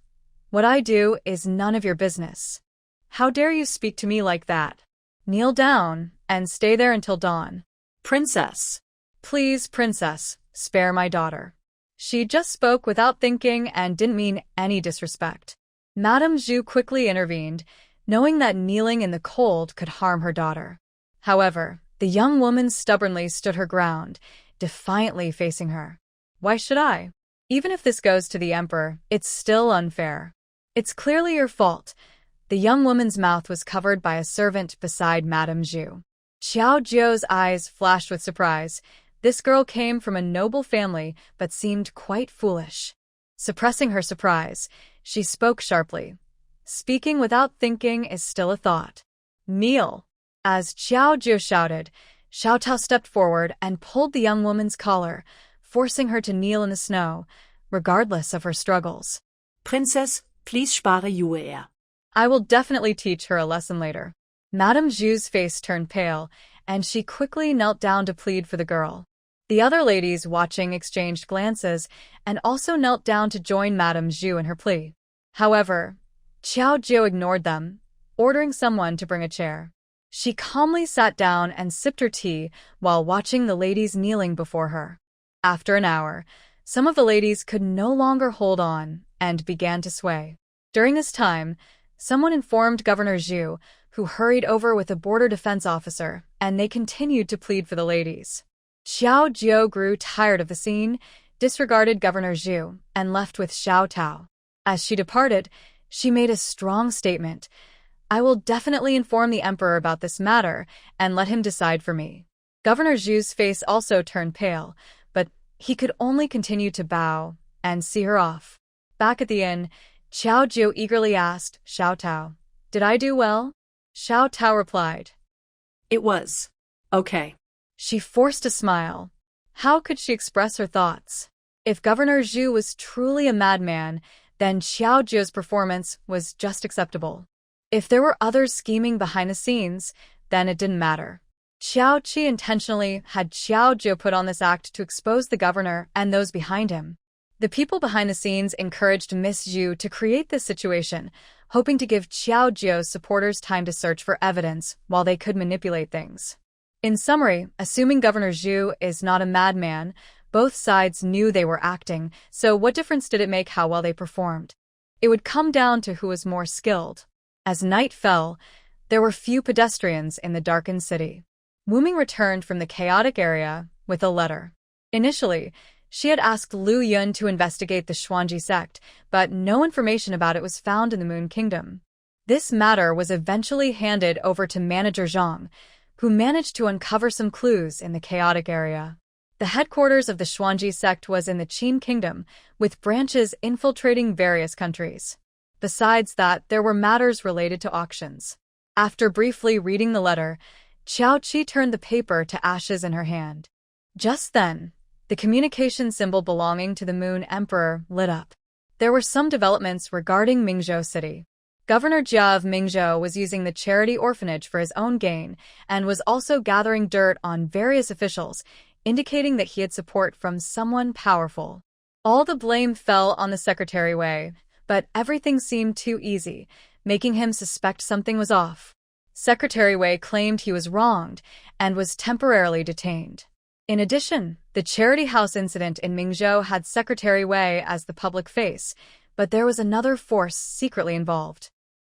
What I do is none of your business. How dare you speak to me like that? Kneel down and stay there until dawn. Princess. Please, princess, spare my daughter. She just spoke without thinking and didn't mean any disrespect. Madame Zhu quickly intervened, knowing that kneeling in the cold could harm her daughter. However, the young woman stubbornly stood her ground, defiantly facing her. Why should I? Even if this goes to the emperor, it's still unfair. It's clearly your fault. The young woman's mouth was covered by a servant beside Madame Zhu. Xiao Jiu's eyes flashed with surprise. This girl came from a noble family but seemed quite foolish. Suppressing her surprise, she spoke sharply. Speaking without thinking is still a thought. Kneel. As Xiao Jiu shouted, Xiao Tao stepped forward and pulled the young woman's collar, forcing her to kneel in the snow, regardless of her struggles. Princess, please spare Yue. I will definitely teach her a lesson later. Madame Zhu's face turned pale, and she quickly knelt down to plead for the girl. The other ladies watching exchanged glances and also knelt down to join Madame Zhu in her plea. However, Xiao Jiu ignored them, ordering someone to bring a chair. She calmly sat down and sipped her tea while watching the ladies kneeling before her. After an hour, some of the ladies could no longer hold on and began to sway. During this time, someone informed Governor Zhu, who hurried over with a border defense officer, and they continued to plead for the ladies. Xiao Jiu grew tired of the scene, disregarded Governor Zhu, and left with Xiao Tao. As she departed, she made a strong statement. I will definitely inform the emperor about this matter and let him decide for me. Governor Zhu's face also turned pale, but he could only continue to bow and see her off. Back at the inn, Xiao Jiu eagerly asked Xiao Tao, "Did I do well?" Xiao Tao replied, It was. Okay. She forced a smile. How could she express her thoughts? If Governor Zhu was truly a madman, then Xiao Jiu's performance was just acceptable. If there were others scheming behind the scenes, then it didn't matter. Xiao Qi intentionally had Xiao Jiu put on this act to expose the governor and those behind him. The people behind the scenes encouraged Miss Zhu to create this situation, hoping to give Xiao Jiu's supporters time to search for evidence while they could manipulate things. In summary, assuming Governor Zhu is not a madman, Both sides knew they were acting, so what difference did it make how well they performed? It would come down to who was more skilled. As night fell, there were few pedestrians in the darkened city. Wuming returned from the chaotic area with a letter. Initially, she had asked Liu Yun to investigate the Xuanji sect, but no information about it was found in the Moon Kingdom. This matter was eventually handed over to Manager Zhang, who managed to uncover some clues in the chaotic area. The headquarters of the Xuanji sect was in the Qin Kingdom, with branches infiltrating various countries. Besides that, there were matters related to auctions. After briefly reading the letter, Qiao Qi turned the paper to ashes in her hand. Just then, the communication symbol belonging to the Moon Emperor lit up. There were some developments regarding Mingzhou City. Governor Jia of Mingzhou was using the charity orphanage for his own gain and was also gathering dirt on various officials, indicating that he had support from someone powerful. All the blame fell on the Secretary Wei, but everything seemed too easy, making him suspect something was off. Secretary Wei claimed he was wronged and was temporarily detained. In addition, the charity house incident in Mingzhou had Secretary Wei as the public face, but there was another force secretly involved.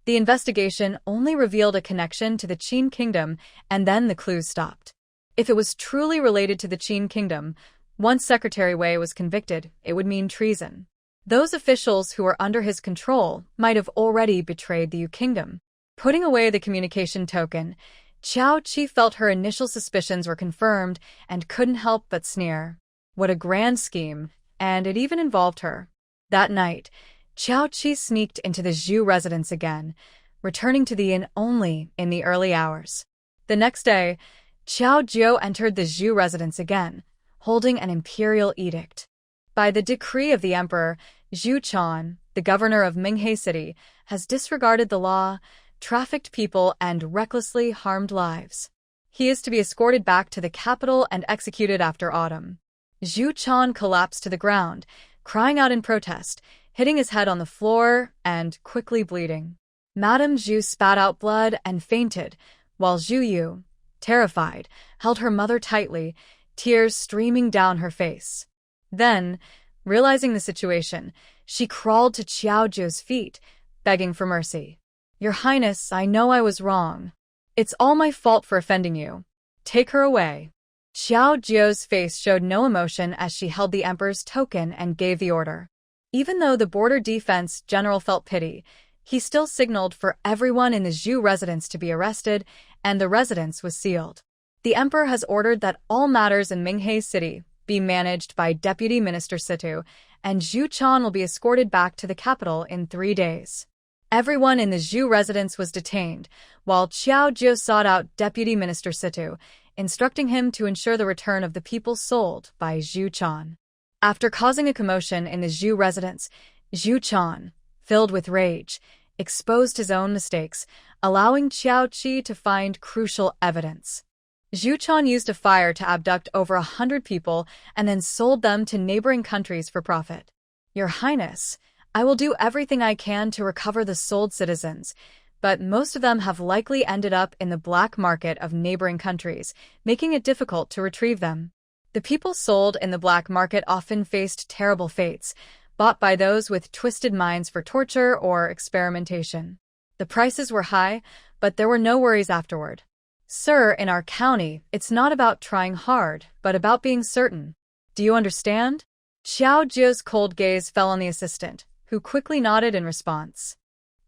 The investigation only revealed a connection to the Qin Kingdom, and then the clues stopped. If it was truly related to the Qin Kingdom, once Secretary Wei was convicted, it would mean treason. Those officials who were under his control might have already betrayed the Yu Kingdom. Putting away the communication token, Qiao Qi felt her initial suspicions were confirmed and couldn't help but sneer. What a grand scheme, and it even involved her. That night, Qiao Qi sneaked into the Zhu residence again, returning to the inn only in the early hours. The next day, Qiao Jiu entered the Zhu residence again, holding an imperial edict. By the decree of the emperor, Zhu Chan, the governor of Minghe City, has disregarded the law, trafficked people, and recklessly harmed lives. He is to be escorted back to the capital and executed after autumn. Zhu Chan collapsed to the ground, crying out in protest, hitting his head on the floor and quickly bleeding. Madame Zhu spat out blood and fainted, while Zhu Yu, terrified, held her mother tightly, tears streaming down her face. Then, realizing the situation, she crawled to Qiao Zhu's feet, begging for mercy. "Your Highness, I know I was wrong. It's all my fault for offending you. Take her away." Qiao Zhu's face showed no emotion as she held the emperor's token and gave the order. Even though the border defense general felt pity, he still signaled for everyone in the Zhu residence to be arrested, and the residence was sealed. The emperor has ordered that all matters in Minghe City be managed by Deputy Minister Situ, and Zhu Chan will be escorted back to the capital in 3 days. Everyone in the Zhu residence was detained, while Qiao Zhu sought out Deputy Minister Situ, instructing him to ensure the return of the people sold by Zhu Chan. After causing a commotion in the Zhu residence, Zhu Chan, filled with rage, exposed his own mistakes, allowing Qiao Qi to find crucial evidence. Zhu Chan used a fire to abduct over 100 people and then sold them to neighboring countries for profit. "Your Highness, I will do everything I can to recover the sold citizens, but most of them have likely ended up in the black market of neighboring countries, making it difficult to retrieve them. The people sold in the black market often faced terrible fates, bought by those with twisted minds for torture or experimentation. The prices were high, but there were no worries afterward. Sir, in our county, it's not about trying hard, but about being certain. Do you understand?" Qiao Zhu's cold gaze fell on the assistant, who quickly nodded in response.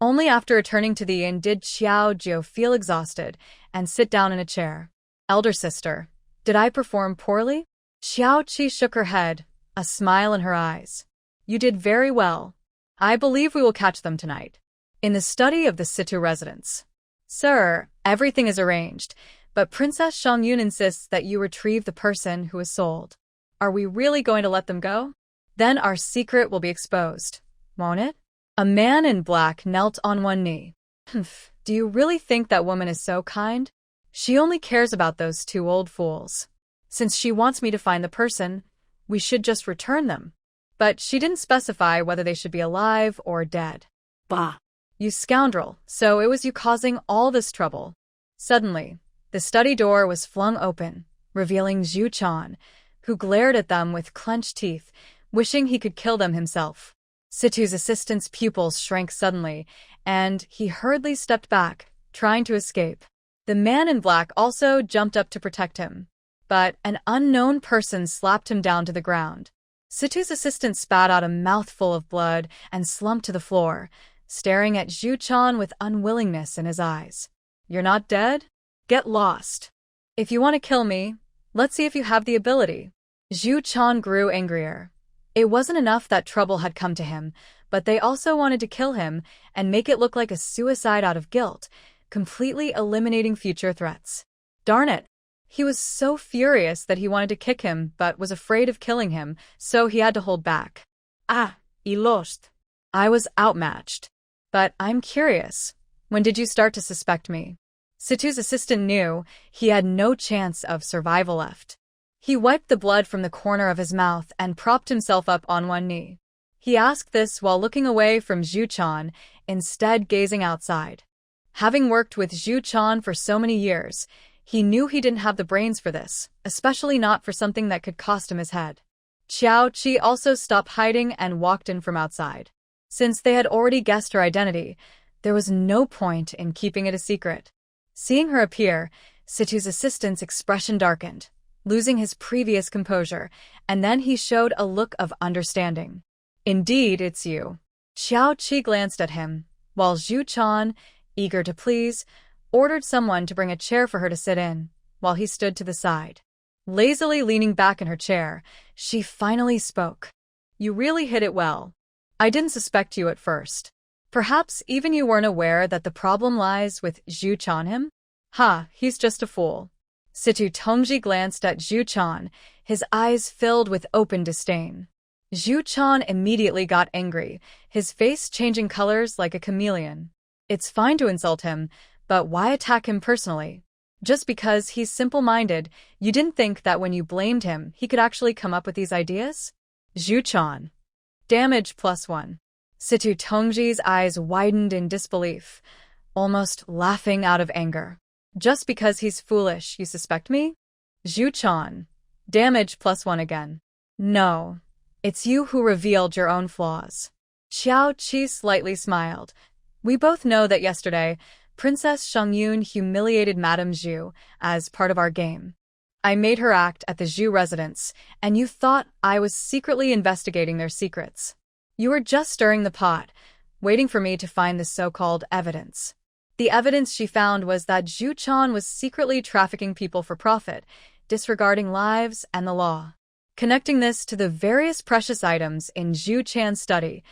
Only after returning to the inn did Qiao Zhu feel exhausted and sit down in a chair. "Elder sister, did I perform poorly?" Qiao Qi shook her head, a smile in her eyes. "You did very well. I believe we will catch them tonight. In the study of the Situ residence. Sir, everything is arranged, but Princess Shangyun insists that you retrieve the person who is sold. Are we really going to let them go? Then our secret will be exposed, won't it?" A man in black knelt on one knee. "Humph, do you really think that woman is so kind? She only cares about those 2 old fools. Since she wants me to find the person, we should just return them. But she didn't specify whether they should be alive or dead." "Bah! "You scoundrel, so it was you causing all this trouble." Suddenly, the study door was flung open, revealing Zhu Chan, who glared at them with clenched teeth, wishing he could kill them himself. Situ's assistant's pupils shrank suddenly, and he hurriedly stepped back, trying to escape. The man in black also jumped up to protect him, but an unknown person slapped him down to the ground. Situ's assistant spat out a mouthful of blood and slumped to the floor, staring at Zhu Chan with unwillingness in his eyes. "You're not dead? Get lost. If you want to kill me, let's see if you have the ability." Zhu Chan grew angrier. It wasn't enough that trouble had come to him, but they also wanted to kill him and make it look like a suicide out of guilt, completely eliminating future threats. Darn it! He was so furious that he wanted to kick him but was afraid of killing him, so he had to hold back. He lost. I was outmatched. But I'm curious, when did you start to suspect me? Situ's assistant knew he had no chance of survival left. He wiped the blood from the corner of his mouth and propped himself up on one knee. He asked this while looking away from Zhu Chan, instead gazing outside. Having worked with Zhu Chan for so many years, he knew he didn't have the brains for this, especially not for something that could cost him his head. Qiao Qi also stopped hiding and walked in from outside. Since they had already guessed her identity, there was no point in keeping it a secret. Seeing her appear, Situ's assistant's expression darkened, losing his previous composure, and then he showed a look of understanding. "Indeed, it's you." Qiao Qi glanced at him, while Zhu Chan, eager to please, ordered someone to bring a chair for her to sit in, while he stood to the side. Lazily leaning back in her chair, she finally spoke. "You really hit it well. I didn't suspect you at first. Perhaps even you weren't aware that the problem lies with Zhu Chan him? He's just a fool." Situ Tongji glanced at Zhu Chan, his eyes filled with open disdain. Zhu Chan immediately got angry, his face changing colors like a chameleon. It's fine to insult him, but why attack him personally? Just because he's simple-minded, you didn't think that when you blamed him, he could actually come up with these ideas? Zhu Chan. Damage +1. Situ Tongji's eyes widened in disbelief, almost laughing out of anger. Just because he's foolish, you suspect me? Zhu Chan. Damage +1 again. No, it's you who revealed your own flaws. Qiao Qi slightly smiled. We both know that yesterday, Princess Shangyun humiliated Madame Zhu as part of our game. I made her act at the Zhu residence, and you thought I was secretly investigating their secrets. You were just stirring the pot, waiting for me to find the so-called evidence. The evidence she found was that Zhu Chan was secretly trafficking people for profit, disregarding lives and the law. Connecting this to the various precious items in Zhu Chan's study,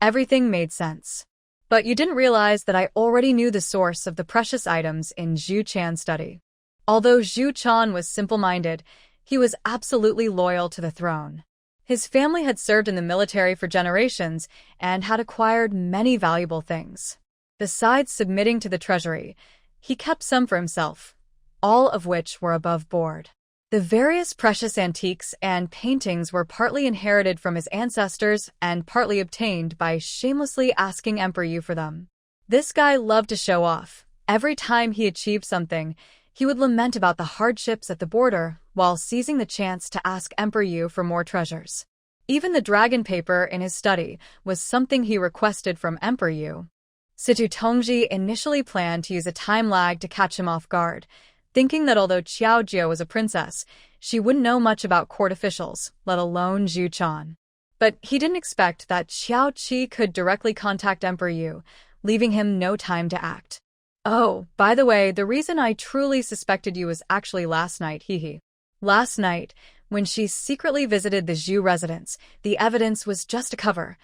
everything made sense. But you didn't realize that I already knew the source of the precious items in Zhu Chan's study. Although Zhu Chan was simple-minded, he was absolutely loyal to the throne. His family had served in the military for generations and had acquired many valuable things. Besides submitting to the treasury, he kept some for himself, all of which were above board. The various precious antiques and paintings were partly inherited from his ancestors and partly obtained by shamelessly asking Emperor Yu for them. This guy loved to show off. Every time he achieved something, he would lament about the hardships at the border while seizing the chance to ask Emperor Yu for more treasures. Even the dragon paper in his study was something he requested from Emperor Yu. Situ Tongji initially planned to use a time lag to catch him off guard, thinking that although Qiao Jia was a princess, she wouldn't know much about court officials, let alone Zhu Chan. But he didn't expect that Qiao Qi could directly contact Emperor Yu, leaving him no time to act. "Oh, by the way, the reason I truly suspected you was actually last night, hehe. Last night, when she secretly visited the Zhu residence, the evidence was just a cover.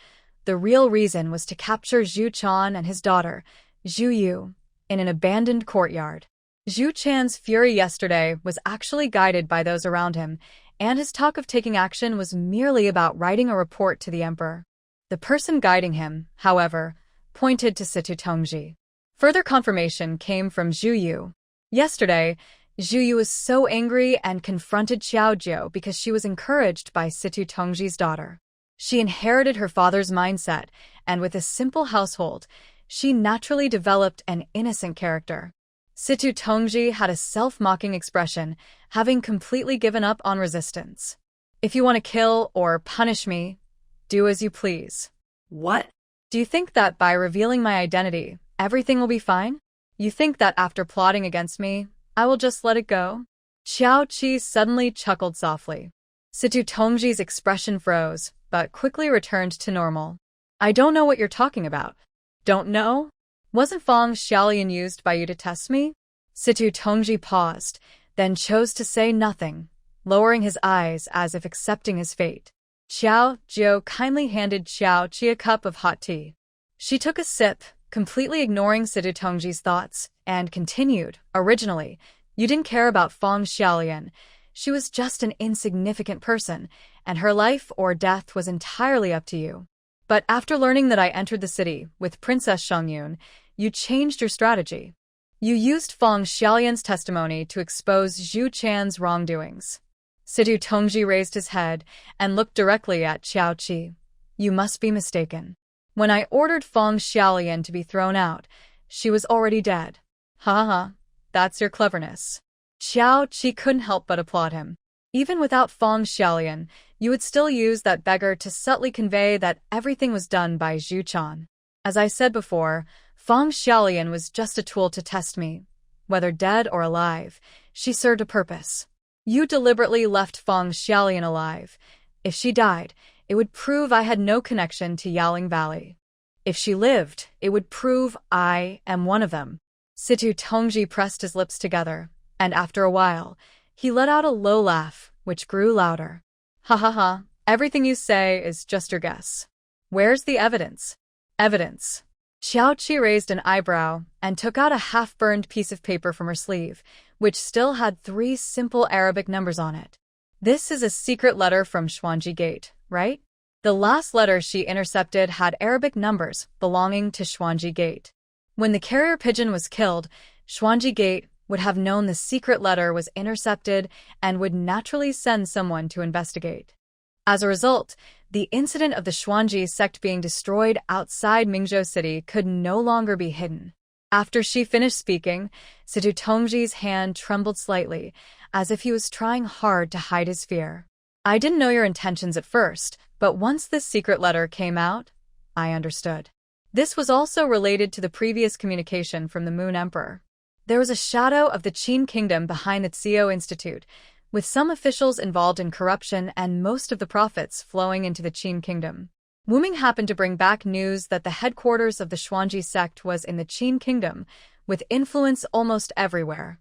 The real reason was to capture Zhu Chan and his daughter, Zhu Yu, in an abandoned courtyard." Zhu Chan's fury yesterday was actually guided by those around him, and his talk of taking action was merely about writing a report to the emperor. The person guiding him, however, pointed to Situ Tongji. Further confirmation came from Zhu Yu. Yesterday, Zhu Yu was so angry and confronted Qiao Jiu because she was encouraged by Situ Tongji's daughter. She inherited her father's mindset, and with a simple household, she naturally developed an innocent character. Situ Tongji had a self-mocking expression, having completely given up on resistance. If you want to kill or punish me, do as you please. What? Do you think that by revealing my identity, everything will be fine? You think that after plotting against me, I will just let it go? Xiao Qi suddenly chuckled softly. Situ Tongji's expression froze, but quickly returned to normal. I don't know what you're talking about. Don't know? Wasn't Fang Xiaolian used by you to test me? Situ Tongji paused, then chose to say nothing, lowering his eyes as if accepting his fate. Xiao Jiu kindly handed Xiao Qi a cup of hot tea. She took a sip, completely ignoring Situ Tongji's thoughts, and continued, originally, you didn't care about Fang Xiaolian. She was just an insignificant person, and her life or death was entirely up to you. But after learning that I entered the city with Princess Shangyun, you changed your strategy. You used Fang Xiaolian's testimony to expose Zhu Chan's wrongdoings. Situ Tongji raised his head and looked directly at Xiao Qi. You must be mistaken. When I ordered Fang Xiaolian to be thrown out, she was already dead. Ha ha, that's your cleverness. Xiao Qi couldn't help but applaud him. Even without Fang Xiaolian, you would still use that beggar to subtly convey that everything was done by Zhu Chan. As I said before, Fang Xiaolian was just a tool to test me. Whether dead or alive, she served a purpose. You deliberately left Fang Xiaolian alive. If she died, it would prove I had no connection to Yaling Valley. If she lived, it would prove I am one of them. Situ Tongji pressed his lips together, and after a while, he let out a low laugh, which grew louder. Ha ha ha, everything you say is just your guess. Where's the evidence? Evidence. Xiao Qi raised an eyebrow and took out a half-burned piece of paper from her sleeve, which still had 3 simple Arabic numbers on it. This is a secret letter from Xuanji Gate, right? The last letter she intercepted had Arabic numbers belonging to Xuanji Gate. When the carrier pigeon was killed, Xuanji Gate would have known the secret letter was intercepted and would naturally send someone to investigate. As a result, the incident of the Xuanji sect being destroyed outside Mingzhou City could no longer be hidden. After she finished speaking, Situ Tongji's hand trembled slightly, as if he was trying hard to hide his fear. I didn't know your intentions at first, but once this secret letter came out, I understood. This was also related to the previous communication from the Moon Emperor. There was a shadow of the Qin Kingdom behind the Xiao Institute, with some officials involved in corruption and most of the profits flowing into the Qin Kingdom. Wu Ming happened to bring back news that the headquarters of the Xuanji sect was in the Qin Kingdom, with influence almost everywhere.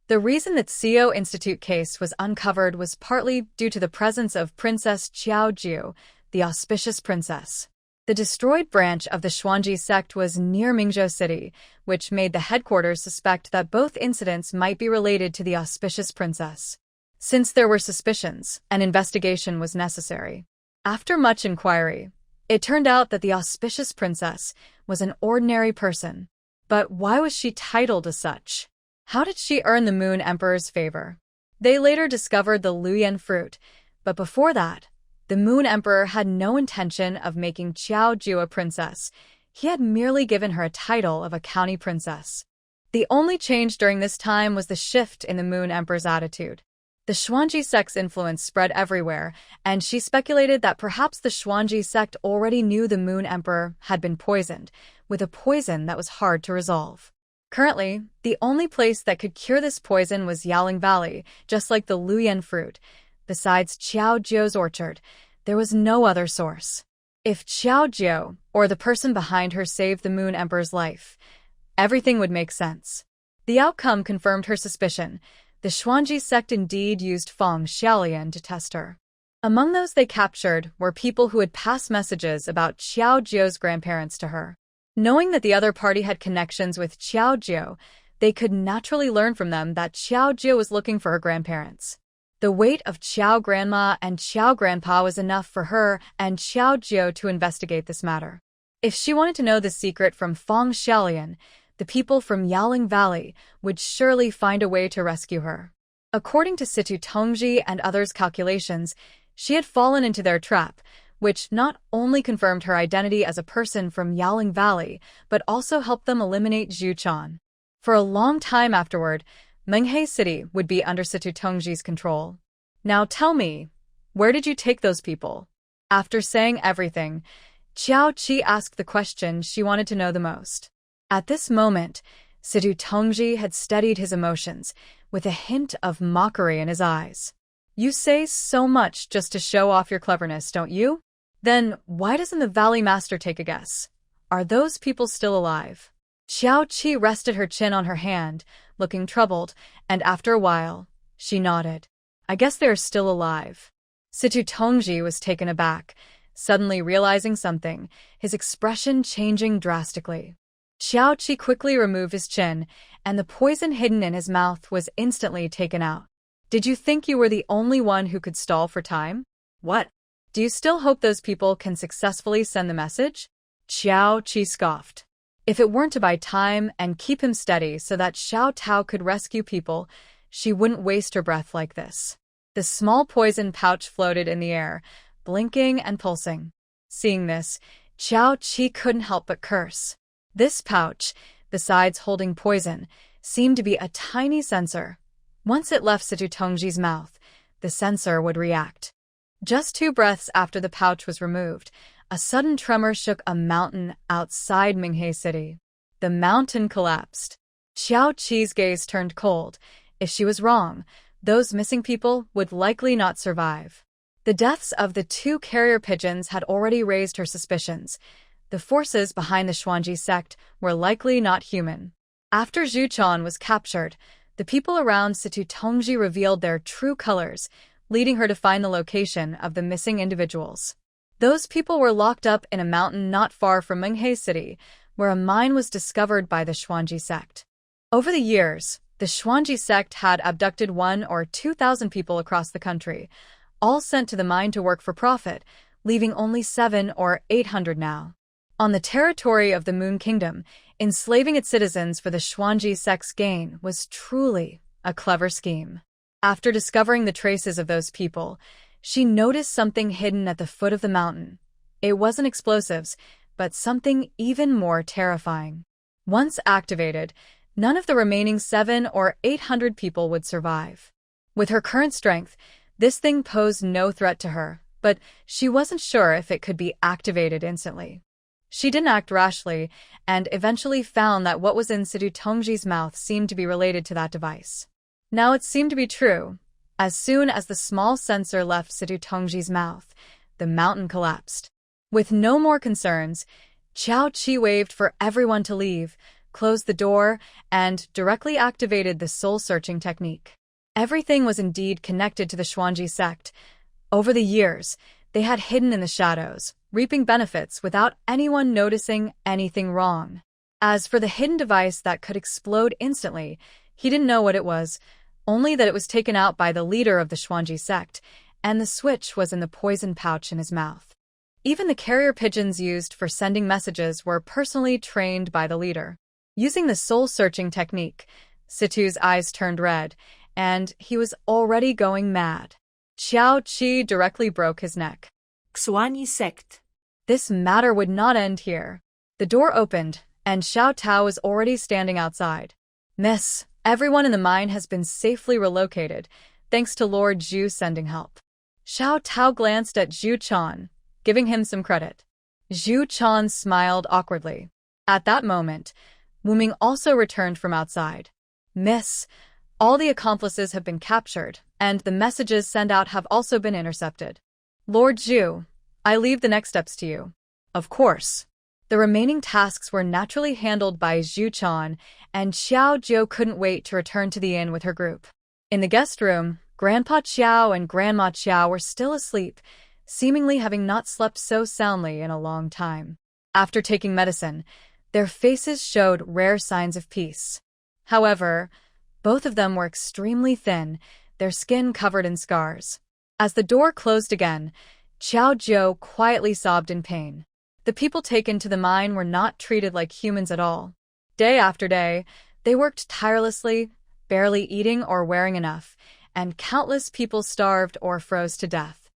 The reason that Xiao Institute case was uncovered was partly due to the presence of Princess Qiao Jiu, the auspicious princess. The destroyed branch of the Xuanji sect was near Mingzhou City, which made the headquarters suspect that both incidents might be related to the auspicious princess. Since there were suspicions, an investigation was necessary. After much inquiry, it turned out that the auspicious princess was an ordinary person. But why was she titled as such? How did she earn the Moon Emperor's favor? They later discovered the Luyan fruit, but before that, the Moon Emperor had no intention of making Qiao Jiu a princess. He had merely given her a title of a county princess. The only change during this time was the shift in the Moon Emperor's attitude. The Xuanji sect's influence spread everywhere, and she speculated that perhaps the Xuanji sect already knew the Moon Emperor had been poisoned, with a poison that was hard to resolve. Currently, the only place that could cure this poison was Yaling Valley, just like the Luyan fruit. Besides Qiao Jiu's orchard, there was no other source. If Qiao Jiu, or the person behind her, saved the Moon Emperor's life, everything would make sense. The outcome confirmed her suspicion. The Xuanji sect indeed used Fang Xiaolian to test her. Among those they captured were people who had passed messages about Qiao Jiu's grandparents to her. Knowing that the other party had connections with Qiao Jiu, they could naturally learn from them that Qiao Jiu was looking for her grandparents. The weight of Qiao Grandma and Qiao Grandpa was enough for her and Qiao Jiu to investigate this matter. If she wanted to know the secret from Fang Xiaolian, the people from Yaling Valley would surely find a way to rescue her. According to Situ Tongji and others' calculations, she had fallen into their trap, which not only confirmed her identity as a person from Yaling Valley, but also helped them eliminate Zhu Chan. For a long time afterward, Manhwa City would be under Situ Tongji's control. Now tell me, Where did you take those people? After saying everything, Xiao Qi asked the question she wanted to know the most. At this moment, Situ Tongji had steadied his emotions, with a hint of mockery in his eyes. You say so much just to show off your cleverness, don't you? Then why doesn't the Valley Master take a guess? Are those people still alive? Xiao Qi rested her chin on her hand, looking troubled, and after a while, she nodded. I guess they are still alive. Situ Tongji was taken aback, suddenly realizing something, his expression changing drastically. Xiao Qi quickly removed his chin, and the poison hidden in his mouth was instantly taken out. Did you think you were the only one who could stall for time? What? Do you still hope those people can successfully send the message? Xiao Qi scoffed. If it weren't to buy time and keep him steady so that Xiao Tao could rescue people, she wouldn't waste her breath like this. The small poison pouch floated in the air, blinking and pulsing. Seeing this, Xiao Qi couldn't help but curse. This pouch, besides holding poison, seemed to be a tiny sensor. Once it left Situ Tongji's mouth, the sensor would react. Just 2 breaths after the pouch was removed, a sudden tremor shook a mountain outside Minghe City. The mountain collapsed. Xiao Qi's gaze turned cold. If she was wrong, those missing people would likely not survive. The deaths of the 2 carrier pigeons had already raised her suspicions. The forces behind the Xuanji sect were likely not human. After Zhu Chan was captured, the people around Situ Tongji revealed their true colors, leading her to find the location of the missing individuals. Those people were locked up in a mountain not far from Minghe City, where a mine was discovered by the Xuanji sect. Over the years, the Xuanji sect had abducted 1,000 or 2,000 people across the country, all sent to the mine to work for profit, leaving only 700 or 800 now. On the territory of the Moon Kingdom, enslaving its citizens for the Xuanji sect's gain was truly a clever scheme. After discovering the traces of those people, she noticed something hidden at the foot of the mountain. It wasn't explosives, but something even more terrifying. Once activated, none of the remaining 700 or 800 people would survive. With her current strength, this thing posed no threat to her, but she wasn't sure if it could be activated instantly. She didn't act rashly, and eventually found that what was in Situ Tongji's mouth seemed to be related to that device. Now it seemed to be true. As soon as the small sensor left Situ Tongji's mouth, the mountain collapsed. With no more concerns, Xiao Qi waved for everyone to leave, closed the door, and directly activated the soul-searching technique. Everything was indeed connected to the Xuanji sect. Over the years, they had hidden in the shadows, reaping benefits without anyone noticing anything wrong. As for the hidden device that could explode instantly, he didn't know what it was, only that it was taken out by the leader of the Xuanji sect, and the switch was in the poison pouch in his mouth. Even the carrier pigeons used for sending messages were personally trained by the leader. Using the soul-searching technique, Situ's eyes turned red, and he was already going mad. Xiao Qi directly broke his neck. Xuanyi sect. This matter would not end here. The door opened, and Xiao Tao was already standing outside. Miss, everyone in the mine has been safely relocated, thanks to Lord Zhu sending help. Xiao Tao glanced at Zhu Chan, giving him some credit. Zhu Chan smiled awkwardly. At that moment, Wu Ming also returned from outside. Miss, all the accomplices have been captured, and the messages sent out have also been intercepted. Lord Zhu, I leave the next steps to you. Of course. The remaining tasks were naturally handled by Zhu Chan, and Xiao Jiu couldn't wait to return to the inn with her group. In the guest room, Grandpa Qiao and Grandma Qiao were still asleep, seemingly having not slept so soundly in a long time. After taking medicine, their faces showed rare signs of peace. However, both of them were extremely thin, their skin covered in scars. As the door closed again, Qiao Jiu quietly sobbed in pain. The people taken to the mine were not treated like humans at all. Day after day, they worked tirelessly, barely eating or wearing enough, and countless people starved or froze to death.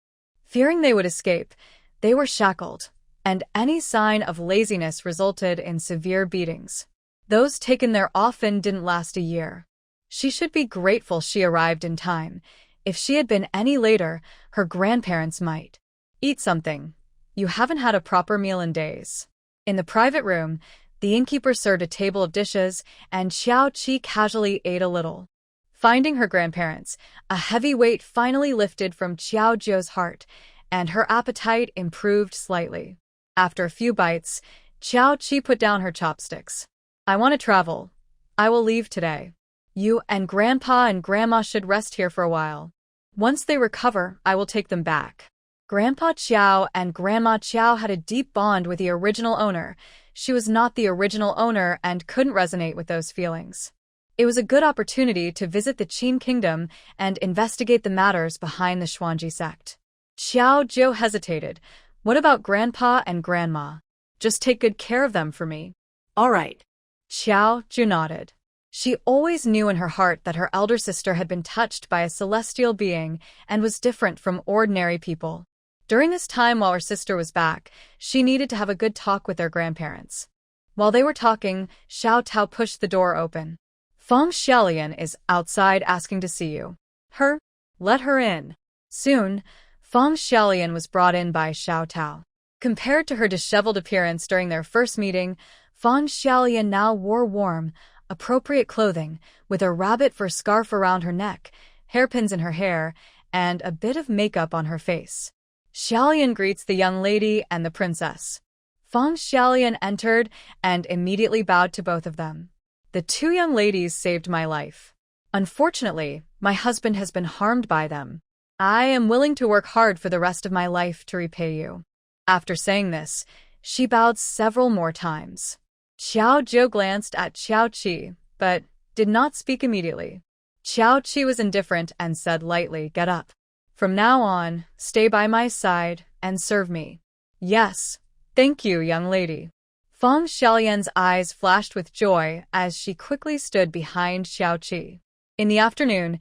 Fearing they would escape, they were shackled, and any sign of laziness resulted in severe beatings. Those taken there often didn't last a year. She should be grateful she arrived in time. If she had been any later, her grandparents might. Eat something. You haven't had a proper meal in days. In the private room, the innkeeper served a table of dishes, and Xiao Qi casually ate a little. Finding her grandparents, a heavy weight finally lifted from Xiao Zhou's heart, and her appetite improved slightly. After a few bites, Xiao Qi put down her chopsticks. I want to travel. I will leave today. You and Grandpa and Grandma should rest here for a while. Once they recover, I will take them back. Grandpa Qiao and Grandma Qiao had a deep bond with the original owner. She was not the original owner and couldn't resonate with those feelings. It was a good opportunity to visit the Qin kingdom and investigate the matters behind the Xuanji sect. Xiao Zhou hesitated. What about Grandpa and Grandma? Just take good care of them for me. All right. Xiao Zhou nodded. She always knew in her heart that her elder sister had been touched by a celestial being and was different from ordinary people. During this time while her sister was back, she needed to have a good talk with their grandparents. While they were talking, Xiao Tao pushed the door open. Feng Xiaolian is outside asking to see you. Her? Let her in. Soon, Feng Xiaolian was brought in by Xiao Tao. Compared to her disheveled appearance during their first meeting, Feng Xiaolian now wore warm, appropriate clothing, with a rabbit fur scarf around her neck, hairpins in her hair, and a bit of makeup on her face. Xiaolian greets the young lady and the princess. Feng Xiaolian entered and immediately bowed to both of them. The two young ladies saved my life. Unfortunately, my husband has been harmed by them. I am willing to work hard for the rest of my life to repay you. After saying this, she bowed several more times. Xiao Zhou glanced at Xiao Qi, but did not speak immediately. Xiao Qi was indifferent and said lightly, "Get up. From now on, stay by my side and serve me." "Yes, thank you, young lady." Feng Xiaolian's eyes flashed with joy as she quickly stood behind Xiao Qi. In the afternoon,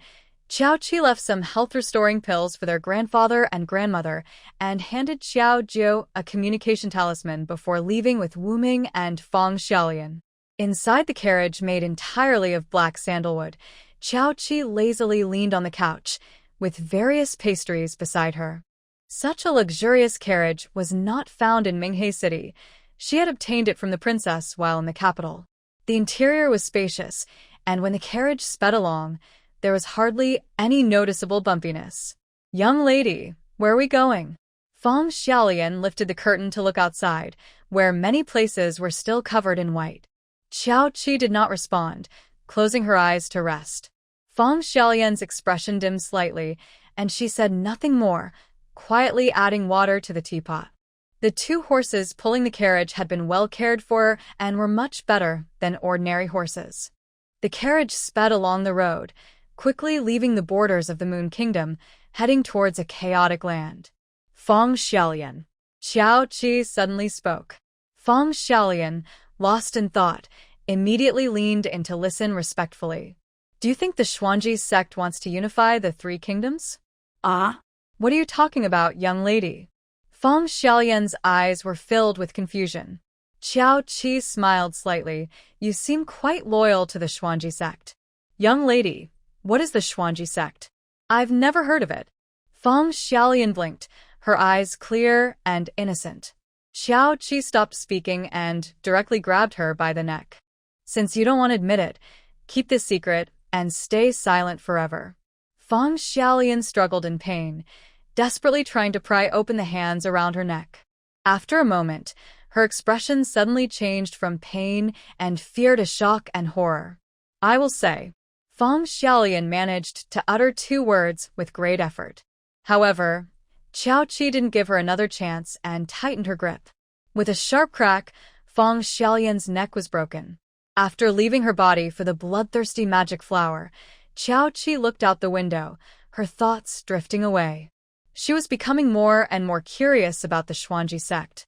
Xiao Qi left some health-restoring pills for their grandfather and grandmother and handed Xiao Zhou a communication talisman before leaving with Wu Ming and Feng Xiaolian. Inside the carriage made entirely of black sandalwood, Xiao Qi lazily leaned on the couch, with various pastries beside her. Such a luxurious carriage was not found in Minghe City. She had obtained it from the princess while in the capital. The interior was spacious, and when the carriage sped along, there was hardly any noticeable bumpiness. "Young lady, where are we going?" Feng Xiaolian lifted the curtain to look outside, where many places were still covered in white. Xiao Qi did not respond, closing her eyes to rest. Feng Xiaolian's expression dimmed slightly, and she said nothing more, quietly adding water to the teapot. The two horses pulling the carriage had been well cared for and were much better than ordinary horses. The carriage sped along the road, quickly leaving the borders of the Moon Kingdom, heading towards a chaotic land. "Feng Xiaolian." Xiao Qi suddenly spoke. Feng Xiaolian, lost in thought, immediately leaned in to listen respectfully. "Do you think the Xuanji sect wants to unify the three kingdoms?" Ah? "What are you talking about, young lady?" Feng Xiaolian's eyes were filled with confusion. Xiao Qi smiled slightly. "You seem quite loyal to the Xuanji sect." "Young lady, what is the Xuanji sect? I've never heard of it." Feng Xiaolian blinked, her eyes clear and innocent. Xiao Qi stopped speaking and directly grabbed her by the neck. "Since you don't want to admit it, keep this secret and stay silent forever." Feng Xiaolian struggled in pain, desperately trying to pry open the hands around her neck. After a moment, her expression suddenly changed from pain and fear to shock and horror. "I will say." Feng Xiaolian managed to utter two words with great effort. However, Xiao Qi didn't give her another chance and tightened her grip. With a sharp crack, Feng Xiaolian's neck was broken. After leaving her body for the bloodthirsty magic flower, Xiao Qi looked out the window, her thoughts drifting away. She was becoming more and more curious about the Xuanji sect.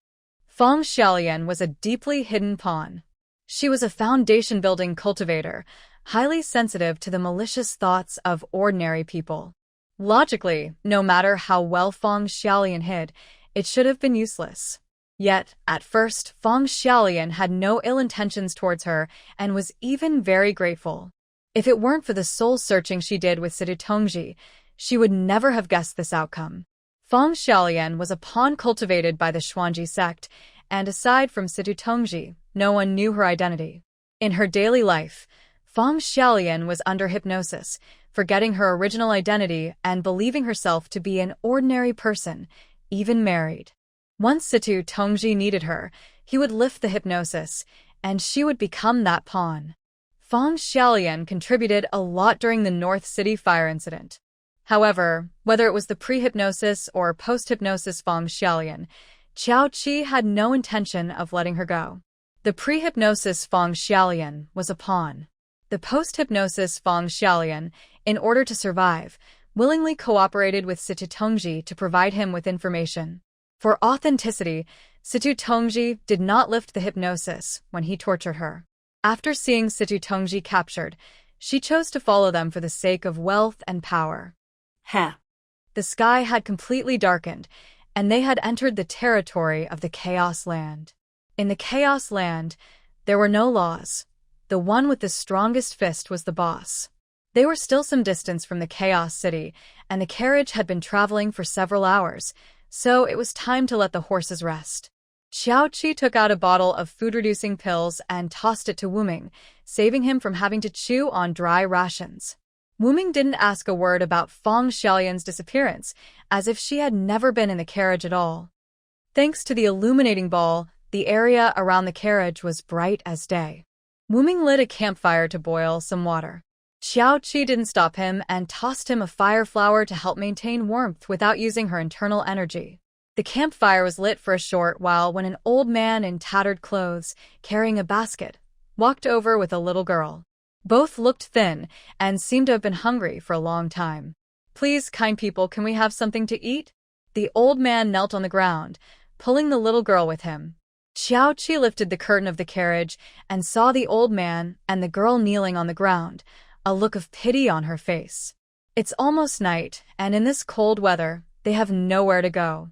Feng Xiaolian was a deeply hidden pawn. She was a foundation-building cultivator, highly sensitive to the malicious thoughts of ordinary people. Logically, no matter how well Feng Xiaolian hid, it should have been useless. Yet, at first, Feng Xiaolian had no ill intentions towards her and was even very grateful. If it weren't for the soul-searching she did with Sidu Tongji, She would never have guessed this outcome. Feng Xiaolian was a pawn cultivated by the Xuanji sect, and aside from Situ Tongji, no one knew her identity. In her daily life, Feng Xiaolian was under hypnosis, forgetting her original identity and believing herself to be an ordinary person, even married. Once Situ Tongji needed her, he would lift the hypnosis, and she would become that pawn. Feng Xiaolian contributed a lot during the North City fire incident. However, whether it was the pre-hypnosis or post-hypnosis Feng Xiaolian, Qiao Qi had no intention of letting her go. The pre-hypnosis Feng Xiaolian was a pawn. The post-hypnosis Feng Xiaolian, in order to survive, willingly cooperated with Situ Tongji to provide him with information. For authenticity, Situ Tongji did not lift the hypnosis when he tortured her. After seeing Situ Tongji captured, she chose to follow them for the sake of wealth and power. The sky had completely darkened, and they had entered the territory of the Chaos Land. In the Chaos Land, there were no laws. The one with the strongest fist was the boss. They were still some distance from the Chaos City, and the carriage had been traveling for several hours, so it was time to let the horses rest. Qiao Qi took out a bottle of food-reducing pills and tossed it to Wuming, saving him from having to chew on dry rations. Wuming didn't ask a word about Feng Xiaolian's disappearance, as if she had never been in the carriage at all. Thanks to the illuminating ball, the area around the carriage was bright as day. Wuming lit a campfire to boil some water. Qiao Qi didn't stop him and tossed him a fire flower to help maintain warmth without using her internal energy. The campfire was lit for a short while when an old man in tattered clothes, carrying a basket, walked over with a little girl. Both looked thin and seemed to have been hungry for a long time. "Please, kind people, can we have something to eat?" The old man knelt on the ground, pulling the little girl with him. Qiao Qi lifted the curtain of the carriage and saw the old man and the girl kneeling on the ground, a look of pity on her face. It's almost night, and in this cold weather, they have nowhere to go.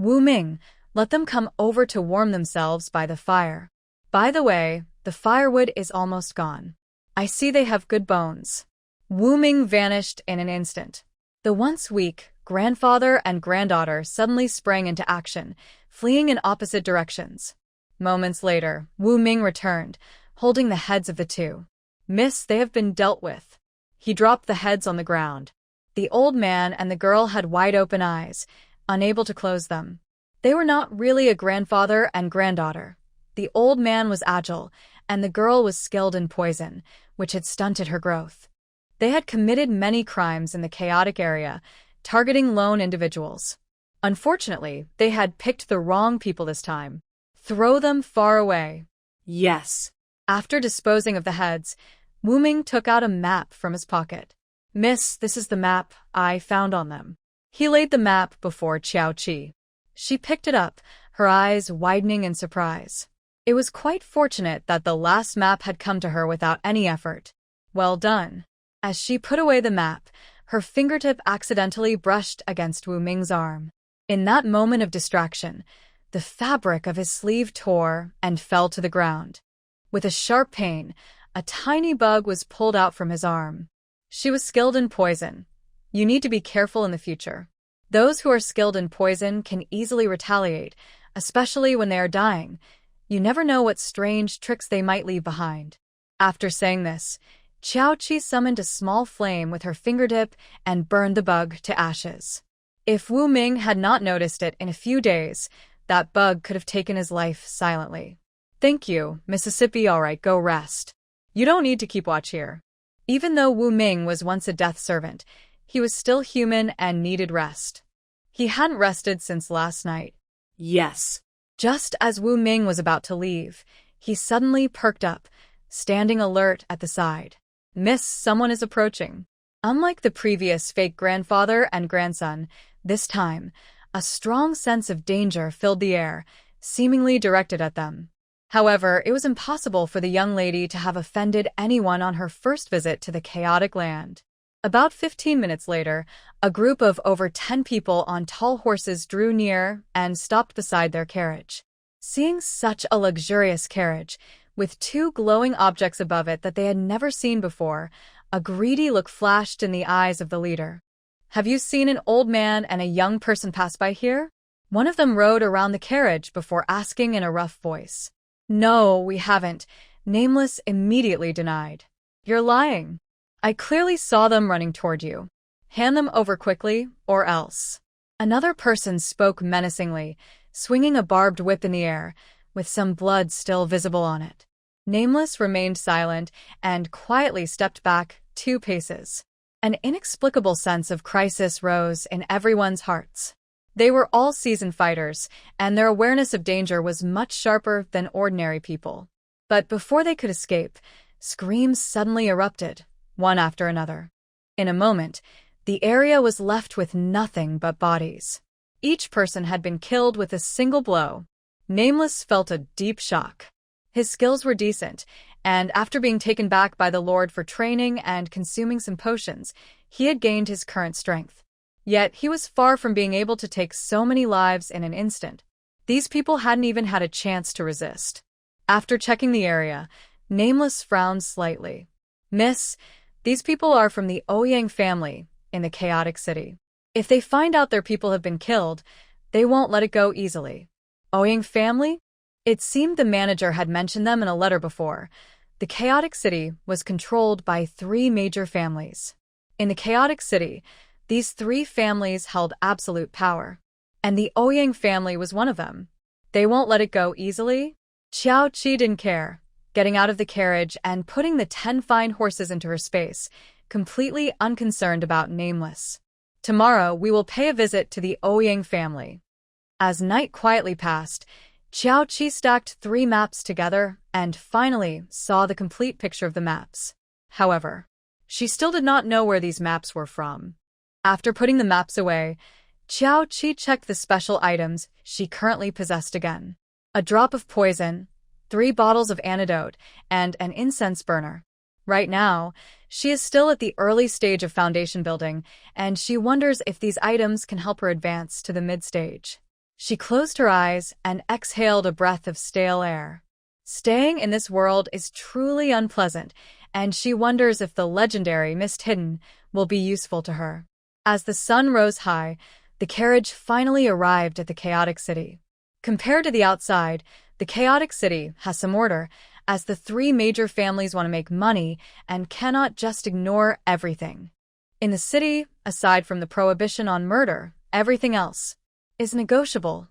Wuming, let them come over to warm themselves by the fire. By the way, the firewood is almost gone. I see they have good bones. Wuming vanished in an instant. The once weak grandfather and granddaughter suddenly sprang into action, fleeing in opposite directions. Moments later, Wuming returned, holding the heads of the two. "Miss, they have been dealt with." He dropped the heads on the ground. The old man and the girl had wide-open eyes, unable to close them. They were not really a grandfather and granddaughter. The old man was agile, and the girl was skilled in poison, which had stunted her growth. They had committed many crimes in the chaotic area, targeting lone individuals. Unfortunately, they had picked the wrong people this time. Throw them far away. Yes. After disposing of the heads, Wuming took out a map from his pocket. "Miss, this is the map I found on them." He laid the map before Qiao Qi. She picked it up, her eyes widening in surprise. It was quite fortunate that the last map had come to her without any effort. Well done. As she put away the map, her fingertip accidentally brushed against Wuming's arm. In that moment of distraction, the fabric of his sleeve tore and fell to the ground. With a sharp pain, a tiny bug was pulled out from his arm. She was skilled in poison. You need to be careful in the future. Those who are skilled in poison can easily retaliate, especially when they are dying. You never know what strange tricks they might leave behind. After saying this, Qiao Qi summoned a small flame with her fingertip and burned the bug to ashes. If Wuming had not noticed it in a few days, that bug could have taken his life silently. "Thank you, Mississippi. All right, go rest. You don't need to keep watch here." Even though Wuming was once a death servant, he was still human and needed rest. He hadn't rested since last night. Yes. Just as Wuming was about to leave, he suddenly perked up, standing alert at the side. "Miss, someone is approaching." Unlike the previous fake grandfather and grandson, this time, a strong sense of danger filled the air, seemingly directed at them. However, it was impossible for the young lady to have offended anyone on her first visit to the chaotic land. About 15 minutes later, a group of over 10 people on tall horses drew near and stopped beside their carriage. Seeing such a luxurious carriage, with two glowing objects above it that they had never seen before, a greedy look flashed in the eyes of the leader. Have you seen an old man and a young person pass by here? One of them rode around the carriage before asking in a rough voice. No, we haven't. Nameless immediately denied. You're lying. I clearly saw them running toward you. Hand them over quickly, or else. Another person spoke menacingly, swinging a barbed whip in the air, with some blood still visible on it. Nameless remained silent and quietly stepped back 2 paces. An inexplicable sense of crisis rose in everyone's hearts. They were all seasoned fighters, and their awareness of danger was much sharper than ordinary people. But before they could escape, screams suddenly erupted, one after another. In a moment, the area was left with nothing but bodies. Each person had been killed with a single blow. Nameless felt a deep shock. His skills were decent, and after being taken back by the Lord for training and consuming some potions, he had gained his current strength. Yet he was far from being able to take so many lives in an instant. These people hadn't even had a chance to resist. After checking the area, Nameless frowned slightly. Miss, these people are from the Ouyang family in the chaotic city. If they find out their people have been killed, they won't let it go easily. Ouyang family? It seemed the manager had mentioned them in a letter before. The chaotic city was controlled by 3 major families. In the chaotic city, these 3 families held absolute power, and the Ouyang family was one of them. They won't let it go easily? Xiao Qi didn't care, getting out of the carriage and putting the 10 fine horses into her space, completely unconcerned about Nameless. Tomorrow we will pay a visit to the Ouyang family. As night quietly passed, Xiao Qi stacked 3 maps together and finally saw the complete picture of the maps. However, she still did not know where these maps were from. After putting the maps away, Xiao Qi checked the special items she currently possessed again. A drop of poison, 3 bottles of antidote, and an incense burner. Right now, she is still at the early stage of foundation building, and she wonders if these items can help her advance to the mid-stage. She closed her eyes and exhaled a breath of stale air. Staying in this world is truly unpleasant, and she wonders if the legendary Mist Hidden will be useful to her. As the sun rose high, the carriage finally arrived at the chaotic city. Compared to the outside, the chaotic city has some order, as the 3 major families want to make money and cannot just ignore everything. In the city, aside from the prohibition on murder, everything else is negotiable.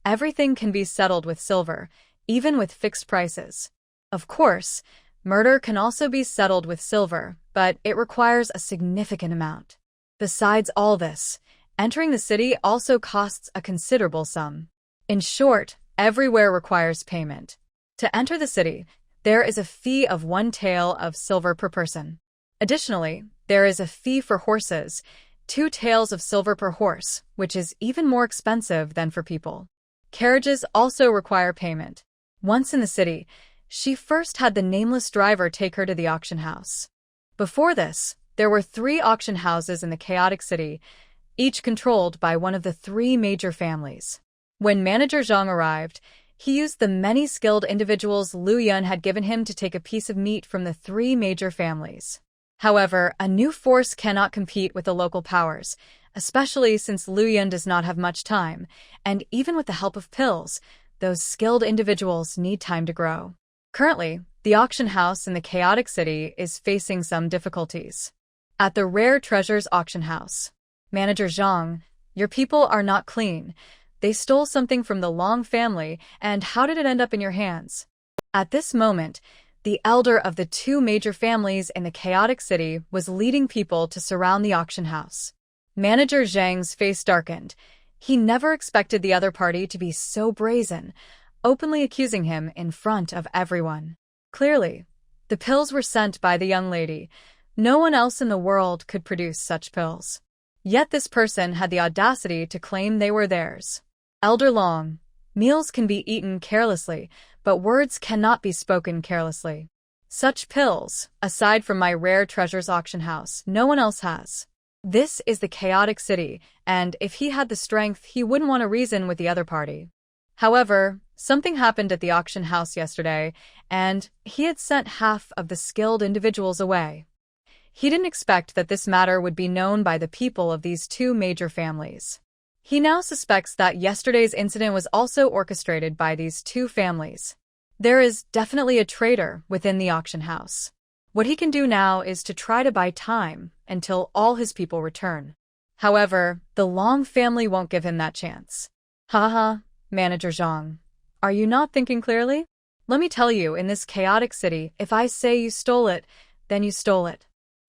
Everything can be settled with silver, even with fixed prices. Of course, murder can also be settled with silver, but it requires a significant amount. Besides all this, entering the city also costs a considerable sum. In short, everywhere requires payment. To enter the city, there is a fee of 1 tael of silver per person. Additionally, there is a fee for horses, 2 taels of silver per horse, which is even more expensive than for people. Carriages also require payment. Once in the city, she first had the nameless driver take her to the auction house. Before this, there were 3 auction houses in the chaotic city, each controlled by one of the 3 major families. When Manager Zhang arrived, he used the many skilled individuals Liu Yun had given him to take a piece of meat from the 3 major families. However, a new force cannot compete with the local powers, especially since Liu Yun does not have much time, and even with the help of pills, those skilled individuals need time to grow. Currently, the auction house in the chaotic city is facing some difficulties. At the Rare Treasures auction house, Manager Zhang, your people are not clean. They stole something from the Long family, and how did it end up in your hands? At this moment, the elder of the 2 major families in the chaotic city was leading people to surround the auction house. Manager Zhang's face darkened. He never expected the other party to be so brazen, openly accusing him in front of everyone. Clearly, the pills were sent by the young lady. No one else in the world could produce such pills. Yet this person had the audacity to claim they were theirs. Elder Long, meals can be eaten carelessly, but words cannot be spoken carelessly. Such pills, aside from my Rare Treasures auction house, no one else has. This is the chaotic city, and if he had the strength, he wouldn't want to reason with the other party. However, something happened at the auction house yesterday, and he had sent half of the skilled individuals away. He didn't expect that this matter would be known by the people of these two major families. He now suspects that yesterday's incident was also orchestrated by these two families. There is definitely a traitor within the auction house. What he can do now is to try to buy time until all his people return. However, the Long family won't give him that chance. Haha, Manager Zhang. Are you not thinking clearly? Let me tell you, in this chaotic city, if I say you stole it, then you stole it.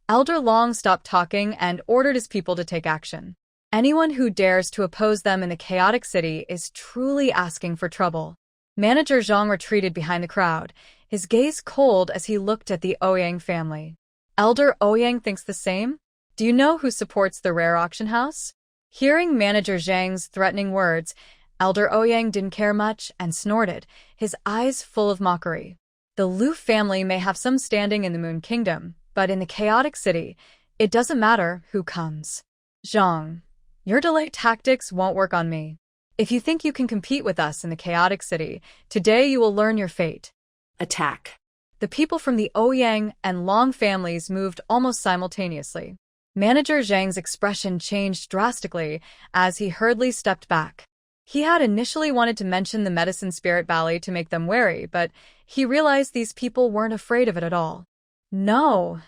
Elder Long stopped talking and ordered his people to take action. Anyone who dares to oppose them in the chaotic city is truly asking for trouble. Manager Zhang retreated behind the crowd, his gaze cold as he looked at the Ouyang family. Elder Ouyang thinks the same? Do you know who supports the rare auction house? Hearing Manager Zhang's threatening words, Elder Ouyang didn't care much and snorted, his eyes full of mockery. The Lu family may have some standing in the Moon Kingdom, but in the chaotic city, it doesn't matter who comes. Zhang, your delay tactics won't work on me. If you think you can compete with us in the chaotic city, today you will learn your fate. Attack. The people from the Ouyang and Long families moved almost simultaneously. Manager Zhang's expression changed drastically as he hurriedly stepped back. He had initially wanted to mention the Medicine Spirit Valley to make them wary, but he realized these people weren't afraid of it at all. No,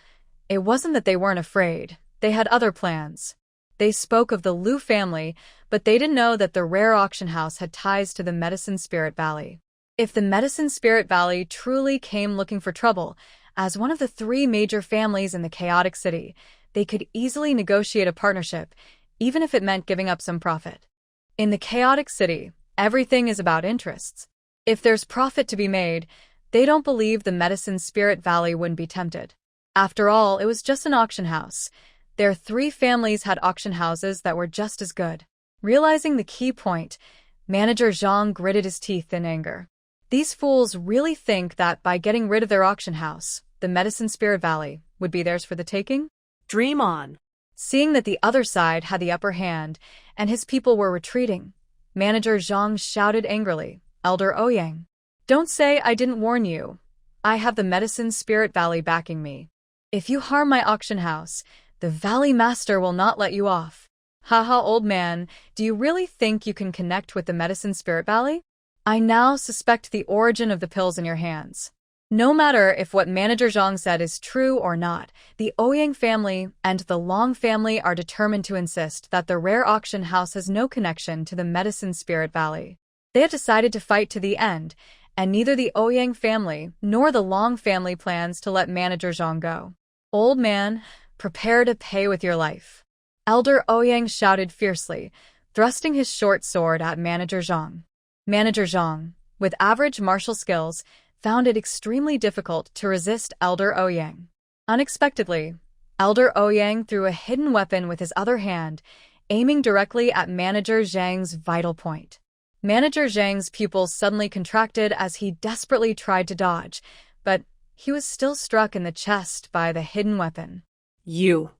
it wasn't that they weren't afraid. They had other plans. They spoke of the Lu family, but they didn't know that the rare auction house had ties to the Medicine Spirit Valley. If the Medicine Spirit Valley truly came looking for trouble, as one of the three major families in the chaotic city, they could easily negotiate a partnership, even if it meant giving up some profit. In the chaotic city, everything is about interests. If there's profit to be made, they don't believe the Medicine Spirit Valley wouldn't be tempted. After all, it was just an auction house. Their three families had auction houses that were just as good. Realizing the key point, Manager Zhang gritted his teeth in anger. These fools really think that by getting rid of their auction house, the Medicine Spirit Valley would be theirs for the taking? Dream on. Seeing that the other side had the upper hand and his people were retreating, Manager Zhang shouted angrily, Elder Ouyang, don't say I didn't warn you. I have the Medicine Spirit Valley backing me. If you harm my auction house, the Valley Master will not let you off. Haha, old man, do you really think you can connect with the Medicine Spirit Valley? I now suspect the origin of the pills in your hands. No matter if what Manager Zhang said is true or not, the Ouyang family and the Long family are determined to insist that the rare auction house has no connection to the Medicine Spirit Valley. They have decided to fight to the end, and neither the Ouyang family nor the Long family plans to let Manager Zhang go. Old man, prepare to pay with your life. Elder Ouyang shouted fiercely, thrusting his short sword at Manager Zhang. Manager Zhang, with average martial skills, found it extremely difficult to resist Elder Ouyang. Unexpectedly, Elder Ouyang threw a hidden weapon with his other hand, aiming directly at Manager Zhang's vital point. Manager Zhang's pupils suddenly contracted as he desperately tried to dodge, but he was still struck in the chest by the hidden weapon. You.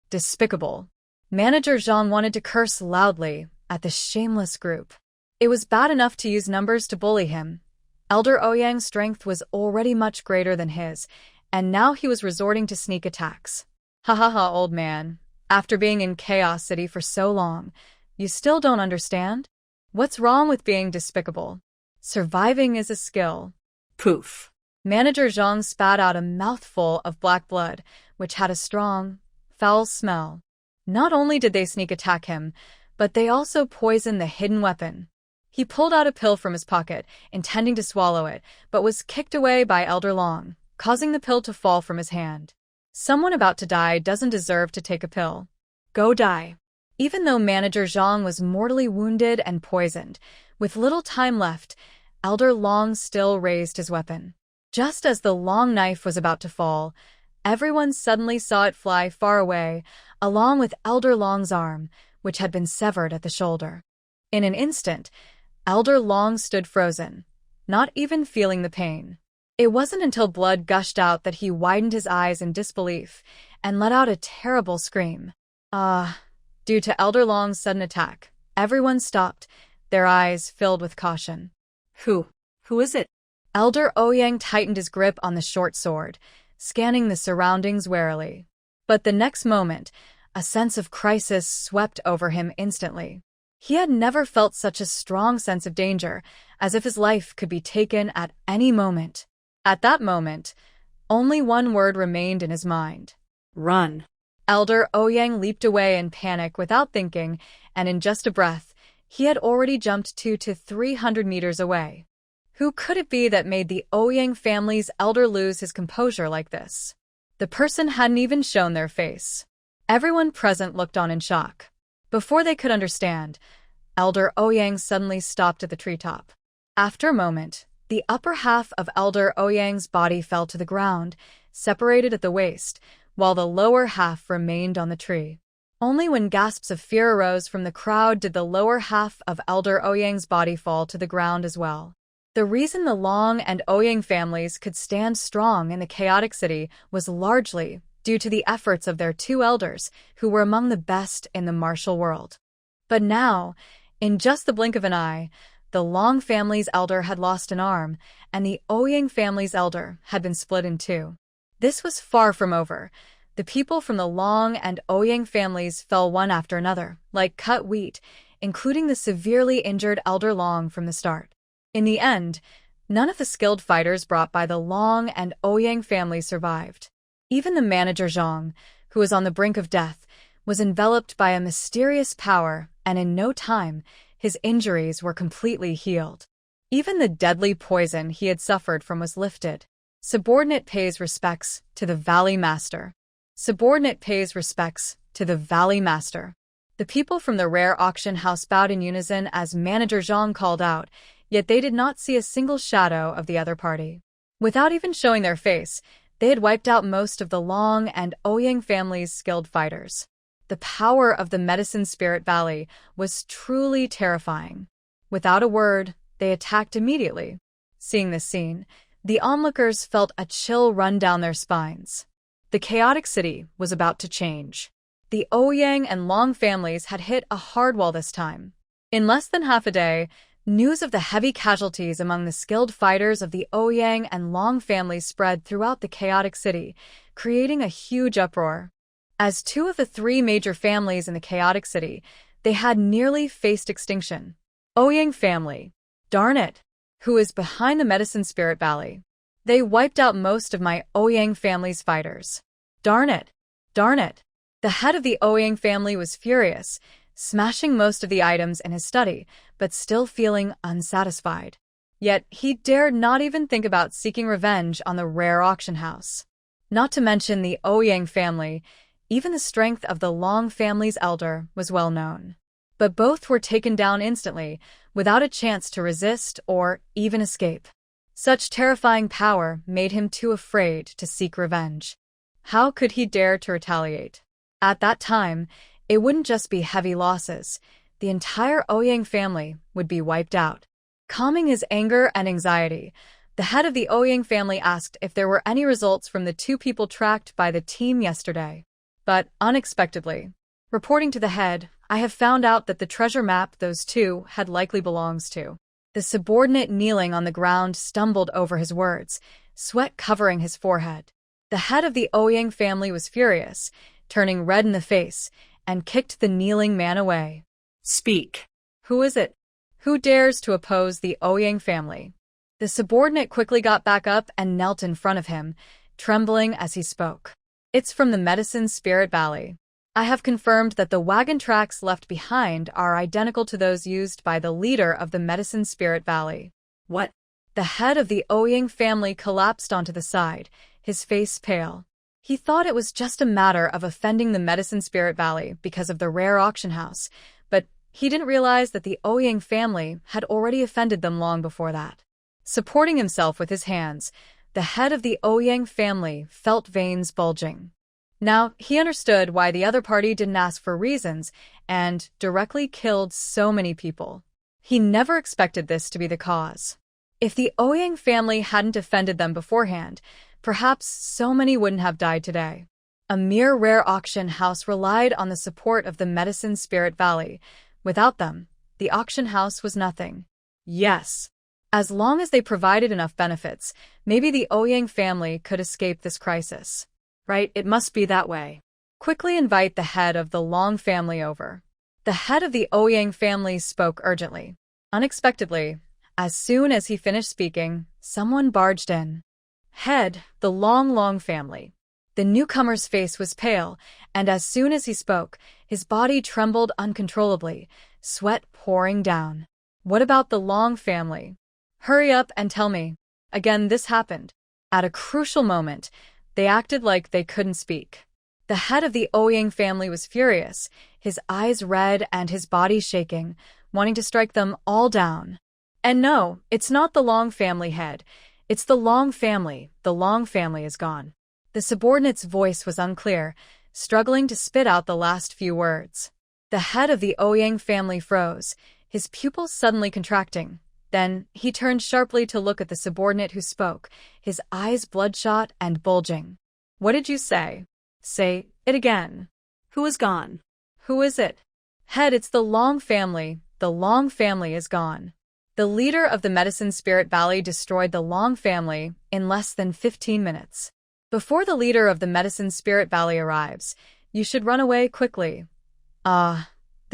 Despicable. Manager Zhang wanted to curse loudly at the shameless group. It was bad enough to use numbers to bully him. Elder Ouyang's strength was already much greater than his, and now he was resorting to sneak attacks. Ha ha ha, old man. After being in Chaos City for so long, you still don't understand? What's wrong with being despicable? Surviving is a skill. Poof. Manager Zhang spat out a mouthful of black blood, which had a strong, foul smell. Not only did they sneak attack him, but they also poisoned the hidden weapon. He pulled out a pill from his pocket, intending to swallow it, but was kicked away by Elder Long, causing the pill to fall from his hand. Someone about to die doesn't deserve to take a pill. Go die. Even though Manager Zhang was mortally wounded and poisoned, with little time left, Elder Long still raised his weapon. Just as the long knife was about to fall, everyone suddenly saw it fly far away, along with Elder Long's arm, which had been severed at the shoulder. In an instant, Elder Long stood frozen, not even feeling the pain. It wasn't until blood gushed out that he widened his eyes in disbelief and let out a terrible scream. Due to Elder Long's sudden attack, everyone stopped, their eyes filled with caution. Who is it? Elder Ouyang tightened his grip on the short sword, scanning the surroundings warily. But the next moment, a sense of crisis swept over him instantly. He had never felt such a strong sense of danger, as if his life could be taken at any moment. At that moment, only one word remained in his mind. Run. Elder Ouyang leaped away in panic without thinking, and in just a breath, he had already jumped 200 to 300 meters away. Who could it be that made the Ouyang family's elder lose his composure like this? The person hadn't even shown their face. Everyone present looked on in shock. Before they could understand, Elder Ouyang suddenly stopped at the treetop. After a moment, the upper half of Elder Ouyang's body fell to the ground, separated at the waist, while the lower half remained on the tree. Only when gasps of fear arose from the crowd did the lower half of Elder Ouyang's body fall to the ground as well. The reason the Long and Ouyang families could stand strong in the chaotic city was largely due to the efforts of their two elders, who were among the best in the martial world. But now, in just the blink of an eye, the Long family's elder had lost an arm, and the Ouyang family's elder had been split in two. This was far from over. The people from the Long and Ouyang families fell one after another, like cut wheat, including the severely injured Elder Long from the start. In the end, none of the skilled fighters brought by the Long and Ouyang families survived. Even the manager Zhang, who was on the brink of death, was enveloped by a mysterious power, and in no time, his injuries were completely healed. Even the deadly poison he had suffered from was lifted. Subordinate pays respects to the Valley Master. Subordinate pays respects to the Valley Master. The people from the rare auction house bowed in unison as Manager Zhang called out, yet they did not see a single shadow of the other party. Without even showing their face, they had wiped out most of the Long and Ouyang family's skilled fighters. The power of the Medicine Spirit Valley was truly terrifying. Without a word, they attacked immediately. Seeing this scene, the onlookers felt a chill run down their spines. The chaotic city was about to change. The Ouyang and Long families had hit a hard wall this time. In less than half a day, news of the heavy casualties among the skilled fighters of the Ouyang and Long families spread throughout the chaotic city, creating a huge uproar. As two of the three major families in the chaotic city, they had nearly faced extinction. Ouyang family, darn it, who is behind the Medicine Spirit Valley. They wiped out most of my Ouyang family's fighters. Darn it, darn it. The head of the Ouyang family was furious, smashing most of the items in his study, but still feeling unsatisfied. Yet he dared not even think about seeking revenge on the rare auction house. Not to mention the Ouyang family, even the strength of the Long family's elder was well known. But both were taken down instantly, without a chance to resist or even escape. Such terrifying power made him too afraid to seek revenge. How could he dare to retaliate? At that time, it wouldn't just be heavy losses. The entire Ouyang family would be wiped out. Calming his anger and anxiety, the head of the Ouyang family asked if there were any results from the two people tracked by the team yesterday. But, unexpectedly, reporting to the head, I have found out that the treasure map those two had likely belongs to. The subordinate kneeling on the ground stumbled over his words, sweat covering his forehead. The head of the Ouyang family was furious, turning red in the face, and kicked the kneeling man away. Speak. Who is it? Who dares to oppose the Ouyang family? The subordinate quickly got back up and knelt in front of him, trembling as he spoke. It's from the Medicine Spirit Valley. I have confirmed that the wagon tracks left behind are identical to those used by the leader of the Medicine Spirit Valley. What? The head of the Ouyang family collapsed onto the side, his face pale. He thought it was just a matter of offending the Medicine Spirit Valley because of the rare auction house, but he didn't realize that the Ouyang family had already offended them long before that. Supporting himself with his hands, the head of the Ouyang family felt veins bulging. Now, he understood why the other party didn't ask for reasons and directly killed so many people. He never expected this to be the cause. If the Ouyang family hadn't offended them beforehand, perhaps so many wouldn't have died today. A mere rare auction house relied on the support of the Medicine Spirit Valley. Without them, the auction house was nothing. Yes, As long as they provided enough benefits, maybe the Ouyang family could escape this crisis. Right, it must be that way. Quickly invite the head of the Long family over. The head of the Ouyang family spoke urgently. Unexpectedly, as soon as he finished speaking, someone barged in. Head, the Long family. The newcomer's face was pale, and as soon as he spoke, his body trembled uncontrollably, sweat pouring down. What about the Long family? Hurry up and tell me. Again, this happened. At a crucial moment, they acted like they couldn't speak. The head of the Ouyang family was furious, his eyes red and his body shaking, wanting to strike them all down. And no, it's not the Long family head. It's the Long family. The Long family is gone. The subordinate's voice was unclear, struggling to spit out the last few words. The head of the Ouyang family froze, his pupils suddenly contracting. Then he turned sharply to look at the subordinate who spoke, his eyes bloodshot and bulging. What did you say? Say it again. Who is gone? Who is it? Head, it's the Long family. The Long family is gone. The leader of the Medicine Spirit Valley destroyed the Long family in less than 15 minutes. Before the leader of the Medicine Spirit Valley arrives, you should run away quickly. The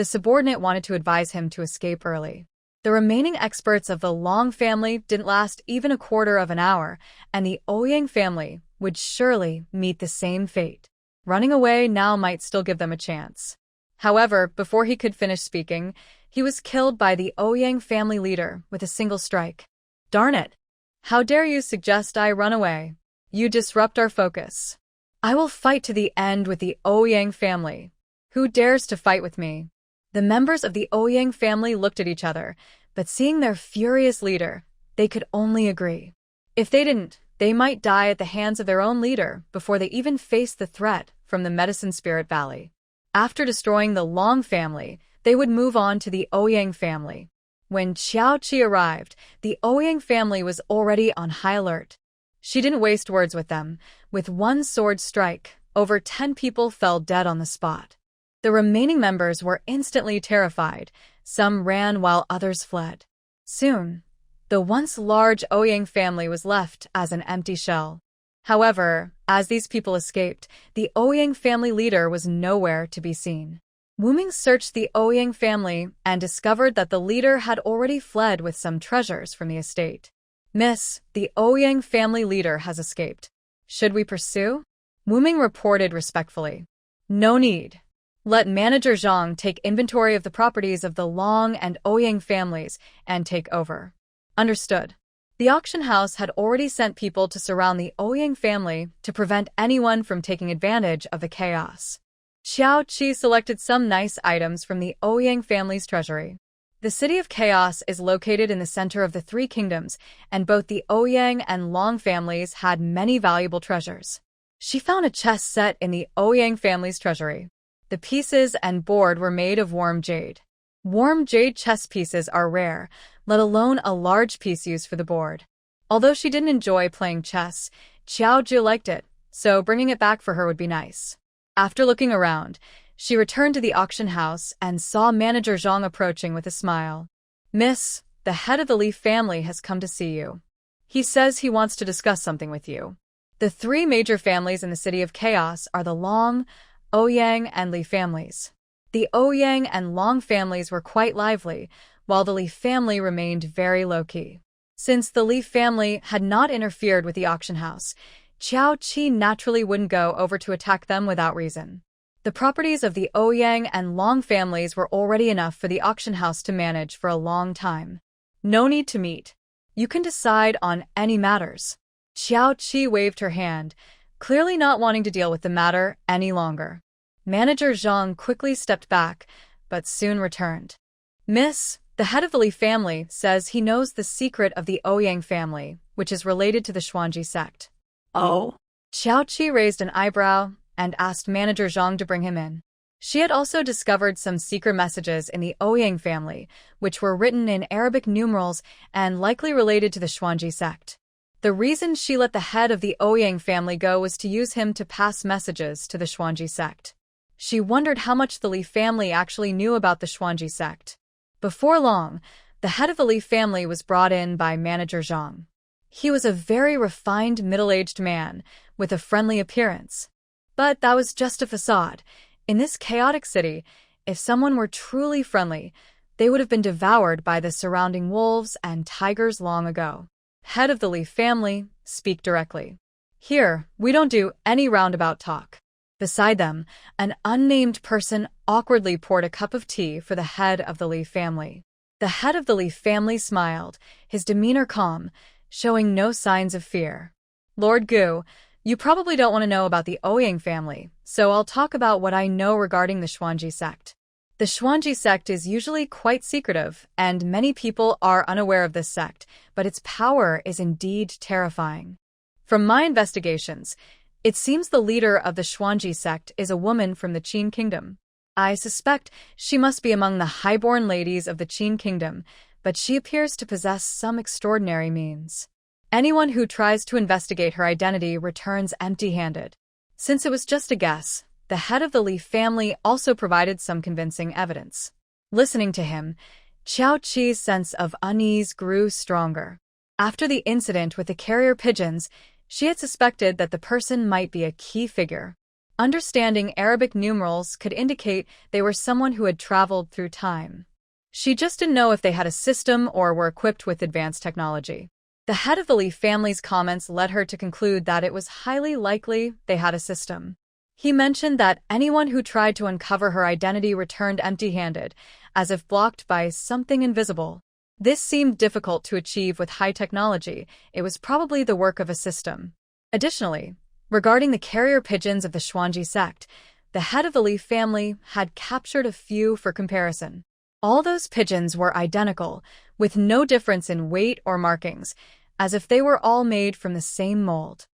subordinate wanted to advise him to escape early. The remaining experts of the Long family didn't last even a quarter of an hour, and the Ouyang family would surely meet the same fate. Running away now might still give them a chance. However, before he could finish speaking, he was killed by the Ouyang family leader with a single strike. Darn it! How dare you suggest I run away? You disrupt our focus. I will fight to the end with the Ouyang family. Who dares to fight with me? The members of the Ouyang family looked at each other, but seeing their furious leader, they could only agree. If they didn't, they might die at the hands of their own leader before they even faced the threat from the Medicine Spirit Valley. After destroying the Long family, they would move on to the Ouyang family. When Xiao Qi arrived, the Ouyang family was already on high alert. She didn't waste words with them. With one sword strike, over 10 people fell dead on the spot. The remaining members were instantly terrified. Some ran while others fled. Soon, the once large Ouyang family was left as an empty shell. However, as these people escaped, the Ouyang family leader was nowhere to be seen. Wu Ming searched the Ouyang family and discovered that the leader had already fled with some treasures from the estate. Miss, the Ouyang family leader has escaped. Should we pursue? Wu Ming reported respectfully. No need. Let Manager Zhang take inventory of the properties of the Long and Ouyang families and take over. Understood. The auction house had already sent people to surround the Ouyang family to prevent anyone from taking advantage of the chaos. Xiao Qi selected some nice items from the Ouyang family's treasury. The city of Chaos is located in the center of the Three Kingdoms, and both the Ouyang and Long families had many valuable treasures. She found a chest set in the Ouyang family's treasury. The pieces and board were made of warm jade. Warm jade chess pieces are rare, let alone a large piece used for the board. Although she didn't enjoy playing chess, Xiao Zhu liked it, so bringing it back for her would be nice. After looking around, she returned to the auction house and saw Manager Zhang approaching with a smile. Miss, the head of the Li family has come to see you. He says he wants to discuss something with you. The three major families in the city of Chaos are the Long, Ouyang, and Li families. The Ouyang and Long families were quite lively, while the Li family remained very low-key. Since the Li family had not interfered with the auction house, Xiao Qi naturally wouldn't go over to attack them without reason. The properties of the Ouyang and Long families were already enough for the auction house to manage for a long time. No need to meet. You can decide on any matters. Xiao Qi waved her hand, clearly not wanting to deal with the matter any longer. Manager Zhang quickly stepped back, but soon returned. Miss, the head of the Li family says he knows the secret of the Ouyang family, which is related to the Xuanji sect. Oh? Xiao Qi raised an eyebrow and asked Manager Zhang to bring him in. She had also discovered some secret messages in the Ouyang family, which were written in Arabic numerals and likely related to the Xuanji sect. The reason she let the head of the Ouyang family go was to use him to pass messages to the Xuanji sect. She wondered how much the Li family actually knew about the Xuanji sect. Before long, The head of the Li family was brought in by manager Zhang. He was a very refined middle-aged man with a friendly appearance. But that was just a facade. In this chaotic city, if someone were truly friendly, they would have been devoured by the surrounding wolves and tigers long ago. Head of the Li family, speak directly. Here, we don't do any roundabout talk. Beside them, an unnamed person awkwardly poured a cup of tea for the head of the Li family. The head of the Li family smiled, his demeanor calm, showing no signs of fear. Lord Gu, you probably don't want to know about the Ouyang family, so I'll talk about what I know regarding the Xuanji sect. The Xuanji sect is usually quite secretive, and many people are unaware of this sect, but its power is indeed terrifying. From my investigations, it seems the leader of the Xuanji sect is a woman from the Qin kingdom. I suspect she must be among the highborn ladies of the Qin kingdom, but she appears to possess some extraordinary means. Anyone who tries to investigate her identity returns empty-handed. Since it was just a guess, the head of the Li family also provided some convincing evidence. Listening to him, Qiao Qi's sense of unease grew stronger. After the incident with the carrier pigeons, she had suspected that the person might be a key figure. Understanding Arabic numerals could indicate they were someone who had traveled through time. She just didn't know if they had a system or were equipped with advanced technology. The head of the Li family's comments led her to conclude that it was highly likely they had a system. He mentioned that anyone who tried to uncover her identity returned empty-handed, as if blocked by something invisible. This seemed difficult to achieve with high technology. It was probably the work of a system. Additionally, regarding the carrier pigeons of the Xuanji sect, the head of the Li family had captured a few for comparison. All those pigeons were identical, with no difference in weight or markings, as if they were all made from the same mold.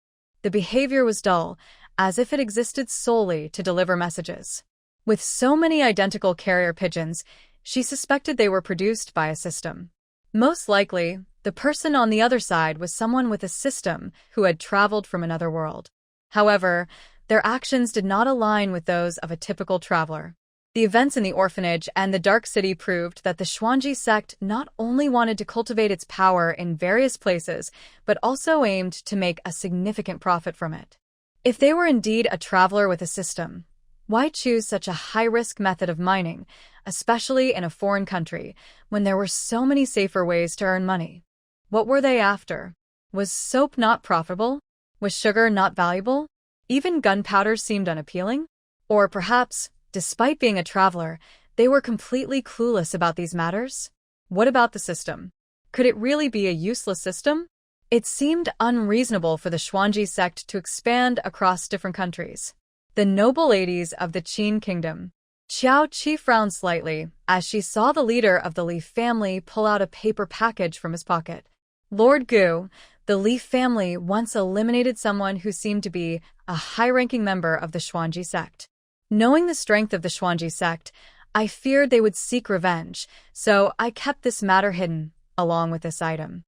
The behavior was dull, as if it existed solely to deliver messages. With so many identical carrier pigeons, she suspected they were produced by a system. Most likely, the person on the other side was someone with a system who had traveled from another world. However, their actions did not align with those of a typical traveler. The events in the orphanage and the Dark City proved that the Xuanji sect not only wanted to cultivate its power in various places, but also aimed to make a significant profit from it. If they were indeed a traveler with a system, why choose such a high-risk method of mining, especially in a foreign country, when there were so many safer ways to earn money? What were they after? Was soap not profitable? Was sugar not valuable? Even gunpowder seemed unappealing? Or perhaps, despite being a traveler, they were completely clueless about these matters? What about the system? Could it really be a useless system? It seemed unreasonable for the Xuanji sect to expand across different countries. The noble ladies of the Qin kingdom. Qiao Qi frowned slightly as she saw the leader of the Li family pull out a paper package from his pocket. Lord Gu, the Li family once eliminated someone who seemed to be a high-ranking member of the Xuanji sect. Knowing the strength of the Xuanji sect, I feared they would seek revenge, so I kept this matter hidden, along with this item.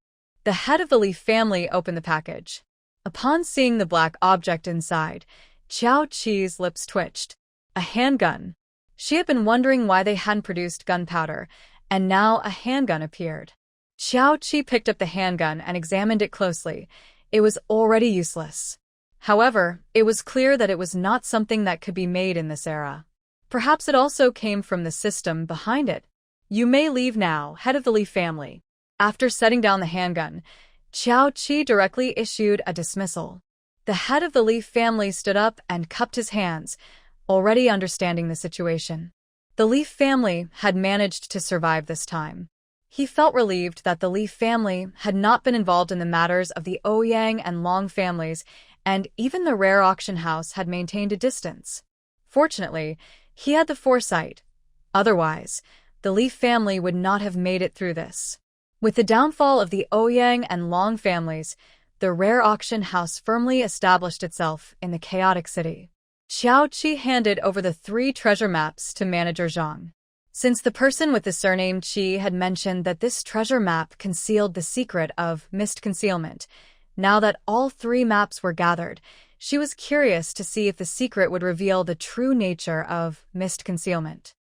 The head of the Li family opened the package. Upon seeing the black object inside, Qiao Qi's lips twitched. A handgun. She had been wondering why they hadn't produced gunpowder, and now a handgun appeared. Qiao Qi picked up the handgun and examined it closely. It was already useless. However, it was clear that it was not something that could be made in this era. Perhaps it also came from the system behind it. You may leave now, head of the Li family. After setting down the handgun, Qiao Qi directly issued a dismissal. The head of the Li family stood up and cupped his hands, already understanding the situation. The Li family had managed to survive this time. He felt relieved that the Li family had not been involved in the matters of the Ouyang and Long families, and even the rare auction house had maintained a distance. Fortunately, he had the foresight. Otherwise, the Li family would not have made it through this. With the downfall of the Ouyang and Long families, the rare auction house firmly established itself in the chaotic city. Qiao Qi handed over the 3 treasure maps to manager Zhang. Since the person with the surname Qi had mentioned that this treasure map concealed the secret of mist concealment, now that all 3 maps were gathered, she was curious to see if the secret would reveal the true nature of mist concealment.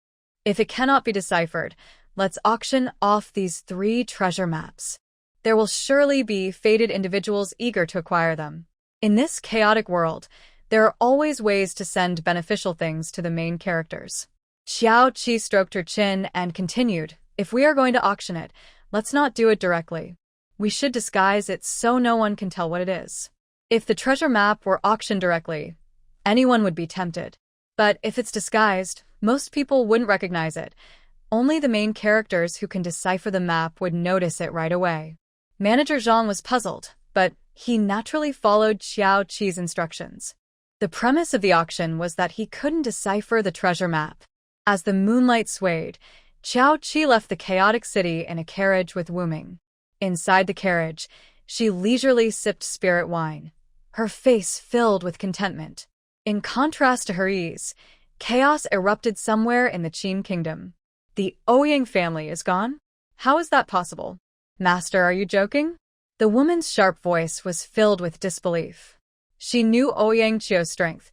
If it cannot be deciphered, Let's auction off these 3 treasure maps. There will surely be fated individuals eager to acquire them. In this chaotic world, there are always ways to send beneficial things to the main characters. Xiao Qi stroked her chin and continued, if we are going to auction it, let's not do it directly. We should disguise it so no one can tell what it is. If the treasure map were auctioned directly, anyone would be tempted. But if it's disguised, most people wouldn't recognize it. Only the main characters who can decipher the map would notice it right away. Manager Zhang was puzzled, but he naturally followed Xiao Qi's instructions. The premise of the auction was that he couldn't decipher the treasure map. As the moonlight swayed, Xiao Qi left the chaotic city in a carriage with Wu Ming. Inside the carriage, she leisurely sipped spirit wine, her face filled with contentment. In contrast to her ease, chaos erupted somewhere in the Qin kingdom. The Ouyang family is gone? How is that possible? Master, are you joking? The woman's sharp voice was filled with disbelief. She knew Ouyang Qiu's strength.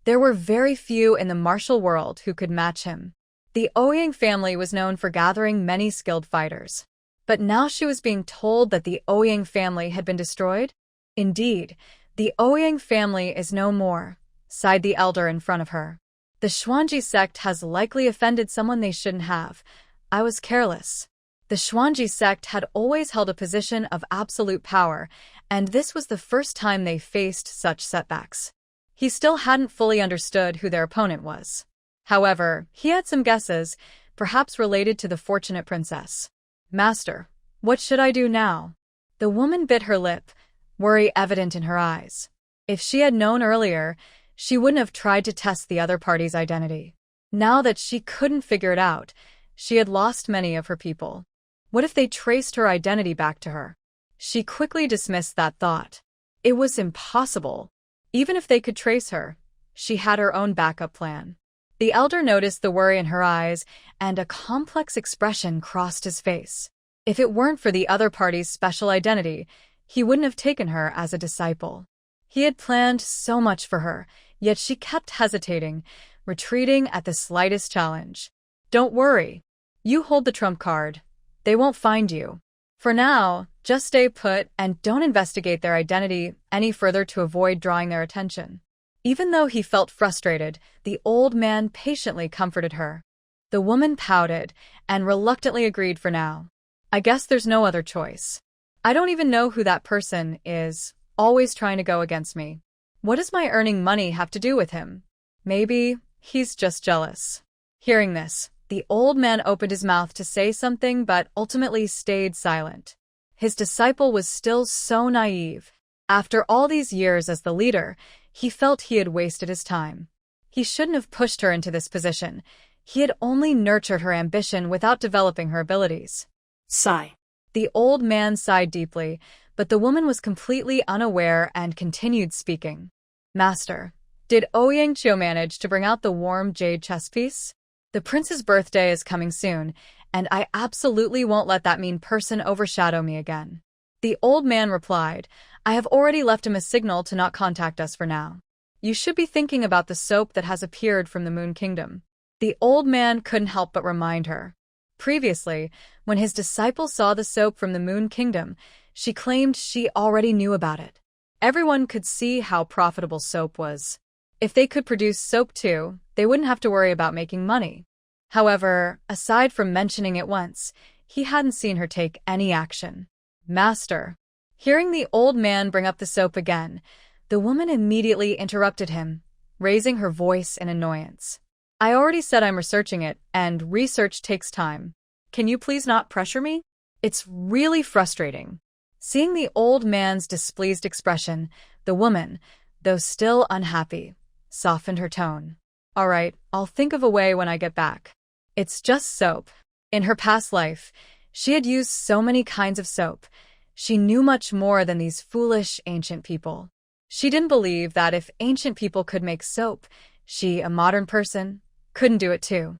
There were very few in the martial world who could match him. The Ouyang family was known for gathering many skilled fighters. But now she was being told that the Ouyang family had been destroyed? Indeed, the Ouyang family is no more, sighed the elder in front of her. The Xuanji sect has likely offended someone they shouldn't have. I was careless. The Xuanji sect had always held a position of absolute power, and this was the first time they faced such setbacks. He still hadn't fully understood who their opponent was. However, he had some guesses, perhaps related to the fortunate princess. Master, what should I do now? The woman bit her lip, worry evident in her eyes. If she had known earlier, she wouldn't have tried to test the other party's identity. Now that she couldn't figure it out, she had lost many of her people. What if they traced her identity back to her? She quickly dismissed that thought. It was impossible. Even if they could trace her, she had her own backup plan. The elder noticed the worry in her eyes, and a complex expression crossed his face. If it weren't for the other party's special identity, he wouldn't have taken her as a disciple. He had planned so much for her, yet she kept hesitating, retreating at the slightest challenge. Don't worry. You hold the trump card. They won't find you. For now, just stay put and don't investigate their identity any further to avoid drawing their attention. Even though he felt frustrated, the old man patiently comforted her. The woman pouted and reluctantly agreed for now. I guess there's no other choice. I don't even know who that person is, always trying to go against me. What does my earning money have to do with him? Maybe he's just jealous. Hearing this, the old man opened his mouth to say something but ultimately stayed silent. His disciple was still so naive. After all these years as the leader, he felt he had wasted his time. He shouldn't have pushed her into this position. He had only nurtured her ambition without developing her abilities. Sigh. The old man sighed deeply, but the woman was completely unaware and continued speaking. Master, did Ouyang Qiu manage to bring out the warm jade chess piece? The prince's birthday is coming soon, and I absolutely won't let that mean person overshadow me again. The old man replied, I have already left him a signal to not contact us for now. You should be thinking about the soap that has appeared from the Moon Kingdom. The old man couldn't help but remind her. Previously, when his disciple saw the soap from the Moon Kingdom, she claimed she already knew about it. Everyone could see how profitable soap was. If they could produce soap too, they wouldn't have to worry about making money. However, aside from mentioning it once, he hadn't seen her take any action. Master. Hearing the old man bring up the soap again, the woman immediately interrupted him, raising her voice in annoyance. I already said I'm researching it, and research takes time. Can you please not pressure me? It's really frustrating. Seeing the old man's displeased expression, the woman, though still unhappy, softened her tone. All right, I'll think of a way when I get back. It's just soap. In her past life, she had used so many kinds of soap. She knew much more than these foolish ancient people. She didn't believe that if ancient people could make soap, she, a modern person, couldn't do it too.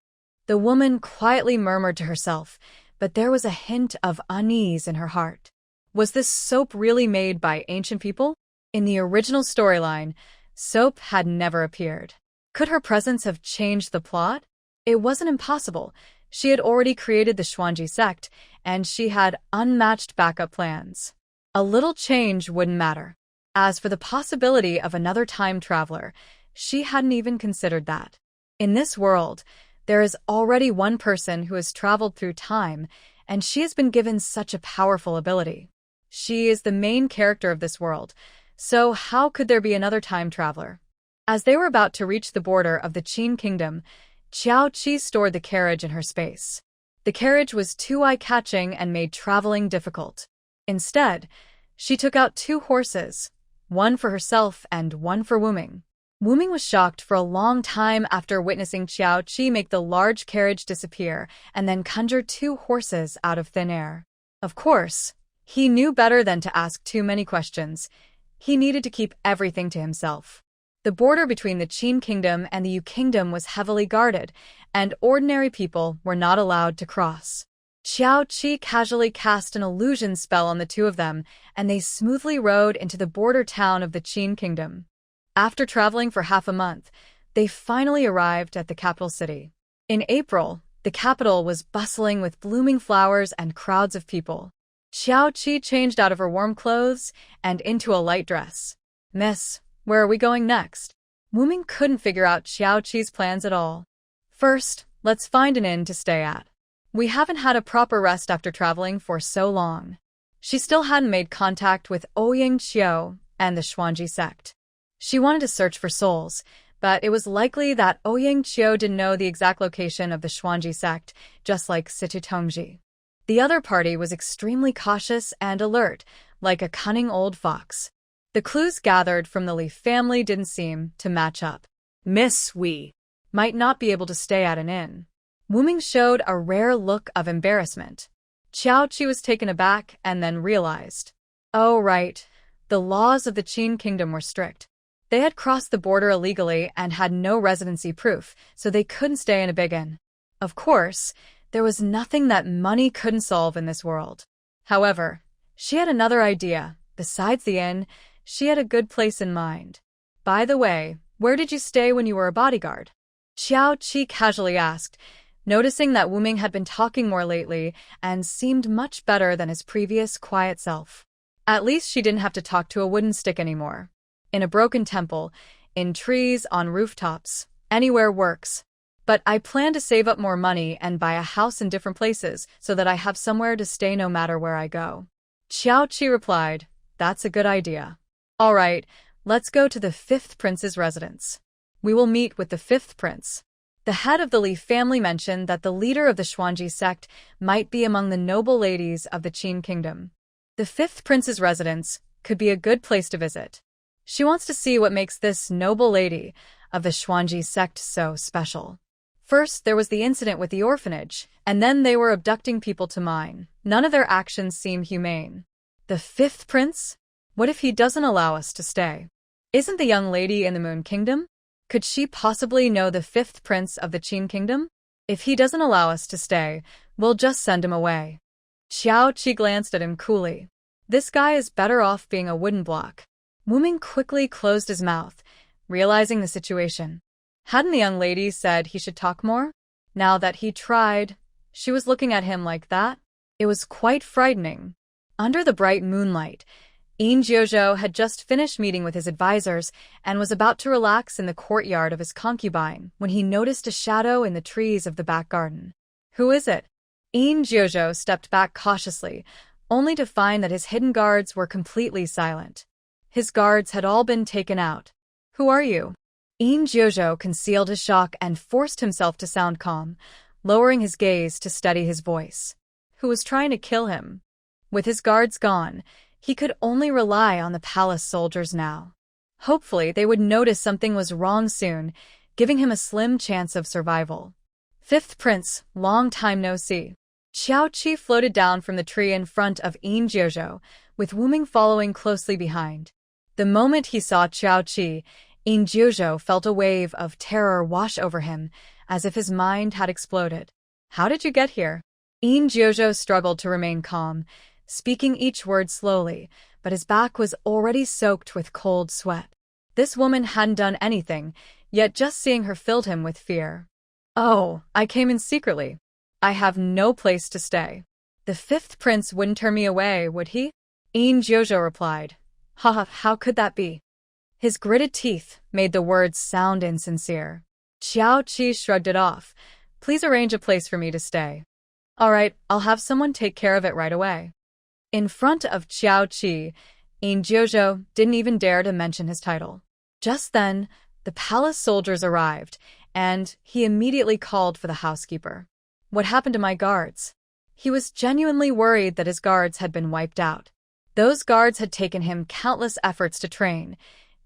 The woman quietly murmured to herself, but there was a hint of unease in her heart. Was this soap really made by ancient people? In the original storyline, soap had never appeared. Could her presence have changed the plot? It wasn't impossible. She had already created the Xuanji sect, and she had unmatched backup plans. A little change wouldn't matter. As for the possibility of another time traveler, she hadn't even considered that. In this world, there is already one person who has traveled through time, and she has been given such a powerful ability. She is the main character of this world, so how could there be another time traveler? As they were about to reach the border of the Qin kingdom, Qiao Qi stored the carriage in her space. The carriage was too eye-catching and made traveling difficult. Instead, she took out 2 horses, one for herself and one for Wuming. Wuming was shocked for a long time after witnessing Qiao Qi make the large carriage disappear and then conjure 2 horses out of thin air. Of course, he knew better than to ask too many questions. He needed to keep everything to himself. The border between the Qin kingdom and the Yu kingdom was heavily guarded, and ordinary people were not allowed to cross. Qiao Qi casually cast an illusion spell on the 2 of them, and they smoothly rode into the border town of the Qin kingdom. After traveling for half a month, they finally arrived at the capital city. In April, the capital was bustling with blooming flowers and crowds of people. Qiao Qi changed out of her warm clothes and into a light dress. "Miss, where are we going next?" Wuming couldn't figure out Qiao Qi's plans at all. "First, let's find an inn to stay at. We haven't had a proper rest after traveling for so long." She still hadn't made contact with Ouyang Qiu and the Xuanji sect. She wanted to search for souls, but it was likely that Ouyang Qiu didn't know the exact location of the Xuanji sect, just like Situ Tongji. The other party was extremely cautious and alert, like a cunning old fox. The clues gathered from the Li family didn't seem to match up. "Miss, we might not be able to stay at an inn." Wuming showed a rare look of embarrassment. Qiao Qi was taken aback and then realized. Oh right, the laws of the Qin kingdom were strict. They had crossed the border illegally and had no residency proof, so they couldn't stay in a big inn. Of course, there was nothing that money couldn't solve in this world. However, she had another idea. Besides the inn, she had a good place in mind. "By the way, where did you stay when you were a bodyguard?" Qiao Qi casually asked, noticing that Wuming had been talking more lately and seemed much better than his previous quiet self. At least she didn't have to talk to a wooden stick anymore. In a broken temple, in trees, on rooftops, anywhere works. But I plan to save up more money and buy a house in different places so that I have somewhere to stay no matter where I go. Qiao Qi replied, "That's a good idea. All right, let's go to the 5th prince's residence. We will meet with the 5th prince." The head of the Li family mentioned that the leader of the Xuanji sect might be among the noble ladies of the Qin kingdom. The 5th prince's residence could be a good place to visit. She wants to see what makes this noble lady of the Xuanji sect so special. First, there was the incident with the orphanage, and then they were abducting people to mine. None of their actions seem humane. The 5th prince? What if he doesn't allow us to stay? Isn't the young lady in the Moon Kingdom? Could she possibly know the 5th prince of the Qin kingdom? If he doesn't allow us to stay, we'll just send him away. Qiao Qi glanced at him coolly. This guy is better off being a wooden block. Wuming quickly closed his mouth, realizing the situation. Hadn't the young lady said he should talk more? Now that he tried, she was looking at him like that. It was quite frightening. Under the bright moonlight, Yin Jiuzhou had just finished meeting with his advisors and was about to relax in the courtyard of his concubine when he noticed a shadow in the trees of the back garden. "Who is it?" Yin Jiuzhou stepped back cautiously, only to find that his hidden guards were completely silent. His guards had all been taken out. "Who are you?" Yin Jiuzhou concealed his shock and forced himself to sound calm, lowering his gaze to steady his voice. Who was trying to kill him? With his guards gone, he could only rely on the palace soldiers now. Hopefully, they would notice something was wrong soon, giving him a slim chance of survival. 5th prince, long time no see. Qiao Qi floated down from the tree in front of Yin Jiuzhou, with Wuming following closely behind. The moment he saw Qiao Qi, Yin Jiuzhou felt a wave of terror wash over him, as if his mind had exploded. "How did you get here?" Yin Jiuzhou struggled to remain calm, speaking each word slowly, but his back was already soaked with cold sweat. This woman hadn't done anything, yet just seeing her filled him with fear. "Oh, I came in secretly. I have no place to stay. The fifth prince wouldn't turn me away, would he? Yin Jojo replied. Haha, how could that be? His gritted teeth made the words sound insincere. Xiao Qi shrugged it off. Please arrange a place for me to stay. All right, I'll have someone take care of it right away. In front of Xiao Qi, Yin Jojo didn't even dare to mention his title. Just then, the palace soldiers arrived, and he immediately called for the housekeeper. What happened to my guards? He was genuinely worried that his guards had been wiped out. Those guards had taken him countless efforts to train.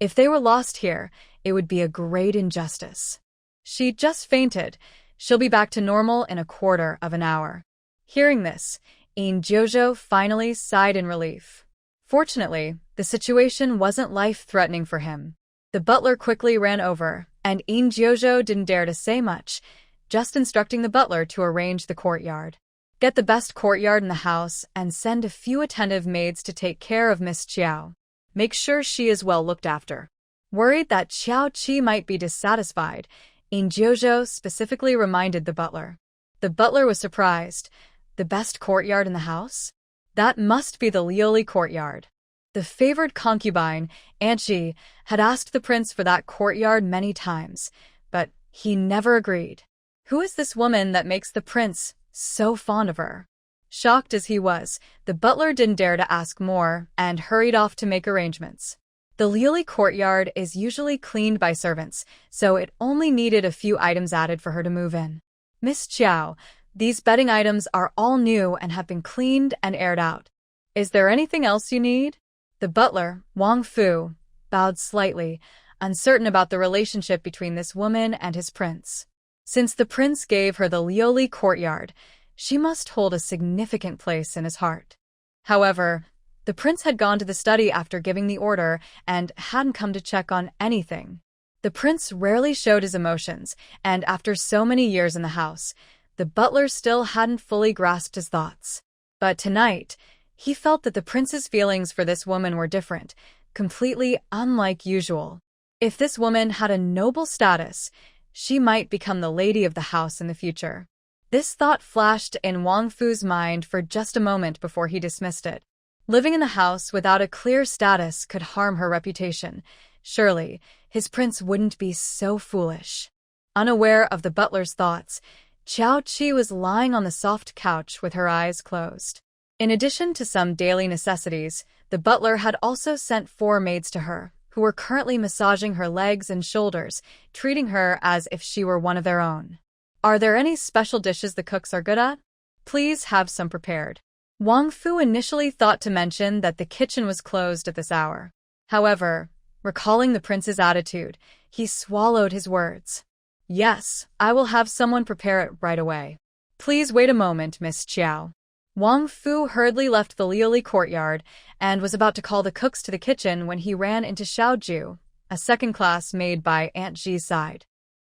If they were lost here, it would be a great injustice. She just fainted. She'll be back to normal in a quarter of an hour. Hearing this, Yin Jojo finally sighed in relief. Fortunately, the situation wasn't life-threatening for him. The butler quickly ran over, and Yin Jojo didn't dare to say much, just instructing the butler to arrange the courtyard. Get the best courtyard in the house and send a few attentive maids to take care of Miss Qiao. Make sure she is well looked after. Worried that Xiao Qi might be dissatisfied, Yin Jojo specifically reminded the butler. The butler was surprised. The best courtyard in the house? That must be the Lioli courtyard. The favored concubine, Anchi, had asked the prince for that courtyard many times, but he never agreed. Who is this woman that makes the prince so fond of her? Shocked as he was, the butler didn't dare to ask more and hurried off to make arrangements. The Lioli courtyard is usually cleaned by servants, so it only needed a few items added for her to move in. Miss Qiao, these bedding items are all new and have been cleaned and aired out. Is there anything else you need? The butler, Wang Fu, bowed slightly, uncertain about the relationship between this woman and his prince. Since the prince gave her the Lioli courtyard, she must hold a significant place in his heart. However, the prince had gone to the study after giving the order and hadn't come to check on anything. The prince rarely showed his emotions, and after so many years in the house, the butler still hadn't fully grasped his thoughts. But tonight, he felt that the prince's feelings for this woman were different, completely unlike usual. If this woman had a noble status, she might become the lady of the house in the future. This thought flashed in Wang Fu's mind for just a moment before he dismissed it. Living in the house without a clear status could harm her reputation. Surely, his prince wouldn't be so foolish. Unaware of the butler's thoughts, Xiao Qi was lying on the soft couch with her eyes closed. In addition to some daily necessities, the butler had also sent 4 maids to her, who were currently massaging her legs and shoulders, treating her as if she were one of their own. Are there any special dishes the cooks are good at? Please have some prepared. Wang Fu initially thought to mention that the kitchen was closed at this hour. However, recalling the prince's attitude, he swallowed his words. Yes, I will have someone prepare it right away. Please wait a moment, Miss Qiao. Wang Fu hurriedly left the Lioli courtyard and was about to call the cooks to the kitchen when he ran into Xiaoju, a second-class maid by Aunt Ji's side.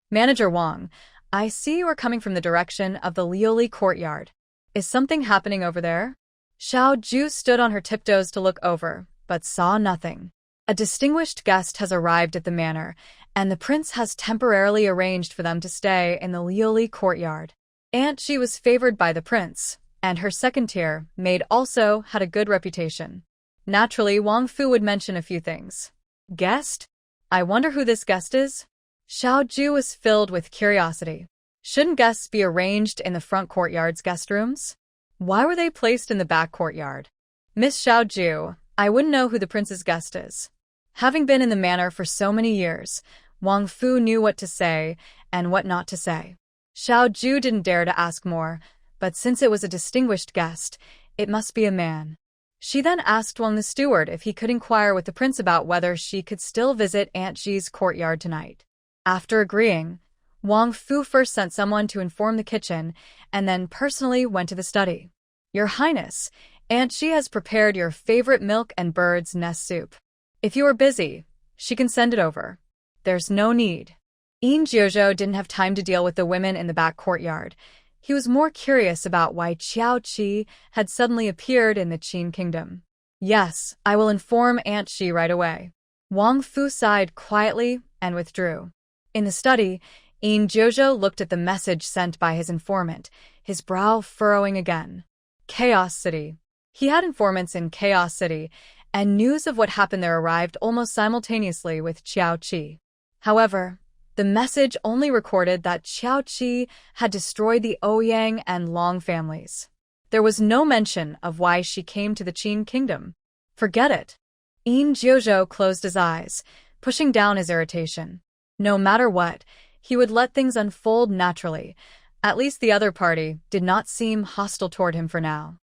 Manager Wang, I see you are coming from the direction of the Lioli courtyard. Is something happening over there? Xiaoju stood on her tiptoes to look over, but saw nothing. A distinguished guest has arrived at the manor, and the prince has temporarily arranged for them to stay in the Lioli courtyard. Aunt Ji was favored by the prince, and her second-tier maid also had a good reputation. Naturally, Wang Fu would mention a few things. Guest? I wonder who this guest is? Xiaoju was filled with curiosity. Shouldn't guests be arranged in the front courtyard's guest rooms? Why were they placed in the back courtyard? Miss Xiaoju, I wouldn't know who the prince's guest is. Having been in the manor for so many years, Wang Fu knew what to say and what not to say. Xiaoju didn't dare to ask more, but since it was a distinguished guest, it must be a man. She then asked Wang the steward if he could inquire with the prince about whether she could still visit Aunt Ji's courtyard tonight. After agreeing, Wang Fu first sent someone to inform the kitchen and then personally went to the study. Your Highness, Aunt Ji has prepared your favorite milk and bird's nest soup. If you are busy, she can send it over. There's no need. Yin Jiuzhou didn't have time to deal with the women in the back courtyard. He was more curious about why Qiao Qi had suddenly appeared in the Qin kingdom. Yes, I will inform Aunt Ji right away. Wang Fu sighed quietly and withdrew. In the study, Yin Jojo looked at the message sent by his informant, his brow furrowing again. Chaos City. He had informants in Chaos City, and news of what happened there arrived almost simultaneously with Qiao Qi. However, the message only recorded that Qiao Qi had destroyed the Ouyang and Long families. There was no mention of why she came to the Qin kingdom. Forget it. Yin Jojo closed his eyes, pushing down his irritation. No matter what, he would let things unfold naturally. At least the other party did not seem hostile toward him for now.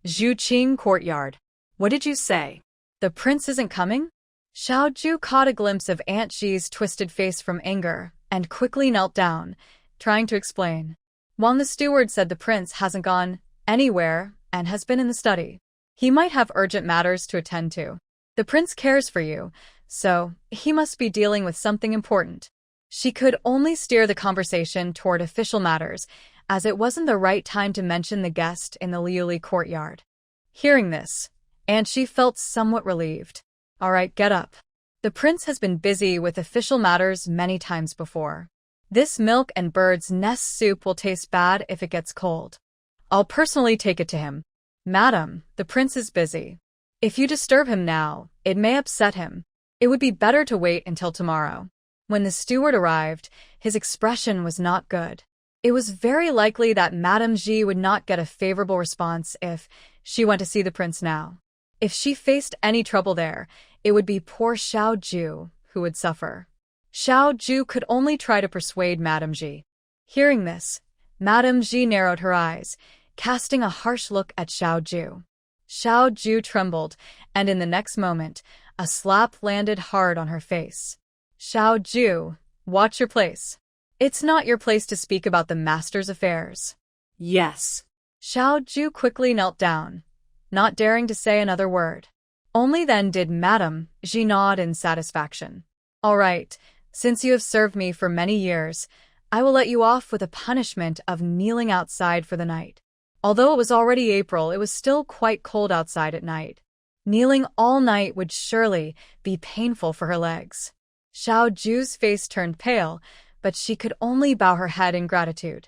Zhuqing Courtyard. What did you say? The prince isn't coming? Xiaoju caught a glimpse of Aunt Xi's twisted face from anger and quickly knelt down, trying to explain. Wang the steward said the prince hasn't gone anywhere and has been in the study. He might have urgent matters to attend to. The prince cares for you, so he must be dealing with something important. She could only steer the conversation toward official matters, as it wasn't the right time to mention the guest in the Liuli courtyard. Hearing this, Aunt Xi felt somewhat relieved. All right, get up. The prince has been busy with official matters many times before. This milk and bird's nest soup will taste bad if it gets cold. I'll personally take it to him. Madam, the prince is busy. If you disturb him now, it may upset him. It would be better to wait until tomorrow. When the steward arrived, his expression was not good. It was very likely that Madame Xi would not get a favorable response if she went to see the prince now. If she faced any trouble there, it would be poor Xiaoju who would suffer. Xiaoju could only try to persuade Madame Xi. Hearing this, Madame Xi narrowed her eyes, casting a harsh look at Xiaoju. Xiaoju trembled, and in the next moment, a slap landed hard on her face. Xiaoju, watch your place. It's not your place to speak about the master's affairs. Yes. Xiaoju quickly knelt down, not daring to say another word. Only then did Madame Xi nod in satisfaction. All right, since you have served me for many years, I will let you off with a punishment of kneeling outside for the night. Although it was already April, it was still quite cold outside at night. Kneeling all night would surely be painful for her legs. Xiaoju's face turned pale, but she could only bow her head in gratitude.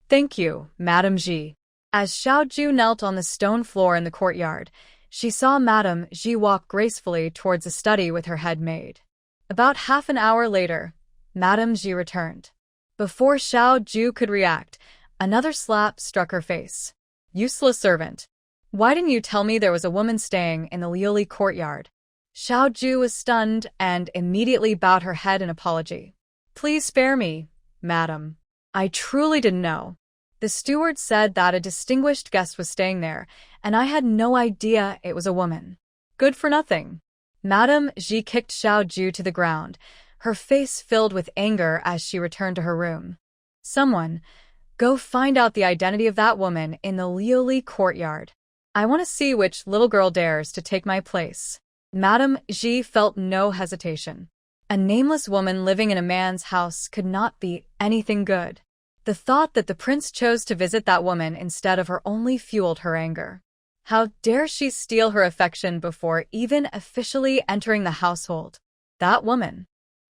Thank you, Madame Xi. As Xiaoju knelt on the stone floor in the courtyard, she saw Madame Xi walk gracefully towards the study with her head maid. About half an hour later, Madame Xi returned. Before Xiaoju could react, another slap struck her face. Useless servant. Why didn't you tell me there was a woman staying in the Liuli courtyard? Xiaoju was stunned and immediately bowed her head in apology. Please spare me, madam. I truly didn't know. The steward said that a distinguished guest was staying there, and I had no idea it was a woman. Good for nothing. Madame Xi kicked Xiaoju to the ground, her face filled with anger as she returned to her room. Someone, go find out the identity of that woman in the Liuli courtyard. I want to see which little girl dares to take my place. Madame Xi felt no hesitation. A nameless woman living in a man's house could not be anything good. The thought that the prince chose to visit that woman instead of her only fueled her anger. How dare she steal her affection before even officially entering the household? That woman.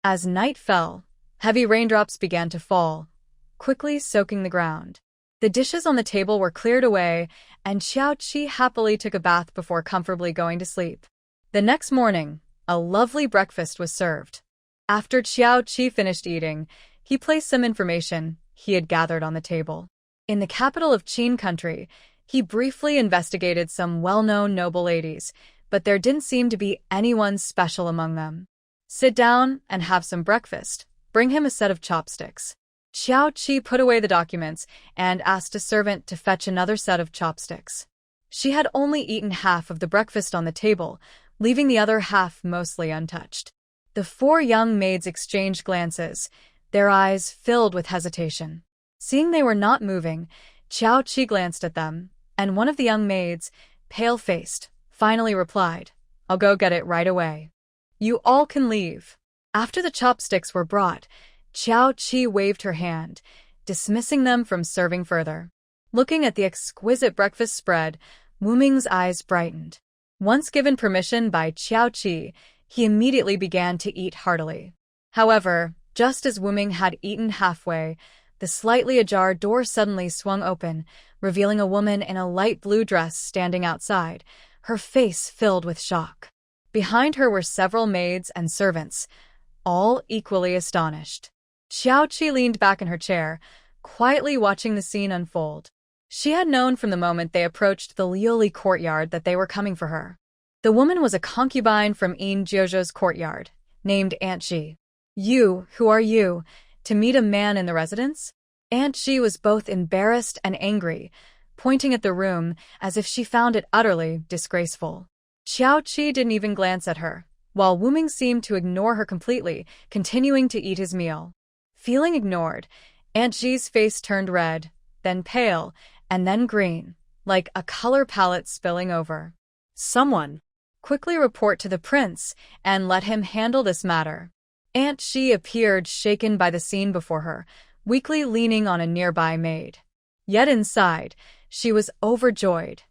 As night fell, heavy raindrops began to fall, quickly soaking the ground. The dishes on the table were cleared away, and Xiao Qi happily took a bath before comfortably going to sleep. The next morning, a lovely breakfast was served. After Xiao Qi finished eating, he placed some information he had gathered on the table. In the capital of Qin country, he briefly investigated some well-known noble ladies, but there didn't seem to be anyone special among them. Sit down and have some breakfast. Bring him a set of chopsticks. Xiao Qi put away the documents and asked a servant to fetch another set of chopsticks. She had only eaten half of the breakfast on the table, leaving the other half mostly untouched. The four young maids exchanged glances, their eyes filled with hesitation. Seeing they were not moving, Xiao Qi glanced at them, and one of the young maids, pale-faced, finally replied, I'll go get it right away. You all can leave. After the chopsticks were brought, Xiao Qi waved her hand, dismissing them from serving further. Looking at the exquisite breakfast spread, Wu Ming's eyes brightened. Once given permission by Xiao Qi, he immediately began to eat heartily. However, Just as Wu Ming had eaten halfway, the slightly ajar door suddenly swung open, revealing a woman in a light blue dress standing outside, her face filled with shock. Behind her were several maids and servants, all equally astonished. Xiaoqi leaned back in her chair, quietly watching the scene unfold. She had known from the moment they approached the Liuli courtyard that they were coming for her. The woman was a concubine from Yin Jiuzhou's courtyard, named Aunt Ji. "You, who are you, to meet a man in the residence?" Aunt Ji was both embarrassed and angry, pointing at the room as if she found it utterly disgraceful. Xiaoqi didn't even glance at her, while Wu Ming seemed to ignore her completely, continuing to eat his meal. Feeling ignored, Aunt Ji's face turned red, then pale, and then green, like a color palette spilling over. "Someone quickly report to the prince and let him handle this matter." Aunt Ji appeared shaken by the scene before her, weakly leaning on a nearby maid. Yet inside, she was overjoyed.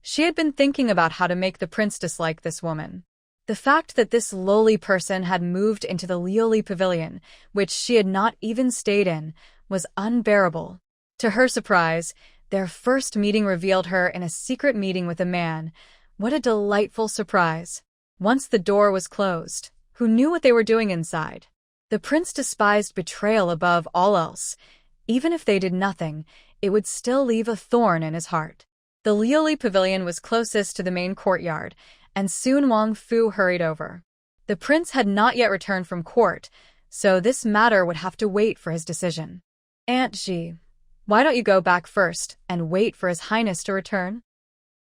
She had been thinking about how to make the prince dislike this woman. The fact that this lowly person had moved into the Liuli pavilion, which she had not even stayed in, was unbearable. To her surprise, their first meeting revealed her in a secret meeting with a man. What a delightful surprise. Once the door was closed, who knew what they were doing inside? The prince despised betrayal above all else. Even if they did nothing, it would still leave a thorn in his heart. The Liuli pavilion was closest to the main courtyard, and soon Wang Fu hurried over. The prince had not yet returned from court, so this matter would have to wait for his decision. "Aunt Ji, why don't you go back first and wait for His Highness to return?"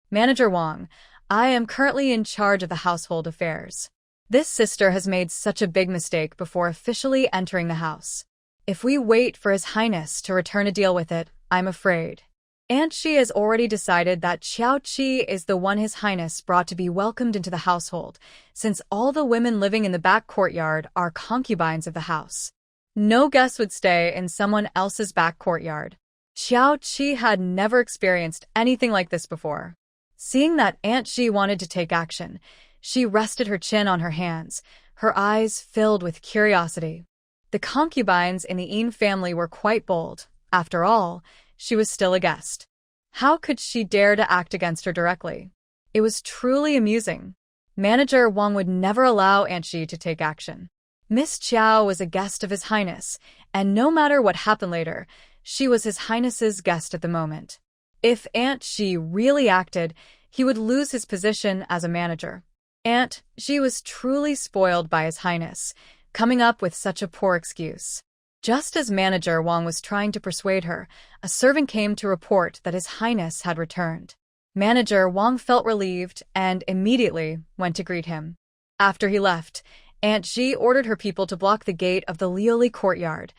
"Manager Wang, I am currently in charge of the household affairs. This sister has made such a big mistake before officially entering the house. If we wait for His Highness to return to deal with it, I'm afraid." Aunt Ji has already decided that Xiaoqi is the one His Highness brought to be welcomed into the household, since all the women living in the back courtyard are concubines of the house. No guest would stay in someone else's back courtyard. Xiaoqi had never experienced anything like this before. Seeing that Aunt Ji wanted to take action, she rested her chin on her hands, her eyes filled with curiosity. The concubines in the Yin family were quite bold. After all, she was still a guest. How could she dare to act against her directly? It was truly amusing. Manager Wang would never allow Aunt Ji to take action. Miss Chiao was a guest of His Highness, and no matter what happened later, she was His Highness's guest at the moment. If Aunt Ji really acted, he would lose his position as a manager. Aunt Ji was truly spoiled by His Highness, coming up with such a poor excuse. Just as Manager Wang was trying to persuade her, a servant came to report that His Highness had returned. Manager Wang felt relieved and immediately went to greet him. After he left, Aunt Ji ordered her people to block the gate of the Liuli courtyard,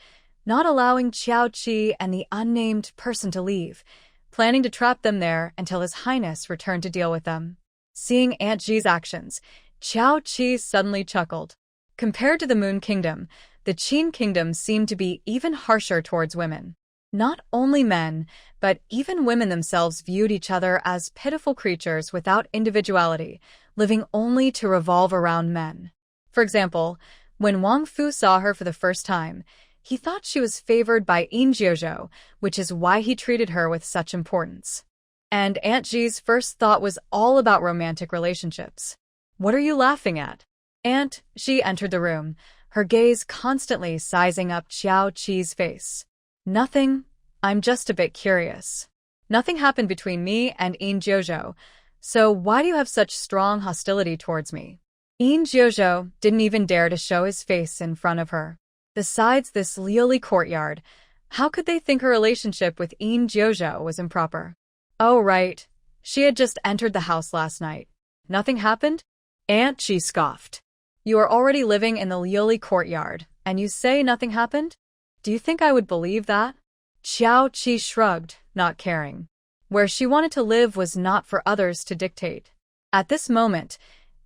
not allowing Xiaoqi and the unnamed person to leave, planning to trap them there until His Highness returned to deal with them. Seeing Aunt Ji's actions, Xiaoqi suddenly chuckled. Compared to the Moon Kingdom, the Qin Kingdom seemed to be even harsher towards women. Not only men, but even women themselves viewed each other as pitiful creatures without individuality, living only to revolve around men. For example, when Wang Fu saw her for the first time, he thought she was favored by Yin Jiuzhou, which is why he treated her with such importance. And Aunt Ji's first thought was all about romantic relationships. "What are you laughing at?" Aunt Ji entered the room, her gaze constantly sizing up Xiaoqi's face. "Nothing. I'm just a bit curious. Nothing happened between me and Yin Jiuzhou, so why do you have such strong hostility towards me?" Yin Jiuzhou didn't even dare to show his face in front of her. Besides this Liuli courtyard, how could they think her relationship with Yin Jiuzhou was improper? Oh right, she had just entered the house last night. Nothing happened? Aunt Ji scoffed. "You are already living in the Liuli courtyard, and you say nothing happened? Do you think I would believe that?" Xiaoqi shrugged, not caring. Where she wanted to live was not for others to dictate. At this moment,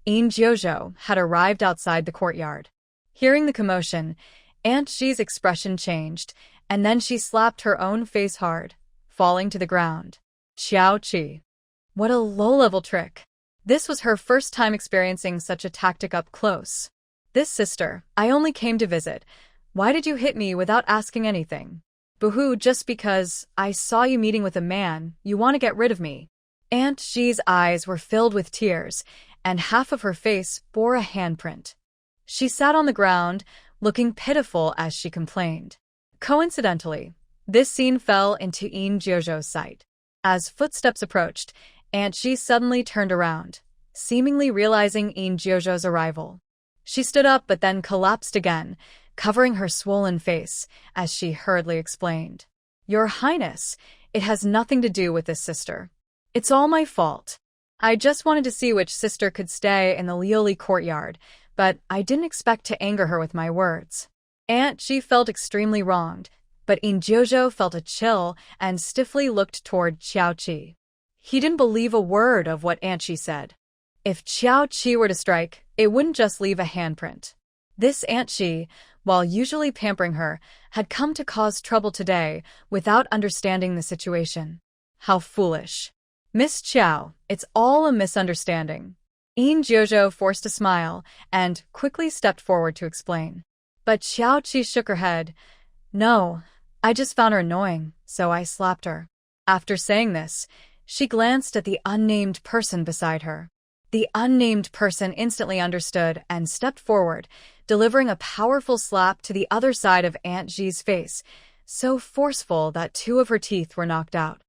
Yin Jiuzhou had arrived outside the courtyard. Hearing the commotion, Aunt Ji's expression changed, and then she slapped her own face hard, falling to the ground. Xiaoqi. What a low-level trick. This was her first time experiencing such a tactic up close. "This sister, I only came to visit. Why did you hit me without asking anything? Boo-hoo, just because I saw you meeting with a man, you want to get rid of me. Aunt Xi's eyes were filled with tears, and half of her face bore a handprint. She sat on the ground, looking pitiful as she complained. Coincidentally, this scene fell into In Jojo's sight. As footsteps approached, Aunt Xi suddenly turned around, seemingly realizing In Jojo's arrival. She stood up but then collapsed again, covering her swollen face, as she hurriedly explained. Your Highness, it has nothing to do with this sister. It's all my fault. I just wanted to see which sister could stay in the Lioli courtyard, but I didn't expect to anger her with my words. Aunt Xi felt extremely wronged, but In Jojo felt a chill and stiffly looked toward Qiao Qi. He didn't believe a word of what Aunt Xi said. If Qiao Qi were to strike, it wouldn't just leave a handprint. This Aunt Xi, while usually pampering her, had come to cause trouble today without understanding the situation. How foolish. Miss Qiao, it's all a misunderstanding. In Jojo forced a smile and quickly stepped forward to explain. But Qiao Qi shook her head. No, I just found her annoying, so I slapped her. After saying this, she glanced at the unnamed person beside her. The unnamed person instantly understood and stepped forward, delivering a powerful slap to the other side of Aunt Xi's face, so forceful that 2 of her teeth were knocked out.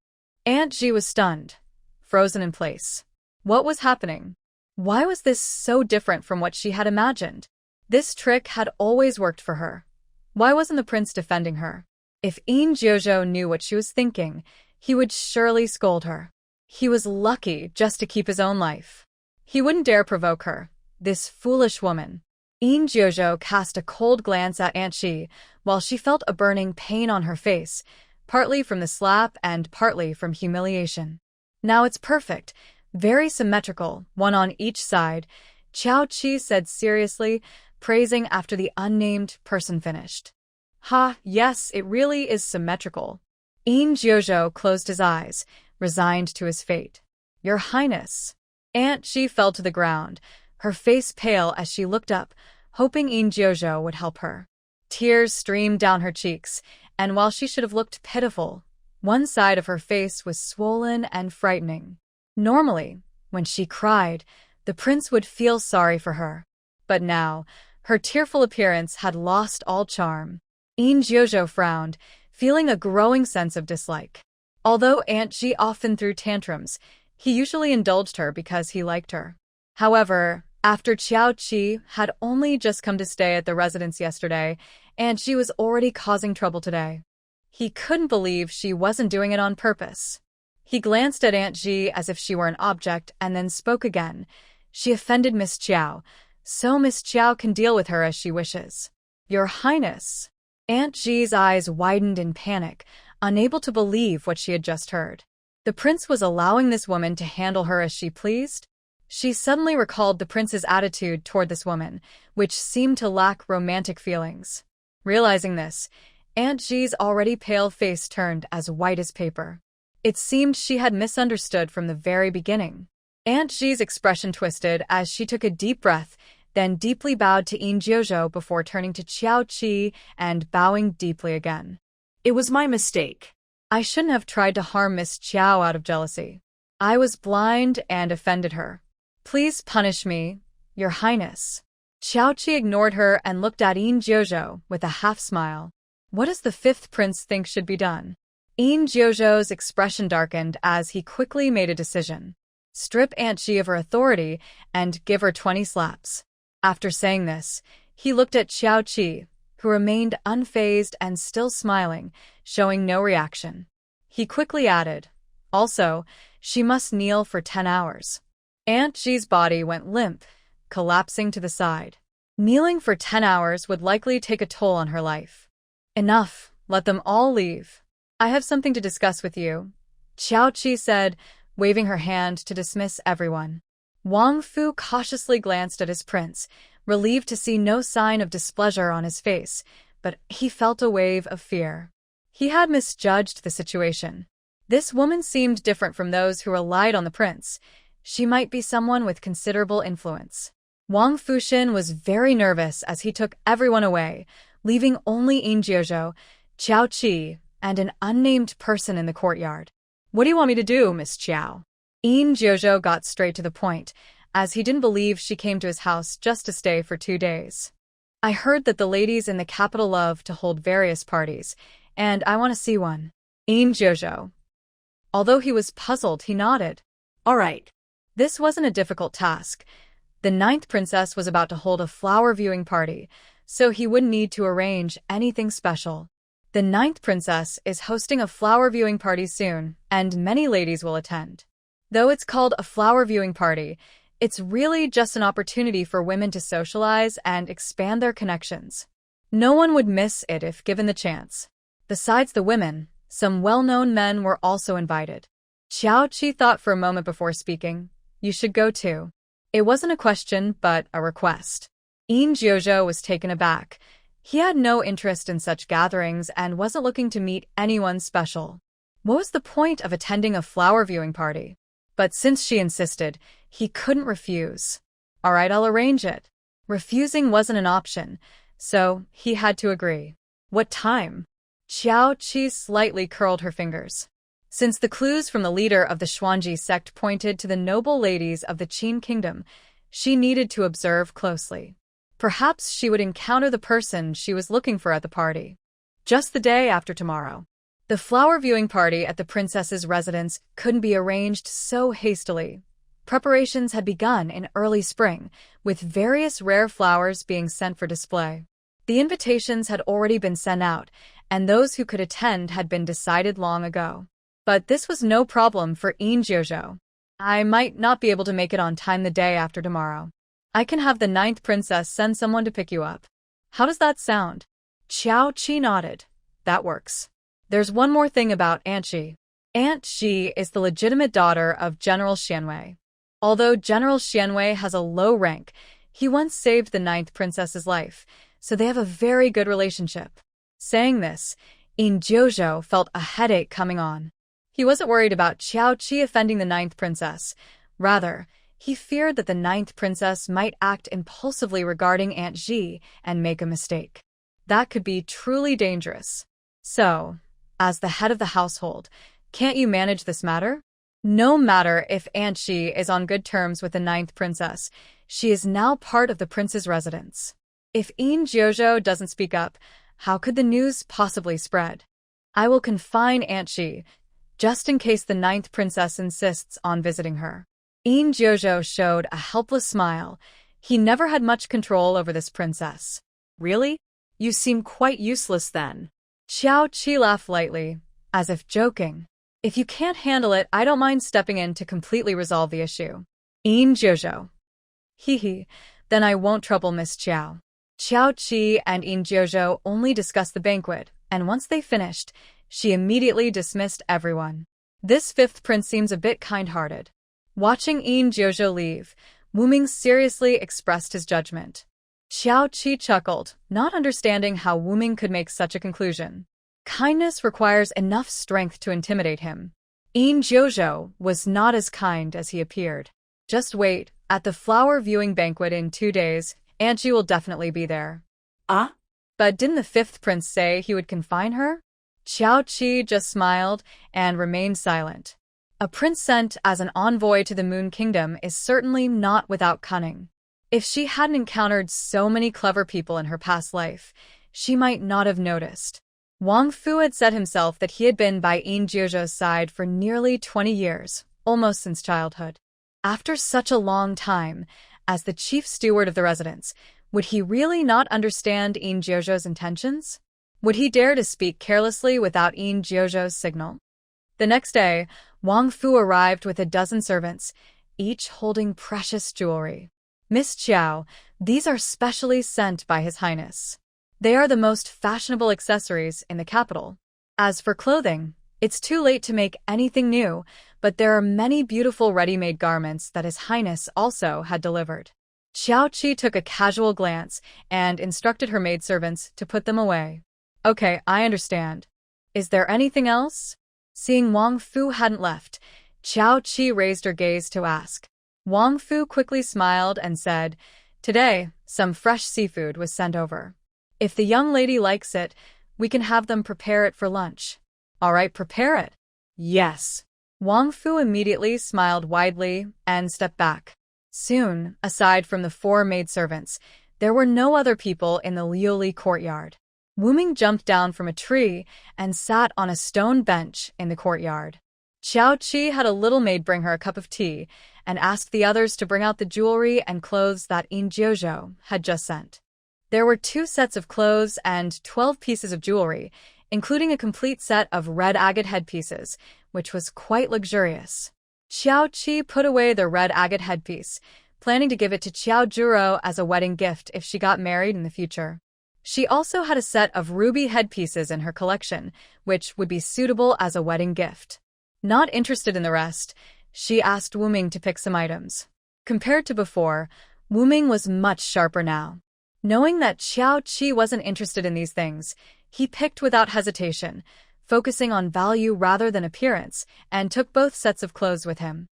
Aunt Xi was stunned, frozen in place. What was happening? Why was this so different from what she had imagined? This trick had always worked for her. Why wasn't the prince defending her? If In Jojo knew what she was thinking, he would surely scold her. He was lucky just to keep his own life. He wouldn't dare provoke her, this foolish woman. In Jojo cast a cold glance at Aunt Xi, while she felt a burning pain on her face, partly from the slap and partly from humiliation. Now it's perfect, very symmetrical, one on each side, Qiao Qi said seriously, praising after the unnamed person finished. Ha, yes, it really is symmetrical. In Jojo closed his eyes, resigned to his fate. Your Highness. Aunt Xi fell to the ground, her face pale as she looked up, hoping In Jojo would help her. Tears streamed down her cheeks, and while she should have looked pitiful, one side of her face was swollen and frightening. Normally, when she cried, the prince would feel sorry for her. But now, her tearful appearance had lost all charm. In Jojo frowned, feeling a growing sense of dislike. Although Aunt Xi often threw tantrums, he usually indulged her because he liked her. However, after Qiao Qi had only just come to stay at the residence yesterday, Aunt Xi was already causing trouble today. He couldn't believe she wasn't doing it on purpose. He glanced at Aunt Xi as if she were an object and then spoke again. She offended Miss Qiao, so Miss Qiao can deal with her as she wishes. Your Highness. Aunt Xi's eyes widened in panic, unable to believe what she had just heard. The prince was allowing this woman to handle her as she pleased? She suddenly recalled the prince's attitude toward this woman, which seemed to lack romantic feelings. Realizing this, Aunt Xi's already pale face turned as white as paper. It seemed she had misunderstood from the very beginning. Aunt Xi's expression twisted as she took a deep breath, then deeply bowed to In Jojo before turning to Qiao Qi and bowing deeply again. It was my mistake. I shouldn't have tried to harm Miss Qiao out of jealousy. I was blind and offended her. Please punish me, Your Highness. Qiao Qi ignored her and looked at In Jojo with a half-smile. What does the 5th prince think should be done? In Jojo's expression darkened as he quickly made a decision. Strip Aunt Xi of her authority and give her 20 slaps. After saying this, he looked at Qiao Qi, who remained unfazed and still smiling, showing no reaction. He quickly added, also, she must kneel for 10 hours. Aunt Xi's body went limp, collapsing to the side. Kneeling for 10 hours would likely take a toll on her life. Enough, let them all leave. I have something to discuss with you, Qiao Qi said, waving her hand to dismiss everyone. Wang Fu cautiously glanced at his prince, relieved to see no sign of displeasure on his face, but he felt a wave of fear. He had misjudged the situation. This woman seemed different from those who relied on the prince. She might be someone with considerable influence. Wang Fuxin was very nervous as he took everyone away, leaving only In Jiojo, Qiao Qi, and an unnamed person in the courtyard. What do you want me to do, Miss Qiao? In Jiojo got straight to the point, as he didn't believe she came to his house just to stay for 2 days. I heard that the ladies in the capital love to hold various parties, and I want to see one. In Jiojo. Although he was puzzled, he nodded. All right. This wasn't a difficult task. The 9th princess was about to hold a flower viewing party, so he wouldn't need to arrange anything special. The 9th princess is hosting a flower viewing party soon, and many ladies will attend. Though it's called a flower viewing party, it's really just an opportunity for women to socialize and expand their connections. No one would miss it if given the chance. Besides the women, some well-known men were also invited. Qiao Qi thought for a moment before speaking. You should go too. It wasn't a question, but a request. In Jiojo was taken aback. He had no interest in such gatherings and wasn't looking to meet anyone special. What was the point of attending a flower viewing party? But since she insisted, he couldn't refuse. All right, I'll arrange it. Refusing wasn't an option, so he had to agree. What time? Qiao Qi slightly curled her fingers. Since the clues from the leader of the Xuanji sect pointed to the noble ladies of the Qin kingdom, she needed to observe closely. Perhaps she would encounter the person she was looking for at the party. Just the day after tomorrow. The flower viewing party at the princess's residence couldn't be arranged so hastily. Preparations had begun in early spring, with various rare flowers being sent for display. The invitations had already been sent out, and those who could attend had been decided long ago. But this was no problem for In Jiojo. I might not be able to make it on time the day after tomorrow. I can have the 9th princess send someone to pick you up. How does that sound? Qiao Qi nodded. That works. There's one more thing about Aunt Shi. Aunt Shi is the legitimate daughter of General Xianwei. Although General Xianwei has a low rank, he once saved the 9th princess's life, so they have a very good relationship. Saying this, In Jiojo felt a headache coming on. He wasn't worried about Qiao Qi offending the 9th princess. Rather, he feared that the 9th princess might act impulsively regarding Aunt Ji and make a mistake. That could be truly dangerous. So, as the head of the household, can't you manage this matter? No matter if Aunt Ji is on good terms with the 9th princess, she is now part of the prince's residence. If In Jiojo doesn't speak up, how could the news possibly spread? I will confine Aunt Ji, just in case the 9th princess insists on visiting her. In Jiojo showed a helpless smile. He never had much control over this princess. Really? You seem quite useless then. Qiao Qi laughed lightly, as if joking. If you can't handle it, I don't mind stepping in to completely resolve the issue. In Jiojo. Hee, then I won't trouble Miss Qiao. Qiao Qi and In Jiojo only discussed the banquet, and once they finished, she immediately dismissed everyone. This 5th prince seems a bit kind-hearted. Watching In Jiojo leave, Wu Ming seriously expressed his judgment. Qiao Qi chuckled, not understanding how Wu Ming could make such a conclusion. Kindness requires enough strength to intimidate him. In Jiojo was not as kind as he appeared. Just wait, at the flower viewing banquet in 2 days, Aunt Ji will definitely be there. Ah? But didn't the 5th prince say he would confine her? Qiao Qi just smiled and remained silent. A prince sent as an envoy to the Moon Kingdom is certainly not without cunning. If she hadn't encountered so many clever people in her past life, she might not have noticed. Wang Fu had said himself that he had been by In Jiojo's side for nearly 20 years, almost since childhood. After such a long time, as the chief steward of the residence, would he really not understand In Jiojo's intentions? Would he dare to speak carelessly without In Jiojo's signal? The next day, Wang Fu arrived with a dozen servants, each holding precious jewelry. Miss Qiao, these are specially sent by His Highness. They are the most fashionable accessories in the capital. As for clothing, it's too late to make anything new, but there are many beautiful ready-made garments that His Highness also had delivered. Qiao Qi took a casual glance and instructed her maidservants to put them away. Okay, I understand. Is there anything else? Seeing Wang Fu hadn't left, Qiao Qi raised her gaze to ask. Wang Fu quickly smiled and said, Today, some fresh seafood was sent over. If the young lady likes it, we can have them prepare it for lunch. All right, prepare it. Yes. Wang Fu immediately smiled widely and stepped back. Soon, aside from the 4 maidservants, there were no other people in the Liuli courtyard. Wu Ming jumped down from a tree and sat on a stone bench in the courtyard. Xiao Qi had a little maid bring her a cup of tea and asked the others to bring out the jewelry and clothes that In Jiuzhou had just sent. There were 2 sets of clothes and 12 pieces of jewelry, including a complete set of red agate headpieces, which was quite luxurious. Xiao Qi put away the red agate headpiece, planning to give it to Xiao Juro as a wedding gift if she got married in the future. She also had a set of ruby headpieces in her collection, which would be suitable as a wedding gift. Not interested in the rest, she asked Wu Ming to pick some items. Compared to before, Wu Ming was much sharper now. Knowing that Xiao Qi wasn't interested in these things, he picked without hesitation, focusing on value rather than appearance, and took both sets of clothes with him.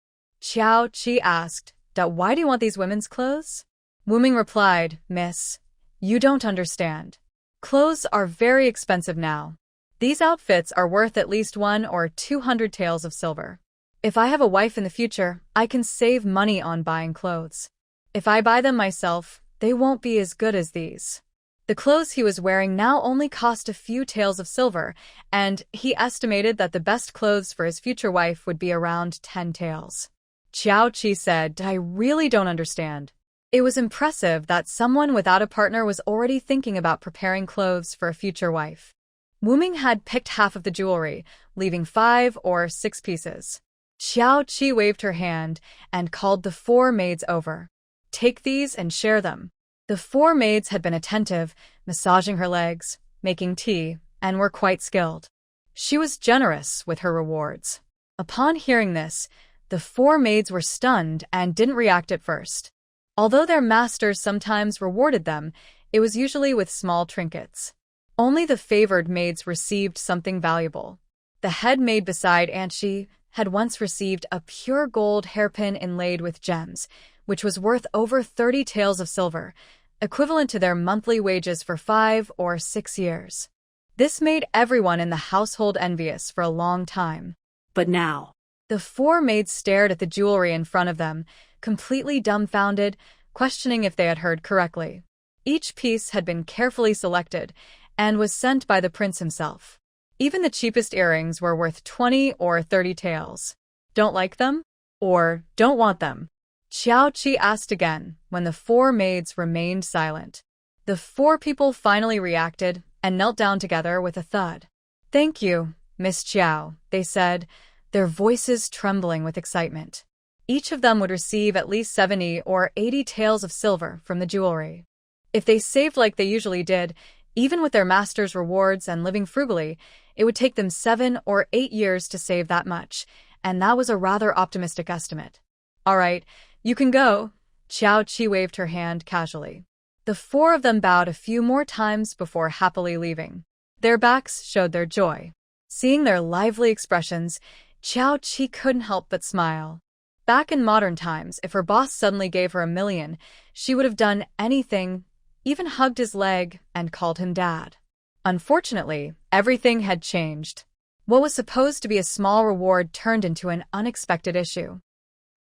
Xiao Qi asked, "Why do you want these women's clothes?" Wu Ming replied, "Miss, you don't understand. Clothes are very expensive now. These outfits are worth at least 1 or 200 taels of silver. If I have a wife in the future, I can save money on buying clothes. If I buy them myself, they won't be as good as these." The clothes he was wearing now only cost a few taels of silver, and he estimated that the best clothes for his future wife would be around 10 taels. Xiao Qi said, "I really don't understand." It was impressive that someone without a partner was already thinking about preparing clothes for a future wife. Wu Ming had picked half of the jewelry, leaving 5 or 6 pieces. Xiao Qi waved her hand and called the 4 maids over. "Take these and share them." The 4 maids had been attentive, massaging her legs, making tea, and were quite skilled. She was generous with her rewards. Upon hearing this, the 4 maids were stunned and didn't react at first. Although their masters sometimes rewarded them, it was usually with small trinkets. Only the favored maids received something valuable. The head maid beside Aunt Shi had once received a pure gold hairpin inlaid with gems, which was worth over 30 taels of silver, equivalent to their monthly wages for 5 or 6 years. This made everyone in the household envious for a long time. But now, the 4 maids stared at the jewelry in front of them, completely dumbfounded, questioning if they had heard correctly. Each piece had been carefully selected and was sent by the prince himself. Even the cheapest earrings were worth 20 or 30 taels. "Don't like them? Or don't want them?" Xiao Qi asked again when the 4 maids remained silent. The 4 people finally reacted and knelt down together with a thud. "Thank you, Miss Xiao," they said, their voices trembling with excitement. Each of them would receive at least 70 or 80 taels of silver from the jewelry. If they saved like they usually did, even with their master's rewards and living frugally, it would take them 7 or 8 years to save that much, and that was a rather optimistic estimate. "All right, you can go." Xiao Qi waved her hand casually. The 4 of them bowed a few more times before happily leaving. Their backs showed their joy. Seeing their lively expressions, Xiao Qi couldn't help but smile. Back in modern times, if her boss suddenly gave her $1 million, she would have done anything, even hugged his leg and called him dad. Unfortunately, everything had changed. What was supposed to be a small reward turned into an unexpected issue.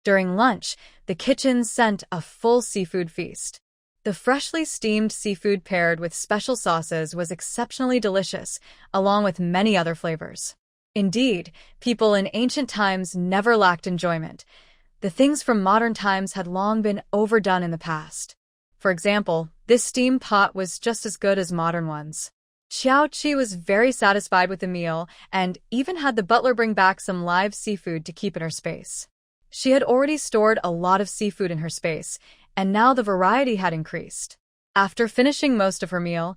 During lunch, the kitchen sent a full seafood feast. The freshly steamed seafood paired with special sauces was exceptionally delicious, along with many other flavors. Indeed, people in ancient times never lacked enjoyment. The things from modern times had long been overdone in the past. For example, this steam pot was just as good as modern ones. Xiao Qi was very satisfied with the meal and even had the butler bring back some live seafood to keep in her space. She had already stored a lot of seafood in her space, and now the variety had increased. After finishing most of her meal,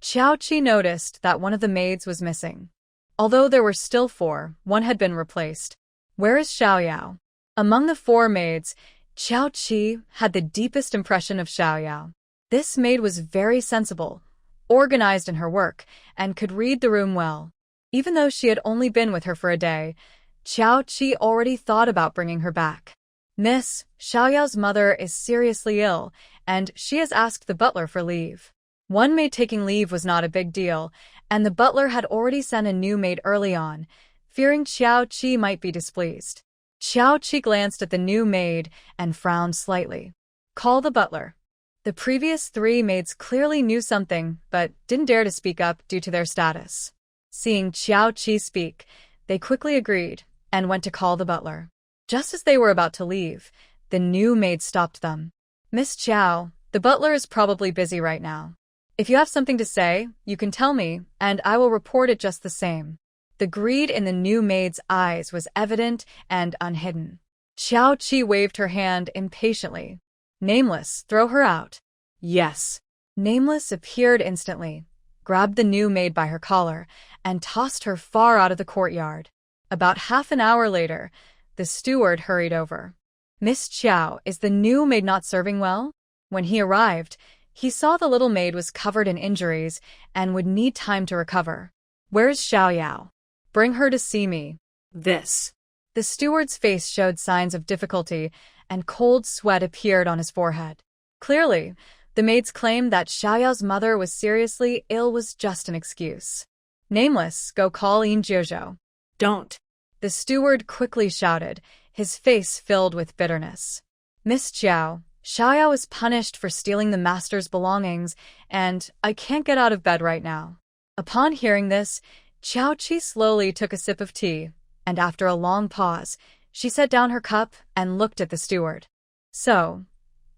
Xiao Qi noticed that one of the maids was missing. Although there were still 4, one had been replaced. "Where is Xiaoyao?" Among the 4 maids, Xiao Qi had the deepest impression of Xiaoyao. This maid was very sensible, organized in her work, and could read the room well. Even though she had only been with her for a day, Xiao Qi already thought about bringing her back. "Miss, Xiaoyao's mother is seriously ill, and she has asked the butler for leave." One maid taking leave was not a big deal, and the butler had already sent a new maid early on, fearing Xiao Qi might be displeased. Xiao Qi glanced at the new maid and frowned slightly. Call the butler. The previous 3 maids clearly knew something, but didn't dare to speak up due to their status. Seeing Xiao Qi speak, they quickly agreed and went to call the butler. Just as they were about to leave, the new maid stopped them. Miss Xiao, the butler is probably busy right now. If you have something to say, you can tell me, and I will report it just the same. The greed in the new maid's eyes was evident and unhidden. Xiao Qi waved her hand impatiently. Nameless, throw her out. Yes. Nameless appeared instantly, grabbed the new maid by her collar, and tossed her far out of the courtyard. About half an hour later, the steward hurried over. Miss Xiao, is the new maid not serving well? When he arrived, he saw the little maid was covered in injuries and would need time to recover. Where's Xiaoyao? Bring her to see me. This. The steward's face showed signs of difficulty, and cold sweat appeared on his forehead. Clearly, the maid's claim that Xiaoyao's mother was seriously ill was just an excuse. Nameless, go call Yin Jiuzhou. Don't. The steward quickly shouted, his face filled with bitterness. Miss Xiao, Xiaoyao is punished for stealing the master's belongings, and I can't get out of bed right now. Upon hearing this, Xiao Qi slowly took a sip of tea, and after a long pause, she set down her cup and looked at the steward. So,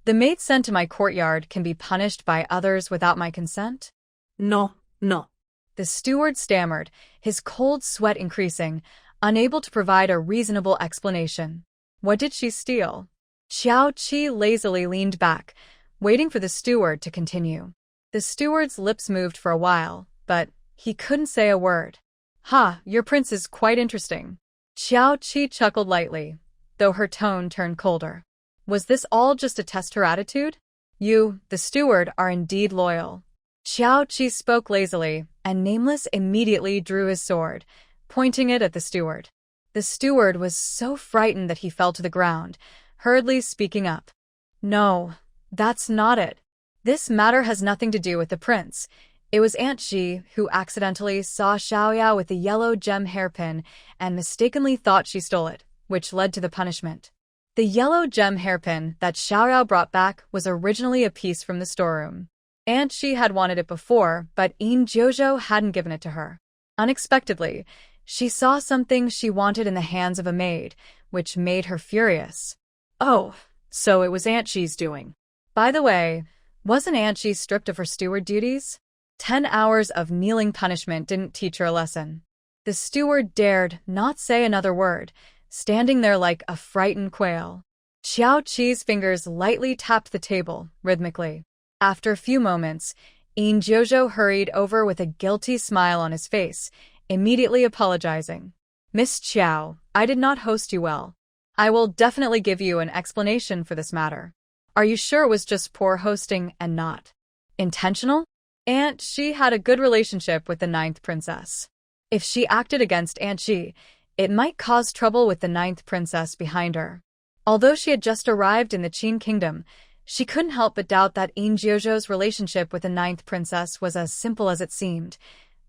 the maid sent to my courtyard can be punished by others without my consent? No. The steward stammered, his cold sweat increasing, unable to provide a reasonable explanation. What did she steal? Xiao Qi lazily leaned back, waiting for the steward to continue. The steward's lips moved for a while, but he couldn't say a word. Ha, your prince is quite interesting. Xiao Qi chuckled lightly, though her tone turned colder. Was this all just to test her attitude? You, the steward, are indeed loyal. Xiao Qi spoke lazily, and Nameless immediately drew his sword, pointing it at the steward. The steward was so frightened that he fell to the ground, hurriedly speaking up. No, that's not it. This matter has nothing to do with the prince. It was Aunt Xi who accidentally saw Xiaoyao with the yellow gem hairpin and mistakenly thought she stole it, which led to the punishment. The yellow gem hairpin that Xiaoyao brought back was originally a piece from the storeroom. Aunt Xi had wanted it before, but Yin Jiuzhou hadn't given it to her. Unexpectedly, she saw something she wanted in the hands of a maid, which made her furious. Oh, so it was Aunt Xi's doing. By the way, wasn't Aunt Xi stripped of her steward duties? 10 hours of kneeling punishment didn't teach her a lesson. The steward dared not say another word, standing there like a frightened quail. Xiao Qi's fingers lightly tapped the table, rhythmically. After a few moments, Yin Jiuzhou hurried over with a guilty smile on his face, immediately apologizing. Miss Qiao, I did not host you well. I will definitely give you an explanation for this matter. Are you sure it was just poor hosting and not intentional? Aunt Xi had a good relationship with the 9th princess. If she acted against Aunt Xi, it might cause trouble with the 9th princess behind her. Although she had just arrived in the Qin kingdom, she couldn't help but doubt that Yin Jiuzhou's relationship with the 9th princess was as simple as it seemed.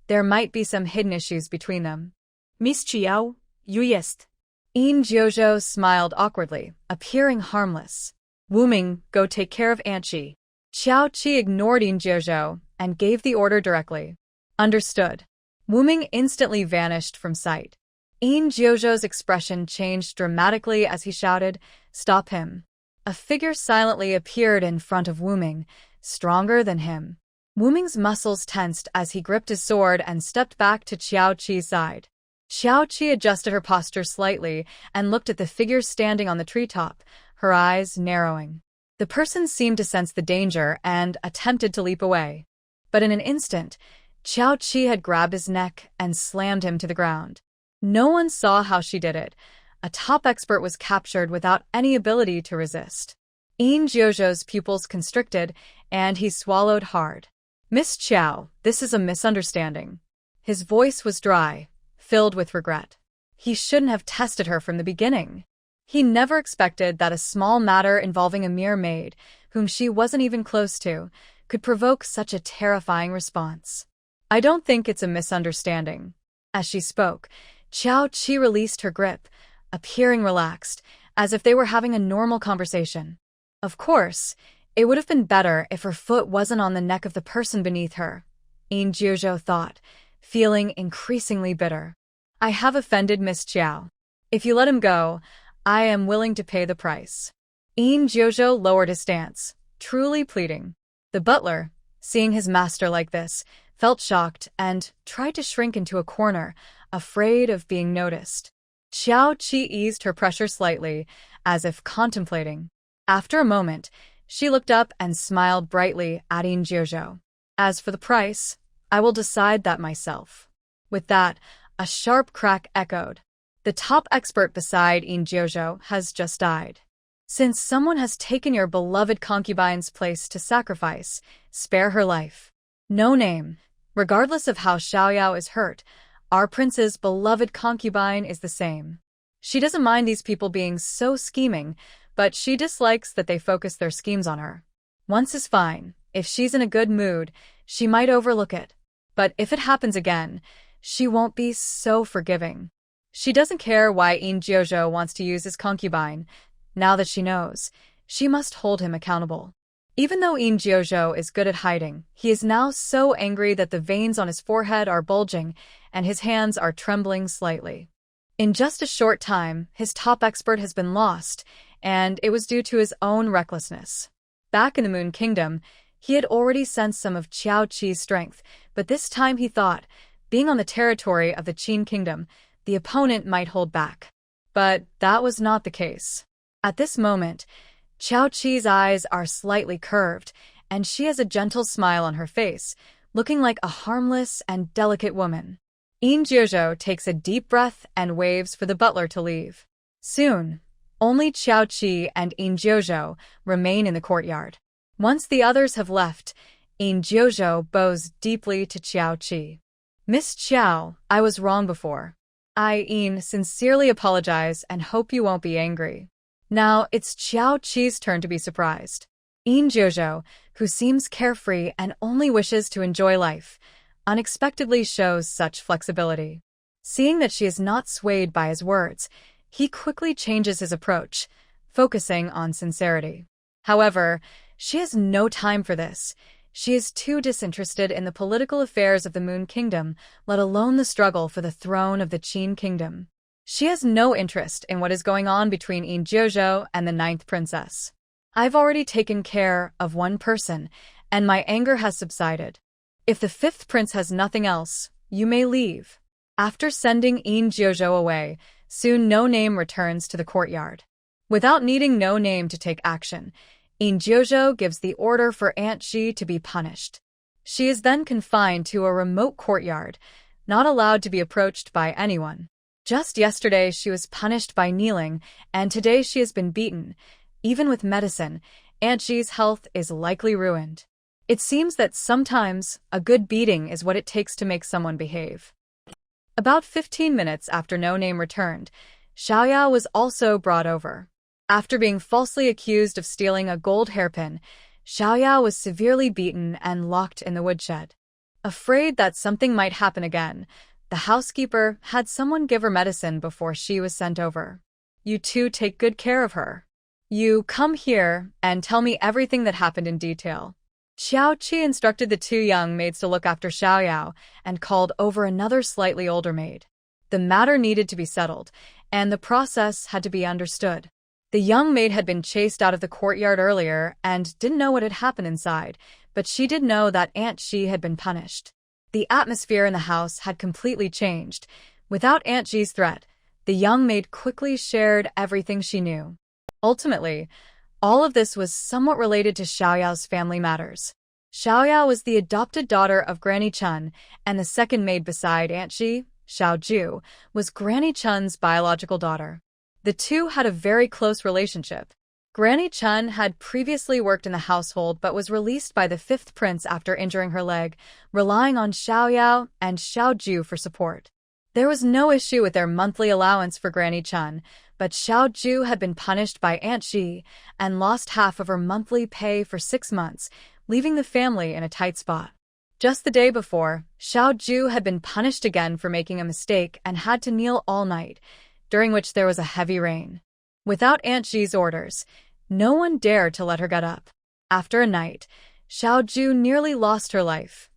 There might be some hidden issues between them. Miss Qiao, you jest. Yin Jiuzhou smiled awkwardly, appearing harmless. Wu Ming, go take care of Aunt Xi. Xiao Qi ignored Yin Jiuzhou and gave the order directly. Understood. Wu Ming instantly vanished from sight. Yin Jiuzhou's expression changed dramatically as he shouted, "Stop him." A figure silently appeared in front of Wu Ming, stronger than him. Wu Ming's muscles tensed as he gripped his sword and stepped back to Xiao Qi's side. Xiao Qi adjusted her posture slightly and looked at the figure standing on the treetop, her eyes narrowing. The person seemed to sense the danger and attempted to leap away. But in an instant, Xiao Qi had grabbed his neck and slammed him to the ground. No one saw how she did it. A top expert was captured without any ability to resist. Yin Jiuzhou's pupils constricted, and he swallowed hard. Miss Qiao, this is a misunderstanding. His voice was dry, filled with regret. He shouldn't have tested her from the beginning. He never expected that a small matter involving a mere maid, whom she wasn't even close to, could provoke such a terrifying response. I don't think it's a misunderstanding. As she spoke, Xiao Qi released her grip, appearing relaxed, as if they were having a normal conversation. Of course, it would have been better if her foot wasn't on the neck of the person beneath her, Yin Jiuzhou thought, feeling increasingly bitter. I have offended Miss Qiao. If you let him go, I am willing to pay the price. Yin Jiuzhou lowered his stance, truly pleading. The butler, seeing his master like this, felt shocked and tried to shrink into a corner, afraid of being noticed. Xiao Qi eased her pressure slightly, as if contemplating. After a moment, she looked up and smiled brightly at Yin Jiuzhou. As for the price, I will decide that myself. With that, a sharp crack echoed. The top expert beside Yin Jiuzhou has just died. Since someone has taken your beloved concubine's place to sacrifice, spare her life. No name. Regardless of how Xiaoyao is hurt, our prince's beloved concubine is the same. She doesn't mind these people being so scheming, but she dislikes that they focus their schemes on her. Once is fine. If she's in a good mood, she might overlook it. But if it happens again, she won't be so forgiving. She doesn't care why Yin Jiuzhou wants to use his concubine. Now that she knows, she must hold him accountable. Even though Yin Jiuzhou is good at hiding, he is now so angry that the veins on his forehead are bulging and his hands are trembling slightly. In just a short time, his top expert has been lost, and it was due to his own recklessness. Back in the Moon Kingdom, he had already sensed some of Xiao Qi's strength, but this time he thought, being on the territory of the Qin Kingdom, the opponent might hold back. But that was not the case. At this moment, Xiao Qi's eyes are slightly curved, and she has a gentle smile on her face, looking like a harmless and delicate woman. Yin Jiuzhou takes a deep breath and waves for the butler to leave. Soon, only Xiao Qi and Yin Jiuzhou remain in the courtyard. Once the others have left, Yin Jiuzhou bows deeply to Xiao Qi. Miss Qiao, I was wrong before. I, Yin, sincerely apologize and hope you won't be angry. Now it's Xiao Qi's turn to be surprised. Yin Jiuzhou, who seems carefree and only wishes to enjoy life, unexpectedly shows such flexibility. Seeing that she is not swayed by his words, he quickly changes his approach, focusing on sincerity. However, she has no time for this. She is too disinterested in the political affairs of the Moon Kingdom, let alone the struggle for the throne of the Qin Kingdom. She has no interest in what is going on between Yin Jiuzhou and the 9th princess. I've already taken care of one person, and my anger has subsided. If the 5th prince has nothing else, you may leave. After sending Yin Jiuzhou away, soon No Name returns to the courtyard. Without needing No Name to take action, Yin Jiuzhou gives the order for Aunt Shi to be punished. She is then confined to a remote courtyard, not allowed to be approached by anyone. Just yesterday she was punished by kneeling, and today she has been beaten. Even with medicine, Aunt Shi's health is likely ruined. It seems that sometimes a good beating is what it takes to make someone behave. About 15 minutes after No Name returned, Xiaoyao was also brought over. After being falsely accused of stealing a gold hairpin, Xiaoyao was severely beaten and locked in the woodshed. Afraid that something might happen again, the housekeeper had someone give her medicine before she was sent over. You two take good care of her. You come here and tell me everything that happened in detail. Xiao Qi instructed the 2 young maids to look after Xiaoyao and called over another slightly older maid. The matter needed to be settled, and the process had to be understood. The young maid had been chased out of the courtyard earlier and didn't know what had happened inside, but she did know that Aunt Shi had been punished. The atmosphere in the house had completely changed. Without Aunt Shi's threat, the young maid quickly shared everything she knew. Ultimately, all of this was somewhat related to Xiaoyao's family matters. Xiaoyao was the adopted daughter of Granny Chun, and the second maid beside Aunt Shi, Xiaoju, was Granny Chun's biological daughter. The two had a very close relationship. Granny Chun had previously worked in the household but was released by the 5th prince after injuring her leg, relying on Xiaoyao and Xiaoju for support. There was no issue with their monthly allowance for Granny Chun, but Xiaoju had been punished by Aunt Shi and lost half of her monthly pay for 6 months, leaving the family in a tight spot. Just the day before, Xiao Ju had been punished again for making a mistake and had to kneel all night, during which there was a heavy rain. Without Aunt Ji's orders, no one dared to let her get up. After a night, Xiao Ju nearly lost her life.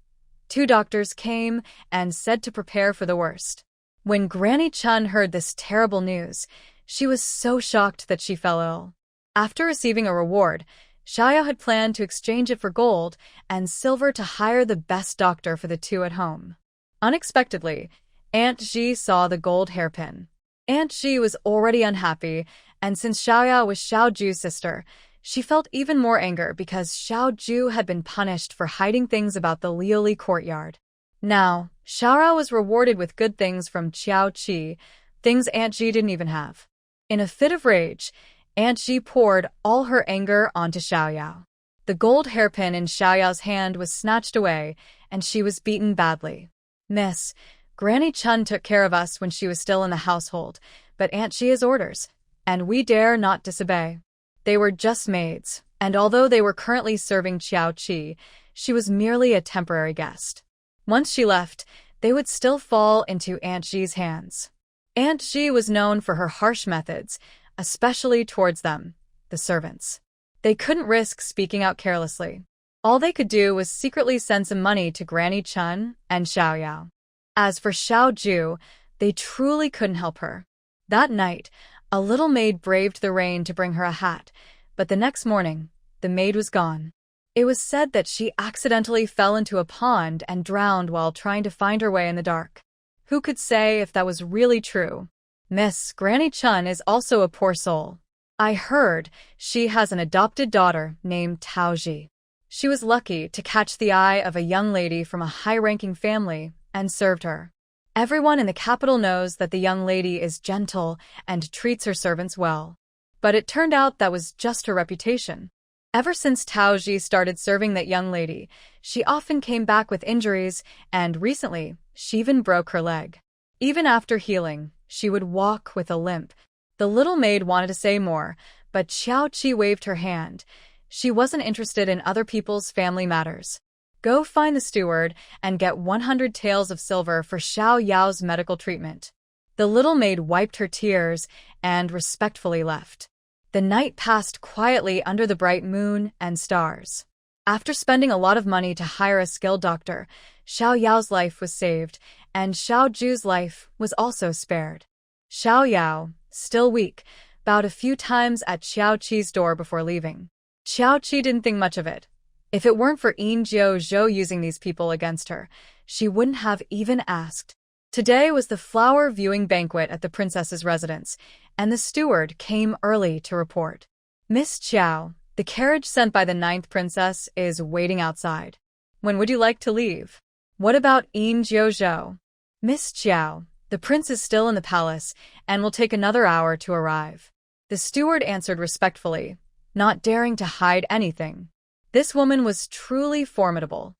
2 doctors came and said to prepare for the worst. When Granny Chun heard this terrible news, she was so shocked that she fell ill. After receiving a reward, Xiaoyao had planned to exchange it for gold and silver to hire the best doctor for the 2 at home. Unexpectedly, Aunt Ji saw the gold hairpin. Aunt Ji was already unhappy, and since Xiaoyao was Xiao Ju's sister, she felt even more anger because Xiao Ju had been punished for hiding things about the Liuli courtyard. Now, Xiaoyao was rewarded with good things from Qiao Qi, things Aunt Ji didn't even have. In a fit of rage, Aunt Ji poured all her anger onto Xiaoyao. The gold hairpin in Xiaoyao's hand was snatched away, and she was beaten badly. "Miss, Granny Chun took care of us when she was still in the household, but Aunt Ji has orders, and we dare not disobey." They were just maids, and although they were currently serving Qiao Qi, she was merely a temporary guest. Once she left, they would still fall into Aunt Ji's hands. Aunt Ji was known for her harsh methods, especially towards them, the servants. They couldn't risk speaking out carelessly. All they could do was secretly send some money to Granny Chun and Xiaoyao. As for Xiao Ju, they truly couldn't help her. That night, a little maid braved the rain to bring her a hat, but the next morning, the maid was gone. It was said that she accidentally fell into a pond and drowned while trying to find her way in the dark. Who could say if that was really true? Miss Granny Chun is also a poor soul. I heard she has an adopted daughter named Taoji. She was lucky to catch the eye of a young lady from a high-ranking family and served her. Everyone in the capital knows that the young lady is gentle and treats her servants well. But it turned out that was just her reputation. Ever since Taoji started serving that young lady, she often came back with injuries, and recently, she even broke her leg. Even after healing, she would walk with a limp. The little maid wanted to say more, but Qiao Qi waved her hand. She wasn't interested in other people's family matters. Go find the steward and get 100 taels of silver for Xiao Yao's medical treatment. The little maid wiped her tears and respectfully left. The night passed quietly under the bright moon and stars. After spending a lot of money to hire a skilled doctor, Xiao Yao's life was saved, and Xiao Ju's life was also spared. Xiao Yao, still weak, bowed a few times at Qiao Qi's door before leaving. Qiao Qi didn't think much of it. If it weren't for Yin Jiu Zhou using these people against her, she wouldn't have even asked. Today was the flower viewing banquet at the princess's residence, and the steward came early to report. "Miss Qiao, the carriage sent by the 9th princess is waiting outside. When would you like to leave?" "What about Yin Jiu Zhou?" "Miss Qiao, the prince is still in the palace and will take another hour to arrive." The steward answered respectfully, not daring to hide anything. This woman was truly formidable.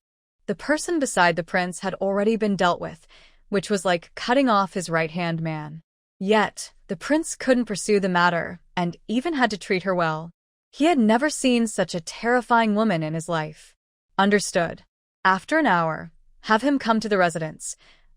The person beside the prince had already been dealt with, which was like cutting off his right-hand man. Yet, the prince couldn't pursue the matter and even had to treat her well. He had never seen such a terrifying woman in his life. "Understood. After an hour, have him come to the residence.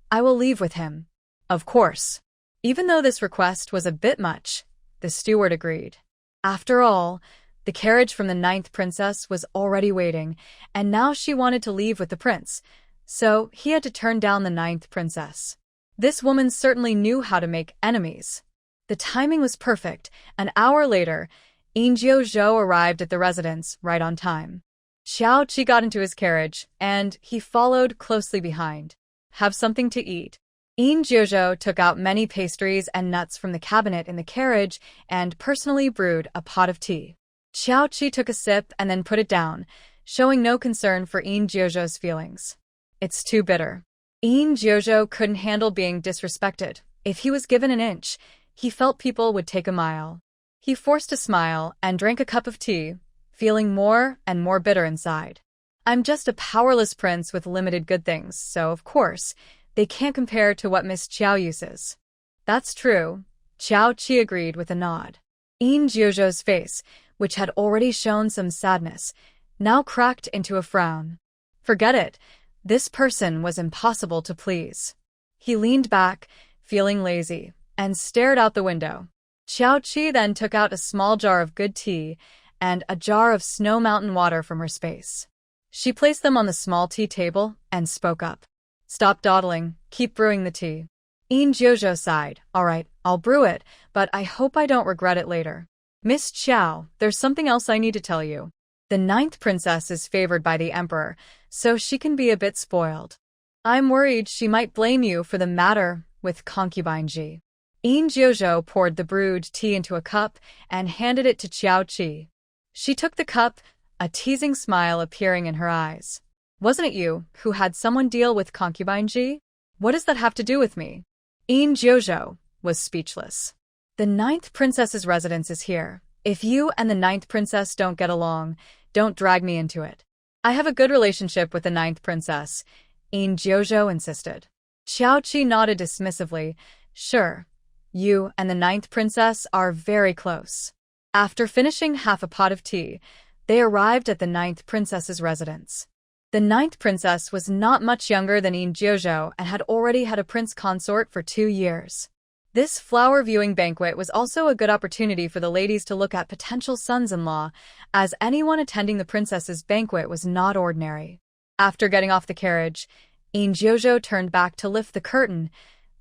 I will leave with him." Of course. Even though this request was a bit much, the steward agreed. After all, the carriage from the 9th princess was already waiting, and now she wanted to leave with the prince, so he had to turn down the 9th princess. This woman certainly knew how to make enemies. The timing was perfect. An hour later, Yin Jiu Zhou arrived at the residence right on time. Qiao Qi got into his carriage, and he followed closely behind. "Have something to eat." Yin Jiu Zhou took out many pastries and nuts from the cabinet in the carriage and personally brewed a pot of tea. Qiao Qi took a sip and then put it down, showing no concern for Yin Jiu Zhou's feelings. "It's too bitter." Yin Jiu Zhou couldn't handle being disrespected. If he was given an inch, he felt people would take a mile. He forced a smile and drank a cup of tea, feeling more and more bitter inside. "I'm just a powerless prince with limited good things, so of course, they can't compare to what Miss Qiao uses." "That's true," Qiao Qi agreed with a nod. Yin Jiu Zhou's face, which had already shown some sadness, now cracked into a frown. Forget it. This person was impossible to please. He leaned back, feeling lazy, and stared out the window. Xiao Qi then took out a small jar of good tea and a jar of snow mountain water from her space. She placed them on the small tea table and spoke up. Stop dawdling, keep brewing the tea. Yin Jiuzhou sighed. All right, I'll brew it, but I hope I don't regret it later. Miss Qiao, there's something else I need to tell you. The 9th princess is favored by the emperor, so she can be a bit spoiled. I'm worried she might blame you for the matter with concubine Ji. Yin Jiuzhou poured the brewed tea into a cup and handed it to Xiao Qi. She took the cup, a teasing smile appearing in her eyes. Wasn't it you who had someone deal with concubine Ji? What does that have to do with me? Yin Jiuzhou was speechless. The 9th princess's residence is here. If you and the 9th princess don't get along, don't drag me into it. I have a good relationship with the 9th princess, Yin Jiuzhou insisted. Xiao Qi nodded dismissively. Sure, you and the 9th princess are very close. After finishing half a pot of tea, they arrived at the 9th princess's residence. The 9th princess was not much younger than Yin Jiuzhou and had already had a prince consort for 2 years. This flower viewing banquet was also a good opportunity for the ladies to look at potential sons-in-law, as anyone attending the princess's banquet was not ordinary. After getting off the carriage, Yin Jiuzhou turned back to lift the curtain,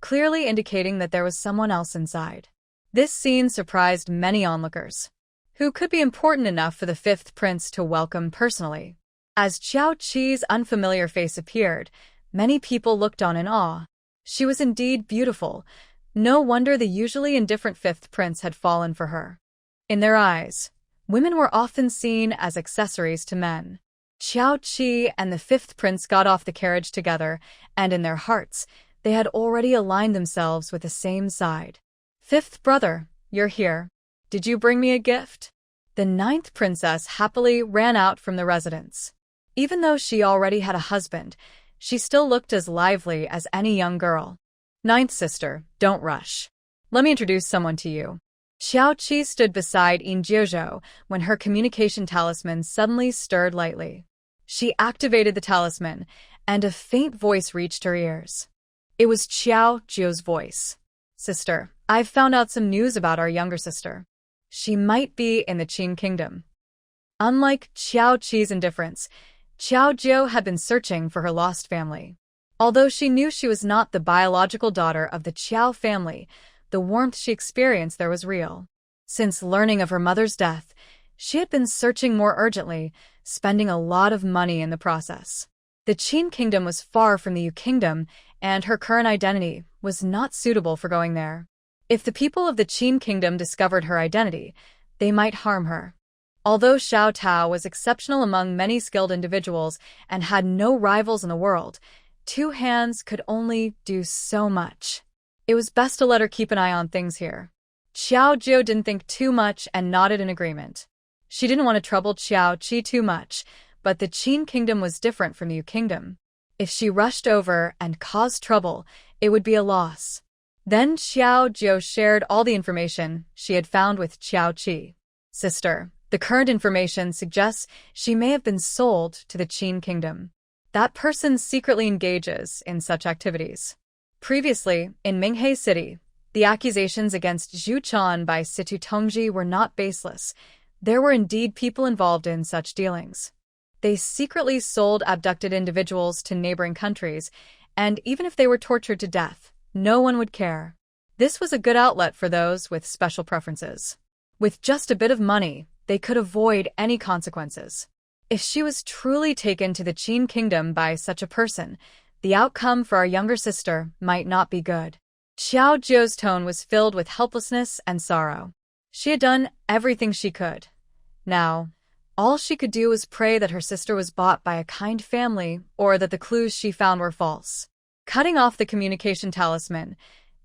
clearly indicating that there was someone else inside. This scene surprised many onlookers, who could be important enough for the 5th prince to welcome personally. As Xiao Qi's unfamiliar face appeared, many people looked on in awe. She was indeed beautiful. No wonder the usually indifferent 5th prince had fallen for her. In their eyes, women were often seen as accessories to men. Xiao Qi and the 5th prince got off the carriage together, and in their hearts, they had already aligned themselves with the same side. 5th brother, you're here. Did you bring me a gift? The 9th princess happily ran out from the residence. Even though she already had a husband, she still looked as lively as any young girl. 9th sister, don't rush. Let me introduce someone to you. Xiao Qi stood beside Yin Jiuzhou when her communication talisman suddenly stirred lightly. She activated the talisman, and a faint voice reached her ears. It was Xiao Jiu's voice. Sister, I've found out some news about our younger sister. She might be in the Qin kingdom. Unlike Xiao Qi's indifference, Xiao Jiu had been searching for her lost family. Although she knew she was not the biological daughter of the Qiao family, the warmth she experienced there was real. Since learning of her mother's death, she had been searching more urgently, spending a lot of money in the process. The Qin kingdom was far from the Yu kingdom, and her current identity was not suitable for going there. If the people of the Qin kingdom discovered her identity, they might harm her. Although Xiao Tao was exceptional among many skilled individuals and had no rivals in the world, 2 hands could only do so much. It was best to let her keep an eye on things here. Xiao Jiu didn't think too much and nodded in agreement. She didn't want to trouble Xiao Qi too much, but the Qin kingdom was different from the Yu kingdom. If she rushed over and caused trouble, it would be a loss. Then Xiao Jiu shared all the information she had found with Xiao Qi. Sister, the current information suggests she may have been sold to the Qin kingdom. That person secretly engages in such activities. Previously, in Minghe City, the accusations against Zhu Chan by Situ Tongji were not baseless. There were indeed people involved in such dealings. They secretly sold abducted individuals to neighboring countries, and even if they were tortured to death, no one would care. This was a good outlet for those with special preferences. With just a bit of money, they could avoid any consequences. If she was truly taken to the Qin kingdom by such a person, the outcome for our younger sister might not be good. Xiao Jiu's tone was filled with helplessness and sorrow. She had done everything she could. Now, all she could do was pray that her sister was bought by a kind family or that the clues she found were false. Cutting off the communication talisman,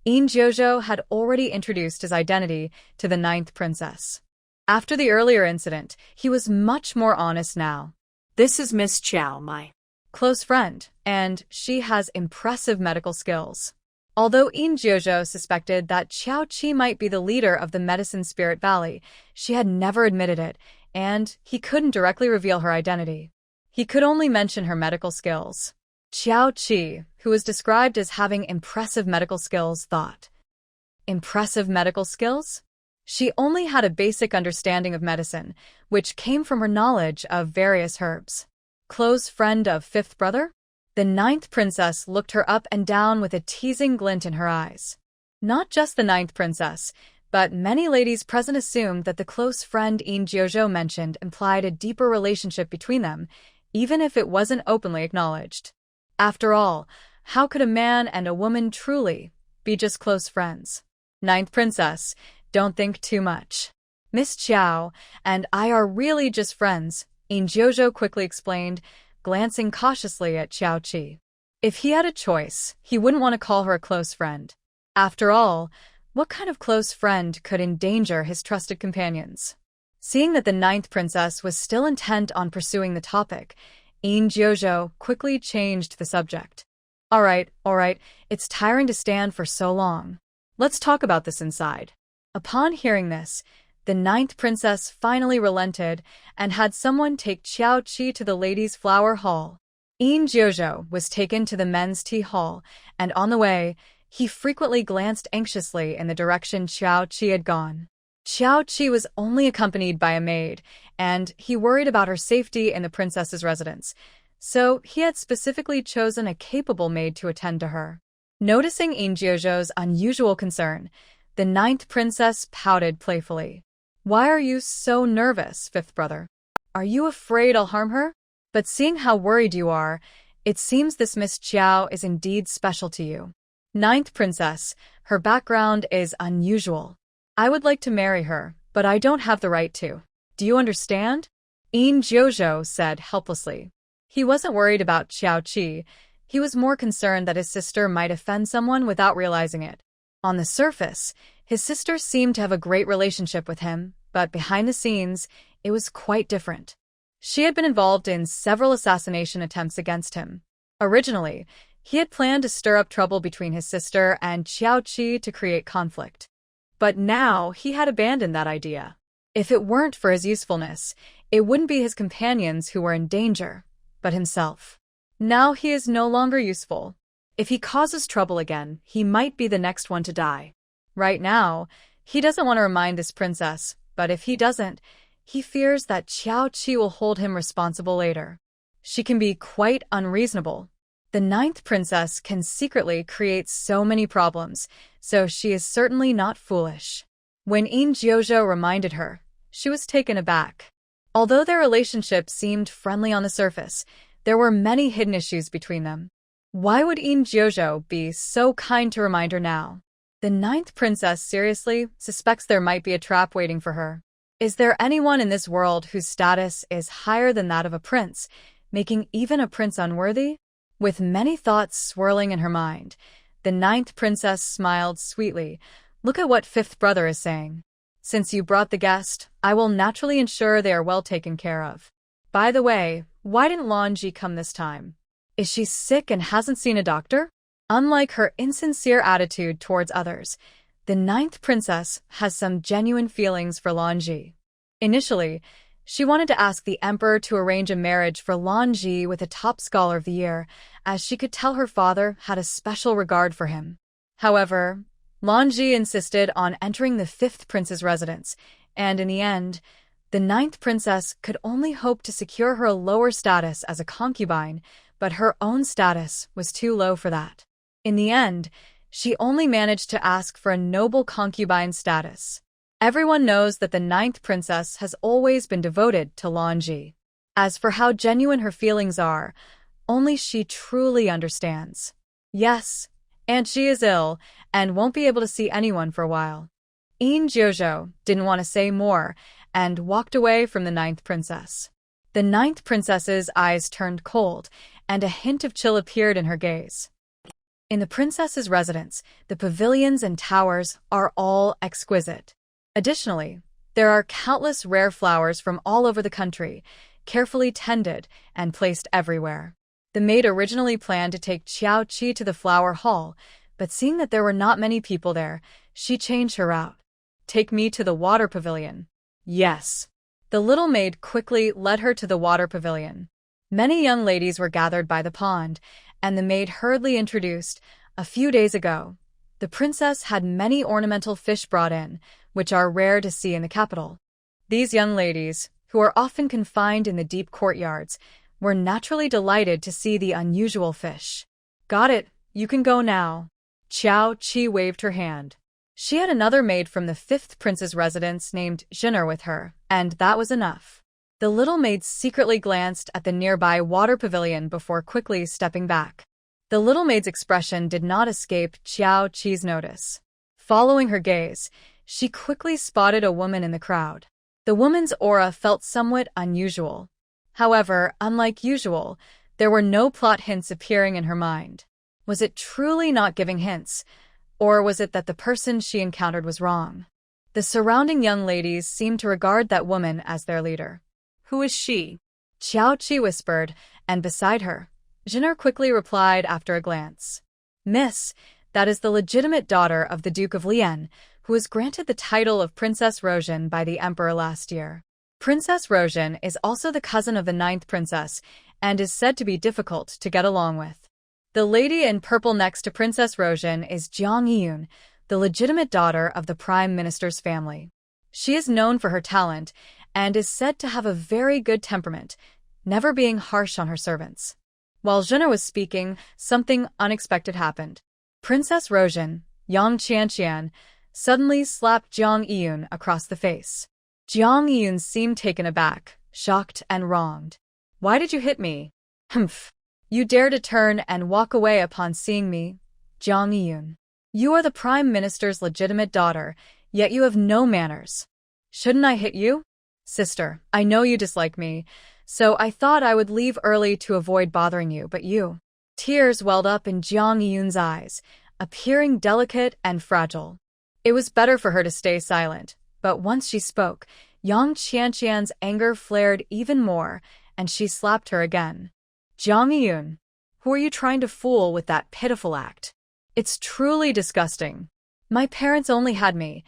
Yin Jiuzhou had already introduced his identity to the 9th princess. After the earlier incident, he was much more honest now. This is Miss Qiao, my close friend, and she has impressive medical skills. Although Yin Jiuzhou suspected that Xiao Qi might be the leader of the Medicine Spirit Valley, she had never admitted it, and he couldn't directly reveal her identity. He could only mention her medical skills. Xiao Qi, who was described as having impressive medical skills, thought, "Impressive medical skills?" She only had a basic understanding of medicine, which came from her knowledge of various herbs. Close friend of fifth brother? The ninth princess looked her up and down with a teasing glint in her eyes. Not just the ninth princess, but many ladies present assumed that the close friend Yin Jiuzhou mentioned implied a deeper relationship between them, even if it wasn't openly acknowledged. After all, how could a man and a woman truly be just close friends? Ninth princess, don't think too much. Miss Qiao and I are really just friends, Yin Jiuzhou quickly explained, glancing cautiously at Xiao Qi. If he had a choice, he wouldn't want to call her a close friend. After all, what kind of close friend could endanger his trusted companions? Seeing that the ninth princess was still intent on pursuing the topic, Yin Jiuzhou quickly changed the subject. All right, it's tiring to stand for so long. Let's talk about this inside. Upon hearing this, the ninth princess finally relented and had someone take Xiao Qi to the ladies' flower hall. Yin Jiuzhou was taken to the men's tea hall, and on the way, he frequently glanced anxiously in the direction Xiao Qi had gone. Xiao Qi was only accompanied by a maid, and he worried about her safety in the princess's residence, so he had specifically chosen a capable maid to attend to her. Noticing Yin Jiuzhou's unusual concern, the ninth princess pouted playfully. Why are you so nervous, fifth brother? Are you afraid I'll harm her? But seeing how worried you are, it seems this Miss Qiao is indeed special to you. Ninth princess, her background is unusual. I would like to marry her, but I don't have the right to. Do you understand? Yin Jiuzhou said helplessly. He wasn't worried about Xiao Qi. He was more concerned that his sister might offend someone without realizing it. On the surface, his sister seemed to have a great relationship with him, but behind the scenes, it was quite different. She had been involved in several assassination attempts against him. Originally, he had planned to stir up trouble between his sister and Xiao Qi to create conflict. But now he had abandoned that idea. If it weren't for his usefulness, it wouldn't be his companions who were in danger, but himself. Now he is no longer useful. If he causes trouble again, he might be the next one to die. Right now, he doesn't want to remind this princess, but if he doesn't, he fears that Xiao Qi will hold him responsible later. She can be quite unreasonable. The ninth princess can secretly create so many problems, so she is certainly not foolish. When Yin Jiuzhou reminded her, she was taken aback. Although their relationship seemed friendly on the surface, there were many hidden issues between them. Why would Yin Jiuzhou be so kind to remind her now? The ninth princess seriously suspects there might be a trap waiting for her. Is there anyone in this world whose status is higher than that of a prince, making even a prince unworthy? With many thoughts swirling in her mind, the ninth princess smiled sweetly. Look at what fifth brother is saying. Since you brought the guest, I will naturally ensure they are well taken care of. By the way, why didn't Lanji come this time? Is she sick and hasn't seen a doctor? Unlike her insincere attitude towards others, the ninth princess has some genuine feelings for Lanji. Initially, she wanted to ask the emperor to arrange a marriage for Lanji with a top scholar of the year, as she could tell her father had a special regard for him. However, Lanji insisted on entering the fifth prince's residence, and in the end, the ninth princess could only hope to secure her a lower status as a concubine, but her own status was too low for that. In the end, she only managed to ask for a noble concubine status. Everyone knows that the ninth princess has always been devoted to Lanji. As for how genuine her feelings are, only she truly understands. Yes, and she is ill and won't be able to see anyone for a while. Yin Jiuzhou didn't want to say more and walked away from the ninth princess. The ninth princess's eyes turned cold, and a hint of chill appeared in her gaze. In the princess's residence, the pavilions and towers are all exquisite. Additionally, there are countless rare flowers from all over the country, carefully tended and placed everywhere. The maid originally planned to take Xiao Qi to the flower hall, but seeing that there were not many people there, she changed her route. Take me to the water pavilion. Yes. The little maid quickly led her to the water pavilion. Many young ladies were gathered by the pond, and the maid hurriedly introduced, "A few days ago, the princess had many ornamental fish brought in, which are rare to see in the capital." These young ladies, who are often confined in the deep courtyards, were naturally delighted to see the unusual fish. "Got it, you can go now." Qiao Qi waved her hand. She had another maid from the fifth prince's residence named Jinner with her, and that was enough. The little maid secretly glanced at the nearby water pavilion before quickly stepping back. The little maid's expression did not escape Qiao Qi's notice. Following her gaze, she quickly spotted a woman in the crowd. The woman's aura felt somewhat unusual. However, unlike usual, there were no plot hints appearing in her mind. Was it truly not giving hints? Or was it that the person she encountered was wrong? The surrounding young ladies seemed to regard that woman as their leader. Who is she? Qiao Qi whispered, and beside her, Jinner quickly replied after a glance. "Miss, that is the legitimate daughter of the Duke of Lian, who was granted the title of Princess Rosian by the Emperor last year. Princess Rosian is also the cousin of the 9th princess, and is said to be difficult to get along with. The lady in purple next to Princess Rosian is Jiang Yiyun, the legitimate daughter of the Prime Minister's family. She is known for her talent, and is said to have a very good temperament, never being harsh on her servants." While Jinner was speaking, something unexpected happened. Princess Rosian, Yang Qianqian, suddenly slapped Jiang Yiyun across the face. Jiang Yiyun seemed taken aback, shocked and wronged. "Why did you hit me?" "Humph. You dare to turn and walk away upon seeing me, Jiang Yiyun. You are the Prime Minister's legitimate daughter, yet you have no manners. Shouldn't I hit you?" "Sister, I know you dislike me, so I thought I would leave early to avoid bothering you, but you..." Tears welled up in Jiang Yiyun's eyes, appearing delicate and fragile. It was better for her to stay silent, but once she spoke, Yang Qianqian's anger flared even more, and she slapped her again. "Jiang Yiyun, who are you trying to fool with that pitiful act? It's truly disgusting. My parents only had me.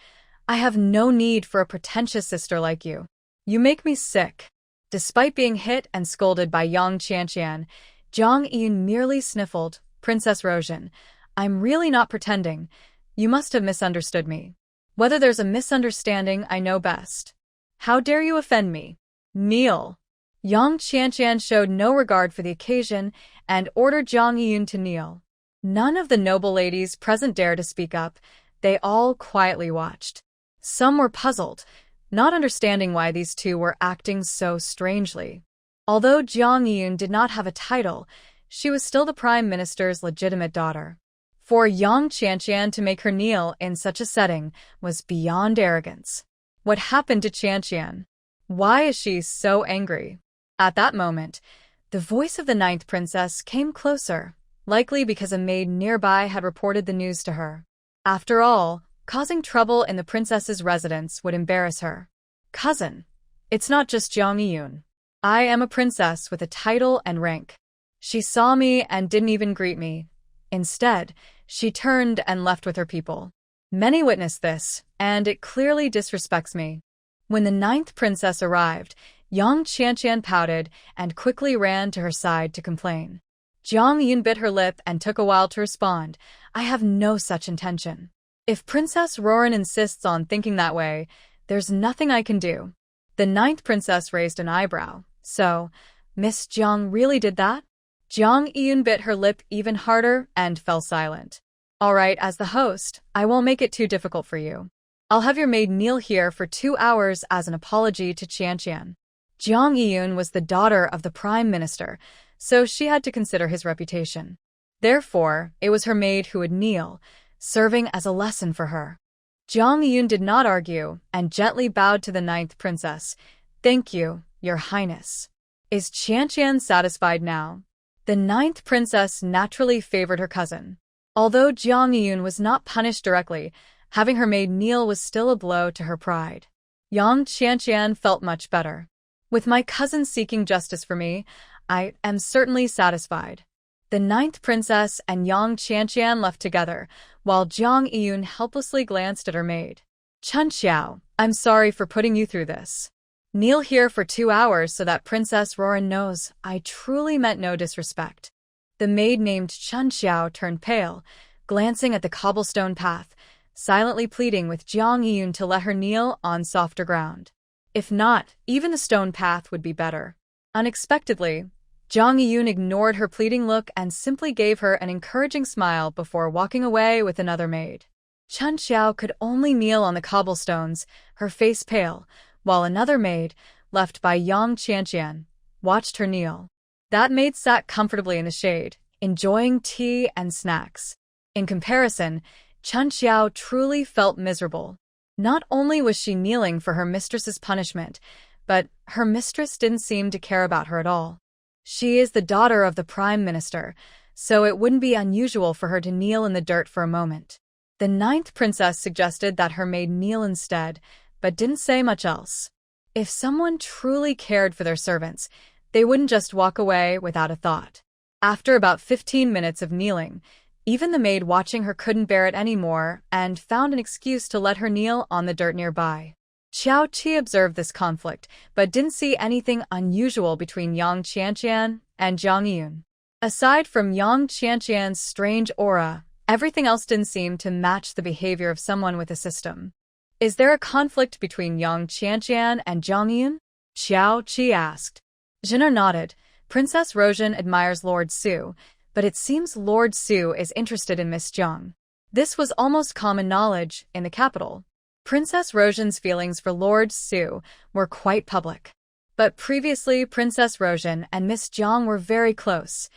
I have no need for a pretentious sister like you. You make me sick." Despite being hit and scolded by Yang Qianqian, Jiang Yiyun merely sniffled. "Princess Rosian, I'm really not pretending. You must have misunderstood me. Whether there's a misunderstanding, I know best. How dare you offend me? Kneel." Yang Qianqian showed no regard for the occasion and ordered Jiang Yiyun to kneel. None of the noble ladies present dared to speak up. They all quietly watched. Some were puzzled, not understanding why these two were acting so strangely. Although Jiang Yiyun did not have a title, she was still the Prime Minister's legitimate daughter. For Yang Qianqian to make her kneel in such a setting was beyond arrogance. What happened to Qianqian? Why is she so angry? At that moment, the voice of the 9th princess came closer, likely because a maid nearby had reported the news to her. After all, causing trouble in the princess's residence would embarrass her. "Cousin, it's not just Jiang Yiyun. I am a princess with a title and rank." She saw me and didn't even greet me. Instead, she turned and left with her people. Many witnessed this, and it clearly disrespects me. When the 9th princess arrived, Yang Qianqian pouted and quickly ran to her side to complain. Jiang Yiyun bit her lip and took a while to respond. "I have no such intention. If Princess Roran insists on thinking that way, there's nothing I can do." The 9th princess raised an eyebrow. "So, Miss Jiang really did that?" Jiang Yiyun bit her lip even harder and fell silent. "All right, as the host, I won't make it too difficult for you. I'll have your maid kneel here for 2 hours as an apology to Qianqian." Jiang Yiyun was the daughter of the Prime Minister, so she had to consider his reputation. Therefore, it was her maid who would kneel, serving as a lesson for her. Jiang Yiyun did not argue and gently bowed to the 9th princess. "Thank you, Your Highness." Is Qianqian satisfied now? The 9th princess naturally favored her cousin. Although Jiang Yiyun was not punished directly, having her maid kneel was still a blow to her pride. Yang Qianqian felt much better. With my cousin seeking justice for me, I am certainly satisfied. The 9th princess and Yang Qianqian left together, while Jiang Yiyun helplessly glanced at her maid. "Chun Xiao, I'm sorry for putting you through this." Kneel here for 2 hours so that Princess Roran knows I truly meant no disrespect. The maid named Chun Xiao turned pale, glancing at the cobblestone path, silently pleading with Jiang Yun to let her kneel on softer ground. If not, even the stone path would be better. Unexpectedly, Jiang Yun ignored her pleading look and simply gave her an encouraging smile before walking away with another maid. Chun Xiao could only kneel on the cobblestones, her face pale, while another maid, left by Yang Qianqian, watched her kneel. That maid sat comfortably in the shade, enjoying tea and snacks. In comparison, Chun Xiao truly felt miserable. Not only was she kneeling for her mistress's punishment, but her mistress didn't seem to care about her at all. She is the daughter of the Prime Minister, so it wouldn't be unusual for her to kneel in the dirt for a moment. The 9th princess suggested that her maid kneel instead, but didn't say much else. If someone truly cared for their servants, they wouldn't just walk away without a thought. After about 15 minutes of kneeling, even the maid watching her couldn't bear it anymore and found an excuse to let her kneel on the dirt nearby. Xiao Qi observed this conflict, but didn't see anything unusual between Yang Qianqian and Jiang Yun. Aside from Yang Qianqian's strange aura, everything else didn't seem to match the behavior of someone with a system. Is there a conflict between Yang Qianqian and Jiang Yun? Xiao Qi asked. Jin'er nodded. Princess Rosian admires Lord Su, but it seems Lord Su is interested in Miss Jiang. This was almost common knowledge in the capital. Princess Rosian's feelings for Lord Su were quite public. But previously, Princess Rosian and Miss Jiang were very close.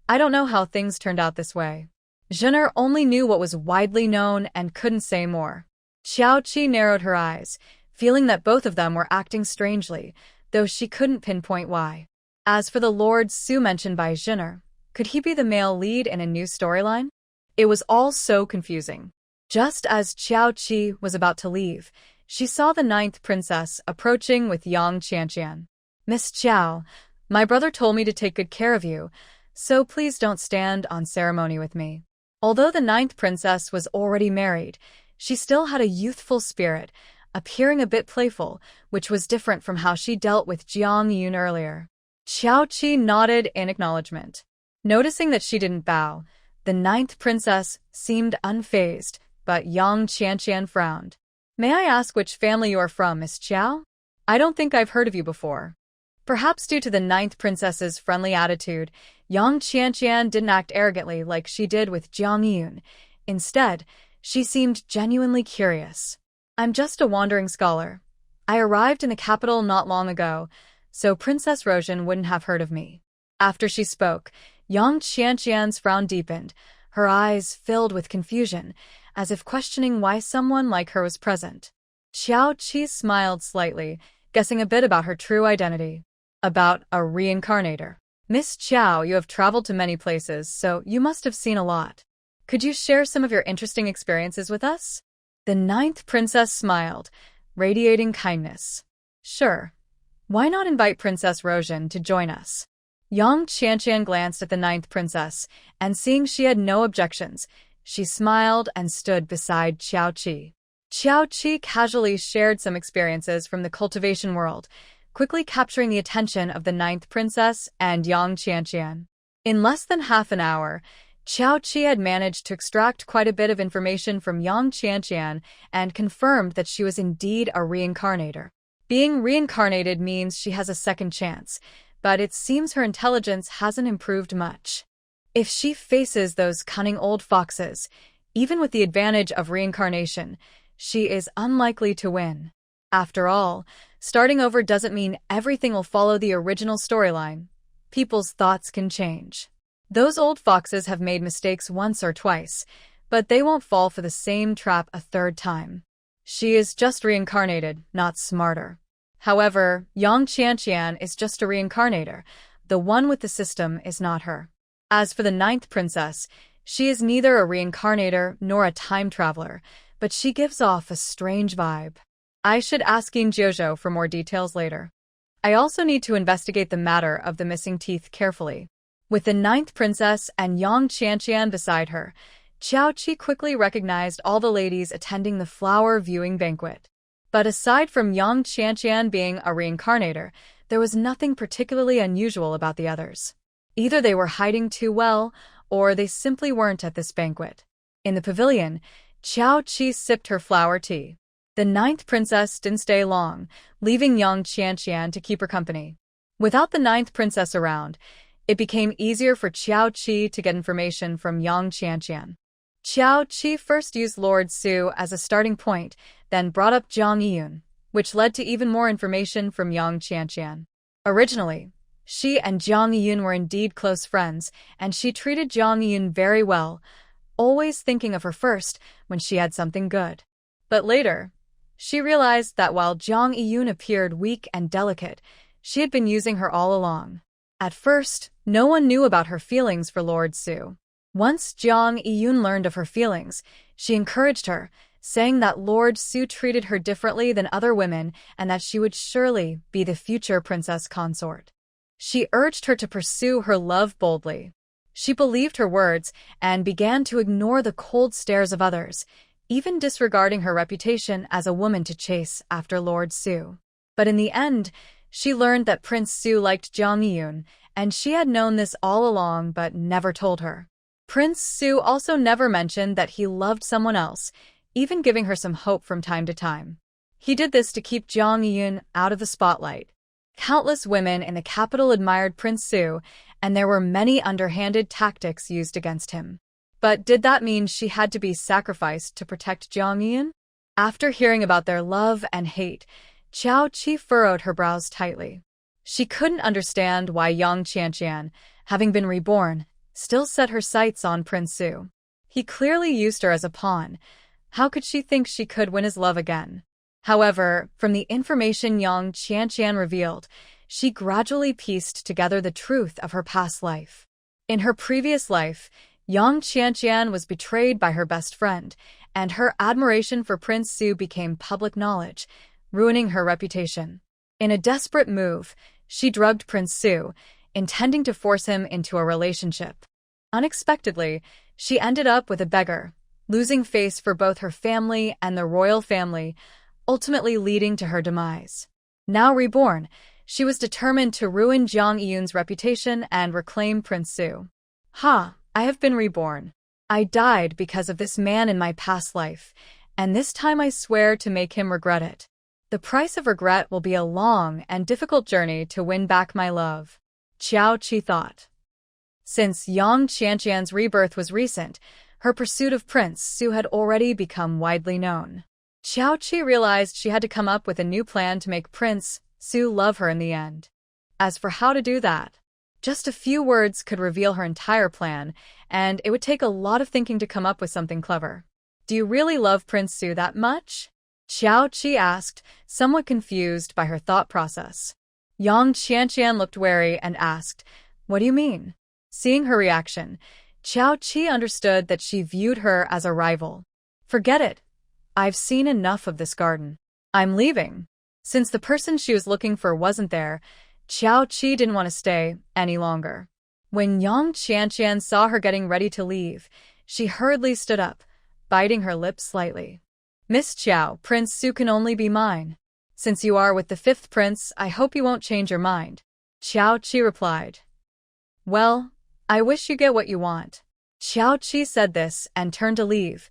I don't know how things turned out this way. Jin'er only knew what was widely known and couldn't say more. Xiao Qi narrowed her eyes, feeling that both of them were acting strangely, though she couldn't pinpoint why. As for the Lord Su mentioned by Jin'er, could he be the male lead in a new storyline? It was all so confusing. Just as Xiao Qi was about to leave, she saw the 9th princess approaching with Yang Qianqian. Miss Qiao, my brother told me to take good care of you, so please don't stand on ceremony with me. Although the 9th princess was already married, she still had a youthful spirit, appearing a bit playful, which was different from how she dealt with Jiang Yun earlier. Xiao Qi nodded in acknowledgement. Noticing that she didn't bow, the 9th princess seemed unfazed, but Yang Qianqian frowned. May I ask which family you are from, Miss Qiao? I don't think I've heard of you before. Perhaps due to the 9th princess's friendly attitude, Yang Qianqian didn't act arrogantly like she did with Jiang Yun. Instead, she seemed genuinely curious. I'm just a wandering scholar. I arrived in the capital not long ago, so Princess Rosian wouldn't have heard of me. After she spoke, Yang Qianqian's frown deepened, her eyes filled with confusion, as if questioning why someone like her was present. Xiao Qi smiled slightly, guessing a bit about her true identity. About a reincarnator. Miss Qiao, you have traveled to many places, so you must have seen a lot. Could you share some of your interesting experiences with us? The 9th princess smiled, radiating kindness. Sure. Why not invite Princess Rosian to join us? Yang Qianqian glanced at the 9th princess, and seeing she had no objections, she smiled and stood beside Xiao Qi. Xiao Qi casually shared some experiences from the cultivation world, quickly capturing the attention of the 9th princess and Yang Qianqian. In less than half an hour, Xiao Qi had managed to extract quite a bit of information from Yang Qianqian and confirmed that she was indeed a reincarnator. Being reincarnated means she has a second chance, but it seems her intelligence hasn't improved much. If she faces those cunning old foxes, even with the advantage of reincarnation, she is unlikely to win. After all, starting over doesn't mean everything will follow the original storyline. People's thoughts can change. Those old foxes have made mistakes once or twice, but they won't fall for the same trap a third time. She is just reincarnated, not smarter. However, Yang Qianqian is just a reincarnator. The one with the system is not her. As for the 9th princess, she is neither a reincarnator nor a time traveler, but she gives off a strange vibe. I should ask Yin Jiuzhou for more details later. I also need to investigate the matter of the missing teeth carefully. With the 9th princess and Yang Qianqian beside her, Xiao Qi quickly recognized all the ladies attending the flower viewing banquet. But aside from Yang Qianqian being a reincarnator, there was nothing particularly unusual about the others. Either they were hiding too well, or they simply weren't at this banquet. In the pavilion, Qiao Qi sipped her flower tea. The ninth princess didn't stay long, leaving Yang Qianqian to keep her company. Without the ninth princess around, it became easier for Qiao Qi to get information from Yang Qianqian. Qiao Qi first used Lord Su as a starting point, then brought up Zhang Yiyun, which led to even more information from Yang Qianqian. Originally, she and Zhang Yiyun were indeed close friends, and she treated Zhang Yiyun very well, always thinking of her first when she had something good. But later, she realized that while Zhang Yiyun appeared weak and delicate, she had been using her all along. At first, no one knew about her feelings for Lord Su. Once Zhang Yiyun learned of her feelings, she encouraged her, saying that Lord Su treated her differently than other women and that she would surely be the future princess consort. She urged her to pursue her love boldly. She believed her words and began to ignore the cold stares of others, even disregarding her reputation as a woman to chase after Lord Su. But in the end, she learned that Prince Su liked Zhang Yiyun, and she had known this all along but never told her. Prince Su also never mentioned that he loved someone else, even giving her some hope from time to time. He did this to keep Zhang Yiyun out of the spotlight. Countless women in the capital admired Prince Su, and there were many underhanded tactics used against him. But did that mean she had to be sacrificed to protect Zhang Yiyun? After hearing about their love and hate, Qiao Qi furrowed her brows tightly. She couldn't understand why Yang Qianqian, having been reborn, still set her sights on Prince Su. He clearly used her as a pawn. How could she think she could win his love again? However, from the information Yang Qianqian revealed, she gradually pieced together the truth of her past life. In her previous life, Yang Qianqian was betrayed by her best friend, and her admiration for Prince Su became public knowledge, ruining her reputation. In a desperate move, she drugged Prince Su, intending to force him into a relationship. Unexpectedly, she ended up with a beggar, losing face for both her family and the royal family, ultimately leading to her demise. Now reborn, she was determined to ruin Zhang Yiyun's reputation and reclaim Prince Su. I have been reborn. I died because of this man in my past life, and this time I swear to make him regret it. The price of regret will be a long and difficult journey to win back my love, Qiao Qi thought. Since Yang Qianqian's rebirth was recent, her pursuit of Prince Su had already become widely known. Qiao Qi realized she had to come up with a new plan to make Prince Su love her in the end. As for how to do that, just a few words could reveal her entire plan, and it would take a lot of thinking to come up with something clever. Do you really love Prince Su that much? Qiao Qi asked, somewhat confused by her thought process. Yang Qianqian looked wary and asked, What do you mean? Seeing her reaction, Qiao Qi understood that she viewed her as a rival. Forget it. I've seen enough of this garden. I'm leaving. Since the person she was looking for wasn't there, Qiao Qi didn't want to stay any longer. When Yang Qianqian saw her getting ready to leave, she hurriedly stood up, biting her lips slightly. Miss Qiao, Prince Su can only be mine. Since you are with the fifth prince, I hope you won't change your mind. Qiao Qi replied. Well, I wish you get what you want. Qiao Qi said this and turned to leave,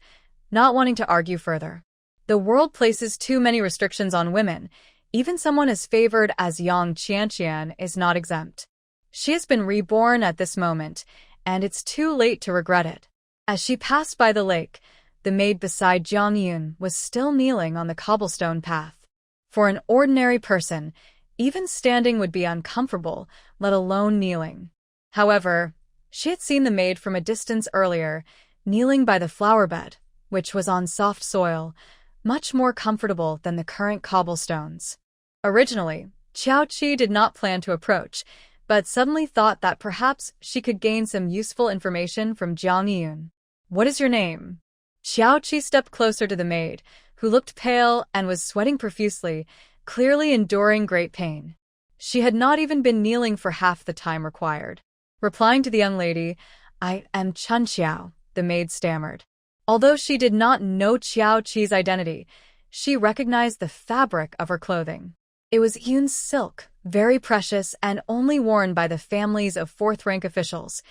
not wanting to argue further. The world places too many restrictions on women. Even someone as favored as Yang Qianqian is not exempt. She has been reborn at this moment, and it's too late to regret it. As she passed by the lake, the maid beside Zhang Yiyun was still kneeling on the cobblestone path. For an ordinary person, even standing would be uncomfortable, let alone kneeling. However, she had seen the maid from a distance earlier, kneeling by the flower bed, which was on soft soil, much more comfortable than the current cobblestones. Originally, Qiao Qi did not plan to approach, but suddenly thought that perhaps she could gain some useful information from Zhang Yiyun. What is your name? Qiao Qi stepped closer to the maid, who looked pale and was sweating profusely, clearly enduring great pain. She had not even been kneeling for half the time required. Replying to the young lady, I am Chun Xiao, the maid stammered. Although she did not know Qiao Qi's identity, she recognized the fabric of her clothing. It was Yoon's silk, very precious and only worn by the families of fourth-rank officials.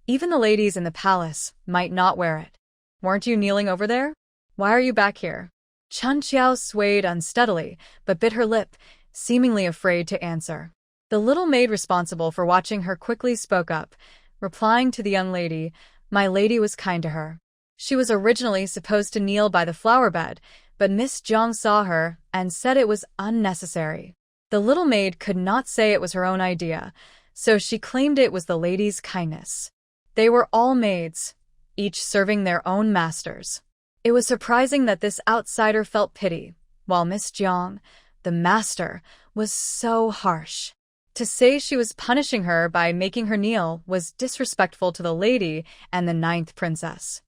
Even the ladies in the palace might not wear it. Weren't you kneeling over there? Why are you back here? Chun Xiao swayed unsteadily, but bit her lip, seemingly afraid to answer. The little maid responsible for watching her quickly spoke up, replying to the young lady, "My lady was kind to her. She was originally supposed to kneel by the flower bed, but Miss Jiang saw her and said it was unnecessary." The little maid could not say it was her own idea, so she claimed it was the lady's kindness. They were all maids, each serving their own masters. It was surprising that this outsider felt pity, while Miss Jiang, the master, was so harsh. To say she was punishing her by making her kneel was disrespectful to the lady and the 9th princess.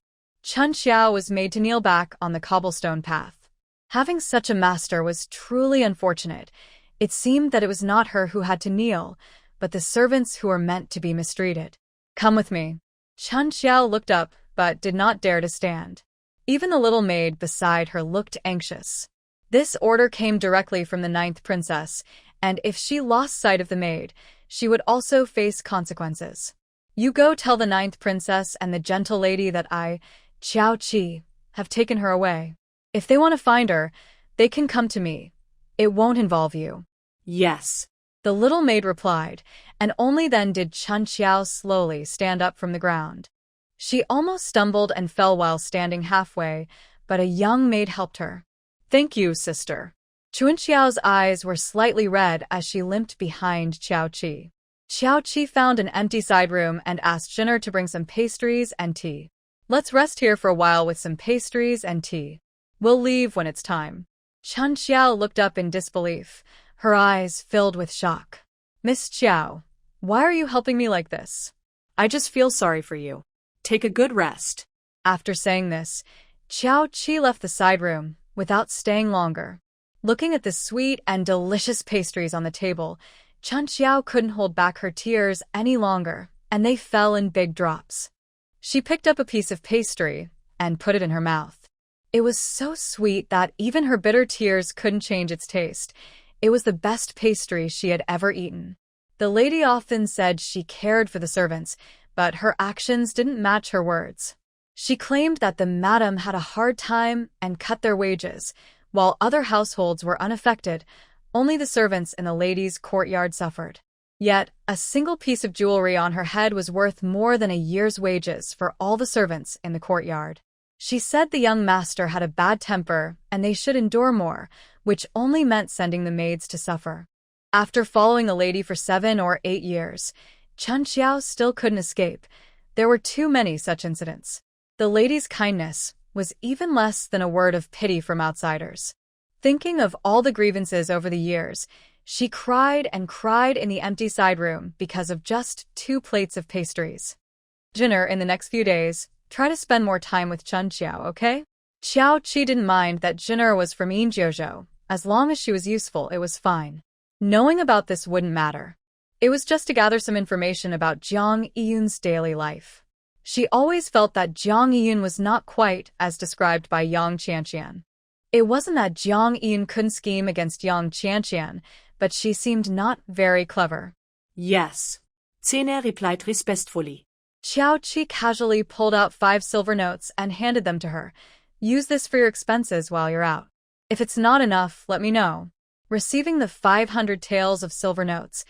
Chun Xiao was made to kneel back on the cobblestone path. Having such a master was truly unfortunate. It seemed that it was not her who had to kneel, but the servants who were meant to be mistreated. "Come with me." Chun Xiao looked up, but did not dare to stand. Even the little maid beside her looked anxious. This order came directly from the 9th princess, and if she lost sight of the maid, she would also face consequences. "You go tell the 9th princess and the gentle lady that I, Qiao Qi, have taken her away. If they want to find her, they can come to me. It won't involve you." Yes, the little maid replied, and only then did Chun Xiao slowly stand up from the ground. She almost stumbled and fell while standing halfway, but a young maid helped her. "Thank you, sister." Chun Xiao's eyes were slightly red as she limped behind Qiao Qi. Qiao Qi found an empty side room and asked Jinner to bring some pastries and tea. "Let's rest here for a while with some pastries and tea. We'll leave when it's time." Chun Xiao looked up in disbelief, her eyes filled with shock. "Miss Qiao, why are you helping me like this?" I just feel sorry for you. Take a good rest. After saying this, Qiao Qi left the side room without staying longer. Looking at the sweet and delicious pastries on the table, Chun Xiao couldn't hold back her tears any longer, and they fell in big drops. She picked up a piece of pastry and put it in her mouth. It was so sweet that even her bitter tears couldn't change its taste. It was the best pastry she had ever eaten. The lady often said she cared for the servants, but her actions didn't match her words. She claimed that the madam had a hard time and cut their wages, while other households were unaffected. Only the servants in the lady's courtyard suffered. Yet, a single piece of jewelry on her head was worth more than a year's wages for all the servants in the courtyard. She said the young master had a bad temper and they should endure more, which only meant sending the maids to suffer. After following the lady for 7 or 8 years, Chun Xiao still couldn't escape. There were too many such incidents. The lady's kindness was even less than a word of pity from outsiders. Thinking of all the grievances over the years, she cried and cried in the empty side room because of just 2 plates of pastries. "Jinner, in the next few days, try to spend more time with Chun Xiao, okay?" Qiao Qi didn't mind that Jinner was from Yinjiuzhou. As long as she was useful, it was fine. Knowing about this wouldn't matter. It was just to gather some information about Jiang Yiyun's daily life. She always felt that Jiang Yiyun was not quite as described by Yang Qianqian. It wasn't that Jiang Yiyun couldn't scheme against Yang Qianqian, but she seemed not very clever. Yes, Zene replied respectfully. Qiao Qi casually pulled out 5 silver notes and handed them to her. "Use this for your expenses while you're out. If it's not enough, let me know." Receiving the 500 taels of silver notes,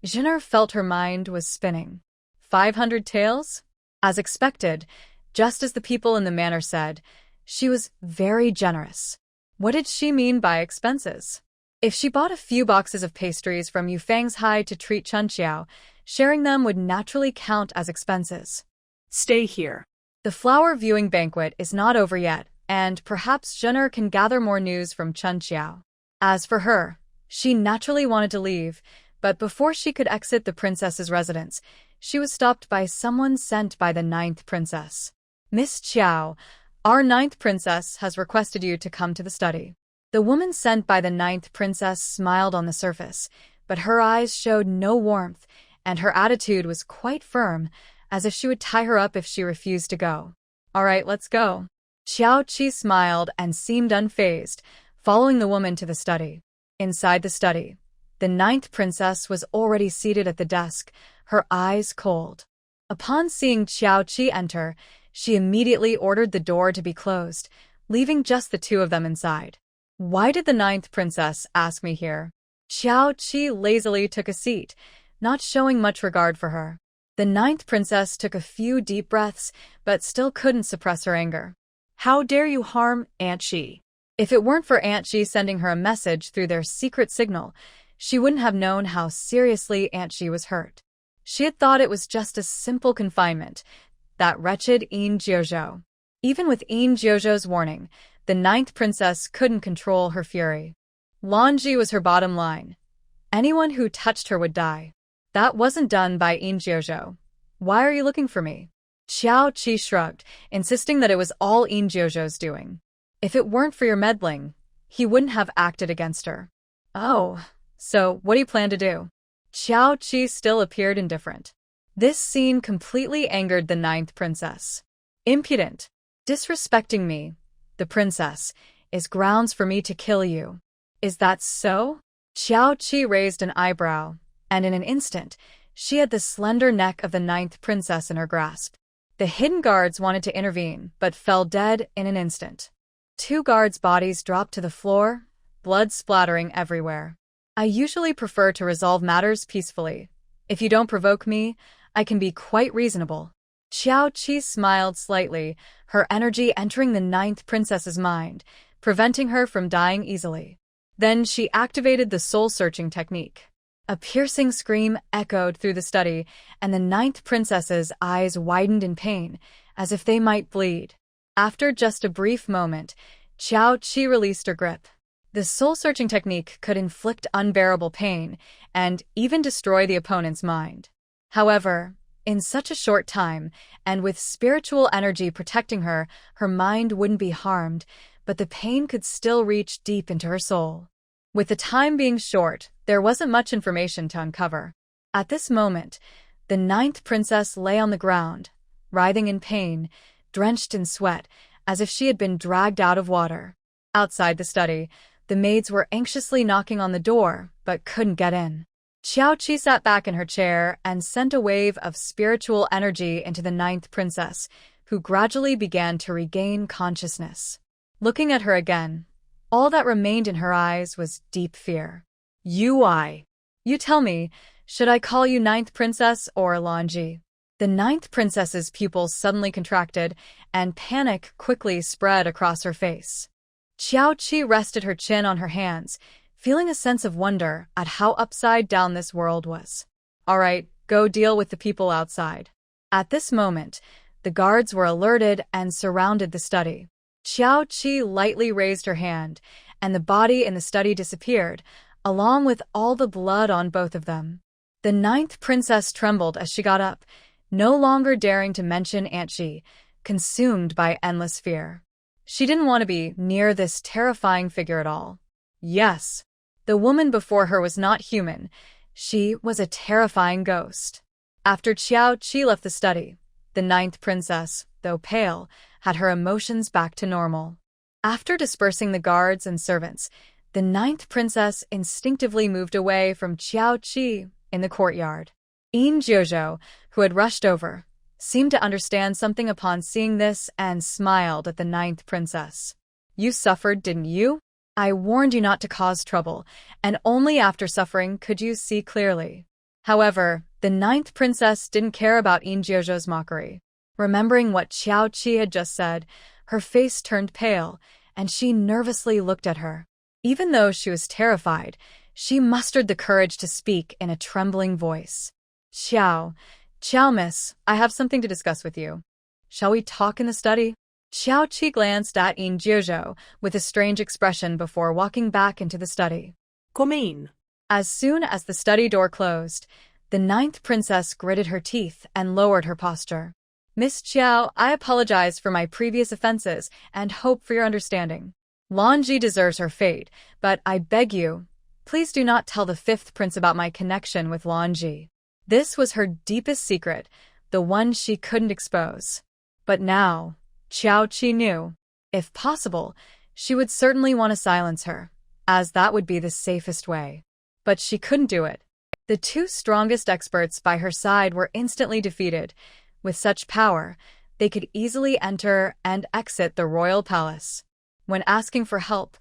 Jinner felt her mind was spinning. 500 taels? As expected, just as the people in the manor said, she was very generous. What did she mean by expenses? If she bought a few boxes of pastries from Yufang's High to treat Chun Xiao, sharing them would naturally count as expenses. Stay here. The flower viewing banquet is not over yet, and perhaps Jinner can gather more news from Chun Xiao. As for her, she naturally wanted to leave, but before she could exit the princess's residence, she was stopped by someone sent by the 9th princess. "Miss Qiao, our 9th princess has requested you to come to the study." The woman sent by the 9th princess smiled on the surface, but her eyes showed no warmth, and her attitude was quite firm, as if she would tie her up if she refused to go. "All right, let's go." Qiao Qi smiled and seemed unfazed, following the woman to the study. Inside the study, the ninth princess was already seated at the desk, her eyes cold. Upon seeing Qiao Qi enter, she immediately ordered the door to be closed, leaving just the two of them inside. Why did the ninth princess ask me here? Qiao Qi lazily took a seat, not showing much regard for her. The ninth princess took a few deep breaths, but still couldn't suppress her anger. How dare you harm Aunt Shi? If it weren't for Aunt Shi sending her a message through their secret signal, she wouldn't have known how seriously Aunt Shi was hurt. She had thought it was just a simple confinement, that wretched Yin Jiuzhou. Even with Yin Jiuzhou's warning, the ninth princess couldn't control her fury. Lanji was her bottom line. Anyone who touched her would die. That wasn't done by Yin Jiuzhou. Why are you looking for me? Qiao Qi shrugged, insisting that it was all Yin Jiuzhou's doing. If it weren't for your meddling, he wouldn't have acted against her. Oh, so what do you plan to do? Qiao Qi still appeared indifferent. This scene completely angered the ninth princess. Impudent, disrespecting me, the princess, is grounds for me to kill you. Is that so? Qiao Qi raised an eyebrow, and in an instant, she had the slender neck of the ninth princess in her grasp. The hidden guards wanted to intervene, but fell dead in an instant. Two guards' bodies dropped to the floor, blood splattering everywhere. I usually prefer to resolve matters peacefully. If you don't provoke me, I can be quite reasonable. Qiao Qi smiled slightly, her energy entering the ninth princess's mind, preventing her from dying easily. Then she activated the soul-searching technique. A piercing scream echoed through the study, and the ninth princess's eyes widened in pain, as if they might bleed. After just a brief moment, Qiao Qi released her grip. The soul-searching technique could inflict unbearable pain and even destroy the opponent's mind. However, in such a short time, and with spiritual energy protecting her, her mind wouldn't be harmed, but the pain could still reach deep into her soul. With the time being short, there wasn't much information to uncover. At this moment, the ninth princess lay on the ground, writhing in pain, drenched in sweat, as if she had been dragged out of water. Outside the study, the maids were anxiously knocking on the door, but couldn't get in. Qiao Qi sat back in her chair and sent a wave of spiritual energy into the ninth princess, who gradually began to regain consciousness. Looking at her again, all that remained in her eyes was deep fear. You tell me, should I call you ninth princess or Lanji? The ninth princess's pupils suddenly contracted, and panic quickly spread across her face. Qiao Qi rested her chin on her hands, feeling a sense of wonder at how upside down this world was. All right, go deal with the people outside. At this moment, the guards were alerted and surrounded the study. Qiao Qi lightly raised her hand, and the body in the study disappeared, along with all the blood on both of them. The ninth princess trembled as she got up, no longer daring to mention Aunt Shi, consumed by endless fear. She didn't want to be near this terrifying figure at all. Yes, the woman before her was not human. She was a terrifying ghost. After Qiao Qi left the study, the ninth princess, though pale, had her emotions back to normal. After dispersing the guards and servants, the ninth princess instinctively moved away from Qiao Qi in the courtyard. Yin Jiuzhou, who had rushed over, seemed to understand something upon seeing this and smiled at the ninth princess. You suffered, didn't you? I warned you not to cause trouble, and only after suffering could you see clearly. However, the ninth princess didn't care about Yin Jiuzhou's mockery. Remembering what Qiao Qi had just said, her face turned pale, and she nervously looked at her. Even though she was terrified, she mustered the courage to speak in a trembling voice. Qiao, miss, I have something to discuss with you. Shall we talk in the study? Qiao Qi glanced at Yin Jiuzhou with a strange expression before walking back into the study. Come in. As soon as the study door closed, the ninth princess gritted her teeth and lowered her posture. Miss Qiao, I apologize for my previous offenses and hope for your understanding. Lanji deserves her fate, but I beg you, please do not tell the fifth prince about my connection with Lanji. This was her deepest secret, the one she couldn't expose. But now, Qiao Qi knew. If possible, She would certainly want to silence her, as that would be the safest way. But she couldn't do it. The two strongest experts by her side were instantly defeated. With such power, they could easily enter and exit the royal palace. When asking for help,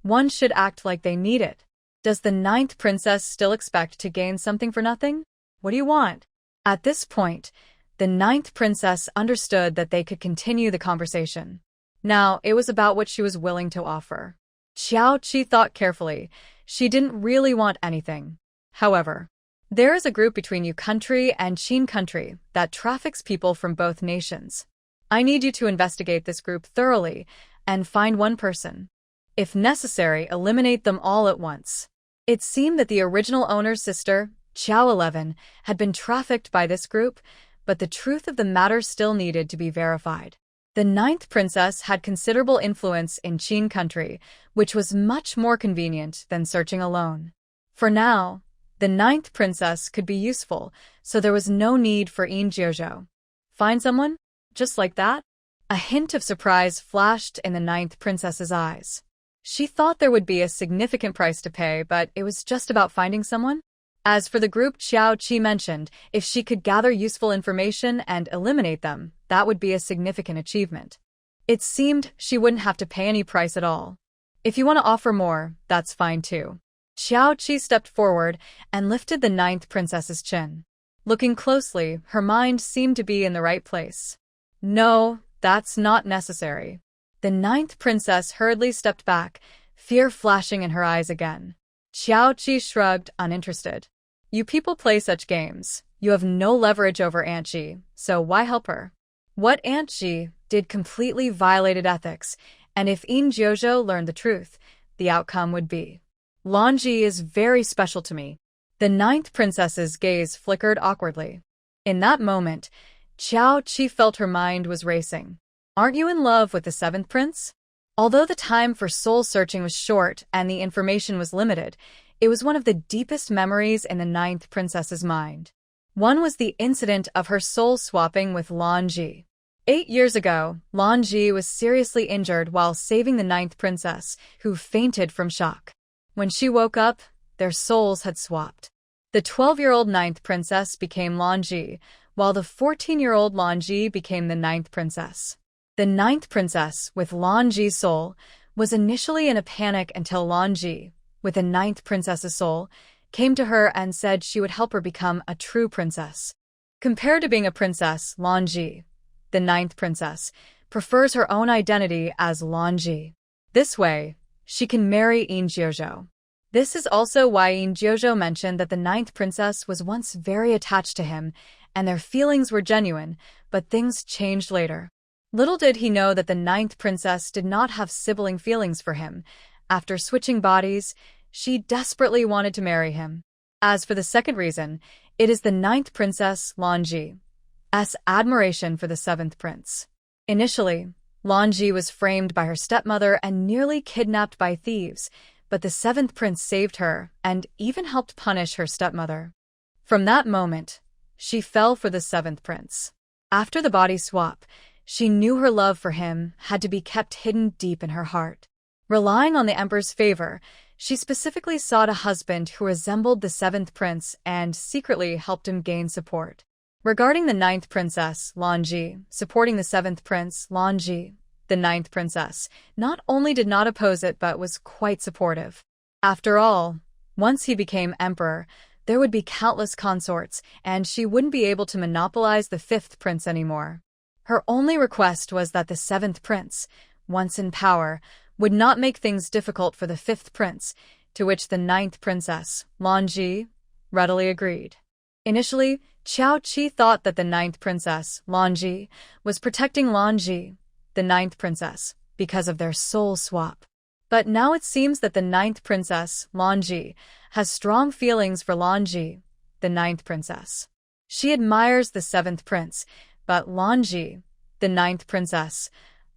one should act like they need it. Does the ninth princess still expect to gain something for nothing? What do you want? At this point, the ninth princess understood that they could continue the conversation. Now, it was about what she was willing to offer. Xiao Qi thought carefully. She didn't really want anything. However, there is a group between Yu country and Qin country that traffics people from both nations. I need you to investigate this group thoroughly and find one person. If necessary, eliminate them all at once. It seemed that the original owner's sister, Qiao 11, had been trafficked by this group, but the truth of the matter still needed to be verified. The ninth princess had considerable influence in Qin country, which was much more convenient than searching alone. For now, the ninth princess could be useful, so there was no need for Yin Jiuzhou. Find someone? Just like that? A hint of surprise flashed in the ninth princess's eyes. She thought there would be a significant price to pay, but it was just about finding someone. As for the group Xiao Qi mentioned, if she could gather useful information and eliminate them, that would be a significant achievement. It seemed she wouldn't have to pay any price at all. If you want to offer more, that's fine too. Xiao Qi stepped forward and lifted the ninth princess's chin. Looking closely, her mind seemed to be in the right place. No, that's not necessary. The ninth princess hurriedly stepped back, fear flashing in her eyes again. Xiao Qi shrugged, uninterested. You people play such games. You have no leverage over Aunt Ji, so why help her? What Aunt Ji did completely violated ethics, and if Yin Jiuzhou learned the truth, the outcome would be. Lan Ji is very special to me. The ninth princess's gaze flickered awkwardly. In that moment, Xiao Qi felt her mind was racing. Aren't you in love with the seventh prince? Although the time for soul searching was short and the information was limited, it was one of the deepest memories in the ninth princess's mind. One was the incident of her soul swapping with Lan Ji. 8 years ago, Lan Ji was seriously injured while saving the ninth princess, who fainted from shock. When she woke up, their souls had swapped. The 12-year-old ninth princess became Lan Ji, while the 14-year-old Lan Ji became the ninth princess. The ninth princess, with Lan Ji's soul, was initially in a panic until Lan Ji, with the ninth princess's soul, came to her and said she would help her become a true princess. Compared to being a princess, Lan Ji, the ninth princess, prefers her own identity as Lan Ji. This way, she can marry Yin Jiuzhou. This is also why Yin Jiuzhou mentioned that the ninth princess was once very attached to him, and their feelings were genuine, but things changed later. Little did he know that the ninth princess did not have sibling feelings for him. After switching bodies, she desperately wanted to marry him. As for the second reason, it is the ninth princess, Lan Ji's admiration for the seventh prince. Initially, Lan Ji was framed by her stepmother and nearly kidnapped by thieves, but the seventh prince saved her and even helped punish her stepmother. From that moment, she fell for the seventh prince. After the body swap, she knew her love for him had to be kept hidden deep in her heart. Relying on the emperor's favor, she specifically sought a husband who resembled the seventh prince and secretly helped him gain support. Regarding the ninth princess, Lan Ji, supporting the seventh prince, Lan Ji, the ninth princess, not only did not oppose it but was quite supportive. After all, once he became emperor, there would be countless consorts, and she wouldn't be able to monopolize the fifth prince anymore. Her only request was that the seventh prince, once in power, would not make things difficult for the fifth prince, to which the ninth princess, Lan Ji, readily agreed. Initially, Xiao Qi thought that the ninth princess, Lan Ji, was protecting Lan Ji, the ninth princess, because of their soul swap. But now it seems that the ninth princess, Lan Ji, has strong feelings for Lan Ji, the ninth princess. She admires the seventh prince, but Lan Ji, the ninth princess,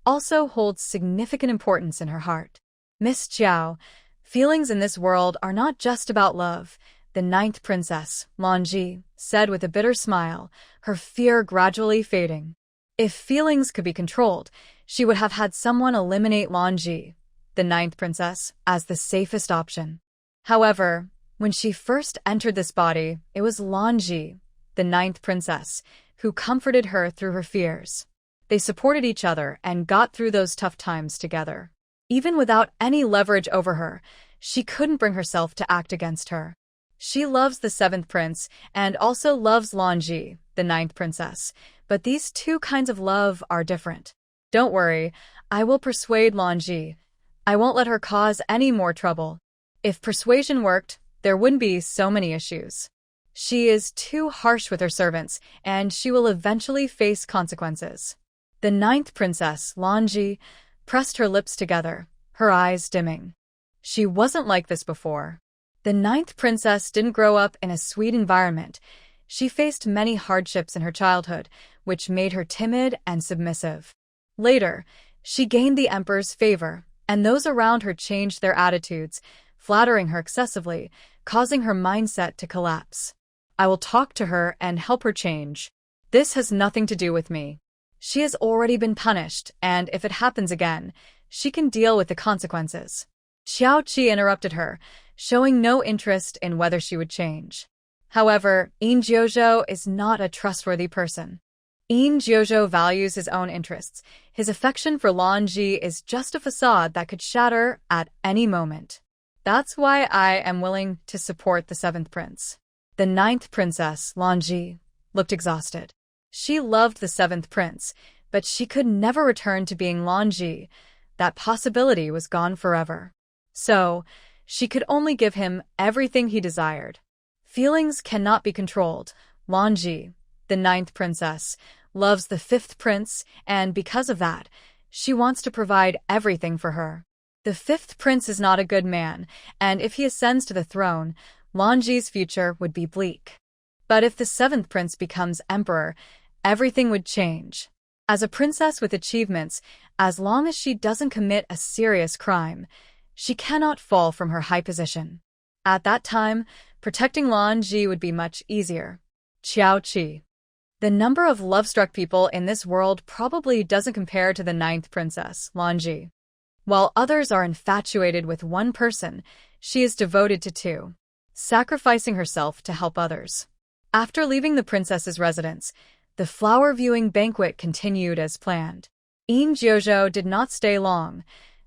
also holds significant importance in her heart. Miss Jiao, feelings in this world are not just about love, the ninth princess, Lan Ji, said with a bitter smile, her fear gradually fading. If feelings could be controlled, she would have had someone eliminate Lan Ji, the ninth princess, as the safest option. However, when she first entered this body, it was Lanji, the ninth princess, who comforted her through her fears. They supported each other and got through those tough times together. Even without any leverage over her, she couldn't bring herself to act against her. She loves the seventh prince and also loves Lanji, the ninth princess, but these two kinds of love are different. Don't worry, I will persuade Lanji. I won't let her cause any more trouble. If persuasion worked, there wouldn't be so many issues. She is too harsh with her servants, and she will eventually face consequences. The ninth princess, Lanji, pressed her lips together, her eyes dimming. She wasn't like this before. The ninth princess didn't grow up in a sweet environment. She faced many hardships in her childhood, which made her timid and submissive. Later, she gained the emperor's favor, and those around her changed their attitudes, flattering her excessively, causing her mindset to collapse. I will talk to her and help her change. This has nothing to do with me. She has already been punished, and if it happens again, she can deal with the consequences. Xiao Qi interrupted her, showing no interest in whether she would change. However, Yin Jiuzhou is not a trustworthy person. Yin Jiuzhou values his own interests. His affection for Lanji is just a facade that could shatter at any moment. That's why I am willing to support the seventh prince. The ninth princess, Lanji, looked exhausted. She loved the seventh prince, but she could never return to being Lanji. That possibility was gone forever. So, she could only give him everything he desired. Feelings cannot be controlled. Lanji, the ninth princess, loves the fifth prince, and because of that, she wants to provide everything for her. The fifth prince is not a good man, and if he ascends to the throne, Lanji's future would be bleak. But if the seventh prince becomes emperor, everything would change. As a princess with achievements, as long as she doesn't commit a serious crime, she cannot fall from her high position. At that time, protecting Lanji would be much easier. Xiao Qi. The number of love-struck people in this world probably doesn't compare to the ninth princess, Lanji. While others are infatuated with one person, she is devoted to two, sacrificing herself to help others. After leaving the princess's residence, the flower viewing banquet continued as planned. Yin Jiuzhou did not stay long.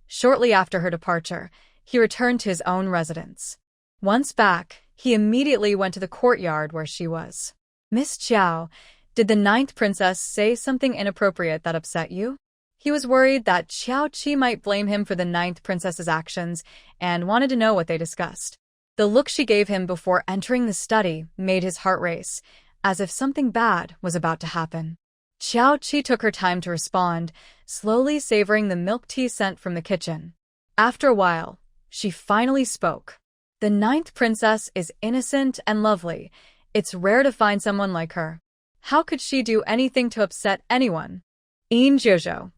Shortly after her departure, he returned to his own residence. Once back, he immediately went to the courtyard where she was. Miss Qiao, did the ninth princess say something inappropriate that upset you? He was worried that Xiao Qi might blame him for the ninth princess's actions and wanted to know what they discussed. The look she gave him before entering the study made his heart race, as if something bad was about to happen. Xiao Qi took her time to respond, slowly savoring the milk tea scent from the kitchen. After a while, she finally spoke. The ninth princess is innocent and lovely. It's rare to find someone like her. How could she do anything to upset anyone? Yin Jiuzhou.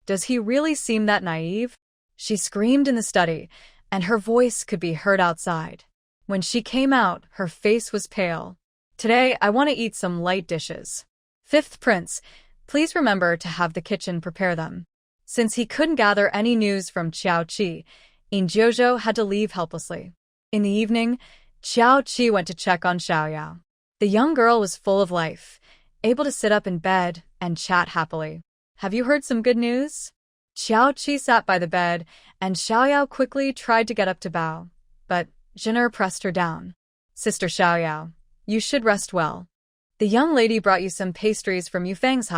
Does he really seem that naive? She screamed in the study, and her voice could be heard outside. When she came out, her face was pale. Today, I want to eat some light dishes. Fifth prince, please remember to have the kitchen prepare them. Since he couldn't gather any news from Xiao Qi, Yin Jiuzhou had to leave helplessly. In the evening, Xiao Qi went to check on Xiaoyao. The young girl was full of life, able to sit up in bed and chat happily. Have you heard some good news? Xiao Qi sat by the bed, and Xiaoyao quickly tried to get up to bow, but Jin'er pressed her down. Sister Xiaoyao, you should rest well. The young lady brought you some pastries from Yufang's,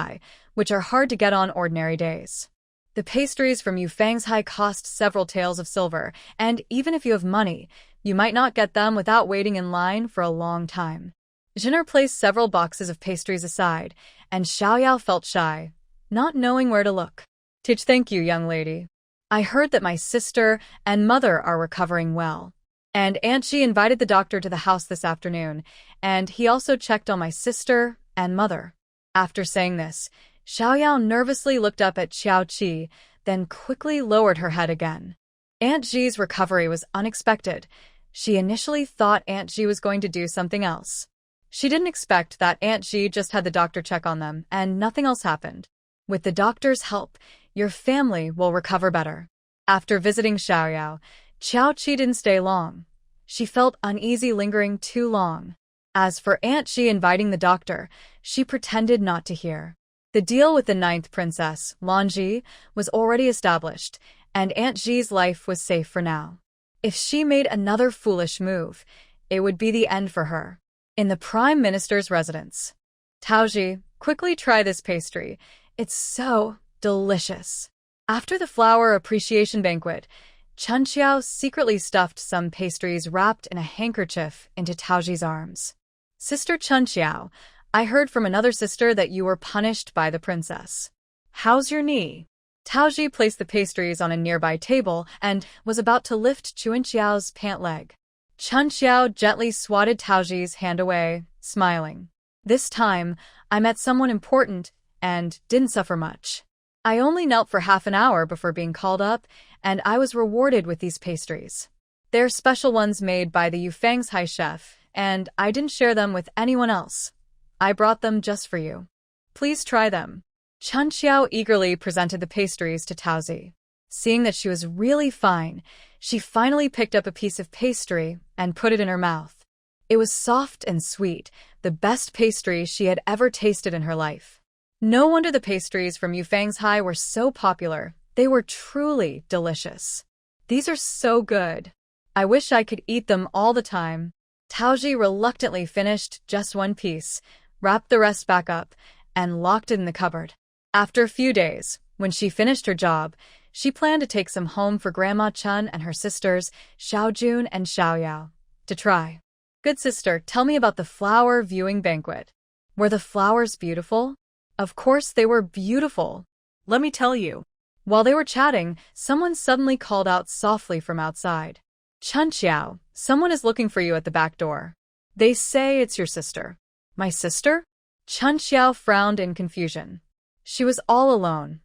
which are hard to get on ordinary days. The pastries from Yufang's cost several taels of silver, and even if you have money, you might not get them without waiting in line for a long time. Jin'er placed several boxes of pastries aside, and Xiaoyao felt shy, not knowing where to look. Thank you, young lady. I heard that my sister and mother are recovering well. And Aunt Ji invited the doctor to the house this afternoon, and he also checked on my sister and mother. After saying this, Xiaoyao nervously looked up at Xiao Qi, then quickly lowered her head again. Aunt Ji's recovery was unexpected. She initially thought Aunt Ji was going to do something else. She didn't expect that Aunt Ji just had the doctor check on them, and nothing else happened. With the doctor's help, your family will recover better. After visiting Xiaoyao, Qiaoqi didn't stay long. She felt uneasy lingering too long. As for Aunt Xi inviting the doctor, she pretended not to hear. The deal with the ninth princess, Lanji, was already established, and Aunt Xi's life was safe for now. If she made another foolish move, it would be the end for her. In the Prime Minister's residence. Taoji, quickly try this pastry. It's so delicious. After the flower appreciation banquet, Chunqiao secretly stuffed some pastries wrapped in a handkerchief into Taoji's arms. Sister Chunqiao, I heard from another sister that you were punished by the princess. How's your knee? Taoji placed the pastries on a nearby table and was about to lift Chunqiao's pant leg. Chunqiao gently swatted Taoji's hand away, smiling. This time, I met someone important and didn't suffer much. I only knelt for half an hour before being called up, and I was rewarded with these pastries. They're special ones made by the Yufeng's high chef, and I didn't share them with anyone else. I brought them just for you. Please try them. Chunqiao eagerly presented the pastries to Taozi. Seeing that she was really fine, she finally picked up a piece of pastry and put it in her mouth. It was soft and sweet, the best pastry she had ever tasted in her life. No wonder the pastries from Yufeng's High were so popular. They were truly delicious. These are so good. I wish I could eat them all the time. Taoji reluctantly finished just one piece, wrapped the rest back up, and locked it in the cupboard. After a few days, when she finished her job, she planned to take some home for Grandma Chun and her sisters, Xiaojun and Xiaoyao, to try. Good sister, tell me about the flower viewing banquet. Were the flowers beautiful? Of course they were beautiful. Let me tell you. While they were chatting, someone suddenly called out softly from outside. Chunqiao, someone is looking for you at the back door. They say it's your sister. My sister? Chunqiao frowned in confusion. She was all alone.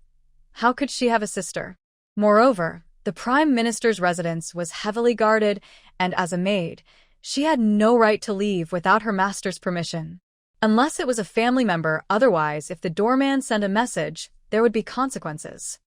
How could she have a sister? Moreover, the Prime Minister's residence was heavily guarded, and as a maid, she had no right to leave without her master's permission. Unless it was a family member, otherwise, if the doorman sent a message, there would be consequences.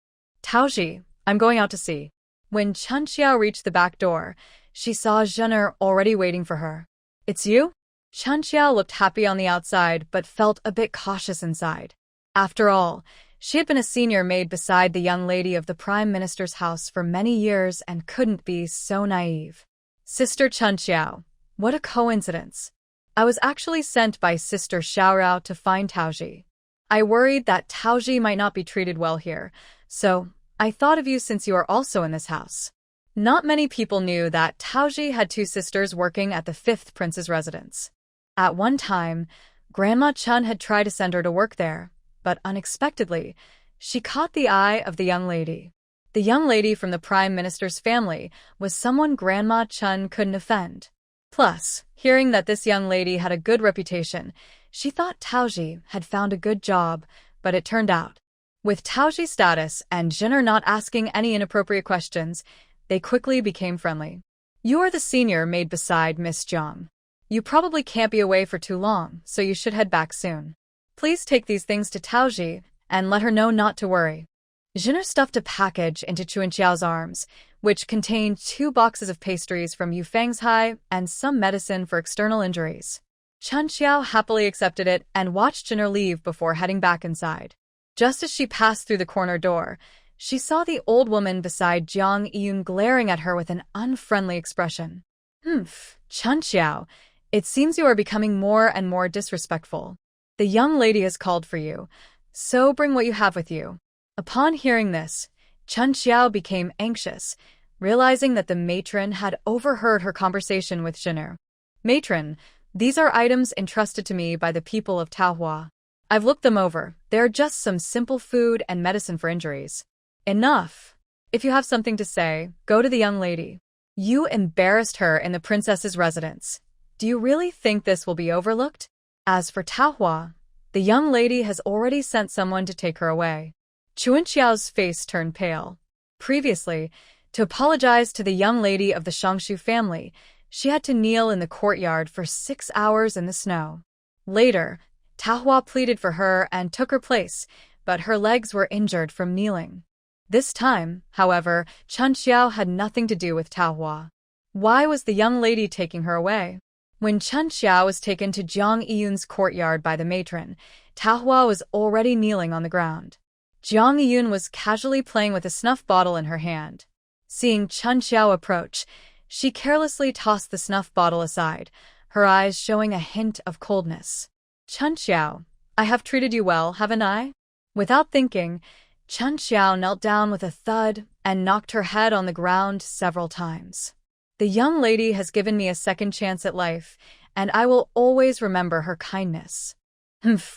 Taoji, I'm going out to see. When Chunqiao reached the back door, she saw Zhener already waiting for her. It's you? Chunqiao looked happy on the outside, but felt a bit cautious inside. After all, she had been a senior maid beside the young lady of the Prime Minister's house for many years and couldn't be so naive. Sister Chunqiao, what a coincidence. I was actually sent by Sister Xiaorao to find Taoji. I worried that Taoji might not be treated well here, so I thought of you since you are also in this house. Not many people knew that Taoji had two sisters working at the fifth prince's residence. At one time, Grandma Chun had tried to send her to work there, but unexpectedly, she caught the eye of the young lady. The young lady from the Prime Minister's family was someone Grandma Chun couldn't offend. Plus, hearing that this young lady had a good reputation, she thought Taoji had found a good job, but it turned out. With Taoji's status and Zhener not asking any inappropriate questions, they quickly became friendly. You are the senior maid beside Miss Jiang. You probably can't be away for too long, so you should head back soon. Please take these things to Taoji and let her know not to worry. Zhener stuffed a package into Chunqiao's arms, which contained 2 boxes of pastries from Yufeng's High and some medicine for external injuries. Chunqiao happily accepted it and watched Zhener leave before heading back inside. Just as she passed through the corner door, she saw the old woman beside Jiang Yun glaring at her with an unfriendly expression. Chunqiao, it seems you are becoming more and more disrespectful. The young lady has called for you, so bring what you have with you. Upon hearing this, Chunqiao became anxious, realizing that the matron had overheard her conversation with Zhener. Matron, these are items entrusted to me by the people of Taohua. I've looked them over. They are just some simple food and medicine for injuries. Enough. If you have something to say, go to the young lady. You embarrassed her in the princess's residence. Do you really think this will be overlooked? As for Taohua, the young lady has already sent someone to take her away. Chunqiao's face turned pale. Previously, to apologize to the young lady of the Shangshu family, she had to kneel in the courtyard for 6 hours in the snow. Later, Taohua pleaded for her and took her place, but her legs were injured from kneeling. This time, however, Chun Xiao had nothing to do with Taohua. Why was the young lady taking her away? When Chun Xiao was taken to Jiang Yiyun's courtyard by the matron, Taohua was already kneeling on the ground. Jiang Yiyun was casually playing with a snuff bottle in her hand. Seeing Chun Xiao approach, she carelessly tossed the snuff bottle aside, her eyes showing a hint of coldness. Chun Xiao, I have treated you well, haven't I? Without thinking, Chun Xiao knelt down with a thud and knocked her head on the ground several times. The young lady has given me a second chance at life, and I will always remember her kindness.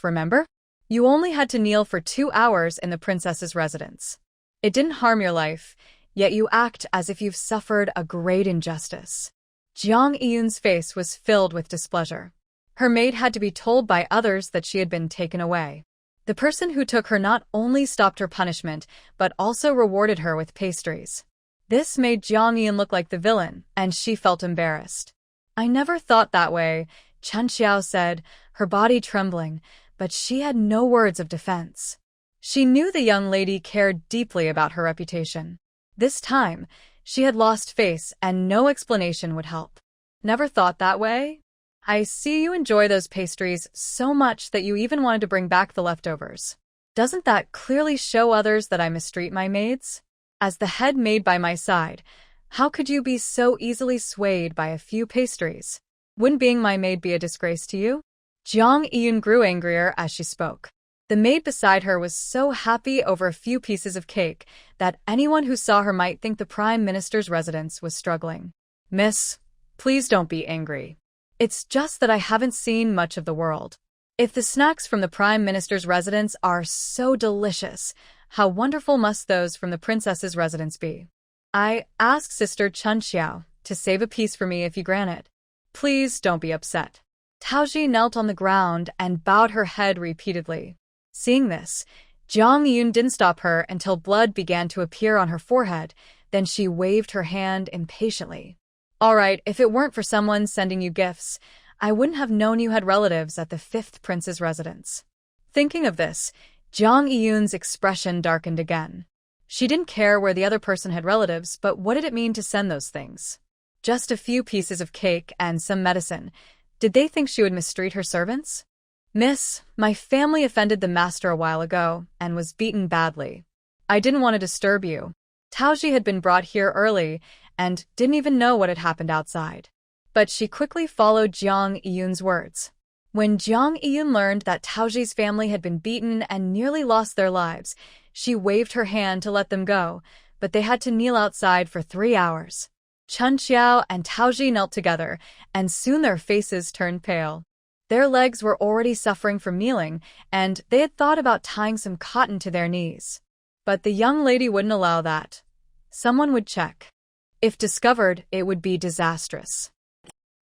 Remember? You only had to kneel for 2 hours in the princess's residence. It didn't harm your life, yet you act as if you've suffered a great injustice. Jiang Yiyun's face was filled with displeasure. Her maid had to be told by others that she had been taken away. The person who took her not only stopped her punishment, but also rewarded her with pastries. This made Jiang Yiyun look like the villain, and she felt embarrassed. I never thought that way, Chun Xiao said, her body trembling, but she had no words of defense. She knew the young lady cared deeply about her reputation. This time, she had lost face and no explanation would help. Never thought that way? I see you enjoy those pastries so much that you even wanted to bring back the leftovers. Doesn't that clearly show others that I mistreat my maids? As the head maid by my side, how could you be so easily swayed by a few pastries? Wouldn't being my maid be a disgrace to you? Jiang Yiyun grew angrier as she spoke. The maid beside her was so happy over a few pieces of cake that anyone who saw her might think the Prime Minister's residence was struggling. Miss, please don't be angry. It's just that I haven't seen much of the world. If the snacks from the Prime Minister's residence are so delicious, how wonderful must those from the princess's residence be? I ask Sister Chun Xiao to save a piece for me if you grant it. Please don't be upset. Taoji knelt on the ground and bowed her head repeatedly. Seeing this, Jiang Yiyun didn't stop her until blood began to appear on her forehead, then she waved her hand impatiently. All right, if it weren't for someone sending you gifts, I wouldn't have known you had relatives at the 5th prince's residence. Thinking of this, Jiang Yiyun's expression darkened again. She didn't care where the other person had relatives, but what did it mean to send those things? Just a few pieces of cake and some medicine. Did they think she would mistreat her servants? Miss, my family offended the master a while ago and was beaten badly. I didn't want to disturb you. Taoji had been brought here early and didn't even know what had happened outside. But she quickly followed Jiang Yiyun's words. When Jiang Yiyun learned that Taoji's family had been beaten and nearly lost their lives, she waved her hand to let them go, but they had to kneel outside for 3 hours. Chun Xiao and Taoji knelt together, and soon their faces turned pale. Their legs were already suffering from kneeling, and they had thought about tying some cotton to their knees. But the young lady wouldn't allow that. Someone would check. If discovered, it would be disastrous.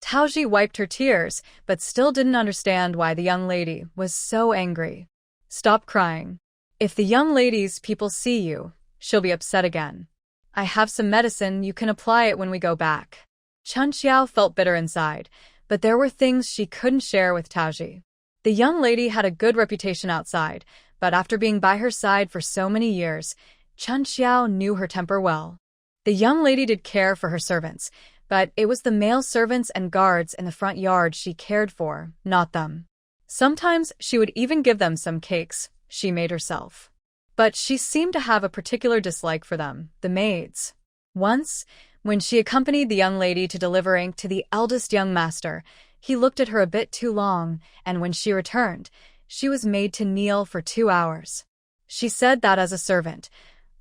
Taoji wiped her tears, but still didn't understand why the young lady was so angry. Stop crying. If the young lady's people see you, she'll be upset again. I have some medicine, you can apply it when we go back. Chun Xiao felt bitter inside, but there were things she couldn't share with Taoji. The young lady had a good reputation outside, but after being by her side for so many years, Chun Xiao knew her temper well. The young lady did care for her servants, but it was the male servants and guards in the front yard she cared for, not them. Sometimes she would even give them some cakes she made herself. But she seemed to have a particular dislike for them, the maids. Once, when she accompanied the young lady to deliver ink to the eldest young master, he looked at her a bit too long, and when she returned, she was made to kneel for 2 hours. She said that as a servant,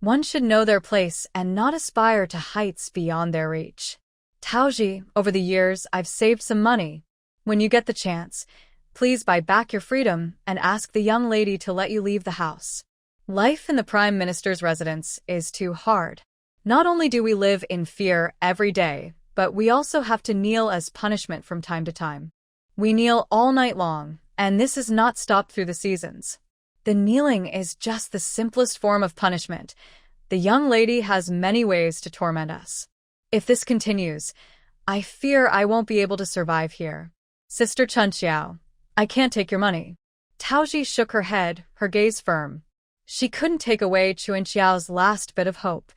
one should know their place and not aspire to heights beyond their reach. Taoji, over the years, I've saved some money. When you get the chance, please buy back your freedom and ask the young lady to let you leave the house. Life in the Prime Minister's residence is too hard. Not only do we live in fear every day, but we also have to kneel as punishment from time to time. We kneel all night long, and this is not stopped through the seasons. The kneeling is just the simplest form of punishment. The young lady has many ways to torment us. If this continues, I fear I won't be able to survive here. Sister Chun Xiao, I can't take your money. Taoji shook her head, her gaze firm. She couldn't take away Chuanxiao's last bit of hope.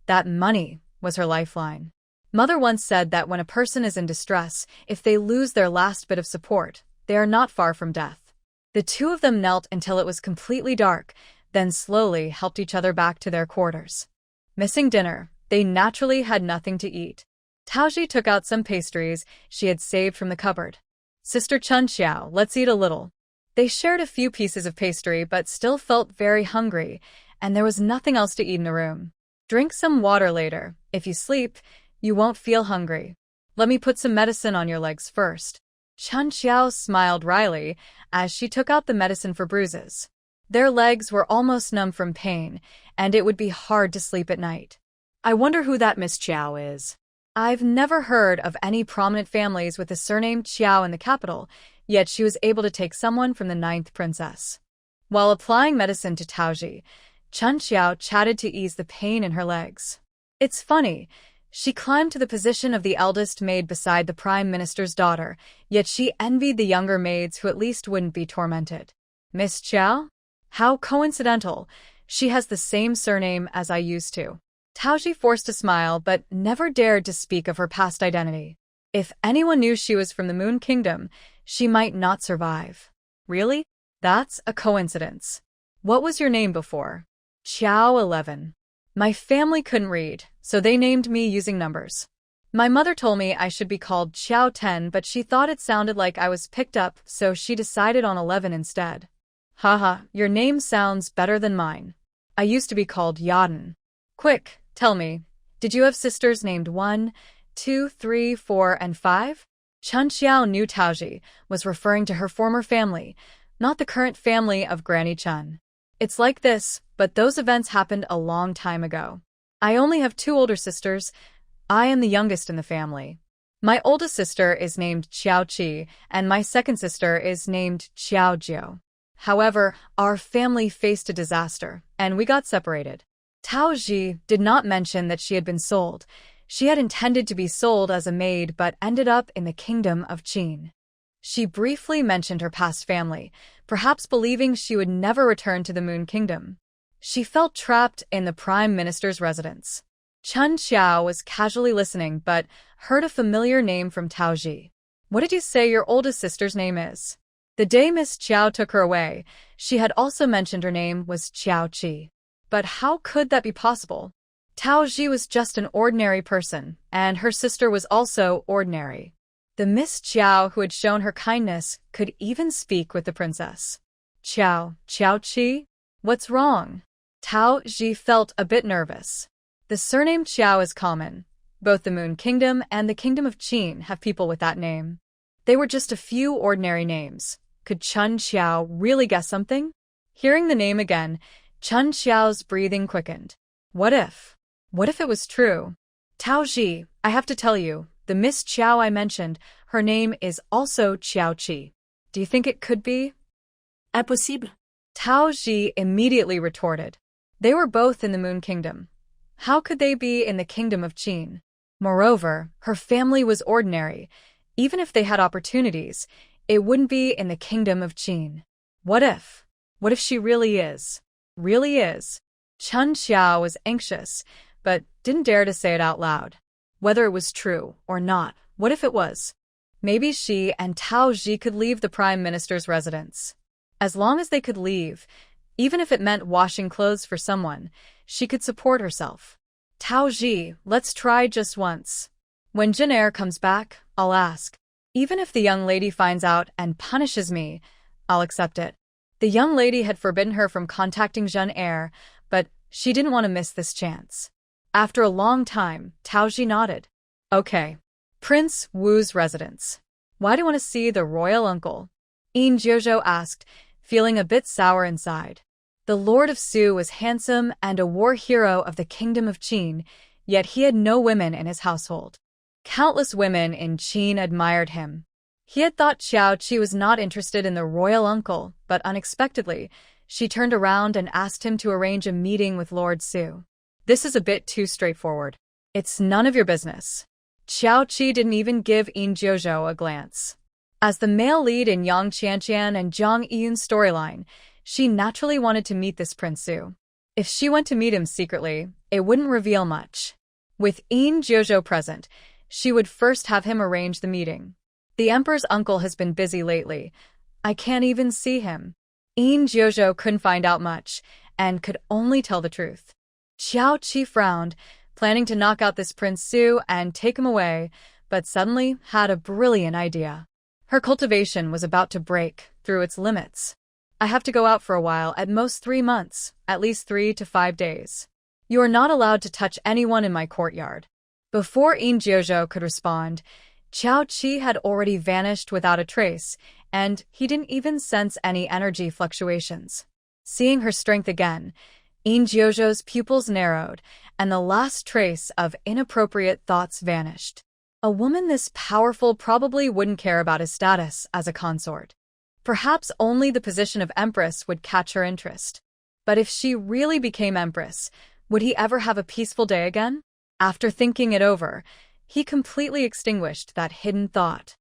That money was her lifeline. Mother once said that when a person is in distress, if they lose their last bit of support, they are not far from death. The two of them knelt until it was completely dark, then slowly helped each other back to their quarters. Missing dinner, they naturally had nothing to eat. Taoji took out some pastries she had saved from the cupboard. Sister Chunxiao, let's eat a little. They shared a few pieces of pastry but still felt very hungry, and there was nothing else to eat in the room. Drink some water later. If you sleep, you won't feel hungry. Let me put some medicine on your legs first. Chunxiao smiled wryly as she took out the medicine for bruises. Their legs were almost numb from pain, and it would be hard to sleep at night. I wonder who that Miss Chiao is. I've never heard of any prominent families with the surname Chiao in the capital, yet she was able to take someone from the 9th princess. While applying medicine to Taoji, Chunxiao chatted to ease the pain in her legs. It's funny, she climbed to the position of the eldest maid beside the prime minister's daughter, yet she envied the younger maids who at least wouldn't be tormented. Miss Chiao? How coincidental. She has the same surname as I used to. Taoji forced a smile but never dared to speak of her past identity. If anyone knew she was from the Moon Kingdom, she might not survive. Really? That's a coincidence. What was your name before? Chiao 11. My family couldn't read, so they named me using numbers. My mother told me I should be called Chiao 10, but she thought it sounded like I was picked up, so she decided on 11 instead. Haha, your name sounds better than mine. I used to be called Yaden. Quick, tell me, did you have sisters named 1, 2, 3, 4, and 5? Chunxiao knew Taoji was referring to her former family, not the current family of Granny Chun. It's like this, but those events happened a long time ago. I only have 2 older sisters. I am the youngest in the family. My oldest sister is named Xiao Qi, and my second sister is named Xiao Jiu. However, our family faced a disaster, and we got separated. Taoji did not mention that she had been sold. She had intended to be sold as a maid but ended up in the kingdom of Qin. She briefly mentioned her past family, perhaps believing she would never return to the Moon Kingdom. She felt trapped in the Prime Minister's residence. Chun Xiao was casually listening but heard a familiar name from Taoji. What did you say your oldest sister's name is? The day Miss Chiao took her away, she had also mentioned her name was Xiao Qi. But how could that be possible? Taoji was just an ordinary person, and her sister was also ordinary. The Miss Chiao who had shown her kindness could even speak with the princess. Xiao Qi? What's wrong? Taoji felt a bit nervous. The surname Chiao is common. Both the Moon Kingdom and the Kingdom of Qin have people with that name. They were just a few ordinary names. Could Chun Xiao really guess something? Hearing the name again, Chun Xiao's breathing quickened. What if it was true? Taoji, I have to tell you, the Miss Chiao I mentioned, her name is also Xiao Qi. Do you think it could be? Impossible. Taoji immediately retorted. They were both in the Moon Kingdom. How could they be in the Kingdom of Qin? Moreover, her family was ordinary. Even if they had opportunities, it wouldn't be in the Kingdom of Qin. What if she really is? Really is? Chun Xiao was anxious, but didn't dare to say it out loud. Whether it was true or not, what if it was? Maybe she and Taoji could leave the Prime Minister's residence. As long as they could leave, even if it meant washing clothes for someone, she could support herself. Taoji, let's try just once. When Jin Er comes back, I'll ask. Even if the young lady finds out and punishes me, I'll accept it. The young lady had forbidden her from contacting Jin Er, but she didn't want to miss this chance. After a long time, Taoji nodded. Okay. Prince Wu's residence. Why do you want to see the royal uncle? Yin Jiuzhou asked, feeling a bit sour inside. The Lord of Su was handsome and a war hero of the Kingdom of Qin, yet he had no women in his household. Countless women in Qin admired him. He had thought Xiao Qi was not interested in the royal uncle, but unexpectedly, she turned around and asked him to arrange a meeting with Lord Su. This is a bit too straightforward. It's none of your business. Xiao Qi didn't even give Yin Jiuzhou a glance. As the male lead in Yang Qianqian and Zhang Yiyun's storyline, she naturally wanted to meet this Prince Su. If she went to meet him secretly, it wouldn't reveal much. With Yin Jojo present, she would first have him arrange the meeting. The Emperor's uncle has been busy lately. I can't even see him. Yin Jojo couldn't find out much, and could only tell the truth. Xiao Qi frowned, planning to knock out this Prince Su and take him away, but suddenly had a brilliant idea. Her cultivation was about to break through its limits. I have to go out for a while, at most 3 months, at least 3 to 5 days. You are not allowed to touch anyone in my courtyard. Before Yin Jojo could respond, Xiao Qi had already vanished without a trace, and he didn't even sense any energy fluctuations. Seeing her strength again, Yin Jojo's pupils narrowed, and the last trace of inappropriate thoughts vanished. A woman this powerful probably wouldn't care about his status as a consort. Perhaps only the position of Empress would catch her interest. But if she really became Empress, would he ever have a peaceful day again? After thinking it over, he completely extinguished that hidden thought.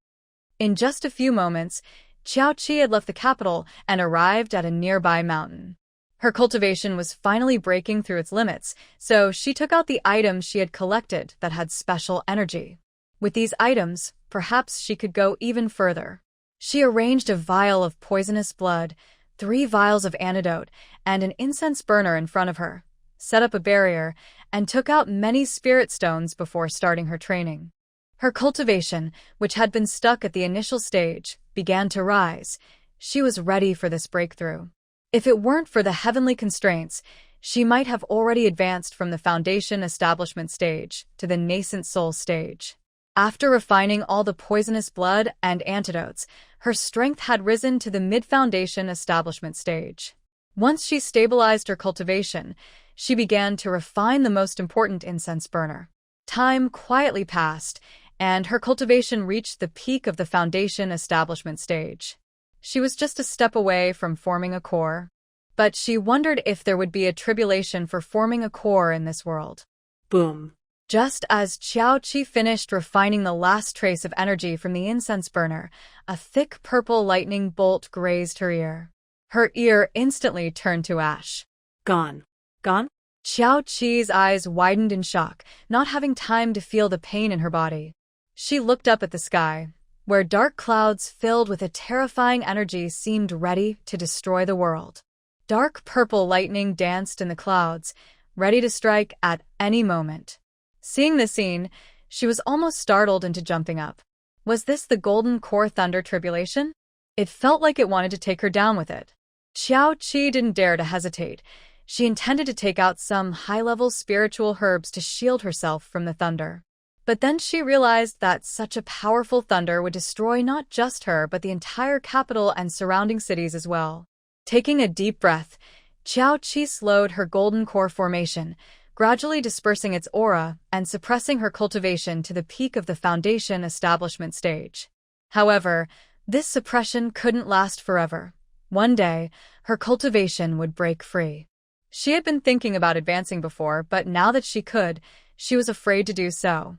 In just a few moments, Xiao Qi had left the capital and arrived at a nearby mountain. Her cultivation was finally breaking through its limits, so she took out the items she had collected that had special energy. With these items, perhaps she could go even further. She arranged a vial of poisonous blood, 3 vials of antidote, and an incense burner in front of her, set up a barrier, and took out many spirit stones before starting her training. Her cultivation, which had been stuck at the initial stage, began to rise. She was ready for this breakthrough. If it weren't for the heavenly constraints, she might have already advanced from the foundation establishment stage to the nascent soul stage. After refining all the poisonous blood and antidotes, her strength had risen to the mid-foundation establishment stage. Once she stabilized her cultivation, she began to refine the most important incense burner. Time quietly passed, and her cultivation reached the peak of the foundation establishment stage. She was just a step away from forming a core. But she wondered if there would be a tribulation for forming a core in this world. Boom. Just as Xiao Qi finished refining the last trace of energy from the incense burner, a thick purple lightning bolt grazed her ear. Her ear instantly turned to ash. Gone. Gone? Xiao Qi's eyes widened in shock, not having time to feel the pain in her body. She looked up at the sky, where dark clouds filled with a terrifying energy seemed ready to destroy the world. Dark purple lightning danced in the clouds, ready to strike at any moment. Seeing this scene, she was almost startled into jumping up. Was this the Golden Core Thunder Tribulation? It felt like it wanted to take her down with it. Xiao Qi didn't dare to hesitate. She intended to take out some high-level spiritual herbs to shield herself from the thunder. But then she realized that such a powerful thunder would destroy not just her but the entire capital and surrounding cities as well. Taking a deep breath, Xiao Qi slowed her golden core formation, gradually dispersing its aura and suppressing her cultivation to the peak of the foundation establishment stage. However, this suppression couldn't last forever. One day, her cultivation would break free. She had been thinking about advancing before, but now that she could, she was afraid to do so.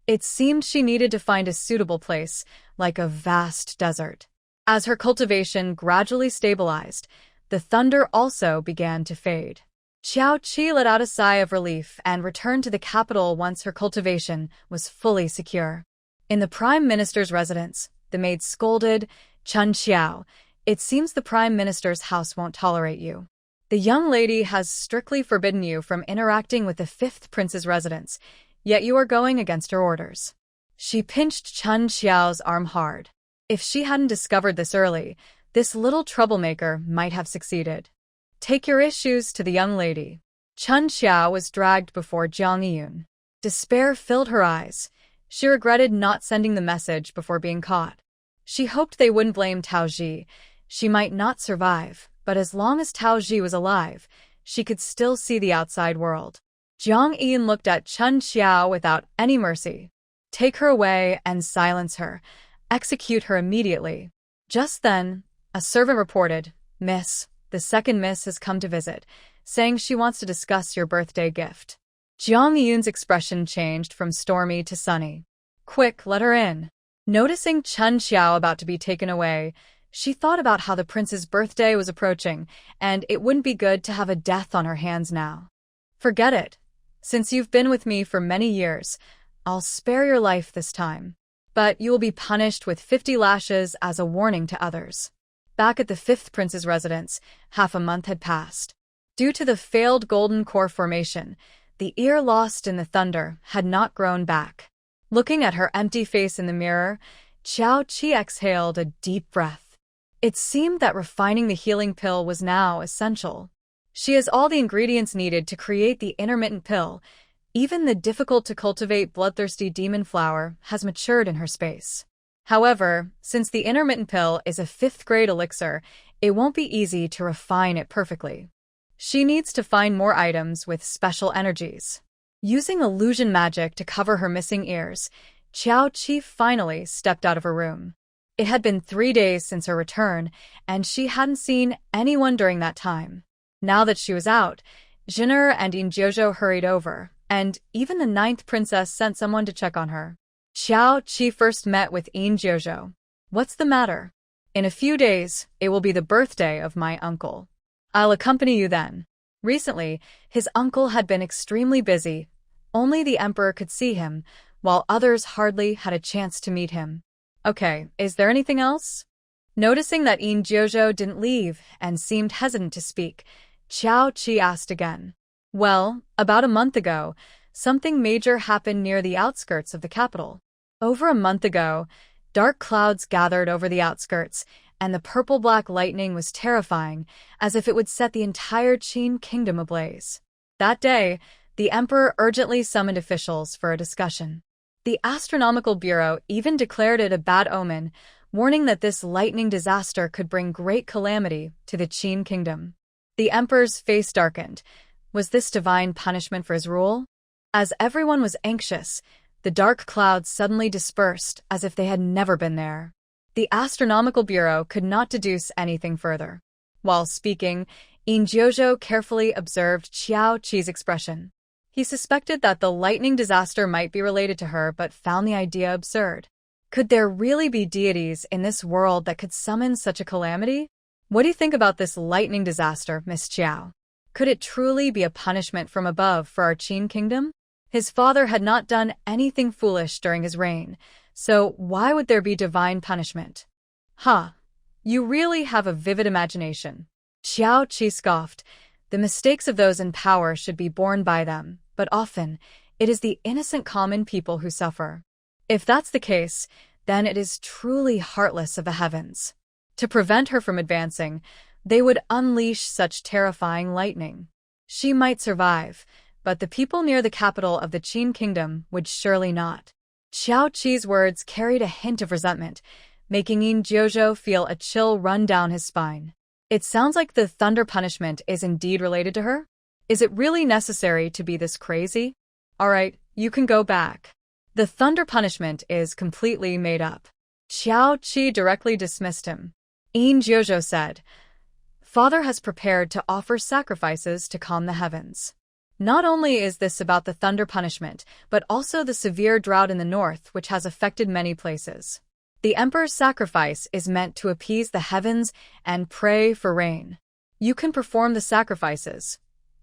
It seemed she needed to find a suitable place, like a vast desert. As her cultivation gradually stabilized, the thunder also began to fade. Xiao Qi let out a sigh of relief and returned to the capital once her cultivation was fully secure. In the Prime Minister's residence, the maid scolded, "Chun Xiao, it seems the Prime Minister's house won't tolerate you. The young lady has strictly forbidden you from interacting with the 5th Prince's residence, yet you are going against her orders." She pinched Chun Xiao's arm hard. If she hadn't discovered this early, this little troublemaker might have succeeded. "Take your issues to the young lady." Chun Xiao was dragged before Jiang Yun. Despair filled her eyes. She regretted not sending the message before being caught. She hoped they wouldn't blame Tao Ji. She might not survive, but as long as Tao Ji was alive, she could still see the outside world. Jiang Yun looked at Chun Xiao without any mercy. "Take her away and silence her. Execute her immediately." Just then, a servant reported, "Miss, the second miss has come to visit, saying she wants to discuss your birthday gift." Jiang Yun's expression changed from stormy to sunny. "Quick, let her in." Noticing Chun Xiao about to be taken away, She thought about how the prince's birthday was approaching, and it wouldn't be good to have a death on her hands now. Forget it. Since you've been with me for many years, I'll spare your life this time. But you will be punished with 50 lashes as a warning to others. Back at the fifth prince's residence, half a month had passed. Due to the failed golden core formation, the ear lost in the thunder had not grown back. Looking at her empty face in the mirror, Xiao Qi exhaled a deep breath. It seemed that refining the healing pill was now essential. She has all the ingredients needed to create the intermittent pill. Even the difficult-to-cultivate bloodthirsty demon flower has matured in her space. However, since the intermittent pill is a fifth-grade elixir, it won't be easy to refine it perfectly. She needs to find more items with special energies. Using illusion magic to cover her missing ears, Xiao Qi finally stepped out of her room. It had been 3 days since her return, and she hadn't seen anyone during that time. Now that she was out, Jin'er and Injojo hurried over, and even the ninth princess sent someone to check on her. Xiao Qi first met with Injojo. "What's the matter?" "In a few days, it will be the birthday of my uncle. I'll accompany you then." Recently, his uncle had been extremely busy. Only the emperor could see him, while others hardly had a chance to meet him. "Okay, is there anything else?" Noticing that Injojo didn't leave and seemed hesitant to speak, Xiao Qi asked again. "Well, about a month ago, something major happened near the outskirts of the capital. Over a month ago, dark clouds gathered over the outskirts, and the purple-black lightning was terrifying, as if it would set the entire Qin kingdom ablaze. That day, the emperor urgently summoned officials for a discussion. The Astronomical Bureau even declared it a bad omen, warning that this lightning disaster could bring great calamity to the Qin kingdom. The emperor's face darkened. Was this divine punishment for his rule? As everyone was anxious, the dark clouds suddenly dispersed as if they had never been there. The Astronomical Bureau could not deduce anything further. While speaking, Injojo carefully observed Xiao Qi's expression. He suspected that the lightning disaster might be related to her, but found the idea absurd. Could there really be deities in this world that could summon such a calamity? "What do you think about this lightning disaster, Miss Xiao? Could it truly be a punishment from above for our Qin kingdom? His father had not done anything foolish during his reign, so why would there be divine punishment?" You really have a vivid imagination." Xiao Qi scoffed. "The mistakes of those in power should be borne by them, but often, it is the innocent common people who suffer. If that's the case, then it is truly heartless of the heavens. To prevent her from advancing, they would unleash such terrifying lightning. She might survive, but the people near the capital of the Qin kingdom would surely not." Xiao Qi's words carried a hint of resentment, making Injojo feel a chill run down his spine. It sounds like the thunder punishment is indeed related to her. Is it really necessary to be this crazy? All right, you can go back. The thunder punishment is completely made up. Xiao Qi directly dismissed him. Injojo said, "Father has prepared to offer sacrifices to calm the heavens. Not only is this about the thunder punishment, but also the severe drought in the north which has affected many places. The emperor's sacrifice is meant to appease the heavens and pray for rain. You can perform the sacrifices.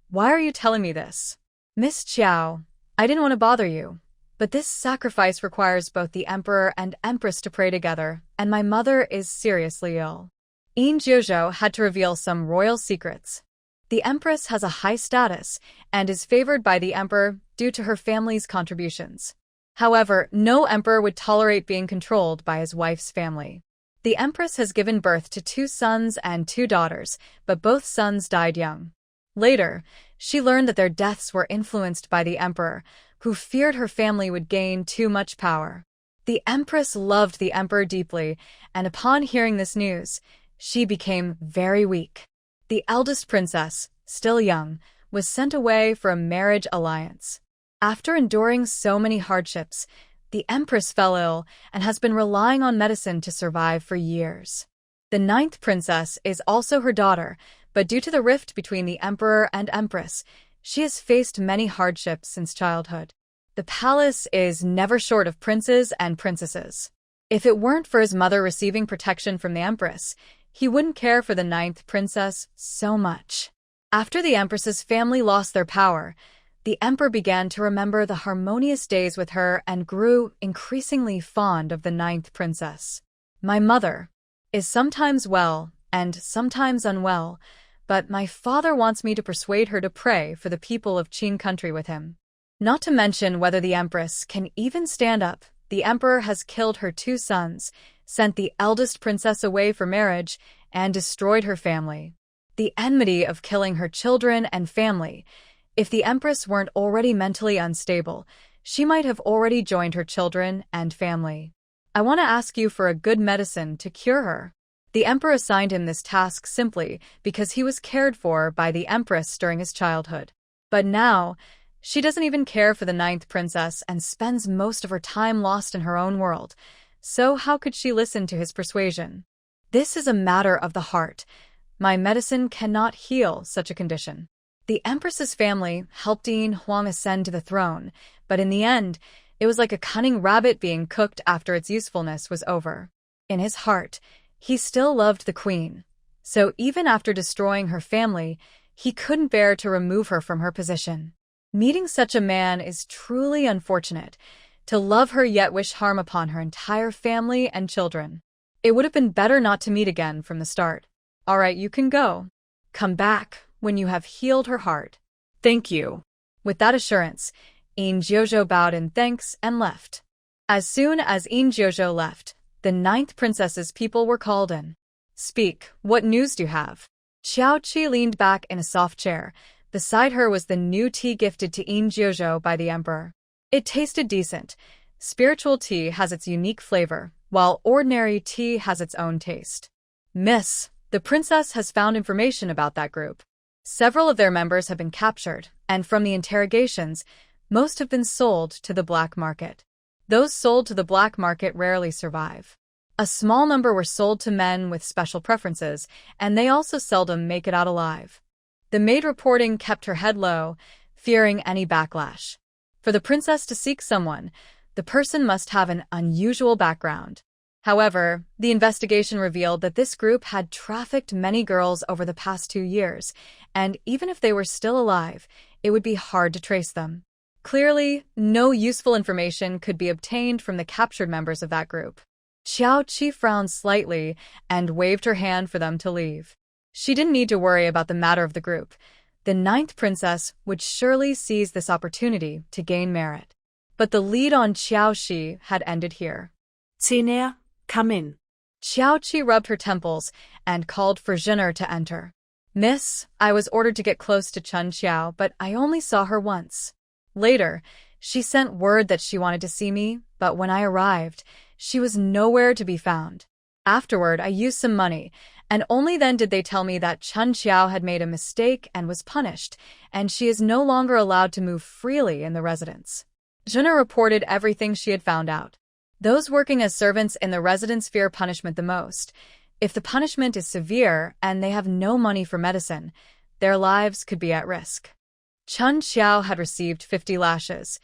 Why are you telling me this?" "Miss Xiao, I didn't want to bother you, but this sacrifice requires both the emperor and empress to pray together, and my mother is seriously ill." Injojo had to reveal some royal secrets. The empress has a high status and is favored by the emperor due to her family's contributions. However, no emperor would tolerate being controlled by his wife's family. The empress has given birth to 2 sons and 2 daughters, but both sons died young. Later, she learned that their deaths were influenced by the emperor, who feared her family would gain too much power. The empress loved the emperor deeply, and upon hearing this news, she became very weak. The eldest princess, still young, was sent away for a marriage alliance. After enduring so many hardships, the empress fell ill and has been relying on medicine to survive for years. The 9th princess is also her daughter, but due to the rift between the emperor and empress, she has faced many hardships since childhood. The palace is never short of princes and princesses. If it weren't for his mother receiving protection from the Empress, he wouldn't care for the ninth princess so much. After the Empress's family lost their power, the Emperor began to remember the harmonious days with her and grew increasingly fond of the ninth princess. My mother is sometimes well and sometimes unwell, but my father wants me to persuade her to pray for the people of Qin country with him. Not to mention whether the Empress can even stand up. The Emperor has killed her 2 sons, sent the eldest princess away for marriage, and destroyed her family. The enmity of killing her children and family. If the Empress weren't already mentally unstable, she might have already joined her children and family. I want to ask you for a good medicine to cure her. The Emperor assigned him this task simply because he was cared for by the Empress during his childhood. But now, she doesn't even care for the ninth princess and spends most of her time lost in her own world. So how could she listen to his persuasion? This is a matter of the heart. My medicine cannot heal such a condition. The Empress's family helped Yin Huang ascend to the throne, but in the end, it was like a cunning rabbit being cooked after its usefulness was over. In his heart, he still loved the queen. So even after destroying her family, he couldn't bear to remove her from her position. Meeting such a man is truly unfortunate. To love her yet wish harm upon her entire family and children. It would have been better not to meet again from the start. All right, you can go. Come back when you have healed her heart. Thank you. With that assurance, Yin Jiuzhou bowed in thanks and left. As soon as Yin Jiuzhou left, the ninth princess's people were called in. Speak, what news do you have? Xiao Qi leaned back in a soft chair. Beside her was the new tea gifted to Yin Jiuzhou by the Emperor. It tasted decent. Spiritual tea has its unique flavor, while ordinary tea has its own taste. Miss, the princess has found information about that group. Several of their members have been captured, and from the interrogations, most have been sold to the black market. Those sold to the black market rarely survive. A small number were sold to men with special preferences, and they also seldom make it out alive. The maid reporting kept her head low, fearing any backlash. For the princess to seek someone, the person must have an unusual background. However, the investigation revealed that this group had trafficked many girls over the past 2 years, and even if they were still alive, it would be hard to trace them. Clearly, no useful information could be obtained from the captured members of that group. Xiao Qi frowned slightly and waved her hand for them to leave. She didn't need to worry about the matter of the group. The ninth princess would surely seize this opportunity to gain merit. But the lead on Xiao Qi had ended here. Tina, come in. Xiao Qi rubbed her temples and called for Zhener to enter. Miss, I was ordered to get close to Chun Xiao, but I only saw her once. Later, she sent word that she wanted to see me, but when I arrived, she was nowhere to be found. Afterward, I used some money, and only then did they tell me that Chun Xiao had made a mistake and was punished, and she is no longer allowed to move freely in the residence. Zhener reported everything she had found out. Those working as servants in the residence fear punishment the most. If the punishment is severe and they have no money for medicine, their lives could be at risk. Chun Xiao had received 50 lashes.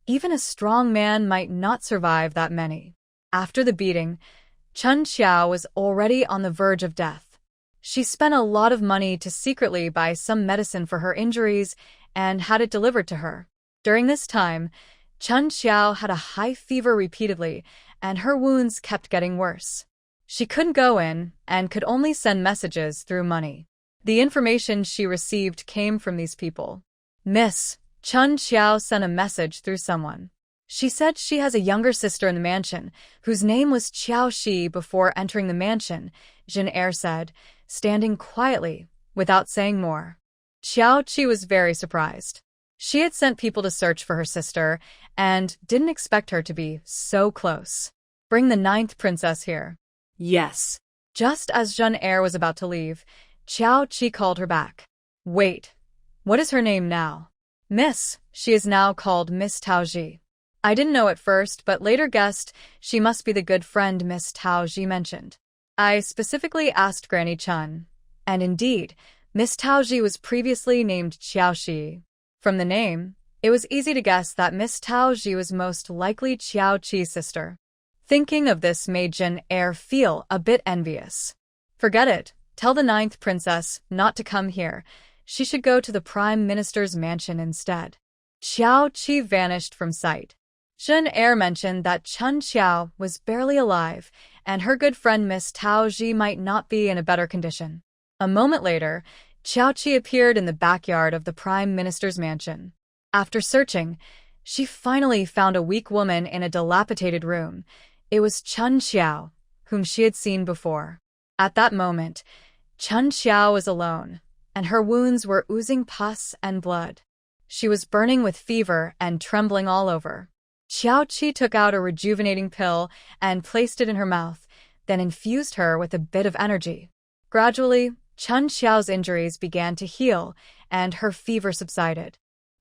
Even a strong man might not survive that many. After the beating, Chun Xiao was already on the verge of death. She spent a lot of money to secretly buy some medicine for her injuries and had it delivered to her. During this time, Chun Xiao had a high fever repeatedly, and her wounds kept getting worse. She couldn't go in and could only send messages through money. The information she received came from these people. Miss, Chun Xiao sent a message through someone. She said she has a younger sister in the mansion, whose name was Xiao Shi. Before entering the mansion, Zhen said, standing quietly, without saying more. Xiao Qi was very surprised. She had sent people to search for her sister, and didn't expect her to be so close. Bring the ninth princess here. Yes. Just as Zhen was about to leave, Xiao Qi called her back. Wait, what is her name now? Miss, she is now called Miss Taoji. I didn't know at first, but later guessed she must be the good friend Miss Taoji mentioned. I specifically asked Granny Chun, and indeed, Miss Taoji was previously named Xiaoxi. From the name, it was easy to guess that Miss Taoji was most likely Xiao Qi's sister. Thinking of this made Jin Er feel a bit envious. Forget it. Tell the ninth princess not to come here. She should go to the prime minister's mansion instead. Xiao Qi vanished from sight. Jin Er mentioned that Chun Xiao was barely alive, and her good friend Miss Tao Ji might not be in a better condition. A moment later, Xiao Qi appeared in the backyard of the prime minister's mansion. After searching, she finally found a weak woman in a dilapidated room. It was Chun Xiao, whom she had seen before. At that moment, Chun Xiao was alone, and her wounds were oozing pus and blood. She was burning with fever and trembling all over. Xiao Qi took out a rejuvenating pill and placed it in her mouth, then infused her with a bit of energy. Gradually, Chun Xiao's injuries began to heal, and her fever subsided.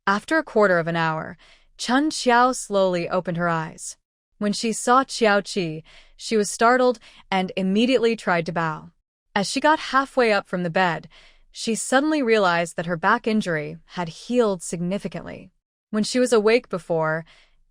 After a quarter of an hour, Chun Xiao slowly opened her eyes. When she saw Xiao Qi, she was startled and immediately tried to bow. As she got halfway up from the bed, she suddenly realized that her back injury had healed significantly. When she was awake before,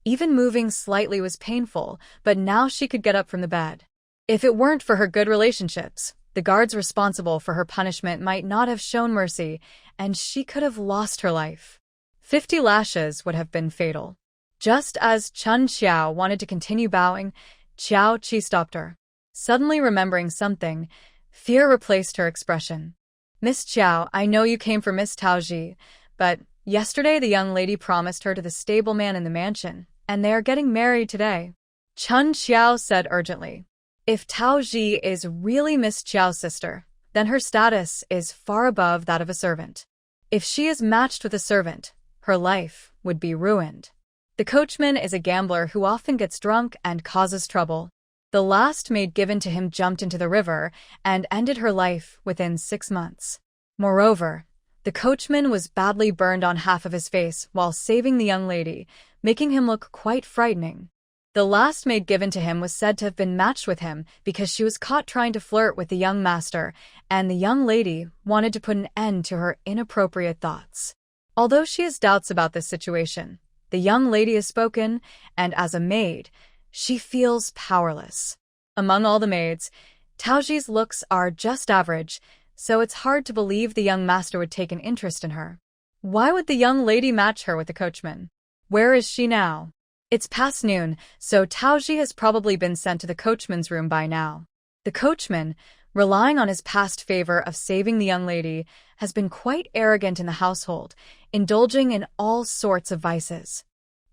even moving slightly was painful, but now she could get up from the bed. If it weren't for her good relationships, the guards responsible for her punishment might not have shown mercy, and she could have lost her life. 50 lashes would have been fatal. Just as Chun Xiao wanted to continue bowing, Xiao Qi stopped her. Suddenly remembering something, fear replaced her expression. Miss Xiao, I know you came for Miss Tao Ji, but yesterday the young lady promised her to the stableman in the mansion, and they are getting married today. Chun Xiao said urgently. If Tao Ji is really Miss Xiao's sister, then her status is far above that of a servant. If she is matched with a servant, her life would be ruined. The coachman is a gambler who often gets drunk and causes trouble. The last maid given to him jumped into the river and ended her life within 6 months. Moreover, the coachman was badly burned on half of his face while saving the young lady, making him look quite frightening. The last maid given to him was said to have been matched with him because she was caught trying to flirt with the young master, and the young lady wanted to put an end to her inappropriate thoughts. Although she has doubts about this situation, the young lady has spoken, and as a maid, she feels powerless. Among all the maids, Taoji's looks are just average, so it's hard to believe the young master would take an interest in her. Why would the young lady match her with the coachman? Where is she now? It's past noon, so Taoji has probably been sent to the coachman's room by now. The coachman, relying on his past favor of saving the young lady, has been quite arrogant in the household, indulging in all sorts of vices.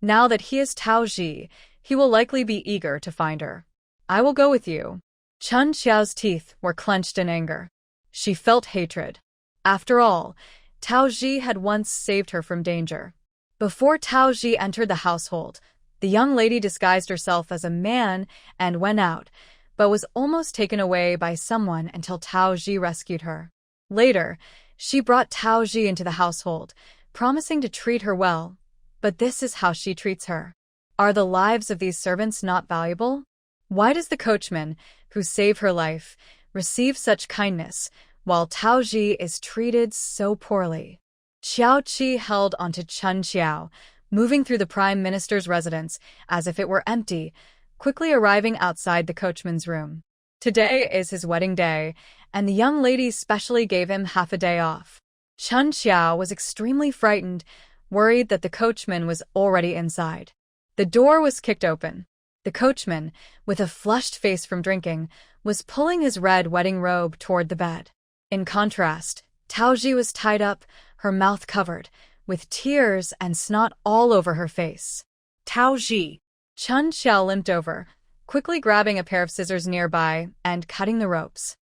Now that he is Tao Ji, he will likely be eager to find her. I will go with you. Chun Xiao's teeth were clenched in anger. She felt hatred. After all, Tao Ji had once saved her from danger. Before Tao Ji entered the household, the young lady disguised herself as a man and went out, but was almost taken away by someone until Tao Ji rescued her. Later, she brought Tao Ji into the household, promising to treat her well, but this is how she treats her. Are the lives of these servants not valuable? Why does the coachman, who saved her life, receive such kindness, while Tao Ji is treated so poorly? Xiao Qi held onto Chun Xiao, moving through the prime minister's residence as if it were empty, quickly arriving outside the coachman's room. Today is his wedding day, and the young lady specially gave him half a day off. Chun Xiao was extremely frightened, worried that the coachman was already inside. The door was kicked open. The coachman, with a flushed face from drinking, was pulling his red wedding robe toward the bed. In contrast, Tao Ji was tied up, her mouth covered, with tears and snot all over her face. Tao Ji. Chun Xiao limped over, quickly grabbing a pair of scissors nearby and cutting the ropes.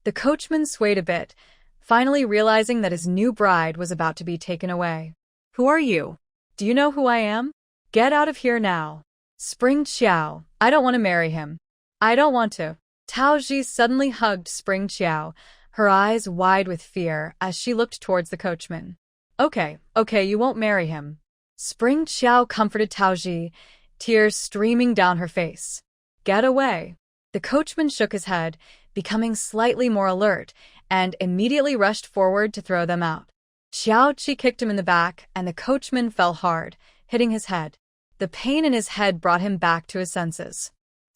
The coachman swayed a bit, finally realizing that his new bride was about to be taken away. Who are you? Do you know who I am? Get out of here now. Spring Xiao. I don't want to marry him. I don't want to. Tao Ji suddenly hugged Spring Xiao, her eyes wide with fear as she looked towards the coachman. Okay, you won't marry him. Spring Xiao comforted Tao Ji, tears streaming down her face. Get away. The coachman shook his head, becoming slightly more alert, and immediately rushed forward to throw them out. Xiao Qi kicked him in the back, and the coachman fell hard, hitting his head. The pain in his head brought him back to his senses.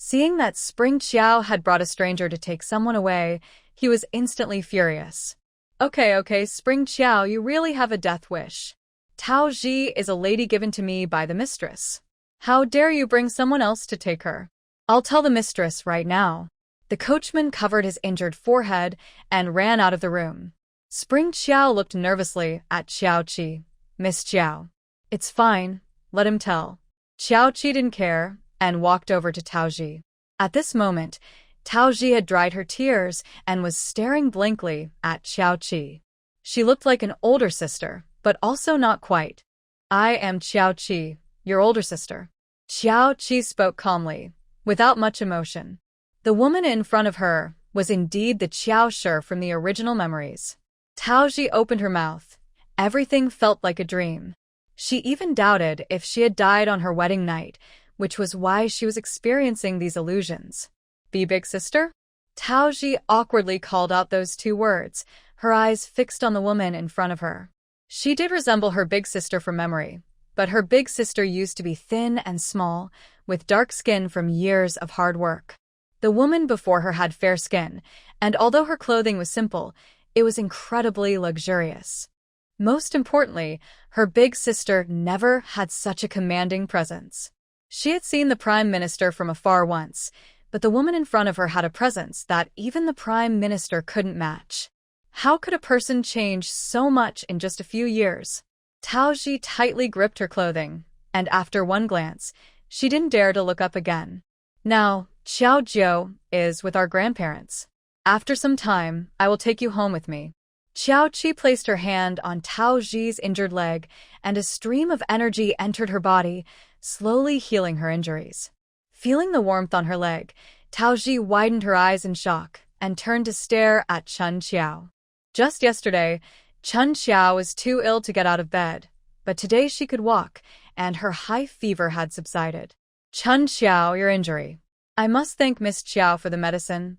Seeing that Spring Qiao had brought a stranger to take someone away, he was instantly furious. Okay, Spring Qiao, you really have a death wish. Tao Ji is a lady given to me by the mistress. How dare you bring someone else to take her? I'll tell the mistress right now. The coachman covered his injured forehead and ran out of the room. Spring Qiao looked nervously at Xiao Qi. Miss Qiao. It's fine, let him tell. Xiao Qi didn't care and walked over to Tao Ji. At this moment, Tao Ji had dried her tears and was staring blankly at Xiao Qi. She looked like an older sister, but also not quite. I am Xiao Qi, your older sister. Xiao Qi spoke calmly, without much emotion. The woman in front of her was indeed the Qiao Shi from the original memories. Tao Ji opened her mouth. Everything felt like a dream. She even doubted if she had died on her wedding night, which was why she was experiencing these illusions. Be big sister? Tao Ji awkwardly called out those two words, her eyes fixed on the woman in front of her. She did resemble her big sister from memory, but her big sister used to be thin and small, with dark skin from years of hard work. The woman before her had fair skin, and although her clothing was simple, it was incredibly luxurious. Most importantly, her big sister never had such a commanding presence. She had seen the Prime Minister from afar once, but the woman in front of her had a presence that even the Prime Minister couldn't match. How could a person change so much in just a few years? Tao Ji tightly gripped her clothing, and after one glance, she didn't dare to look up again. Now, Xiao Jiu is with our grandparents. After some time, I will take you home with me. Xiao Qi placed her hand on Tao Ji's injured leg, and a stream of energy entered her body, slowly healing her injuries. Feeling the warmth on her leg, Tao Ji widened her eyes in shock and turned to stare at Chun Xiao. Just yesterday, Chun Xiao was too ill to get out of bed, but today she could walk, and her high fever had subsided. Chun Xiao, your injury. I must thank Miss Xiao for the medicine.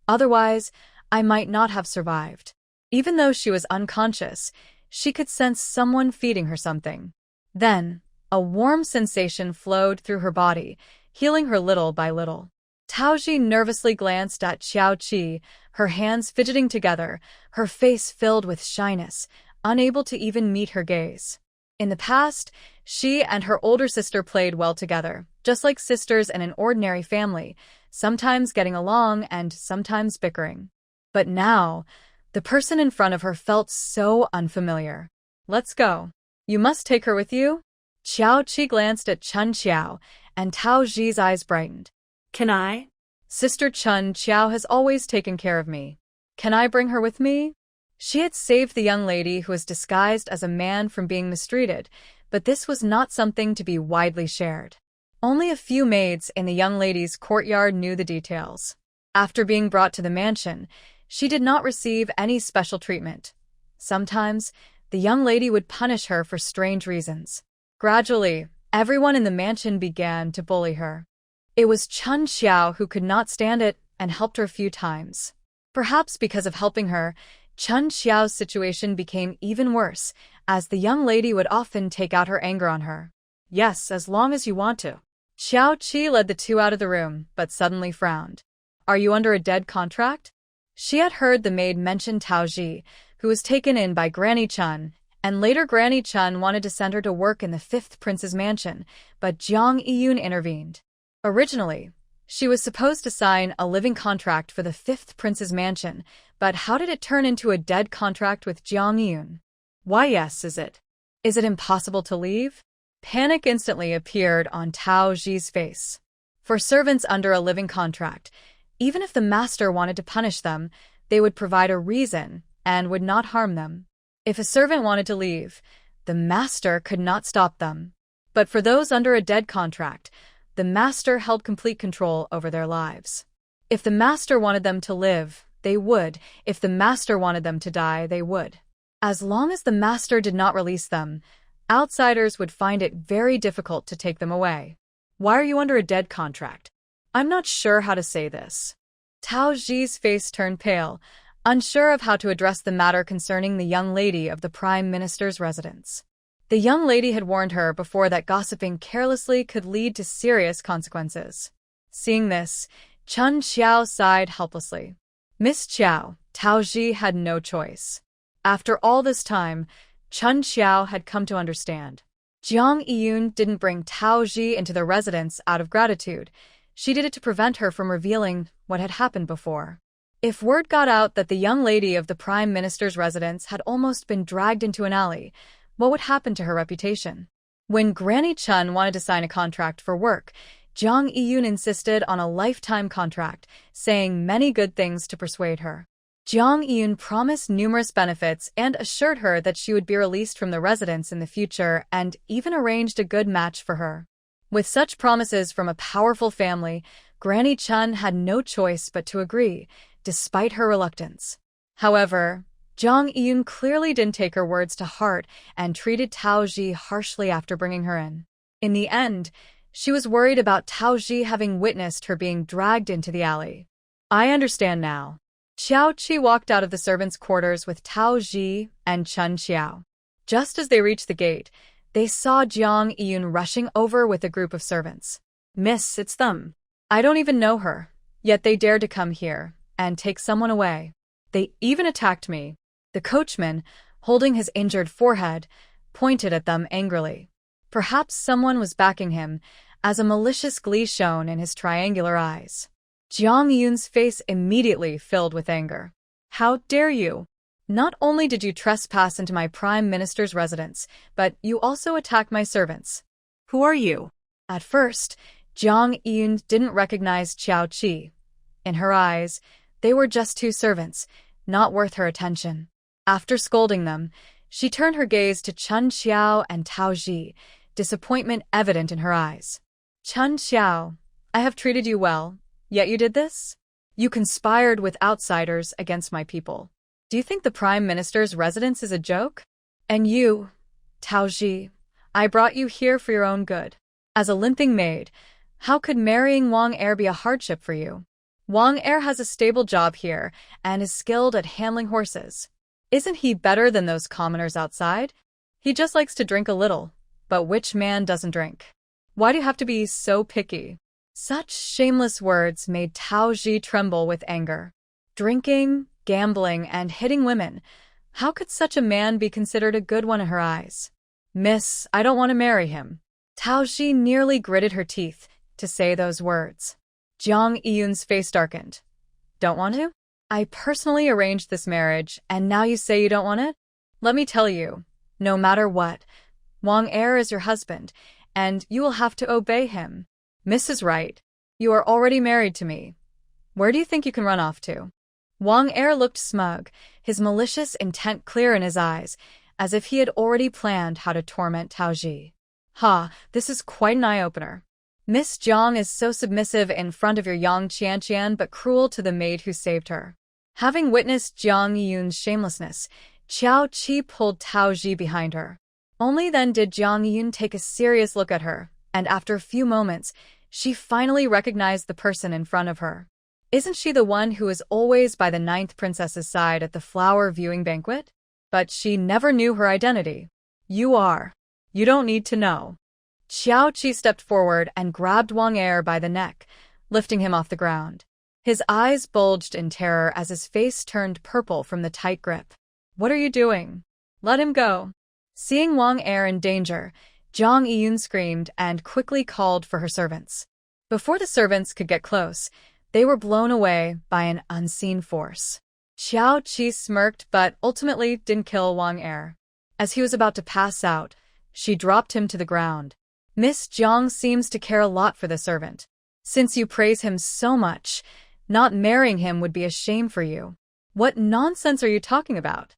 Otherwise, I might not have survived. Even though she was unconscious, she could sense someone feeding her something. Then, a warm sensation flowed through her body, healing her little by little. Tao Ji nervously glanced at Xiao Qi, her hands fidgeting together, her face filled with shyness, unable to even meet her gaze. In the past, she and her older sister played well together, just like sisters in an ordinary family, sometimes getting along and sometimes bickering. But now, the person in front of her felt so unfamiliar. Let's go. You must take her with you? Xiao Qi glanced at Chun Xiao, and Tao Ji's eyes brightened. Can I? Sister Chun Xiao has always taken care of me. Can I bring her with me? She had saved the young lady who was disguised as a man from being mistreated, but this was not something to be widely shared. Only a few maids in the young lady's courtyard knew the details. After being brought to the mansion, she did not receive any special treatment. Sometimes, the young lady would punish her for strange reasons. Gradually, everyone in the mansion began to bully her. It was Chun Xiao who could not stand it and helped her a few times. Perhaps because of helping her, Chun Xiao's situation became even worse, as the young lady would often take out her anger on her. Yes, as long as you want to. Xiao Qi led the two out of the room, but suddenly frowned. Are you under a dead contract? She had heard the maid mention Tao Ji, who was taken in by Granny Chun, and later Granny Chun wanted to send her to work in the fifth prince's mansion, but Jiang Yiyun intervened. Originally, she was supposed to sign a living contract for the fifth prince's mansion, but how did it turn into a dead contract with Jiang Yiyun? Why yes, is it? Is it impossible to leave? Panic instantly appeared on Tao Ji's face. For servants under a living contract, even if the master wanted to punish them, they would provide a reason and would not harm them. If a servant wanted to leave, the master could not stop them. But for those under a dead contract, the master held complete control over their lives. If the master wanted them to live, they would. If the master wanted them to die, they would. As long as the master did not release them, outsiders would find it very difficult to take them away. Why are you under a dead contract? I'm not sure how to say this. Tao Ji's face turned pale, unsure of how to address the matter concerning the young lady of the Prime Minister's residence. The young lady had warned her before that gossiping carelessly could lead to serious consequences. Seeing this, Chun Xiao sighed helplessly. Miss Xiao, Taoji had no choice. After all this time, Chun Xiao had come to understand. Jiang Yiyun didn't bring Taoji into the residence out of gratitude. She did it to prevent her from revealing what had happened before. If word got out that the young lady of the Prime Minister's residence had almost been dragged into an alley, what would happen to her reputation? When Granny Chun wanted to sign a contract for work, Jiang Yiyun insisted on a lifetime contract, saying many good things to persuade her. Jiang Yiyun promised numerous benefits and assured her that she would be released from the residence in the future and even arranged a good match for her. With such promises from a powerful family, Granny Chun had no choice but to agree, despite her reluctance. However, Jiang Yiyun clearly didn't take her words to heart and treated Taoji harshly after bringing her in. In the end, she was worried about Taoji having witnessed her being dragged into the alley. I understand now. Xiao Qi walked out of the servants' quarters with Taoji and Chun Xiao. Just as they reached the gate, they saw Jiang Yiyun rushing over with a group of servants. Miss, it's them. I don't even know her, yet they dared to come here and take someone away. They even attacked me. The coachman, holding his injured forehead, pointed at them angrily. Perhaps someone was backing him, as a malicious glee shone in his triangular eyes. Jiang Yiyun's face immediately filled with anger. How dare you? Not only did you trespass into my Prime Minister's residence, but you also attacked my servants. Who are you? At first, Jiang Yiyun didn't recognize Xiao Qi. In her eyes, they were just two servants, not worth her attention. After scolding them, she turned her gaze to Chun Xiao and Taoji, disappointment evident in her eyes. Chun Xiao, I have treated you well, yet you did this? You conspired with outsiders against my people. Do you think the Prime Minister's residence is a joke? And you, Taoji, I brought you here for your own good. As a limping maid, how could marrying Wang Er be a hardship for you? Wang Er has a stable job here and is skilled at handling horses. Isn't he better than those commoners outside? He just likes to drink a little, but which man doesn't drink? Why do you have to be so picky? Such shameless words made Taoji tremble with anger. Drinking, gambling, and hitting women. How could such a man be considered a good one in her eyes? Miss, I don't want to marry him. Taoji nearly gritted her teeth to say those words. Jiang Yiyun's face darkened. Don't want to? I personally arranged this marriage, and now you say you don't want it? Let me tell you, no matter what, Wang Er is your husband, and you will have to obey him. Mrs. Wright, you are already married to me. Where do you think you can run off to? Wang Er looked smug, his malicious intent clear in his eyes, as if he had already planned how to torment Taoji. This is quite an eye-opener. Miss Jiang is so submissive in front of your Yang Qianqian but cruel to the maid who saved her. Having witnessed Jiang Yiyun's shamelessness, Xiao Qi pulled Taoji behind her. Only then did Jiang Yiyun take a serious look at her, and after a few moments, she finally recognized the person in front of her. Isn't she the one who was always by the 9th princess's side at the flower viewing banquet? But she never knew her identity. You are. You don't need to know. Xiao Qi stepped forward and grabbed Wang Er by the neck, lifting him off the ground. His eyes bulged in terror as his face turned purple from the tight grip. What are you doing? Let him go. Seeing Wang Er in danger, Jiang Yiyun screamed and quickly called for her servants. Before the servants could get close, they were blown away by an unseen force. Xiao Qi smirked but ultimately didn't kill Wang Er. As he was about to pass out, she dropped him to the ground. Miss Jiang seems to care a lot for the servant. Since you praise him so much, not marrying him would be a shame for you. What nonsense are you talking about?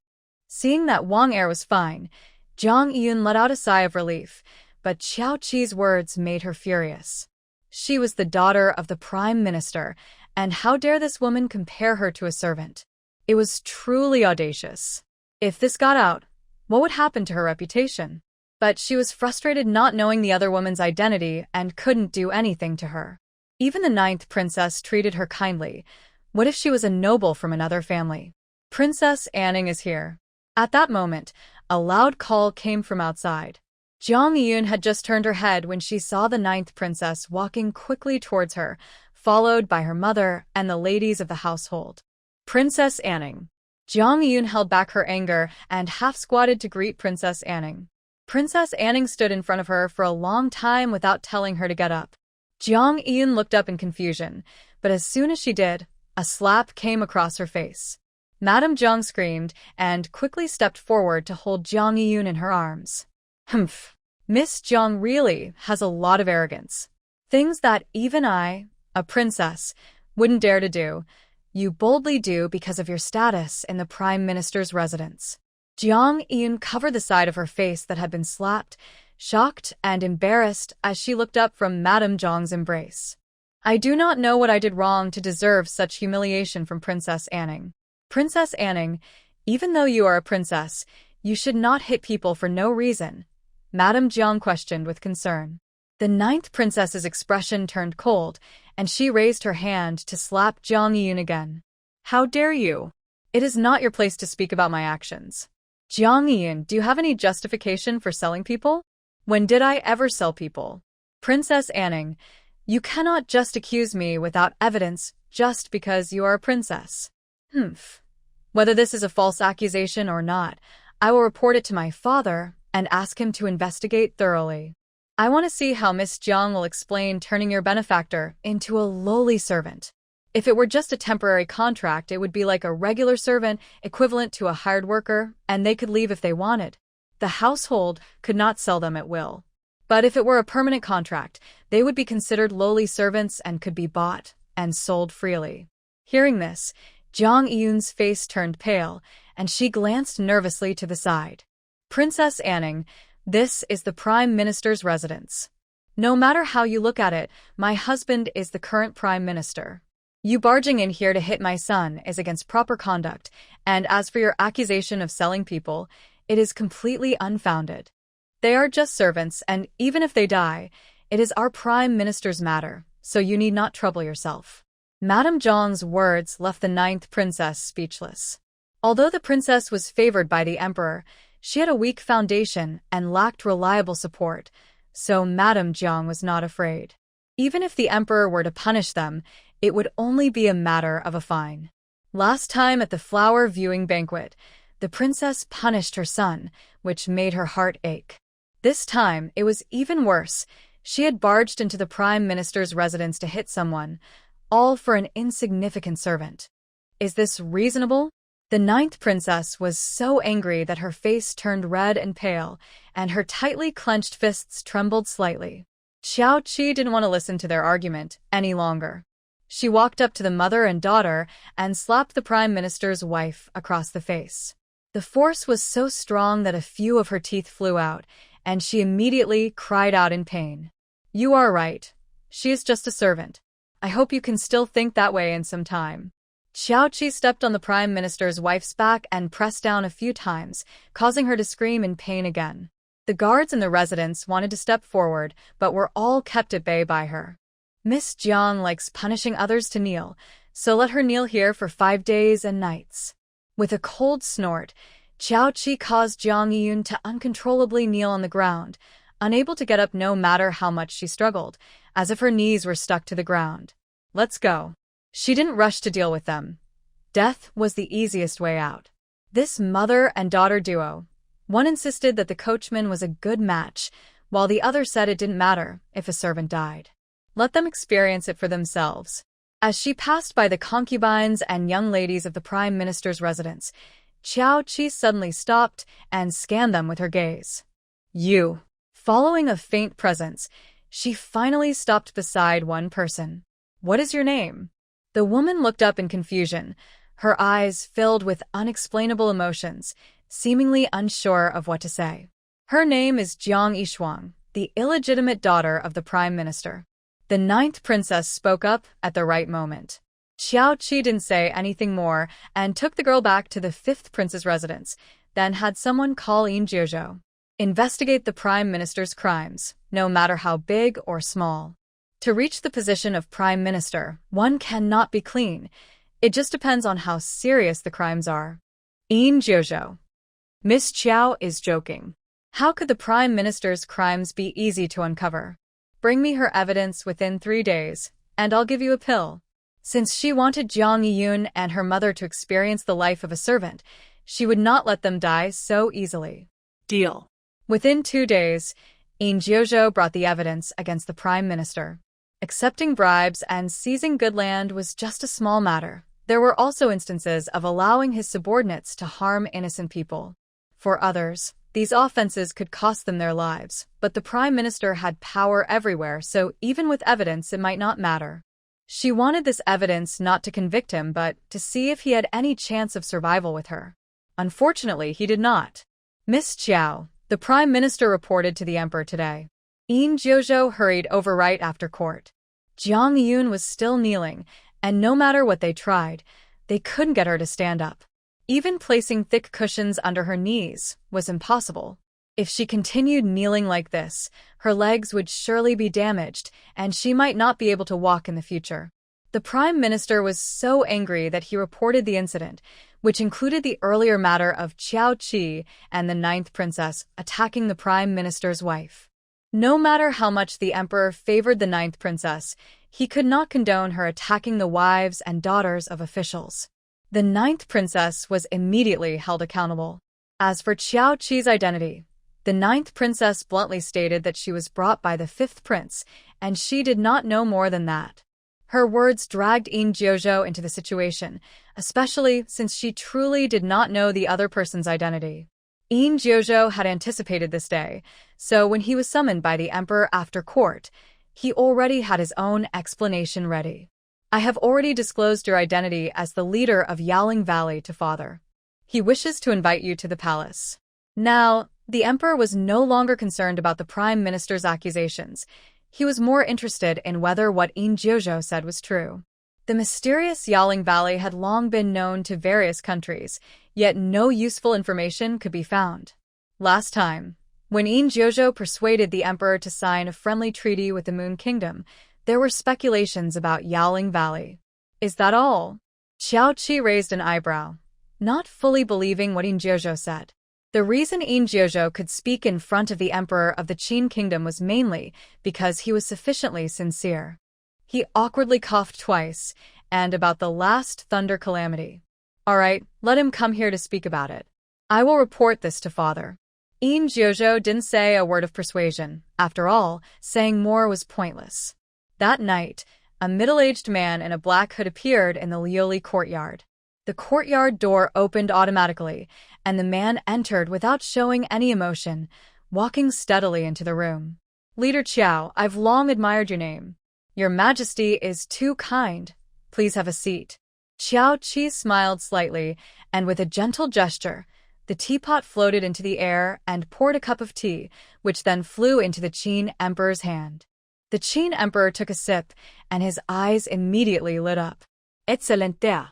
Seeing that Wang Er was fine, Jiang Yiyun let out a sigh of relief, but Xiao Qi's words made her furious. She was the daughter of the Prime Minister, and how dare this woman compare her to a servant? It was truly audacious. If this got out, what would happen to her reputation? But she was frustrated not knowing the other woman's identity and couldn't do anything to her. Even the 9th princess treated her kindly. What if she was a noble from another family? Princess Anning is here. At that moment, a loud call came from outside. Jiang Yiyun had just turned her head when she saw the 9th princess walking quickly towards her, followed by her mother and the ladies of the household. Princess Anning. Jong Eun held back her anger and half-squatted to greet Princess Anning. Princess Anning stood in front of her for a long time without telling her to get up. Jong Eun looked up in confusion, but as soon as she did, a slap came across her face. Madame Jong screamed and quickly stepped forward to hold Jong Eun in her arms. Humph. Miss Jong really has a lot of arrogance. Things that even I, a princess, wouldn't dare to do, you boldly do because of your status in the Prime Minister's residence. Jong Eun covered the side of her face that had been slapped, shocked and embarrassed as she looked up from Madame Jong's embrace. I do not know what I did wrong to deserve such humiliation from Princess Anning. Princess Anning, even though you are a princess, you should not hit people for no reason, Madame Jong questioned with concern. The ninth princess's expression turned cold, and she raised her hand to slap Jong Eun again. How dare you? It is not your place to speak about my actions. Jong Eun, do you have any justification for selling people? When did I ever sell people? Princess Anning, you cannot just accuse me without evidence just because you are a princess. Humph. Whether this is a false accusation or not, I will report it to my father and ask him to investigate thoroughly. I want to see how Miss Jong will explain turning your benefactor into a lowly servant. If it were just a temporary contract, it would be like a regular servant equivalent to a hired worker, and they could leave if they wanted. The household could not sell them at will. But if it were a permanent contract, they would be considered lowly servants and could be bought and sold freely. Hearing this, Jong Eun's face turned pale, and she glanced nervously to the side. Princess Anning, this is the Prime Minister's residence. No matter how you look at it, my husband is the current Prime Minister. You barging in here to hit my son is against proper conduct, and as for your accusation of selling people, it is completely unfounded. They are just servants, and even if they die, it is our Prime Minister's matter, so you need not trouble yourself. Madame Jong's words left the ninth princess speechless. Although the princess was favored by the emperor, she had a weak foundation and lacked reliable support, so Madame Jong was not afraid. Even if the emperor were to punish them, it would only be a matter of a fine. Last time at the flower viewing banquet, the princess punished her son, which made her heart ache. This time, it was even worse. She had barged into the Prime Minister's residence to hit someone, all for an insignificant servant. Is this reasonable? The ninth princess was so angry that her face turned red and pale, and her tightly clenched fists trembled slightly. Xiao Qi didn't want to listen to their argument any longer. She walked up to the mother and daughter and slapped the Prime Minister's wife across the face. The force was so strong that a few of her teeth flew out, and she immediately cried out in pain. You are right. She is just a servant. I hope you can still think that way in some time. Xiao Qi stepped on the Prime Minister's wife's back and pressed down a few times, causing her to scream in pain again. The guards in the residence wanted to step forward, but were all kept at bay by her. Miss Jiang likes punishing others to kneel, so let her kneel here for 5 days and nights. With a cold snort, Xiao Qi caused Jong Eun to uncontrollably kneel on the ground, unable to get up no matter how much she struggled, as if her knees were stuck to the ground. Let's go. She didn't rush to deal with them. Death was the easiest way out. This mother and daughter duo. One insisted that the coachman was a good match, while the other said it didn't matter if a servant died. Let them experience it for themselves. As she passed by the concubines and young ladies of the Prime Minister's residence, Xiao Qi suddenly stopped and scanned them with her gaze. You. Following a faint presence, she finally stopped beside one person. What is your name? The woman looked up in confusion, her eyes filled with unexplainable emotions, seemingly unsure of what to say. Her name is Jiang Yishuang, the illegitimate daughter of the Prime Minister. The ninth princess spoke up at the right moment. Xiao Qi didn't say anything more and took the girl back to the fifth prince's residence, then had someone call Yin Jiuzhou. Investigate the Prime Minister's crimes, no matter how big or small. To reach the position of Prime Minister, one cannot be clean. It just depends on how serious the crimes are. Yin Jiuzhou. Miss Qiao is joking. How could the Prime Minister's crimes be easy to uncover? Bring me her evidence within 3 days, and I'll give you a pill. Since she wanted Jiang Yiyun and her mother to experience the life of a servant, she would not let them die so easily. Deal. Within 2 days, Yin Jiuzhou brought the evidence against the prime minister. Accepting bribes and seizing good land was just a small matter. There were also instances of allowing his subordinates to harm innocent people. For others, these offenses could cost them their lives, but the prime minister had power everywhere, so even with evidence it might not matter. She wanted this evidence not to convict him, but to see if he had any chance of survival with her. Unfortunately, he did not. Miss Chiao, the prime minister reported to the emperor today. Yin Jiuzhou hurried over right after court. Jiang Yiyun was still kneeling, and no matter what they tried, they couldn't get her to stand up. Even placing thick cushions under her knees was impossible. If she continued kneeling like this, her legs would surely be damaged, and she might not be able to walk in the future. The prime minister was so angry that he reported the incident, which included the earlier matter of Qiao Qi and the 9th princess attacking the prime minister's wife. No matter how much the emperor favored the 9th princess, he could not condone her attacking the wives and daughters of officials. The 9th princess was immediately held accountable. As for Qiao Qi's identity, the 9th princess bluntly stated that she was brought by the 5th prince, and she did not know more than that. Her words dragged Yin Jiuzhou into the situation, especially since she truly did not know the other person's identity. Yin Jiuzhou had anticipated this day, so when he was summoned by the emperor after court, he already had his own explanation ready. I have already disclosed your identity as the leader of Yaling Valley to father. He wishes to invite you to the palace. Now, the emperor was no longer concerned about the prime minister's accusations. He was more interested in whether what Yin Jiuzhou said was true. The mysterious Yaling Valley had long been known to various countries, yet no useful information could be found. Last time, when Yin Jiuzhou persuaded the emperor to sign a friendly treaty with the Moon Kingdom, there were speculations about Yaling Valley. Is that all? Qiao Qi raised an eyebrow, not fully believing what Yin Jiuzhou said. The reason Yin Jiuzhou could speak in front of the emperor of the Qin Kingdom was mainly because he was sufficiently sincere. He awkwardly coughed twice, and about the last thunder calamity. All right, let him come here to speak about it. I will report this to father. Yin Jiuzhou didn't say a word of persuasion. After all, saying more was pointless. That night, a middle-aged man in a black hood appeared in the Liuli courtyard. The courtyard door opened automatically, and the man entered without showing any emotion, walking steadily into the room. Leader Qiao, I've long admired your name. Your Majesty is too kind. Please have a seat. Qiao Qi smiled slightly, and with a gentle gesture, the teapot floated into the air and poured a cup of tea, which then flew into the Qin Emperor's hand. The Qin Emperor took a sip, and his eyes immediately lit up. Excelente.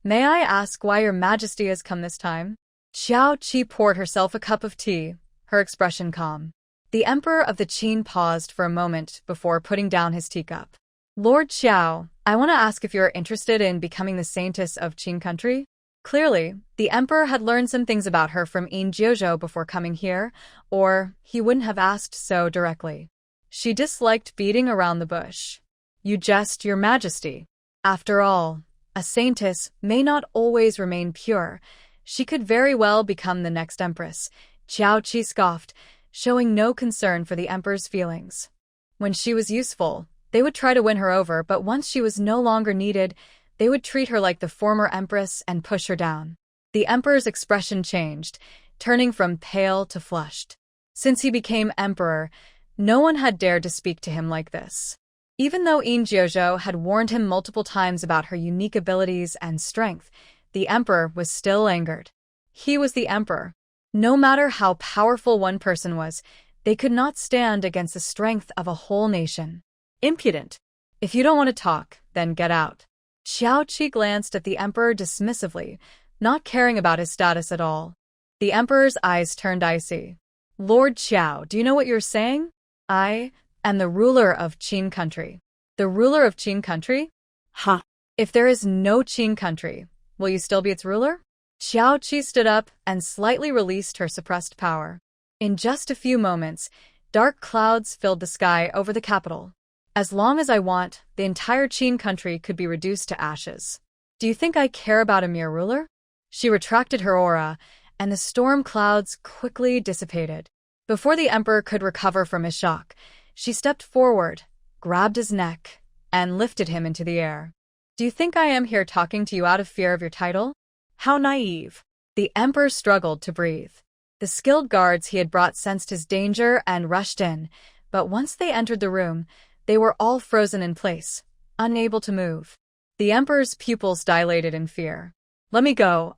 May I ask why your Majesty has come this time? Qiao Qi poured herself a cup of tea, her expression calm. The Emperor of the Qin paused for a moment before putting down his teacup. Lord Qiao, I want to ask if you're interested in becoming the saintess of Qin country? Clearly, the Emperor had learned some things about her from Yin Jiuzhou before coming here, or he wouldn't have asked so directly. She disliked beating around the bush. You jest, your Majesty. After all, a saintess may not always remain pure. She could very well become the next empress. Qiao Qi scoffed, showing no concern for the emperor's feelings. When she was useful, they would try to win her over, but once she was no longer needed, they would treat her like the former empress and push her down. The emperor's expression changed, turning from pale to flushed. Since he became emperor, no one had dared to speak to him like this. Even though Yin Jiuzhou had warned him multiple times about her unique abilities and strength, the emperor was still angered. He was the emperor. No matter how powerful one person was, they could not stand against the strength of a whole nation. Impudent. If you don't want to talk, then get out. Qiao Qi glanced at the emperor dismissively, not caring about his status at all. The emperor's eyes turned icy. Lord Qiao, do you know what you're saying? I am the ruler of Qin country. The ruler of Qin country? Ha! If there is no Qin country, will you still be its ruler? Qiao Qi stood up and slightly released her suppressed power. In just a few moments, dark clouds filled the sky over the capital. As long as I want, the entire Qin country could be reduced to ashes. Do you think I care about a mere ruler? She retracted her aura, and the storm clouds quickly dissipated. Before the emperor could recover from his shock, she stepped forward, grabbed his neck, and lifted him into the air. Do you think I am here talking to you out of fear of your title? How naive. The emperor struggled to breathe. The skilled guards he had brought sensed his danger and rushed in, but once they entered the room, they were all frozen in place, unable to move. The emperor's pupils dilated in fear. Let me go,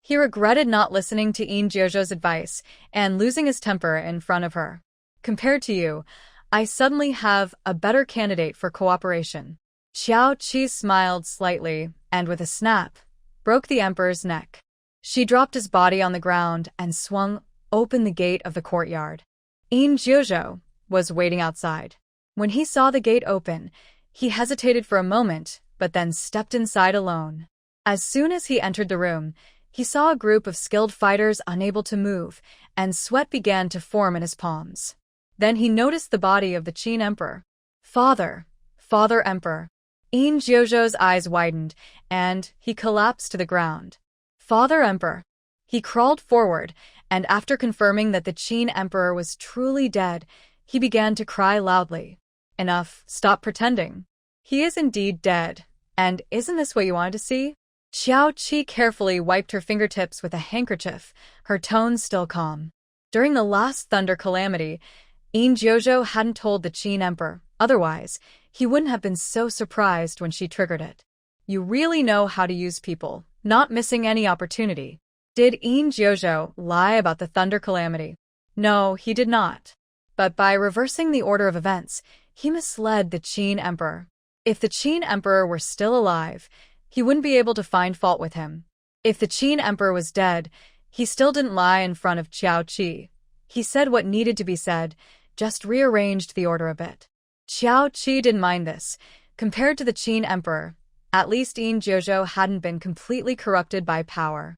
He regretted not listening to Yin Jiuzhou's advice and losing his temper in front of her. Compared to you, I suddenly have a better candidate for cooperation. Xiao Qi smiled slightly and, with a snap, broke the emperor's neck. She dropped his body on the ground and swung open the gate of the courtyard. Yin Jiuzhou was waiting outside. When he saw the gate open, he hesitated for a moment, but then stepped inside alone. As soon as he entered the room, he saw a group of skilled fighters unable to move, and sweat began to form in his palms. Then he noticed the body of the Qin emperor. Father Emperor. Yin Jiuzhou's eyes widened, and he collapsed to the ground. Father Emperor. He crawled forward, and after confirming that the Qin emperor was truly dead, he began to cry loudly. Enough, stop pretending. He is indeed dead, and isn't this what you wanted to see? Xiao Qi carefully wiped her fingertips with a handkerchief, her tone still calm. During the last thunder calamity, Yin Jiuzhou hadn't told the Qin emperor, otherwise, he wouldn't have been so surprised when she triggered it. You really know how to use people, not missing any opportunity. Did Yin Jiuzhou lie about the thunder calamity? No, he did not. But by reversing the order of events, he misled the Qin emperor. If the Qin emperor were still alive, he wouldn't be able to find fault with him. If the Qin emperor was dead, he still didn't lie in front of Xiao Qi. He said what needed to be said, just rearranged the order a bit. Xiao Qi didn't mind this. Compared to the Qin emperor, at least Yin Jiuzhou hadn't been completely corrupted by power.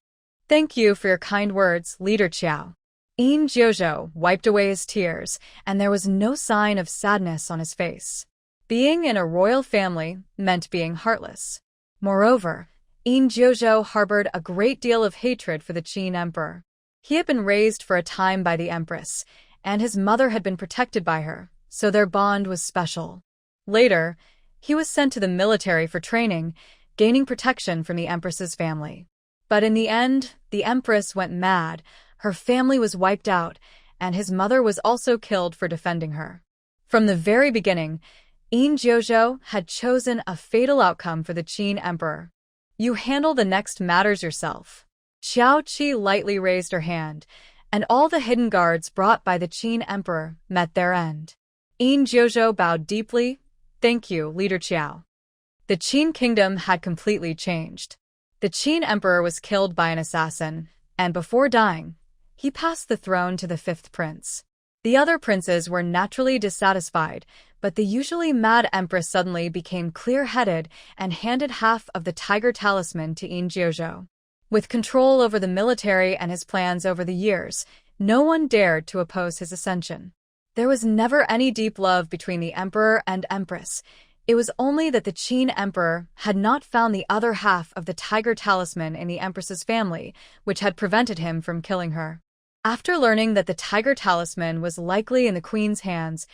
Thank you for your kind words, Leader Qiao. Yin Jiuzhou wiped away his tears, and there was no sign of sadness on his face. Being in a royal family meant being heartless. Moreover, Yin Jiuzhou harbored a great deal of hatred for the Qin emperor. He had been raised for a time by the empress, and his mother had been protected by her, so their bond was special. Later, he was sent to the military for training, gaining protection from the empress's family. But in the end, the empress went mad, her family was wiped out, and his mother was also killed for defending her. From the very beginning, Yin Jiuzhou had chosen a fatal outcome for the Qin emperor. You handle the next matters yourself. Xiao Qi lightly raised her hand, and all the hidden guards brought by the Qin emperor met their end. Yin Jiuzhou bowed deeply. Thank you, Leader Qiao. The Qin kingdom had completely changed. The Qin emperor was killed by an assassin, and before dying, he passed the throne to the fifth prince. The other princes were naturally dissatisfied, but the usually mad empress suddenly became clear-headed and handed half of the tiger talisman to Yin Jiuzhou. With control over the military and his plans over the years, no one dared to oppose his ascension. There was never any deep love between the emperor and empress. It was only that the Qin emperor had not found the other half of the tiger talisman in the empress's family, which had prevented him from killing her. After learning that the tiger talisman was likely in the queen's hands,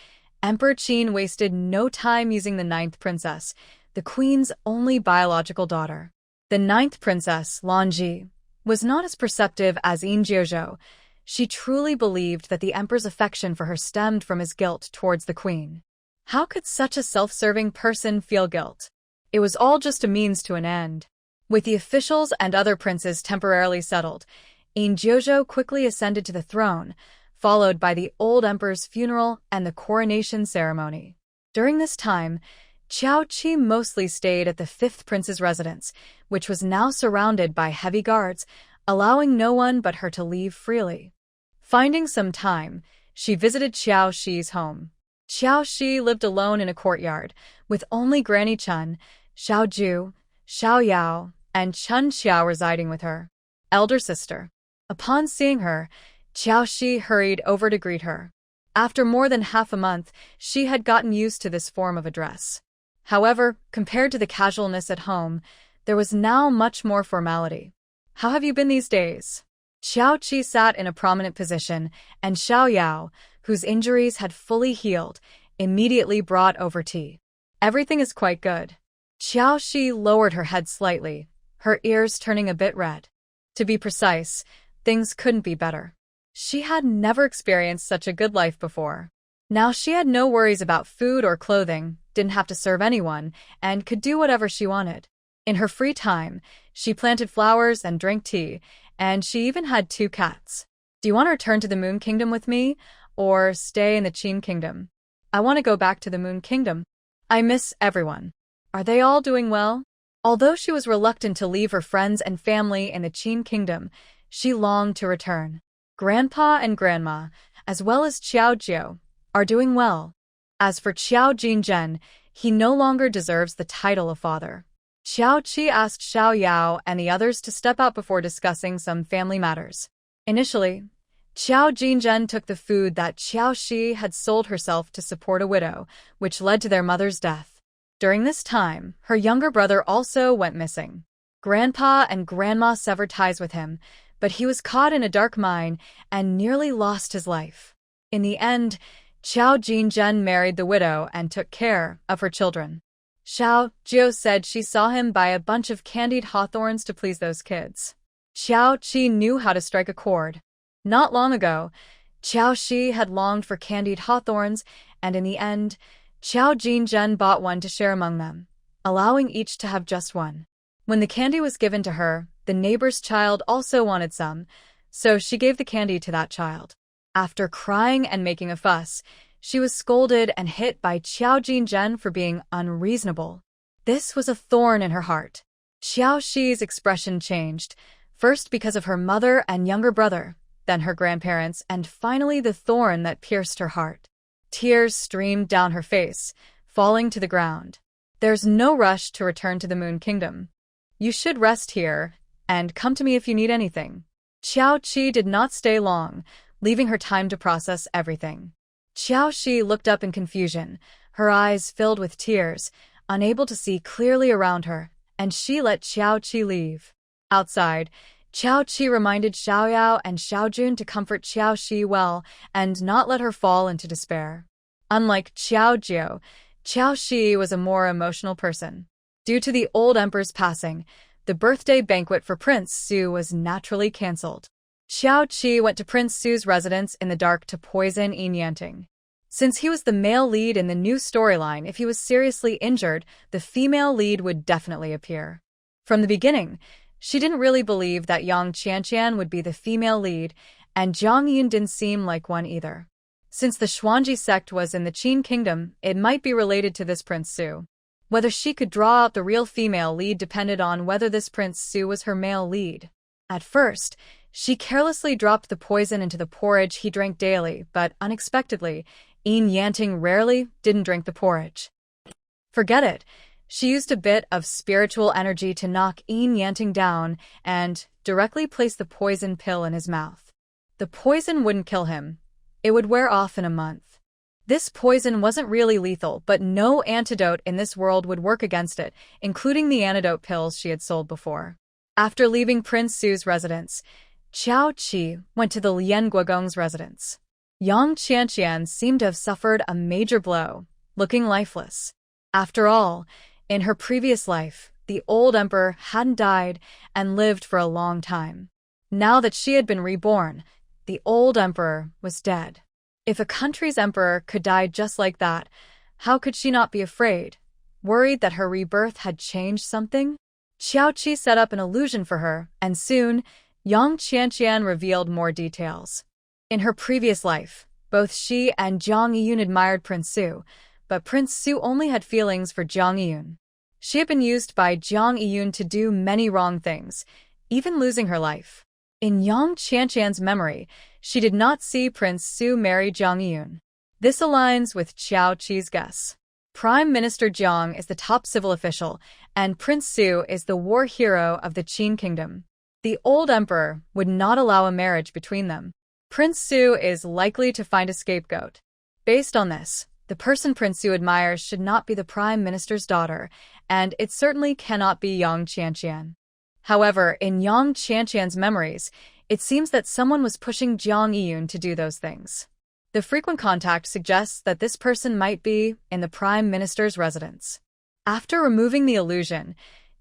Emperor Qin wasted no time using the ninth princess, the queen's only biological daughter. The ninth princess, Lanji, was not as perceptive as Yin Jiuzhou. She truly believed that the emperor's affection for her stemmed from his guilt towards the queen. How could such a self-serving person feel guilt? It was all just a means to an end. With the officials and other princes temporarily settled, Yin Jiuzhou quickly ascended to the throne, followed by the old emperor's funeral and the coronation ceremony. During this time, Xiao Qi mostly stayed at the fifth prince's residence, which was now surrounded by heavy guards, allowing no one but her to leave freely. Finding some time, she visited Xiao Xi's home. Xiao Xi lived alone in a courtyard, with only Granny Chen, Xiao Ju, Xiao Yao, and Chen Xiao residing with her elder sister. Upon seeing her, Xiao Xi hurried over to greet her. After more than half a month, she had gotten used to this form of address. However, compared to the casualness at home, there was now much more formality. "How have you been these days?" Xiao Qi sat in a prominent position, and Xiao Yao, whose injuries had fully healed, immediately brought over tea. "Everything is quite good." Xiao Qi lowered her head slightly, her ears turning a bit red. To be precise, things couldn't be better. She had never experienced such a good life before. Now she had no worries about food or clothing, didn't have to serve anyone, and could do whatever she wanted. In her free time, she planted flowers and drank tea, and she even had 2 cats. "Do you want to return to the Moon Kingdom with me, or stay in the Qin Kingdom?" "I want to go back to the Moon Kingdom. I miss everyone." "Are they all doing well?" Although she was reluctant to leave her friends and family in the Qin Kingdom, she longed to return. "Grandpa and Grandma, as well as Xiao Jiao, are doing well." As for Xiao Jinzhen, he no longer deserves the title of father. Xiao Qi asked Xiao Yao and the others to step out before discussing some family matters. Initially, Xiao Jinzhen took the food that Xiao Shi had sold herself to support a widow, which led to their mother's death. During this time, her younger brother also went missing. Grandpa and Grandma severed ties with him, but he was caught in a dark mine and nearly lost his life. In the end, Xiao Jinzhen married the widow and took care of her children. Xiao Jiao said she saw him buy a bunch of candied hawthorns to please those kids. Xiao Qi knew how to strike a chord. Not long ago, Xiao Shi had longed for candied hawthorns, and in the end, Xiao Jinzhen bought one to share among them, allowing each to have just one. When the candy was given to her, the neighbor's child also wanted some, so she gave the candy to that child. After crying and making a fuss, she was scolded and hit by Xiao Jinzhen for being unreasonable. This was a thorn in her heart. Xiao Shi's expression changed, first because of her mother and younger brother, then her grandparents, and finally the thorn that pierced her heart. Tears streamed down her face, falling to the ground. "There's no rush to return to the Moon Kingdom. You should rest here, and come to me if you need anything." Xiao Qi did not stay long, leaving her time to process everything. Xiao Shi looked up in confusion, her eyes filled with tears, unable to see clearly around her, and she let Xiao Qi leave. Outside, Xiao Qi reminded Xiao Yao and Xiao Jun to comfort Xiao Shi well and not let her fall into despair. Unlike Xiao Jiao, Xiao Shi was a more emotional person. Due to the old emperor's passing, the birthday banquet for Prince Su was naturally cancelled. Xiao Qi went to Prince Su's residence in the dark to poison Yin Yanting. Since he was the male lead in the new storyline, if he was seriously injured, the female lead would definitely appear. From the beginning, she didn't really believe that Yang Qianqian would be the female lead, and Jiang Yun didn't seem like one either. Since the Xuanji sect was in the Qin Kingdom, it might be related to this Prince Su. Whether she could draw out the real female lead depended on whether this Prince Su was her male lead. At first, she carelessly dropped the poison into the porridge he drank daily, but unexpectedly, Yin Yanting rarely didn't drink the porridge. Forget it. She used a bit of spiritual energy to knock Yin Yanting down and directly place the poison pill in his mouth. The poison wouldn't kill him. It would wear off in a month. This poison wasn't really lethal, but no antidote in this world would work against it, including the antidote pills she had sold before. After leaving Prince Su's residence, Xiao Qi went to the Lien Guogong's residence. Yang Qianqian seemed to have suffered a major blow, looking lifeless. After all, in her previous life, the old emperor hadn't died and lived for a long time. Now that she had been reborn, the old emperor was dead. If a country's emperor could die just like that, how could she not be afraid, worried that her rebirth had changed something? Xiao Qi set up an illusion for her, and soon, Yang Qianqian revealed more details. In her previous life, both she and Jiang Yiyun admired Prince Su, but Prince Su only had feelings for Jiang Yiyun. She had been used by Jiang Yiyun to do many wrong things, even losing her life. In Yang Qianqian's memory, she did not see Prince Su marry Jiang Yiyun. This aligns with Xiao Qi's guess. Prime Minister Jiang is the top civil official, and Prince Su is the war hero of the Qin Kingdom. The old emperor would not allow a marriage between them. Prince Su is likely to find a scapegoat. Based on this, the person Prince Yu admires should not be the Prime Minister's daughter, and it certainly cannot be Yang Qianqian. However, in Yang Qianqian's memories, it seems that someone was pushing Jiang Yiyun to do those things. The frequent contact suggests that this person might be in the Prime Minister's residence. After removing the illusion,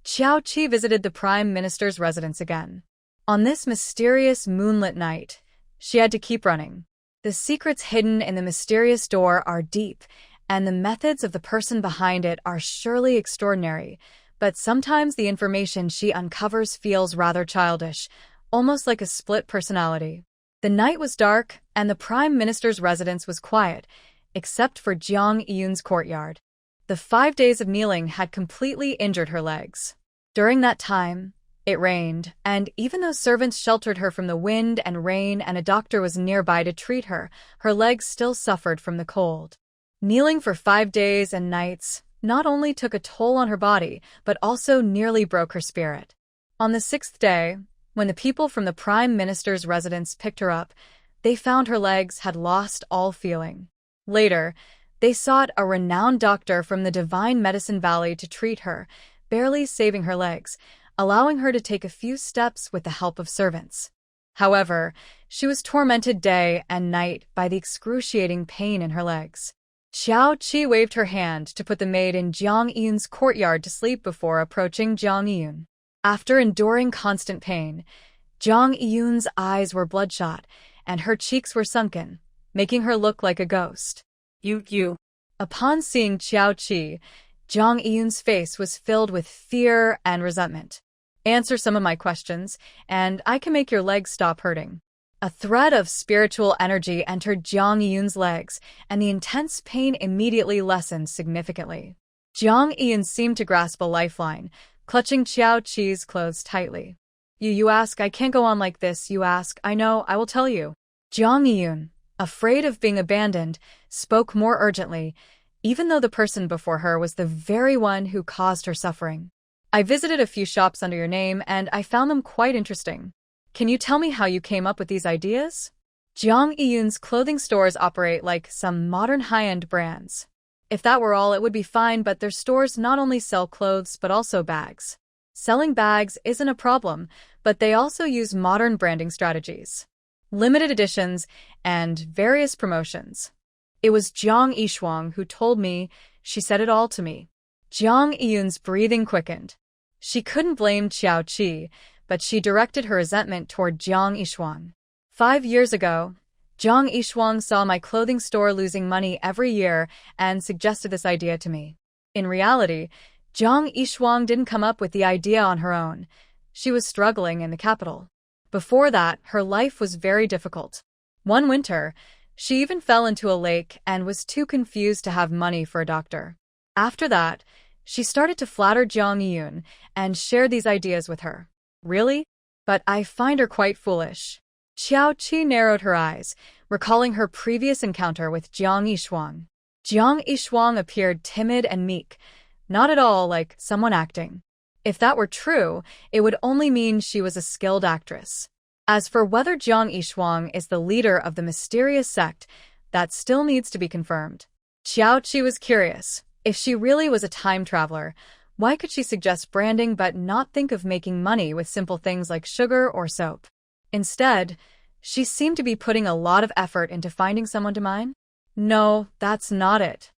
Xiao Qi visited the Prime Minister's residence again. On this mysterious moonlit night, she had to keep running. The secrets hidden in the mysterious door are deep, and the methods of the person behind it are surely extraordinary, but sometimes the information she uncovers feels rather childish, almost like a split personality. The night was dark, and the Prime Minister's residence was quiet, except for Jiang Yiyun's courtyard. The 5 days of kneeling had completely injured her legs. During that time, it rained, and even though servants sheltered her from the wind and rain and a doctor was nearby to treat her, her legs still suffered from the cold. Kneeling for 5 days and nights not only took a toll on her body, but also nearly broke her spirit. On the 6th day, when the people from the Prime Minister's residence picked her up, they found her legs had lost all feeling. Later, they sought a renowned doctor from the Divine Medicine Valley to treat her, barely saving her legs, allowing her to take a few steps with the help of servants. However, she was tormented day and night by the excruciating pain in her legs. Xiao Qi waved her hand to put the maid in Jiang Yiyun's courtyard to sleep before approaching Jiang Yiyun. After enduring constant pain, Jiang Yiyun's eyes were bloodshot, and her cheeks were sunken, making her look like a ghost. You. Upon seeing Xiao Qi, Jiang Yiyun's face was filled with fear and resentment. Answer some of my questions, and I can make your legs stop hurting. A thread of spiritual energy entered Jiang Yiyun's legs, and the intense pain immediately lessened significantly. Jiang Yiyun seemed to grasp a lifeline, clutching Xiao Qi's clothes tightly. You ask, I can't go on like this, you ask, I know, I will tell you. Jiang Yiyun, afraid of being abandoned, spoke more urgently, even though the person before her was the very one who caused her suffering. I visited a few shops under your name, and I found them quite interesting. Can you tell me how you came up with these ideas? Jiang Yiyun's clothing stores operate like some modern high-end brands. If that were all, it would be fine, but their stores not only sell clothes but also bags. Selling bags isn't a problem, but they also use modern branding strategies, limited editions, and various promotions. It was Jiang Yishuang who told me. She said it all to me. Jiang Yiyun's breathing quickened. She couldn't blame Xiao Qi, but she directed her resentment toward Jiang Yishuang. 5 years ago, Jiang Yishuang saw my clothing store losing money every year and suggested this idea to me. In reality, Jiang Yishuang didn't come up with the idea on her own. She was struggling in the capital. Before that, her life was very difficult. One winter, she even fell into a lake and was too confused to have money for a doctor. After that, she started to flatter Jiang Yiyun and shared these ideas with her. Really? But I find her quite foolish. Xiao Qi narrowed her eyes, recalling her previous encounter with Jiang Yishuang. Jiang Yishuang appeared timid and meek, not at all like someone acting. If that were true, it would only mean she was a skilled actress. As for whether Jiang Yishuang is the leader of the mysterious sect, that still needs to be confirmed. Xiao Qi was curious. If she really was a time traveler, why could she suggest branding but not think of making money with simple things like sugar or soap? Instead, she seemed to be putting a lot of effort into finding someone to mine. No, that's not it.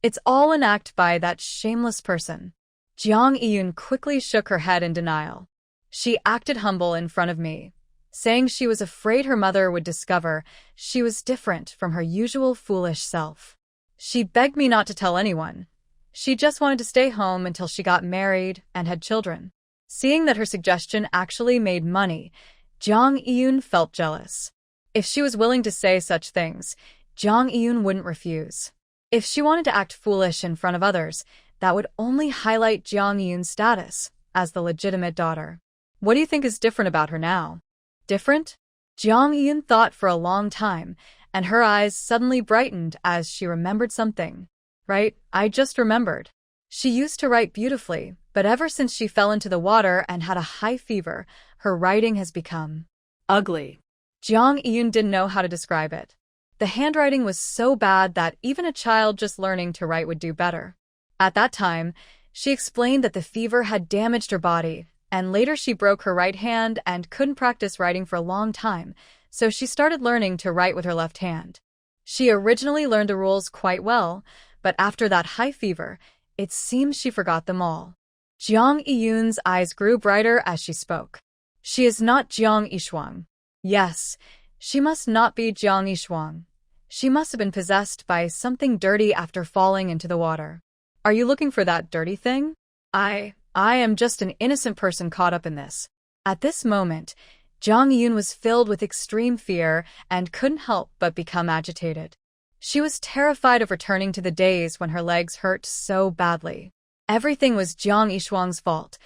It's all an act by that shameless person. Jiang Yiyun quickly shook her head in denial. She acted humble in front of me, saying she was afraid her mother would discover she was different from her usual foolish self. She begged me not to tell anyone. She just wanted to stay home until she got married and had children. Seeing that her suggestion actually made money, Jiang Yiyun felt jealous. If she was willing to say such things, Jiang Yiyun wouldn't refuse. If she wanted to act foolish in front of others, that would only highlight Jiang Yiyun's status as the legitimate daughter. What do you think is different about her now? Different? Jiang Yiyun thought for a long time, and her eyes suddenly brightened as she remembered something. Right, I just remembered. She used to write beautifully, but ever since she fell into the water and had a high fever, her writing has become ugly. Jiang Yiyun didn't know how to describe it. The handwriting was so bad that even a child just learning to write would do better. At that time, she explained that the fever had damaged her body, and later she broke her right hand and couldn't practice writing for a long time, so she started learning to write with her left hand. She originally learned the rules quite well, but after that high fever, it seems she forgot them all. Jiang Yiyun's eyes grew brighter as she spoke. She is not Jiang Yishuang. Yes, she must not be Jiang Yishuang. She must have been possessed by something dirty after falling into the water. Are you looking for that dirty thing? I am just an innocent person caught up in this. At this moment, Jiang Yiyun was filled with extreme fear and couldn't help but become agitated. She was terrified of returning to the days when her legs hurt so badly. Everything was Jiang Yishuang's fault.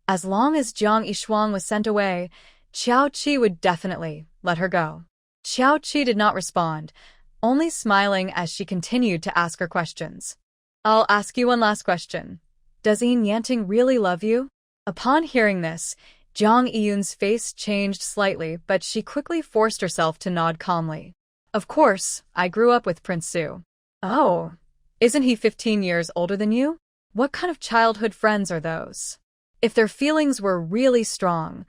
As long as Jiang Yishuang was sent away, Qiao Qi would definitely let her go. Qiao Qi did not respond, only smiling as she continued to ask her questions. I'll ask you one last question. Does Yin Yanting really love you? Upon hearing this, Jiang Yiyun's face changed slightly, but she quickly forced herself to nod calmly. Of course, I grew up with Prince Su. Oh, isn't he 15 years older than you? What kind of childhood friends are those? If their feelings were really strong,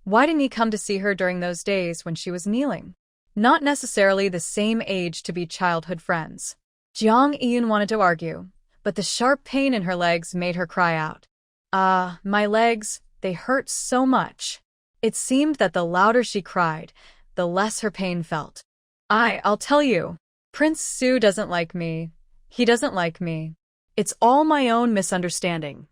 why didn't he come to see her during those days when she was kneeling? Not necessarily the same age to be childhood friends. Jiang Yiyun wanted to argue, but the sharp pain in her legs made her cry out. My legs, they hurt so much. It seemed that the louder she cried, the less her pain felt. I'll tell you, Prince Su doesn't like me. He doesn't like me. It's all my own misunderstanding.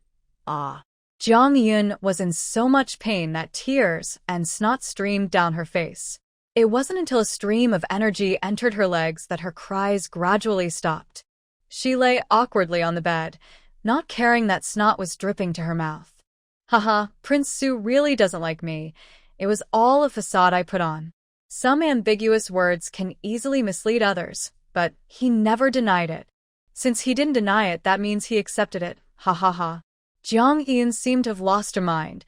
Jiang Yiyun was in so much pain that tears and snot streamed down her face. It wasn't until a stream of energy entered her legs that her cries gradually stopped. She lay awkwardly on the bed, not caring that snot was dripping to her mouth. Haha, Prince Su really doesn't like me. It was all a facade I put on. Some ambiguous words can easily mislead others, but he never denied it. Since he didn't deny it, that means he accepted it. Ha ha ha. Jiang Yiyun seemed to have lost her mind,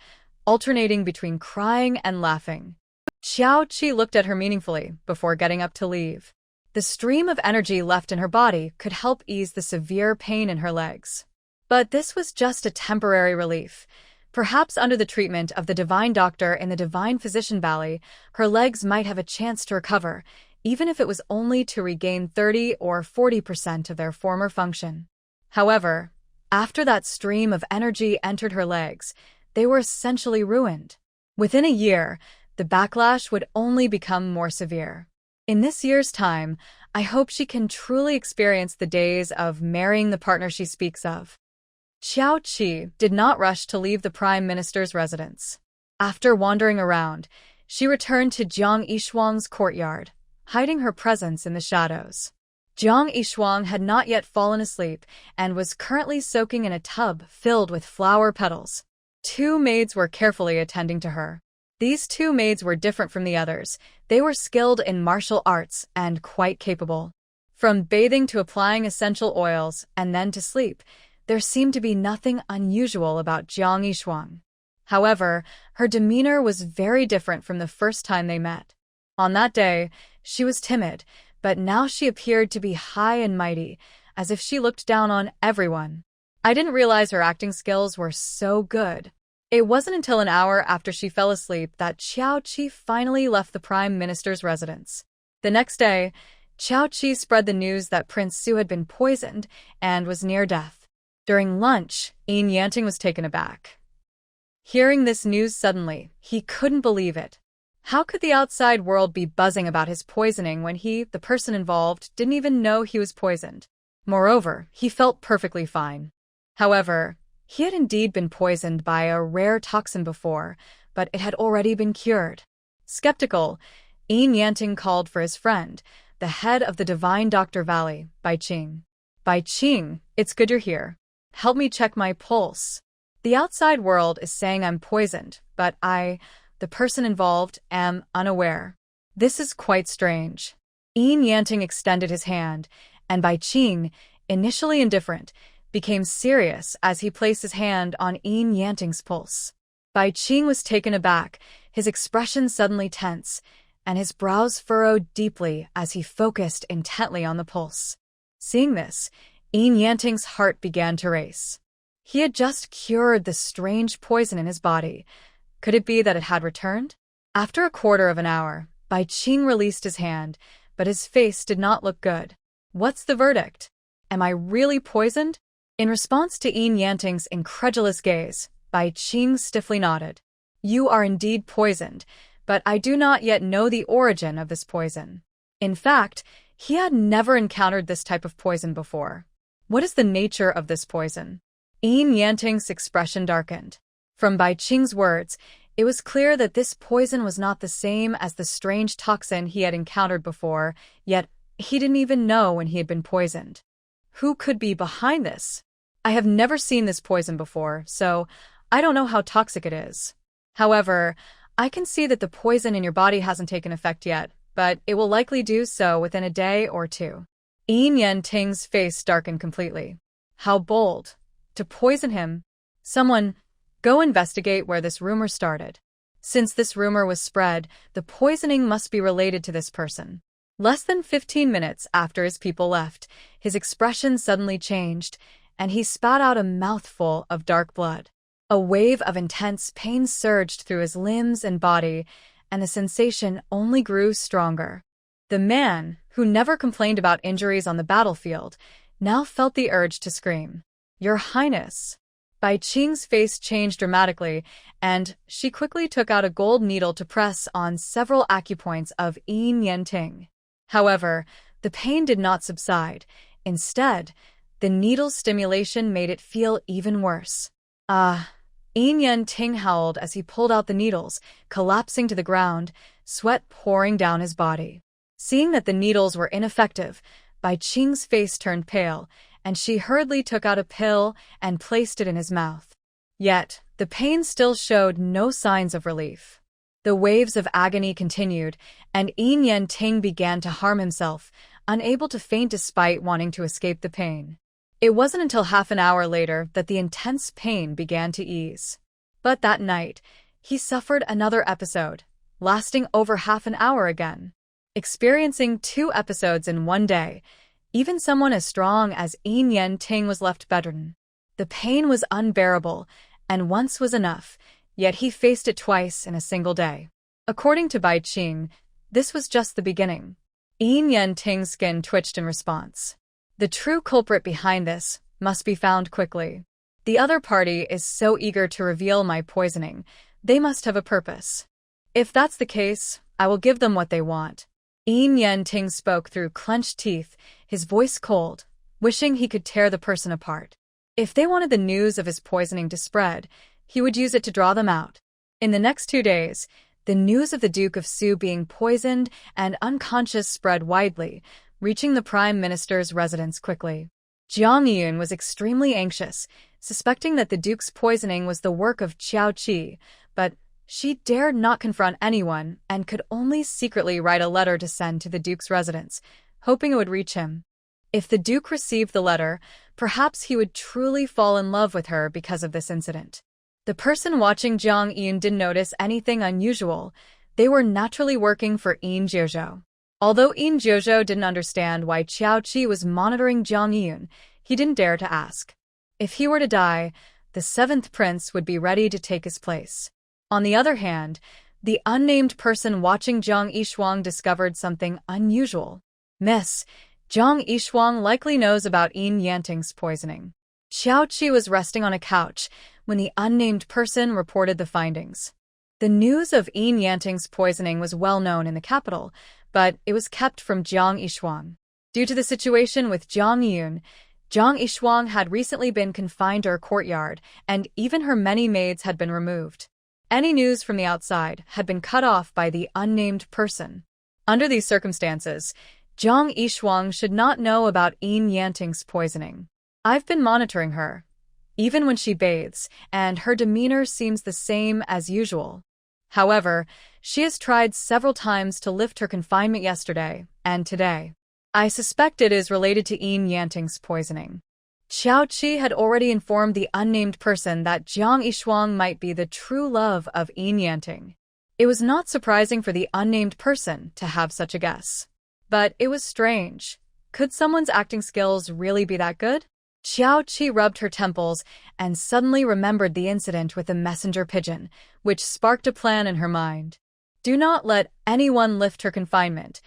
alternating between crying and laughing. Qiao Qi looked at her meaningfully before getting up to leave. The stream of energy left in her body could help ease the severe pain in her legs. But this was just a temporary relief. Perhaps under the treatment of the divine doctor in the Divine Physician Valley, her legs might have a chance to recover, even if it was only to regain 30 or 40% of their former function. However, after that stream of energy entered her legs, they were essentially ruined. Within a year, the backlash would only become more severe. In this year's time, I hope she can truly experience the days of marrying the partner she speaks of. Qiao Qi did not rush to leave the Prime Minister's residence. After wandering around, she returned to Jiang Yishuang's courtyard, hiding her presence in the shadows. Jiang Yishuang had not yet fallen asleep and was currently soaking in a tub filled with flower petals. 2 maids were carefully attending to her. These 2 maids were different from the others. They were skilled in martial arts and quite capable. From bathing to applying essential oils and then to sleep, there seemed to be nothing unusual about Jiang Yishuang. However, her demeanor was very different from the first time they met. On that day, she was timid, but now she appeared to be high and mighty, as if she looked down on everyone. I didn't realize her acting skills were so good. It wasn't until an hour after she fell asleep that Qiao Qi finally left the Prime Minister's residence. The next day, Qiao Qi spread the news that Prince Su had been poisoned and was near death. During lunch, Yin Yanting was taken aback. Hearing this news suddenly, he couldn't believe it. How could the outside world be buzzing about his poisoning when he, the person involved, didn't even know he was poisoned? Moreover, he felt perfectly fine. However, he had indeed been poisoned by a rare toxin before, but it had already been cured. Skeptical, Yin Yanting called for his friend, the head of the Divine Doctor Valley, Bai Qing. Bai Qing, it's good you're here. Help me check my pulse. The outside world is saying I'm poisoned, but I, the person involved, am unaware. This is quite strange. Yin Yanting extended his hand, and Bai Qing, initially indifferent, became serious as he placed his hand on Yin Yanting's pulse. Bai Qing was taken aback, his expression suddenly tense, and his brows furrowed deeply as he focused intently on the pulse. Seeing this, Yin Yanting's heart began to race. He had just cured the strange poison in his body. Could it be that it had returned? After a quarter of an hour, Bai Qing released his hand, but his face did not look good. What's the verdict? Am I really poisoned? In response to Yin Yanting's incredulous gaze, Bai Qing stiffly nodded. You are indeed poisoned, but I do not yet know the origin of this poison. In fact, he had never encountered this type of poison before. What is the nature of this poison? Yin Yanting's expression darkened. From Bai Qing's words, it was clear that this poison was not the same as the strange toxin he had encountered before, yet he didn't even know when he had been poisoned. Who could be behind this? I have never seen this poison before, so I don't know how toxic it is. However, I can see that the poison in your body hasn't taken effect yet, but it will likely do so within a day or two. Yin Yanting's face darkened completely. How bold. To poison him. Someone, go investigate where this rumor started. Since this rumor was spread, the poisoning must be related to this person. Less than 15 minutes after his people left, his expression suddenly changed, and he spat out a mouthful of dark blood. A wave of intense pain surged through his limbs and body, and the sensation only grew stronger. The man, who never complained about injuries on the battlefield, now felt the urge to scream. Your Highness! Bai Qing's face changed dramatically, and she quickly took out a gold needle to press on several acupoints of Yin Yanting. However, the pain did not subside. Instead, the needle's stimulation made it feel even worse. Yin Yanting howled as he pulled out the needles, collapsing to the ground, sweat pouring down his body. Seeing that the needles were ineffective, Bai Qing's face turned pale, and she hurriedly took out a pill and placed it in his mouth. Yet, the pain still showed no signs of relief. The waves of agony continued, and Yin Yanting began to harm himself, unable to faint despite wanting to escape the pain. It wasn't until half an hour later that the intense pain began to ease. But that night, he suffered another episode, lasting over half an hour again. Experiencing 2 episodes in one day, even someone as strong as Yin Yanting was left bedridden. The pain was unbearable, and once was enough, yet he faced it twice in a single day. According to Bai Qing, this was just the beginning. Yin Yanting's skin twitched in response. The true culprit behind this must be found quickly. The other party is so eager to reveal my poisoning, they must have a purpose. If that's the case, I will give them what they want. Yin Yanting spoke through clenched teeth, his voice cold, wishing he could tear the person apart. If they wanted the news of his poisoning to spread, he would use it to draw them out. In the next 2 days, the news of the Duke of Su being poisoned and unconscious spread widely, reaching the Prime Minister's residence quickly. Jiang Yun was extremely anxious, suspecting that the Duke's poisoning was the work of Qiao Qi, but she dared not confront anyone and could only secretly write a letter to send to the Duke's residence, hoping it would reach him. If the Duke received the letter, perhaps he would truly fall in love with her because of this incident. The person watching Jiang Yun didn't notice anything unusual. They were naturally working for Yin Jiuzhou. Although Yin Jiuzhou didn't understand why Qiao Qi was monitoring Jiang Yun, he didn't dare to ask. If he were to die, the 7th prince would be ready to take his place. On the other hand, the unnamed person watching Zhang Yishuang discovered something unusual. Miss, Zhang Yishuang likely knows about Yin Yanting's poisoning. Qiao Qi was resting on a couch when the unnamed person reported the findings. The news of Yin Yanting's poisoning was well known in the capital, but it was kept from Zhang Yishuang. Due to the situation with Jiang Yun, Zhang Yishuang had recently been confined to her courtyard, and even her many maids had been removed. Any news from the outside had been cut off by the unnamed person. Under these circumstances, Zhang Yishuang should not know about Yin Yanting's poisoning. I've been monitoring her, even when she bathes, and her demeanor seems the same as usual. However, she has tried several times to lift her confinement yesterday and today. I suspect it is related to Yin Yanting's poisoning. Qiao Qi had already informed the unnamed person that Jiang Yishuang might be the true love of Yin Yanting. It was not surprising for the unnamed person to have such a guess. But it was strange. Could someone's acting skills really be that good? Xiao Qi rubbed her temples and suddenly remembered the incident with the messenger pigeon, which sparked a plan in her mind. Do not let anyone lift her confinement.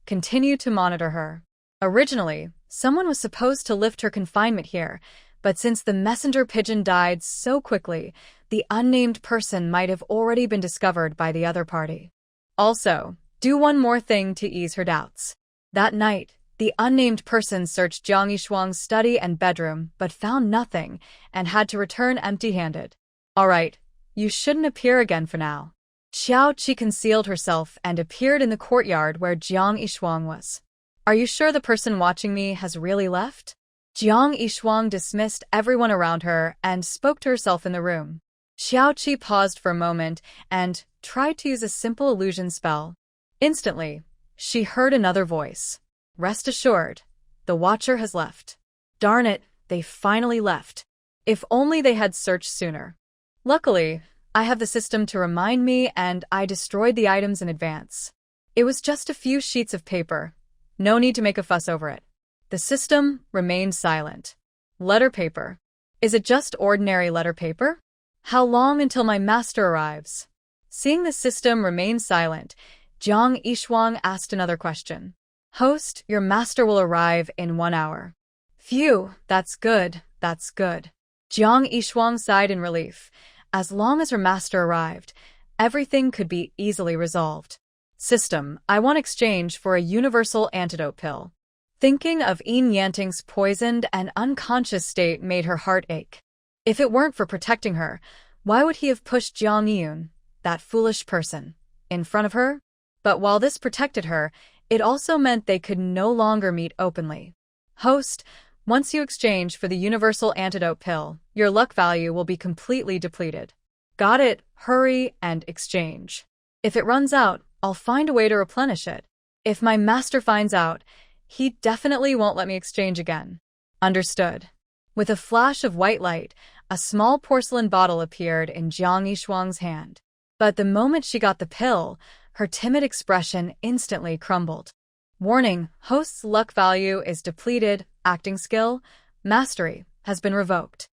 Continue to monitor her. Originally, someone was supposed to lift her confinement here, but since the messenger pigeon died so quickly, the unnamed person might have already been discovered by the other party. Also, do one more thing to ease her doubts. That night, the unnamed person searched Jiang Yishuang's study and bedroom but found nothing and had to return empty-handed. All right, you shouldn't appear again for now. Xiao Qi concealed herself and appeared in the courtyard where Jiang Yishuang was. Are you sure the person watching me has really left? Jiang Yishuang dismissed everyone around her and spoke to herself in the room. Xiao Qi paused for a moment and tried to use a simple illusion spell. Instantly, she heard another voice. Rest assured, the Watcher has left. Darn it, they finally left. If only they had searched sooner. Luckily, I have the system to remind me and I destroyed the items in advance. It was just a few sheets of paper. No need to make a fuss over it. The system remained silent. Letter paper. Is it just ordinary letter paper? How long until my master arrives? Seeing the system remain silent, Jiang Yishuang asked another question. Host, your master will arrive in 1 hour. Phew, that's good, that's good. Jiang Yishuang sighed in relief. As long as her master arrived, everything could be easily resolved. System, I want exchange for a universal antidote pill. Thinking of Yin Yanting's poisoned and unconscious state made her heart ache. If it weren't for protecting her, why would he have pushed Jiang Yun, that foolish person, in front of her? But while this protected her, it also meant they could no longer meet openly. Host, once you exchange for the universal antidote pill, your luck value will be completely depleted. Got it, hurry and exchange. If it runs out, I'll find a way to replenish it. If my master finds out, he definitely won't let me exchange again. Understood. With a flash of white light, a small porcelain bottle appeared in Jiang Yishuang's hand. But the moment she got the pill, her timid expression instantly crumbled. Warning, host's luck value is depleted, acting skill, mastery, has been revoked.